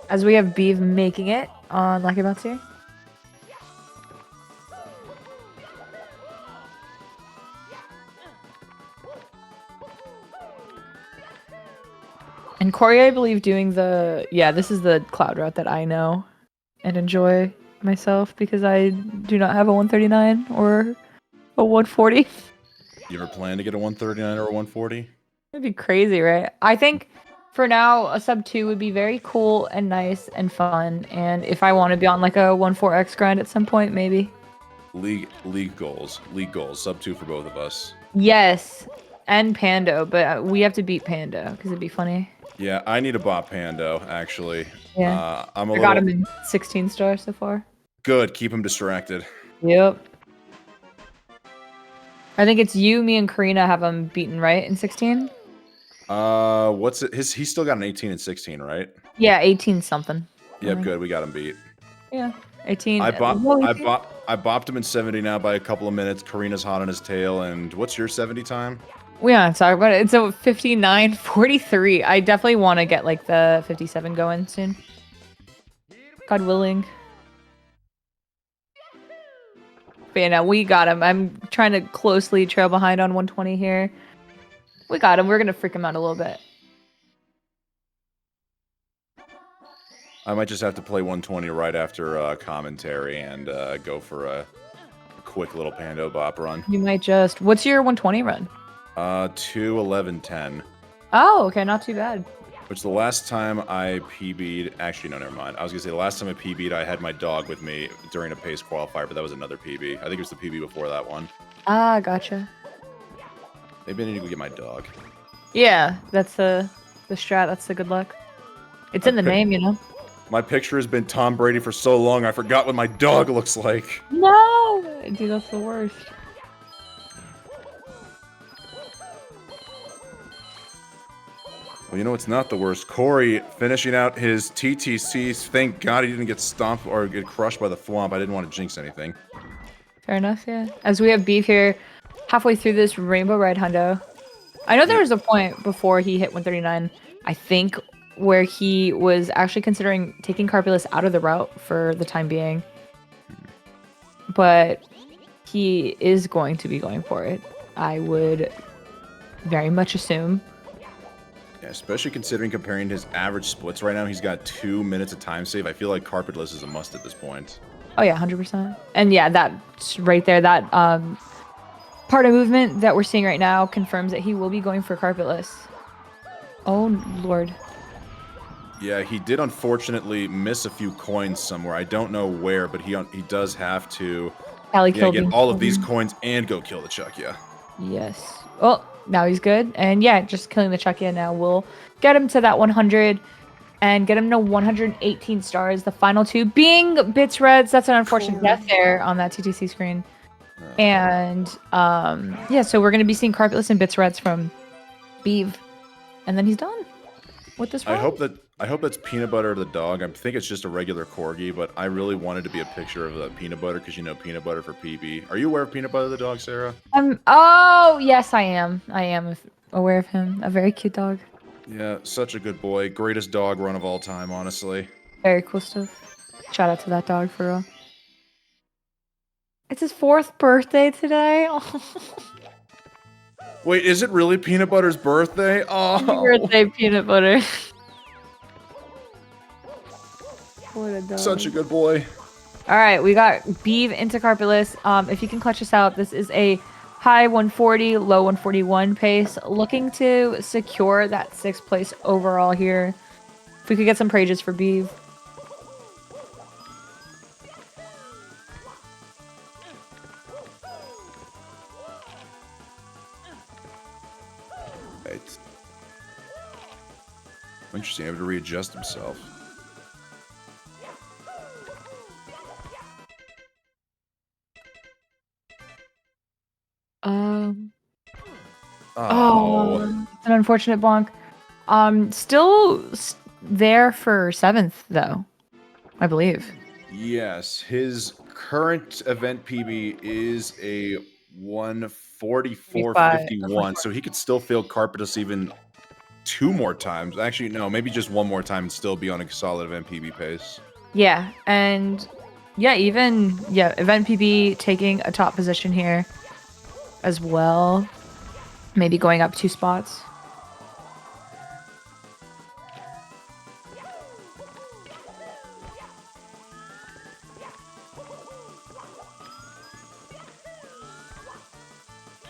S14: As we have Beeve making it on Lucky Bouncer. And Corey, I believe, doing this is the cloud route that I know and enjoy myself because I do not have a 139 or a 140.
S12: You ever plan to get a 139 or a 140?
S14: That'd be crazy, right? I think for now, a sub 2 would be very cool and nice and fun. And if I want to be on like a 1.4x grind at some point, maybe.
S12: League goals, sub 2 for both of us.
S14: Yes, and Pando, but we have to beat Pando because it'd be funny.
S12: Yeah, I need a bot Pando actually.
S14: Yeah,
S12: I'm
S14: I got him in 16 stars so far.
S12: Good. Keep him distracted.
S14: Yep. I think it's you, me, and Karina have him beaten, right, in 16?
S12: What's it? He's still got an 18 and 16, right?
S14: Yeah, 18 something.
S12: Yep, good. We got him beat.
S14: Yeah, 18.
S12: I
S14: Well, 18?
S12: bopped him in 70 now by a couple of minutes. Karina's hot on his tail. And what's your 70 time?
S14: We don't talk about it. It's a 59:43. I definitely want to get like the 57 going soon. God willing. But yeah, no, we got him. I'm trying to closely trail behind on 120 here. We got him. We're gonna freak him out a little bit.
S12: I might just have to play 120 right after commentary and go for a quick little Pando bop run.
S14: You might just. What's your 120 run?
S12: 2:11:10.
S14: Oh, okay, not too bad.
S12: Which the last time I PB'd, actually no, never mind. I was gonna say the last time I PB'd, I had my dog with me during a pace qualifier, but that was another PB. I think it was the PB before that one.
S14: Ah, gotcha.
S12: Maybe I need to go get my dog.
S14: Yeah, that's the strat. That's the good luck. It's in the name, you know.
S12: My picture has been Tom Brady for so long, I forgot what my dog looks like.
S14: No, dude, that's the worst.
S12: Well, you know it's not the worst. Corey finishing out his TTCs. Thank God he didn't get stomped or get crushed by the Thwomp. I didn't want to jinx anything.
S14: Fair enough, yeah. As we have Beef here, halfway through this Rainbow Ride Hundo. I know there was a point before he hit 139, I think, where he was actually considering taking Carpulus out of the route for the time being. But he is going to be going for it. I would very much assume.
S12: Yeah, especially considering comparing his average splits right now, he's got 2 minutes of time save. I feel like Carpetless is a must at this point.
S14: Oh yeah, 100%. And yeah, that's right there. That part of movement that we're seeing right now confirms that he will be going for Carpetless. Oh lord.
S12: Yeah, he did unfortunately miss a few coins somewhere. I don't know where, but he does have to get all of these coins and go kill the Chuckya.
S14: Yes. Well, now he's good. And yeah, just killing the Chuckya now will get him to that 100 and get him to 118 stars. The final two being Bits Reds. That's an unfortunate death there on that TTC screen. And yeah, so we're going to be seeing Carpetless and Bits Reds from Beeve. And then he's done with this run.
S12: I hope that's Peanut Butter the dog. I think it's just a regular corgi, but I really wanted to be a picture of the Peanut Butter because you know Peanut Butter for PB. Are you aware of Peanut Butter the dog, Sarah?
S14: Oh, yes, I am. I am aware of him. A very cute dog.
S12: Yeah, such a good boy. Greatest dog run of all time, honestly.
S14: Very cool stuff. Shout out to that dog for real. It's his 4th birthday today.
S12: Wait, is it really Peanut Butter's birthday? Oh,
S14: Happy birthday, Peanut Butter. What a dog.
S12: Such a good boy.
S14: All right, we got Beeve into Carpetless. If you can clutch us out, this is a high 140, low 141 pace. Looking to secure that 6th place overall here. If we could get some prages for Beeve.
S12: Interesting. I have to readjust himself.
S14: It's an unfortunate bonk. Still there for 7th though, I believe.
S12: Yes, his current event PB is a 144.51, so he could still fail Carpetus even 2 more times. Actually, no, maybe just 1 more time and still be on a solid event PB pace.
S14: Yeah, and even event PB taking a top position here as well. Maybe going up 2 spots.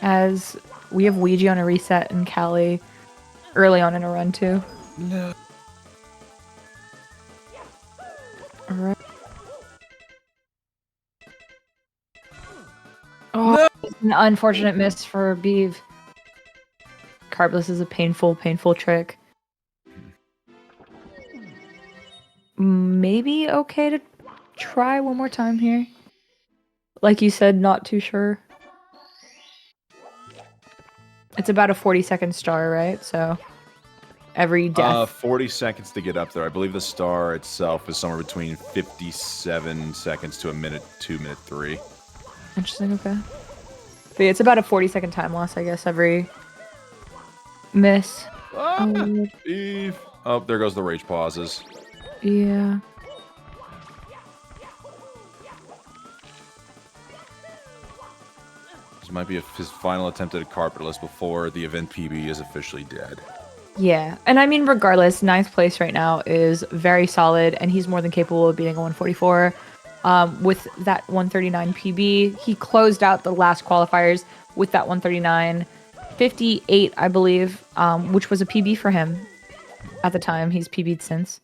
S14: As we have Ouija on a reset and Callie early on in a run too.
S12: No.
S14: Alright. Oh, an unfortunate miss for Beeve. Carbless is a painful trick. Maybe okay to try one more time here. Like you said, not too sure. It's about a 40-second star, right? So every death.
S12: 40 seconds to get up there. I believe the star itself is somewhere between 57 seconds to a minute 2, minute 3.
S14: Interesting, okay. But yeah, it's about a 40-second time loss, I guess, every miss.
S12: Eve. Oh, there goes the rage pauses.
S14: Yeah.
S12: This might be his final attempt at a carpetless before the event PB is officially dead.
S14: Yeah, and I mean, regardless, 9th place right now is very solid, and he's more than capable of beating a 144. With that 139 PB, he closed out the last qualifiers with that 139.58, I believe, which was a PB for him at the time. He's PB'd since.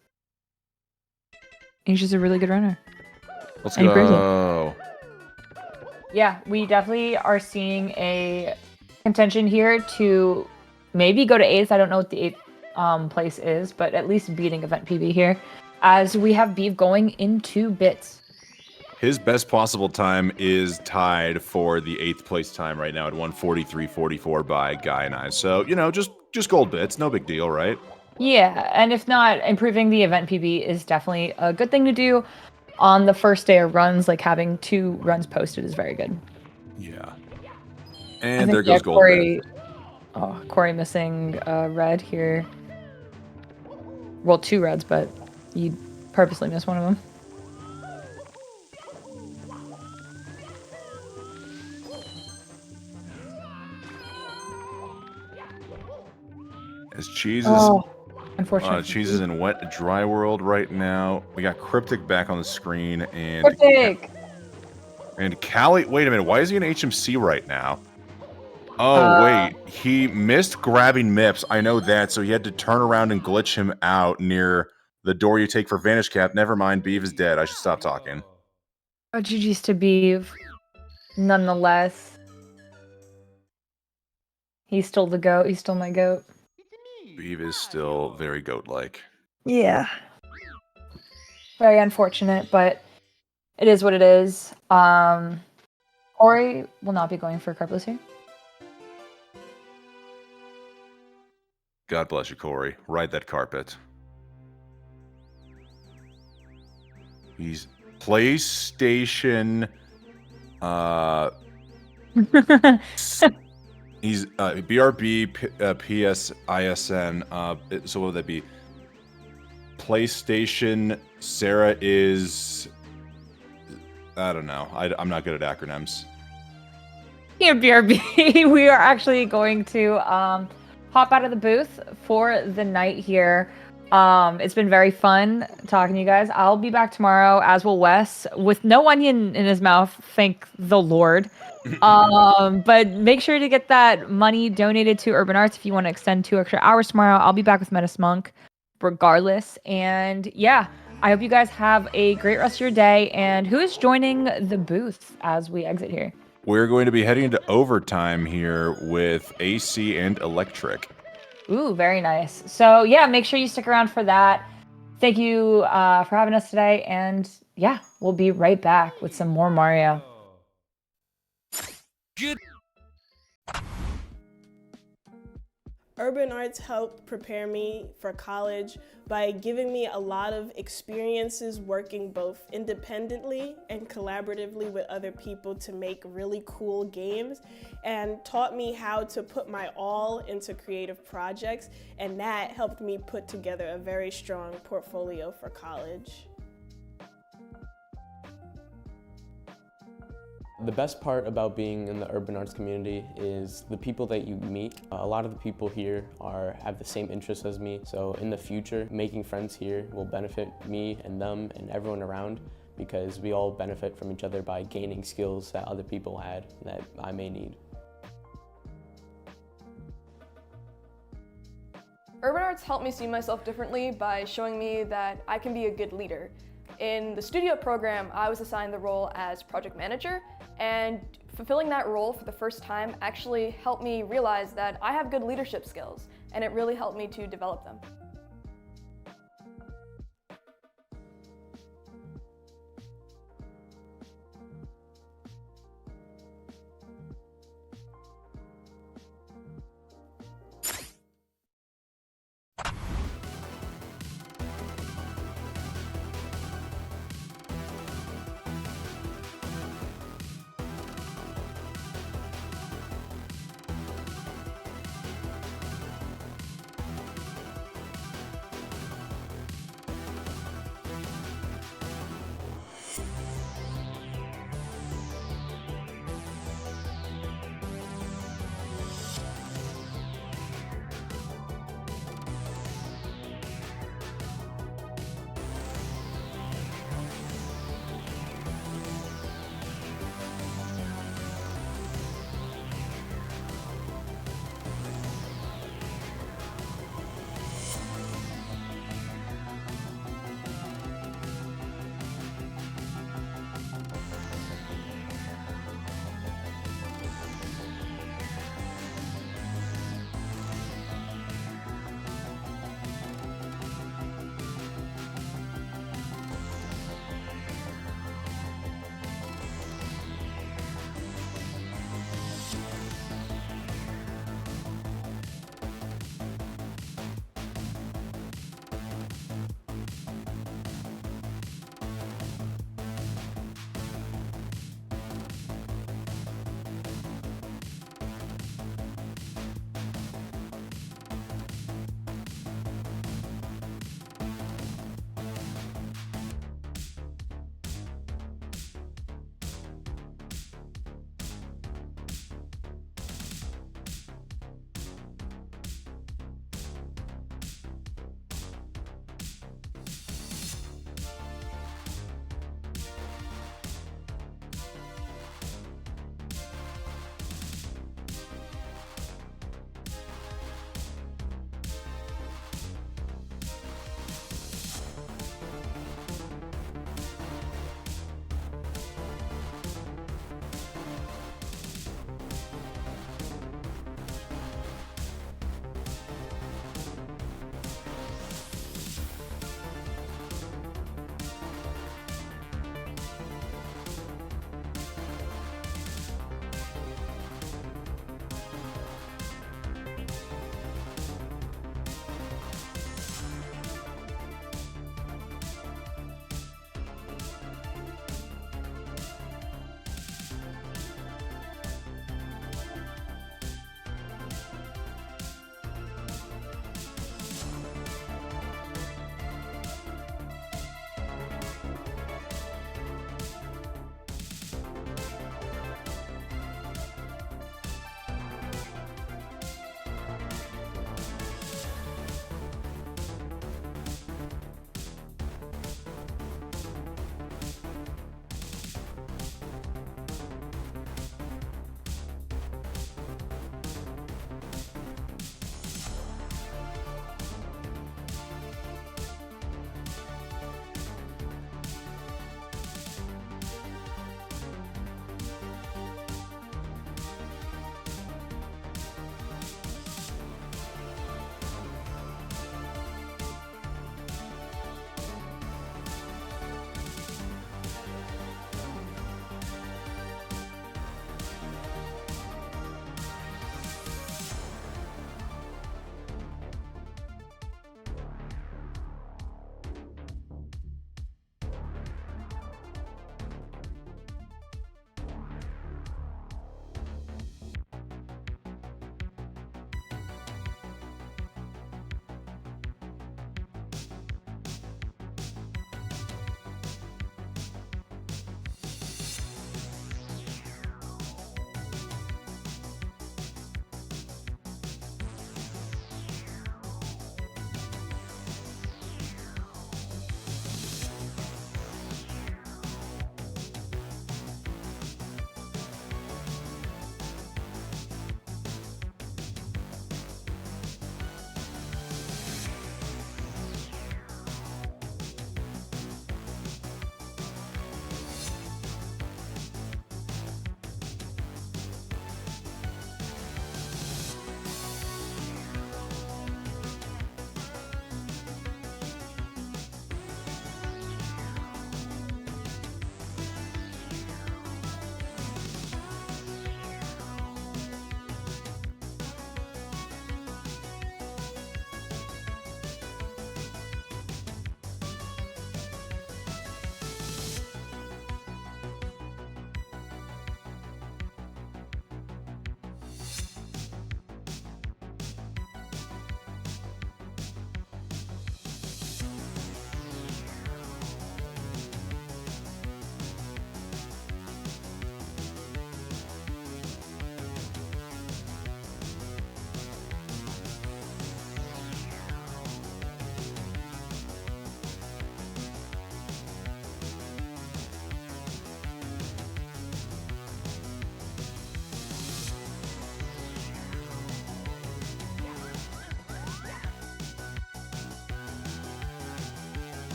S14: He's just a really good runner.
S12: Let's
S14: And he proves it.
S12: go.
S14: Yeah, we definitely are seeing a contention here to maybe go to 8th. I don't know what the 8th place is, but at least beating event PB here, as we have Beeve going in 2 bits.
S12: His best possible time is tied for the 8th place time right now at 143.44 by Guy and I. So, you know, just gold bits, no big deal, right?
S14: Yeah, and if not, improving the event PB is definitely a good thing to do on the first day of runs. Like having 2 runs posted is very good.
S12: Yeah.
S14: I
S12: And
S14: think,
S12: there goes gold
S14: Corey. Oh, Corey missing red here. Well, 2 reds, but you purposely missed one of them.
S12: As Cheese is,
S14: unfortunately.
S12: Cheese is in wet, dry world right now. We got Cryptic back on the screen, and
S14: Cryptic!
S12: And Callie, wait a minute, why is he in HMC right now? Oh, wait, he missed grabbing Mips, I know that, so he had to turn around and glitch him out near the door you take for Vanish Cap. Never mind, Beeve is dead, I should stop talking.
S14: Oh, GG's to Beeve. Nonetheless. He's still the goat. He's still my goat.
S12: Beeve is still very goat-like.
S14: Yeah. Very unfortunate, but it is what it is. Ori will not be going for Carpless here.
S12: God bless you, Corey. Ride that carpet. He's PlayStation. He's BRB, PSISN. So what would that be? PlayStation. Sarah is. I don't know. I'm not good at acronyms.
S14: Here, BRB, we are actually going to hop out of the booth for the night here. It's been very fun talking to you guys. I'll be back tomorrow, as will Wes, with no onion in his mouth, thank the Lord. But make sure to get that money donated to Urban Arts if you want to extend 2 extra hours tomorrow. I'll be back with Menace Monk regardless. And yeah, I hope you guys have a great rest of your day. And who is joining the booth as we exit here?
S12: We're going to be heading into overtime here with AC and Electric.
S14: Ooh, very nice. So yeah, make sure you stick around for that. Thank you for having us today, and yeah, we'll be right back with some more Mario.
S3: Urban arts helped prepare me for college by giving me a lot of experiences working both independently and collaboratively with other people to make really cool games, and taught me how to put my all into creative projects, and that helped me put together a very strong portfolio for college.
S4: The best part about being in the urban arts community is the people that you meet. A lot of the people here have the same interests as me, so in the future, making friends here will benefit me and them and everyone around, because we all benefit from each other by gaining skills that other people had that I may need.
S5: Urban arts helped me see myself differently by showing me that I can be a good leader. In the studio program, I was assigned the role as project manager, and fulfilling that role for the first time actually helped me realize that I have good leadership skills, and it really helped me to develop them.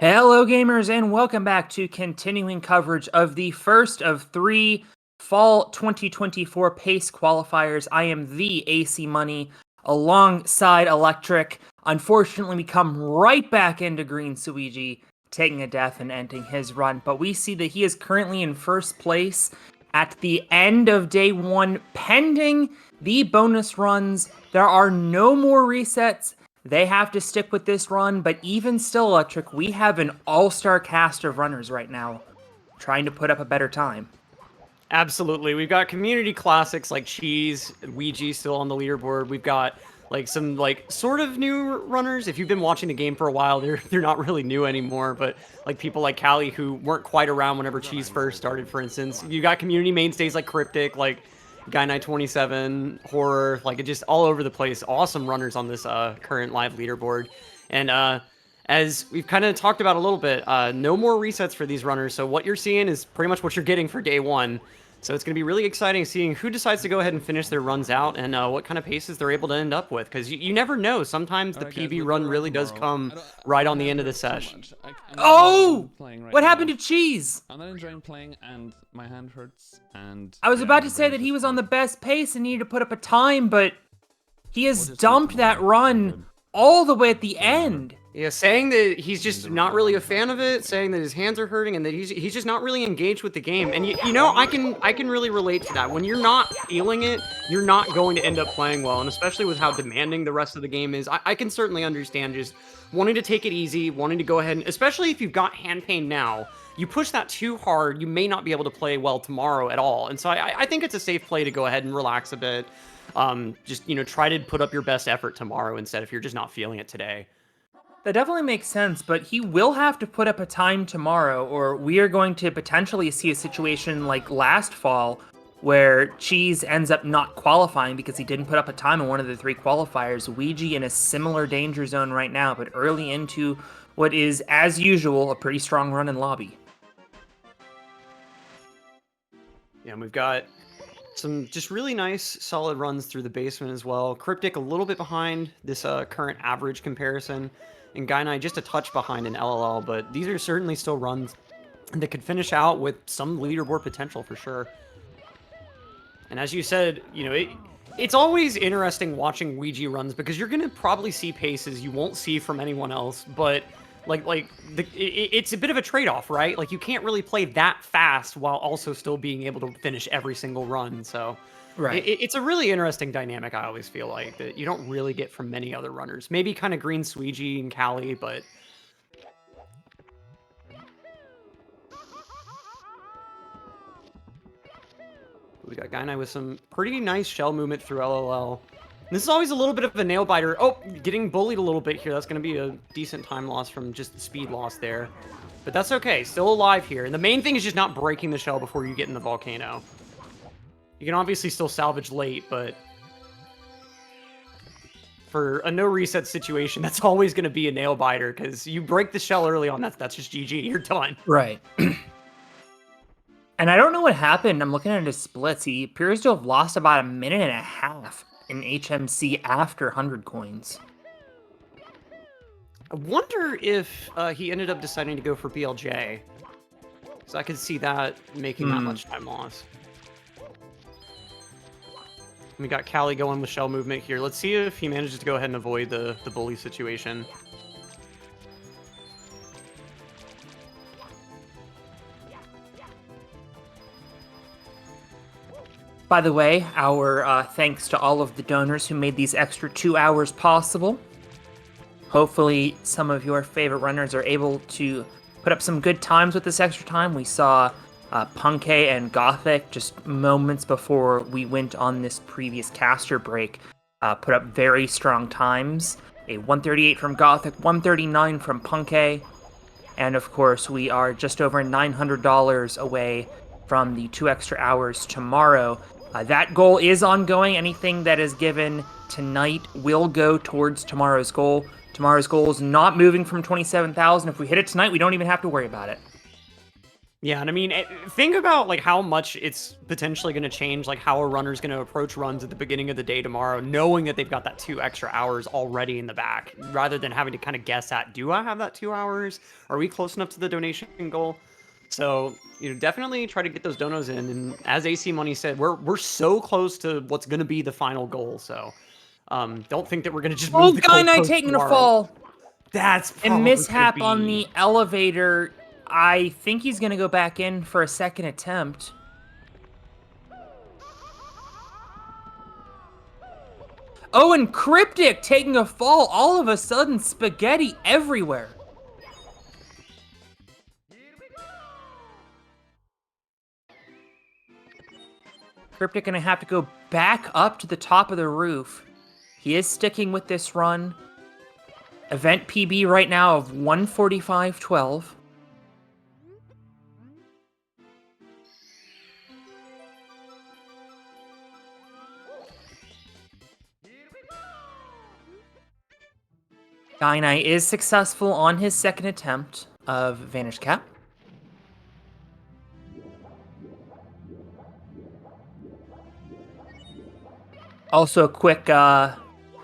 S18: Hello, gamers, and welcome back to continuing coverage of the first of 3 Fall 2024 PACE qualifiers. I am the AC Money alongside Electric. Unfortunately, we come right back into Green Suigi, taking a death and ending his run, but we see that he is currently in first place at the end of day 1, pending the bonus runs. There are no more resets. They have to stick with this run, but even still, Electric, we have an all-star cast of runners right now trying to put up a better time.
S19: Absolutely. We've got community classics like Cheese, Ouija still on the leaderboard. We've got like some like sort of new runners. If you've been watching the game for a while, they're not really new anymore, but like people like Callie who weren't quite around whenever Cheese first started, for instance. You got community mainstays like Cryptic, like Guy Knight 27, Horror, like it just all over the place. Awesome runners on this current live leaderboard. And as we've kind of talked about a little bit, no more resets for these runners. So what you're seeing is pretty much what you're getting for day 1. So it's going to be really exciting seeing who decides to go ahead and finish their runs out and what kind of paces they're able to end up with. Because you never know. Sometimes the PB run really does come right on the end of the session.
S18: Oh! What happened to Cheese?
S16: I'm not enjoying playing and my hand hurts and...
S18: I was about to say that he was on the best pace and needed to put up a time, but he has dumped that run all the way at the end.
S19: Yeah, saying that he's just not really a fan of it, saying that his hands are hurting, and that he's just not really engaged with the game. And you know, I can really relate to that. When you're not feeling it, you're not going to end up playing well, and especially with how demanding the rest of the game is, I can certainly understand just wanting to take it easy, wanting to go ahead, and especially if you've got hand pain now, you push that too hard, you may not be able to play well tomorrow at all. And so I think it's a safe play to go ahead and relax a bit. Just, you know, try to put up your best effort tomorrow instead if you're just not feeling it today.
S18: That definitely makes sense, but he will have to put up a time tomorrow, or we are going to potentially see a situation like last fall, where Cheese ends up not qualifying because he didn't put up a time in one of the 3 qualifiers. Ouija in a similar danger zone right now, but early into what is, as usual, a pretty strong run in lobby.
S19: Yeah, and we've got some just really nice, solid runs through the basement as well. Cryptic a little bit behind this current average comparison, and Guy Knight just a touch behind in LLL, but these are certainly still runs that could finish out with some leaderboard potential for sure. And as you said, you know, it's always interesting watching Ouija runs because you're going to probably see paces you won't see from anyone else, but it's a bit of a trade-off, right? Like, you can't really play that fast while also still being able to finish every single run, so...
S18: Right.
S19: It's a really interesting dynamic, I always feel like, that you don't really get from many other runners. Maybe kind of Green Suigi and Callie, but... We got Guy Knight with some pretty nice shell movement through LLL. This is always a little bit of a nail-biter. Oh, getting bullied a little bit here. That's going to be a decent time loss from just the speed loss there. But that's okay. Still alive here. And the main thing is just not breaking the shell before you get in the volcano. You can obviously still salvage late, but for a no reset situation, that's always going to be a nail biter because you break the shell early on. That's just GG. You're done.
S18: Right. And I don't know what happened. I'm looking at his splits. He appears to have lost about 1.5 minutes in HMC after 100 coins.
S19: I wonder if he ended up deciding to go for BLJ. So I could see that making that much time loss. We got Callie going with shell movement here. Let's see if he manages to go ahead and avoid the bully situation.
S18: By the way, our thanks to all of the donors who made these extra 2 hours possible. Hopefully some of your favorite runners are able to put up some good times with this extra time. We saw Punkay and Gothic just moments before we went on this previous caster break put up very strong times. A 138 from Gothic, 139 from Punkay, and of course we are just over $900 away from the 2 extra hours tomorrow. That goal is ongoing. Anything that is given tonight will go towards tomorrow's goal. Tomorrow's goal is not moving from 27,000. If we hit it tonight, we don't even have to worry about it.
S19: Yeah, and I mean, think about like how much it's potentially going to change, like how a runner's going to approach runs at the beginning of the day tomorrow, knowing that they've got that 2 extra hours already in the back, rather than having to kind of guess at, do I have that 2 hours? Are we close enough to the donation goal? So, definitely try to get those donos in. And as AC Money said, we're so close to what's going to be the final goal. So, don't think that we're going to just move the
S18: Guy Knight
S19: goalpost
S18: taking a
S19: tomorrow.
S18: fall.
S19: That's
S18: A
S19: probably
S18: mishap
S19: gonna
S18: on
S19: be...
S18: the elevator. I think he's going to go back in for a second attempt. Oh, and Cryptic taking a fall. All of a sudden, spaghetti everywhere. Cryptic going to have to go back up to the top of the roof. He is sticking with this run. Event PB right now of 1:45.12. Guy Knight is successful on his second attempt of Vanish Cap. Also, a quick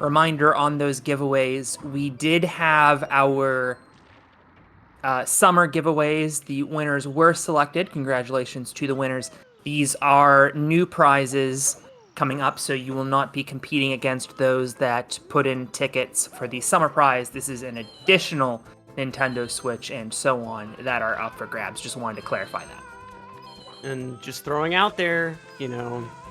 S18: reminder on those giveaways. We did have our summer giveaways. The winners were selected. Congratulations to the winners. These are new prizes coming up, so you will not be competing against those that put in tickets for the summer prize. This is an additional Nintendo Switch and so on that are up for grabs. Just wanted to clarify that.
S19: And just throwing out there,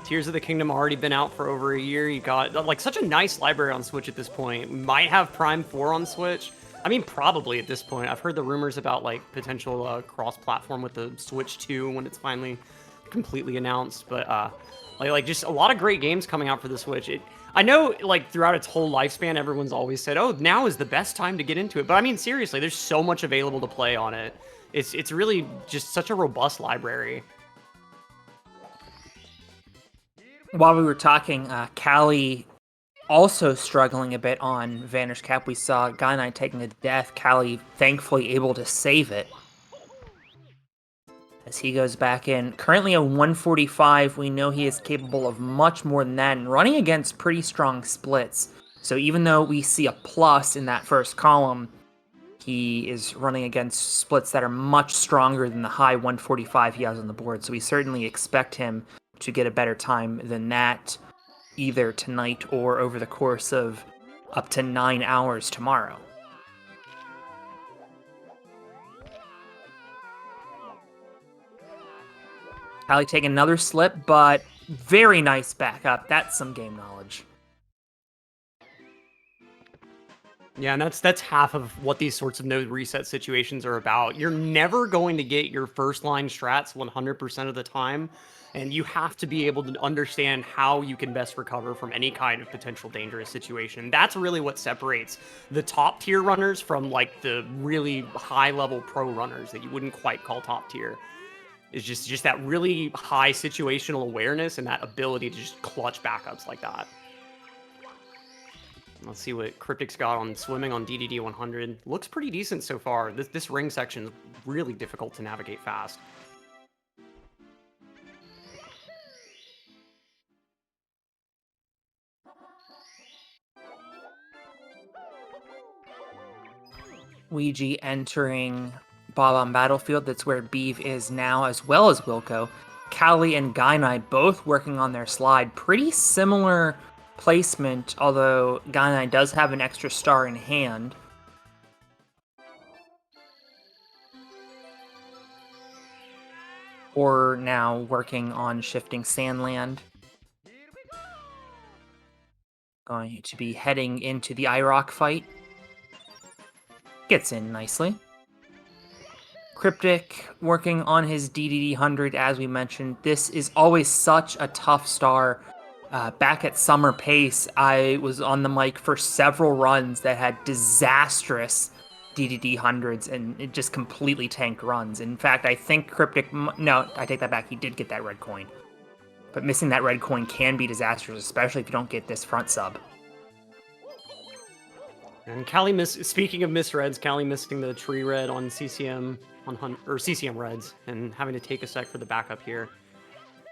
S19: Tears of the Kingdom already been out for over a year. You got like such a nice library on Switch at this point. Might have Prime 4 on Switch. I mean, probably at this point. I've heard the rumors about like potential cross-platform with the Switch 2 when it's finally completely announced. But like just a lot of great games coming out for the Switch. I know like throughout its whole lifespan, everyone's always said, "Oh, now is the best time to get into it." But I mean, seriously, there's so much available to play on it. It's really just such a robust library.
S18: While we were talking, Callie also struggling a bit on Vanish Cap. We saw Guy Knight taking a death. Callie thankfully able to save it. As he goes back in. Currently a 145. We know he is capable of much more than that and running against pretty strong splits. So even though we see a plus in that first column, he is running against splits that are much stronger than the high 145 he has on the board. So we certainly expect him to get a better time than that, either tonight or over the course of up to 9 hours tomorrow. Callie taking another slip, but very nice backup. That's some game knowledge.
S19: Yeah, and that's half of what these sorts of node reset situations are about. You're never going to get your first line strats 100% of the time, and you have to be able to understand how you can best recover from any kind of potential dangerous situation. That's really what separates the top tier runners from like the really high level pro runners that you wouldn't quite call top tier. Is just that really high situational awareness and that ability to just clutch backups like that. Let's see what Cryptic's got on swimming on DDD 100. Looks pretty decent so far. This ring section is really difficult to navigate fast.
S18: Ouija entering Bob-omb Battlefield. That's where Beeve is now, as well as Wilco. Callie and Guy Knight both working on their slide. Pretty similar placement, although Guy Knight does have an extra star in hand. Or now working on shifting Sandland. Going to be heading into the IROC fight. Gets in nicely. Cryptic working on his DDD 100, as we mentioned. This is always such a tough star. Back at Summer Pace, I was on the mic for several runs that had disastrous DDD 100s, and it just completely tanked runs. In fact, I think Cryptic... No, I take that back. He did get that red coin. But missing that red coin can be disastrous, especially if you don't get this front sub.
S19: And Callie speaking of misreds, Callie missing the tree red on CCM or CCM Reds and having to take a sec for the backup here.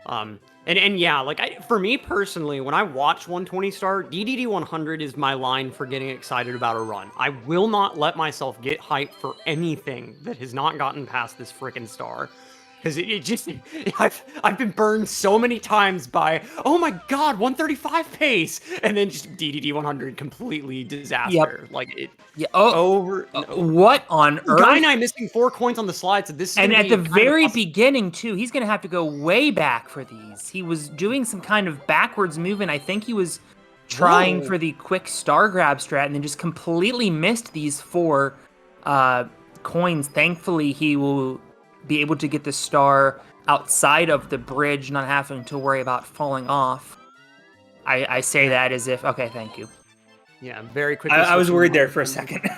S19: And yeah, like for me personally, when I watch 120 star, DDD 100 is my line for getting excited about a run. I will not let myself get hyped for anything that has not gotten past this frickin' star. Because it just, I've been burned so many times by, oh my god, 135 pace, and then just DDD 100 completely disaster.
S18: Yep.
S19: Like it,
S18: Yeah. Oh,
S19: over.
S18: What on earth?
S19: Guy and I missing 4 coins on the slide, so this is
S18: And
S19: gonna
S18: at
S19: be
S18: the
S19: kind of
S18: very beginning too, he's gonna have to go way back for these. He was doing some kind of backwards move, and I think he was trying
S19: Whoa.
S18: for the quick star grab strat, and then just completely missed these 4 coins. Thankfully, he will be able to get the star outside of the bridge, not having to worry about falling off. I say that as if, okay, thank you.
S19: Yeah, very quickly.
S18: I was
S19: switching
S18: worried there for a
S19: motions.
S18: second.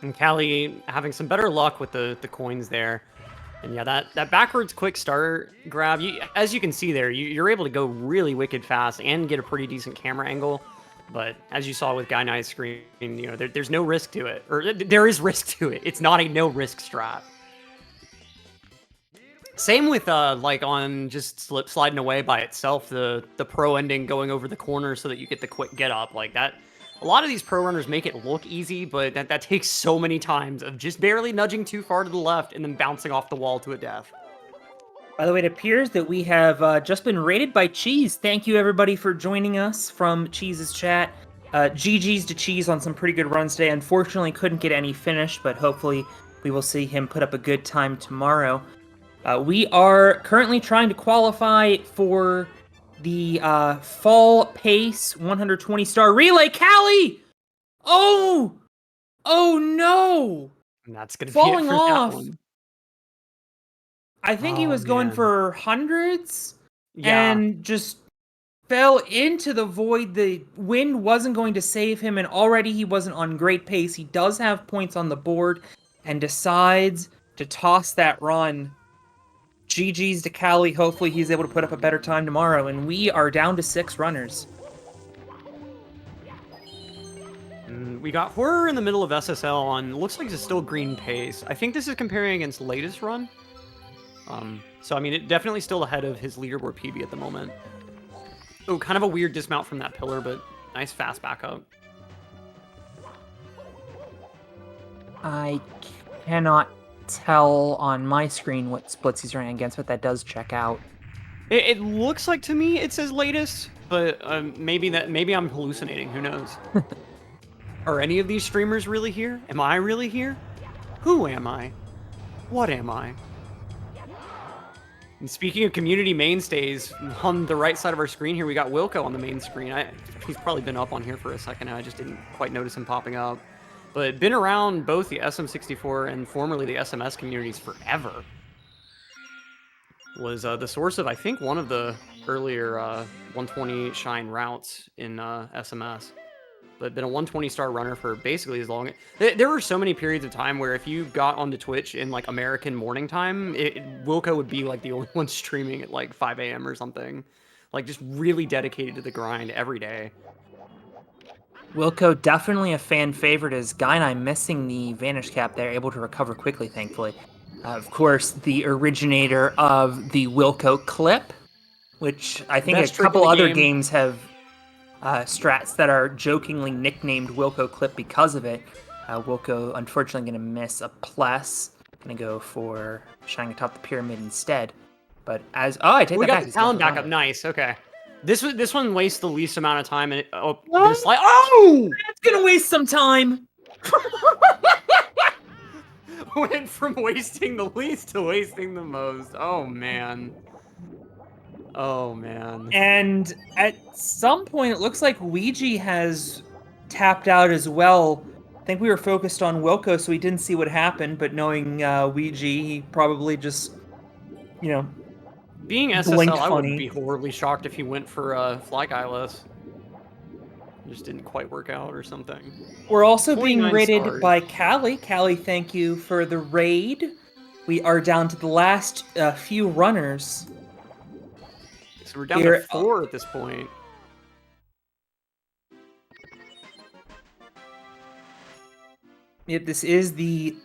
S19: And Callie having some better luck with the coins there. And yeah, that backwards quick start grab, as you can see there, you're able to go really wicked fast and get a pretty decent camera angle. But as you saw with Guy Knight's screen, there's no risk to it. Or there is risk to it. It's not a no-risk strat. Same with, like, on just sliding away by itself, the pro ending going over the corner so that you get the quick get up. Like, that... A lot of these pro runners make it look easy, but that takes so many times of just barely nudging too far to the left and then bouncing off the wall to a death.
S18: By the way, it appears that we have just been rated by Cheese. Thank you, everybody, for joining us from Cheese's chat. GG's to Cheese on some pretty good runs today. Unfortunately, couldn't get any finished, but hopefully we will see him put up a good time tomorrow. We are currently trying to qualify for the fall pace 120 star relay. Callie! Oh! Oh no!
S19: And that's gonna
S18: falling
S19: be it for
S18: off.
S19: that one.
S18: I think he was going for hundreds and just fell into the void. The wind wasn't going to save him, and already he wasn't on great pace. He does have points on the board and decides to toss that run. GG's to Callie. Hopefully he's able to put up a better time tomorrow, and we are down to 6 runners.
S19: We got Horror in the middle of SSL on, looks like it's still green pace. I think this is comparing against latest run. So, I mean, it definitely still ahead of his leaderboard PB at the moment. Oh, kind of a weird dismount from that pillar, but nice fast backup.
S18: I cannot tell on my screen what splits he's running against, but that does check out.
S19: It looks like to me it says latest, but maybe I'm hallucinating. Who knows? Are any of these streamers really here? Am I really here? Who am I? What am I? And speaking of community mainstays, on the right side of our screen here, we got Wilco on the main screen. He's probably been up on here for a second now. I just didn't quite notice him popping up. But been around both the SM64 and formerly the SMS communities forever. Was the source of, I think, one of the earlier 120 Shine routes in SMS. But been a 120 star runner for basically as long. There were so many periods of time where if you got onto Twitch in like American morning time, Wilco would be like the only one streaming at like 5 a.m. or something. Like just really dedicated to the grind every day.
S18: Wilco, definitely a fan favorite, as Guy and I missing the Vanish Cap there, able to recover quickly, thankfully. Of course, the originator of the Wilco clip, which I think
S19: Best
S18: a
S19: trick in
S18: couple
S19: the
S18: other
S19: game.
S18: games have strats that are jokingly nicknamed Wilco clip because of it. Wilco, unfortunately, going to miss a plus. Going to go for shining atop the pyramid instead. But as... Oh, I take
S19: We
S18: that
S19: got
S18: back.
S19: the
S18: He's
S19: talent
S18: going for
S19: backup. Nice. Okay. This one wastes the least amount of time. And
S18: Oh! That's going to waste some time.
S19: Went from wasting the least to wasting the most. Oh, man. Oh man.
S18: And at some point, it looks like Ouija has tapped out as well. I think we were focused on Wilco, so we didn't see what happened. But knowing Ouija, he probably just, you know,
S19: Being
S18: blinked
S19: SSL, I wouldn't
S18: funny.
S19: be horribly shocked if he went for Fly Guyless. Just didn't quite work out or something.
S18: We're also being
S19: 29
S18: raided
S19: stars.
S18: by Callie. Callie, thank you for the raid. We are down to the last few runners.
S19: So we're down
S18: Here-
S19: to 4 at this point.
S18: Yep, this is the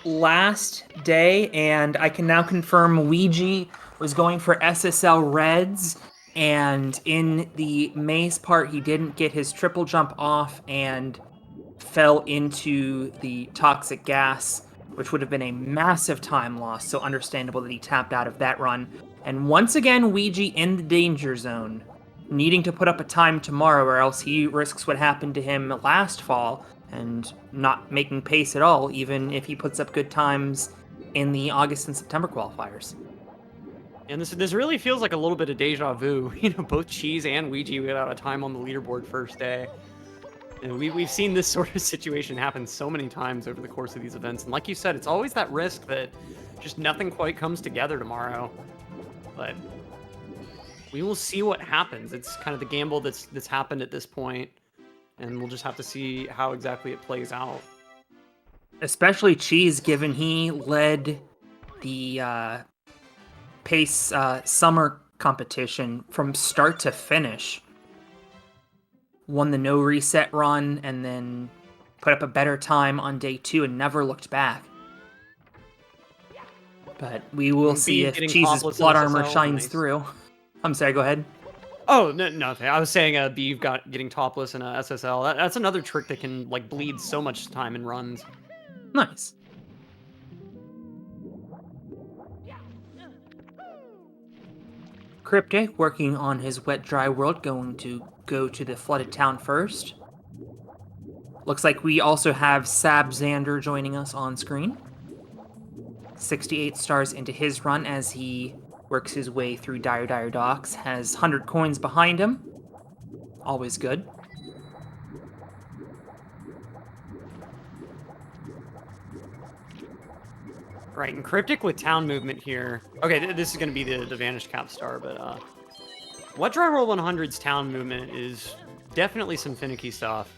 S18: last day, and I can now confirm Ouija was going for SSL Reds, and in the maze part, he didn't get his triple jump off and fell into the toxic gas, which would have been a massive time loss, so understandable that he tapped out of that run. And once again, Ouija in the danger zone, needing to put up a time tomorrow, or else he risks what happened to him last fall, and not making pace at all, even if he puts up good times in the August and September qualifiers.
S19: And this really feels like a little bit of deja vu. You know, both Cheese and Ouija without a time on the leaderboard first day. And we've seen this sort of situation happen so many times over the course of these events. And like you said, it's always that risk that just nothing quite comes together tomorrow. But we will see what happens. It's kind of the gamble that's happened at this point. And we'll just have to see how exactly it plays out.
S18: Especially Cheese, given he led the pace summer competition from start to finish. Won the no reset run and then put up a better time on day 2 and never looked back. But we will see if Cheese's plot armor shines through. I'm sorry, go ahead.
S19: Oh, no, nothing. I was saying Beeve getting topless in a SSL. That's another trick that can like bleed so much time in runs.
S18: Nice. Cryptic, working on his wet dry world, going to go to the flooded town first. Looks like we also have Sab Xander joining us on screen. 68 stars into his run as he works his way through Dire Docks. Has 100 coins behind him. Always good.
S19: Right, and Cryptic with town movement here. Okay, this is going to be the Vanished Cap Star, but Wet Dry Roll 100's town movement is definitely some finicky stuff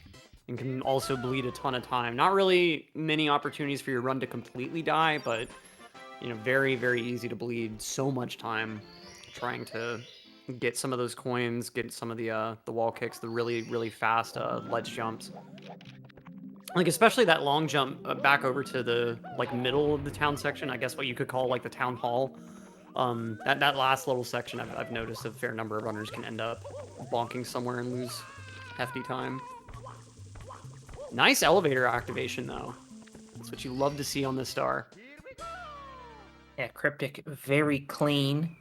S19: and can also bleed a ton of time. Not really many opportunities for your run to completely die, but you know, very, very easy to bleed so much time trying to get some of those coins, get some of the wall kicks, the really, really fast ledge jumps. Like, especially that long jump back over to the, like, middle of the town section, I guess what you could call, like, the town hall. That last little section, I've noticed a fair number of runners can end up bonking somewhere and lose hefty time. Nice elevator activation, though. That's what you love to see on this star.
S18: Yeah, Cryptic, very clean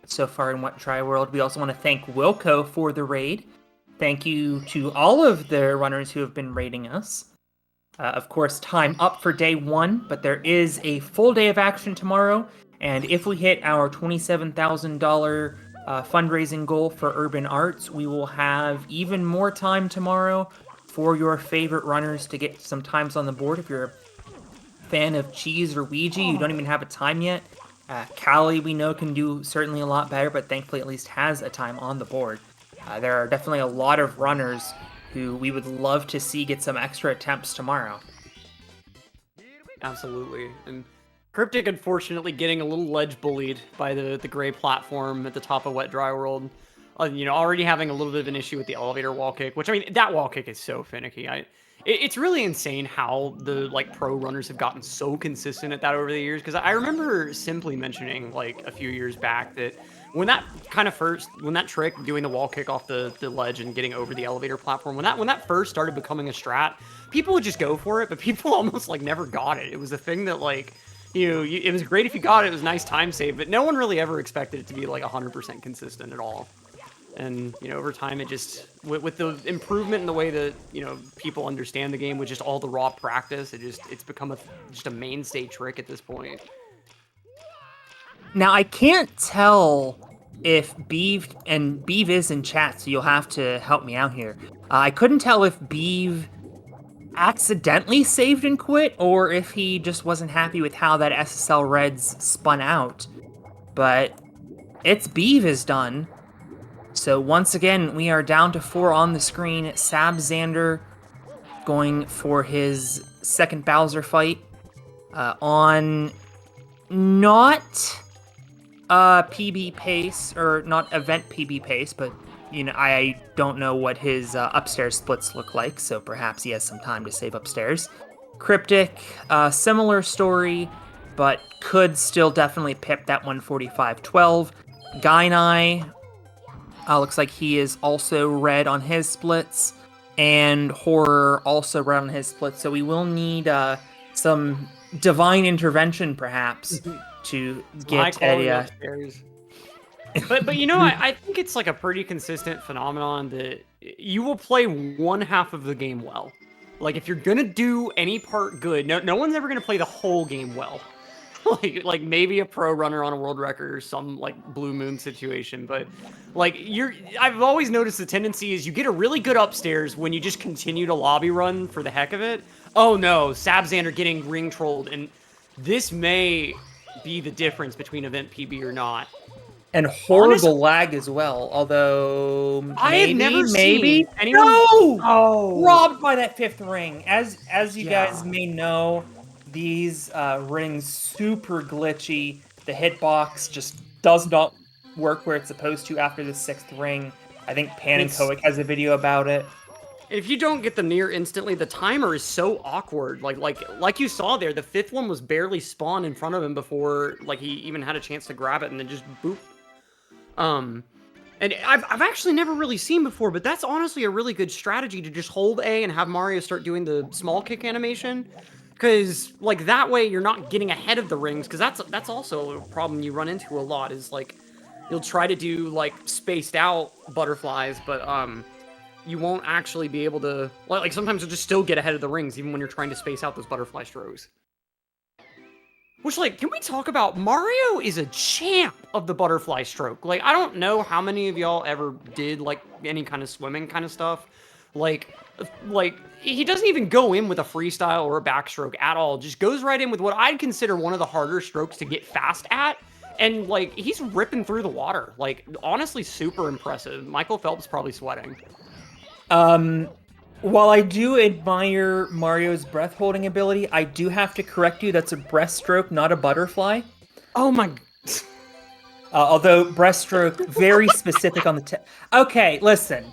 S18: so far in Wet Dry World. We also want to thank Wilco for the raid. Thank you to all of the runners who have been raiding us. Of course, time up for day 1, but there is a full day of action tomorrow. And if we hit our $27,000 fundraising goal for Urban Arts, we will have even more time tomorrow for your favorite runners to get some times on the board. If you're a fan of Cheese or Ouija, you don't even have a time yet. Callie, we know, can do certainly a lot better, but thankfully at least has a time on the board. There are definitely a lot of runners who we would love to see get some extra attempts tomorrow.
S19: Absolutely. And Cryptic, unfortunately, getting a little ledge bullied by the gray platform at the top of Wet Dry World. You know, already having a little bit of an issue with the elevator wall kick, which, I mean, that wall kick is so finicky. It's really insane how the, like, pro runners have gotten so consistent at that over the years, because I remember simply mentioning, like, a few years back that when that trick, doing the wall kick off the ledge and getting over the elevator platform, when that first started becoming a strat, people would just go for it, but people almost, like, never got it. It was a thing that, like, it was great if you got it, it was a nice time save, but no one really ever expected it to be, like, 100% consistent at all. And, you know, over time, it just, with the improvement in the way that, you know, people understand the game, with just all the raw practice, it's become just a mainstay trick at this point.
S18: Now, I can't tell if Beeve is in chat, so you'll have to help me out here. I couldn't tell if Beeve accidentally saved and quit, or if he just wasn't happy with how that SSL Reds spun out. But it's Beeve is done. So once again, we are down to 4 on the screen. Sabzander going for his second Bowser fight on not PB pace, or not event PB pace, but you know, I don't know what his upstairs splits look like, so perhaps he has some time to save upstairs. Cryptic, similar story, but could still definitely pip that 145-12. Gainai, looks like he is also red on his splits, and Horror also red on his splits, so we will need some divine intervention, perhaps, to get a...
S19: But you know, I think it's like a pretty consistent phenomenon that you will play one half of the game well. Like, if you're gonna do any part good, no one's ever gonna play the whole game well. like maybe a pro runner on a world record or some like Blue Moon situation, but like I've always noticed the tendency is you get a really good upstairs when you just continue to lobby run for the heck of it. Oh no, Sabzander getting ring trolled, and this may be the difference between event PB or not.
S18: And horrible lag as well, although
S19: I have never
S18: maybe
S19: seen anyone...
S18: No! Robbed by that 5th ring. As you guys may know, these rings super glitchy. The hitbox just does not work where it's supposed to after the 6th ring. I think Panenkoic has a video about it.
S19: If you don't get the near instantly, the timer is so awkward. Like you saw there, the 5th one was barely spawned in front of him before like he even had a chance to grab it, and then just boop. And I've actually never really seen before, but that's honestly a really good strategy to just hold A and have Mario start doing the small kick animation. Because, like, that way you're not getting ahead of the rings, because that's also a problem you run into a lot, is, like, you'll try to do, like, spaced out butterflies, but, you won't actually be able to... Like, sometimes you'll just still get ahead of the rings, even when you're trying to space out those butterfly strokes. Which, like, can we talk about... Mario is a champ of the butterfly stroke. Like, I don't know how many of y'all ever did, like, any kind of swimming kind of stuff. Like, he doesn't even go in with a freestyle or a backstroke at all. Just goes right in with what I'd consider one of the harder strokes to get fast at. And, like, he's ripping through the water. Like, honestly, super impressive. Michael Phelps probably sweating.
S18: While I do admire Mario's breath holding ability, I do have to correct you. That's a breaststroke, not a butterfly.
S19: Oh my...
S18: Although breaststroke, very specific on the... Okay, listen.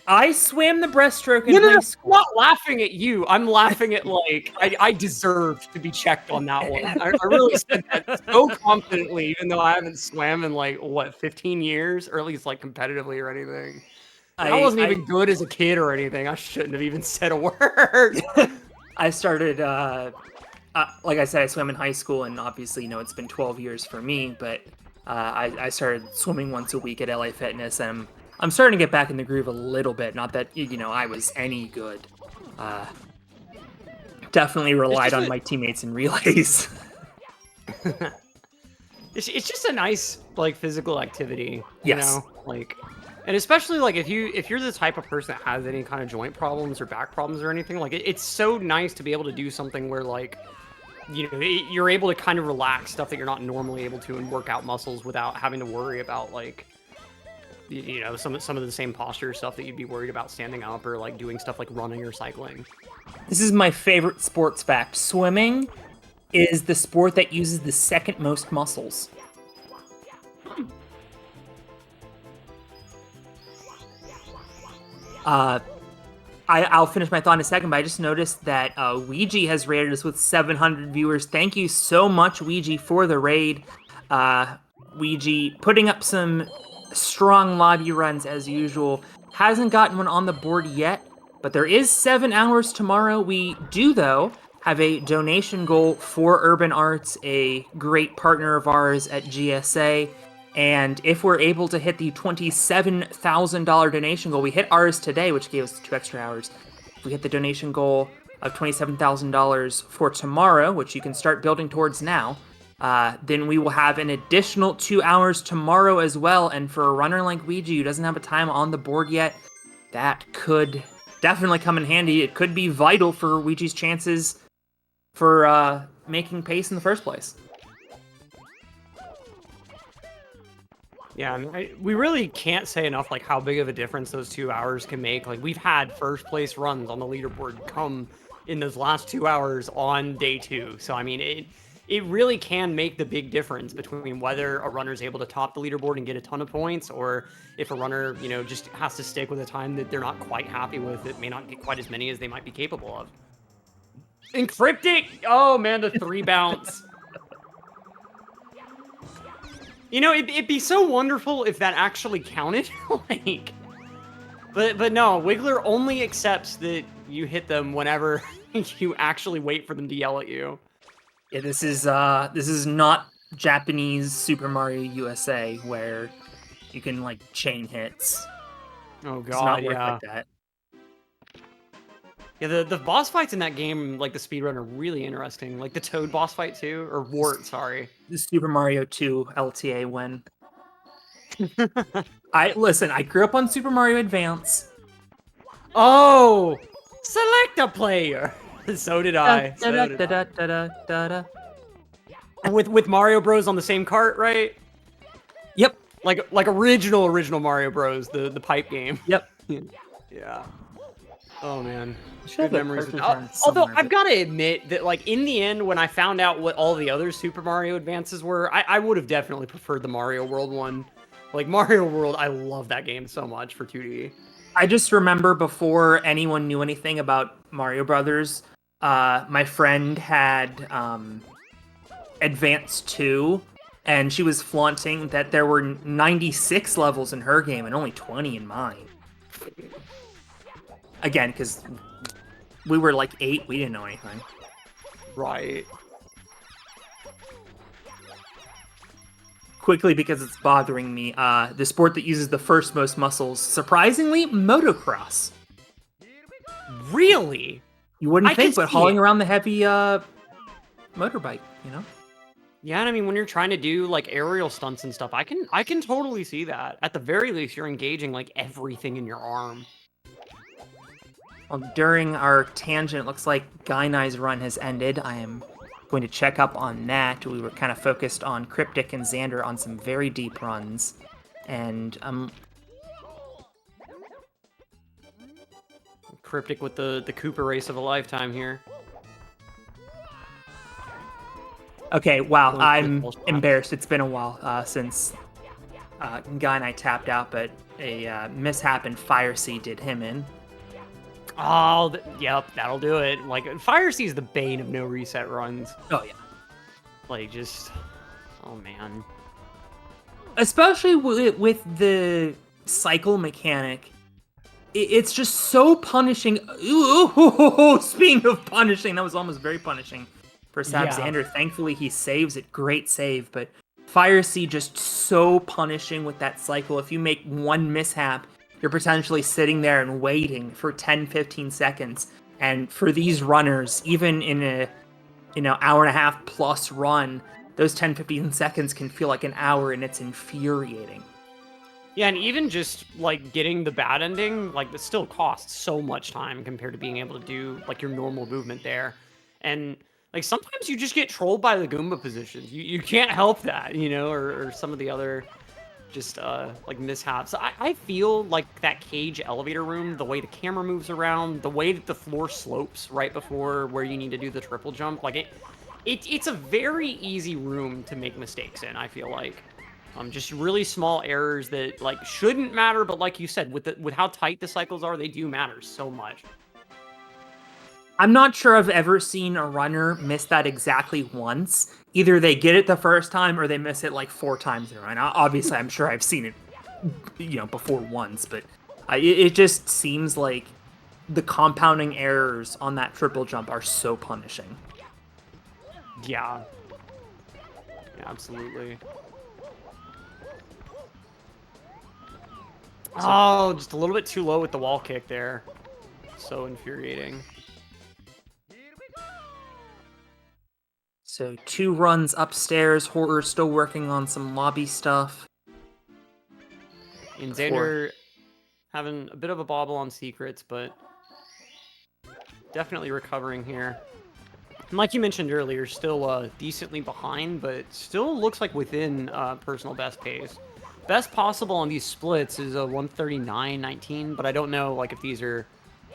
S18: I swam the breaststroke in high school.
S19: I'm not laughing at you. I'm laughing at, like, I deserve to be checked on that one. I really said that so confidently, even though I haven't swam in, like, what, 15 years? Or at least, like, competitively or anything. I wasn't even good as a kid or anything. I shouldn't have even said a word.
S18: I started, like I said, I swam in high school, and obviously, you know, it's been 12 years for me, but I started swimming once a week at LA Fitness, and I'm starting to get back in the groove a little bit. Not that, you know, I was any good. Definitely relied on my teammates in relays.
S19: It's just a nice, like, physical activity, you
S18: Yes.
S19: know? Like... And especially, like, if you're the type of person that has any kind of joint problems or back problems or anything, like, it's so nice to be able to do something where, like, you know, you're able to kind of relax stuff that you're not normally able to and work out muscles without having to worry about, like, you know, some of the same posture stuff that you'd be worried about standing up or, like, doing stuff like running or cycling.
S18: This is my favorite sports fact. Swimming is the sport that uses the second most muscles. I'll finish my thought in a second, but I just noticed that Ouija has raided us with 700 viewers. Thank you so much, Ouija, for the raid. Ouija putting up some strong lobby runs as usual. Hasn't gotten one on the board yet, but there is 7 hours tomorrow. We do, though, have a donation goal for Urban Arts, a great partner of ours at GSA. And if we're able to hit the $27,000 donation goal, we hit ours today, which gave us 2 extra hours. If we hit the donation goal of $27,000 for tomorrow, which you can start building towards now, then we will have an additional 2 hours tomorrow as well. And for a runner like Ouija who doesn't have a time on the board yet, that could definitely come in handy. It could be vital for Ouija's chances for making pace in the first place.
S19: Yeah, we really can't say enough like how big of a difference those 2 hours can make. Like we've had first place runs on the leaderboard come in those last 2 hours on day 2. So I mean, it really can make the big difference between whether a runner is able to top the leaderboard and get a ton of points, or if a runner, you know, just has to stick with a time that they're not quite happy with. It may not get quite as many as they might be capable of. Encryptic! Oh man, the 3 bounce. You know, it'd be so wonderful if that actually counted. Like, but no, Wiggler only accepts that you hit them whenever you actually wait for them to yell at you.
S18: Yeah, this is not Japanese Super Mario USA where you can like chain hits.
S19: Oh god,
S18: it's not work
S19: yeah.
S18: like that.
S19: Yeah, the boss fights in that game, like the speedrun, are really interesting. Like the Toad boss fight too, or Wart, sorry.
S18: The Super Mario 2 LTA win. I grew up on Super Mario Advance.
S19: Oh, select a player. So did I. So did I. With Mario Bros on the same cart, right?
S18: Yep.
S19: Like original Mario Bros, the pipe game.
S18: Yep.
S19: Yeah. Oh man.
S18: Should
S19: Good
S18: have
S19: memories.
S18: cartridge on
S19: Although
S18: somewhere,
S19: I've got to admit that, like in the end, when I found out what all the other Super Mario Advances were, I would have definitely preferred the Mario World one. Like Mario World, I love that game so much for 2D.
S18: I just remember before anyone knew anything about Mario Brothers, my friend had Advance 2, and she was flaunting that there were 96 levels in her game and only 20 in mine. Again, because we were like 8, we didn't know anything.
S19: Right.
S18: Quickly, because it's bothering me, the sport that uses the first most muscles, surprisingly, motocross.
S19: Really?
S18: You wouldn't
S19: I
S18: think,
S19: can
S18: but
S19: see
S18: hauling
S19: it.
S18: around the heavy motorbike, you know?
S19: Yeah, and I mean, when you're trying to do like aerial stunts and stuff, I can totally see that. At the very least, you're engaging like everything in your arm.
S18: Well, during our tangent, it looks like Gainai's run has ended. I am going to check up on that. We were kind of focused on Cryptic and Xander on some very deep runs. And
S19: Cryptic with the Cooper race of a lifetime here.
S18: okay, wow,
S19: Going for the
S18: I'm
S19: full shot.
S18: embarrassed. It's been a while since Gainai tapped out, but a mishap in Fire Sea did him in.
S19: Oh, yep, that'll do it. Like, Fire Sea is the bane of no reset runs.
S18: Oh, yeah.
S19: Like, just... Oh, man.
S18: Especially with the cycle mechanic, it's just so punishing. Ooh, speaking of punishing, that was almost very punishing for Sab
S19: Yeah.
S18: Xander. Thankfully, he saves it. Great save, but Fire Sea just so punishing with that cycle. If you make one mishap, you're potentially sitting there and waiting for 10-15 seconds. And for these runners, even in a hour and a half plus run, those 10-15 seconds can feel like an hour, and it's infuriating.
S19: Yeah, and even just, like, getting the bad ending, like, it still costs so much time compared to being able to do, like, your normal movement there. And, like, sometimes you just get trolled by the Goomba positions. You can't help that, you know, or some of the other... just like mishaps. I feel like that cage elevator room, the way the camera moves around, the way that the floor slopes right before where you need to do the triple jump, like it's a very easy room to make mistakes in, I feel like. Just really small errors that like shouldn't matter, but like you said, with how tight the cycles are, they do matter so much.
S18: I'm not sure I've ever seen a runner miss that exactly once. Either they get it the first time or they miss it like 4 times in a row. And obviously, I'm sure I've seen it, before once, but it just seems like the compounding errors on that triple jump are so punishing.
S19: Yeah. Yeah, absolutely. Oh, just a little bit too low with the wall kick there. So infuriating.
S18: So 2 runs upstairs. Horror's still working on some lobby stuff.
S19: And Xander having a bit of a bobble on secrets, but definitely recovering here. And like you mentioned earlier, still decently behind, but still looks like within personal best pace. Best possible on these splits is a 139.19, but I don't know like if these are.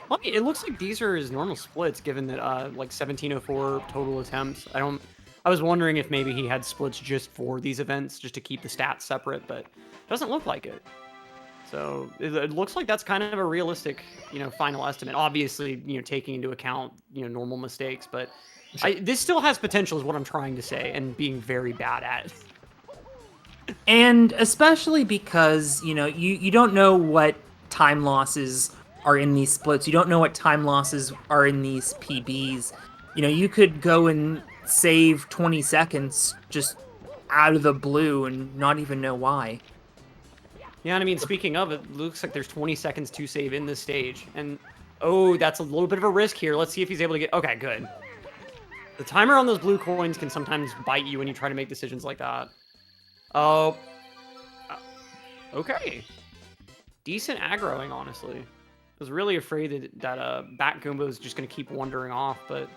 S19: Well, it looks like these are his normal splits, given that like 1704 total attempts. I was wondering if maybe he had splits just for these events, just to keep the stats separate, but it doesn't look like it. So it looks like that's kind of a realistic, final estimate. Obviously, taking into account, normal mistakes, but this still has potential, is what I'm trying to say, and being very bad at.
S18: And especially because, you don't know what time losses are in these splits. You don't know what time losses are in these PBs. You could go and save 20 seconds just out of the blue and not even know why.
S19: Yeah, and I mean, speaking of, it looks like there's 20 seconds to save in this stage. And, oh, that's a little bit of a risk here. Let's see if he's able to get... Okay, good. The timer on those blue coins can sometimes bite you when you try to make decisions like that. Oh. Okay. Decent aggroing, honestly. I was really afraid that Bat Goomba was just going to keep wandering off, but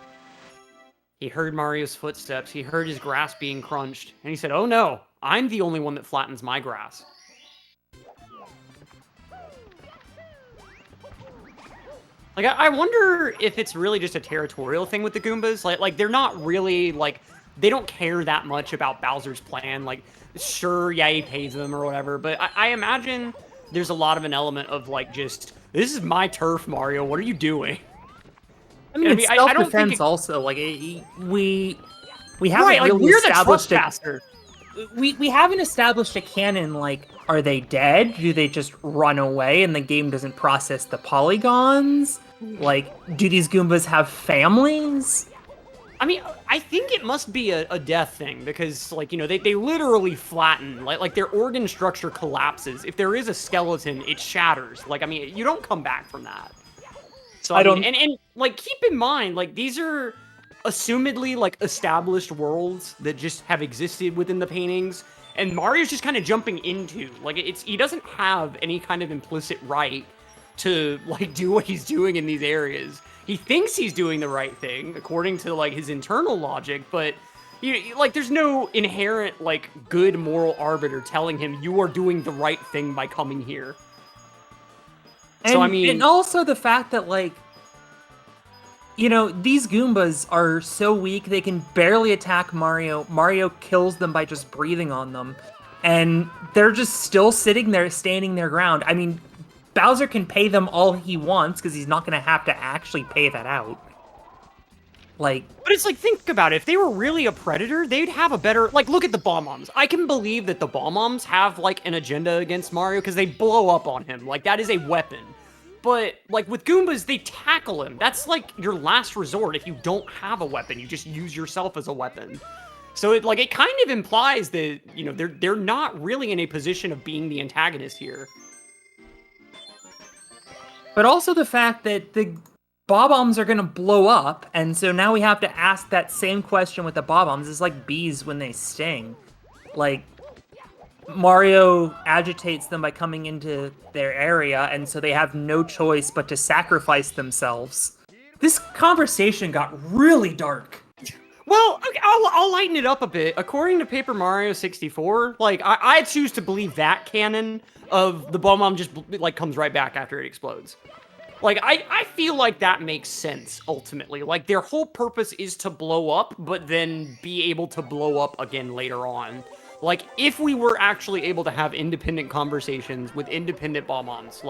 S19: he heard Mario's footsteps. He heard his grass being crunched, and he said, oh no, I'm the only one that flattens my grass. Like, I wonder if it's really just a territorial thing with the Goombas. Like they're not really, they don't care that much about Bowser's plan. Like, sure, yeah, he pays them or whatever, but I imagine there's a lot of an element of, just, this is my turf, Mario, what are you doing?
S18: I mean, it's self-defense also. Like, we haven't
S19: right,
S18: really
S19: we're
S18: established
S19: the trespasser.
S18: We haven't established a canon, are they dead? Do they just run away and the game doesn't process the polygons? Do these Goombas have families?
S19: I mean, I think it must be a death thing, because, they literally flatten. Like, their organ structure collapses. If there is a skeleton, it shatters. I mean, you don't come back from that. So, I mean, and keep in mind, these are assumedly, established worlds that just have existed within the paintings, and Mario's just kind of jumping into. He doesn't have any kind of implicit right to, do what he's doing in these areas. He thinks he's doing the right thing, according to, his internal logic, but, there's no inherent, good moral arbiter telling him you are doing the right thing by coming here. So, I mean...
S18: And also the fact that, these Goombas are so weak, they can barely attack Mario. Mario kills them by just breathing on them. And they're just still sitting there, standing their ground. I mean, Bowser can pay them all he wants, because he's not going to have to actually pay that out. But
S19: it's think about it. If they were really a predator, they'd have a better... look at the Bomb-Oms. I can believe that the Bomb-Oms have, an agenda against Mario, because they blow up on him. That is a weapon. But, with Goombas, they tackle him. That's, your last resort if you don't have a weapon. You just use yourself as a weapon. So, it kind of implies that, they're not really in a position of being the antagonist here.
S18: But also the fact that the Bob-Ombs are going to blow up, and so now we have to ask that same question with the Bob-Ombs. It's like bees when they sting. Mario agitates them by coming into their area, and so they have no choice but to sacrifice themselves. This conversation got really dark.
S19: Well, okay, I'll lighten it up a bit. According to Paper Mario 64, I choose to believe that canon of the Bomb-Omb just, comes right back after it explodes. I feel like that makes sense, ultimately. Their whole purpose is to blow up, but then be able to blow up again later on. If we were actually able to have independent conversations with independent Bomb-Oms,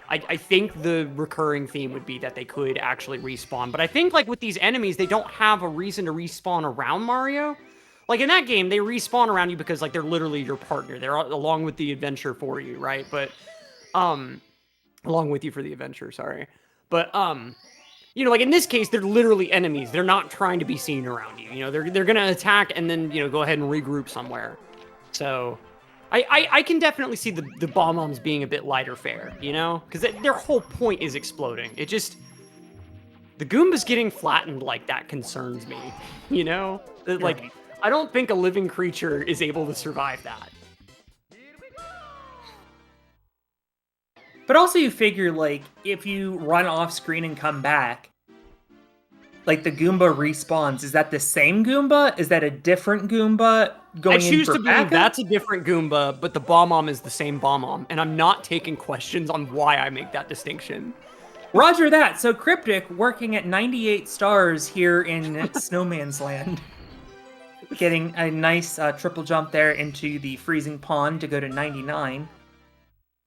S19: I think the recurring theme would be that they could actually respawn. But I think, with these enemies, they don't have a reason to respawn around Mario. In that game, they respawn around you because, they're literally your partner. They're along with the adventure for you, right? But, along with you for the adventure, sorry. But, in this case, they're literally enemies. They're not trying to be seen around you. They're going to attack and then, go ahead and regroup somewhere. So... I can definitely see the Bomb-Oms being a bit lighter fare, because their whole point is exploding. the Goombas getting flattened like that concerns me. You know, like I don't think a living creature is able to survive that.
S18: But also you figure, like, if you run off screen and come back, like, the Goomba respawns. Is that the same Goomba? Is that a different Goomba going in for
S19: I choose to believe
S18: backup?
S19: that's a different Goomba, but the Bomb-Omb is the same Bomb-Omb, and I'm not taking questions on why I make that distinction.
S18: Roger that. So Cryptic working at 98 stars here in Snowman's Land. Getting a nice triple jump there into the freezing pond to go to 99.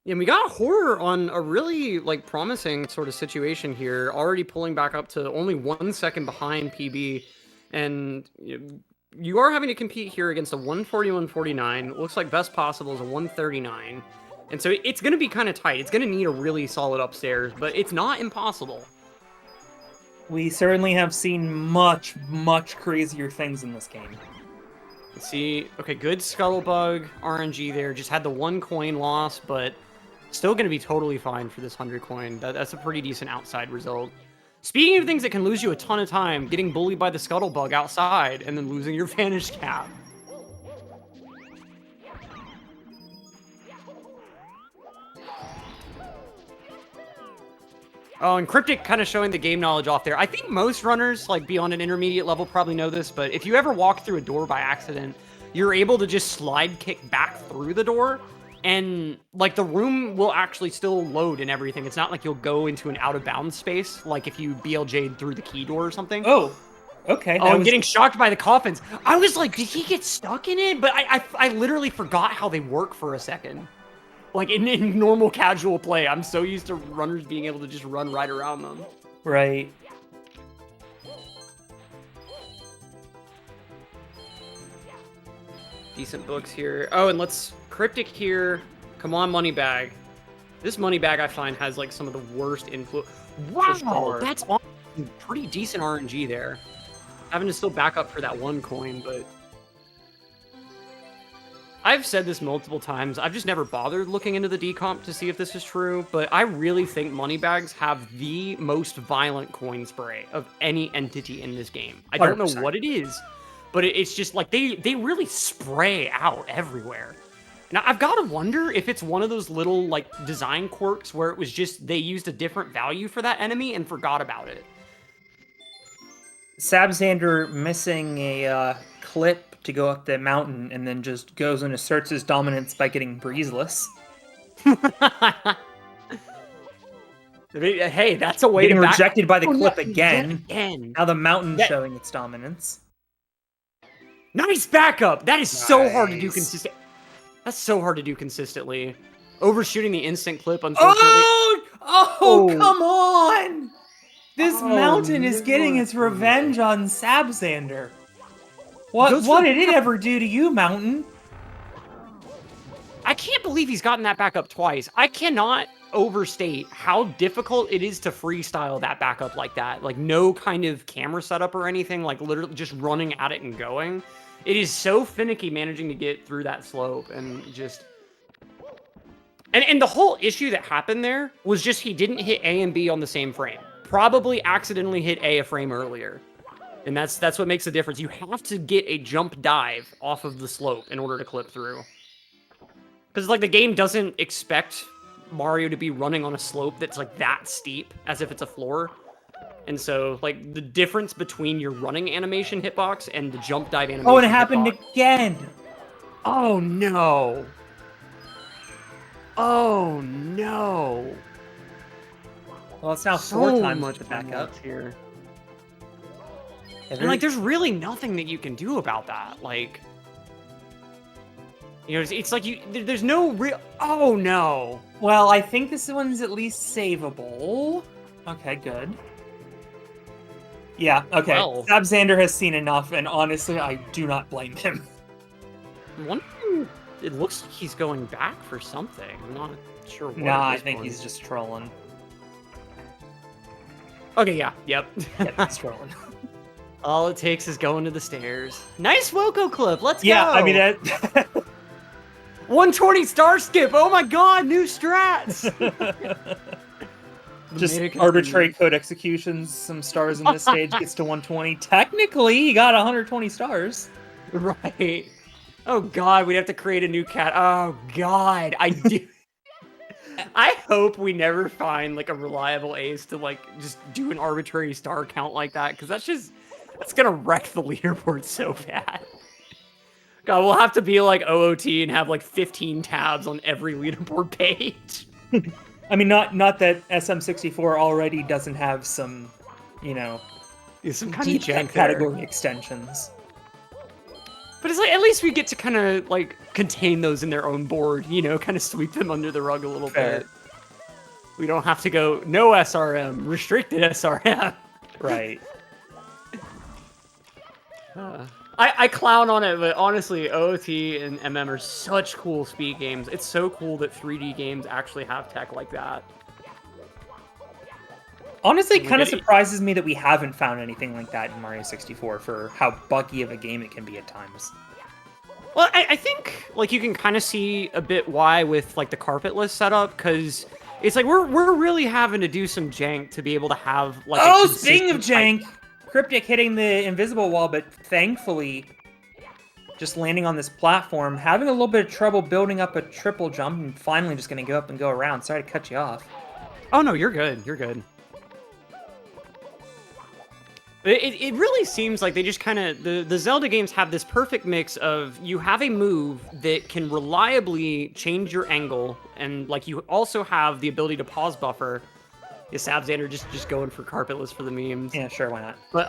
S19: Yeah, we got Horror on a really, like, promising sort of situation here, already pulling back up to only 1 second behind PB, and you are having to compete here against a 141.49. Looks like best possible is a 139, and so it's going to be kind of tight. It's going to need a really solid upstairs, but it's not impossible.
S18: We certainly have seen much, much crazier things in this game.
S19: Let's see, okay, good Scuttlebug RNG there, just had the 1 coin loss, but still going to be totally fine for this 100 coin. That's a pretty decent outside result. Speaking of things that can lose you a ton of time, getting bullied by the Scuttlebug outside and then losing your Vanish Cap. Oh, and Cryptic kind of showing the game knowledge off there. I think most runners, like beyond an intermediate level, probably know this, but if you ever walk through a door by accident, you're able to just slide kick back through the door, and like the room will actually still load and everything. It's not like you'll go into an out of bounds space, like if you BLJ'd through the key door or something.
S18: Oh, okay.
S19: Oh, I'm getting shocked by the coffins. I was like, did he get stuck in it? But I literally forgot how they work for a second. Like in normal casual play, I'm so used to runners being able to just run right around them.
S18: Right.
S19: Decent books here. Oh, and let's Cryptic here. Come on, Moneybag. This Moneybag I find has like some of the worst influence. Wow, that's pretty decent RNG there. Having to still back up for that 1 coin, but I've said this multiple times. I've just never bothered looking into the decomp to see if this is true, but I really think Moneybags have the most violent coin spray of any entity in this game. I don't know
S18: 100%.
S19: what it is, but it's just like they really spray out everywhere. Now, I've got to wonder if it's one of those little like design quirks where it was just they used a different value for that enemy and forgot about it.
S18: Sabzander missing a clip to go up the mountain and then just goes and asserts his dominance by getting breezeless.
S19: Hey, that's a way
S18: getting
S19: to
S18: rejected by the
S19: Oh,
S18: clip
S19: no,
S18: again. Now the mountain's
S19: Yeah.
S18: showing its dominance.
S19: Nice backup! That is so hard to do consistent. That's so hard to do consistently. Overshooting the instant clip, unfortunately.
S18: Oh, come on! This mountain is getting its revenge on Sabzander. What did it ever do to you, Mountain?
S19: I can't believe he's gotten that back up twice. I cannot overstate how difficult it is to freestyle that back up like that. Like, no kind of camera setup or anything, like literally just running at it and going. It is so finicky managing to get through that slope and just... And the whole issue that happened there was just he didn't hit A and B on the same frame. Probably accidentally hit A a frame earlier. And that's what makes the difference. You have to get a jump dive off of the slope in order to clip through. Because, like, the game doesn't expect Mario to be running on a slope that's, like, that steep, as if it's a floor. And so, like, the difference between your running animation hitbox and the jump dive animation
S18: Oh, and it happened
S19: hitbox-
S18: again!
S19: Oh, no! Oh, no!
S18: Well, it's now
S19: So
S18: 4 times
S19: much
S18: the backup
S19: here. And, like, there's really nothing that you can do about that. Like, you know, it's like there's no real... Oh, no.
S18: Well, I think this one's at least savable. Okay, good. Yeah, okay.
S19: Well.
S18: Sabzander has seen enough, and honestly, I do not blame him.
S19: I'm wondering... It looks like he's going back for something. I'm not sure what.
S18: Nah,
S19: at
S18: I
S19: this
S18: think
S19: point.
S18: he's just trolling.
S19: Okay, yeah, yep.
S18: Yeah, he's trolling.
S19: All it takes is going to the stairs. Nice Wilco clip, let's go!
S18: Yeah, I mean,
S19: 120 star skip, oh my god, new strats! Just
S10: meta
S19: arbitrary
S10: continues.
S19: code executions, some stars in this stage gets to 120. Technically, he got 120 stars.
S10: Right. Oh god, we'd have to create a new cat. Oh god, I do. I hope we never find like a reliable ace to like just do an arbitrary star count like that, because that's gonna wreck the leaderboard so bad. God, we'll have to be like OOT and have like 15 tabs on every leaderboard page.
S19: I mean, not that SM64 already doesn't have some, you know,
S10: some kind
S19: deep
S10: of jank
S19: category
S10: there.
S19: extensions.
S10: But it's like, at least we get to kind of like contain those in their own board, you know, kind of sweep them under the rug a little bit. We don't have to go no SRM, restricted SRM.
S19: Right.
S10: I clown on it, but honestly, OOT and MM are such cool speed games. It's so cool that 3D games actually have tech like that.
S19: Honestly, it
S10: We
S19: kind of
S10: get-
S19: surprises me that we haven't found anything like that in Mario 64 for how buggy of a game it can be at times.
S10: Well, I think like you can kind of see a bit why with like the carpetless setup, because it's like we're really having to do some jank to be able to have like.
S19: Oh, speaking of jank, Cryptic hitting the invisible wall, but thankfully just landing on this platform, having a little bit of trouble building up a triple jump, and finally just going to go up and go around. Sorry to cut you off.
S10: Oh no, you're good. You're good. It really seems like they just kind of the Zelda games have this perfect mix of you have a move that can reliably change your angle, and like you also have the ability to pause buffer. Yeah, Sabzander just going for carpetless for the memes.
S19: Yeah, sure, why not?
S10: But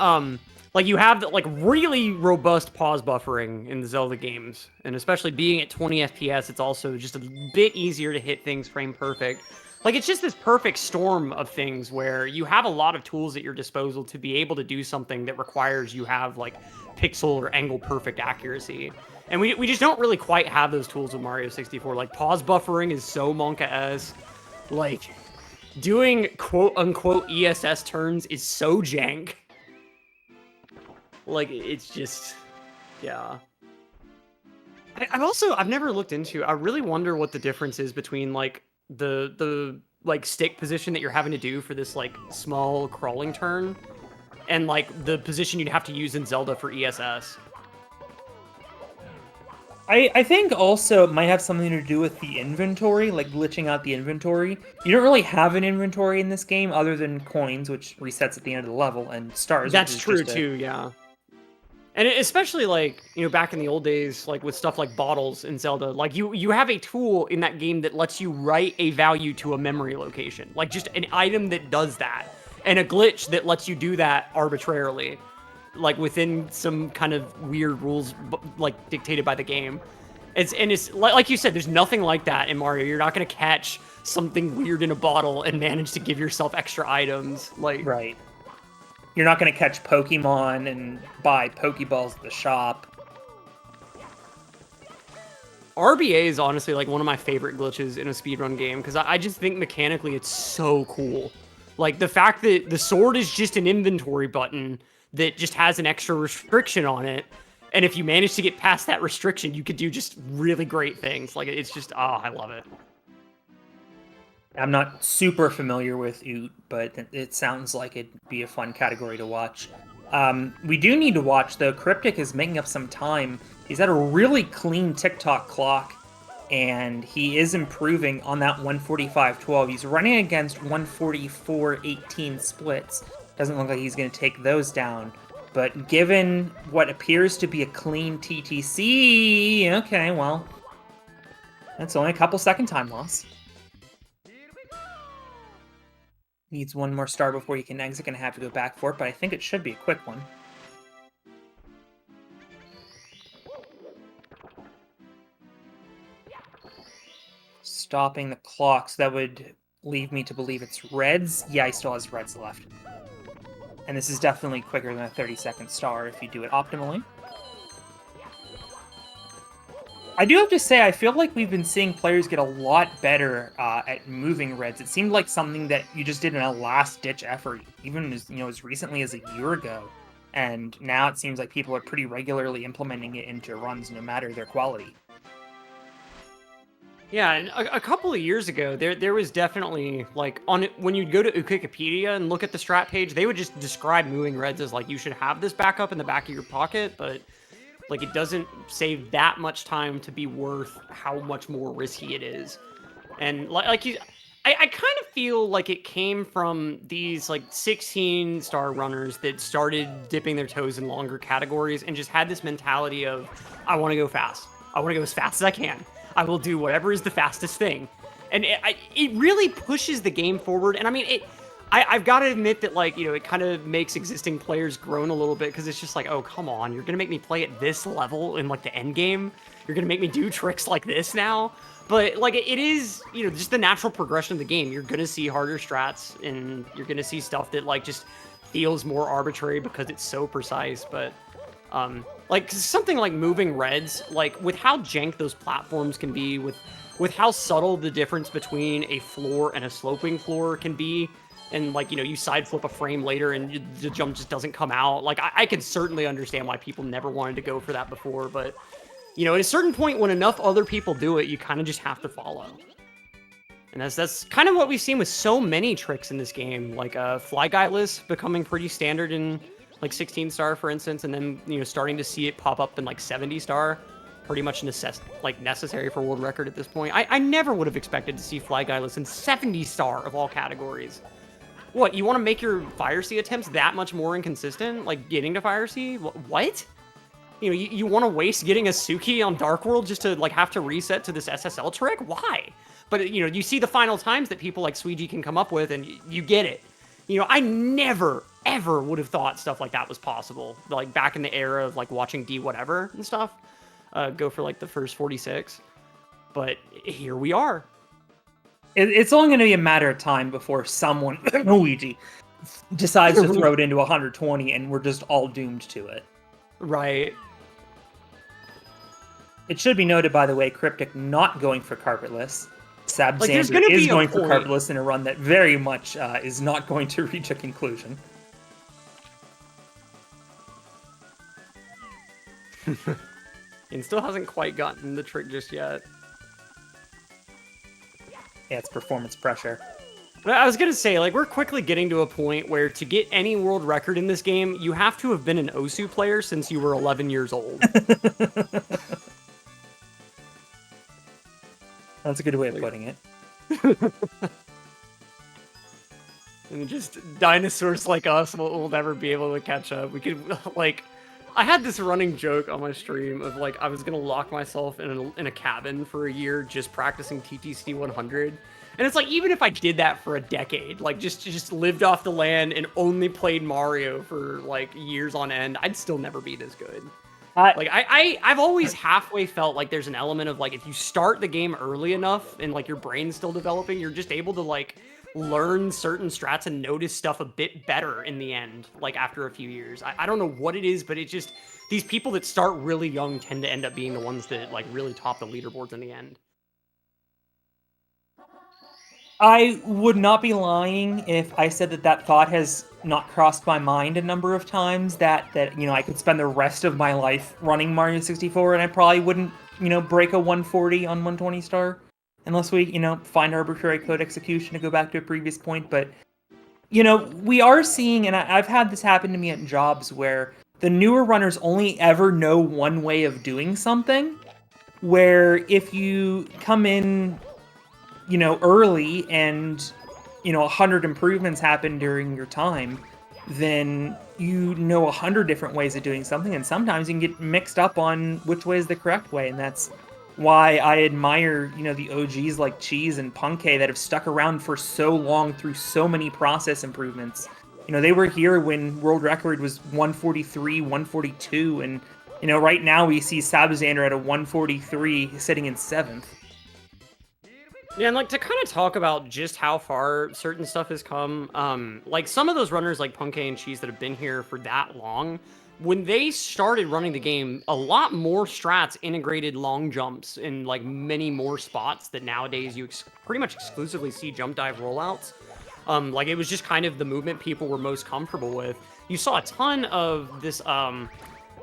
S10: like you have like really robust pause buffering in the Zelda games, and especially being at 20 FPS, it's also just a bit easier to hit things frame perfect. Like, it's just this perfect storm of things where you have a lot of tools at your disposal to be able to do something that requires you have, like, pixel or angle perfect accuracy. And we just don't really quite have those tools with Mario 64. Like, pause buffering is so Monka-esque. Like, doing quote-unquote ESS turns is so jank. Like, it's just... yeah. I've never looked into... I really wonder what the difference is between, like, the like stick position that you're having to do for this like small crawling turn and like the position you'd have to use in Zelda for ESS.
S19: I think also it might have something to do with the inventory, like glitching out the inventory. You don't really have an inventory in this game other than coins, which resets at the end of the level, and stars.
S10: That's true too, yeah. And especially, like, you know, back in the old days, like, with stuff like bottles in Zelda, like, you have a tool in that game that lets you write a value to a memory location. Like, just an item that does that. And a glitch that lets you do that arbitrarily. Like, within some kind of weird rules, like, dictated by the game. It's like you said, there's nothing like that in Mario. You're not going to catch something weird in a bottle and manage to give yourself extra items. Like,
S19: right. You're not going to catch Pokemon and buy Pokeballs at the shop.
S10: RBA is honestly like one of my favorite glitches in a speedrun game because I just think mechanically it's so cool. Like the fact that the sword is just an inventory button that just has an extra restriction on it. And if you manage to get past that restriction, you could do just really great things. Like it's just, oh, I love it.
S19: I'm not super familiar with Oot, but it sounds like it'd be a fun category to watch. We do need to watch, though. Cryptic is making up some time. He's at a really clean TikTok clock, and he is improving on that 145.12. He's running against 144.18 splits. Doesn't look like he's going to take those down. But given what appears to be a clean TTC, okay, well, that's only a couple second time loss. Needs one more star before he can exit. Gonna have to go back for it, but I think it should be a quick one. Stopping the clock, so that would leave me to believe it's reds. Yeah, he still has reds left. And this is definitely quicker than a 30-second star if you do it optimally. I do have to say, I feel like we've been seeing players get a lot better at moving reds. It seemed like something that you just did in a last-ditch effort, even as recently as a year ago. And now it seems like people are pretty regularly implementing it into runs, no matter their quality. Yeah, and a couple of years ago, there was definitely like when you'd go to Wikipedia and look at the strat page, they would just describe moving reds as like you should have this backup in the back of your pocket, but like it doesn't save that much time to be worth how much more risky it is. And I kind of feel like it came from these like 16-star runners that started dipping their toes in longer categories and just had this mentality of, I want to go fast. I want to go as fast as I can. I will do whatever is the fastest thing. And it really pushes the game forward. And I mean, I've got to admit that, like, you know, it kind of makes existing players groan a little bit because it's just like, oh, come on. You're going to make me play at this level in, like, the end game? You're going to make me do tricks like this now? But, like, it is, you know, just the natural progression of the game. You're going to see harder strats, and you're going to see stuff that, like, just feels more arbitrary because it's so precise. But, like, something like moving reds, like, with how jank those platforms can be, with how subtle the difference between a floor and a sloping floor can be, and, like, you know, you side flip a frame later and the jump just doesn't come out. Like, I can certainly understand why people never wanted to go for that before, but, you know, at a certain point when enough other people do it, you kind of just have to follow. And that's kind of what we've seen with so many tricks in this game, like fly guileless becoming pretty standard in like 16-star, for instance, and then, you know, starting to see it pop up in like 70-star, pretty much necessary for world record at this point. I never would have expected to see fly guileless in 70-star of all categories. What, you want to make your Fire C attempts that much more inconsistent? Like, getting to Fire C? What? You know, you want to waste getting a Suki on Dark World just to, like, have to reset to this SSL trick? Why? But, you know, you see the final times that people like SWRC can come up with, and you get it. You know, I never, ever would have thought stuff like that was possible. Like, back in the era of, like, watching D whatever and stuff. Go for, like, the first 46. But here we are.
S18: It's only going to be a matter of time before someone, Luigi, decides to throw it into 120, and we're just all doomed to it.
S19: Right.
S18: It should be noted, by the way, Cryptic not going for carpetless. Sab
S19: Like,
S18: Xander is going for carpetless in a run that very much is not going to reach a conclusion.
S19: And still hasn't quite gotten the trick just yet.
S18: Yeah, it's performance pressure.
S19: I was going to say, like, we're quickly getting to a point where to get any world record in this game, you have to have been an Osu player since you were 11 years old.
S18: That's a good way of putting it.
S19: And just dinosaurs like us will never be able to catch up. We could, like, I had this running joke on my stream of, like, I was going to lock myself in a cabin for a year just practicing TTC 100. And it's like, even if I did that for a decade, like, just lived off the land and only played Mario for, like, years on end, I'd still never be this good. Like, I've always halfway felt like there's an element of, like, if you start the game early enough and, like, your brain's still developing, you're just able to, like, learn certain strats and notice stuff a bit better in the end, like, after a few years. I don't know what it is, but it just, these people that start really young tend to end up being the ones that, like, really top the leaderboards in the end.
S18: I would not be lying if I said that thought has not crossed my mind a number of times, that you know, I could spend the rest of my life running Mario 64 and I probably wouldn't, you know, break a 140 on 120 star unless we, you know, find arbitrary code execution, to go back to a previous point. But, you know, we are seeing, and I've had this happen to me at jobs, where the newer runners only ever know one way of doing something, where if you come in, you know, early and, you know, 100 improvements happen during your time, then you know 100 different ways of doing something, and sometimes you can get mixed up on which way is the correct way, and that's why I admire, you know, the OGs like Cheese and Punkay that have stuck around for so long through so many process improvements. You know, they were here when world record was 143, 142, and, you know, right now we see Sab Xander at a 143 sitting in 7th.
S19: Yeah, and, like, to kind of talk about just how far certain stuff has come, like, some of those runners like Punkay and Cheese that have been here for that long, when they started running the game, a lot more strats integrated long jumps in, like, many more spots that nowadays you pretty much exclusively see jump dive rollouts. Like, it was just kind of the movement people were most comfortable with. You saw a ton of this,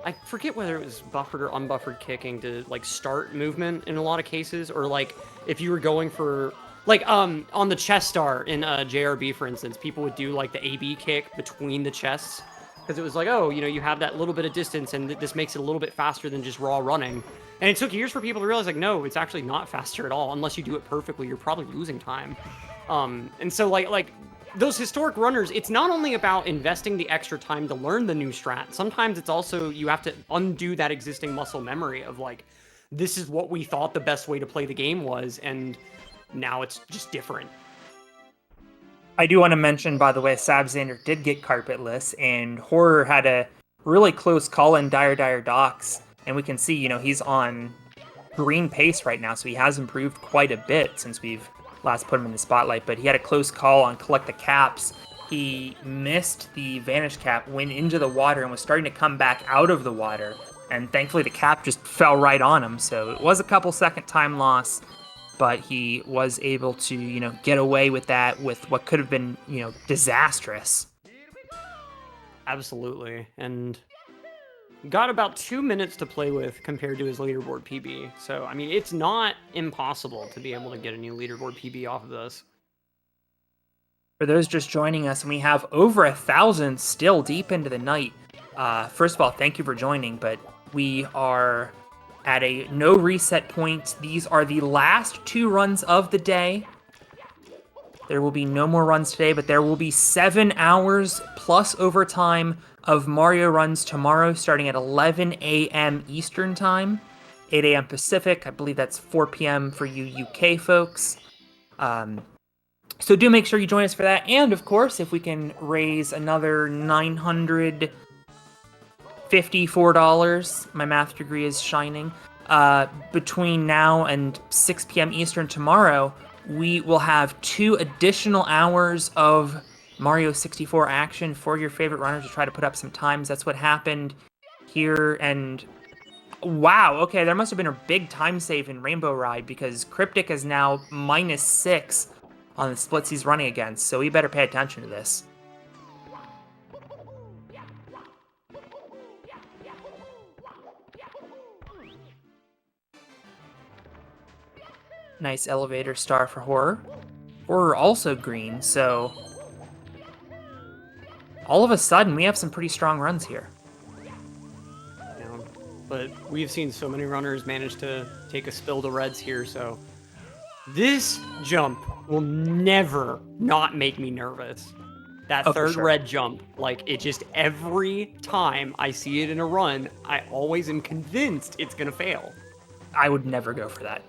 S19: I forget whether it was buffered or unbuffered kicking to like start movement in a lot of cases, or like if you were going for like on the chest star in JRB, for instance, people would do like the AB kick between the chests because it was like, oh, you have that little bit of distance and this makes it a little bit faster than just raw running. And it took years for people to realize like, no, it's actually not faster at all. Unless you do it perfectly, you're probably losing time. And so like those historic runners, it's not only about investing the extra time to learn the new strat. Sometimes it's also you have to undo that existing muscle memory of like, this is what we thought the best way to play the game was, and now it's just different.
S18: I do want to mention, by the way, Sabzander did get carpetless, and Horror had a really close call in Dire Docks, and we can see, he's on green pace right now, so he has improved quite a bit since we've last put him in the spotlight, but he had a close call on Collect the Caps. He missed the Vanish Cap, went into the water, and was starting to come back out of the water, and thankfully the cap just fell right on him, so it was a couple second time loss, but he was able to, get away with that with what could have been, disastrous.
S19: Absolutely, and got about 2 minutes to play with compared to his leaderboard PB. So, I mean, it's not impossible to be able to get a new leaderboard PB off of this.
S18: For those just joining us, and we have over 1,000 still deep into the night. First of all, thank you for joining, but we are at a no reset point. These are the last 2 runs of the day. There will be no more runs today, but there will be 7 hours plus overtime of Mario runs tomorrow, starting at 11 a.m. Eastern Time, 8 a.m. Pacific. I believe that's 4 p.m. for you UK folks. So do make sure you join us for that. And, of course, if we can raise another $954, my math degree is shining, between now and 6 p.m. Eastern tomorrow, we will have 2 additional hours of Mario 64 action for your favorite runners to try to put up some times. That's what happened here, and wow, okay, there must have been a big time save in Rainbow Ride because Cryptic is now -6 on the splits he's running against, so we better pay attention to this. Nice elevator star for Horror. Horror also green, so all of a sudden we have some pretty strong runs here.
S19: Yeah, but we've seen so many runners manage to take a spill to reds here, so this jump will never not make me nervous. That third red jump, like, it just, every time I see it in a run, I always am convinced it's gonna fail.
S18: I would never go for that.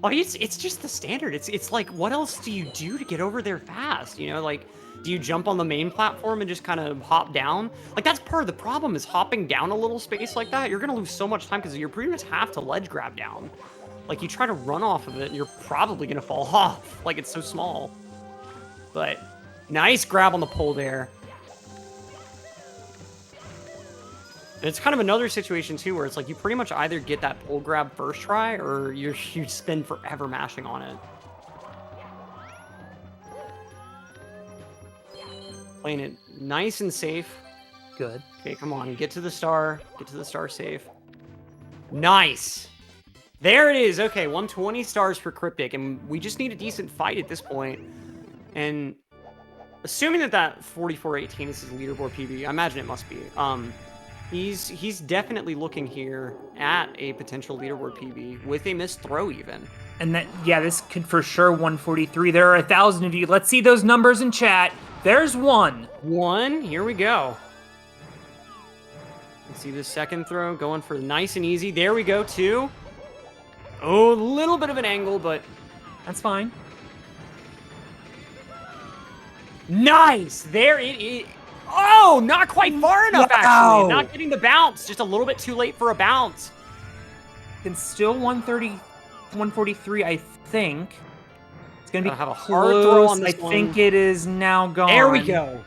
S19: Oh, it's just the standard. It's like, what else do you do to get over there fast? Like, do you jump on the main platform and just kind of hop down? Like, that's part of the problem, is hopping down a little space like that. You're gonna lose so much time because you're pretty much have to ledge grab down. Like, you try to run off of it and you're probably gonna fall off. Like, it's so small. But nice grab on the pole there. And it's kind of another situation, too, where it's like you pretty much either get that pole grab first try or you spend forever mashing on it. Playing it nice and safe.
S18: Good.
S19: Okay, come on. Get to the star. Get to the star safe. Nice. There it is. Okay, 120 stars for Cryptic, and we just need a decent fight at this point. And assuming that 4418 is his leaderboard PB, I imagine it must be. He's definitely looking here at a potential leaderboard PB with a missed throw even.
S18: And that, yeah, this could for sure 143. There are 1,000 of you. Let's see those numbers in chat. There's one.
S19: One. Here we go. Let's see this second throw going for nice and easy. There we go, 2. Oh, a little bit of an angle, but
S18: that's fine.
S19: Nice. There it is. Oh, not quite far enough, actually. Not getting the bounce. Just a little bit too late for a bounce.
S18: It's still 143, I think. It's going to be
S19: have a
S18: close.
S19: hard throw on this
S18: I
S19: one.
S18: think it is now gone.
S19: There we go.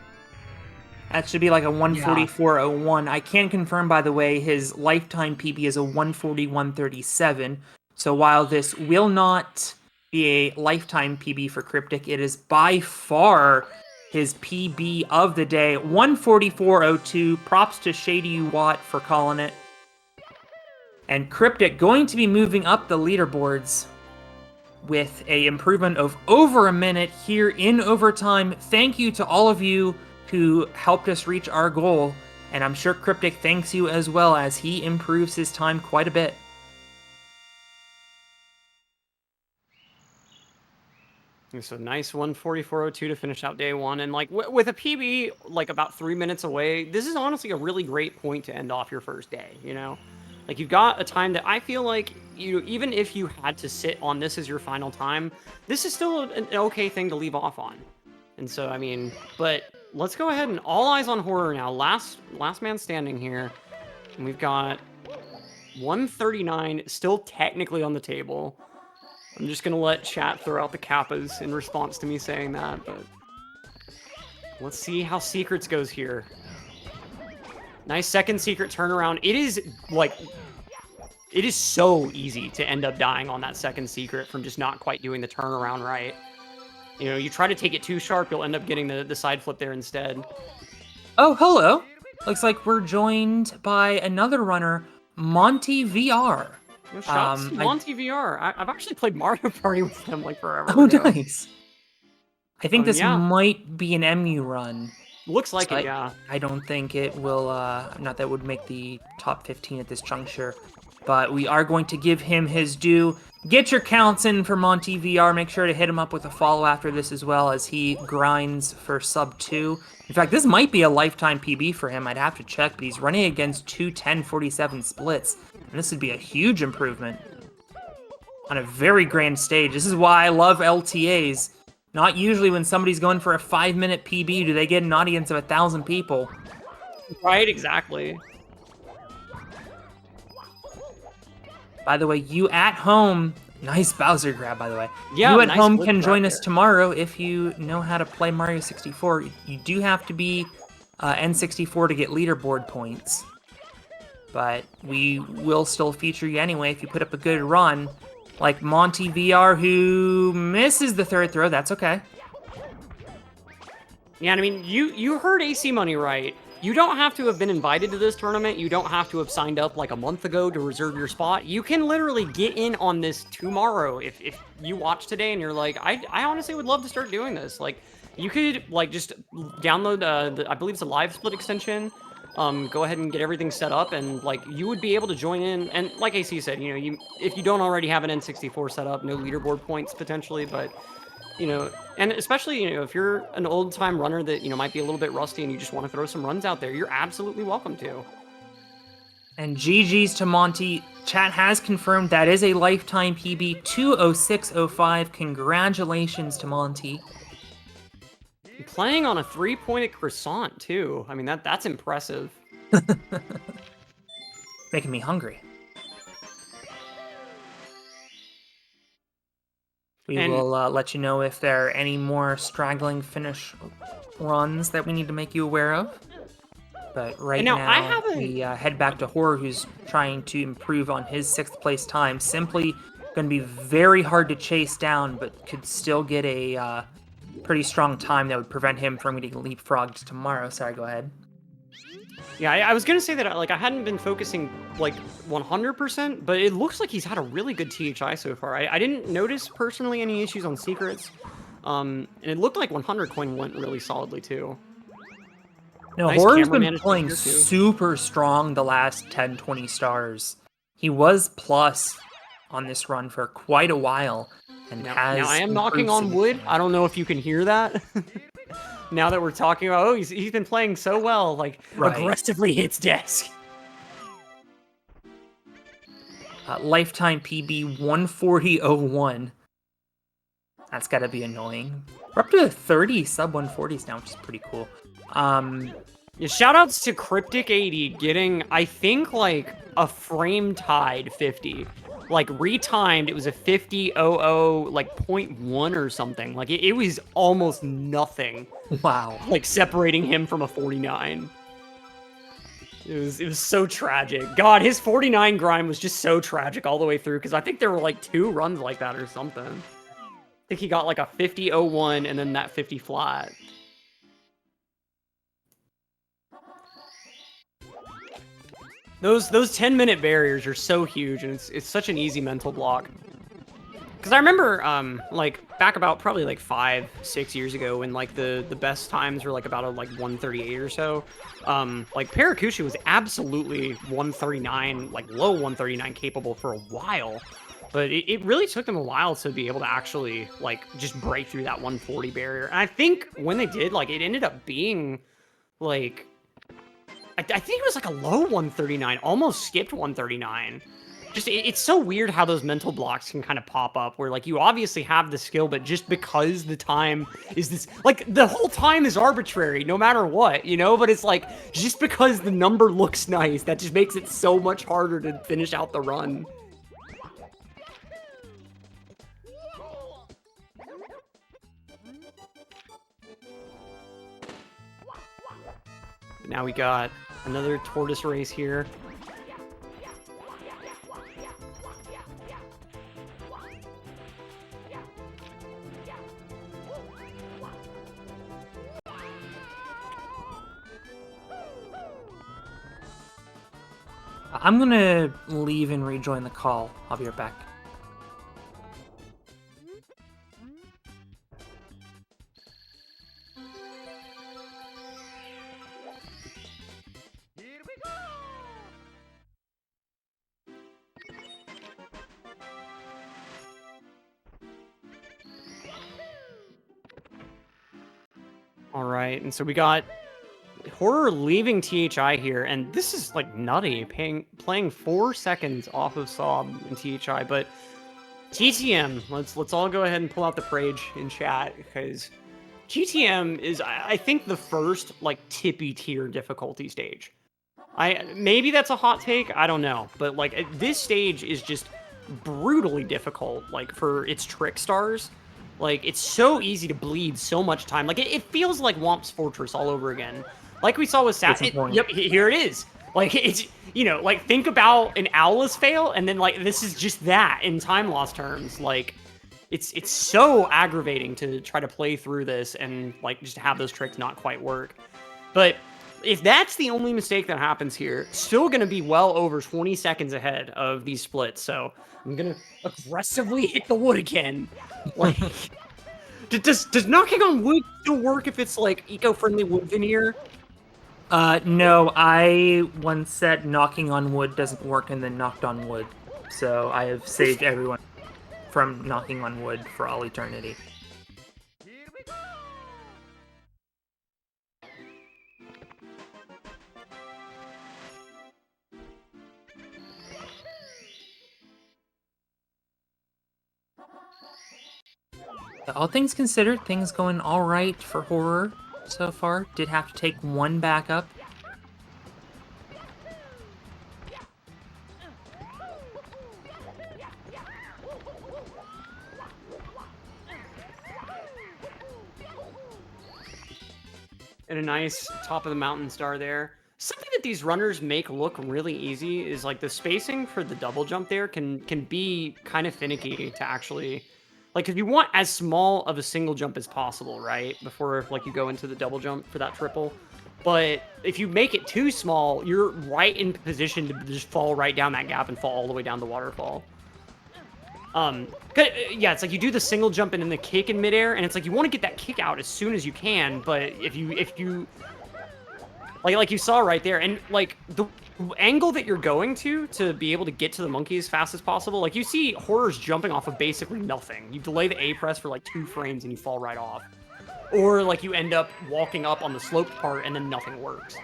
S18: That should be like a 144.01. I can confirm, by the way, his lifetime PB is a 141.37. So while this will not be a lifetime PB for Cryptic, it is by far his PB of the day, 144.02. Props to Shady Watt for calling it. And Cryptic going to be moving up the leaderboards with a improvement of over a minute here in overtime. Thank you to all of you who helped us reach our goal, and I'm sure Cryptic thanks you as well as he improves his time quite a bit.
S19: So nice 144.02 to finish out day one, and like with a PB like about 3 minutes away, this is honestly a really great point to end off your first day. You know, like you've got a time that I feel like even if you had to sit on this as your final time, this is still an okay thing to leave off on. And so I mean, but let's go ahead and all eyes on Horror now. Last man standing here, and we've got 139 still technically on the table. I'm just gonna let chat throw out the kappas in response to me saying that, but let's see how Secrets goes here. Nice second Secret turnaround. It is so easy to end up dying on that second Secret from just not quite doing the turnaround right. You know, you try to take it too sharp, you'll end up getting the side flip there instead.
S18: Oh, hello. Looks like we're joined by another runner, Monty VR.
S19: Shout out to Monty VR. I've actually played Mario Party with him like forever
S18: Oh,
S19: ago.
S18: nice. I think this
S19: yeah.
S18: might be an MU run.
S19: Looks like it, yeah.
S18: I don't think it will, not that it would make the top 15 at this juncture, but we are going to give him his due. Get your counts in for Monty VR. Make sure to hit him up with a follow after this as well as he grinds for sub 2. In fact, this might be a lifetime PB for him. I'd have to check, but he's running against 2 10:47 splits. And this would be a huge improvement on a very grand stage. This is why I love LTAs. Not usually when somebody's going for a 5-minute PB do they get an audience of 1,000 people.
S19: Right, exactly.
S18: By the way, you at home, nice Bowser grab, by the way.
S19: Yeah,
S18: you at
S19: nice
S18: home
S19: flip
S18: can
S19: grab
S18: join us
S19: there.
S18: tomorrow if you know how to play Mario 64. You do have to be N64 to get leaderboard points. But we will still feature you anyway if you put up a good run. Like Monty VR, who misses the third throw. That's okay.
S19: Yeah, and I mean, you heard AC Money right. You don't have to have been invited to this tournament. You don't have to have signed up like a month ago to reserve your spot. You can literally get in on this tomorrow if you watch today and you're like, I honestly would love to start doing this. Like, you could like just download I believe it's a live split extension. Go ahead and get everything set up, and like you would be able to join in. And like AC said, you know, if you don't already have an N64 set up, no leaderboard points potentially, but you know, and especially, you know, if you're an old time runner that, you know, might be a little bit rusty and you just want to throw some runs out there, you're absolutely welcome to.
S18: And GG's to Monty. Chat has confirmed that is a lifetime PB 206.05. Congratulations to Monty.
S19: Playing on a 3-pointed croissant too. I mean, that's impressive.
S18: Making me hungry. We will let you know if there are any more straggling finish runs that we need to make you aware of. But right now, we head back to Horror, who's trying to improve on his 6th place time. Simply going to be very hard to chase down, but could still get a pretty strong time that would prevent him from getting leapfrogged tomorrow. Sorry, go ahead.
S19: Yeah, I was gonna say that like I hadn't been focusing like 100%, but it looks like he's had a really good THI so far. I didn't notice personally any issues on secrets, and it looked like 100 coin went really solidly too.
S18: No,
S19: Nice
S18: Horror's
S19: camera
S18: been
S19: management
S18: playing
S19: here, too.
S18: super strong the last 10, 20 stars. He was plus on this run for quite a while, and
S19: Now
S18: has
S19: I am knocking
S18: improved
S19: on wood. I don't know if you can hear that. Now that we're talking about, oh, he's been playing so well, like
S18: Right.
S19: aggressively hits desk.
S18: Lifetime PB 140.01. That's gotta be annoying. We're up to 30 sub 140s now, which is pretty cool.
S19: Yeah, shout outs to Cryptic 80 getting, I think, like a frame tied 50. Like retimed, it was a 50.00, like 0.1 or something. Like it was almost nothing.
S18: Wow.
S19: Like separating him from a 49. It was so tragic. God, his 49 grind was just so tragic all the way through, because I think there were like 2 runs like that or something. I think he got like a 50.01 and then that 50 flat. Those 10-minute barriers are so huge, and it's such an easy mental block. Because I remember, like, back about probably like 5-6 years ago, when like the best times were like about a like 138 or so. Like Parakushi was absolutely 139, like low 139 capable for a while. But it really took them a while to be able to actually like just break through that 140 barrier. And I think when they did, like, it ended up being like, I think it was like a low 139, almost skipped 139. Just, it's so weird how those mental blocks can kind of pop up, where like you obviously have the skill, but just because the time is this, like, the whole time is arbitrary no matter what, you know? But it's like, just because the number looks nice, that just makes it so much harder to finish out the run. Now we got another tortoise race here.
S18: I'm gonna leave and rejoin the call. I'll be right back.
S19: All right, and so we got Horror leaving THI here, and this is like nutty, playing 4 seconds off of Sob in THI, but GTM, let's all go ahead and pull out the Prage in chat, because GTM is, I think, the first like tippy tier difficulty stage. Maybe that's a hot take, I don't know, but like this stage is just brutally difficult, like for its trick stars. Like, it's so easy to bleed so much time. Like, it feels like Womp's Fortress all over again. Like we saw with Sat. Yep, here it is. Like, it's, you know, like, think about an Owlus fail, and then, like, this is just that in time loss terms. Like, it's so aggravating to try to play through this and, like, just have those tricks not quite work. But if that's the only mistake that happens here, still going to be well over 20 seconds ahead of these splits. So I'm going to aggressively hit the wood again. Like, does knocking on wood still work if it's like eco-friendly wood veneer?
S18: No, I once said knocking on wood doesn't work and then knocked on wood. So I have saved everyone from knocking on wood for all eternity. All things considered, things going all right for Horror so far. Did have to take one backup.
S19: And a nice top of the mountain star there. Something that these runners make look really easy is like the spacing for the double jump there can be kind of finicky to actually, like, if you want as small of a single jump as possible, right, before like you go into the double jump for that triple. But if you make it too small, you're right in position to just fall right down that gap and fall all the way down the waterfall. Yeah, it's like you do the single jump and then the kick in midair, and it's like you want to get that kick out as soon as you can, but if you like you saw right there, and like the angle that you're going to be able to get to the monkey as fast as possible, like you see Horrors jumping off of basically nothing. You delay the A press for like 2 frames and you fall right off. Or like you end up walking up on the sloped part and then nothing works.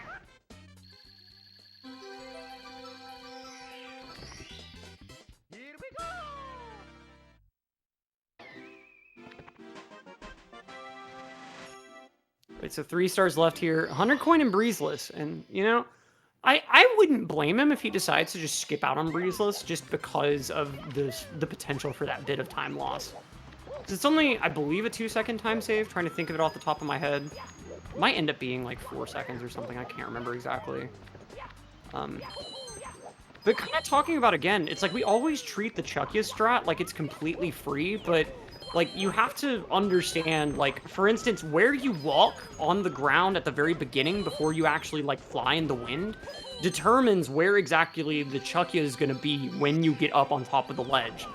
S19: Right, so 3 stars left here. 100 coin and Breezeless. And, you know, I wouldn't blame him if he decides to just skip out on Breezeless just because of the potential for that bit of time loss. It's only, I believe, a 2-second time save. Trying to think of it off the top of my head. It might end up being like 4 seconds or something. I can't remember exactly. But kind of talking about, again, it's like we always treat the Chuckya strat like it's completely free, but like, you have to understand, like, for instance, where you walk on the ground at the very beginning before you actually, like, fly in the wind determines where exactly the Chuckya is going to be when you get up on top of the ledge.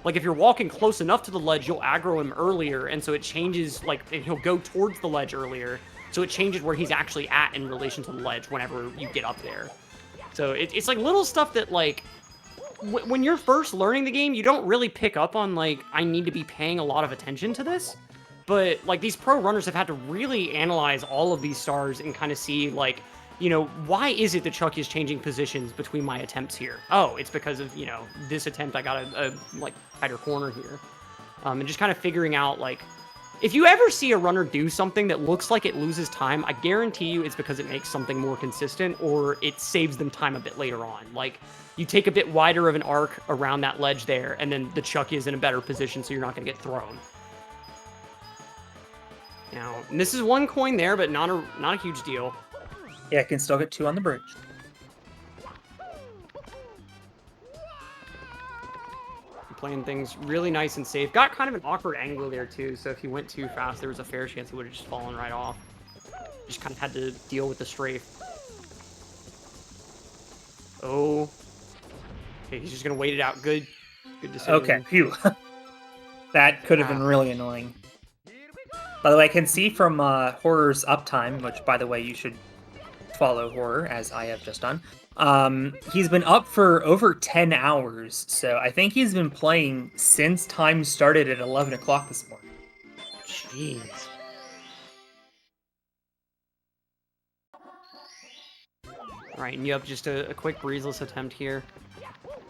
S19: Like, if you're walking close enough to the ledge, you'll aggro him earlier, and so it changes, like, he'll go towards the ledge earlier, so it changes where he's actually at in relation to the ledge whenever you get up there. So it's like little stuff that, like, when you're first learning the game, you don't really pick up on, like, I need to be paying a lot of attention to this. But, like, these pro runners have had to really analyze all of these stars and kind of see, like, you know, why is it that Chuck is changing positions between my attempts here? Oh, it's because of, you know, this attempt I got a like, tighter corner here. And just kind of figuring out, like, if you ever see a runner do something that looks like it loses time, I guarantee you it's because it makes something more consistent or it saves them time a bit later on. Like, you take a bit wider of an arc around that ledge there, and then the Chucky is in a better position so you're not going to get thrown. Now, and this is 1 coin there, but not a huge deal.
S18: Yeah, I can still get 2 on the bridge.
S19: Playing things really nice and safe. Got kind of an awkward angle there, too, so if he went too fast, there was a fair chance he would have just fallen right off. Just kind of had to deal with the strafe. Oh. Okay, he's just going to wait it out. Good decision.
S18: Okay, phew. That could have been really annoying. By the way, I can see from Horror's uptime, which, by the way, you should follow Horror, as I have just done. He's been up for over 10 hours, so I think he's been playing since time started at 11 o'clock this morning.
S19: Jeez. Alright, and you have just a quick breezeless attempt here.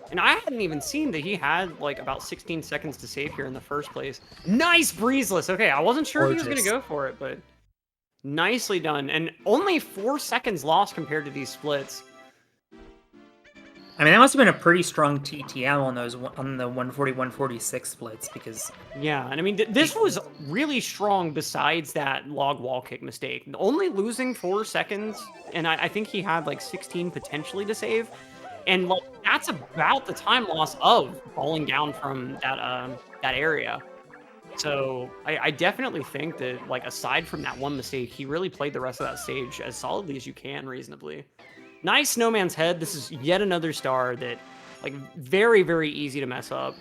S19: And I hadn't even seen that he had, like, about 16 seconds to save here in the first place. Nice breezeless! Okay, I wasn't sure he was going to go for it, but nicely done. And only 4 seconds lost compared to these splits.
S18: I mean, that must have been a pretty strong TTM on those on the 140-146 splits, because...
S19: Yeah, and I mean, this was really strong besides that log wall kick mistake. Only losing 4 seconds, and I think he had, like, 16 potentially to save. And, like, that's about the time loss of falling down from that area. So I definitely think that, like, aside from that one mistake, he really played the rest of that stage as solidly as you can, reasonably. Nice Snowman's Head. This is yet another star that, like, very, very easy to mess up.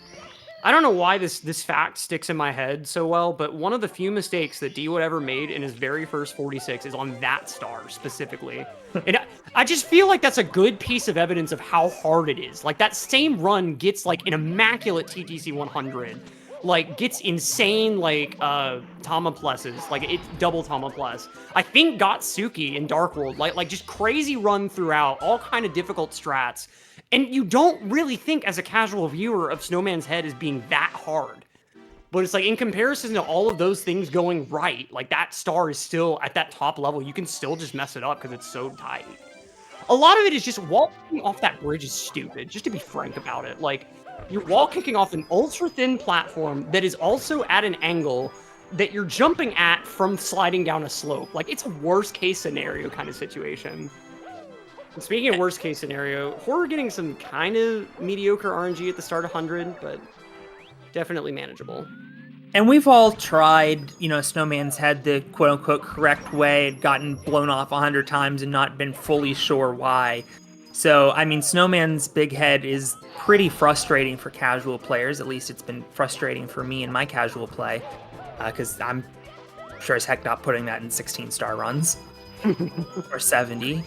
S19: I don't know why this fact sticks in my head so well, but one of the few mistakes that D-Wood ever made in his very first 46 is on that star specifically. And I just feel like that's a good piece of evidence of how hard it is. Like, that same run gets, like, an immaculate TTC 100. Like, gets insane, like, Tama pluses. Like, it's double Tama plus. I think got Suki in Dark World. Like just crazy run throughout, all kind of difficult strats. And you don't really think, as a casual viewer, of Snowman's Head as being that hard. But it's like, in comparison to all of those things going right, like, that star is still at that top level. You can still just mess it up because it's so tight. A lot of it is just walking off that bridge is stupid, just to be frank about it. Like, you're wall kicking off an ultra-thin platform that is also at an angle that you're jumping at from sliding down a slope. Like, it's a worst-case scenario kind of situation. And speaking of worst-case scenario, Horror getting some kind of mediocre RNG at the start of 100, but definitely manageable.
S18: And we've all tried, you know, Snowman's Head the quote-unquote correct way, gotten blown off 100 times and not been fully sure why. So, I mean, Snowman's big head is pretty frustrating for casual players. At least it's been frustrating for me in my casual play, because I'm sure as heck not putting that in 16-star runs or 70.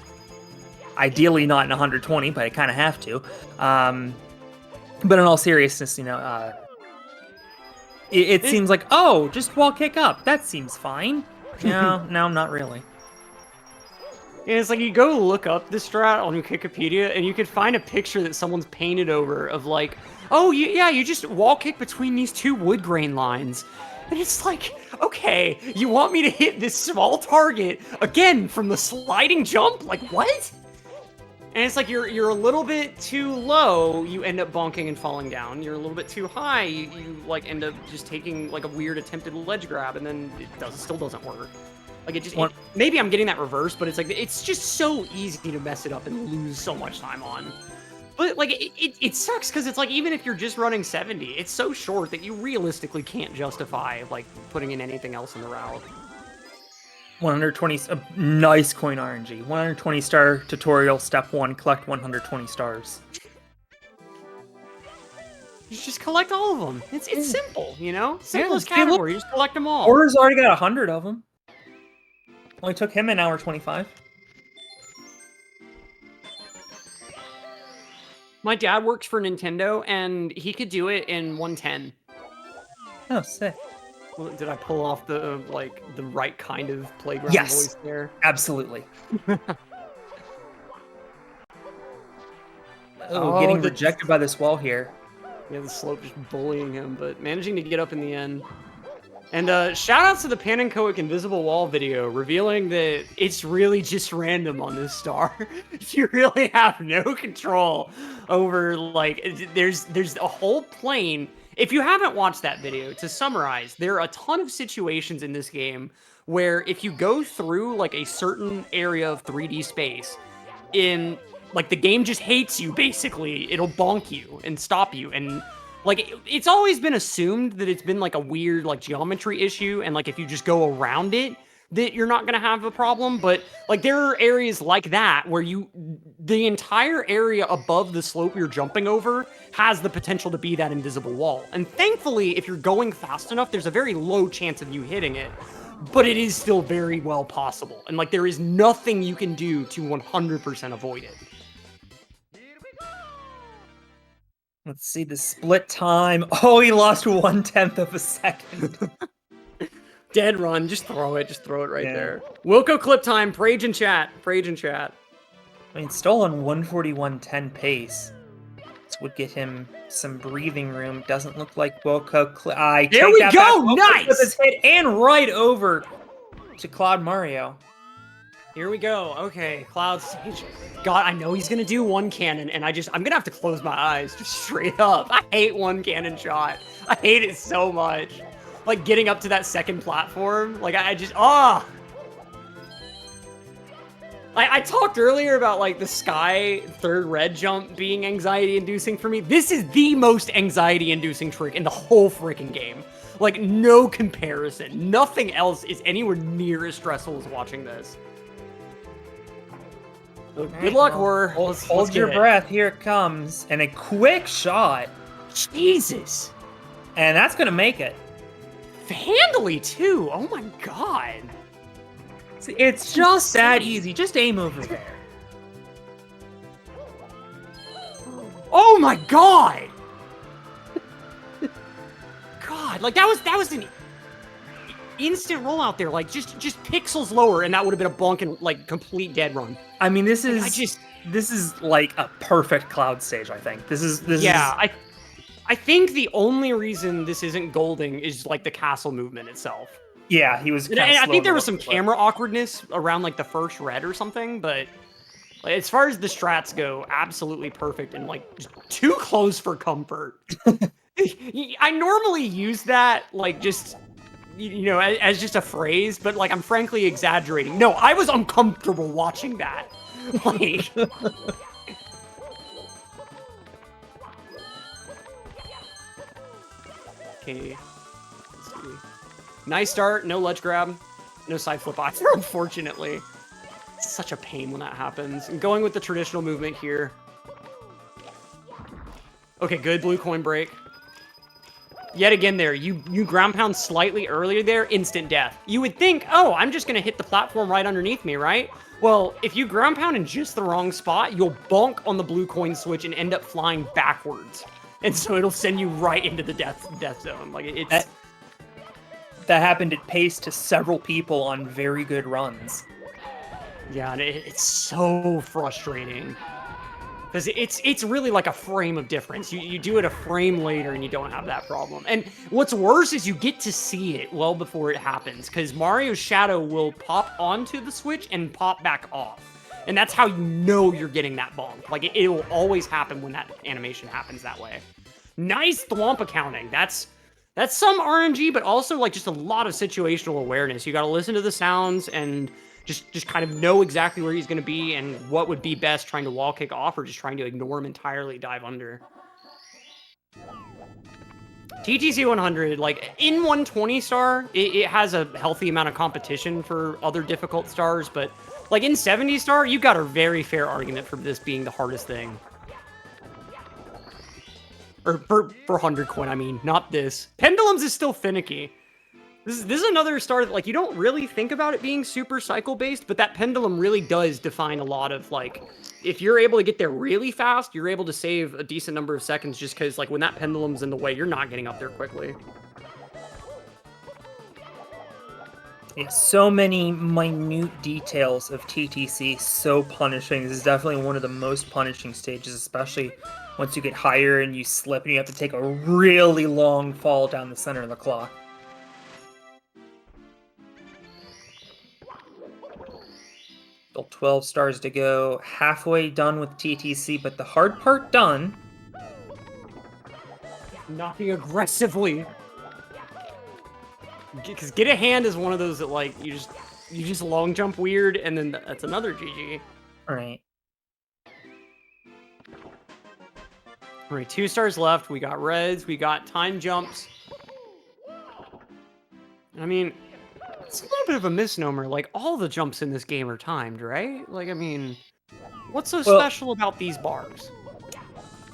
S18: Ideally not in 120, but I kind of have to. But in all seriousness, you know, it seems like, oh, just wall kick up. That seems fine. No, not really.
S19: And it's like, you go look up this strat on Wikipedia, and you could find a picture that someone's painted over of, like, oh, yeah, you just wall kick between these 2 wood grain lines. And it's like, okay, you want me to hit this small target again from the sliding jump? Like, what? And it's like, you're a little bit too low, you end up bonking and falling down. You're a little bit too high, you like, end up just taking, like, a weird attempted ledge grab, and then it still doesn't work. Like, maybe I'm getting that reversed, but it's like, it's just so easy to mess it up and lose so much time on. But like it sucks because it's like even if you're just running 70, it's so short that you realistically can't justify like putting in anything else in the route.
S18: 120, nice coin RNG. 120 star tutorial, step 1, collect 120 stars.
S19: You just collect all of them. It's simple, you know? Simplest
S18: Yeah,
S19: category, you just collect them all.
S18: Horror's already got 100 of them. Only took him an hour 25.
S19: My dad works for Nintendo, and he could do it in 110.
S18: Oh, sick.
S19: Well, did I pull off the the right kind of playground
S18: Yes,
S19: voice there?
S18: Absolutely. Getting rejected by this wall here.
S19: Yeah, the slope just bullying him, but managing to get up in the end. And shout outs to the Panenkoic Invisible Wall video, revealing that it's really just random on this star. You really have no control over, like, there's a whole plane. If you haven't watched that video, to summarize, there are a ton of situations in this game where if you go through, like, a certain area of 3D space, like, the game just hates you, basically. It'll bonk you and stop you, and like, it's always been assumed that it's been, like, a weird, like, geometry issue, and, like, if you just go around it, that you're not gonna have a problem, but, like, there are areas like that where the entire area above the slope you're jumping over has the potential to be that invisible wall. And thankfully, if you're going fast enough, there's a very low chance of you hitting it, but it is still very well possible. And, like, there is nothing you can do to 100% avoid it.
S18: Let's see the split time. Oh, he lost 1/10 of a second.
S19: Dead run. Just throw it. Just throw it right there. Wilco clip time. Prage in chat. Prage in chat.
S18: I mean, still on 141.10 pace. This would get him some breathing room. Doesn't look like Wilco.
S19: There we go. Nice.
S18: With his hit and right over to Cloud Mario.
S19: Here we go. Okay, Cloud Stage. God, I know he's gonna do one cannon, and I'm gonna have to close my eyes, just straight up. I hate one cannon shot. I hate it so much. Like, getting up to that second platform, like, I talked earlier about, like, the sky third red jump being anxiety-inducing for me. This is the most anxiety-inducing trick in the whole freaking game. Like, no comparison. Nothing else is anywhere near as stressful as watching this. So, good luck, Horror.
S18: Hold your breath. Here it comes. And a quick shot.
S19: Jesus.
S18: And that's going to make it.
S19: Handily, too. Oh, my God.
S18: See, it's just that easy. Just aim over there.
S19: Oh, my God. God, like, that was an instant rollout there. Like, just pixels lower, and that would have been a bonk and, like, complete dead run.
S18: I mean, this is like a perfect Cloud stage, I think.
S19: I think the only reason this isn't golding is, like, the castle movement itself.
S18: Yeah, he was.
S19: And I think there was some camera awkwardness around, like, the first red or something, but like, as far as the strats go, absolutely perfect and, like, just too close for comfort. I normally use that, like, just, you know, as just a phrase, but, like, I'm frankly exaggerating. No, I was uncomfortable watching that. Like... Okay, let's see. Nice start, no ledge grab, no side flip either, unfortunately. It's such a pain when that happens. And going with the traditional movement here. Okay, good blue coin break. Yet again there, you ground pound slightly earlier there, instant death. You would think, oh, I'm just gonna hit the platform right underneath me, right? Well, if you ground pound in just the wrong spot, you'll bonk on the blue coin switch and end up flying backwards. And so it'll send you right into the death zone. Like, it's...
S18: That happened at pace to several people on very good runs.
S19: Yeah, and it's so frustrating. Because it's really like a frame of difference. You do it a frame later and you don't have that problem. And what's worse is you get to see it well before it happens. Because Mario's shadow will pop onto the switch and pop back off. And that's how you know you're getting that bonk. Like, it will always happen when that animation happens that way. Nice thwomp accounting. That's some RNG, but also, like, just a lot of situational awareness. You gotta listen to the sounds and just kind of know exactly where he's going to be and what would be best, trying to wall kick off or just trying to ignore him entirely, dive under. TTC 100, like in 120 star, it has a healthy amount of competition for other difficult stars, but like in 70 star, you got a very fair argument for this being the hardest thing. Or for 100 coin, I mean, not this. Pendulums is still finicky. This is another star that, like, you don't really think about it being super cycle-based, but that pendulum really does define a lot of, like, if you're able to get there really fast, you're able to save a decent number of seconds just because, like, when that pendulum's in the way, you're not getting up there quickly.
S18: Yeah, so many minute details of TTC, so punishing. This is definitely one of the most punishing stages, especially once you get higher and you slip and you have to take a really long fall down the center of the clock. Still 12 stars to go. Halfway done with TTC, but the hard part done.
S19: Knocking aggressively. Because get a hand is one of those that, like, you just long jump weird, and then that's another GG.
S18: Alright.
S19: Alright, 2 stars left. We got reds. We got time jumps. I mean, it's a little bit of a misnomer. Like, all the jumps in this game are timed, right? Like, I mean, what's so special about these bars?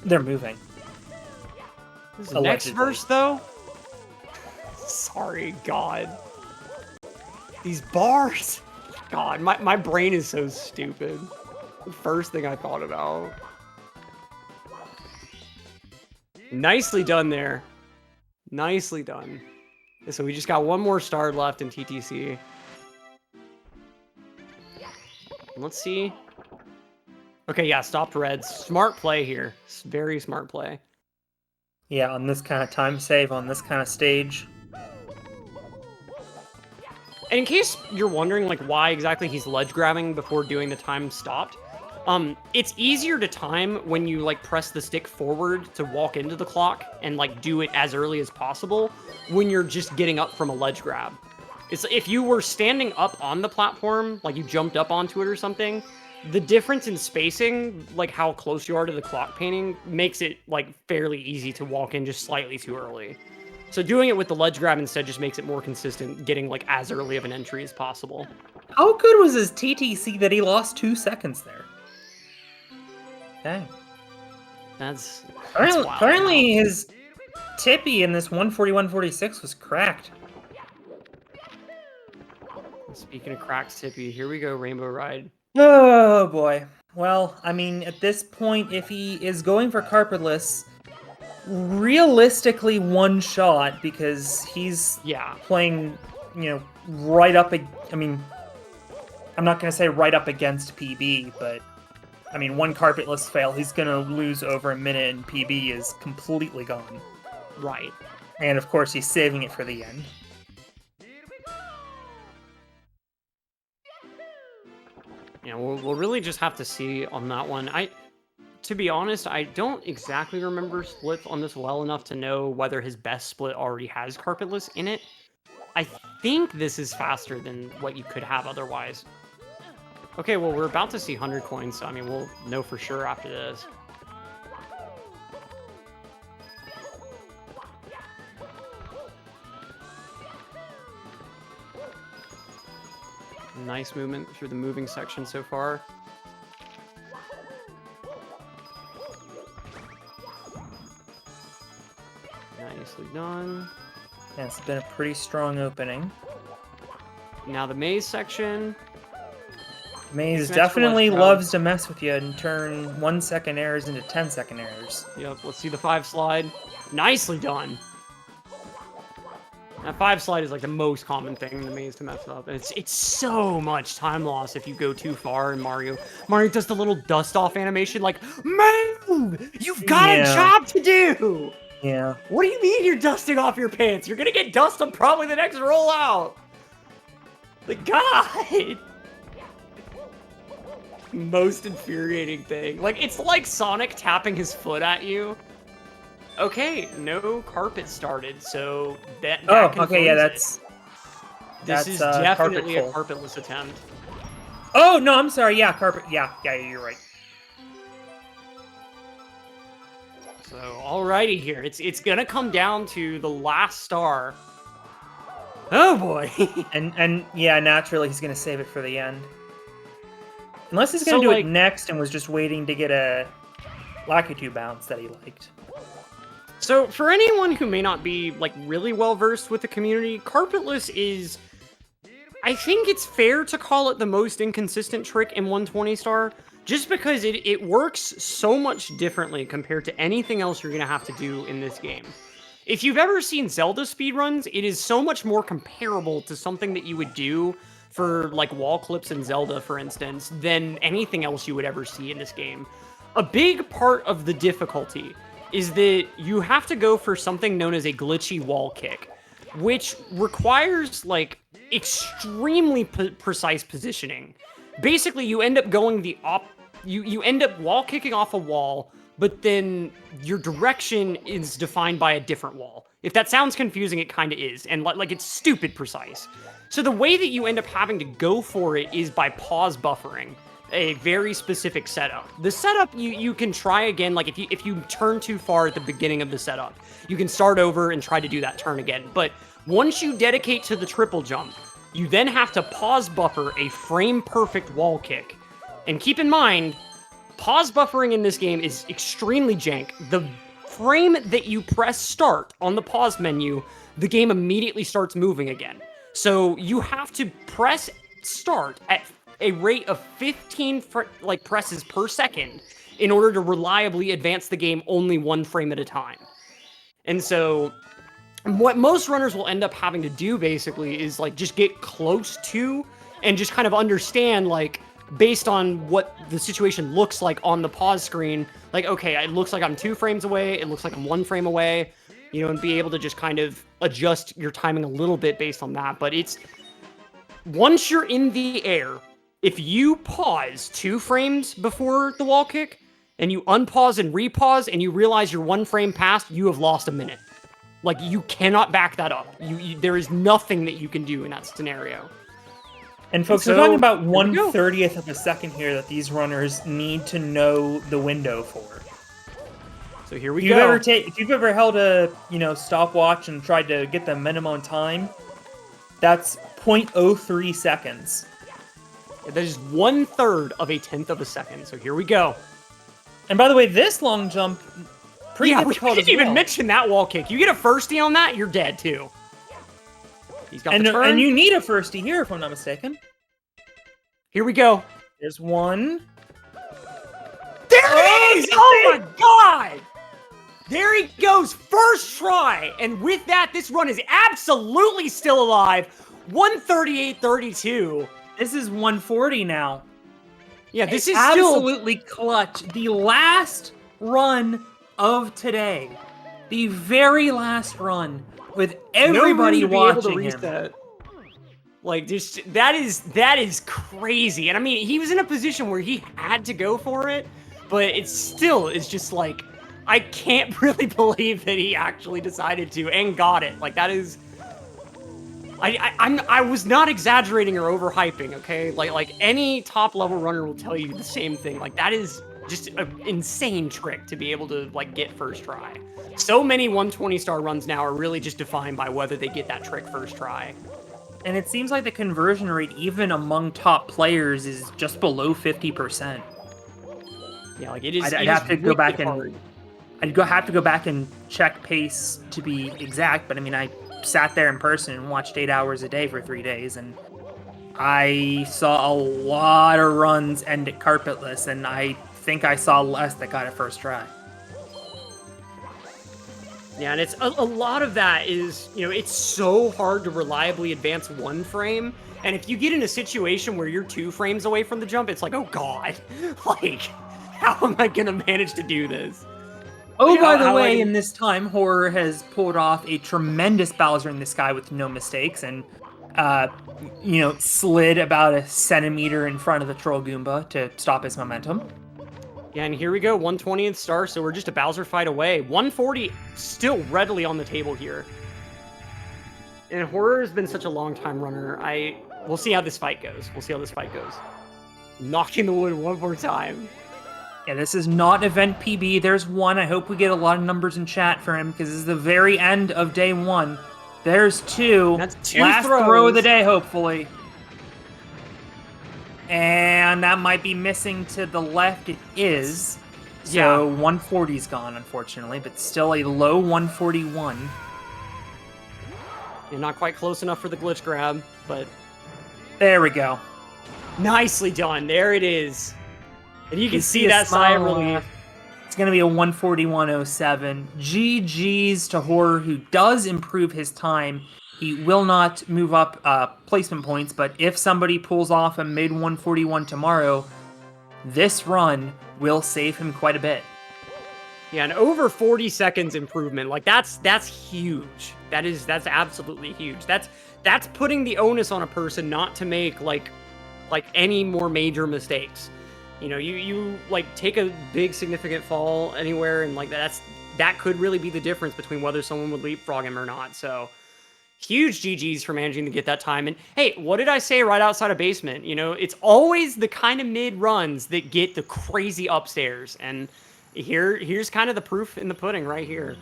S18: They're moving.
S19: This is the next verse, though? Sorry, God. These bars. God, my brain is so stupid. The first thing I thought about. Nicely done there. Nicely done. So we just got one more star left in TTC. Let's see. Okay, yeah, stopped reds. Smart play here. Very smart play.
S18: Yeah, on this kind of time save, on this kind of stage.
S19: And in case you're wondering, like, why exactly he's ledge grabbing before doing the time stopped, it's easier to time when you, like, press the stick forward to walk into the clock and, like, do it as early as possible when you're just getting up from a ledge grab. It's if you were standing up on the platform, like you jumped up onto it or something, the difference in spacing, like how close you are to the clock painting, makes it, like, fairly easy to walk in just slightly too early. So doing it with the ledge grab instead just makes it more consistent, getting, like, as early of an entry as possible.
S18: How good was his TTC that he lost 2 seconds there? Dang.
S19: That's
S18: apparently his tippy in this 140-146 was cracked.
S19: Speaking of cracked tippy, here we go, Rainbow Ride.
S18: Oh boy. Well, I mean, at this point, if he is going for carpetless, realistically one shot, because he's playing, you know, right up. I mean, I'm not gonna say right up against PB, but I mean, one carpetless fail, he's gonna lose over a minute, and PB is completely gone.
S19: Right.
S18: And of course, he's saving it for the end.
S19: Yeah, we'll really just have to see on that one. To be honest, I don't exactly remember splits on this well enough to know whether his best split already has carpetless in it. I think this is faster than what you could have otherwise. Okay, well, we're about to see 100 coins, so I mean, we'll know for sure after this. Nice movement through the moving section so far. Nicely done.
S18: Yeah, it's been a pretty strong opening.
S19: Now the maze section.
S18: Maze definitely loves to mess with you and turn 1-second errors into 10-second errors.
S19: Yep, let's see the 5 slide. Nicely done. That 5 slide is like the most common thing in the maze to mess up. And it's so much time loss if you go too far in Mario. Mario does the little dust off animation like, move! You've got a job to do!
S18: Yeah.
S19: What do you mean you're dusting off your pants? You're gonna get dust on probably the next rollout! Like, God! Most infuriating thing. Like, it's like Sonic tapping his foot at you. Okay, no carpet started, so that
S18: okay, yeah,
S19: this is definitely a carpetless attempt.
S18: Oh no, I'm sorry. Yeah, carpet. Yeah, you're right.
S19: So, alrighty here. It's gonna come down to the last star. Oh boy.
S18: and yeah, naturally he's gonna save it for the end. Unless he's gonna
S19: So,
S18: do
S19: like-
S18: it next and was just waiting to get a Lakitu bounce that he liked.
S19: So, for anyone who may not be like really well versed with the community, Carpetless is, I think it's fair to call it the most inconsistent trick in 120 star, just because it works so much differently compared to anything else you're gonna have to do in this game. If you've ever seen Zelda speedruns, it is so much more comparable to something that you would do for like wall clips in Zelda, for instance, than anything else you would ever see in this game. A big part of the difficulty is that you have to go for something known as a glitchy wall kick, which requires like extremely precise positioning. Basically, you end up going you end up wall kicking off a wall, but then your direction is defined by a different wall. If that sounds confusing, it kind of is, and like it's stupid precise. So the way that you end up having to go for it is by pause buffering, a very specific setup. The setup you can try again, like if you turn too far at the beginning of the setup, you can start over and try to do that turn again. But once you dedicate to the triple jump, you then have to pause buffer a frame perfect wall kick. And keep in mind, pause buffering in this game is extremely jank. The frame that you press start on the pause menu, the game immediately starts moving again. So you have to press start at a rate of 15 presses per second in order to reliably advance the game only one frame at a time. And so what most runners will end up having to do basically is like just get close to and just kind of understand, like, based on what the situation looks like on the pause screen, like, okay, it looks like I'm 2 frames away, it looks like I'm 1 frame away, you know, and be able to just kind of adjust your timing a little bit based on that. But it's, once you're in the air, if you pause 2 frames before the wall kick, and you unpause and repause, and you realize you're 1 frame past, you have lost a minute. Like, you cannot back that up. There is nothing that you can do in that scenario.
S18: And folks, we're talking about 1/30th of a second here that these runners need to know the window for.
S19: So here we
S18: go. If you've ever held a stopwatch and tried to get the minimum time, that's 0.03 seconds.
S19: Yeah, that is 1/3 of a tenth of a second. So here we go.
S18: And by the way, this long jump, pretty
S19: yeah, we
S18: difficult
S19: didn't
S18: as
S19: even
S18: well.
S19: mention that wall kick. You get a firstie on that, you're dead too. He's got the turn.
S18: And you need a firstie here, if I'm not mistaken.
S19: Here we go.
S18: There's one.
S19: There it is! Oh my god! There he goes, first try. And with that, this run is absolutely still alive. 138.32.
S18: This is 140 now.
S19: Yeah, this
S18: is
S19: is still
S18: absolutely clutch. The last run of today. The very last run with everybody watching him.
S19: Like, just that is crazy. And I mean, he was in a position where he had to go for it, but it's just like, I can't really believe that he actually decided to and got it. Like, that is, I was not exaggerating or overhyping, okay? Like any top level runner will tell you the same thing. Like, that is just an insane trick to be able to like get first try. So many 120 star runs now are really just defined by whether they get that trick first try.
S18: And it seems like the conversion rate, even among top players, is just below 50%.
S19: Yeah, like it is.
S18: I'd have to go back and have to go back and check pace to be exact. But I mean, I sat there in person and watched 8 hours a day for 3 days, and I saw a lot of runs end at carpetless, and I think I saw less that got it first try.
S19: Yeah, and it's a lot of that is, you know, it's so hard to reliably advance 1 frame. And if you get in a situation where you're 2 frames away from the jump, it's like, oh god, like, how am I gonna manage to do this?
S18: Oh, by the way, in this time, Horror has pulled off a tremendous Bowser in the Sky with no mistakes, and slid about a centimeter in front of the Troll Goomba to stop his momentum.
S19: Yeah, and here we go, 120th star, so we're just a Bowser fight away. 140 still readily on the table here. And Horror has been such a long time runner. We'll see how this fight goes. knocking the wood one more time.
S18: Yeah, this is not event PB. There's one. I hope we get a lot of numbers in chat for him because this is the very end of day 1. There's 2.
S19: That's 2
S18: Last
S19: throws.
S18: throw of the day, hopefully. And that might be missing to the left. It is. So 140's gone, unfortunately, but still a low 141.
S19: You're not quite close enough for the glitch grab, but...
S18: There we go.
S19: Nicely done. There it is. And you can see
S18: a
S19: that sigh of
S18: smile.
S19: relief.
S18: It's going to be a 141.07. GG's to Horror, who does improve his time. He will not move up placement points, but if somebody pulls off a mid 141 tomorrow, this run will save him quite a bit.
S19: Yeah, and over 40 seconds improvement. Like that's huge. That's absolutely huge. That's putting the onus on a person not to make like any more major mistakes. You know, you like take a big significant fall anywhere, and like that could really be the difference between whether someone would leapfrog him or not. So huge GGs for managing to get that time. And hey, what did I say right outside of basement? You know, it's always the kind of mid runs that get the crazy upstairs. And here's kind of the proof in the pudding right here.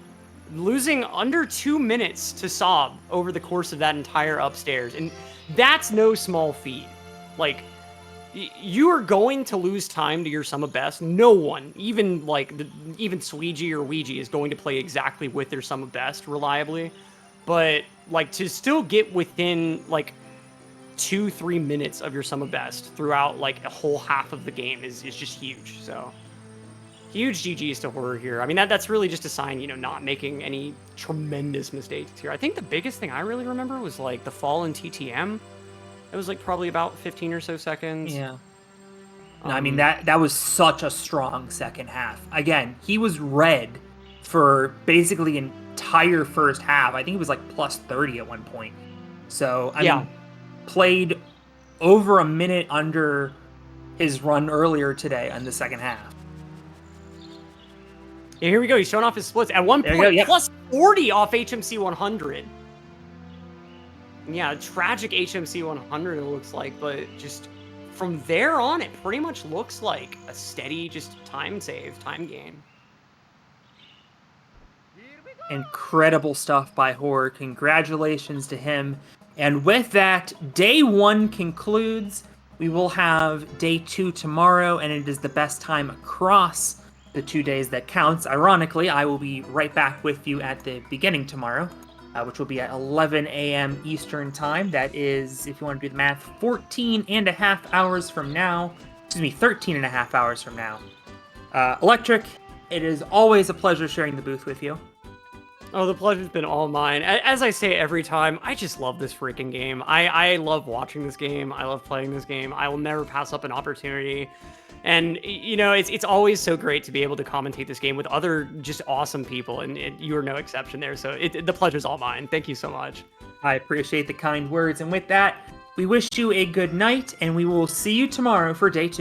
S19: Losing under 2 minutes to Sob over the course of that entire upstairs. And that's no small feat. Like, you are going to lose time to your sum of best. No one, even Sweegie or Ouija, is going to play exactly with their sum of best reliably. But like to still get within like 2-3 minutes of your sum of best throughout like a whole half of the game is just huge. So huge GGs to Horror here. I mean that's really just a sign, you know, not making any tremendous mistakes here. I think the biggest thing I really remember was like the fall in TTM. It was like probably about 15 or so seconds.
S18: Yeah. No, I mean that was such a strong second half. Again, he was red for basically an entire first half. I think it was like plus 30 at one point. So I mean, played over a minute under his run earlier today in the second half.
S19: Yeah, here we go. He's showing off his splits. At one point, plus 40 off HMC 100. Yeah, tragic HMC 100 it looks like, but just from there on, it pretty much looks like a steady just time save, time gain.
S18: Incredible stuff by Horror. Congratulations to him. And with that, day 1 concludes. We will have day 2 tomorrow, and it is the best time across the 2 days that counts. Ironically, I will be right back with you at the beginning tomorrow, which will be at 11 a.m. Eastern Time. That is, if you want to do the math, 14 and a half hours from now. Excuse me, 13 and a half hours from now. Electric, it is always a pleasure sharing the booth with you.
S19: Oh, the pleasure's been all mine. As I say every time, I just love this freaking game. I love watching this game. I love playing this game. I will never pass up an opportunity. And, you know, it's always so great to be able to commentate this game with other just awesome people, and you are no exception there. So the pleasure's all mine. Thank you so much.
S18: I appreciate the kind words. And with that, we wish you a good night, and we will see you tomorrow for day 2.